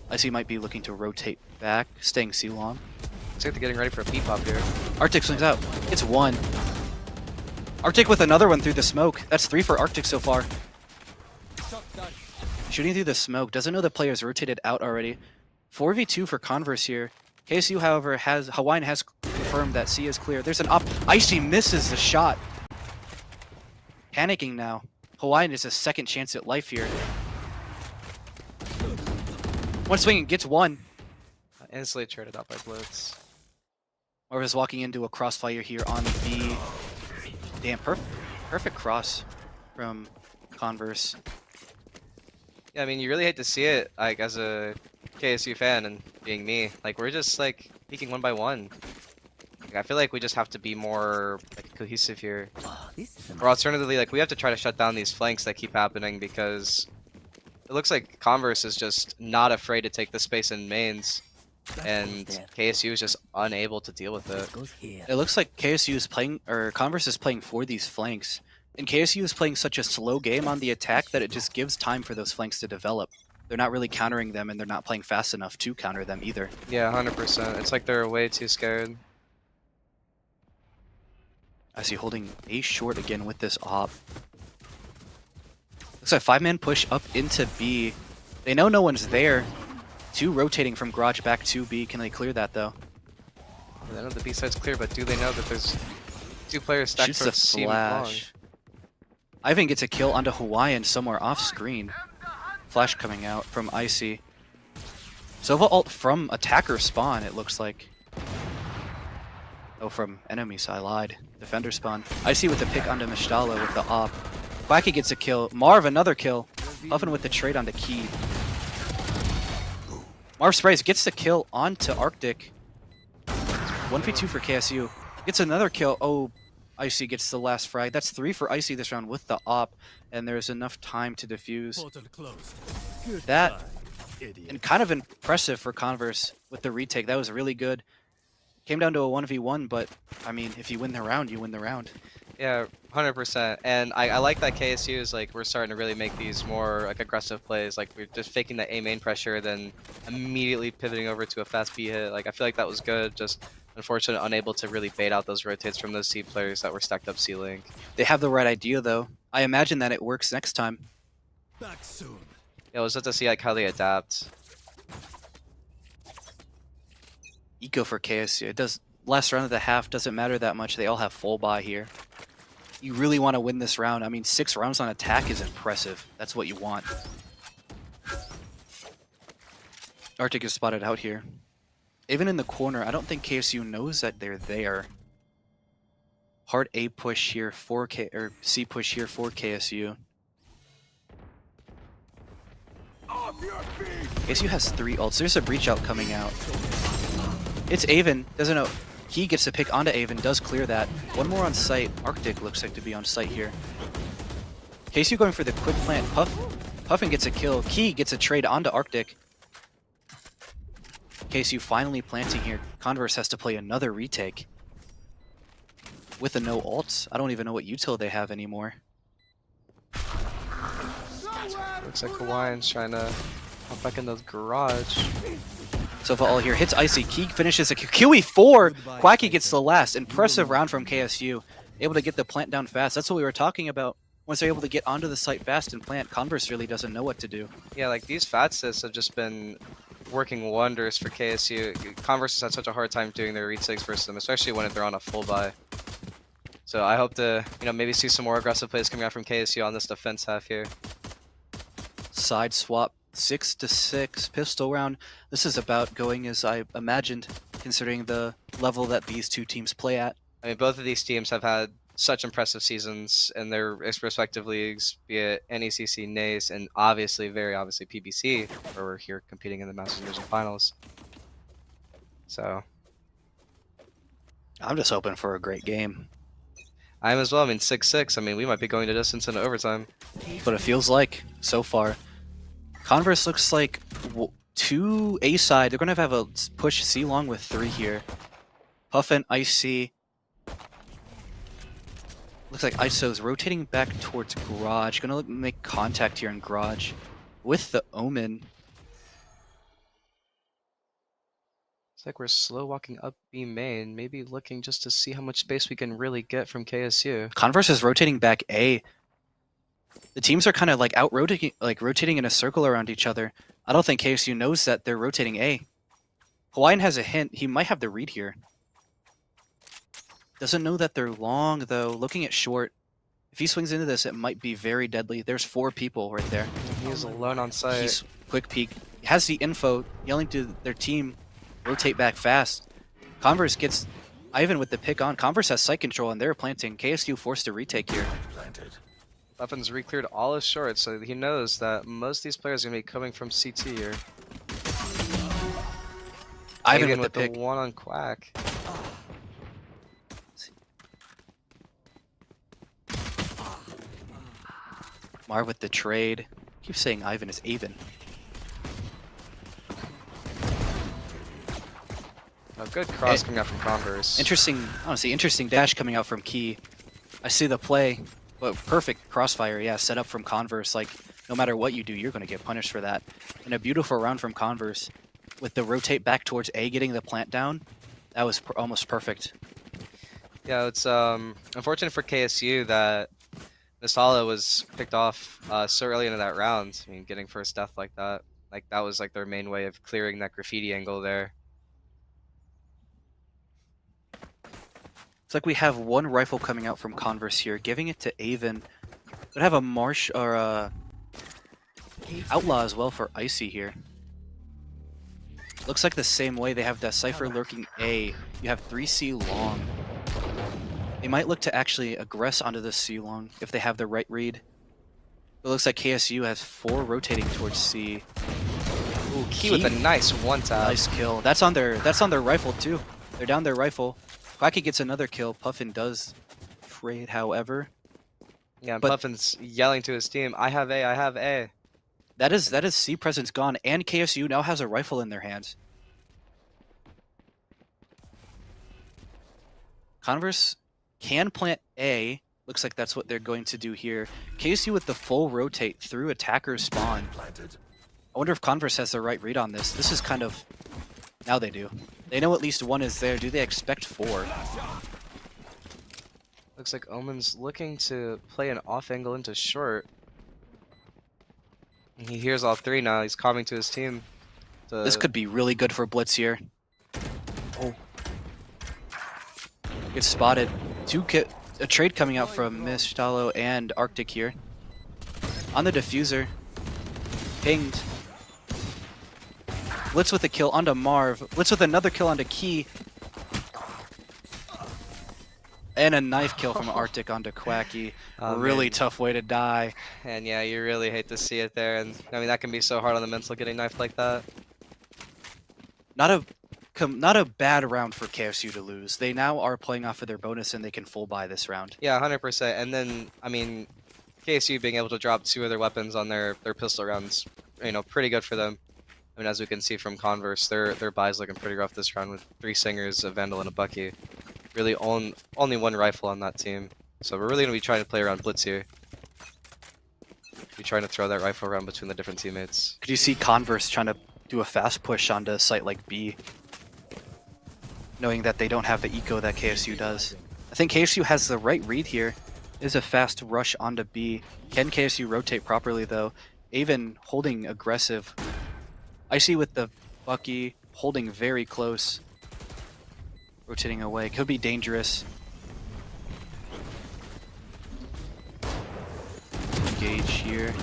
Icy might be looking to rotate back, staying C long. Looks like they're getting ready for a P-pop here. Arctic swings out. It's one. Arctic with another one through the smoke. That's 3 for Arctic so far. Shooting through the smoke. Doesn't know the players rotated out already. 4v2 for Converse here. KSU, however, Hawaiian has confirmed that C is clear. There's an op. Icy misses the shot. Panicking now. Hawaiian is a second chance at life here. One swing gets one. Instantly traded out by Blitz. Or is walking into a crossfire here on B. Damn, perfect cross from Converse. Yeah, I mean, you really hate to see it, like, as a KSU fan and being me. Like, we're just, like, peeking one by one. Like, I feel like we just have to be more, like, cohesive here. Or alternatively, like, we have to try to shut down these flanks that keep happening because it looks like Converse is just not afraid to take the space in mains. And KSU is just unable to deal with it. It looks like KSU is playing, or Converse is playing for these flanks. And KSU is playing such a slow game on the attack that it just gives time for those flanks to develop. They're not really countering them, and they're not playing fast enough to counter them either. Yeah, 100%. It's like they're way too scared. I see holding A short again with this op. Looks like 5-man push up into B. They know no one's there. 2 rotating from garage back to B. Can they clear that though? They know the B side's clear, but do they know that there's 2 players stacked Shoots for the C flash. Ivan gets a kill onto Hawaiian somewhere off screen. Flash coming out from Icy. Sova ult from attacker spawn, it looks like. Oh, from enemy side, I lied. Defender spawn. Icy with the pick onto Mishtala with the op. Quacky gets a kill. Marv another kill. Puffin with the trade onto Key. Marv sprays, gets the kill onto Arctic. 1v2 for KSU. Gets another kill. Oh, Icy gets the last frag. That's 3 for Icy this round with the op, and there's enough time to defuse. That, and kind of impressive for Converse with the retake. That was really good. Came down to a 1v1, but, I mean, if you win the round, you win the round. Yeah, 100%. And I like that KSU is like, we're starting to really make these more like aggressive plays. Like, we're just faking the A main pressure, then immediately pivoting over to a fast B hit. Like, I feel like that was good. Just unfortunate, unable to really bait out those rotates from those C players that were stacked up C link. They have the right idea, though. I imagine that it works next time. Back soon. Yeah, we'll just have to see like how they adapt. Eco for KSU. It does last round of the half doesn't matter that much. They all have full buy here. You really want to win this round. I mean, 6 rounds on attack is impressive. That's what you want. Arctic is spotted out here. Even in the corner, I don't think KSU knows that they're there. Hard A push here for C push here for KSU. KSU has 3 ults. There's a breach out coming out. It's Avon. Doesn't know. He gets to pick onto Avon. Does clear that. One more on site. Arctic looks like to be on site here. KSU going for the quick plant. Puffin gets a kill. Key gets a trade onto Arctic. KSU finally planting here. Converse has to play another retake. With the no ults. I don't even know what util they have anymore. Looks like Hawaiian's trying to hop back in the garage. Looks Sova all here. Hits Icy. Key finishes a QE4. Goodbye, Quacky gets fighter. the last. You Impressive will round not from be missed. KSU. Able to get the plant down fast. That's what we were talking about. Once they're able to get onto the site fast and plant, Converse really doesn't know what to do. Yeah, like these fat assists have just been working wonders for KSU. Converse has had such a hard time doing their resigs versus them, especially when they're on a full buy. So I hope to, maybe see some more aggressive plays coming out from KSU on this defense half here. Side swap, 6-6 pistol round. This is about going as I imagined, considering the level that these two teams play at. I mean, both of these teams have had such impressive seasons in their respective leagues, be it NECC, NACE, and very obviously PBC, where we're here competing in the Masters Division Finals. So I'm just hoping for a great game. I am as well. I mean, 6-6. I mean, we might be going to distance into overtime. But it feels like, so far. Converse looks like 2 A side. They're going to have a push C long with 3 here. Puff and Icy. Looks like ISO's rotating back towards Garage. Gonna make contact here in Garage with the Omen. It's like we're slow walking up B main, maybe looking just to see how much space we can really get from KSU. Converse is rotating back A. The teams are kind of like rotating in a circle around each other. I don't think KSU knows that they're rotating A. Hawaiian has a hint. He might have the read here. Doesn't know that they're long, though. Looking at short, if he swings into this, it might be very deadly. There's 4 people right there. He's alone on site. He's quick peek. He has the info, yelling to their team, rotate back fast. Converse gets Ivan with the pick on. Converse has site control, and they're planting. KSU forced to retake here. Weapons re-cleared all his shorts, so he knows that most of these players are going to be coming from CT here. Ivan with the the pick. one on Quack. Marv with the trade. Keep saying Ivan is Avon. A good cross coming out from Converse. Interesting, honestly, interesting dash coming out from Key. I see the play, but perfect crossfire, yeah, set up from Converse. Like, no matter what you do, you're going to get punished for that. And a beautiful round from Converse with the rotate back towards A, getting the plant down. That was almost perfect. Yeah, it's unfortunate for KSU that Nistala was picked off so early into that round. I mean, getting first death like that was like their main way of clearing that graffiti angle there. It's like we have 1 rifle coming out from Converse here, giving it to Avon. Would have a Marsh or a Outlaw as well for Icy here. Looks like the same way. They have that Cypher lurking A. You have 3C long. They might look to actually aggress onto the C long if they have the right read. It looks like KSU has 4 rotating towards C. Ooh, Key with a nice one tap. Nice kill. That's on their rifle too. They're down their rifle. Quacky gets another kill. Puffin does trade, however. Yeah, but Puffin's yelling to his team, I have A, I have A. That is C presence gone, and KSU now has a rifle in their hands. Converse can plant A. Looks like that's what they're going to do here. KSU with the full rotate through attacker's spawn. I wonder if Converse has the right read on this. This is kind of... Now they do. They know at least 1 is there. Do they expect 4? Looks like Omen's looking to play an off angle into short. He hears all 3 now. He's calming to his team. This could be really good for Blitz here. Oh. Gets spotted. A trade coming out from Mistalo and Arctic here. On the diffuser. Pinged. Blitz with a kill onto Marv. Blitz with another kill onto Key. And a knife kill from Arctic onto Quacky. Really tough way to die. And yeah, you really hate to see it there. And I mean, that can be so hard on the mental getting knifed like that. Not a bad round for KSU to lose. They now are playing off of their bonus and they can full buy this round. Yeah, 100%. And then, I mean, KSU being able to drop 2 of their weapons on their pistol rounds, pretty good for them. I mean, as we can see from Converse, their buy's looking pretty rough this round with 3 Singers, a Vandal, and a Bucky. Really only 1 rifle on that team. So we're really going to be trying to play around Blitz here. Be trying to throw that rifle around between the different teammates. Could you see Converse trying to do a fast push onto a site like B, knowing that they don't have the eco that KSU does. I think KSU has the right read here. Is a fast rush onto B. Can KSU rotate properly though? Aven holding aggressive. Icy with the Bucky holding very close. Rotating away. Could be dangerous. Engage here.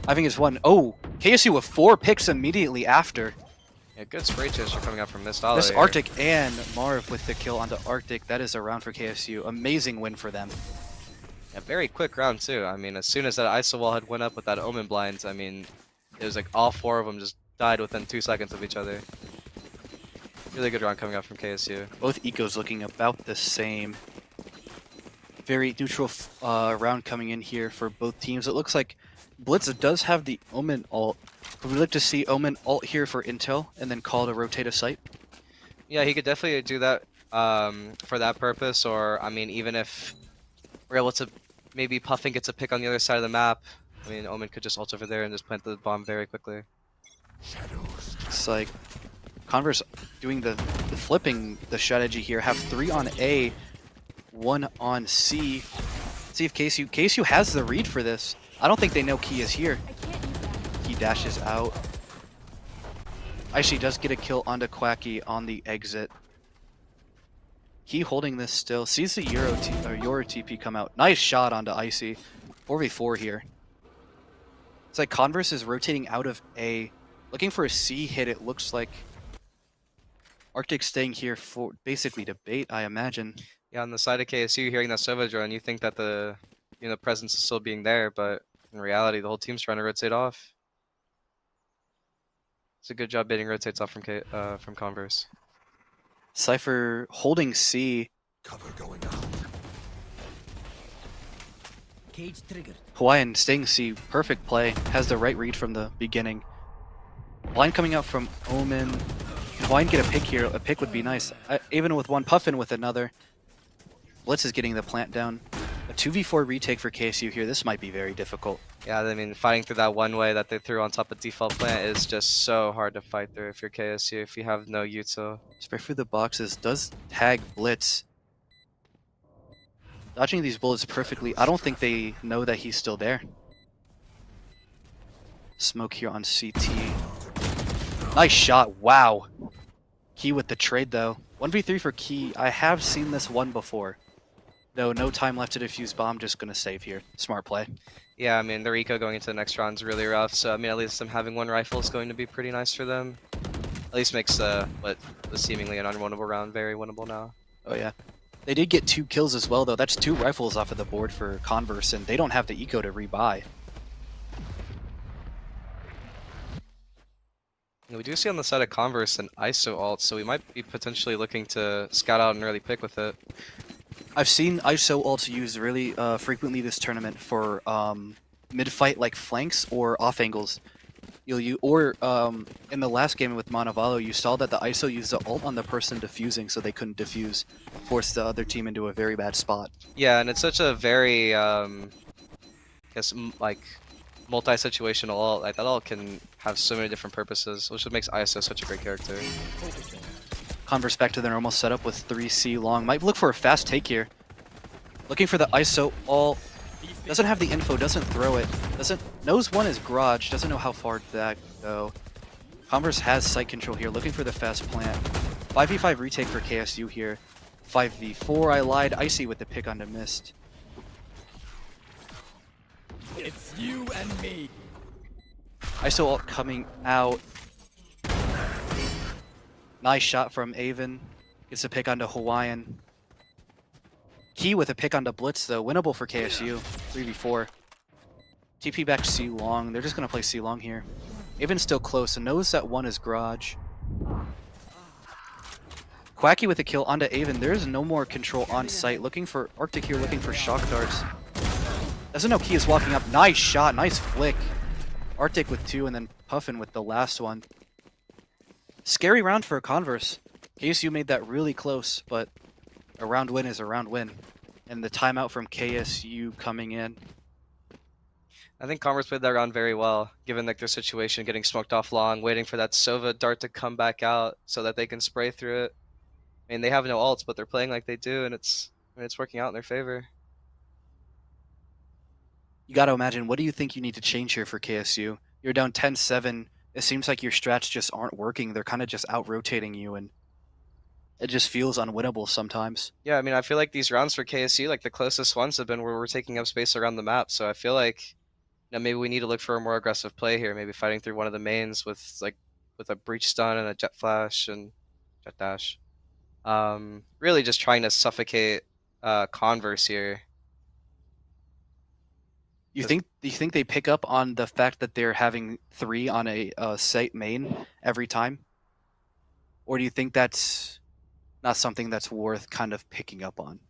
I think it's one. Oh! KSU with 4 picks immediately after. Yeah, good spray chaser coming out from Mist Ollie This here. Arctic and Marv with the kill onto Arctic. That is a round for KSU. Amazing win for them. Yeah, very quick round too. I mean, as soon as that ISO wall had went up with that Omen blinds, I mean, it was like all 4 of them just died within 2 seconds of each other. Really good round coming out from KSU. Both ecos looking about the same. Very neutral round coming in here for both teams. It looks like Blitz does have the Omen ult. Would we like to see Omen ult here for intel and then call to rotate a site? Yeah, he could definitely do that for that purpose, or I mean, even if we're able to, maybe Puffin gets a pick on the other side of the map. I mean, Omen could just ult over there and just plant the bomb very quickly. It's like Converse doing the flipping the strategy here. Have 3 on A, 1 on C. See if KSU has the read for this. I don't think they know Key is here. Key dashes out. Icy does get a kill onto Quacky on the exit. Key holding this still. Sees the Euro TP come out. Nice shot onto Icy. 4v4 here. It's like Converse is rotating out of A. Looking for a C hit, it looks like. Arctic staying here for basically to bait, I imagine. Yeah, on the side of KSU, hearing that Sova drone, you think that the presence is still being there, but in reality, the whole team's trying to rotate off. It's a good job baiting rotates off from Converse. Cypher holding C. Cover going out. Cage triggered. Hawaiian staying C. Perfect play. Has the right read from the beginning. Blind coming out from Omen. Can Hawaiian get a pick here? A pick would be nice. Even with one, Puffin with another. Blitz is getting the plant down. A 2v4 retake for KSU here. This might be very difficult. Yeah, I mean, fighting through that one way that they threw on top of default plant is just so hard to fight through if you're KSU, if you have no util. Spray through the boxes. Does tag Blitz. Dodging these bullets perfectly. I don't think they know that he's still there. Smoke here on CT. Nice shot. Wow. Key with the trade, though. 1v3 for Key. I have seen this one before. No time left to defuse bomb. Just going to save here. Smart play. Yeah, I mean, their eco going into the next round is really rough, so I mean, at least them having one rifle is going to be pretty nice for them. At least makes what was seemingly an unwinnable round very winnable now. Oh, yeah. They did get 2 kills as well, though. That's 2 rifles off of the board for Converse, and they don't have the eco to rebuy. We do see on the side of Converse an ISO ult, so we might be potentially looking to scout out an early pick with it. I've seen ISO ults used really frequently this tournament for mid-fight like flanks or off angles. In the last game with Monavalo, you saw that the ISO used the ult on the person defusing so they couldn't defuse, force the other team into a very bad spot. Yeah, and it's such a very, like, multi-situational ult. Like, that ult can have so many different purposes, which makes ISO such a great character. Converse back to their normal setup with 3C long. Might look for a fast take here. Looking for the ISO ult. Doesn't have the info, doesn't throw it. Knows one is garage, doesn't know how far that go. Converse has site control here, looking for the fast plant. 5v5 retake for KSU here. 5v4, I lied. Icy with the pick onto Mist. It's you and me. ISO ult coming out. Nice shot from Aven. Gets a pick onto Hawaiian. Key with a pick onto Blitz though. Winnable for KSU. 3v4. TP back C long. They're just going to play C long here. Aven's still close and knows that one is garage. Quacky with a kill onto Aven. There's no more control on site. Looking for Arctic here, looking for shock darts. Doesn't know Key is walking up. Nice shot, nice flick. Arctic with 2 and then Puffin with the last one. Scary round for a Converse. KSU made that really close, but a round win is a round win. And the timeout from KSU coming in. I think Commerce played that round very well, given like their situation, getting smoked off long, waiting for that Sova dart to come back out so that they can spray through it. I mean, they have no ults, but they're playing like they do, and it's working out in their favor. You got to imagine, what do you think you need to change here for KSU? You're down 10-7. It seems like your strats just aren't working. They're kind of just out-rotating you, and it just feels unwinnable sometimes. Yeah, I mean, I feel like these rounds for KSU, like the closest ones have been where we're taking up space around the map. So I feel like, maybe we need to look for a more aggressive play here. Maybe fighting through one of the mains with a breach stun and a jet flash and jet dash. Really just trying to suffocate Converse here. You think they pick up on the fact that they're having 3 on a site main every time? Or do you think that's not something that's worth kind of picking up on?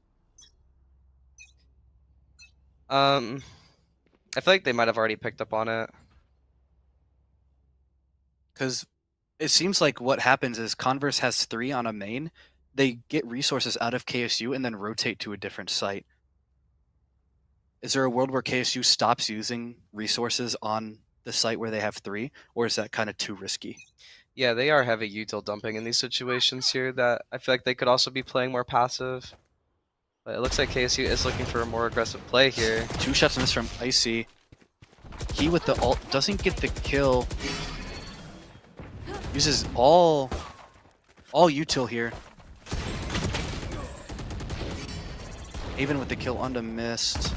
I feel like they might have already picked up on it. Because it seems like what happens is Converse has 3 on a main, they get resources out of KSU and then rotate to a different site. Is there a world where KSU stops using resources on the site where they have 3, or is that kind of too risky? Yeah, they are heavy util dumping in these situations here that I feel like they could also be playing more passive. But it looks like KSU is looking for a more aggressive play here. 2 shots missed from Icy. He with the ult doesn't get the kill. Uses all util here. Even with the kill onto missed.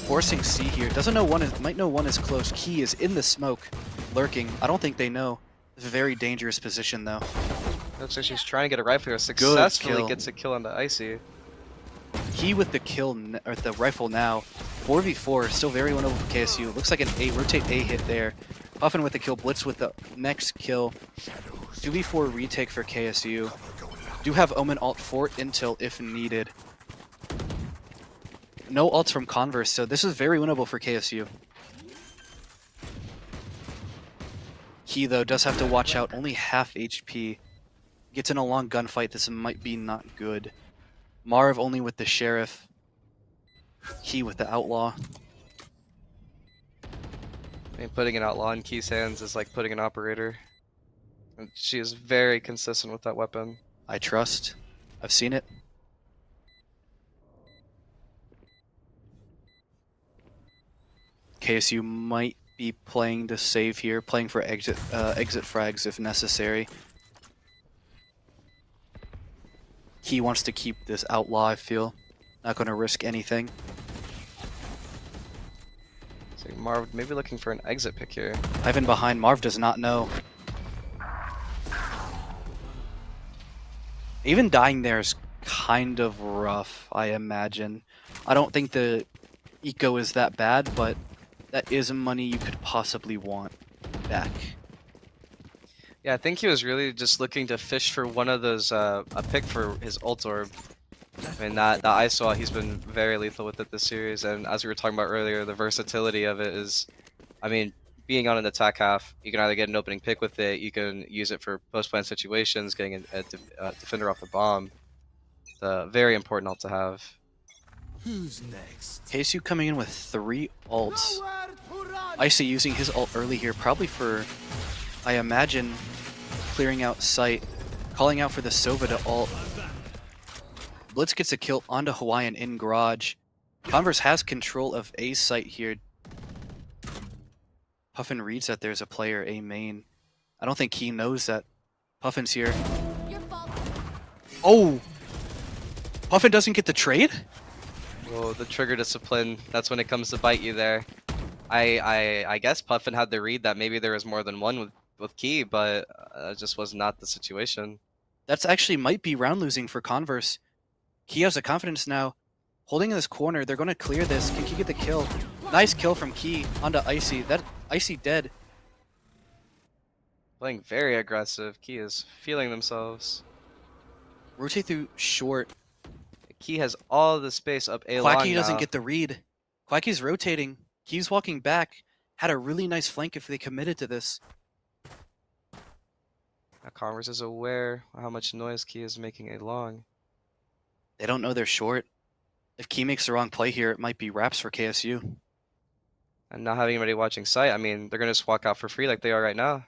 Forcing C here. Doesn't know might know one is close. Key is in the smoke, lurking. I don't think they know. It's a very dangerous position though. Looks like she's trying to get a rifle here. Successfully gets a kill on the Icy. Key with the kill or the rifle now. 4v4, still very winnable for KSU. Looks like an rotate A hit there. Puffin with the kill, Blitz with the next kill. 2v4 retake for KSU. Do have Omen alt for intel if needed. No ults from Converse, so this is very winnable for KSU. Key, though, does have to watch out. Only half HP. Gets in a long gunfight. This might be not good. Marv only with the Sheriff. Key with the Outlaw. I mean, putting an Outlaw in Key's hands is like putting an Operator. And she is very consistent with that weapon. I trust. I've seen it. KSU might be playing to save here, playing for exit frags if necessary. He wants to keep this Outlaw, I feel. Not going to risk anything. So Marv maybe looking for an exit pick here. Ivan behind. Marv does not know. Even dying there is kind of rough, I imagine. I don't think the eco is that bad, but that is money you could possibly want back. Yeah, I think he was really just looking to fish for one of those, a pick for his ult orb. I mean, that I saw, he's been very lethal with it this series, and as we were talking about earlier, the versatility of it is, I mean, being on an attack half, you can either get an opening pick with it, you can use it for post-plant situations, getting a defender off the bomb. It's a very important ult to have. Who's next? KSU coming in with 3 ults. Icy using his ult early here, probably for, I imagine, clearing out sight, calling out for the Sova to ult. Blitz gets a kill onto Hawaiian in garage. Converse has control of A site here. Puffin reads that there's a player A main. I don't think he knows that Puffin's here. Your fault. Oh! Puffin doesn't get the trade? Whoa, the trigger discipline, that's when it comes to bite you there. I guess Puffin had the read that maybe there was more than one with Key, but it just was not the situation. That's actually might be round losing for Converse. Key has the confidence now. Holding in this corner, they're going to clear this. Can Key get the kill? Nice kill from Key onto Icy. That Icy dead. Playing very aggressive. Key is feeling themselves. Rotate through short. Key has all the space up A long Quacky doesn't now. get the read. Quacky's rotating. Key's walking back. Had a really nice flank if they committed to this. Now Converse is aware how much noise Key is making A long. They don't know they're short. If Key makes the wrong play here, it might be wraps for KSU. And not having anybody watching site, I mean, they're gonna just walk out for free like they are right now.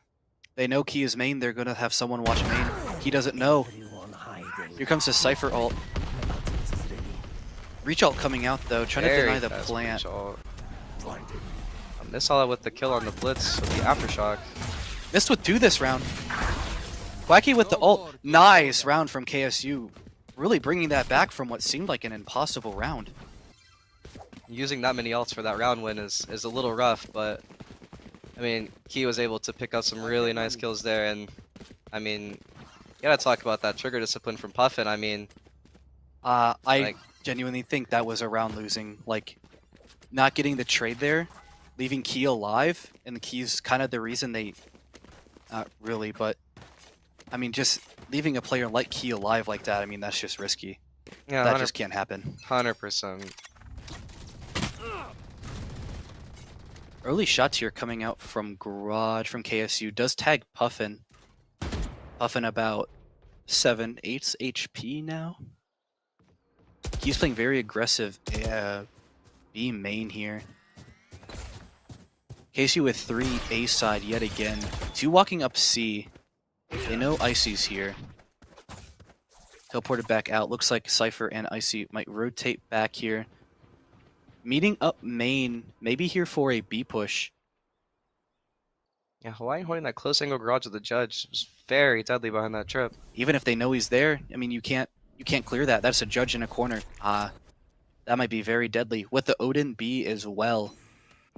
They know Key is main, they're gonna have someone watch main. He doesn't know. Here comes the Cypher ult. Reach ult coming out though, trying to deny the plant. Missed all that with the kill on the blitz with the aftershock. Missed with 2 this round. Quacky with the ult. Nice round from KSU. Really bringing that back from what seemed like an impossible round. Using that many ults for that round win is a little rough, but I mean, Key was able to pick up some really nice kills there, and I mean, you gotta talk about that trigger discipline from Puffin. I mean, I genuinely think that was a round losing. Like, not getting the trade there, leaving Key alive, and the Key's kind of the reason they... Not really, but... I mean, just leaving a player like Key alive like that, I mean, that's just risky. yeah, That just can't happen. 100%. Early shots here coming out from Garage, from KSU. Does tag Puffin. Puffin about 7/8 HP now. He's playing very aggressive B main here. KSU with 3 A side yet again. 2 walking up C. They know Icy's here. Teleported back out. Looks like Cypher and Icy might rotate back here. Meeting up main, maybe here for a B push. Yeah, Hawaiian holding that close angle garage with the judge was very deadly behind that trip. Even if they know he's there, I mean, you can't clear that. That's a judge in a corner. That might be very deadly. With the Odin B as well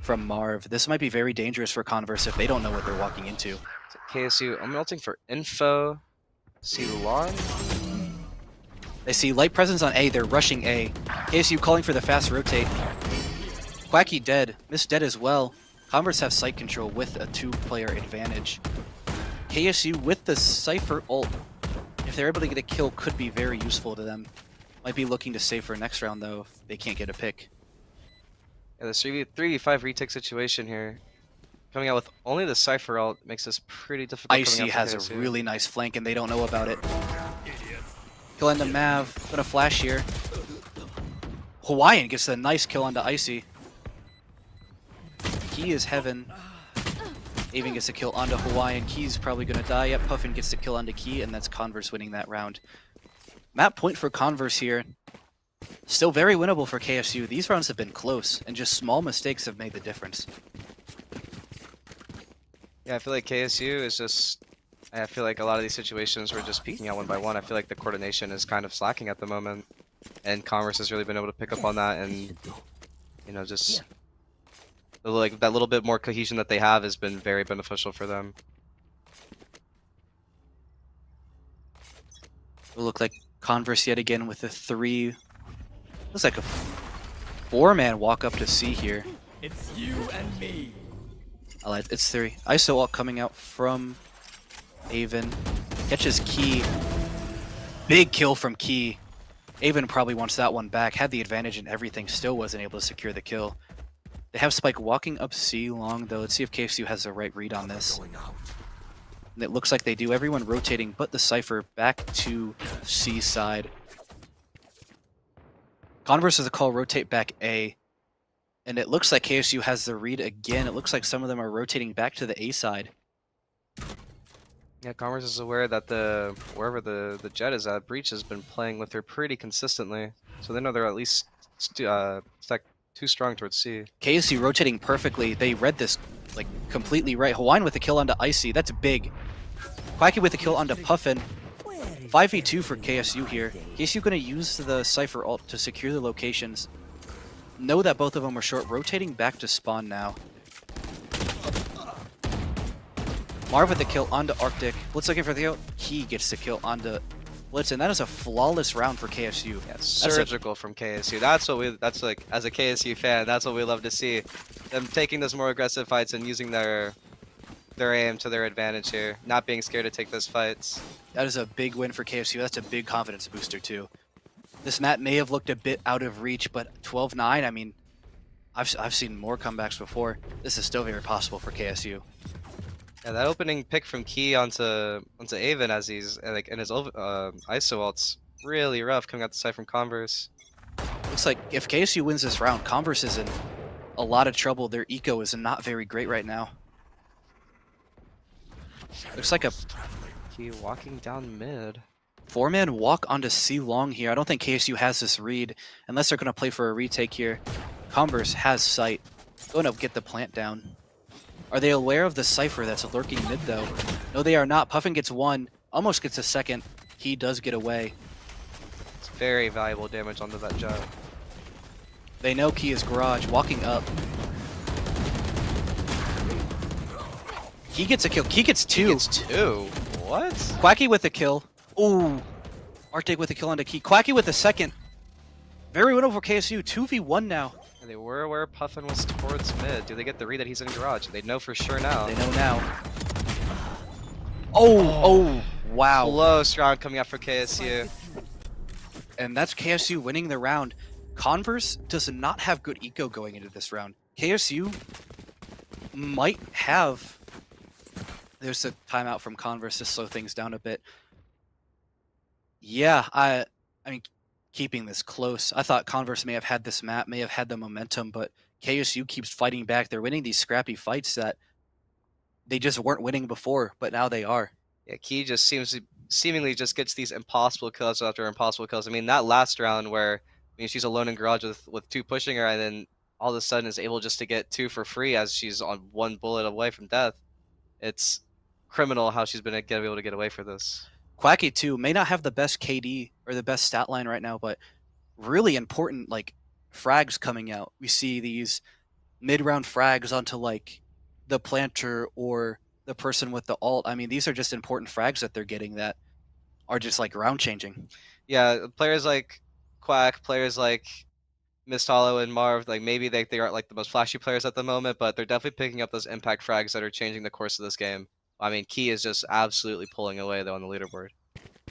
from Marv. This might be very dangerous for Converse if they don't know what they're walking into. So KSU, I'm ulting for info. See Lon. They see light presence on A, they're rushing A. KSU calling for the fast rotate. Quacky dead, Miss dead as well. Converse have site control with a 2-player advantage. KSU with the Cypher ult, if they're able to get a kill, could be very useful to them. Might be looking to save for next round though, if they can't get a pick. Yeah, the 3v5 retake situation here. Coming out with only the Cypher ult makes this pretty difficult. Icy has a really nice flank and they don't know about it. Kill into Mav, gonna flash here. Hawaiian gets a nice kill onto Icy. Key is heaven. Aven gets a kill onto Hawaiian. Key's probably gonna die. Yep, Puffin gets the kill onto Key, and that's Converse winning that round. Map point for Converse here. Still very winnable for KSU. These rounds have been close, and just small mistakes have made the difference. Yeah, I feel like KSU is just... I feel like a lot of these situations we're just peeking out one by one. I feel like the coordination is kind of slacking at the moment. And Converse has really been able to pick up on that and, you know, just... like that little bit more cohesion that they have has been very beneficial for them. Will look like Converse yet again with a 3... Looks like a 4-man walk up to C here. It's you and me. I like it's 3. ISO ult coming out from Aven. Catches Key. Big kill from Key. Aven probably wants that one back. Had the advantage and everything. Still wasn't able to secure the kill. They have Spike walking up C long though. Let's see if KSU has the right read on this. And it looks like they do. Everyone rotating but the Cypher back to C side. Converse is a call rotate back A. And it looks like KSU has the read again. It looks like some of them are rotating back to the A side. Yeah, Converse is aware that wherever the Jet is at, Breach has been playing with her pretty consistently. So they know they're at least stacked too strong towards C. KSU rotating perfectly. They read this like completely right. Hawaiian with a kill onto Icy. That's big. Quacky with a kill onto Puffin. 5v2 for KSU here. KSU going to use the Cypher ult to secure the locations. Know that both of them are short. Rotating back to spawn now. Marv with the kill onto Arctic. Blitz looking for the kill. He gets the kill onto Blitz, and that is a flawless round for KSU. Yeah, surgical from KSU. That's like, as a KSU fan, that's what we love to see. Them taking those more aggressive fights and using their aim to their advantage here. Not being scared to take those fights. That is a big win for KSU. That's a big confidence booster too. This map may have looked a bit out of reach, but 12-9, I mean, I've seen more comebacks before. This is still very possible for KSU. Yeah, that opening pick from Key onto Aven as he's like in his ISO ult's really rough coming out the side from Converse. Looks like if KSU wins this round, Converse is in a lot of trouble. Their eco is not very great right now. Looks like a Key walking down mid. 4-man walk onto C long here. I don't think KSU has this read unless they're going to play for a retake here. Converse has sight. Going to get the plant down. Are they aware of the Cypher that's lurking mid though? No, they are not. Puffin gets one, almost gets a second. He does get away. It's very valuable damage onto that Jet. They know Key is garage, walking up. He gets a kill. Key gets two. He gets two? What? Quacky with a kill. Ooh. Arctic with a kill onto Key. Quacky with a second. Very win over KSU. 2v1 now. They were aware Puffin was towards mid. Do they get the read that he's in garage? They know for sure now. They know now. Oh, wow. Close round coming out for KSU. And that's KSU winning the round. Converse does not have good eco going into this round. KSU might have... There's a timeout from Converse to slow things down a bit. Yeah, I mean, keeping this close. I thought Converse may have had this map, may have had the momentum, but KSU keeps fighting back. They're winning these scrappy fights that they just weren't winning before, but now they are. Yeah, Key just seemingly just gets these impossible kills after impossible kills. I mean, that last round where she's alone in garage with two pushing her, and then all of a sudden is able just to get two for free as she's on one bullet away from death. It's criminal how she's been able to get away for this. Quacky too may not have the best KD or the best stat line right now, but really important like frags coming out. We see these mid-round frags onto like the planter or the person with the ult. I mean, these are just important frags that they're getting that are just like round changing. Yeah, players like Quack, players like Mist Hollow and Marv, like maybe they aren't like the most flashy players at the moment, but they're definitely picking up those impact frags that are changing the course of this game. I mean, Key is just absolutely pulling away though on the leaderboard.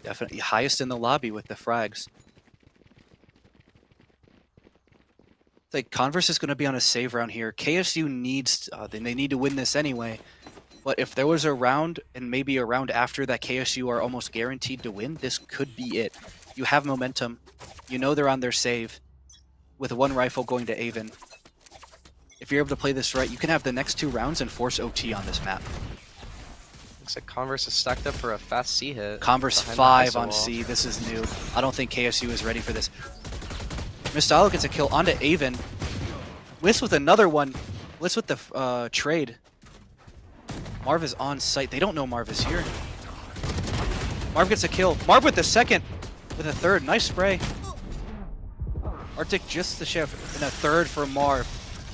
Definitely highest in the lobby with the frags. Like Converse is going to be on a save round here. KSU needs, they need to win this anyway. But if there was a round and maybe a round after that KSU are almost guaranteed to win, this could be it. You have momentum. You know they're on their save with one rifle going to Avon. If you're able to play this right, you can have the next two rounds and force OT on this map. Looks like Converse is stacked up for a fast C hit. Converse 5 on C. This is new. I don't think KSU is ready for this. Mistalo gets a kill onto Avon. Wiss with another one. Wiss with the trade. Marv is on site. They don't know Marv is here. Marv gets a kill. Marv with the second. With a third. Nice spray. Arctic just the chef. And a third for Marv.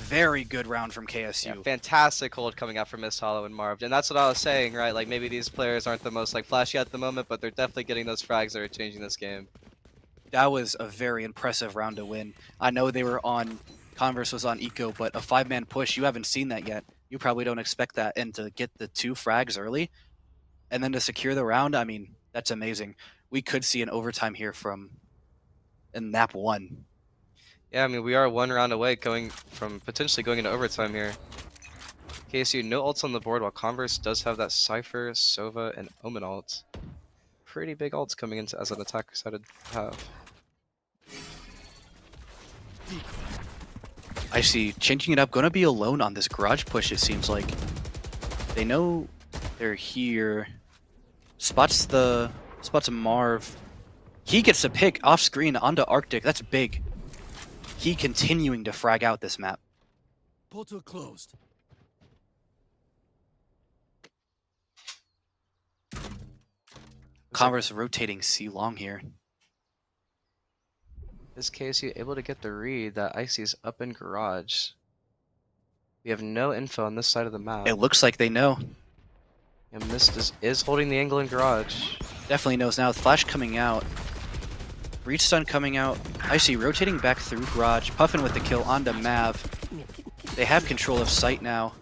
Very good round from KSU. Yeah, fantastic hold coming out from Mist Hollow and Marv. And that's what I was saying, right? Like maybe these players aren't the most like flashy at the moment, but they're definitely getting those frags that are changing this game. That was a very impressive round to win. I know they were on, Converse was on Eco, but a 5-man push, you haven't seen that yet. You probably don't expect that. And to get the 2 frags early, and then to secure the round, I mean, that's amazing. We could see an overtime here from in NAP 1. Yeah, I mean, we are one round away from potentially going into overtime here. KSU, no ults on the board, while Converse does have that Cypher, Sova, and Omen ult. Pretty big ults coming into as an attacker side to have. I see. Changing it up. Going to be alone on this garage push, it seems like. They know they're here. Spots Marv. He gets a pick off screen onto Arctic. That's big. He continuing to frag out this map. Portal closed. Converse rotating C long here. Is KSU able to get the read that Icy's up in garage? We have no info on this side of the map. It looks like they know. And Mist is holding the angle in garage. Definitely knows now. Flash coming out. Reach stun coming out. Icy rotating back through garage. Puffin with the kill onto Mav. They have control of site now.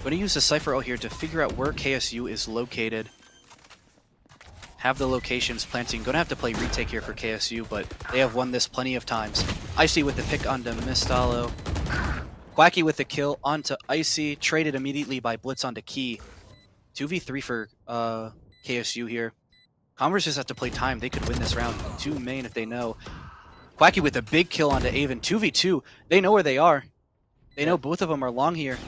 Going to use the Cypher out here to figure out where KSU is located. Have the locations planting. Going to have to play retake here for KSU, but they have won this plenty of times. Icy with the pick onto Mistalo. Quacky with the kill onto Icy. Traded immediately by Blitz onto Key. 2v3 for KSU here. Converse just have to play time. They could win this round. 2 main if they know. Quacky with a big kill onto Avon. 2v2. They know where they are. They know both of them are long here.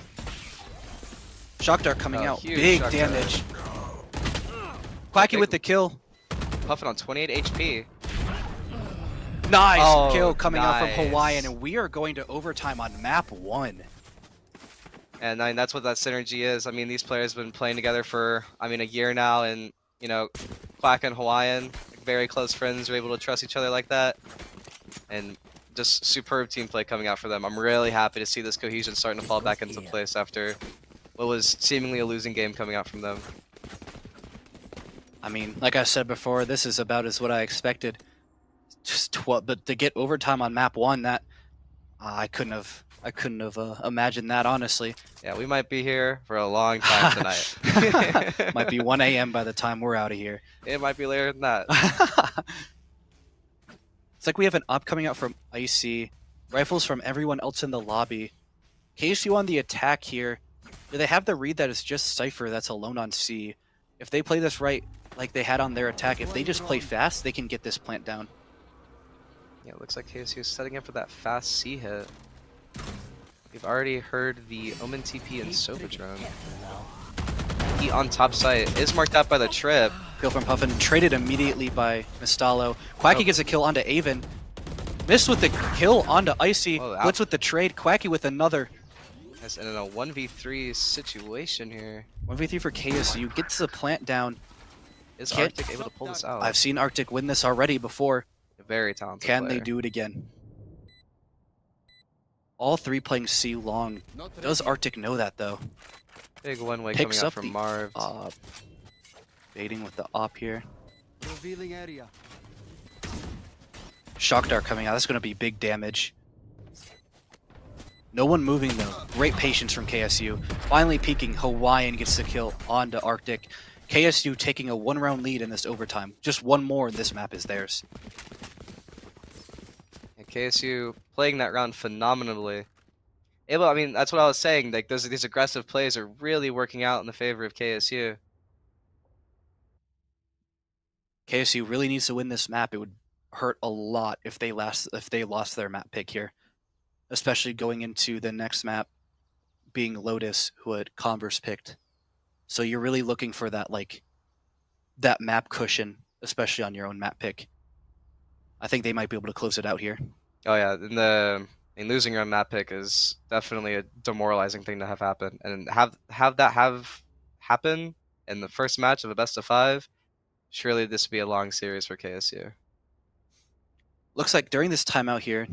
Shock Dart coming out. Huge Big shock damage. Quacky with the kill. Puffin on 28 HP. Nice kill coming out from nice. Hawaiian, and we are going to overtime on map 1. And I mean, that's what that synergy is. I mean, these players have been playing together for, I mean, a year now, and, you know, Quack and Hawaiian, very close friends, are able to trust each other like that. And just superb team play coming out for them. I'm really happy to see this cohesion starting to fall back into place after what was seemingly a losing game coming out from them. I mean, like I said before, this is about as what I expected. Just but to get overtime on map 1, that I couldn't have imagined that, honestly. Yeah, we might be here for a long time tonight. Might be 1 a.m. by the time we're out of here. It might be later than that. It's like we have an up coming out from Icy, rifles from everyone else in the lobby. KSU on the attack here. Do they have the read that is just Cypher that's alone on C? If they play this right, like they had on their attack, if they just play fast, they can get this plant down. Yeah, it looks like KSU is setting up for that fast C hit. We've already heard the Omen TP and Soba drone. He on top site is marked out by the trip. Kill from Puffin, traded immediately by Mistalo. Quacky gets a kill onto Avon. Missed with the kill onto Icy. Blitz with the trade. Quacky with another. Yes, and in a 1v3 situation here. 1v3 for KSU. Gets the plant down. Is Arctic able to pull this out? I've seen Arctic win this already before. A very talented Can player. they do it again? All 3 playing C long. Does Arctic know that, though? Big one-way Picks coming out up from the Marv. Baiting with the op here. Revealing area. Shock Dart coming out. That's going to be big damage. No one moving, though. Great patience from KSU. Finally peeking. Hawaiian gets the kill onto Arctic. KSU taking a 1-round lead in this overtime. Just one more and this map is theirs. And KSU playing that round phenomenally. I mean, that's what I was saying. Like, these aggressive plays are really working out in the favor of KSU. KSU really needs to win this map. It would hurt a lot if they lost their map pick here, especially going into the next map being Lotus, who had Converse picked. So you're really looking for that that map cushion, especially on your own map pick. I think they might be able to close it out here. Oh yeah, losing your own map pick is definitely a demoralizing thing to have happen, and have that happen in the first match of a best of 5. Surely this would be a long series for KSU. Looks like during this timeout here,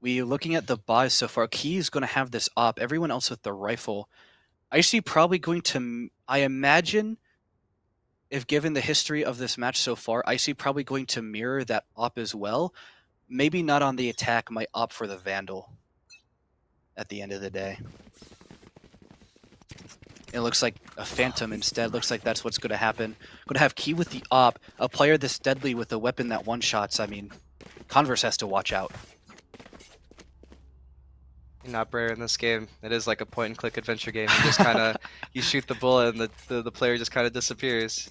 we're looking at the buys so far. Key is going to have this op. Everyone else with the rifle. Icy probably going to, I imagine, if given the history of this match so far, Icy probably going to mirror that op as well. Maybe not on the attack, might opt for the Vandal at the end of the day. It looks like a Phantom instead. Looks like that's what's going to happen. Going to have Key with the op. A player this deadly with a weapon that one-shots. I mean, Converse has to watch out. Not rare in this game. It is like a point-and-click adventure game. You just kind of you shoot the bullet and the player just kind of disappears.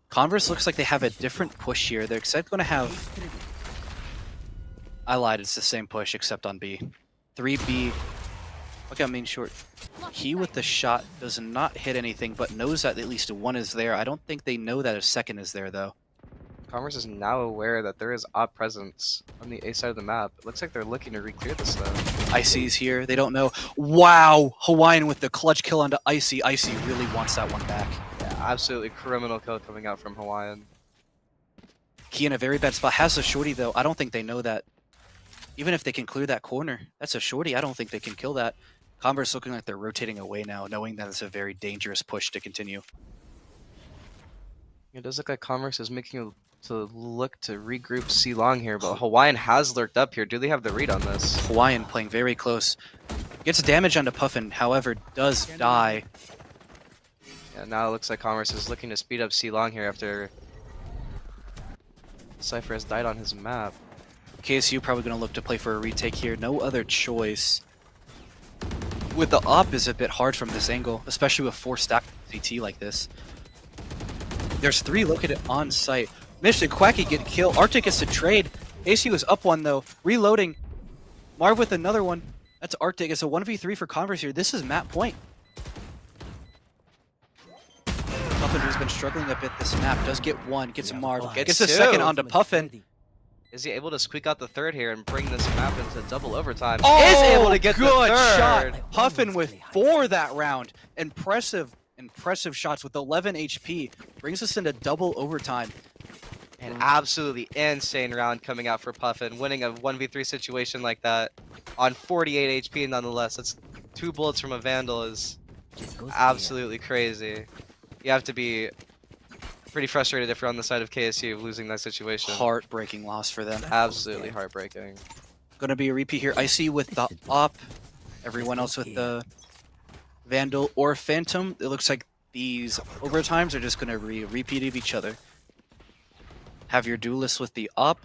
Converse looks like they have a different push here. They're going to have... I lied. It's the same push except on B. 3B. Look at main short. He with the shot does not hit anything, but knows that at least one is there. I don't think they know that a second is there, though. Commerce is now aware that there is op presence on the A side of the map. It looks like they're looking to re-clear this, though. Icy's here. They don't know. Wow! Hawaiian with the clutch kill onto Icy. Icy really wants that one back. Yeah, absolutely criminal kill coming out from Hawaiian. Key in a very bad spot. Has a shorty, though. I don't think they know that. Even if they can clear that corner, that's a shorty. I don't think they can kill that. Converse looking like they're rotating away now, knowing that it's a very dangerous push to continue. It does look like Commerce is making to look to regroup C long here, but Hawaiian has lurked up here. Do they have the read on this? Hawaiian playing very close. Gets damage onto Puffin, however, does die. Yeah, now it looks like Commerce is looking to speed up C long here after Cypher has died on his map. KSU probably going to look to play for a retake here. No other choice. With the op is a bit hard from this angle, especially with 4 stacked CT like this. There's 3 located on site. Mission Quacky get killed. Arctic gets to trade. ACU is up one though. Reloading. Marv with another one. That's Arctic. It's a 1v3 for Converse here. This is map point. Puffin, who's been struggling a bit this map, does get one. Gets Marv. Gets a second onto Puffin. Is he able to squeak out the third here and bring this map into double overtime? Oh, is able to get good the third. shot. Puffin with 4 that round. Impressive shots with 11 HP. Brings us into double overtime. An absolutely insane round coming out for Puffin, winning a 1v3 situation like that on 48 HP nonetheless. That's 2 bullets from a Vandal is absolutely crazy. You have to be pretty frustrated if you're on the side of KSU losing that situation. Heartbreaking loss for them. Absolutely heartbreaking. Gonna be a repeat here. Icy with the op. Everyone else with the Vandal or Phantom. It looks like these overtimes are just gonna repeat of each other. Have your duelist with the op.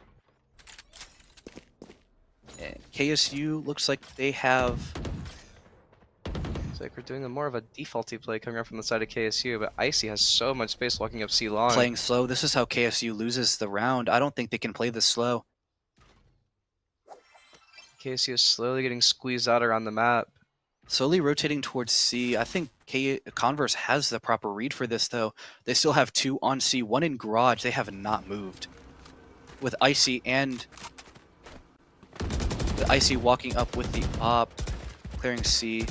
And KSU looks like they have... It's like we're doing more of a defaulty play coming up from the side of KSU, but Icy has so much space walking up C long. Playing slow. This is how KSU loses the round. I don't think they can play this slow. KSU is slowly getting squeezed out around the map. Slowly rotating towards C. I think Converse has the proper read for this, though. They still have 2 on C, 1 in garage. They have not moved. With Icy and... the Icy walking up with the op, clearing C.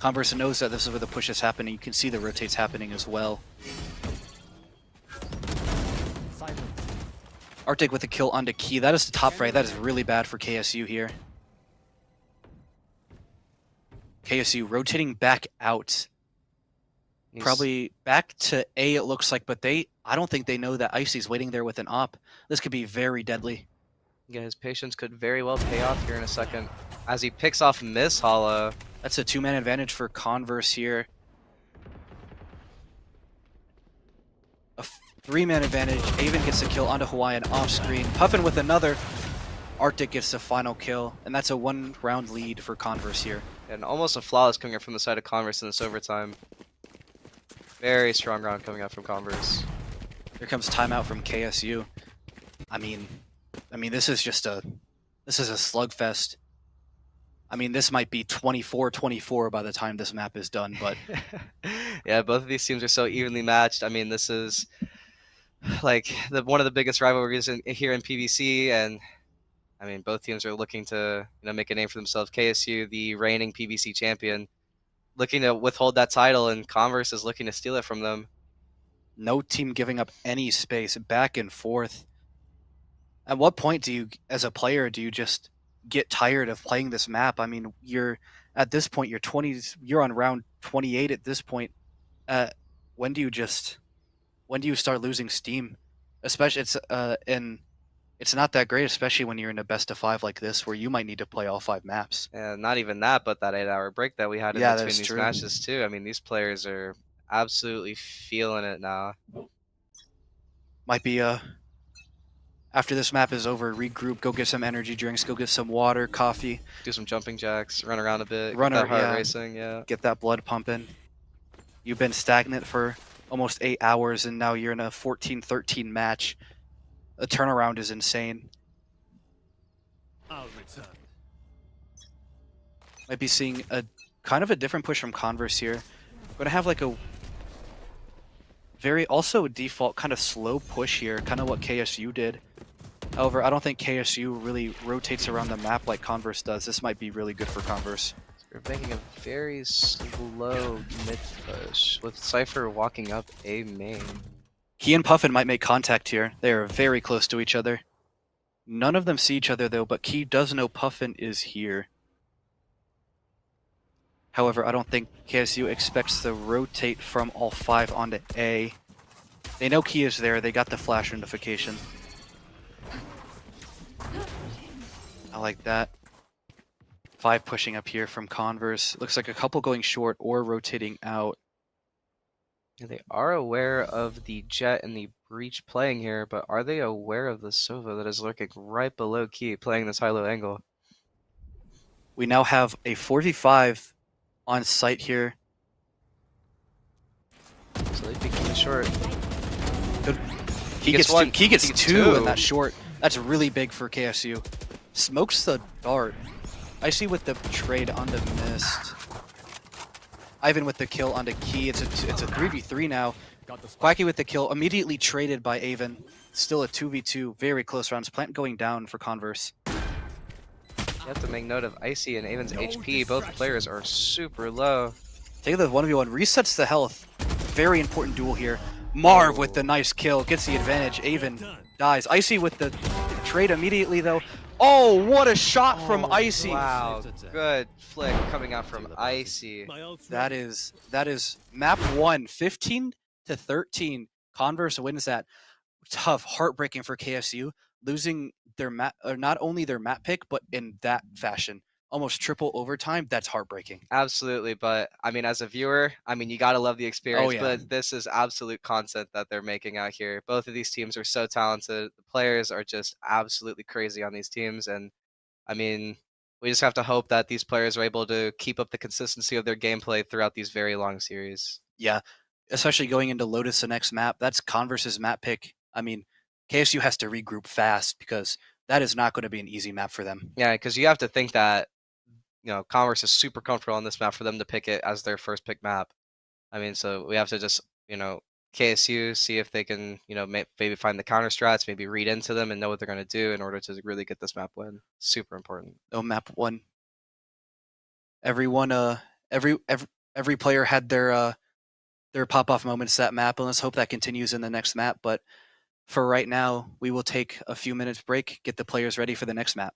Converse knows that this is where the push is happening. You can see the rotates happening as well. Arctic with a kill onto Key. That is the top frag. That is really bad for KSU here. KSU rotating back out. Probably back to A it looks like, but I don't think they know that Icy's waiting there with an op. This could be very deadly. Yeah, his patience could very well pay off here in a second. As he picks off Miss Hollow. That's a 2-man advantage for Converse here. A 3-man advantage. Avon gets a kill onto Hawaiian off screen. Puffin with another. Arctic gets the final kill, and that's a 1-round lead for Converse here. And almost a flawless coming up from the side of Converse in this overtime. Very strong round coming out from Converse. Here comes timeout from KSU. I mean, this is just a slugfest. I mean, this might be 24-24 by the time this map is done, but yeah, both of these teams are so evenly matched. I mean, this is like one of the biggest rivalries here in PBC, and I mean, both teams are looking to make a name for themselves. KSU, the reigning PBC champion, looking to withhold that title, and Converse is looking to steal it from them. No team giving up any space, back and forth. At what point do you, as a player, do you just get tired of playing this map? I mean, at this point, you're on round 28 at this point. When do you start losing steam? Especially it's not that great, especially when you're in a best of 5 like this, where you might need to play all 5 maps. And not even that, but that 8-hour break that we had in between these matches too. I mean, these players are absolutely feeling it now. Might be after this map is over, regroup, go get some energy drinks, go get some water, coffee. Do some jumping jacks, run around a bit, get that heart racing, yeah. Get that blood pumping. You've been stagnant for almost 8 hours, and now you're in a 14-13 match. The turnaround is insane. I'll return. Might be seeing a kind of a different push from Converse here. We're gonna have like a very also default kind of slow push here, kind of what KSU did. However, I don't think KSU really rotates around the map like Converse does. This might be really good for Converse. We're making a very slow mid push with Cypher walking up A main. Key and Puffin might make contact here. They are very close to each other. None of them see each other though, but Key does know Puffin is here. However, I don't think KSU expects to rotate from all 5 onto A. They know Key is there. They got the flash notification. I like that. 5 pushing up here from Converse. Looks like a couple going short or rotating out. They are aware of the Jet and the Breach playing here, but are they aware of the Sova that is lurking right below Key, playing this high-low angle? We now have a 4v5 on site here. So they'd be coming short. Good. He gets one. two. He gets He gets two in two. that short. That's really big for KSU. Smokes the dart. Icy with the trade on the mist. Ivan with the kill onto Key. It's a 3v3 now. Quacky with the kill, immediately traded by Avon. Still a 2v2, very close rounds. Plant going down for Converse. You have to make note of Icy and Avon's HP. Both players are super low. Take the 1v1, resets the health. Very important duel here. Marv with the nice kill, gets the advantage. Avon dies. Icy with the trade immediately though. Oh, what a shot from Icy! Wow, good flick coming out from Icy. That is map 1, 15 to 13. Converse wins that. Tough, heartbreaking for KSU, losing their map, or not only their map pick, but in that fashion. Almost triple overtime. That's heartbreaking. Absolutely, but I mean, as a viewer, I mean, you gotta love the experience. yeah. But this is absolute content that they're making out here. Both of these teams are so talented. The players are just absolutely crazy on these teams, and I mean, we just have to hope that these players are able to keep up the consistency of their gameplay throughout these very long series. Yeah, especially going into Lotus the next map. That's Converse's map pick. I mean, KSU has to regroup fast because that is not going to be an easy map for them. Yeah, because you have to think that, you know, Converse is super comfortable on this map for them to pick it as their first pick map. I mean, so we have to just, you know, KSU, see if they can, you know, maybe find the counter strats, maybe read into them and know what they're going to do in order to really get this map win. Super important. Oh, map 1. Everyone, every player had their pop-off moments that map, and let's hope that continues in the next map. But for right now, we will take a few minutes break, get the players ready for the next map.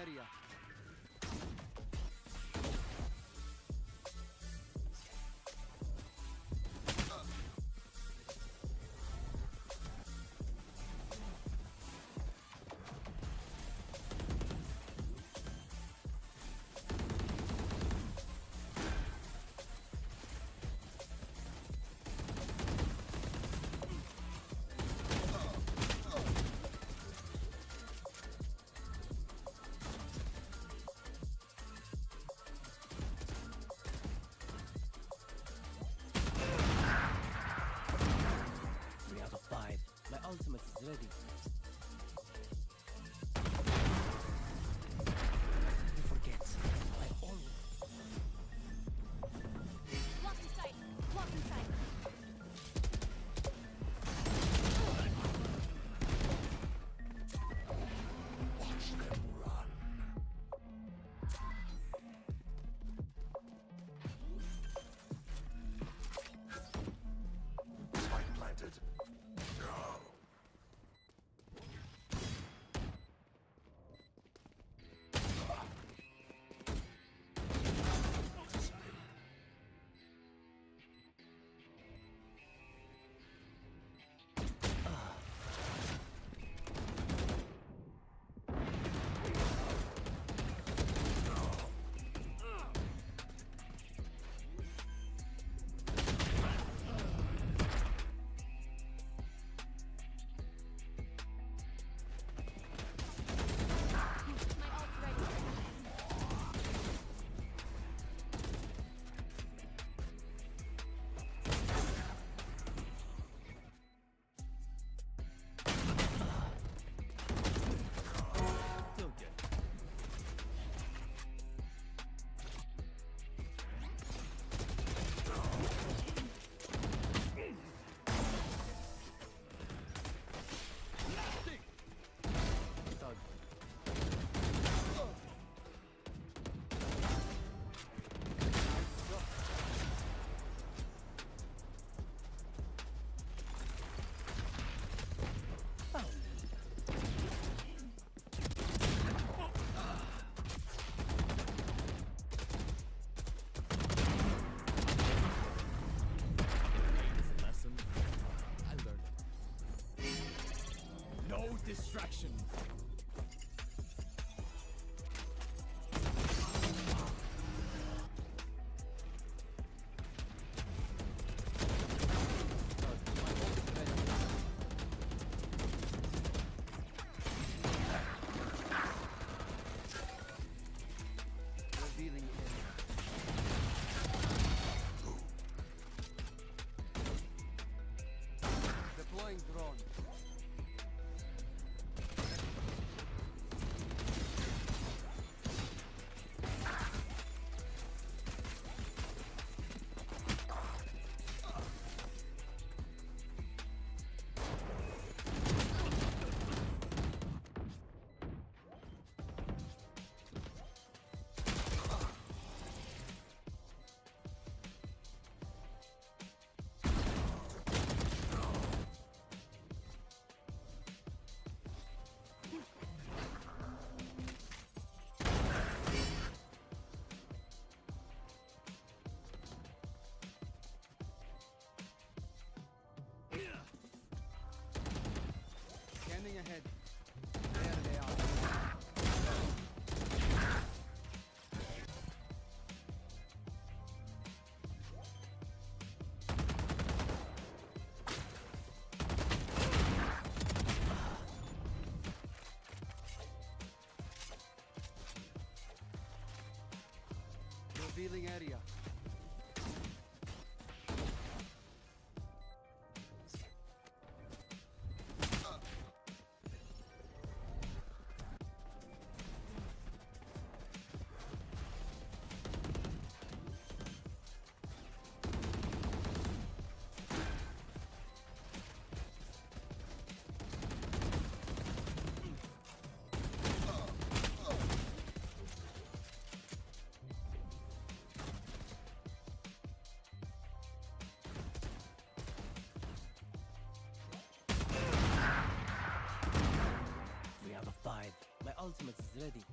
area. We out of 5. My ultimate is ready. You forget. I always. Lock in sight. Lock in sight. My ult's ready. Still good. Thug. It's a lesson. I learned it. No distraction. Revealing area. Deploying drone. Scanning ahead. There they are. Revealing area. We out of 5. My ultimate is ready.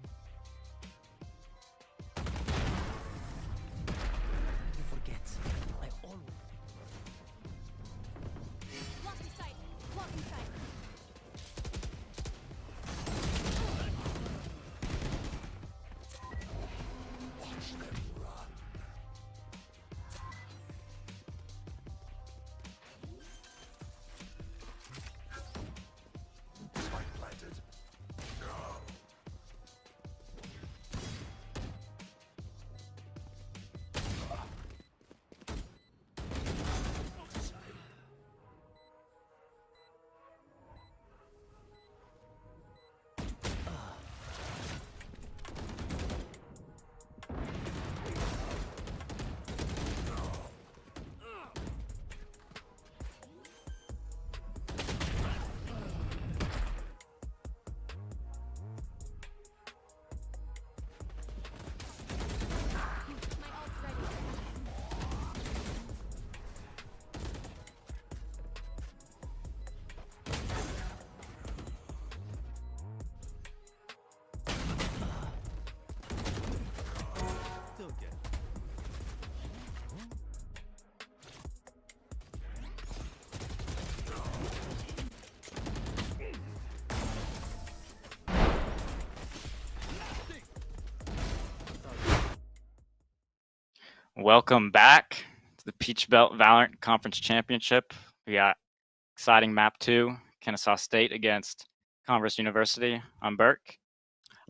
Welcome back to the Peach Belt Valorant Conference Championship. We got exciting map 2, Kennesaw State against Converse University. I'm Burke.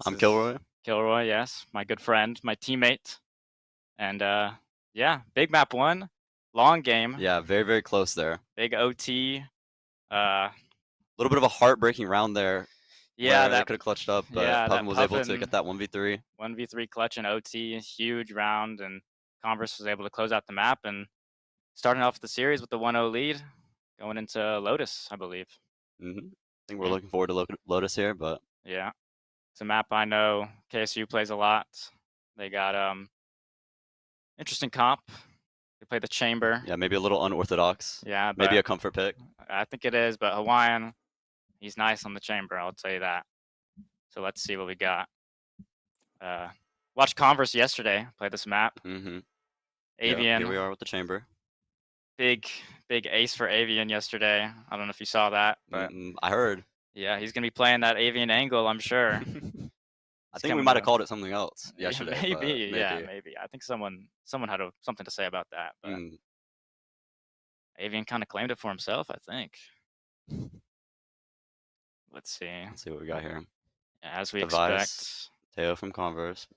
I'm Kilroy. Kilroy, yes, my good friend, my teammate. And yeah, big map 1, long game. Yeah, very, very close there. Big OT. A little bit of a heartbreaking round there. Yeah, that could have clutched up, but yeah, Puffin that was able to Puffin- get that 1v3. 1v3 clutch and OT, huge round, and Converse was able to close out the map and starting off the series with the 1-0 lead, going into Lotus, I believe. I think we're looking forward to Lotus here, but yeah, it's a map I know KSU plays a lot. They got interesting comp. They play the Chamber. yeah, maybe a little unorthodox. Yeah, maybe but a comfort pick. I think it is, but Hawaiian, he's nice on the Chamber, I'll tell you that. So let's see what we got. Watched Converse yesterday play this map. Yeah, Avian. here we are with the Chamber. Big ace for Avian yesterday. I don't know if you saw that, but I heard. yeah, he's gonna be playing that Avian angle, I'm sure. I think we might have called it something else yesterday. Maybe, yeah, maybe. I think someone had something to say about that. But Avian kind of claimed it for himself, I think. Let's see. Let's see what we got here. As we Device, expect. Teo from Converse.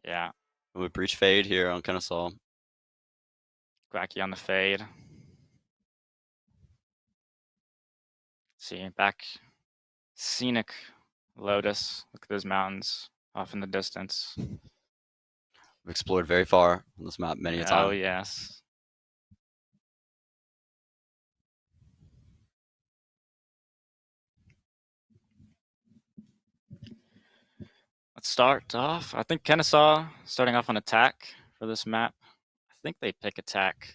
Yeah. We breach fade here on Kennesaw. Quacky on the fade. See, back scenic Lotus. Look at those mountains off in the distance. We've explored very far on this map many a time. Oh, yes. Let's start off. I think Kennesaw starting off on attack for this map. I think they pick attack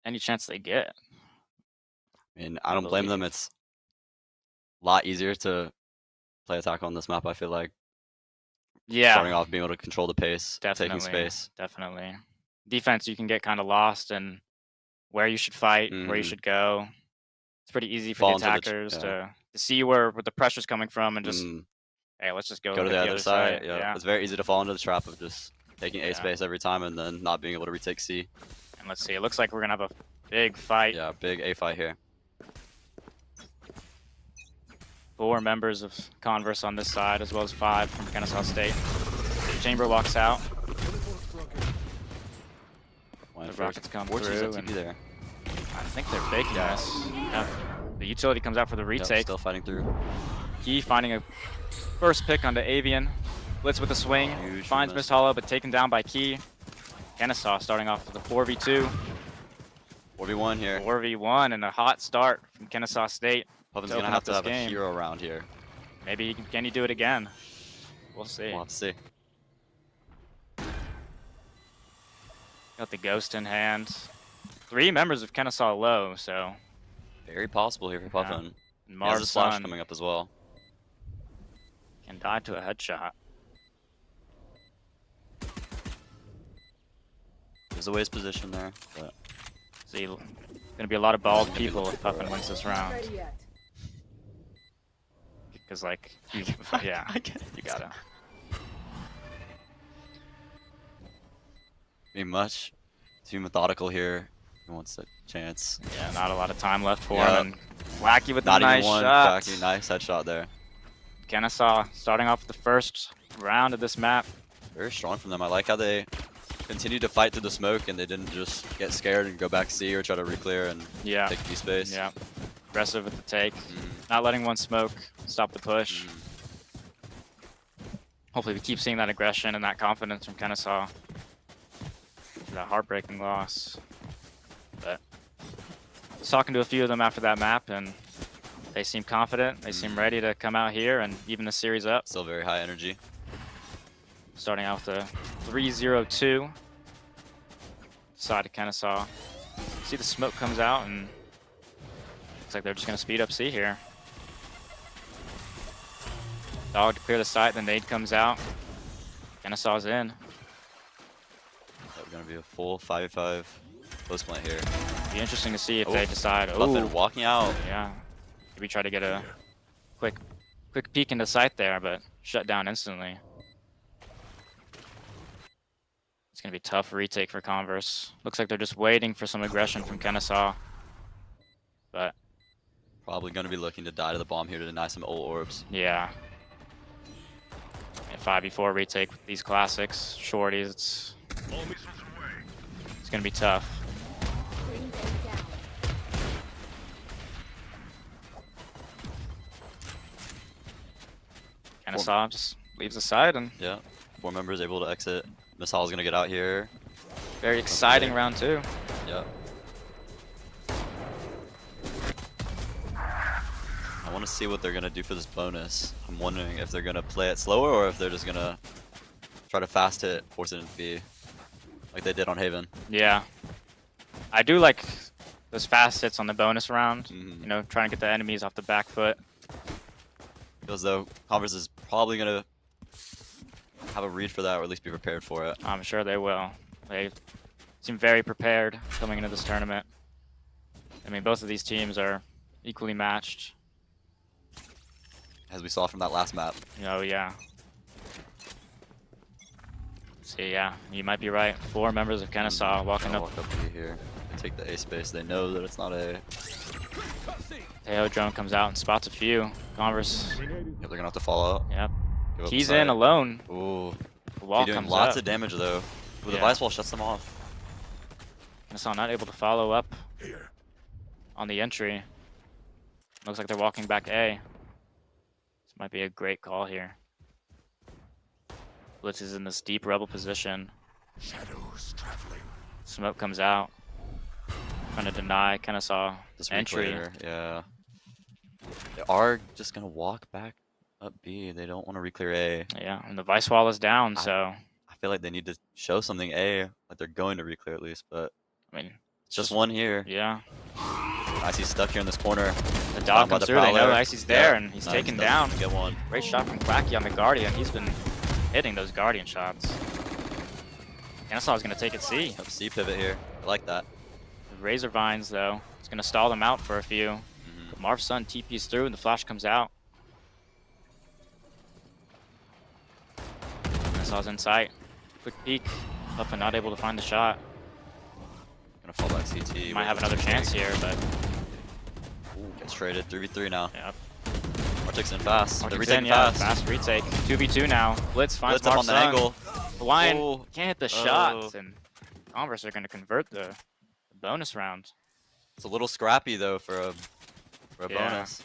any chance they get. I mean, I don't blame them. It's a lot easier to play attack on this map, I feel like. Yeah. Starting off, being able to control the pace, Definitely, taking space. Definitely. Defense, you can get kind of lost in where you should fight, where you should go. It's pretty easy for the attackers to see where the pressure's coming from and just, hey, let's just go to the other side. Yeah. It's very easy to fall into the trap of just taking A space every time and then not being able to retake C. And let's see, it looks like we're going to have a big fight. Yeah, big A fight here. 4 members of Converse on this side, as well as 5 from Kennesaw State. Chamber walks out. The rockets come through. And there. I think they're faking this. Yeah. The utility comes out for the retake. Still fighting through. Key finding a first pick onto Avian. Blitz with a swing. Finds Miss Hollow, but taken down by Key. Kennesaw starting off with a 4v2. 4v1 here. 4v1 and a hot start from Kennesaw State. Puffin's going to have to have a hero round here. Maybe can he do it again? We'll see. We'll have to see. Got the ghost in hand. 3 members of Kennesaw low, so very possible here for Puffin. And Mars Mars Slash coming up as well. Can die to a headshot. Gives away his position there. But see, gonna be a lot of bald people if Puffin wins this round. Because like, yeah, you gotta. Be much too methodical here. He wants a chance. Yeah, not a lot of time left for him. And Wacky with not a nice even one. shot. Wacky, nice headshot there. Kennesaw starting off the first round of this map. Very strong from them. I like how they continued to fight through the smoke and they didn't just get scared and go back C or try to reclear and take B space. Yeah, aggressive with the take. Not letting one smoke stop the push. Hopefully we keep seeing that aggression and that confidence from Kennesaw. That heartbreaking loss. But I was talking to a few of them after that map and they seem confident. They seem ready to come out here and even the series up. Still very high energy. Starting out with a 3-0-2. Side of Kennesaw. See the smoke comes out and looks like they're just going to speed up C here. Dog to clear the site, the nade comes out. Kennesaw's in. Going to be a full 5v5 close plant here. Be interesting to see if they decide. Puffin walking out. Yeah. Maybe try to get a quick peek into sight there, but shut down instantly. gonna be tough retake for Converse. Looks like they're just waiting for some aggression from Kennesaw. But probably gonna be looking to die to the bomb here to deny some ult orbs. yeah. And 5v4 retake with these classics, shorties, it's gonna be tough. Bring them down. Kennesaw just leaves the side and Yeah, 4 members able to exit. Missile's gonna get out here. very exciting round 2. Yeah. I want to see what they're gonna do for this bonus. I'm wondering if they're gonna play it slower or if they're just gonna try to fast hit, force it into B, like they did on Haven. Yeah. I do like those fast hits on the bonus round. Mhm. You know, trying to get the enemies off the back foot. Feels though Converse is probably gonna have a read for that, or at least be prepared for it. I'm sure they will. They seem very prepared coming into this tournament. I mean, both of these teams are equally matched. As we saw from that last map. Oh, yeah. So, yeah, you might be right. 4 members of Kennesaw walking up. Walk up B here. They take the A space. They know that it's not A. Teo drone comes out and spots a few. Converse. Yep, they're gonna have to fall out. Yep. Give up He's the in side. alone. Ooh. The wall Doing comes lots up. of damage though. Ooh, the Yeah. Vice Wall shuts them off. Kennesaw not able to follow up on the entry. Looks like they're walking back A. This might be a great call here. Blitz is in this deep rebel position. Shadows traveling. Smoke comes out. Trying to deny Kennesaw This entry. reclayer, yeah. They are just gonna walk back up B. They don't want to reclear A. Yeah, and the Vice Wall is down, so I feel like they need to show something A, like they're going to reclear at least, but I mean, it's just one here. yeah. Icy's stuck here in this corner. The dog Found by comes the through, they know Prowler. Icy's there, Yeah, and he's nice, taken doesn't down. Get one. Great shot from Quacky on the Guardian. He's been hitting those Guardian shots. Kennesaw's gonna take it C. Up C pivot here. I like that. The Razor Vines, though, it's gonna stall them out for a few. But Marv's son TP's through, and the flash comes out. Kennesaw's in sight. Quick peek. Puffin not able to find the shot. Gonna fall back CT. Might have another chance here, but Ooh, gets traded. 3v3 now. yep. Arctic's in fast. They're Arctic's retaking in, yeah, fast. fast retake. 2v2 now. Blitz finds Blitz up Marv's on the son. angle. The Lion Oh. can't hit the Oh. shots, and Converse are gonna convert the bonus round. It's a little scrappy though for a Yeah. bonus.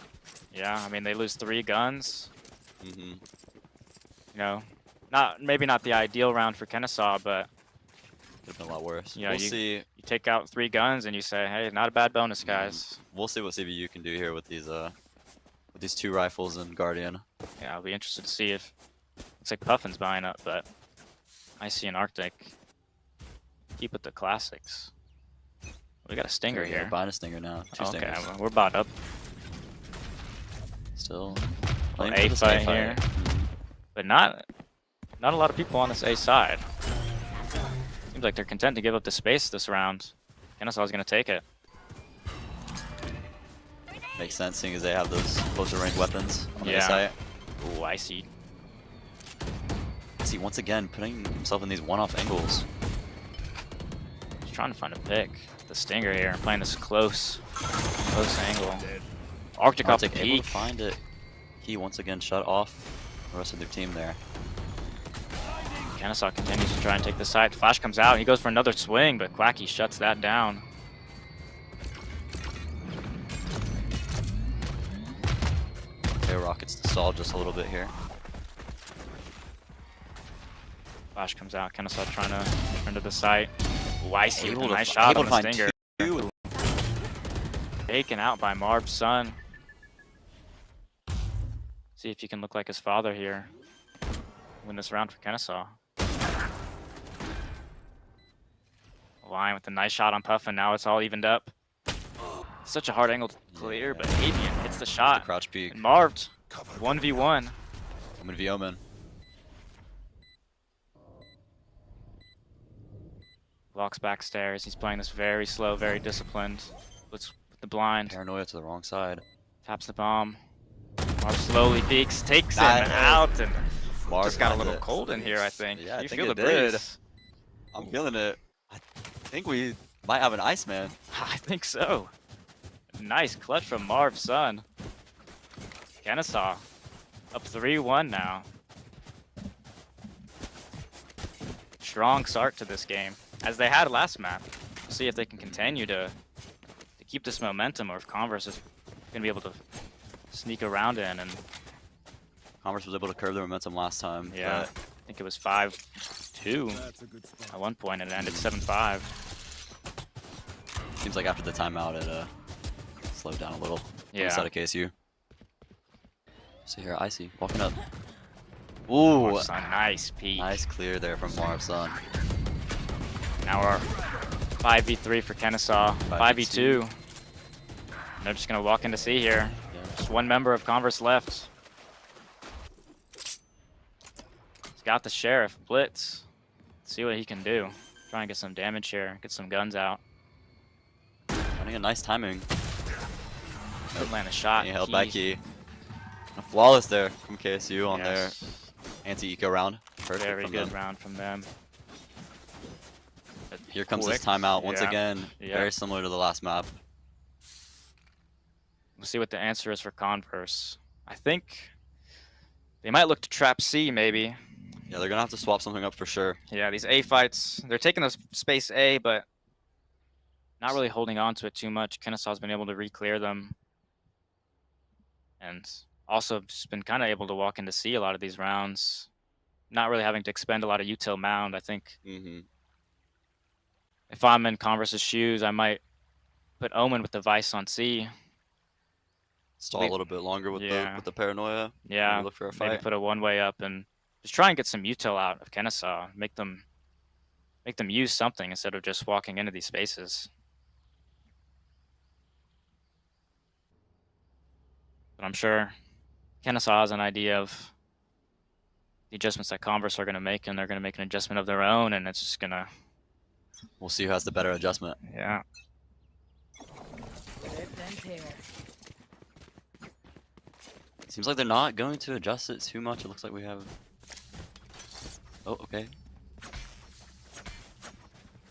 Yeah, I mean they lose 3 guns. Mm-hmm. You know, maybe not the ideal round for Kennesaw, but Could have been a lot worse. you know, We'll see. you take out 3 guns and you say, hey, not a bad bonus, guys. We'll see what CVU can do here with these 2 rifles and Guardian. Yeah, I'll be interested to see if looks like Puffin's buying up, but Icy and Arctic keep with the classics. We got a stinger Yeah, here. buying a stinger now. 2 Okay, stingers. well, we're bought up. Still. A playing for this fight here, but not a lot of people on this A side. Seems like they're content to give up the space this round. Kennesaw's gonna take it. Makes sense, seeing as they have those closer range weapons on the Yeah. site. Ooh, Icy. See, once again, putting himself in these one-off angles. He's trying to find a pick. The stinger here, playing this close angle. Arctic off the Arctic able peak. to find it. He once again shut off the rest of their team there. Kennesaw continues to try and take the side. Flash comes out. He goes for another swing, but Quacky shuts that down. Okay, Rockets to stall just a little bit here. Flash comes out. Kennesaw trying to return to the site. Ooh, Icy with a Able to nice fi- shot able on to the find stinger. two. Taken out by Marv's son. See if he can look like his father here. Win this round for Kennesaw. Lion with a nice shot on Puffin. Now it's all evened up. Such a hard angle to clear, but Avian hits the shot. The crouch peek. And Marv, 1v1. Omen v Omen. Walks back stairs. He's playing this very slow, very disciplined. With the blind. Paranoia to the wrong side. Taps the bomb. Marv slowly peeks, takes him Nice. out, and Marv just got a found little it. cold in here, I think. Yeah, I you think feel it the did. breeze. I'm feeling it. I think we might have an Iceman. I think so. Nice clutch from Marv Sun. Kennesaw up 3-1 now. Strong start to this game, as they had last map. We'll see if they can continue to keep this momentum, or if Converse is going to be able to sneak around in. And Converse was able to curb their momentum last time. yeah, I think it was 5-2 at one point, and it ended 7-5. Seems like after the timeout, it slowed down a little. Yeah. On the side of KSU. See here, Icy walking up. Ooh, nice peek. Nice clear there from Marv Sun. Now we're 5v3 for Kennesaw, 5v2. They're just gonna walk into C here. Yeah. Just one member of Converse left. He's got the Sheriff, Blitz. Let's see what he can do. Try and get some damage here, get some guns out. Finding a nice timing. Couldn't land a shot. He held back key. Flawless there from KSU on their anti-eco round. Perfect. Very from good them. round from them. But Here comes quick. this timeout once Yeah. again. Yeah. Very similar to the last map. We'll see what the answer is for Converse. I think they might look to trap C, maybe. Yeah, they're gonna have to swap something up for sure. Yeah, these A fights, they're taking the space A, but not really holding on to it too much. Kennesaw's been able to re-clear them. And also just been kind of able to walk into C a lot of these rounds. Not really having to expend a lot of util mound. I think if I'm in Converse's shoes, I might put Omen with the Vice on C. Stall a little bit longer with the paranoia. Yeah, Maybe look for a maybe fight. put a one-way up and just try and get some util out of Kennesaw. Make them use something instead of just walking into these spaces. But I'm sure Kennesaw has an idea of the adjustments that Converse are going to make, and they're going to make an adjustment of their own, and it's just going to... We'll see who has the better adjustment. Yeah. Seems like they're not going to adjust it too much. It looks like we have... Oh, okay.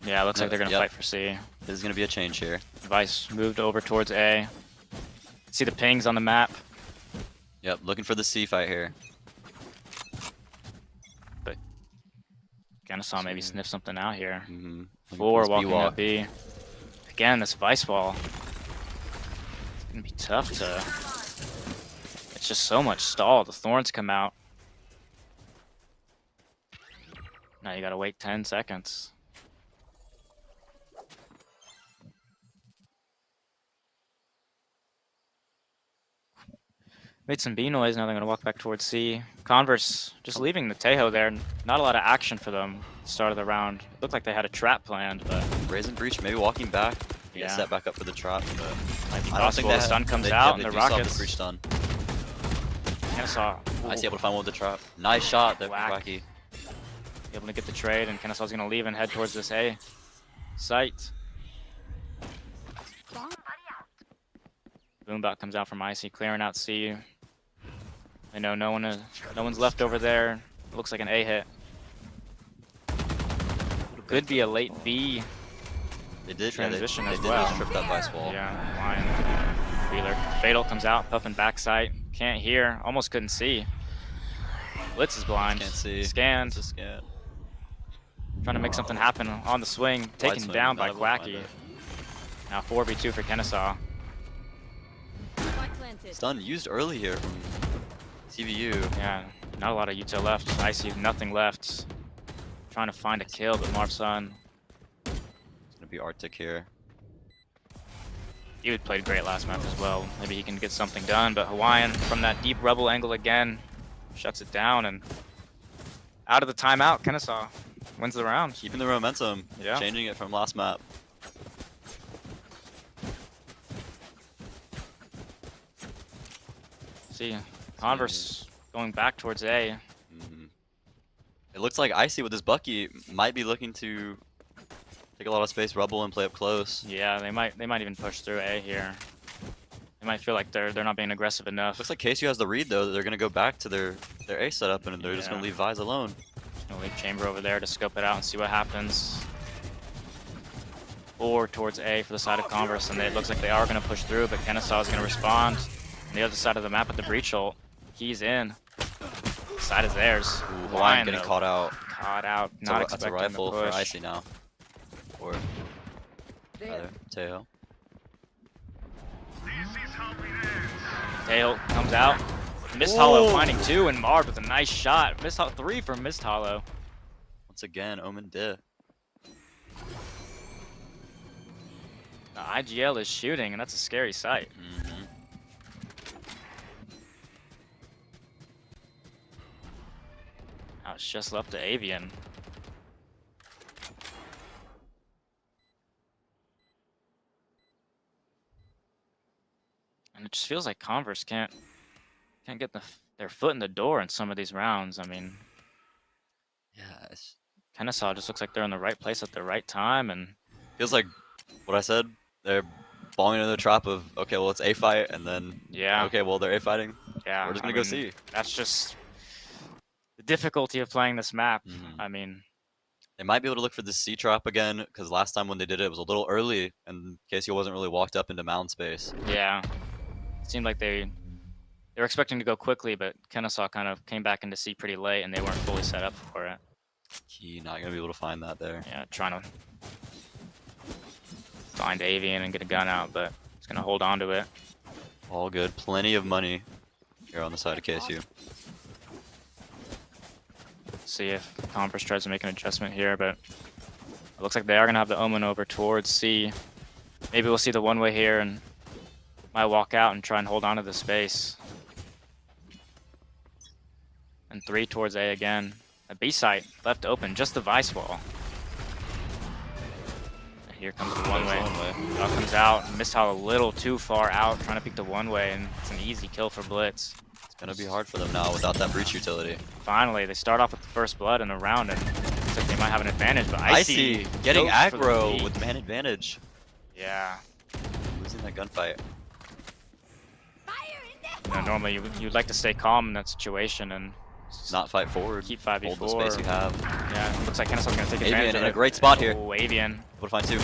Yeah, it looks like they're going to fight for C. There's going to be a change here. Vice moved over towards A. See the pings on the map. Yep, looking for the C fight here. But Kennesaw maybe sniff something out here. Looking for Four this walking B-wall. up B. Again, this Vice wall. It's going to be tough to... It's just so much stall. The Thorns come out. Now you got to wait 10 seconds. Made some B noise, now they're going to walk back towards C. Converse just leaving the Tejo there. Not a lot of action for them at the start of the round. Looked like they had a trap planned, but... Raising breach, maybe walking back. Yeah. Set back up for the trap, but... Might be I don't think possible. The stun comes out and the do still have rockets. the breach stun. Kennesaw. I see able to find one with the trap. Nice shot there from Whack. Wacky. Able to get the trade, and Kennesaw's going to leave and head towards this A site. Boombot comes out from Icy, clearing out C. I know no one's left over there. It looks like an A hit. Could be a late B They did transition they as did well. just trip that Vice wall. Yeah, Lion. Wheeler. Fatal comes out, puffing backside. Can't hear, almost couldn't see. Blitz is blind. Can't see. Scanned. It's a scan. Trying to make something happen on the swing. Taken swing, down by not able to find Quacky. it. Now 4v2 for Kennesaw. Stun used early here from TVU. Yeah, not a lot of util left. I see nothing left. Trying to find a kill, but Marvson. It's gonna be Arctic here. He played great last map as well. Maybe he can get something done, but Hawaiian from that deep rebel angle again shuts it down, and out of the timeout, Kennesaw wins the round. Keeping the momentum. Yeah. Changing it from last map. See, Converse going back towards A. It looks like Icy with his Bucky might be looking to take a lot of space, rubble, and play up close. Yeah, they might even push through A here. They might feel like they're not being aggressive enough. Looks like KSU has the read though. That they're gonna go back to their A setup and they're just gonna Yeah. leave Vise alone. Gonna leave chamber over there to scope it out and see what happens. Or towards A for the side of Converse, and it looks like they are gonna push through, but Kennesaw is gonna respond. On the other side of the map at the breach ult, he's in. The side is theirs. Ooh, Hawaiian getting caught out. Caught out. Not That's a expecting rifle the for push. Icy now. Or rather, Teo. Tail comes out. Mist Hollow finding 2, and Marv with a nice shot. 3 for Mist Hollow. Once again, Omen did. The IGL is shooting, and that's a scary sight. Now it's just left to Avian. And it just feels like Converse can't get their foot in the door in some of these rounds. I mean, Yeah, Kennesaw just looks like they're in the right place at the right time, and feels like what I said. They're falling into the trap of, okay, well, it's A fight, and then, yeah, okay, well, they're A fighting. yeah, We're just I gonna go mean, C. That's just the difficulty of playing this map. I mean, They might be able to look for the C trap again, because last time when they did it, it was a little early, and KCO wasn't really walked up into mound space. yeah, it seemed like they were expecting to go quickly, but Kennesaw kind of came back into C pretty late, and they weren't fully set up for it. Key not gonna be able to find that there. Yeah, trying to find Avian and get a gun out, but he's gonna hold on to it. All good. Plenty of money here on the side of KSU. See if Converse tries to make an adjustment here, but it looks like they are gonna have the Omen over towards C. Maybe we'll see the one-way here and might walk out and try and hold on to the space. And 3 towards A again. A B site left open, just the Vice wall. And here comes the one-way. Comes out, Mist Hollow a little too far out, trying to pick the one-way, and it's an easy kill for Blitz. It's gonna be hard for them now without that breach utility. Finally, they start off with the first blood in the round, and looks like they might have an advantage, but Icy getting goes for the aggro lead. with man advantage. Yeah. Losing that gunfight. You know, normally you'd like to stay calm in that situation and not fight forward. Keep 5v4. Hold the space you have. Yeah, looks like Kennesaw's gonna take advantage Avian of in it. a great spot here. Oh, Avian. Able to find 2.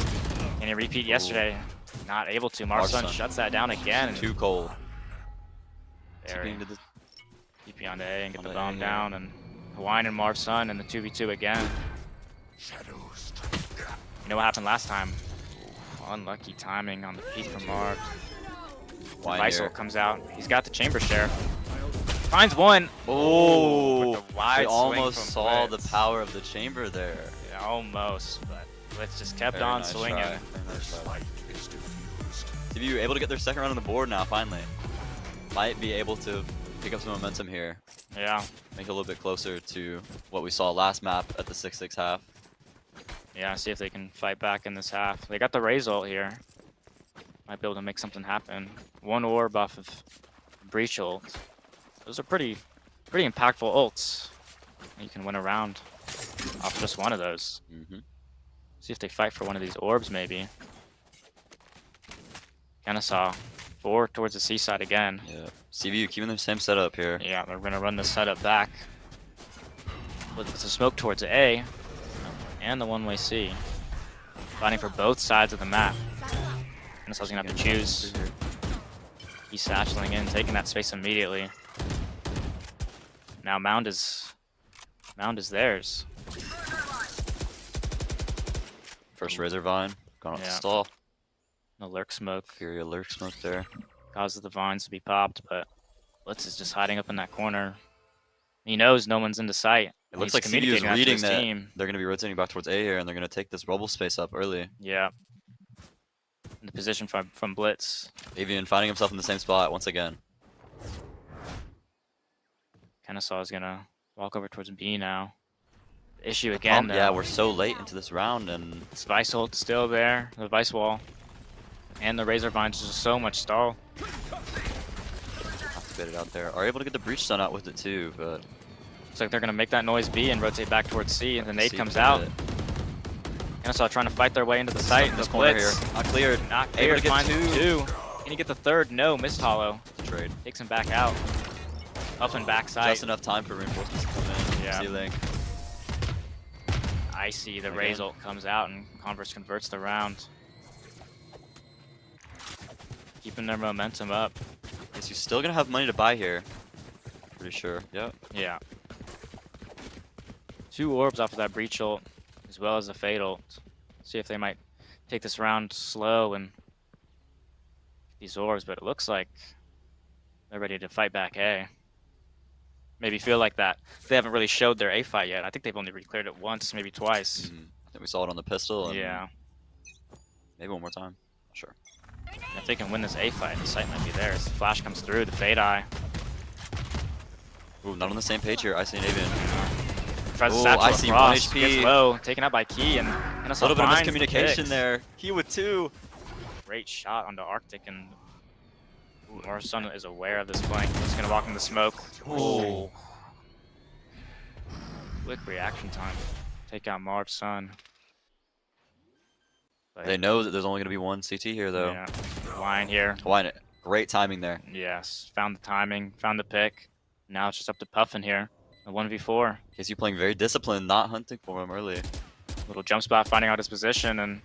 Can he repeat yesterday? Not able to. Marsun shuts that down again. Too cold. There. TP into the TP onto A and get the bomb down, and Hawaiian and Marsun in the 2v2 again. You know what happened last time? Unlucky timing on the peek from Marv. Visel comes out. He's got the chamber share. Finds one. Oh, with the wide we swing almost from saw Blitz. the power of the chamber there. Yeah, almost, but Blitz just kept Very on nice swinging. try. Very nice try. CBU able to get their second round on the board now, finally. Might be able to pick up some momentum here. Yeah. Make it a little bit closer to what we saw last map at the 6-6 half. Yeah, see if they can fight back in this half. They got the Raze ult here. Might be able to make something happen. 1 orb off of Breach ult. Those are pretty impactful ults. You can win a round off just one of those. See if they fight for one of these orbs, maybe. Kennesaw 4 towards the C side again. Yeah. CBU keeping the same setup here. Yeah, they're gonna run the setup back. With the smoke towards A and the one-way C. Fighting for both sides of the map. Kennesaw's gonna have to choose. He's satcheling in, taking that space immediately. Now Mound is theirs. First Razor Vine, gone off the stall. No lurk smoke. Fury lurk smoke there. Causes the vines to be popped, but Blitz is just hiding up in that corner. He knows no one's into sight. It looks He's like CBU is communicating that to reading his that team. they're going to be rotating back towards A here, and they're going to take this rubble space up early. Yeah. In the position from Blitz. Avian finding himself in the same spot once again. Kennesaw is gonna walk over towards B now. The issue again, Yeah, we're so late into this round, and this Vice ult's still there. The Vice wall. And the Razor Vines is just so much stall. have to get it out there. Are able to get the breach stun out with it too, but looks like they're gonna make that noise B and rotate back towards C, and the nade C comes did out. it. Kennesaw trying to fight their way into the site. This The corner Blitz. here, not cleared. Not Able cleared. to get Finds two. Can he get the third? No. Missed Hollow. Trade. Takes him back out. Up and back side. Just enough time for reinforcements to come in. Yeah. C-Link. Icy, the Again. Raze ult comes out and Converse converts the round. Keeping their momentum up. Guess you're still gonna have money to buy here. Pretty sure. Yep. Yeah. 2 orbs off of that breach ult, as well as the fade ult. See if they might take this round slow and get these orbs, but it looks like they're ready to fight back A. Maybe feel like that. They haven't really showed their A fight yet. I think they've only re-cleared it once, maybe twice. I think we saw it on the pistol. And Yeah. Maybe one more time. Not sure. And if they can win this A fight, the sight might be theirs. The flash comes through, the fade eye. Ooh, not on the same page here. Icy and Avian. Tries to Ooh, satchel Icy 1 across, HP. gets low, taken out by Key, and A little bit of miscommunication there. Key with 2. Great shot onto Arctic, and Morrison is aware of this flank. He's gonna walk in the smoke. Ooh. Quick reaction time. Take out Marv's son. They know that there's only going to be one CT here, though. Yeah. Line here. Line it. Great timing there. Yes. Found the timing, found the pick. Now it's just up to Puffin here. The 1v4. Case you playing very disciplined, not hunting for him early. Little jump spot, finding out his position, and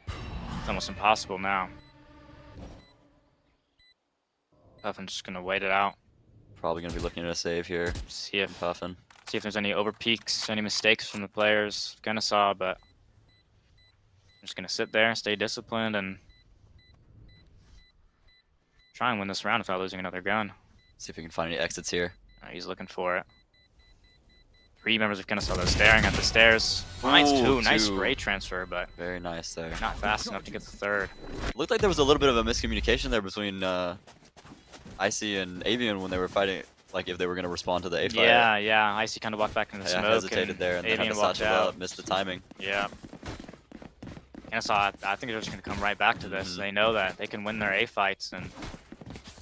it's almost impossible now. Puffin's just gonna wait it out. Probably going to be looking at a save here. See if Puffin. See if there's any over peaks, any mistakes from the players. Kinda saw, but I'm just gonna sit there, stay disciplined, and try and win this round without losing another gun. See if we can find any exits here. He's looking for it. 3 members of Kennesaw are staring at the stairs. Finds 2. Nice spray transfer, but very nice there. Not fast enough to get the 3rd. Looked like there was a little bit of a miscommunication there between Icy and Avian when they were fighting. Like if they were going to respond to the A fight. Yeah. Icy kind of walked back into the smoke. Hesitated there and then had Avian to walked satchel out. up, missed the timing. Yeah. Kennesaw, I think they're just going to come right back to this. They know that they can win their A fights, and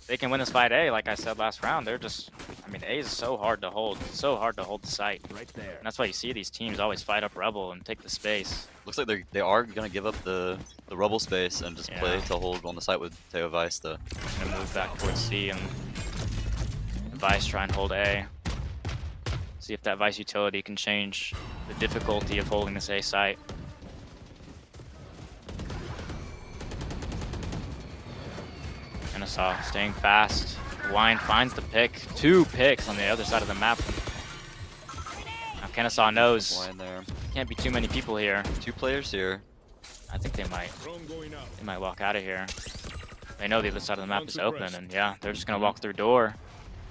they can win this fight A. Like I said last round, they're just, I mean, A is so hard to hold. It's so hard to hold the site. Right there. And that's why you see these teams always fight up Rebel and take the space. Looks like they are going to give up the rubble space and just play to hold on the site with Teo Vice. Going to move back towards C and Vice try and hold A. See if that Vice utility can change the difficulty of holding this A site. Kennesaw staying fast. Wine finds the pick. 2 picks on the other side of the map. Now Kennesaw knows Wine there. Can't be too many people here. 2 players here. I think they might walk out of here. They know the other side of the map is open, and yeah, they're just gonna walk through door.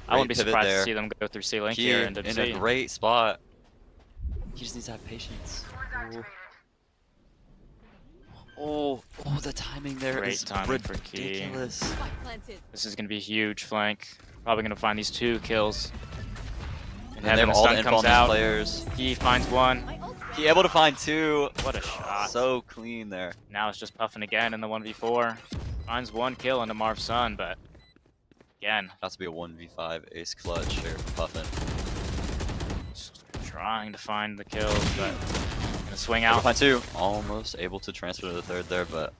I wouldn't be surprised to see them go through C-Link here and in a great spot. He just needs to have patience. Oh, the timing there is timing for Key. ridiculous. This is gonna be a huge flank. Probably gonna find these 2 kills. And they have all the info on these players. He finds 1. He able to find 2. What a shot. So clean there. Now it's just Puffin again in the 1v4. Finds 1 kill into Marv's son, but again. Has to be a 1v5 ace clutch here for Puffin. Just trying to find the kills, but gonna swing out. Find 2. Almost able to transfer to the 3rd there, but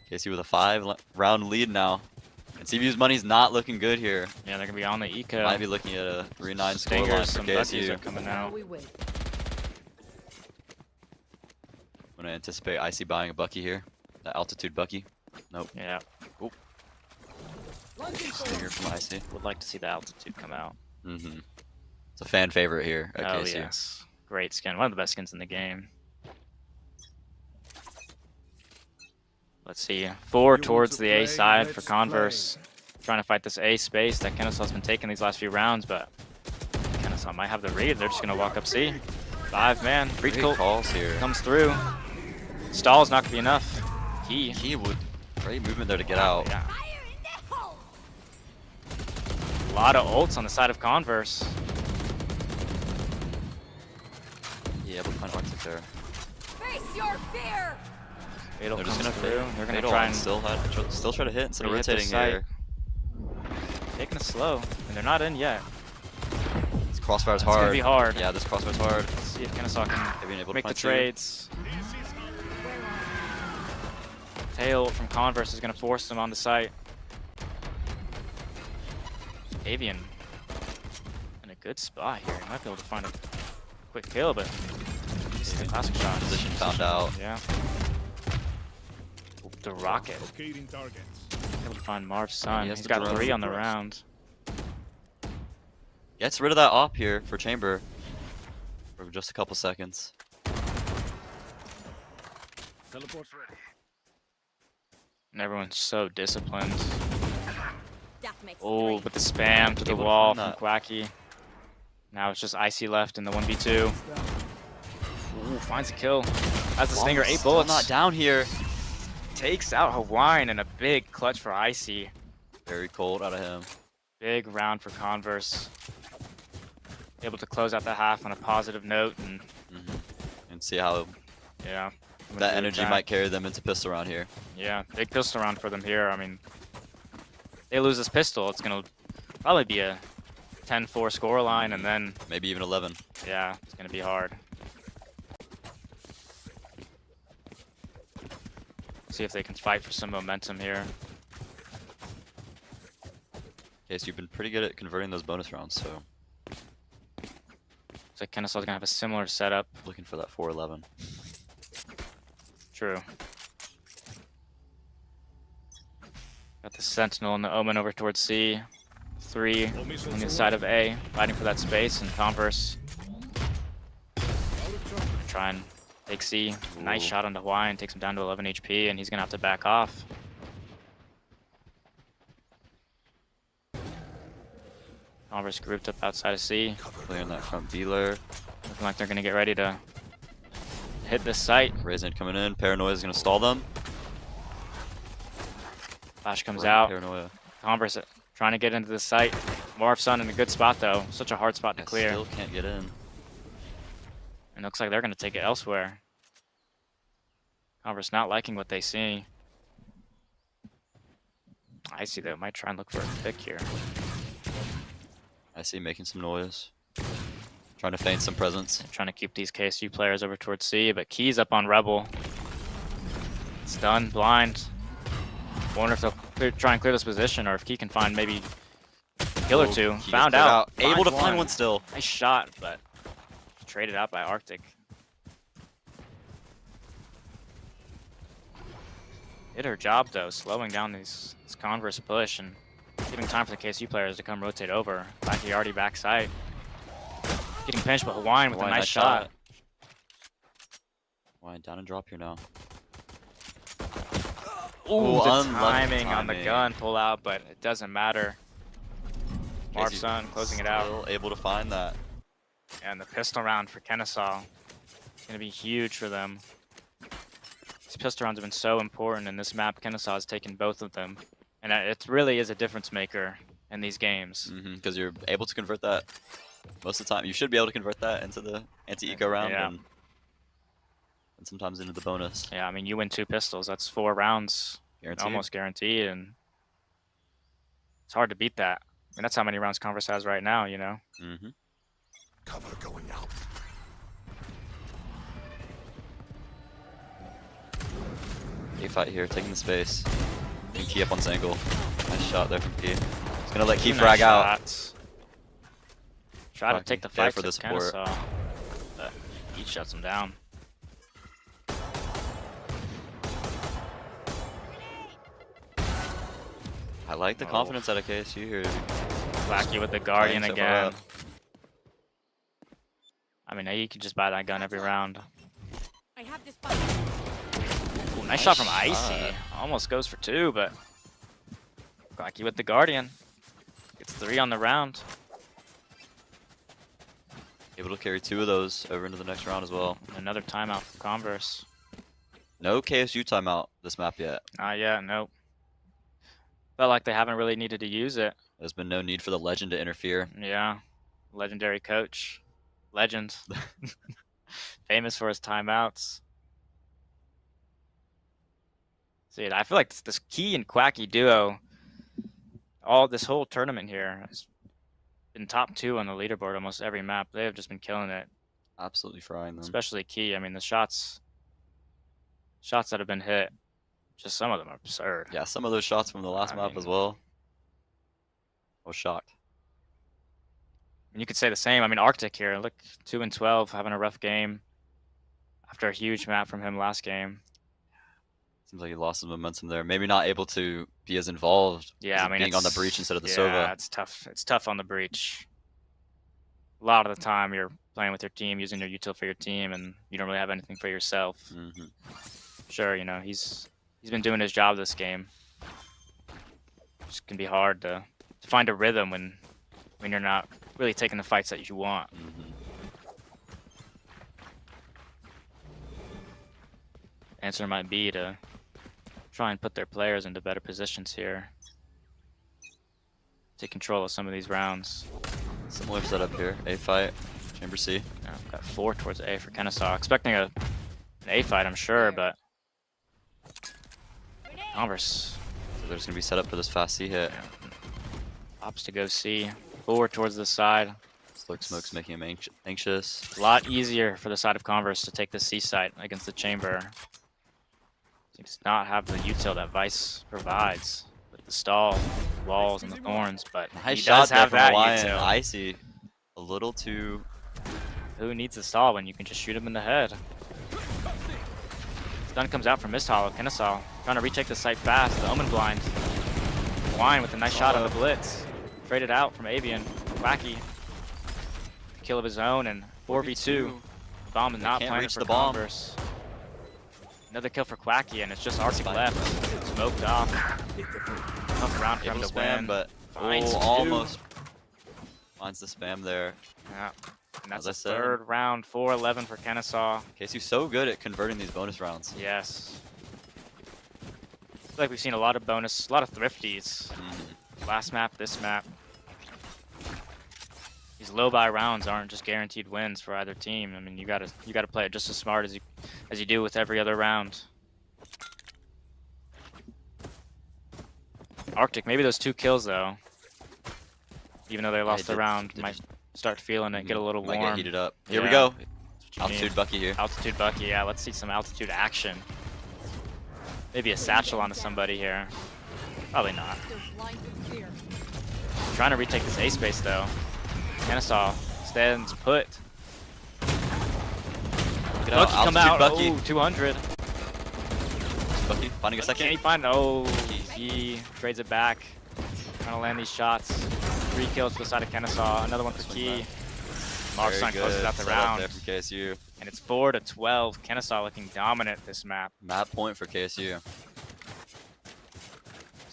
Casey with a 5-round lead now. And CVU's money's not looking good here. Yeah, they're gonna be on the eco. Might be looking at a 3-9 scoreline for some Buckies KSU. are coming out. I'm gonna anticipate Icy buying a Bucky here. That altitude Bucky. Nope. Yeah. Oop. Stinger from Icy. Would like to see the altitude come out. It's a fan favorite here at KSU. Yes. Great skin. One of the best skins in the game. Let's see. 4 towards the A side for Converse. Trying to fight this A space that Kennesaw's been taking these last few rounds, but Kennesaw might have the read. They're just going to walk up C. 5-man. Breach Great calls here. Comes through. Stall's not going to be enough. He would. Great movement there to get out. Yeah. A lot of ults on the side of Converse. Yeah, but find Arctic there. Face your fear! Fatal They're just comes gonna through. They're gonna Fatal try and still try to hit instead of hit the rotating site. here. Taking it slow, and they're not in yet. This crossfire's It's hard. gonna be hard. Yeah, this crossfire's hard. Let's see if Kennesaw can Able to make the find 2. trades. Tail from Converse is gonna force them on the site. Avian in a good spot here. He might be able to find a quick kill, but this is the classic shot. Position found out. Yeah. The rocket. Locating targets. Able to find Marv's son. He has He's the got drone. 3 on the round. Gets rid of that op here for Chamber for just a couple seconds. Teleport's ready. And everyone's so disciplined. That makes Oh, three. but the spam to the Able to wall find from Quacky. Now it's just Icy left in the 1v2. Ooh, finds a kill. Has the Stinger, 8 Still bullets. not down here. Takes out Hawaiian and a big clutch for Icy. Very cold out of him. Big round for Converse. Able to close out the half on a positive note, and And see how yeah, that energy might carry them into pistol round here. Yeah, big pistol round for them here. I mean, they lose this pistol, it's gonna probably be a 10-4 score line, and then maybe even 11. Yeah, it's gonna be hard. See if they can fight for some momentum here. Okay, so you've been pretty good at converting those bonus rounds, so Looks like Kennesaw's gonna have a similar setup. looking for that 4-11. True. Got the Sentinel and the Omen over towards C. 3 on the inside of A, fighting for that space, and Converse try and take C. Nice shot onto Hawaiian, takes him down to 11 HP, and he's gonna have to back off. Converse grouped up outside of C. Clearing that front dealer. Looking like they're gonna get ready to hit this site. Raisin coming in. Paranoia is going to stall them. Flash comes Right, out. Paranoia. Converse trying to get into the site. Marv's son in a good spot though. Such a hard spot to clear. Still can't get in. And looks like they're gonna take it elsewhere. Converse not liking what they see. I see they might try and look for a pick here. I see making some noise. Trying to feign some presence. Trying to keep these KSU players over towards C, but Key's up on Rebel. It's done, blind. Wonder if they'll try and clear this position, or if Key can find maybe a kill or Oh, two. Key Found gets cleared out. Able to find one still. Nice shot, but traded out by Arctic. Did her job though, slowing down this Converse push and giving time for the KSU players to come rotate over. Blackie already backside. Getting pinched, but Hawaiian with a nice shot. Hawaiian down and drop here now. Ooh, the unlucky timing on the timing. gun pull out, but it doesn't matter. Marv's KSU son closing it out. Still able to find that. And the pistol round for Kennesaw. It's going to be huge for them. These pistol rounds have been so important in this map. Kennesaw has taken both of them. And it really is a difference maker in these games. Because you're able to convert that most of the time. You should be able to convert that into the anti-eco round. Yeah. And sometimes into the bonus. Yeah, I mean, you win 2 pistols. That's 4 rounds. Guaranteed. Almost guaranteed. And it's hard to beat that. I mean, that's how many rounds Converse has right now, you know? Cover going out. A fight here, taking the space. And Key up on Zangle. Nice shot there from Key. He's gonna let Key Nice frag out. shots. Try to take the there fight for to the support. Kennesaw, but he shuts him down. I like the confidence out of KSU here. Blackie with the Guardian Playing so far again. up. I mean, you can just buy that gun every round. I have this button. Ooh, nice shot from shot. Icy. Almost goes for 2, but Blackie with the Guardian. Gets 3 on the round. Able to carry 2 of those over into the next round as well. Another timeout for Converse. No KSU timeout this map yet. Not yet, nope. Felt like they haven't really needed to use it. There's been no need for the legend to interfere. Yeah. Legendary coach. Legend. Famous for his timeouts. See, I feel like this Key and Quacky duo, this whole tournament here, has been top 2 on the leaderboard almost every map. They have just been killing it. Absolutely frying them. Especially Key. I mean, the shots that have been hit, just some of them are absurd. Yeah, some of those shots from the last map as well. I was shocked. And you could say the same. I mean, Arctic here, look, 2-12, having a rough game after a huge map from him last game. Seems like he lost some momentum there. Maybe not able to be as involved. Yeah, I mean, being on the breach instead of the yeah, Sova. it's tough. It's tough on the breach. A lot of the time, you're playing with your team, using your util for your team, and you don't really have anything for yourself. Mm-hmm. Sure, you know, he's been doing his job this game. It's gonna be hard to find a rhythm when you're not really taking the fights that you want. Mm-hmm. Answer might be to try and put their players into better positions here. Take control of some of these rounds. Similar setup here. A fight. Chamber C. Yeah, got 4 towards A for Kennesaw. Expecting an A fight, I'm sure, but Converse. So they're just gonna be set up for this fast C hit. Opts to go C. 4 towards the side. Slick Smoke's making him anxious. A lot easier for the side of Converse to take the C site against the chamber. He does not have the util that Vice provides with the stall, walls, and the thorns, but Nice he shot does have there that from Hawaiian. util. Icy. A little too... Who needs a stall when you can just shoot him in the head? Stun comes out from Mist Hollow. Kennesaw trying to retake the site fast. The Omen blind. Wine with a nice shot on the blitz. Traded out from Avian. Wacky. Kill of his own and 4v2. The bomb is not Can't planted reach for the bomb. Converse. Another kill for Quacky, and it's just Arctic left. Smoked off. Tough round for him Able to to spam, win. but Finds two. almost finds the spam there. Yeah. And that's As I the said. third round, 4-11 for Kennesaw. KSU's so good at converting these bonus rounds. Yes. I feel like we've seen a lot of bonus, a lot of thrifties. Last map, this map. These low buy rounds aren't just guaranteed wins for either team. I mean, you gotta play it just as smart as you do with every other round. Arctic, maybe those 2 kills though. Even though they lost the round, might start feeling it, get a little warm. Might get heated up. Here we Yeah. go. That's what you Altitude need. Bucky here. Altitude Bucky, yeah. Let's see some altitude action. Maybe a satchel onto somebody here. Probably not. Trying to retake this A space though. Kennesaw stands put. Get out. Bucky come Altitude out. Bucky. Oh, 200. Bucky finding a second. Can he find? Oh, he trades it back. Trying to land these shots. 3 kills to the side of Kennesaw. Another one for Key. Markstein closes out the round. There from KSU. And it's 4-12. Kennesaw looking dominant this map. Map point for KSU.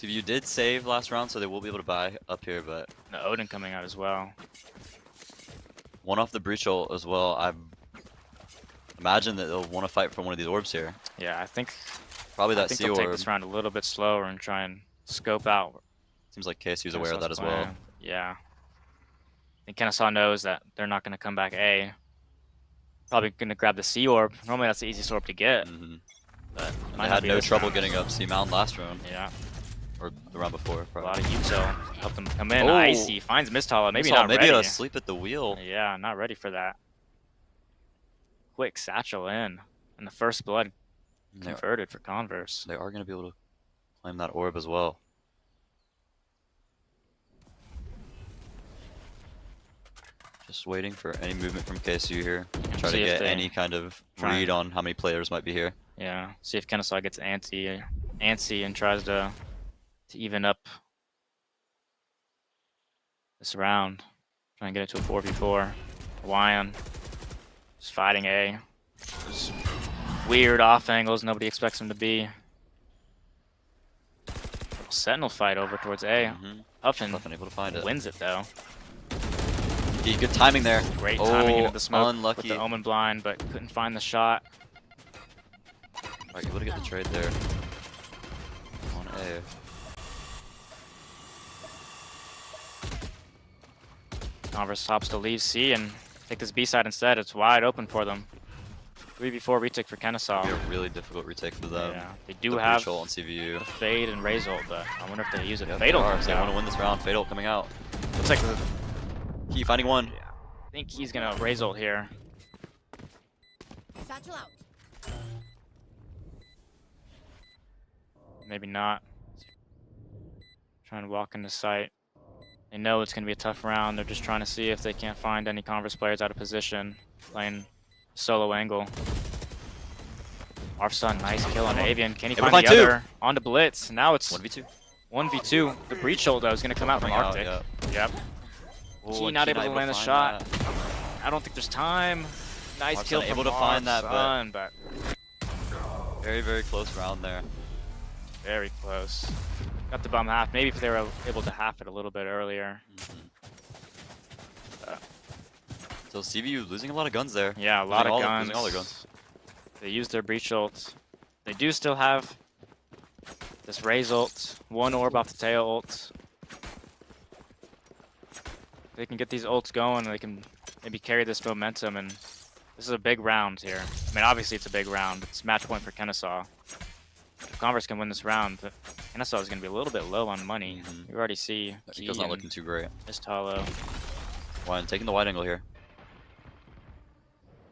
CVU did save last round, so they will be able to buy up here, but The Odin coming out as well. one off the breach ult as well. I imagine that they'll want to fight for one of these orbs here. Yeah, I think Probably that I think C they'll orb. take this round a little bit slower and try and scope out. Seems like KSU's aware of Kennesaw's that as well. plan. Yeah. I think Kennesaw knows that they're not going to come back A. Probably going to grab the C orb. Normally that's the easiest orb to get. But They might not had be no this trouble round. getting up C mound last round. Yeah. Or the round before. A Probably. lot of util helped them come in. Oh. Icy finds Mist Hollow. Maybe Mist Hollow, not maybe ready. asleep at the wheel. Yeah, not ready for that. Quick satchel in. And the first blood They are- converted for Converse. They are going to be able to claim that orb as well. Just waiting for any movement from KSU here. Try to See if get they any kind of try read and- on how many players might be here. Yeah, see if Kennesaw gets antsy and tries to even up this round. Try and get it to a 4v4. Hawaiian just fighting A. Just weird off angles nobody expects him to be. Sentinel fight over towards A. Huffin Huffin able to find it. wins it though. Good timing there. Great timing into Oh, the smoke unlucky. with the Omen blind, but couldn't find the shot. Alright, able to get the trade there. On A. Converse hops to leave C and take this B side instead. It's wide open for them. 3v4 retake for Kennesaw. Be a really difficult retake for them. Yeah, they do The have breach ult on CVU. the Fade and Raze ult, but I wonder if they use it. Yeah, Fatal they are. comes They out. want to win this round. Fatal coming out. Looks like the, Key finding one. I think he's gonna Raze ult here. Satchel out. Maybe not. Trying to walk into sight. They know it's going to be a tough round. They're just trying to see if they can't find any Converse players out of position, playing solo angle. Arfson, nice kill on Avian. Can he find the other? On to Blitz. Now it's 1v2. 1v2. The breach ult, though, is going to come out from Arctic. Yep. Key not able to land the shot. I don't think there's time. Nice kill from able to find that, but very, very close round there. very close. Got the bum half. Maybe if they were able to half it a little bit earlier. So CVU losing a lot of guns there. Yeah, a lot of guns. Losing all their guns. They used their breach ult. They do still have this Raze ult, one orb off the tail ult. They can get these ults going, they can maybe carry this momentum, and this is a big round here. I mean, obviously it's a big round. It's match point for Kennesaw. If Converse can win this round, Kennesaw is going to be a little bit low on money. You already see Key's not looking too great. Missed hollow. Wine taking the wide angle here.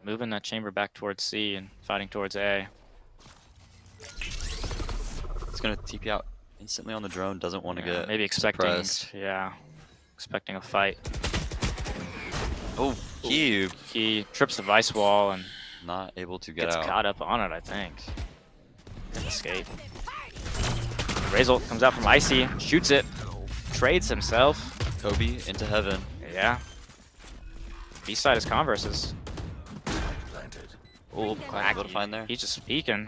Moving that chamber back towards C and fighting towards A. It's going to TP out instantly on the drone. Doesn't want to get maybe expecting, suppressed. expecting a fight. Oh, Key. He trips the vice wall and not able to get gets out. caught up on it, I think. Can escape. Razor comes out from Icy, shoots it, trades himself. Kobe into heaven. Yeah. B-side is Converse's. Oh, quite able to find there. He's just peeking.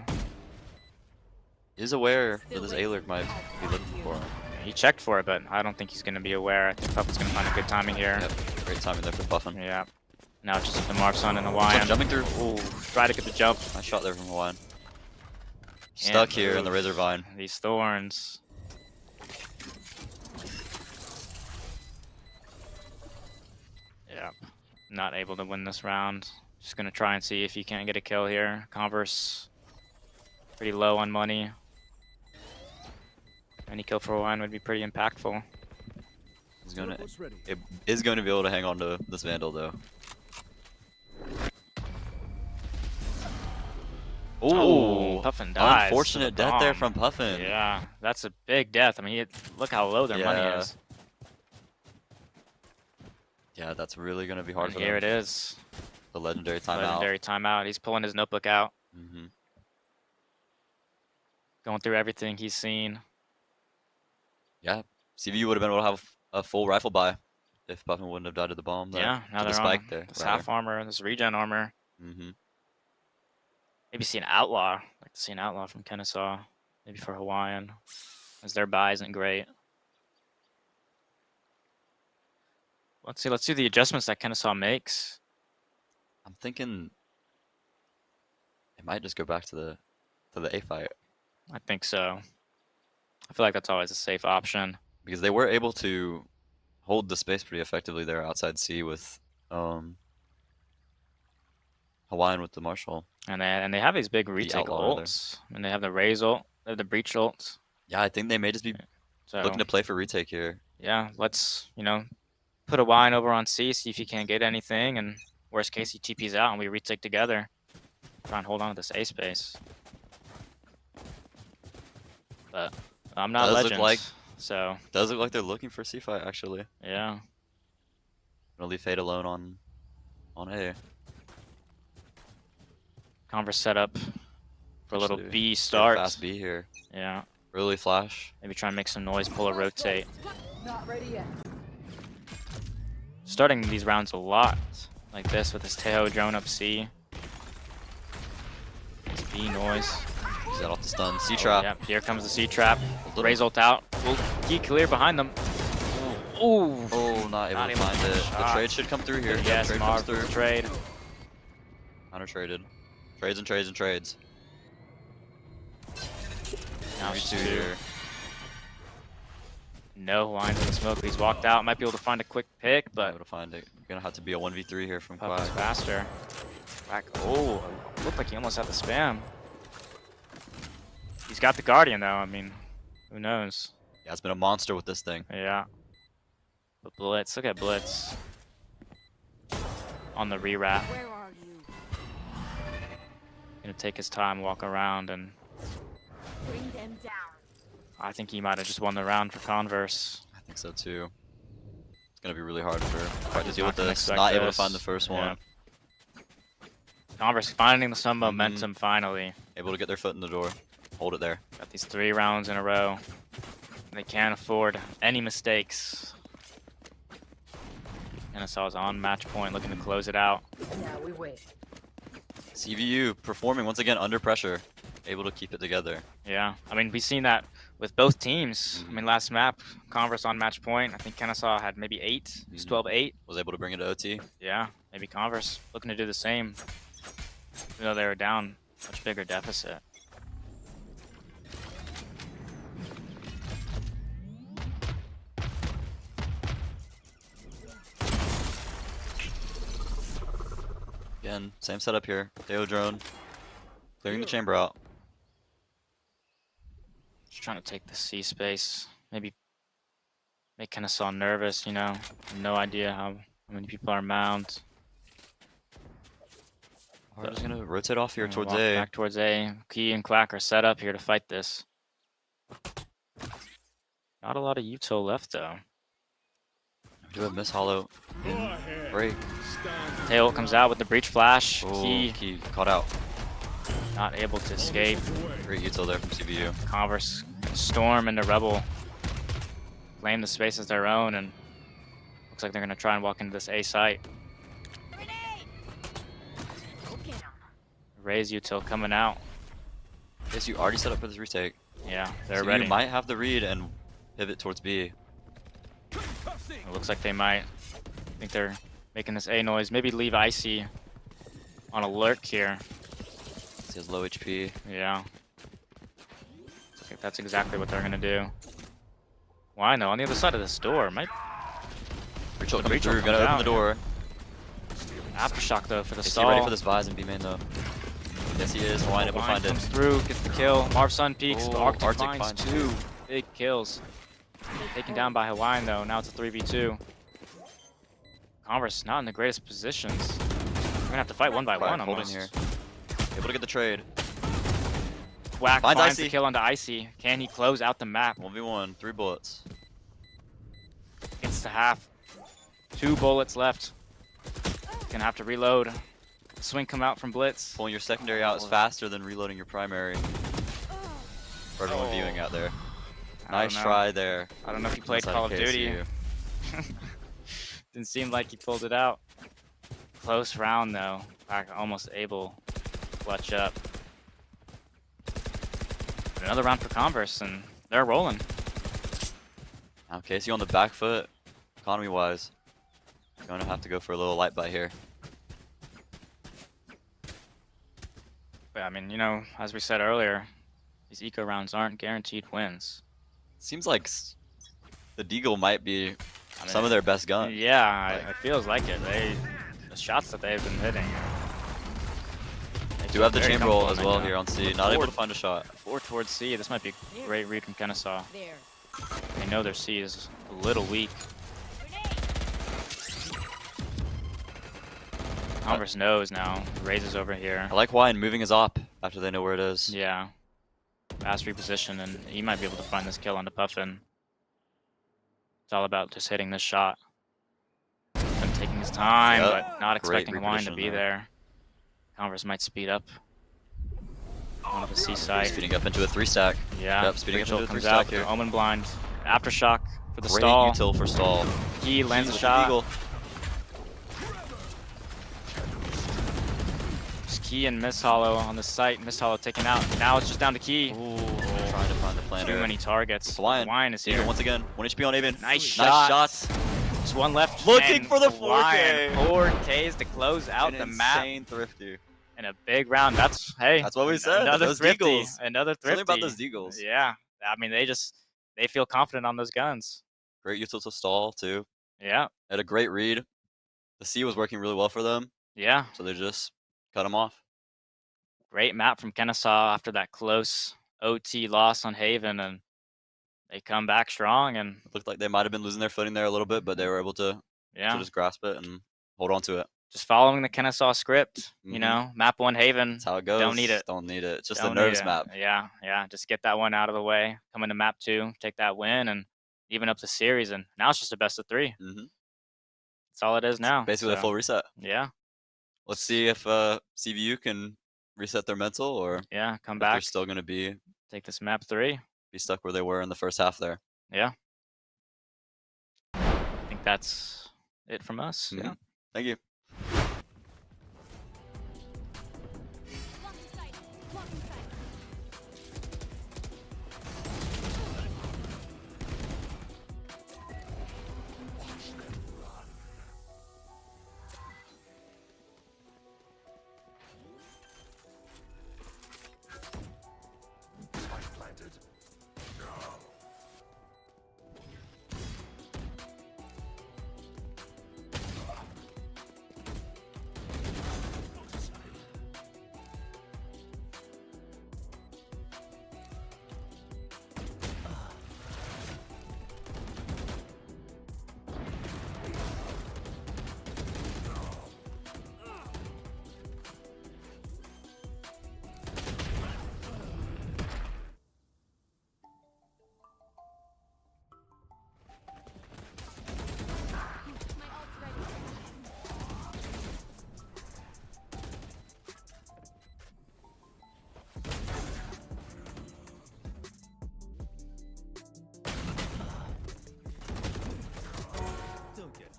Is aware that this A-lurk might be looking for him. He checked for it, but I don't think he's going to be aware. I think Puffin's going to find a good timing here. Yep, great timing there for Puffin. Yeah. Now it's just the Marfson and Hawaiian. Jumping through. Ooh, try to get the jump. Nice shot there from Hawaiian. Stuck here in the Razor Vine. These thorns. Yeah. Not able to win this round. Just going to try and see if he can't get a kill here. Converse pretty low on money. Any kill for Hawaiian would be pretty impactful. It is going to be able to hang on to this Vandal though. Oh, Puffin dies. Unfortunate death there from Puffin. Yeah, that's a big death. I mean, look how low their money is. Yeah, that's really going to be hard for them. Here it is. The legendary timeout. Legendary timeout. He's pulling his notebook out. Going through everything he's seen. Yeah, CVU would have been able to have a full rifle buy if Puffin wouldn't have died to the bomb. There, Yeah, now to the they're spike on there. this half armor and this regen armor. Maybe see an outlaw. I'd like to see an outlaw from Kennesaw. Maybe for Hawaiian, as their buy isn't great. Let's see. Let's do the adjustments that Kennesaw makes. I'm thinking it might just go back to the A fight. I think so. I feel like that's always a safe option. Because they were able to hold the space pretty effectively there outside C with Hawaiian with the Marshall. And they have these big retake ults. And they have the Raze ult, they have the breach ults. Yeah, I think they may just be looking to play for retake here. Yeah, let's, put a wine over on C, see if he can't get anything, and worst case he TP's out and we retake together. Try and hold on to this A space. But I'm not Legends, so... Does look like they're looking for C fight, actually. Yeah. Gonna leave Fade alone on A. Converse set up for a little B start. Fast B here. Yeah. Early flash. Maybe try and make some noise, pull a rotate. Not ready yet. Starting these rounds a lot like this with this Teho drone up C. This B noise. Is that off the stun? C trap. Yep, here comes the C trap. Raze ult out. Key clear behind them. Ooh. Oh, not able to find it. The trade should come through here. Yes, trade Marv, comes through. Trade. Counter traded. Trades and trades and trades. Now Three, it's two two. here. No lines in the smoke. He's walked out. Might be able to find a quick pick, but Able to find it. Gonna have to be a 1v3 here from Puff is Quack. faster. Quack. Oh, looked like he almost had the spam. He's got the Guardian though. I mean, who knows? Yeah, it's been a monster with this thing. Yeah. But Blitz, look at Blitz. On the rewrap. Where are you? Gonna take his time, walk around, and Bring them down. I think he might have just won the round for Converse. I think so too. gonna be really hard for Fight to deal Not with gonna this. expect Not able to this. find the first Yeah. one. Converse finding some momentum finally. Able to get their foot in the door. Hold it there. Got these 3 rounds in a row. They can't afford any mistakes. Kennesaw's on match point, looking to close it out. Now we wait. CVU performing once again under pressure. Able to keep it together. Yeah, I mean, we've seen that with both teams. I mean, last map, Converse on match point. I think Kennesaw had maybe 8. It was 12-8. Was able to bring it to OT. Yeah, maybe Converse looking to do the same. Even though they were down much bigger deficit. Again, same setup here. Deo drone. Clearing the chamber out. Just trying to take the C space. Maybe make Kennesaw nervous, you know. No idea how many people are mound. We're just gonna rotate off here Gonna towards walk A. Back towards A. Key and Clack are set up here to fight this. Not a lot of util left though. We do have Miss Hollow in break. Tail comes out with the breach flash. Oh, Key Key caught out. not able to escape. Great util there from CVU. Converse storm into Rebel. Claim the space as their own, and looks like they're gonna try and walk into this A site. Raise util coming out. Guess you already set up for this retake. Yeah, they're CVU ready. might have the read and pivot towards B. It looks like they might. I think they're making this A noise. Maybe leave Icy on alert here. He has low HP. Yeah. I think that's exactly what they're gonna do. Why no? On the other side of this door, might. Breach ult coming Breach ult through. Gonna comes open out, the door. Aftershock though for the Is he stall. ready for this Vise and B main though? Yes, he is. Hawaiian able to Hawaiian find it. comes through, gets the kill. Marv Sun peeks, but Oh, Arctic, Arctic finds finds 2 big kills. Taken down by Hawaiian though. Now it's a 3v2. Converse not in the greatest positions. We're gonna have to fight one by one Holding almost. here. Able to get the trade. Whack Finds finds the Icy. kill onto Icy. Can he close out the map? 1v1. 3 bullets. Gets to half. 2 bullets left. Gonna have to reload. Swing come out from Blitz. Pulling your secondary out is faster than reloading your primary. For everyone viewing out there. I don't Nice know. try there. I don't know if he played Inside Call of of Duty. KSU. Didn't seem like he pulled it out. Close round though. Back almost able to clutch up. Another round for Converse and they're rolling. Now KSU on the back foot, economy wise. Gonna have to go for a little light buy here. But I mean, you know, as we said earlier, these eco rounds aren't guaranteed wins. Seems like the Deagle might be I mean, some of their best guns. Yeah, it feels like it. The shots that they've been hitting. They Do feel have the very chamber ult as comfortable well right here now. on C. Not able to find a shot. 4 towards C. This might be a great read from Kennesaw. There. They know their C is a little weak. Converse knows now. Raises over here. I like Hawaiian moving his op after they know where it is. Yeah. Fast reposition, and he might be able to find this kill onto Puffin. It's all about just hitting this shot. And taking his time, Yep. but not Great expecting Hawaiian to reposition be there. Converse might speed up. Onto the C side. Speeding up into a 3-stack. Yeah, Yep, speeding up Rachel into a comes 3-stack out with here. the Omen Blind. Aftershock for the Great stall. util for stall. He lands a with the shot. Eagle. Just Key and Miss Hollow on the site. Miss Hollow taken out. Now it's just down to Key. Ooh, trying to find the planter. Too many targets. Hawaiian. Hawaiian is Eagle here. once again. 1 HP on Aven. Nice shot. shots. Just one left. Looking and for the Hawaiian 4K. 4Ks to close out An the map. insane thrifty. In a big round. That's That's what we said. Another Those thrifty. Deagles. Another thrifty. Something about those Deagles. Yeah. I mean, they feel confident on those guns. Great util to stall too. Yeah. Had a great read. The C was working really well for them, Yeah. so they just cut him off. Great map from Kennesaw after that close OT loss on Haven, and they come back strong. And It looked like they might have been losing their footing there a little bit, but they were able to yeah, just grasp it and hold on to it. just following the Kennesaw script. You Mhm. know, map 1 Haven. That's how it goes. Don't need it. Don't need it. It's just Don't a need nerves it. map. Yeah, yeah. Just get that one out of the way. Come into map 2, take that win, and even up the series. And now it's just a best of 3. hmm That's all it is now. Basically a so, full reset. Yeah. Let's see if CVU can reset their mental, or Yeah, come if they're back. still going to be Take this map 3. stuck where they were in the first half there. Yeah. I think that's it from us. Mhm. Yeah. Thank you. Blocking sight. Blocking sight. My ult's ready. Don't get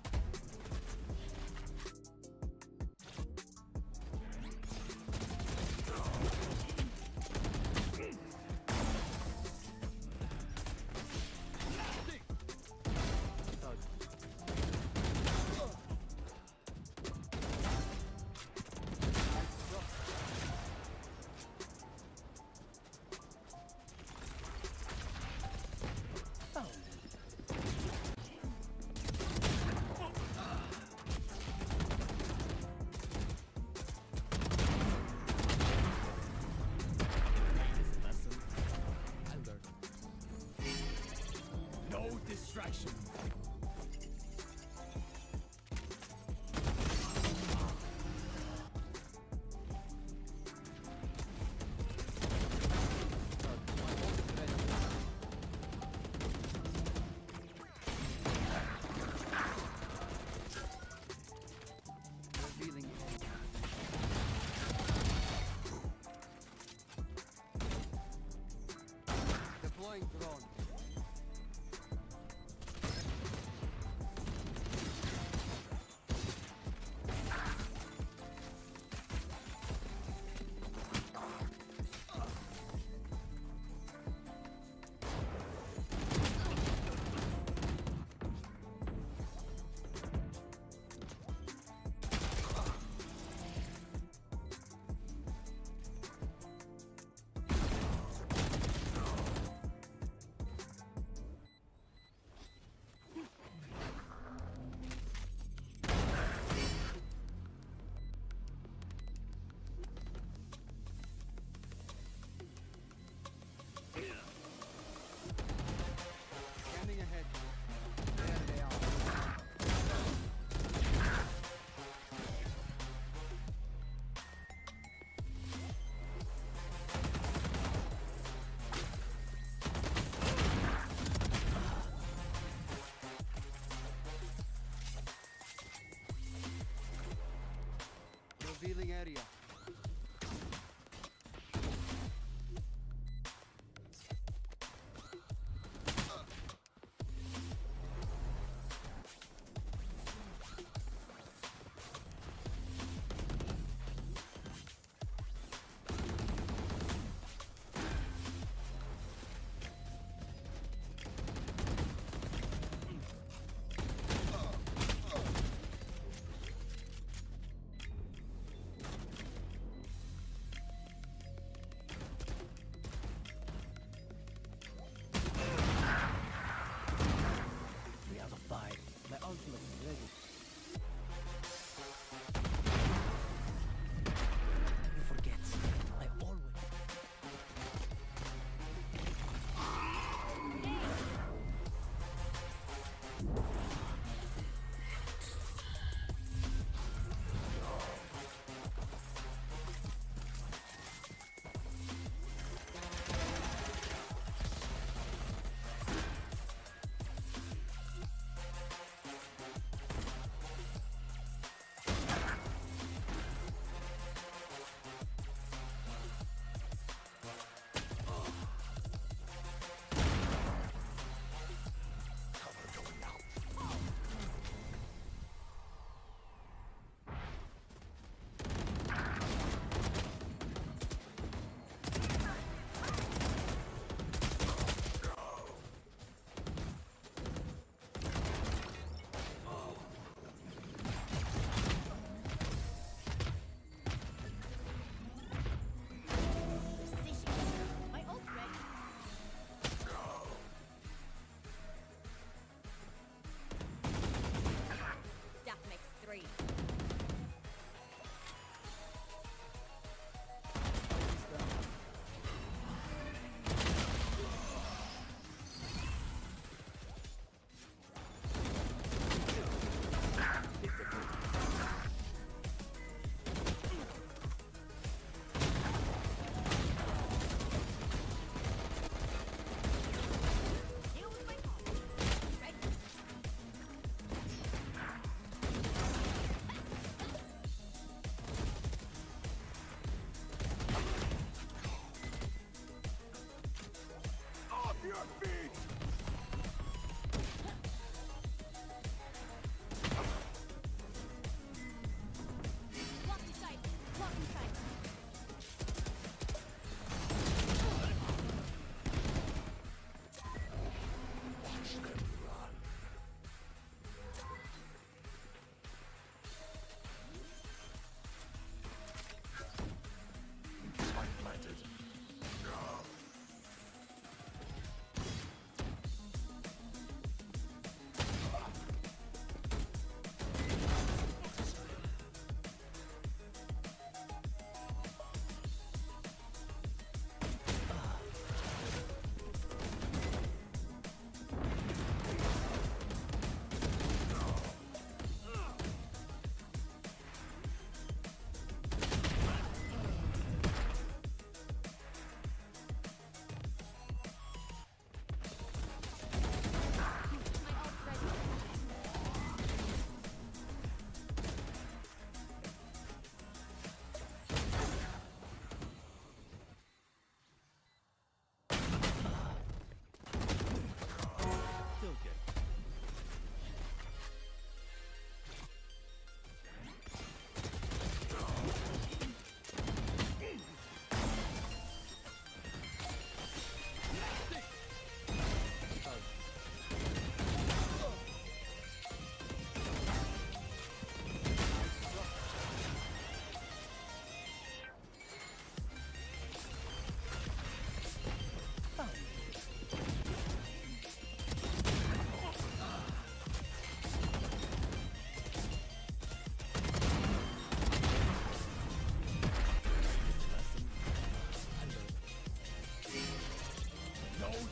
lesson. I learned. No distraction. Revealing deploying drone. Scanning ahead. There they are. Revealing area.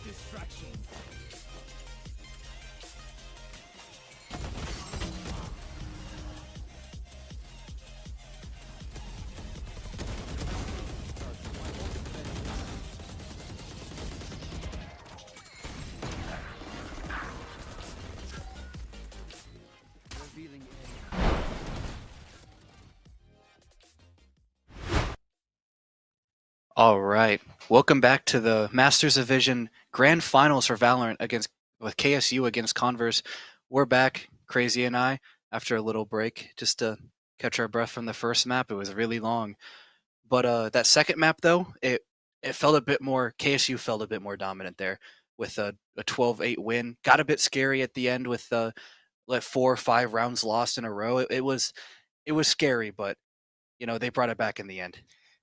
Distraction. Revealing All right. Welcome back to the Masters Division Grand Finals for Valorant with KSU against Converse. We're back, Crazy and I, after a little break just to catch our breath from the first map. It was really long. But that second map though, it felt a bit more KSU felt a bit more dominant there with a 12-8 win. Got a bit scary at the end with like 4 or 5 rounds lost in a row. It was scary, but they brought it back in the end.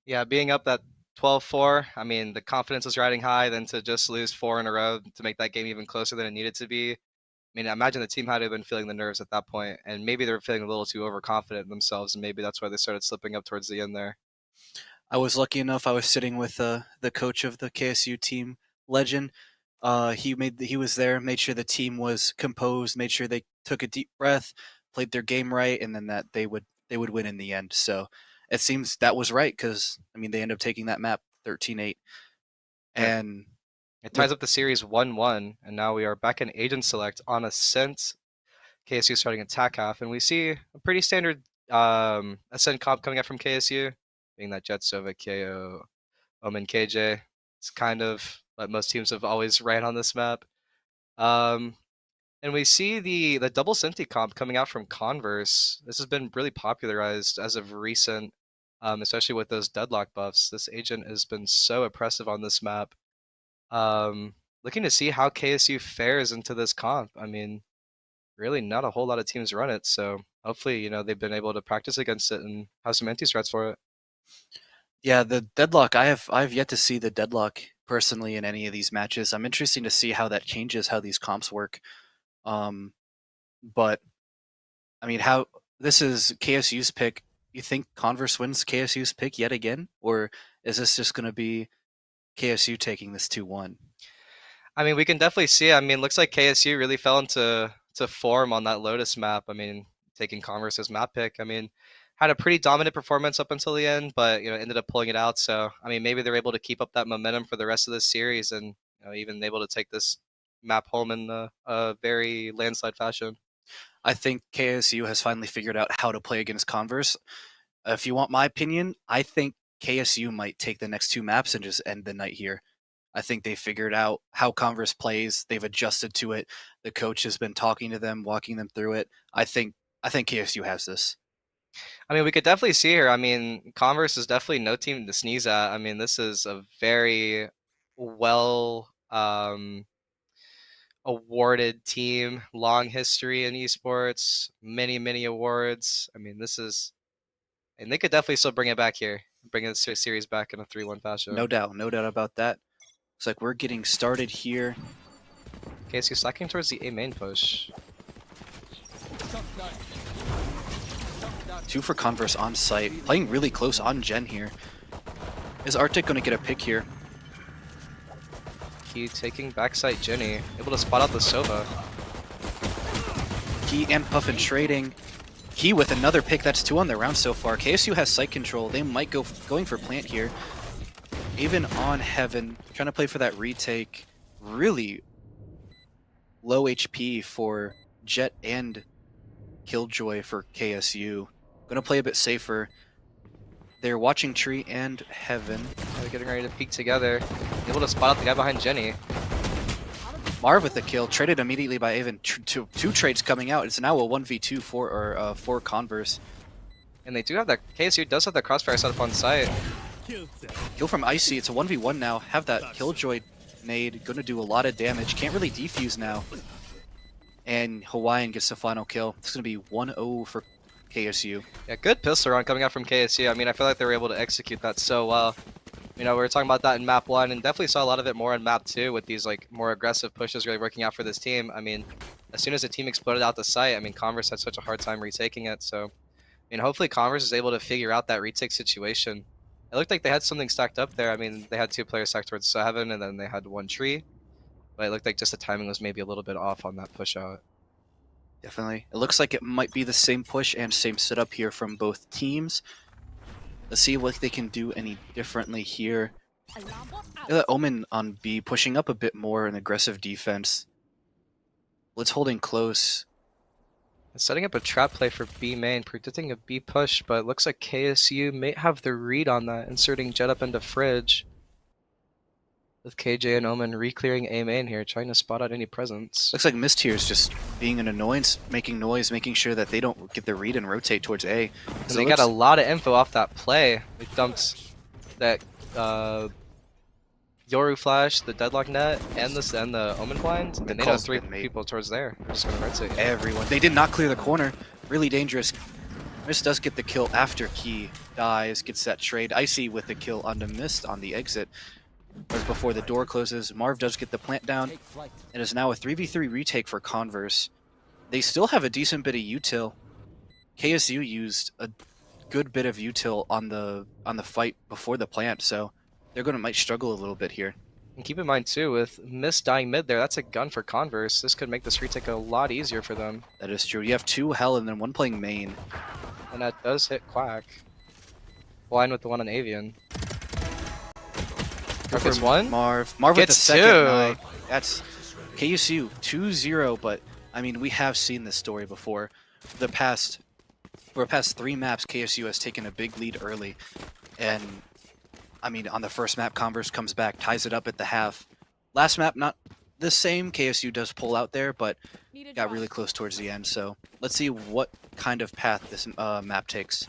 Yeah, being up that 12-4, I mean, the confidence was riding high. Then to just lose 4 in a row to make that game even closer than it needed to be. I mean, I imagine the team had to have been feeling the nerves at that point, and maybe they were feeling a little too overconfident in themselves, and maybe that's why they started slipping up towards the end there. I was lucky enough. I was sitting with the coach of the KSU team, Legend. He was there, made sure the team was composed, made sure they took a deep breath, played their game right, and then that they would win in the end. So it seems that was right because I mean they ended up taking that map 13-8, and it ties up the series 1-1, and now we are back in Agent Select on Ascent. KSU starting attack half, and we see a pretty standard Ascent comp coming up from KSU, being that Jet Sova, KO, Omen, KJ. It's kind of what most teams have always ran on this map. And we see the double Cinti comp coming out from Converse. This has been really popularized as of recent, especially with those deadlock buffs. This agent has been so oppressive on this map. Looking to see how KSU fares into this comp. I mean, really not a whole lot of teams run it, so hopefully, they've been able to practice against it and have some anti-strats for it. Yeah, the deadlock. I've yet to see the deadlock personally in any of these matches. I'm interested to see how that changes how these comps work. But I mean, how this is KSU's pick. You think Converse wins KSU's pick yet again, or is this just going to be KSU taking this 2-1? I mean, we can definitely see. I mean, looks like KSU really fell into form on that Lotus map. I mean, taking Converse's map pick. I mean, had a pretty dominant performance up until the end, but ended up pulling it out. So I mean, maybe they're able to keep up that momentum for the rest of this series, and even able to take this map home in a very landslide fashion. I think KSU has finally figured out how to play against Converse. If you want my opinion, I think KSU might take the next 2 maps and just end the night here. I think they figured out how Converse plays. They've adjusted to it. The coach has been talking to them, walking them through it. I think KSU has this. I mean, we could definitely see here. I mean, Converse is definitely no team to sneeze at. I mean, this is a very well awarded team, long history in esports, many awards. I mean, and they could definitely still bring it back here, bring the series back in a 3-1 fashion. No doubt about that. It's like we're getting started here. KSU slacking towards the A main push. 2 for Converse on site, playing really close on Gen here. Is Arctic going to get a pick here? Key taking backside Jenny, able to spot out the Sova. Key and Puffin trading. Key with another pick. That's 2 on the round so far. KSU has site control. They might going for plant here. Even on Heaven, trying to play for that retake. Really low HP for Jet and Killjoy for KSU. Going to play a bit safer. They're watching Tree and Heaven. They're getting ready to peek together. Able to spot out the guy behind Jenny. Marv with the kill, traded immediately by Avon. 2 trades coming out. It's now a 1v2 for Converse. And they do have that. KSU does have that crossfire set up on site. Kill from Icy. It's a 1v1 now. Have that Killjoy nade. Going to do a lot of damage. Can't really defuse now. And Hawaiian gets the final kill. It's going to be 1-0 for KSU. Yeah, good pistol run coming out from KSU. I mean, I feel like they were able to execute that so well. We were talking about that in map 1 and definitely saw a lot of it more in map 2 with these more aggressive pushes really working out for this team. I mean, as soon as the team exploded out the site, I mean, Converse had such a hard time retaking it. So, I mean, hopefully Converse is able to figure out that retake situation. It looked like they had something stacked up there. I mean, they had 2 players stacked towards Heaven, and then they had 1 tree. but it looked like just the timing was maybe a little bit off on that push out. Definitely. It looks like it might be the same push and same setup here from both teams. Let's see what they can do any differently here. Alarm bot out. Look at Omen on B, pushing up a bit more in aggressive defense. Let's holding close. Setting up a trap play for B main, predicting a B push, but it looks like KSU may have the read on that, inserting Jet up into Fridge. With KJ and Omen re-clearing A main here, trying to spot out any presence. Looks like Mist here is just being an annoyance, making noise, making sure that they don't get the read and rotate towards A. And they got a lot of info off that play. They dumped that Yoru flash, the deadlock net, and the Omen blind, and they know 3 people towards there. They're just gonna rotate. Everyone. They did not clear the corner. Really dangerous. Mist does get the kill after Key dies, gets that trade. Icy with the kill onto Mist on the exit. But before the door closes, Marv does get the plant down, and is now a 3v3 retake for Converse. They still have a decent bit of util. KSU used a good bit of util on the fight before the plant, so they're might struggle a little bit here. And keep in mind too, with Mist dying mid there, that's a gun for Converse. This could make this retake a lot easier for them. That is true. You have 2 Hell and then 1 playing main. And that does hit Quack. Blind with the one on Avian. Gets one. Marv with the Gets second. 2. That's KSU 2-0, but I mean we have seen this story before. For the past 3 maps, KSU has taken a big lead early, and I mean on the first map, Converse comes back, ties it up at the half. Last map, not the same. KSU does pull out there, but got really close towards the end. So let's see what kind of path this map takes.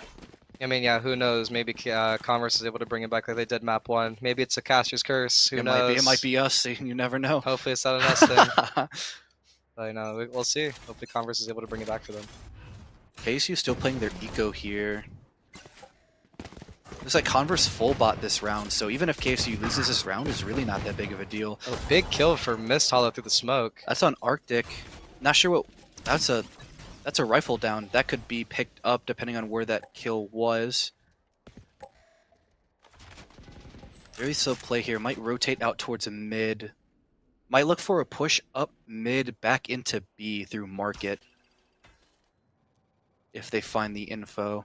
I mean, yeah, who knows? Maybe Converse is able to bring it back like they did map 1. Maybe it's a caster's curse. Who knows? It might be us. You never know. Hopefully it's not an us thing. But you know, we'll see. Hopefully Converse is able to bring it back for them. KSU still playing their eco here. Looks like Converse full bot this round, so even if KSU loses this round, it's really not that big of a deal. Oh, big kill for Mist Hollow through the smoke. That's on Arctic. Not sure what... That's a rifle down. That could be picked up depending on where that kill was. Very slow play here. Might rotate out towards a mid. Might look for a push up mid back into B through market. If they find the info.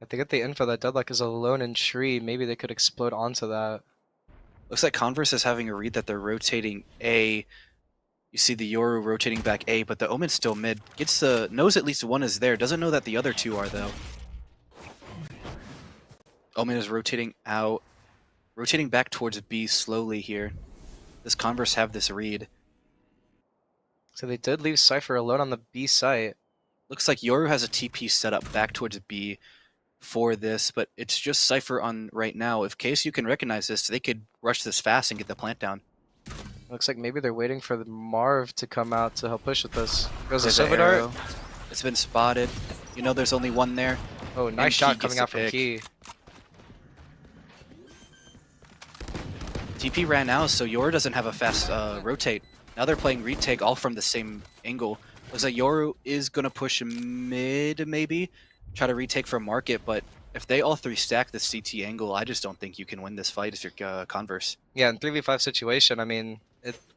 If they get the info that Deadlock is alone in tree, maybe they could explode onto that. Looks like Converse is having a read that they're rotating A. You see the Yoru rotating back A, but the Omen's still mid. Knows at least one is there. Doesn't know that the other 2 are, though. Omen is rotating out. Rotating back towards B slowly here. Does Converse have this read? So they did leave Cypher alone on the B site. Looks like Yoru has a TP set up back towards B for this, but it's just Cypher on right now. If KSU can recognize this, they could rush this fast and get the plant down. Looks like maybe they're waiting for the Marv to come out to help push with this. Goes the There's Silver an Dart. arrow. It's been spotted. You know there's only one there. Oh, nice And shot Key coming gets out the from pick. Key. TP ran out, so Yoru doesn't have a fast rotate. Now they're playing retake all from the same angle. Looks like Yoru is going to push mid, maybe. Try to retake from market, but if they all 3 stack the CT angle, I just don't think you can win this fight if you're Converse. Yeah, in 3v5 situation, I mean,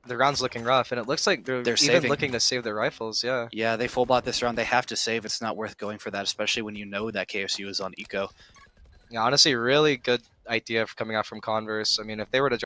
the round's looking rough, and it looks like they're even saving. looking to save their rifles, yeah. Yeah, they full bot this round. They have to save. It's not worth going for that, especially when you know that KSU is on eco. Yeah, honestly, really good idea for coming out from Converse. I mean, if they were to